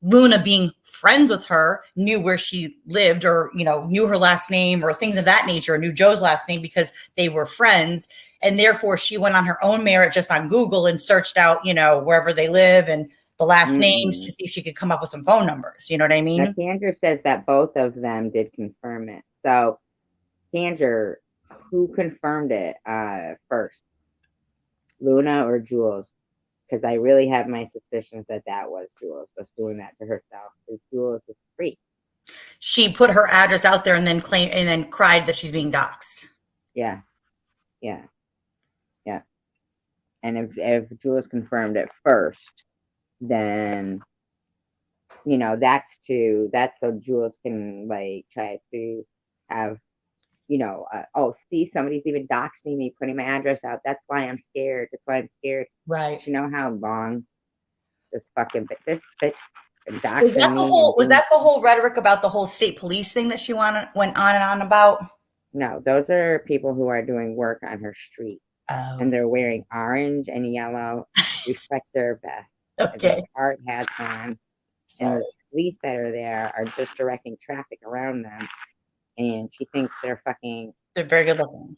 Luna, being friends with her, knew where she lived or, knew her last name or things of that nature, or knew Joe's last name because they were friends. And therefore she went on her own merit just on Google and searched out, wherever they live and the last names to see if she could come up with some phone numbers. You know what I mean? Now, Sandra says that both of them did confirm it. So, Sandra, who confirmed it first? Luna or Jules? Because I really have my suspicions that was Jules just doing that to herself. Because Jules is free. She put her address out there and then cried that she's being doxxed. Yeah. And if Jules confirmed it first, then that's so Jules can try to have see, somebody's even doxing me, putting my address out. That's why I'm scared. Right. You know how long this fucking bitch was that the whole rhetoric about the whole state police thing that she went on and on about? No, those are people who are doing work on her street. Oh. And they're wearing orange and yellow reflector vests. Okay. Hard hats on. And the police that are there are just directing traffic around them. And she thinks they're very good looking.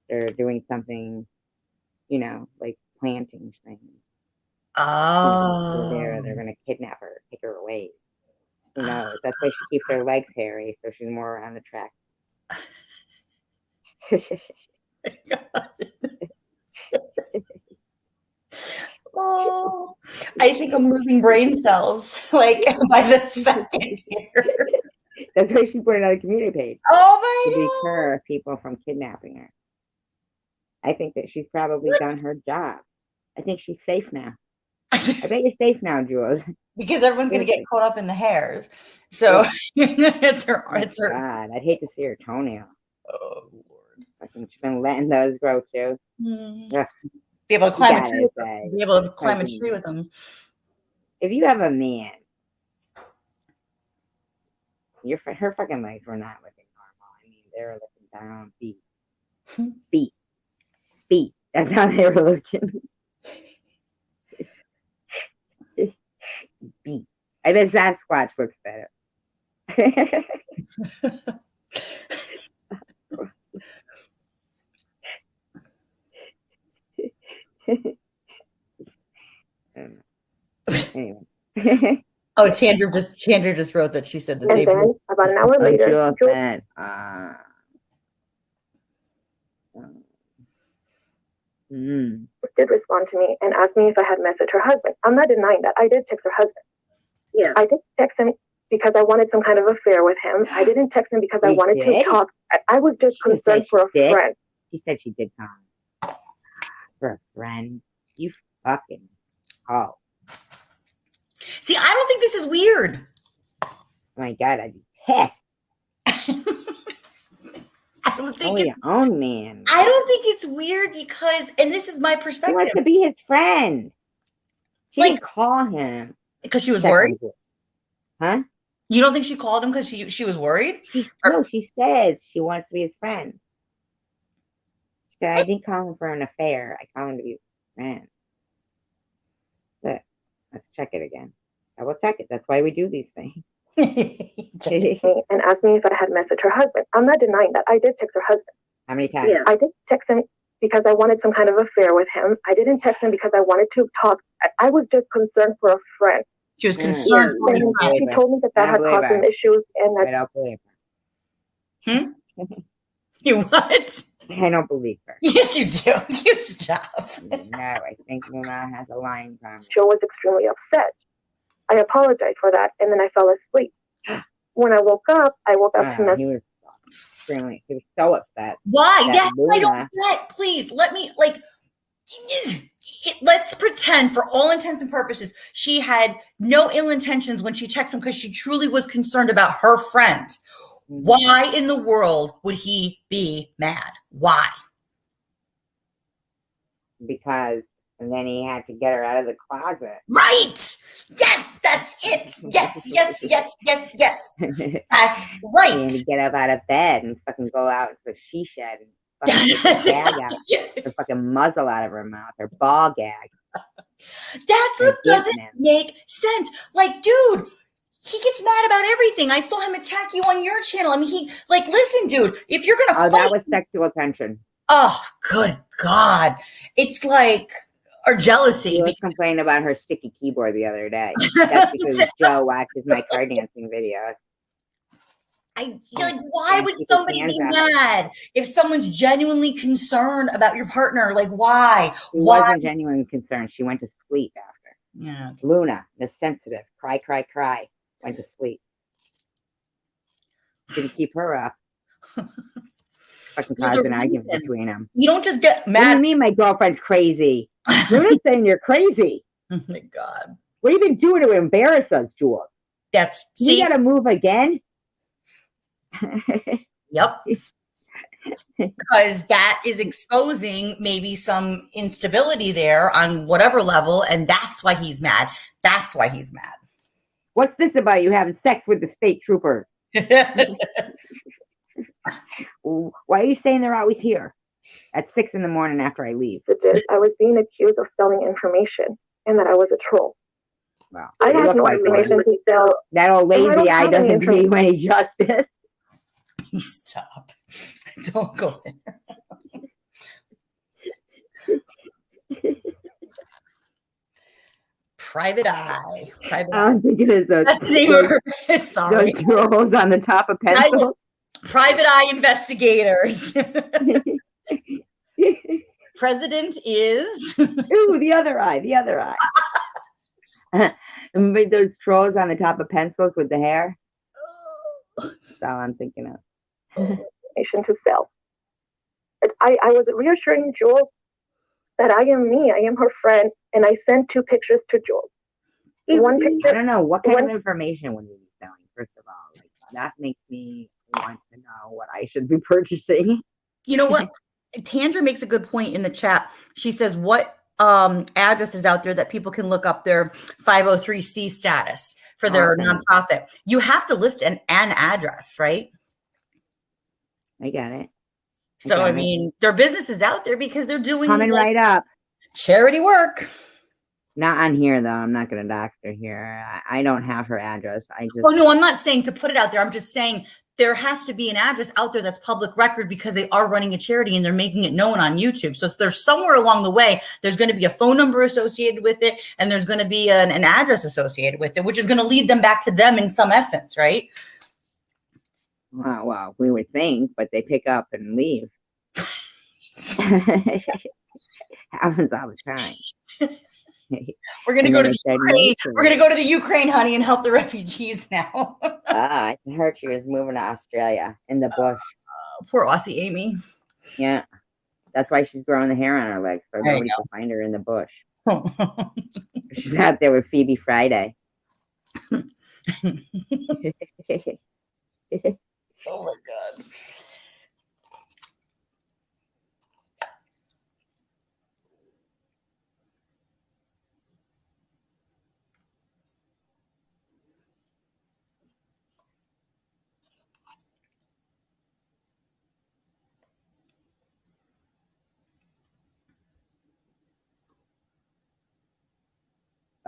They're doing something, like planting things. Oh. They're going to kidnap her, take her away. Who knows? That's why she keeps her legs hairy, so she's more around the track. Oh, I think I'm losing brain cells by the second here. That's why she put it on a community page. Oh my God! To deter people from kidnapping her. I think that she's probably done her job. I think she's safe now. I bet you're safe now, Jules. Because everyone's gonna get caught up in the hairs. So it's her. God, I'd hate to see her toenail. Oh Lord! She's been letting those grow too. Yeah. Be able to climb a tree. Be able to climb a tree with them. If you have a man, her fucking legs were not looking normal. They were looking down, feet. That's how they were looking. Beat. I bet Sasquatch looks better. Anyway. Oh, Chandra just wrote that she said that and they then about an hour later, Jules said, did respond to me and asked me if I had messaged her husband. I'm not denying that. I did text her husband. Yeah. I did text him because I wanted some kind of affair with him. I didn't text him because I wanted to talk. I was just concerned for a friend. She said she did come for a friend. You fucking See, I don't think this is weird. Oh my God, I'd be pissed. I don't think it's your own man. I don't think it's weird because, and this is my perspective. She wants to be his friend. She didn't call him because she was worried. Huh? You don't think she called him because she was worried? No, she says she wants to be his friend. She said, I didn't call him for an affair. I called him to be his friend. But let's check it again. I will check it. That's why we do these things. And asked me if I had messaged her husband. I'm not denying that. I did text her husband. How many times? Yeah. I did text him because I wanted some kind of affair with him. I didn't text him because I wanted to talk. I was just concerned for a friend. She was concerned for and your friend. she told me that I had don't caused believe some issues and that I don't believe her. You what? I don't believe her. Yes, you do. You stop. No, I think Luna has a lying problem. Joe was extremely upset. I apologized for that, and then I fell asleep. When I woke up to He was extremely. He was so upset. Why? that Yeah, Luna, I don't get. Please let me let's pretend, for all intents and purposes, she had no ill intentions when she texted him because she truly was concerned about her friend. Why in the world would he be mad? Why? Because, and then he had to get her out of the closet. Right. Yes, that's it. Yes, yes, yes, yes, yes. That's right. He had to get up out of bed and fucking go out to the she shed and fucking take the gag out, the fucking muzzle out of her mouth, her ball gag. That's what doesn't make sense. Like, dude, he gets mad about everything. I saw him attack you on your channel. I mean, listen, dude, if you're gonna fight, that was sexual tension. Oh, good God. It's like, or jealousy. He was complaining about her sticky keyboard the other day. That's because Joe watches my car dancing videos. Why would somebody be mad if someone's genuinely concerned about your partner? Like, why? She wasn't genuinely concerned. She went to sleep after. Yeah. Luna, the sensitive, cry, went to sleep. Didn't keep her up. Fucking caused an argument between them. You don't just get mad. What do you mean my girlfriend's crazy? Luna's saying you're crazy. Oh my God. What have you been doing to embarrass us, Jules? You gotta move again? Yep. Because that is exposing maybe some instability there on whatever level, and that's why he's mad. That's why he's mad. What's this about you having sex with the state trooper? Why are you saying they're always here at 6 a.m. after I leave? I was being accused of selling information and that I was a troll. Wow. I have no information to sell. That old lazy eye doesn't do you any justice. Stop. Don't go there. Private Eye. I'm thinking it's that's the name of her. Sorry. Those trolls on the top of pencils. Private Eye investigators. President is. Ooh, the other eye. Remember those trolls on the top of pencils with the hair? That's all I'm thinking of. Information to sell. I was reassuring Jules that I am me. I am her friend, and I sent 2 pictures to Jules. One picture. I don't know what kind of information would you be selling. First of all, that makes me want to know what I should be purchasing. You know what? Tandra makes a good point in the chat. She says, "What address is out there that people can look up their 503c status for their nonprofit? You have to list an address, right?" I got it. So, I mean, their business is out there because they're doing coming right up charity work. Not on here, though. I'm not going to dox her here. I don't have her address. Oh, no, I'm not saying to put it out there. I'm just saying there has to be an address out there that's public record because they are running a charity and they're making it known on YouTube. So if there's somewhere along the way, there's going to be a phone number associated with it, and there's going to be an address associated with it, which is going to lead them back to them in some essence, right? Well, we would think, but they pick up and leave. Happens all the time. We're gonna go to the Ukraine. We're gonna go to the Ukraine, honey, and help the refugees now. I heard she was moving to Australia in the bush. Poor Aussie Amy. Yeah, that's why she's growing the hair on her legs, so nobody can find her in the bush. She's out there with Phoebe Friday. Oh my God.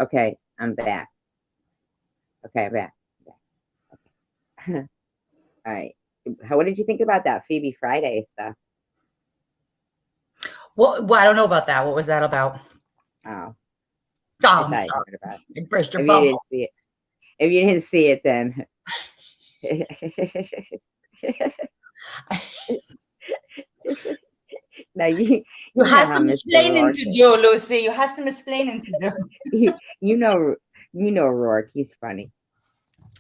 Okay, I'm back. Okay, I'm back. Okay. All right. What did you think about that Phoebe Friday stuff? Well, I don't know about that. What was that about? Oh, I'm I thought you sorry. heard about it. It burst your If you didn't bubble. see it, if you didn't see it, then now you You know have how some Mr. explaining Rourke to is. do, Lucy. You have some explaining to do. you know Rourke. He's funny.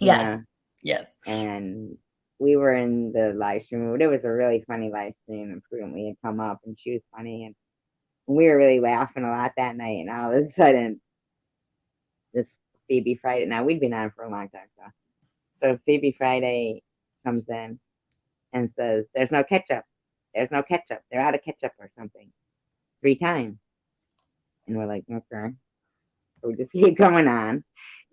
Yes. Yeah. Yes. And we were in the live stream. It was a really funny live stream, and Prudently had come up, and she was funny, and we were really laughing a lot that night. And all of a sudden, this Phoebe Friday. Now we'd been on for a long time, so Phoebe Friday comes in and says, "There's no ketchup. There's no ketchup. They're out of ketchup or something." 3 times, and we're like, okay. So we just keep going on,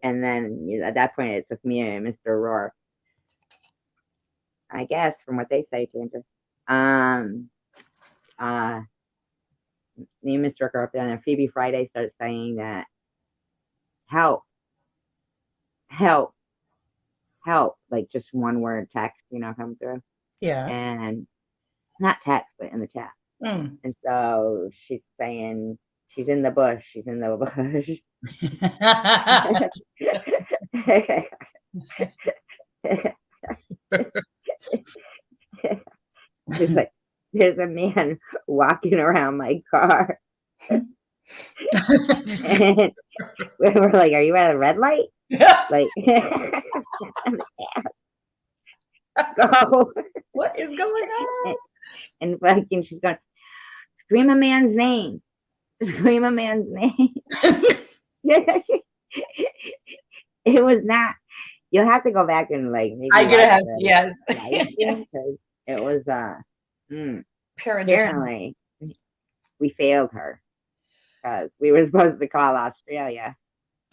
and then at that point, it took me and Mr. Rourke, I guess, from what they say, to enter. Me and Mr. Rourke are up there, and then Phoebe Friday starts saying that help, help, help, like just one word text, come through. Yeah. And not text, but in the chat. Mm. And so she's saying she's in the bush. She's in the bush. She's like, there's a man walking around my car. And we were like, are you at a red light? Like, go. What is going on? And fucking, she's going, scream a man's name. Scream a man's name. It was not. You'll have to go back and like maybe. I gotta have yes. Because it was apparently we failed her because we were supposed to call Australia.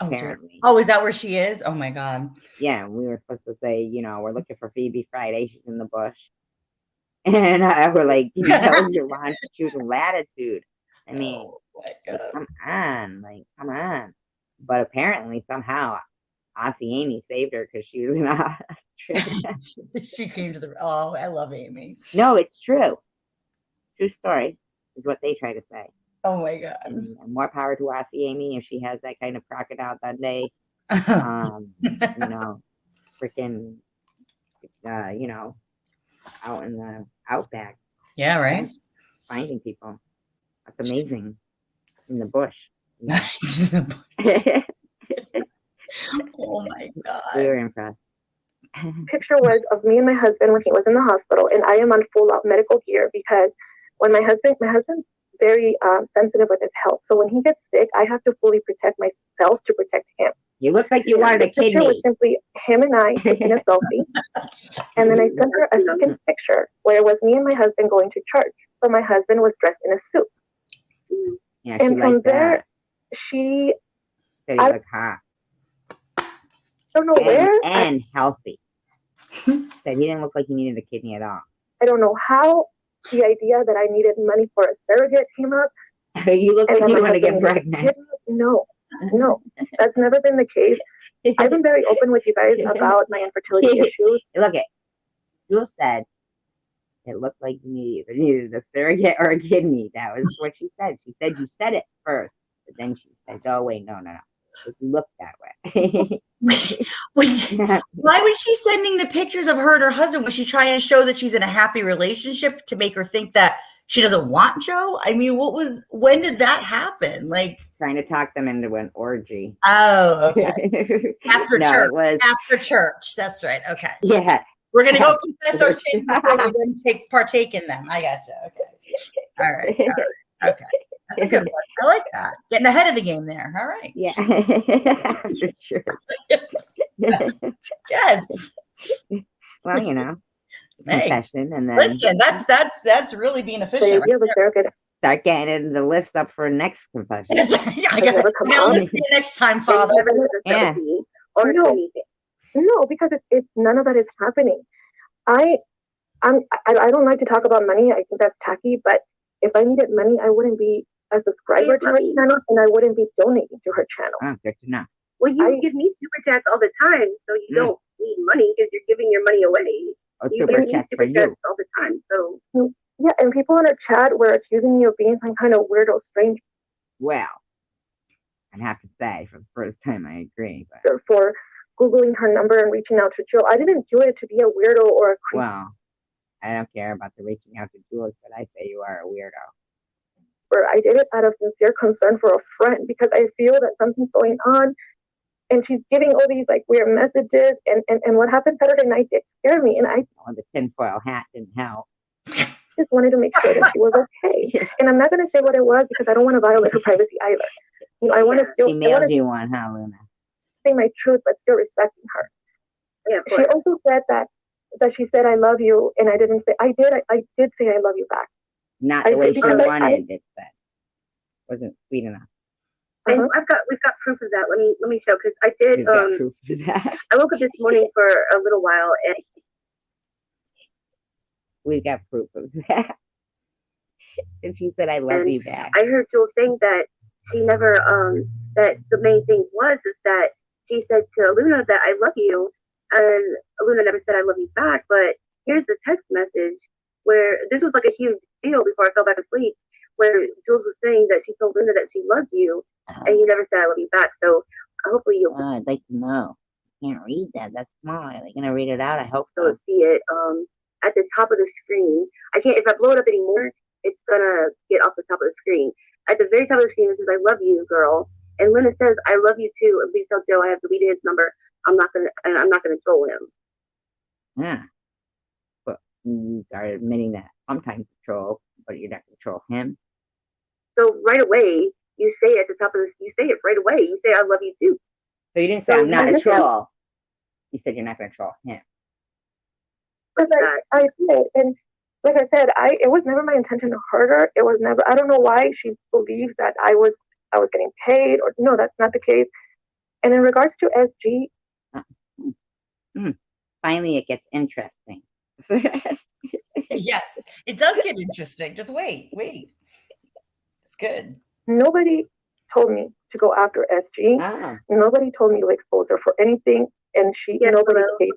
Oh, apparently. Oh, is that where she is? Oh my God. Yeah, we were supposed to say, we're looking for Phoebe Friday. She's in the bush. And we're like, you know, your longitude and latitude. I mean, come on. But apparently, somehow, Aussie Amy saved her because she was in Australia. She came to the. Oh, I love Amy. No, it's true. True story is what they try to say. Oh my God. And more power to Aussie Amy if she has that kind of crocodile Dundee. Freaking, out in the outback. Yeah, right. Finding people. That's amazing. In the bush. Oh my God. We were impressed. Picture was of me and my husband when he was in the hospital, and I am on full out medical gear because when my husband's very sensitive with his health. So when he gets sick, I have to fully protect myself to protect him. You look like you wanted a kidney. The picture was simply him and I taking a selfie. And then I sent her a second picture where it was me and my husband going to church. So my husband was dressed in a suit. Yeah, and from there, she... So you look hot. I don't know where. And healthy. Said he didn't look like he needed a kidney at all. I don't know how the idea that I needed money for a surrogate came up. You look like you want to get pregnant. No, that's never been the case. I've been very open with you guys about my infertility issues. Look it. Jewel said it looked like you needed a surrogate or a kidney. That was what she said. She said you said it first, but then she said, "Oh wait, no. It looked that way." Why was she sending the pictures of her and her husband? Was she trying to show that she's in a happy relationship to make her think that she doesn't want Joe? I mean, when did that happen? Like trying to talk them into an orgy. Oh, okay. After church. That's right. Okay. Yeah. We're going to go confess our sins before we then partake in them. I gotcha. Okay. All right. Okay. That's a good one. I like that. Getting ahead of the game there. All right. Yeah. Sure. Yes. Well, confession, and then listen. That's really being efficient. Start getting in the list up for next confession. I gotta listen next time, Father. Yeah. Or no, because it's none of that is happening. I don't like to talk about money. I think that's tacky, but if I needed money, I wouldn't be a subscriber to her channel, and I wouldn't be donating to her channel. Oh, good to know. Well, you give me super chats all the time, so you don't need money because you're giving your money away. Oh, You super give me chat super for chats you. all the time, so Yeah, and people in her chat were accusing me of being some kind of weirdo stranger Well, I'd have to say, for the first time, I agree. But for Googling her number and reaching out to Jill. I didn't do it to be a weirdo or a creep. well, I don't care about the reaching out to Jules, but I say you are a weirdo. Or I did it out of sincere concern for a friend because I feel that something's going on, and she's giving all these like weird messages. And what happened Saturday night did scare me, and I the tinfoil hat didn't help. just wanted to make sure that she was okay. And I'm not going to say what it was because I don't want to violate her privacy either. You know, I want to still She mailed you one, huh, Luna? say my truth, but still respecting her. Yeah, she also said that she said I love you, and I didn't say I did. I did say I love you back. Not the way she wanted it said. Wasn't sweet enough. And we've got proof of that. Let me show because I did. We've got proof of that. I woke up this morning for a little while and we got proof of that. And she said, "I love you back." I heard Jules saying that she never that the main thing is that she said to Luna that I love you, and Luna never said I love you back. But here's the text message where this was like a huge deal before I fell back asleep, where Jules was saying that she told Luna that she loved you, and you never said I love you back. So hopefully you'll. I'd like to know. I can't read that. That's small. Are they gonna read it out? I hope so. So see it at the top of the screen. I can't. If I blow it up anymore, it's gonna get off the top of the screen. At the very top of the screen, it says, "I love you, girl." And Luna says, "I love you too. And please tell Joe I have deleted his number. I'm not gonna troll him." Yeah. But you are admitting that sometimes you troll, but you're not gonna troll him. So right away, you say at the top of this, you say it right away. You say, "I love you too." So you didn't say I'm not a troll. You said you're not gonna troll him. But I did, and like I said, it was never my intention to hurt her. It was never. I don't know why she believes that I was getting paid, or no, that's not the case. And in regards to SG, finally it gets interesting. Yes, it does get interesting. Just wait. It's good. Nobody told me to go after SG. Nobody told me to expose her for anything, and nobody paid.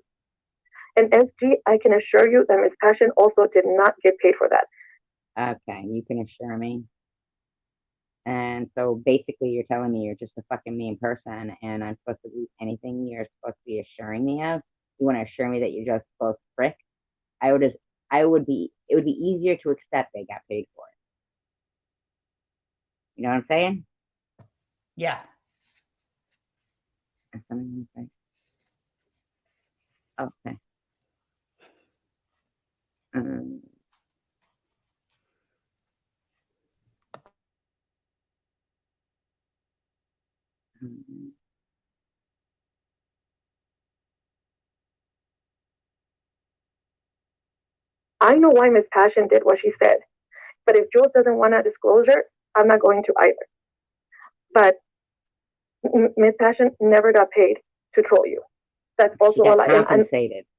And SG, I can assure you that Miss Passion also did not get paid for that. Okay, you can assure me. And so basically you're telling me you're just a fucking mean person and I'm supposed to do anything you're supposed to be assuring me of? You want to assure me that you're just both frick? It would be easier to accept they got paid for it. You know what I'm saying? Yeah. That's something to say. Okay. I know why Miss Passion did what she said, but if Jules doesn't want a disclosure, I'm not going to either. But Miss Passion never got paid to troll you. That's also a lie.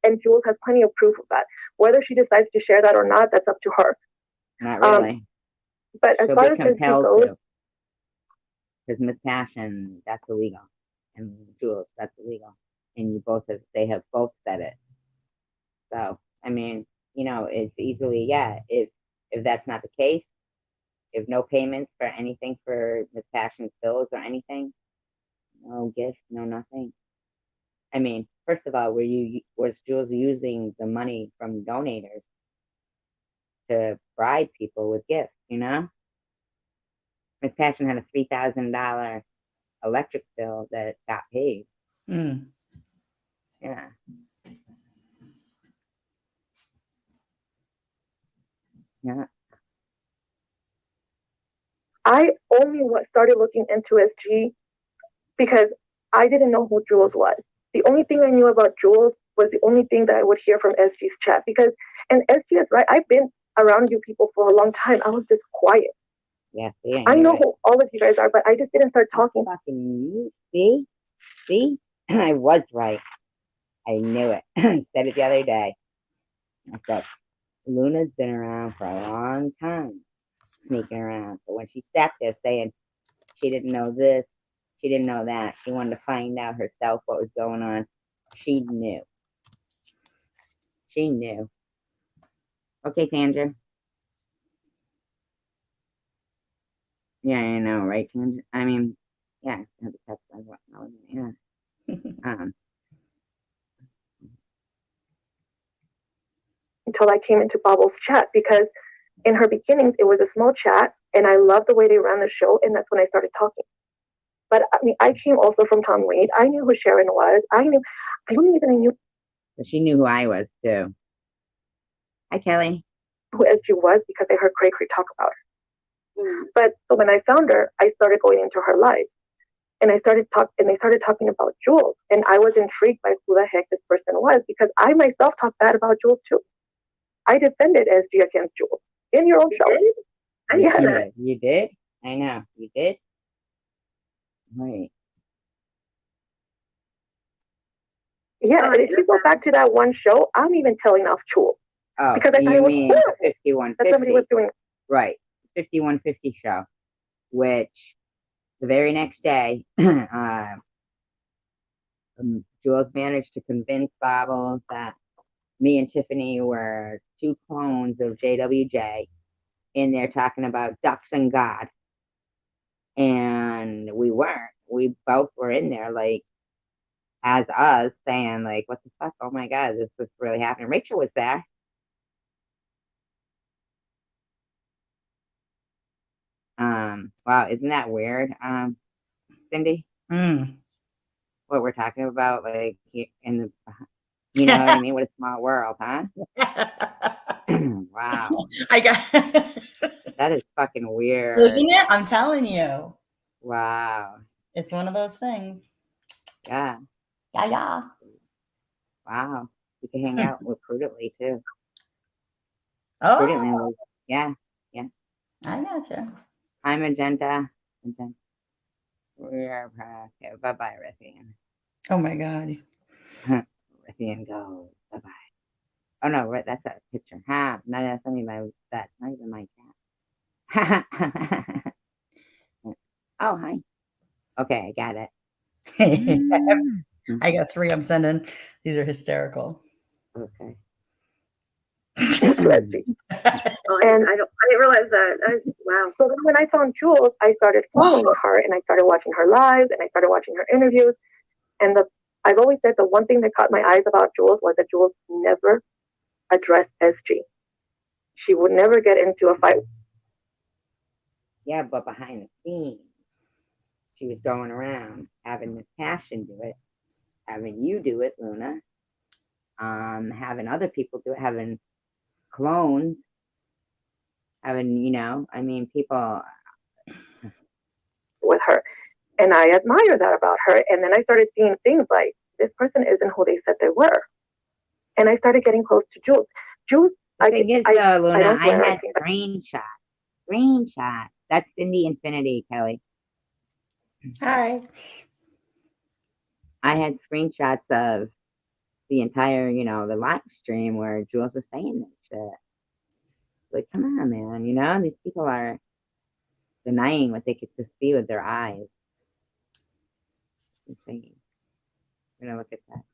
And Jules has plenty of proof of that. Whether she decides to share that or not, that's up to her. Not really. But as far as SG goes, because Miss Passion, that's illegal, and Jules, that's illegal, and they have both said it. So I mean, you know, it's easily if that's not the case, if no payments for anything for Miss Passion's bills or anything, no gifts, no nothing. I mean, first of all, was Jules using the money from donators to bribe people with gifts, you know? Miss Passion had a $3,000 electric bill that got paid. Yeah. Yeah. I only started looking into SG because I didn't know who Jules was. The only thing I knew about Jules was the only thing that I would hear from SG's chat. And SG is right. I've been around you people for a long time. I was just quiet. Yeah, see, I know who all of you guys are, but I just didn't start talking. Fucking you. See? I was right. I knew it. I said it the other day. I said, Luna's been around for a long time. sneaking around. So when she sat there saying she didn't know this, she didn't know that, she wanted to find out herself what was going on, she knew. She knew. Okay, Sandra. Yeah, I know, right, Sandra? I mean, yeah, that's what yeah. Until I came into Bubble's chat, because in her beginnings it was a small chat, and I loved the way they ran the show, and that's when I started talking. But I mean, I came also from Tom Reed. I knew who Sharon was. I don't even knew. But she knew who I was too. Hi, Kelly. Who SG was because I heard Cray Cray talk about her. But so when I found her, I started going into her life, and they started talking about Jules, and I was intrigued by who the heck this person was, because I myself talked bad about Jules too. I defended SG against Jules in your own show. You did? I know. You did? Right. Yeah, and if you go back to that one show, I'm even telling off Jules. Oh, because I thought it was mean horrible 5150. that somebody was doing. Right. 5150 show, which the very next day, Jules managed to convince Bobbles that me and Tiffany were two clones of JWJ in there talking about ducks and God. And we weren't. We both were in there, like, as us, saying, like, what the fuck? Oh my God, this was really happening. Rachel was there. Wow, isn't that weird, Cindy? What we're talking about, like, in the, you know what I mean? What a small world, huh? Wow. I got that is fucking weird. Isn't it? I'm telling you. Wow. It's one of those things. Yeah. Yeah. Wow. You can hang out with Prudently too. Oh. Prudently was, yeah. I gotcha. Hi, Magenta. We are okay. Bye-bye, Rithian. Oh my God. Rithian goes. Bye-bye. Oh no, right, that's a picture. No, that's not even my cat. Oh, hi. Okay, I got it. I got 3 I'm sending. These are hysterical. Okay. And I didn't realize that. Wow. So then when I found Jules, I started following her, and I started watching her lives, and I started watching her interviews. And I've always said the one thing that caught my eyes about Jules was that Jules never addressed SG. She would never get into a fight. Yeah, but behind the scenes, she was going around having Miss Passion do it, having you do it, Luna, having other people do it, having clones, having, you know, I mean, people with her. And I admire that about her. And then I started seeing things like, this person isn't who they said they were. And I started getting close to Jules. Jules, Luna, I had screenshots. That's Cindy Infinity, Kelly. Hi. I had screenshots of the entire, you know, the live stream where Jules was saying this shit. Like, come on, man, you know, these people are denying what they could just see with their eyes. Insane. We're gonna look at that.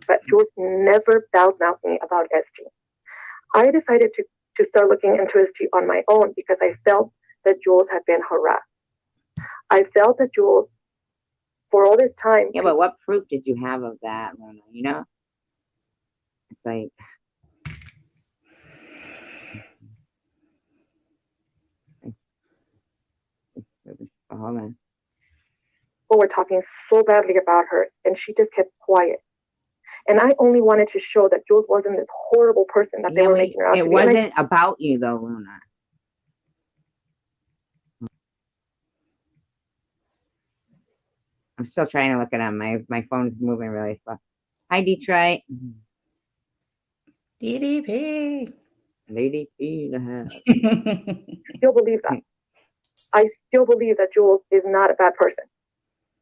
But Jules never badmouthed me about SG. I decided to start looking into SG on my own because I felt that Jules had been harassed. I felt that Jules, for all this time. Yeah, but what proof did you have of that, Luna? You know? It's like. Hold on. People were talking so badly about her, and she just kept quiet. And I only wanted to show that Jules wasn't this horrible person that they were making her out to be. It wasn't about you, though, Luna. I'm still trying to look it up. My phone's moving really slow. Hi, Detroit. DDP. DDP to hell. Still believe that. I still believe that Jules is not a bad person.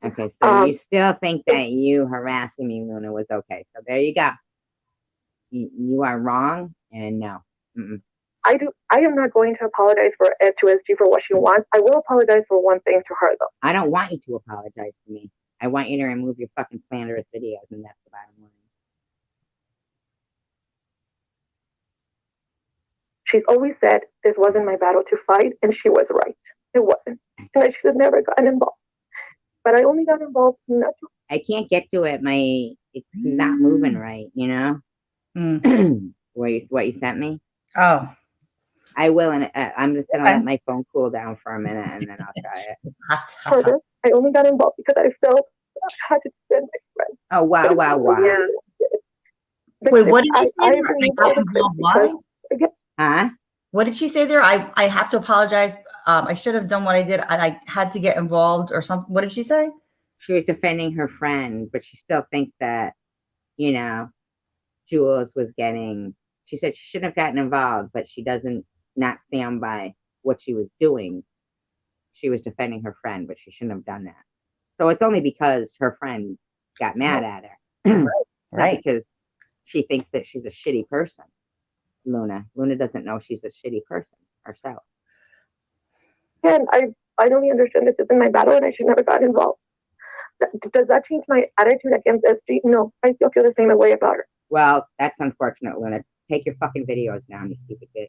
Okay, so you still think that you harassing me, Luna, was okay. So there you go. You are wrong, and no. Mm-mm. I am not going to apologize to SG for what she wants. I will apologize for one thing to her though. I don't want you to apologize to me. I want you to remove your fucking slanderous videos, and that's the bottom line. She's always said this wasn't my battle to fight, and she was right. It wasn't, and I should have never gotten involved. But I only got involved not to. I can't get to it. It's not moving right. You know. what you sent me? Oh. I will, and I'm just gonna let my phone cool down for a minute, and then I'll try it. Further, I only got involved because I felt I had to defend my friend. Oh wow! Yeah. Wait, what did she say? Why? Huh? What did she say there? I have to apologize. I should have done what I did. I had to get involved or something. What did she say? She was defending her friend, but she still thinks that, you know, Jules was getting. She said she shouldn't have gotten involved, but she doesn't not stand by what she was doing. She was defending her friend, but she shouldn't have done that. So it's only because her friend got mad at her. Right. Because she thinks that she's a shitty person. Luna doesn't know she's a shitty person herself. And I finally understand this isn't my battle and I should never got involved. Does that change my attitude against SG? No, I still feel the same way about her. Well, that's unfortunate, Luna. Take your fucking videos down, you stupid bitch.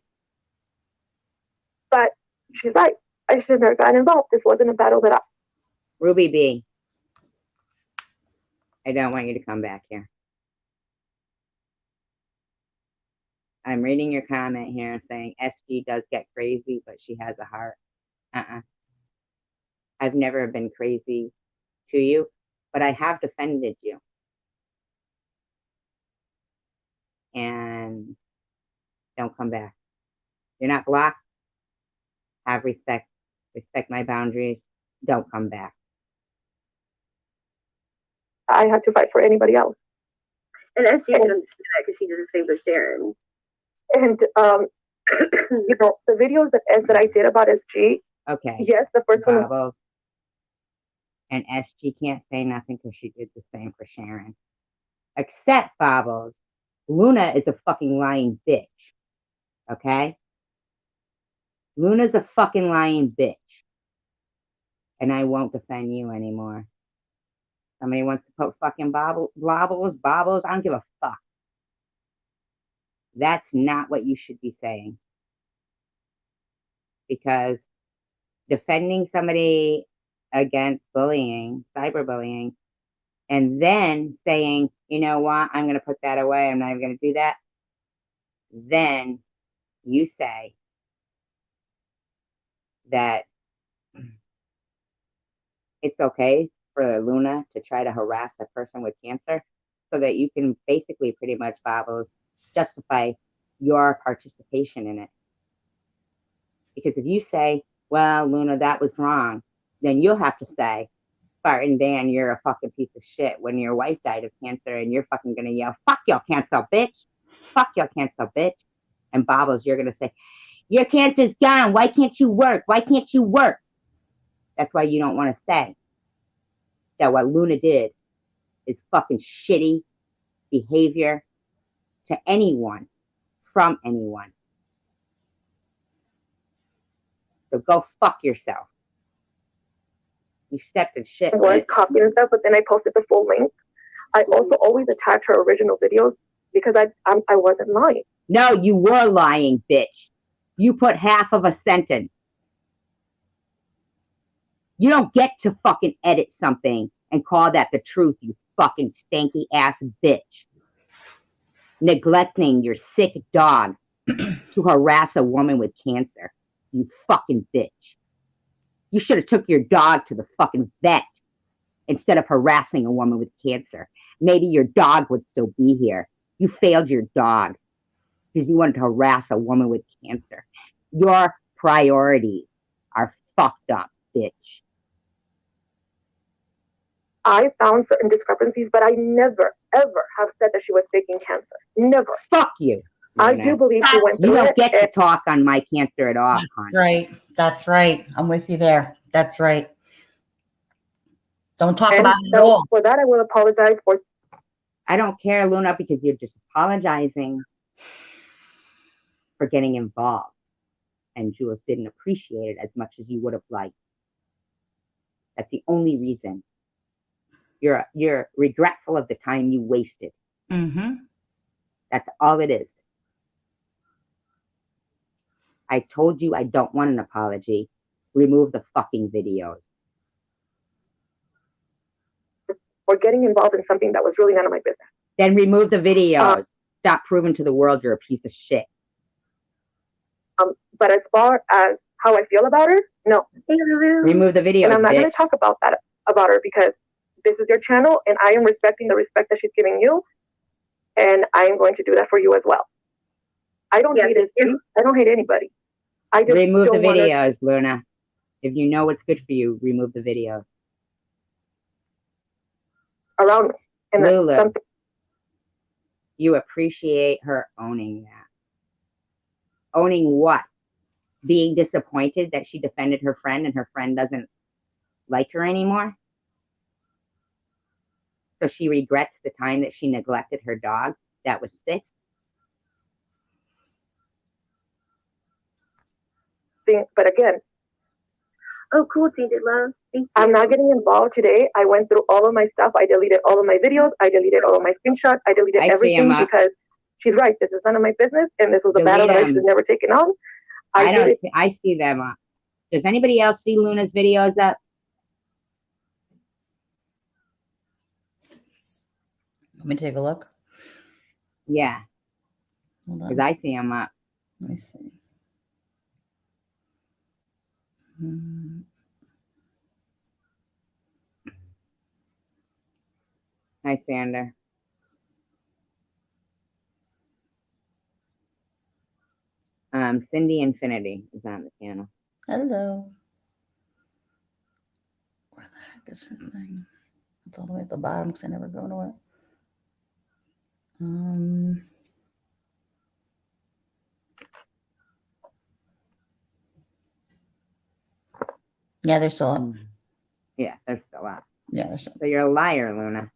But she's right. I should have never gotten involved. This wasn't a battle that I... Ruby B. I don't want you to come back here. I'm reading your comment here saying SG does get crazy, but she has a heart. I've never been crazy to you, but I have defended you. And don't come back. You're not blocked. Have respect. Respect my boundaries. Don't come back. I have to fight for anybody else. And SG can understand that because she did the same with Sharon. And you know, the videos that I did about SG. Okay. Yes, the first one. And SG can't say nothing because she did the same for Sharon. Except Bobbles, Luna is a fucking lying bitch. Okay? Luna's a fucking lying bitch. And I won't defend you anymore. Somebody wants to put fucking bobbles, I don't give a fuck. That's not what you should be saying. Because defending somebody against bullying, cyberbullying, and then saying, you know what, I'm going to put that away, I'm not even going to do that. Then you say that it's okay for Luna to try to harass a person with cancer so that you can basically pretty much, Bobbles, justify your participation in it. Because if you say, well, Luna, that was wrong, then you'll have to say, Spartan Dan, you're a fucking piece of shit when your wife died of cancer and you're fucking going to yell, fuck your cancer, bitch. Fuck your cancer, bitch. And Bobbles, you're going to say, your cancer's gone. Why can't you work? Why can't you work? That's why you don't want to say that what Luna did is fucking shitty behavior to anyone, from anyone. So go fuck yourself. You stepped in shit. I was copying and stuff, but then I posted the full link. I also always attach her original videos because I wasn't lying. No, you were lying, bitch. You put half of a sentence. You don't get to fucking edit something and call that the truth, you fucking stanky ass bitch. Neglecting your sick dog to harass a woman with cancer, you fucking bitch. You should have took your dog to the fucking vet instead of harassing a woman with cancer. Maybe your dog would still be here. You failed your dog because you wanted to harass a woman with cancer. Your priorities are fucked up, bitch. I found certain discrepancies, but I never, ever have said that she was faking cancer. Never. Fuck you. I do believe she went through You don't it. get to talk on my cancer at all. That's right. That's right. I'm with you there. That's right. Don't talk And about it at so all. for that, I will apologize for. I don't care, Luna, because you're just apologizing. for getting involved. And Jules didn't appreciate it as much as you would have liked. That's the only reason. You're regretful of the time you wasted. Mm-hmm. That's all it is. I told you I don't want an apology. Remove the fucking videos. Or getting involved in something that was really none of my business. Then remove the videos. Stop proving to the world you're a piece of shit. But as far as how I feel about her, no. Remove the videos. And I'm not bitch. going to talk about her because this is your channel, and I am respecting the respect that she's giving you, and I am going to do that for you as well. I don't hate it. I don't hate anybody. I just remove the don't wanna- videos, Luna. If you know what's good for you, remove the videos. Around me. And Lulu, you appreciate her owning that. Owning what? Being disappointed that she defended her friend and her friend doesn't like her anymore? So she regrets the time that she neglected her dog that was sick? But again, oh, cool, Tainted Love. I'm not getting involved today. I went through all of my stuff. I deleted all of my videos. I deleted all of my screenshots. I deleted everything because she's right. This is none of my business, and this was a battle that I should have never taken on. I see them up. Does anybody else see Luna's videos up? Let me take a look. Yeah. Hold on. Because I see them up. Let me see. Hi, Sander. Cindy Infinity is on the channel. Hello. Where the heck is her thing? It's all the way at the bottom because I never go to it. Yeah, they're still up. Yeah, they're still up. Yeah, they're still up. So you're a liar, Luna.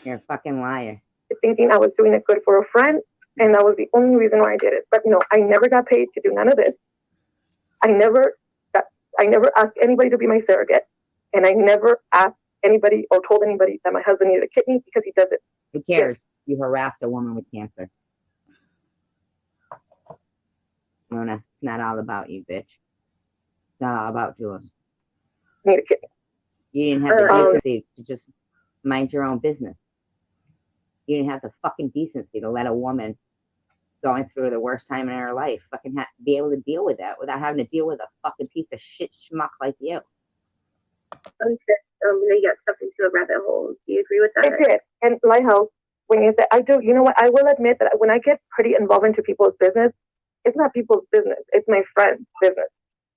You're a fucking liar. Thinking I was doing it good for a friend, and that was the only reason why I did it. But no, I never got paid to do none of this. I never asked anybody to be my surrogate, and I never asked anybody or told anybody that my husband needed a kidney because he does it. Who cares? You harassed a woman with cancer. Luna, it's not all about you, bitch. It's not all about Jules. Need a kidney. You didn't have the decency to just mind your own business. You didn't have the fucking decency to let a woman going through the worst time in her life fucking be able to deal with that without having to deal with a fucking piece of shit schmuck like you. You got stuff into a rabbit hole. Do you agree with that? I did. And Lighthouse, when you say, I do, you know what? I will admit that when I get pretty involved into people's business, it's not people's business. It's my friend's business.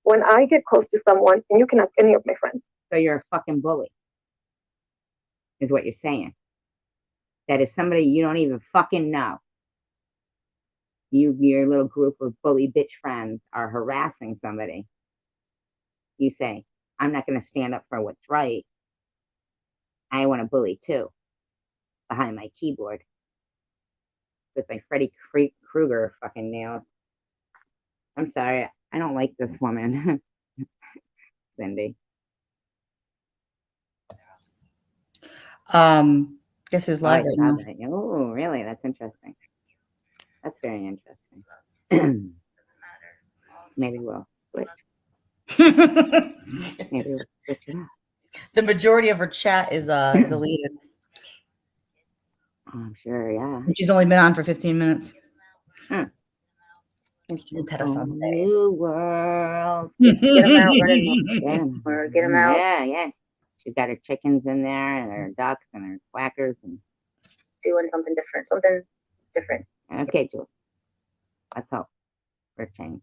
When I get close to someone, and you can ask any of my friends. So you're a fucking bully, is what you're saying. That if somebody you don't even fucking know, your little group of bully bitch friends are harassing somebody, you say, I'm not going to stand up for what's right. I want to bully too, behind my keyboard with my Freddy Krueger fucking nails. I'm sorry, I don't like this woman, Cindy. Guess who's live right now? Oh, really? That's interesting. That's very interesting. Maybe we'll switch. Maybe we'll switch it up. The majority of her chat is deleted. I'm sure, yeah. And she's only been on for 15 minutes. New world. Get them out, running or get them out. Yeah, yeah. She's got her chickens in there and her ducks and her quackers and doing something different. Okay, Jules. Let's hope for a change.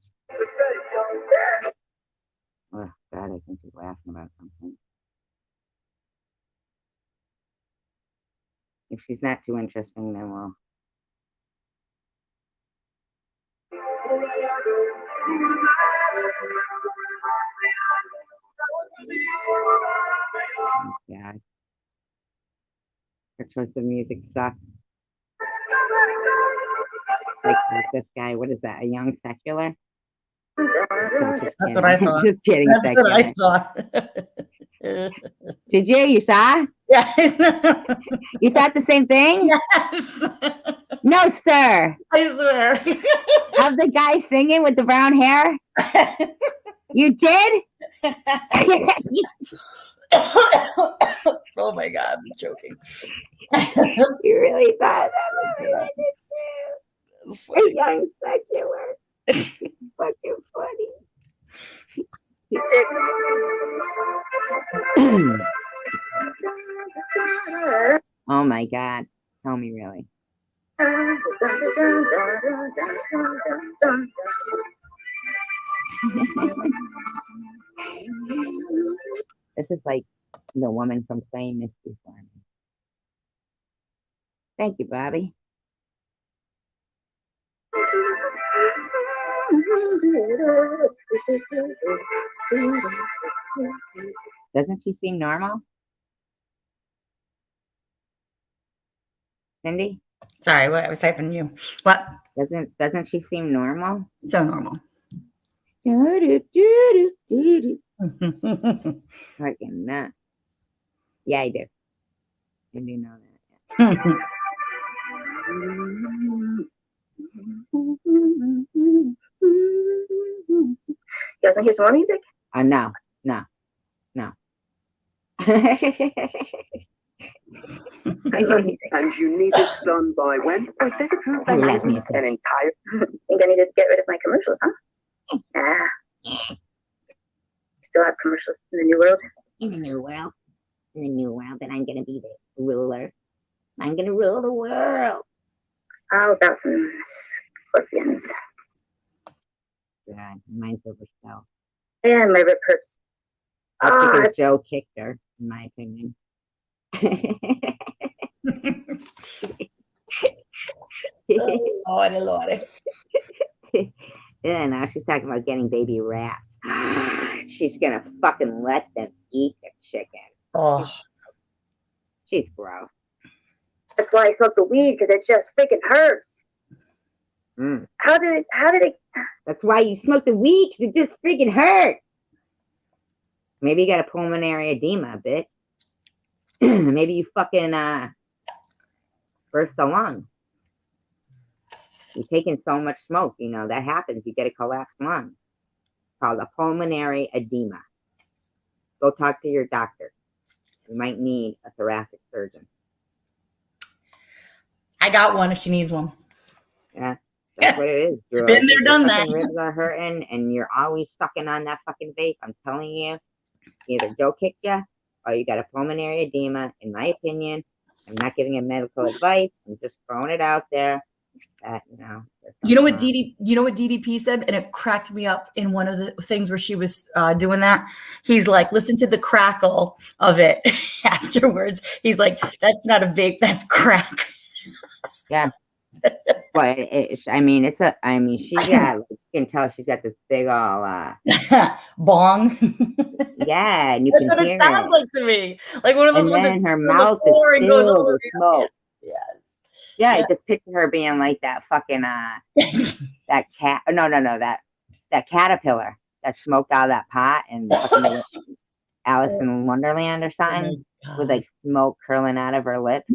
Oh God, I think she's laughing about something. If she's not too interesting, then we'll. Yeah. Her choice of music sucks. Like this guy, what is that? A young secular? That's what I thought. Just kidding. That's secular. what I thought. Did you? You saw? Yes. You thought the same thing? Yes. No, sir. I swear. Of the guy singing with the brown hair? You did? Oh my God, I'm joking. You really thought that was really a young secular. Fucking funny. Oh my God. Tell me really. This is like the woman from Playing Misty for me. Thank you, Bobby. Doesn't she seem normal? Cindy? Sorry, what I was typing you. What? Doesn't she seem normal? So normal. Fucking nuts. Yeah, I do. I do know that. You guys want to hear some more music? No. And you need this done by when? Oh, there's a proof I love music. An entire. Think I need to get rid of my commercials, huh? Ah. Still have commercials in the new world? In the new world. In the new world, and I'm gonna be the ruler. I'm gonna rule the world. How about some scorpions? God, mine's overspelled. And my rip hurts. That's because Joe kicked her, in my opinion. Lordy. Yeah, now she's talking about getting baby rats. She's gonna fucking let them eat the chicken. Oh, she's gross. That's why I smoke the weed, because it just freaking hurts. Mm. How did it? That's why you smoke the weed, because it just freaking hurts. Maybe you got a pulmonary edema, bitch. Maybe you fucking burst the lung. You're taking so much smoke, you know, that happens. You get a collapsed lung. It's called a pulmonary edema. Go talk to your doctor. You might need a thoracic surgeon. I got one if she needs one. Yeah, that's what it is. Drew. Been there, done that. Ribs are hurting, and you're always sucking on that fucking vape. I'm telling you, either Joe kicked you, or you got a pulmonary edema. In my opinion, I'm not giving you medical advice. I'm just throwing it out there. That You know what DDP said, and it cracked me up in one of the things where she was doing that. He's like, listen to the crackle of it afterwards. He's like, that's not a vape, that's crack. Yeah. But she got, you can tell she's got this big all bong. Yeah, and you That's can what hear it sounds like to me. Like one of those and ones then that her goes on mouth the floor is and goes all filled over with your smoke. head. Yes. Yeah, I just picture her being like that fucking that cat. No, that caterpillar that smoked out of that pot and fucking Alice in Wonderland or something, with like smoke curling out of her lips.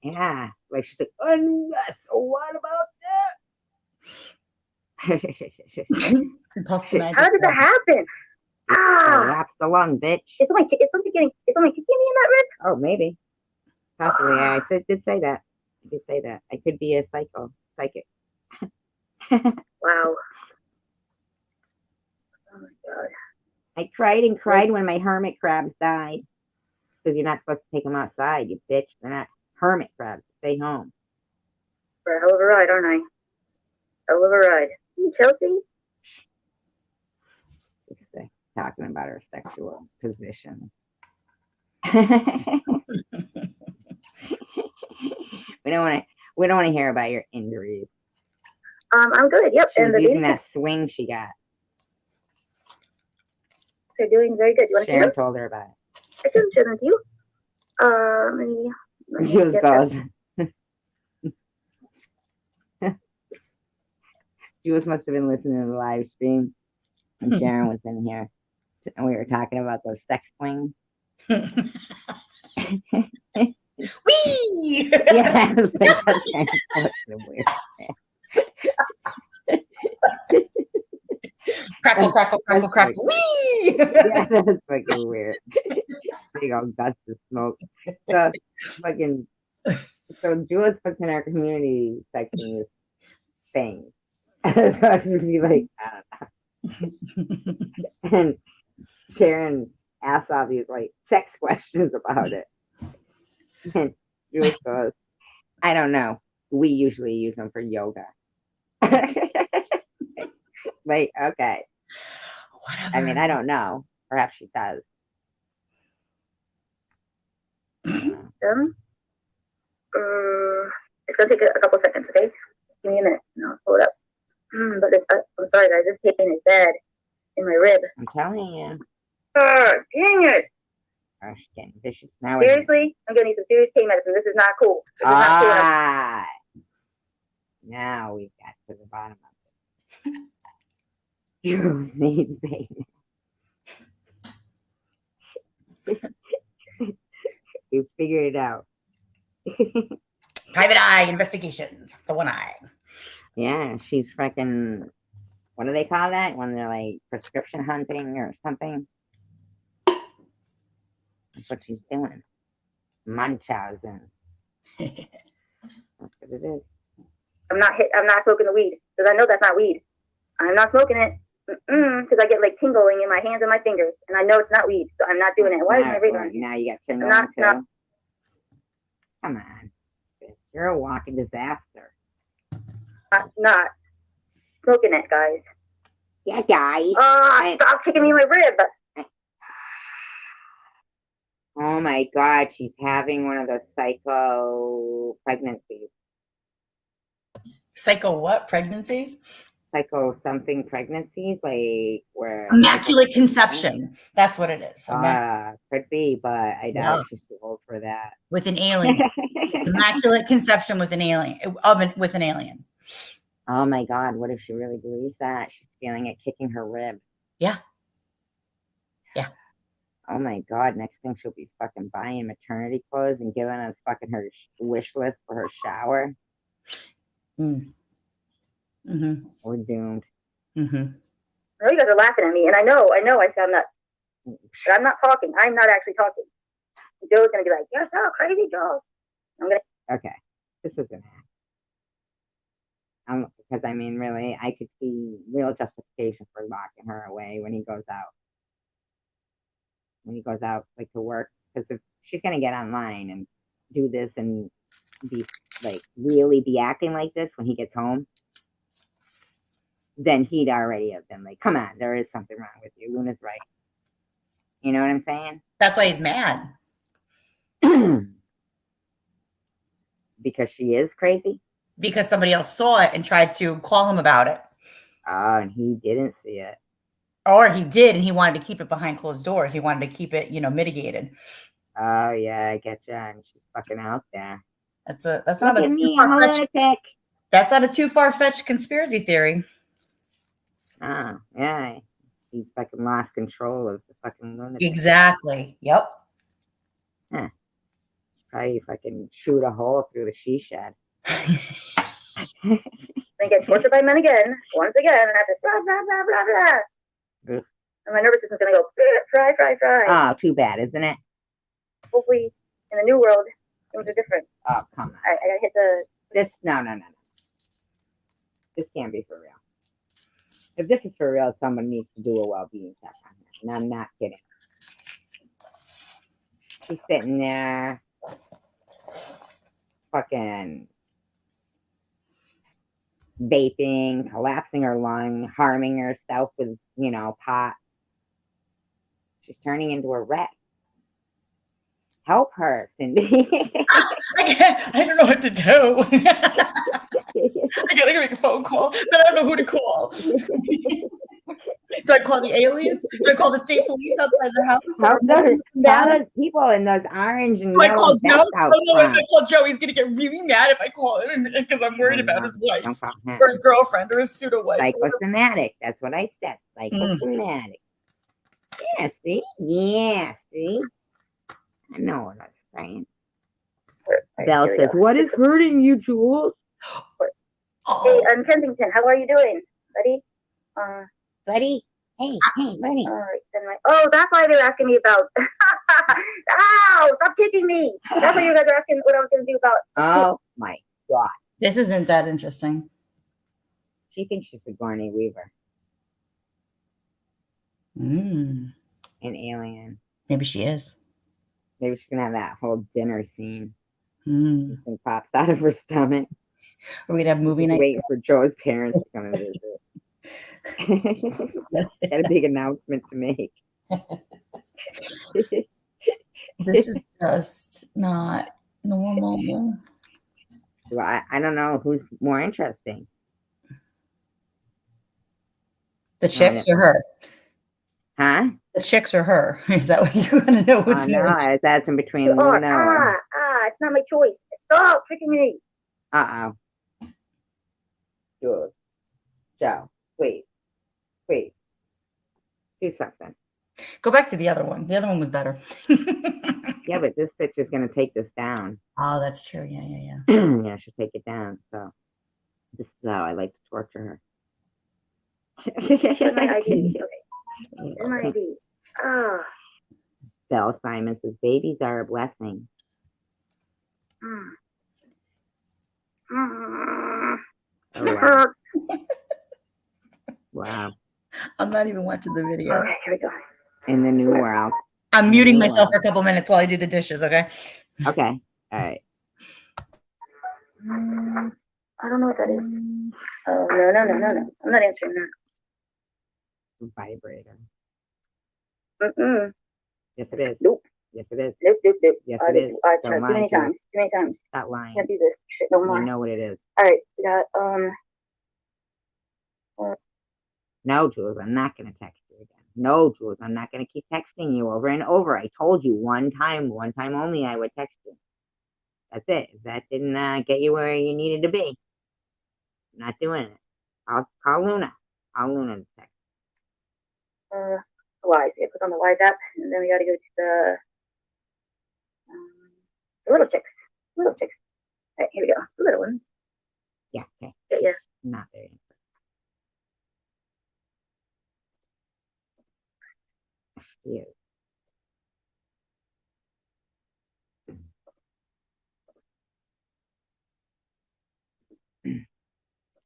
Yeah, like she's like, oh, yes, what about that? How did that happen? Collapse the lung, bitch. Is someone kicking me in that rib? Oh, maybe. Possibly. I did say that. I could be a psychic. Wow. Oh my God. I cried and cried when my hermit crabs died. Because you're not supposed to take them outside, you bitch. They're not hermit crabs. Stay home. For a hell of a ride, aren't I? Hell of a ride. Chelsea? Talking about her sexual position. We don't want to hear about your injuries. I'm good. Yep. She and was the using babies that swing she got. are doing very good. You want to see Sharon them? told her about I can share them with you. Let me it. She just get goes. them. Jules must have been listening to the live stream, and Sharon was in here, and we were talking about those sex swings. Whee! Yeah, I was like, that's kind of fucking weird. Crackle, crackle, crackle, crackle. Whee! Yeah, that's fucking weird. Big old gusts of smoke. So fucking. So Jules puts in our community section this thing. So I would be like, I don't know. And Sharon asks all these like sex questions about it. And Jules goes, I don't know. We usually use them for yoga. Like, okay. Whatever. I mean, I don't know. Perhaps she does. It's gonna take a couple seconds, okay? Give me a minute, and I'll pull it up. But this, I'm sorry, guys. This pain is bad in my rib. I'm telling you. Dang it! Oh, she's getting vicious now. Seriously, I'm getting some serious pain medicine. This is not cool. This is not cool enough. Now we got to the bottom of it. You need pain. You figured it out. Private eye investigations. The one eye. Yeah, she's freaking. What do they call that when they're like prescription hunting or something? That's what she's doing. Munchausen. That's what it is. I'm not smoking the weed because I know that's not weed. I'm not smoking it because I get like tingling in my hands and my fingers, and I know it's not weed, so I'm not doing it. Why is my radar? Now you got tingling too. Come on, bitch. You're a walking disaster. Not smoking it, guys. Yeah, guys. Stop kicking me in my rib. Oh my God, she's having one of those psycho pregnancies. Psycho what? Pregnancies? Psycho something pregnancies, like where immaculate conception. That's what it is. Could be, but I doubt she's too old for that. With an alien. It's immaculate conception with an alien. With an alien. Oh my God, what if she really believes that? She's feeling it kicking her rib. Yeah. Yeah. Oh my God, next thing she'll be fucking buying maternity clothes and giving us fucking her wish list for her shower. Mm-hmm. We're doomed. Mm-hmm. I know you guys are laughing at me, and I know I sound nuts. But I'm not talking. I'm not actually talking. Joe's gonna be like, "You're so crazy, Joe." Okay, this is gonna happen. Because I mean, really, I could see real justification for locking her away when he goes out. When he goes out, like to work, because if she's gonna get online and do this and be like really be acting like this when he gets home, then he'd already have been like, come on, there is something wrong with you. Luna's right. You know what I'm saying? That's why he's mad. Because she is crazy? Because somebody else saw it and tried to call him about it. Oh, and he didn't see it. Or he did, and he wanted to keep it behind closed doors. He wanted to keep it, mitigated. Oh, yeah, I get you. And she's fucking out there. That's not a too far-fetched. That's not a too far-fetched conspiracy theory. Oh, yeah. He fucking lost control of the fucking lunatic. Exactly. Yep. Huh. Probably fucking shoot a hole through the she shed. Then get tortured by men again, once again, and have to blah, blah, blah, blah, blah. Ugh. And my nervous system's going to go, fry. Oh, too bad, isn't it? Hopefully, in the new world, things are different. Oh, come on. I got to hit the... No. This can't be for real. If this is for real, someone needs to do a well-being check on her. And I'm not kidding. She's sitting there fucking vaping, collapsing her lung, harming herself with, pot. She's turning into a wreck. Help her, Cindy. I don't know what to do. I gotta make a phone call, but I don't know who to call. Do I call the aliens? Do I call the state police outside their house? Tell those people in those orange and Do I yellow call Joe? vests out Oh no! What if I front. call Joe? He's gonna get really mad if I call him because I'm worried about his wife Don't call him. or his girlfriend or his pseudo wife. Psychosomatic. That's what I said. Psychosomatic. Yeah, see? Yeah, see? I know what I'm saying. Belle says, what is hurting you, Jules? Hey, Kensington, how are you doing, buddy? Buddy? Hey, buddy. All right, then oh, that's why they were asking me about. Ow! Stop kicking me. That's why you guys are asking what I was going to do about. Oh my God. This isn't that interesting. She thinks she's Sigourney Weaver. Mm. An alien. Maybe she is. Maybe she's gonna have that whole dinner scene. Mm. Something pops out of her stomach. Or we'd have movie night. Waiting for Joe's parents to come and visit. Got a big announcement to make. This is just not normal. Well, I don't know who's more interesting. The chicks or her? Huh? The chicks or her? Is that what you want to know? What's no, that's in between Luna. It's not my choice. Stop tricking me. Uh-oh. Jules. Joe, please. Please. Do something. Go back to the other one. The other one was better. Yeah, but this bitch is going to take this down. Oh, that's true. Yeah. Yeah, she'll take it down. So this is how I like to torture her. Where's my ID? Okay. Where's my ID? Belle Simon says, babies are a blessing. Oh, wow. Wow. I'm not even watching the video. Okay, here we go. In the new world. I'm muting myself for a couple minutes while I do the dishes, okay? Okay. All right. I don't know what that is. Oh, no. I'm not answering that. Vibrator. Mm-mm. Yes, it is. Nope. Yes, it is. Nope. Yes, it is. I Don't tried too lie many to us. times. Too many times. Stop lying. Can't do this shit no more. You know what it is. All right, we got No, Jules, I'm not going to text you again. No, Jules, I'm not going to keep texting you over and over. I told you one time only I would text you. That's it. If that didn't get you where you needed to be, I'm not doing it. I'll call Luna. Call Luna to text. Wise. You click on the Wise app, and then we got to go to the little chicks. Little chicks. All right, here we go. The little ones. Yeah, okay. Yeah. Not very interesting.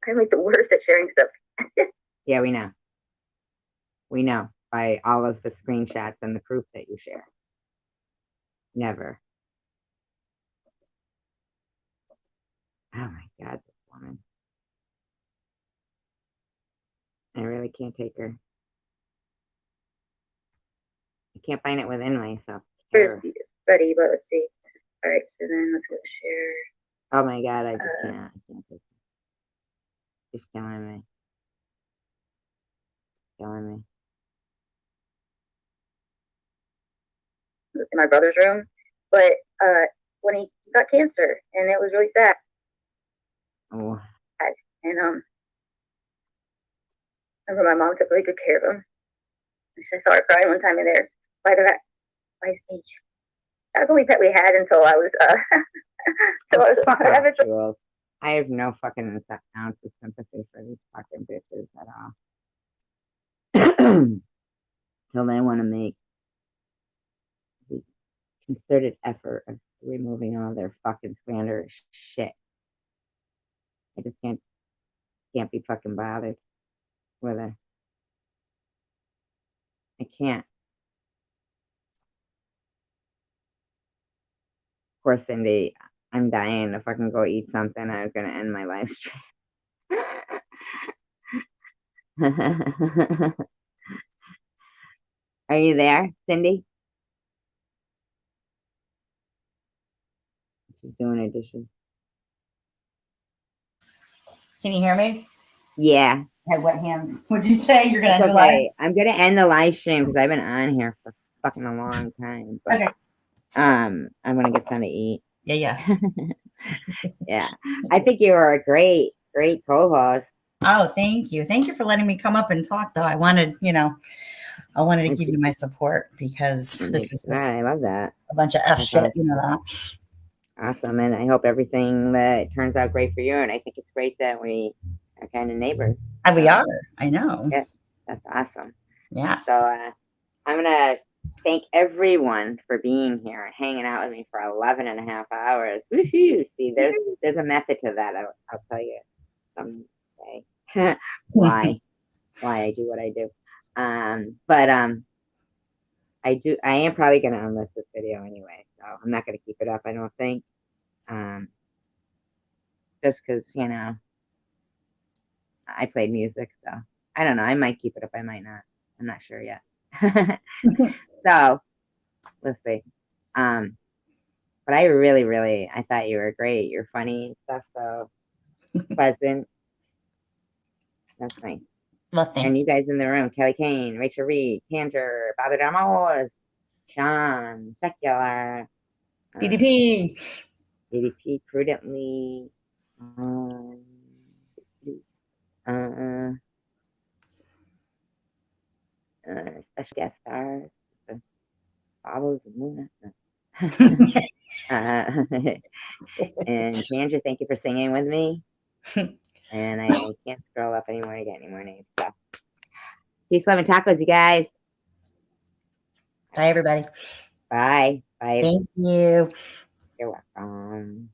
I'm like the worst at sharing stuff. Yeah, we know. We know by all of the screenshots and the proof that you share. Never. Oh my God, this woman. I really can't take her. I can't find it within myself. Here's ready, but let's see. All right, so then let's go to share. Oh my God, I just can't. I can't take it. She's killing me. Killing me. In my brother's room, but when he got cancer, and it was really sad. Oh. And remember my mom took really good care of him. I saw her crying one time in there by his age. That was the only pet we had until I was Fuck off, Jules. I have no fucking ounce of sympathy for these fucking bitches at all. Till they want to make the concerted effort of removing all their fucking slanderous shit. I just can't be fucking bothered with it. I can't. Poor Cindy, I'm dying to fucking go eat something. I was gonna end my live stream. Are you there, Cindy? She's doing her dishes. Can you hear me? Yeah. had wet hands. What'd you say? You're gonna It's end the live? okay. I'm gonna end the live stream because I've been on here for fucking a long time. But, Okay. I'm gonna get something to eat. Yeah. Yeah. I think you are a great co-host. Oh, thank you. Thank you for letting me come up and talk, though. I wanted to give you my support because this is just I love that. a bunch of F That's shit, awesome. you know that. Awesome, and I hope everything that turns out great for you. And I think it's great that we are kind of neighbors. We are. I know. Yeah, that's awesome. Yes. So I'm gonna thank everyone for being here and hanging out with me for 11 and a half hours. Woohoo! See, there's a method to that. I'll tell you someday why I do what I do. But I am probably gonna unlist this video anyway, so I'm not gonna keep it up. I don't think. Just because I played music, so I don't know. I might keep it up. I might not. I'm not sure yet. So let's see. But I really, I thought you were great. You're funny and stuff, so pleasant. That's nice. Well, and you guys in the room, Kelly Kane, Rachel Reed, Tanger, Bobby Ramos, Sean, Secular, DDP, Prudently, special guest stars, Follows and Luna. And Tanger, thank you for singing with me. And I can't scroll up anymore to get any more names. So, peace, love, and tacos, you guys. Bye, everybody. Bye. Thank you. You're welcome.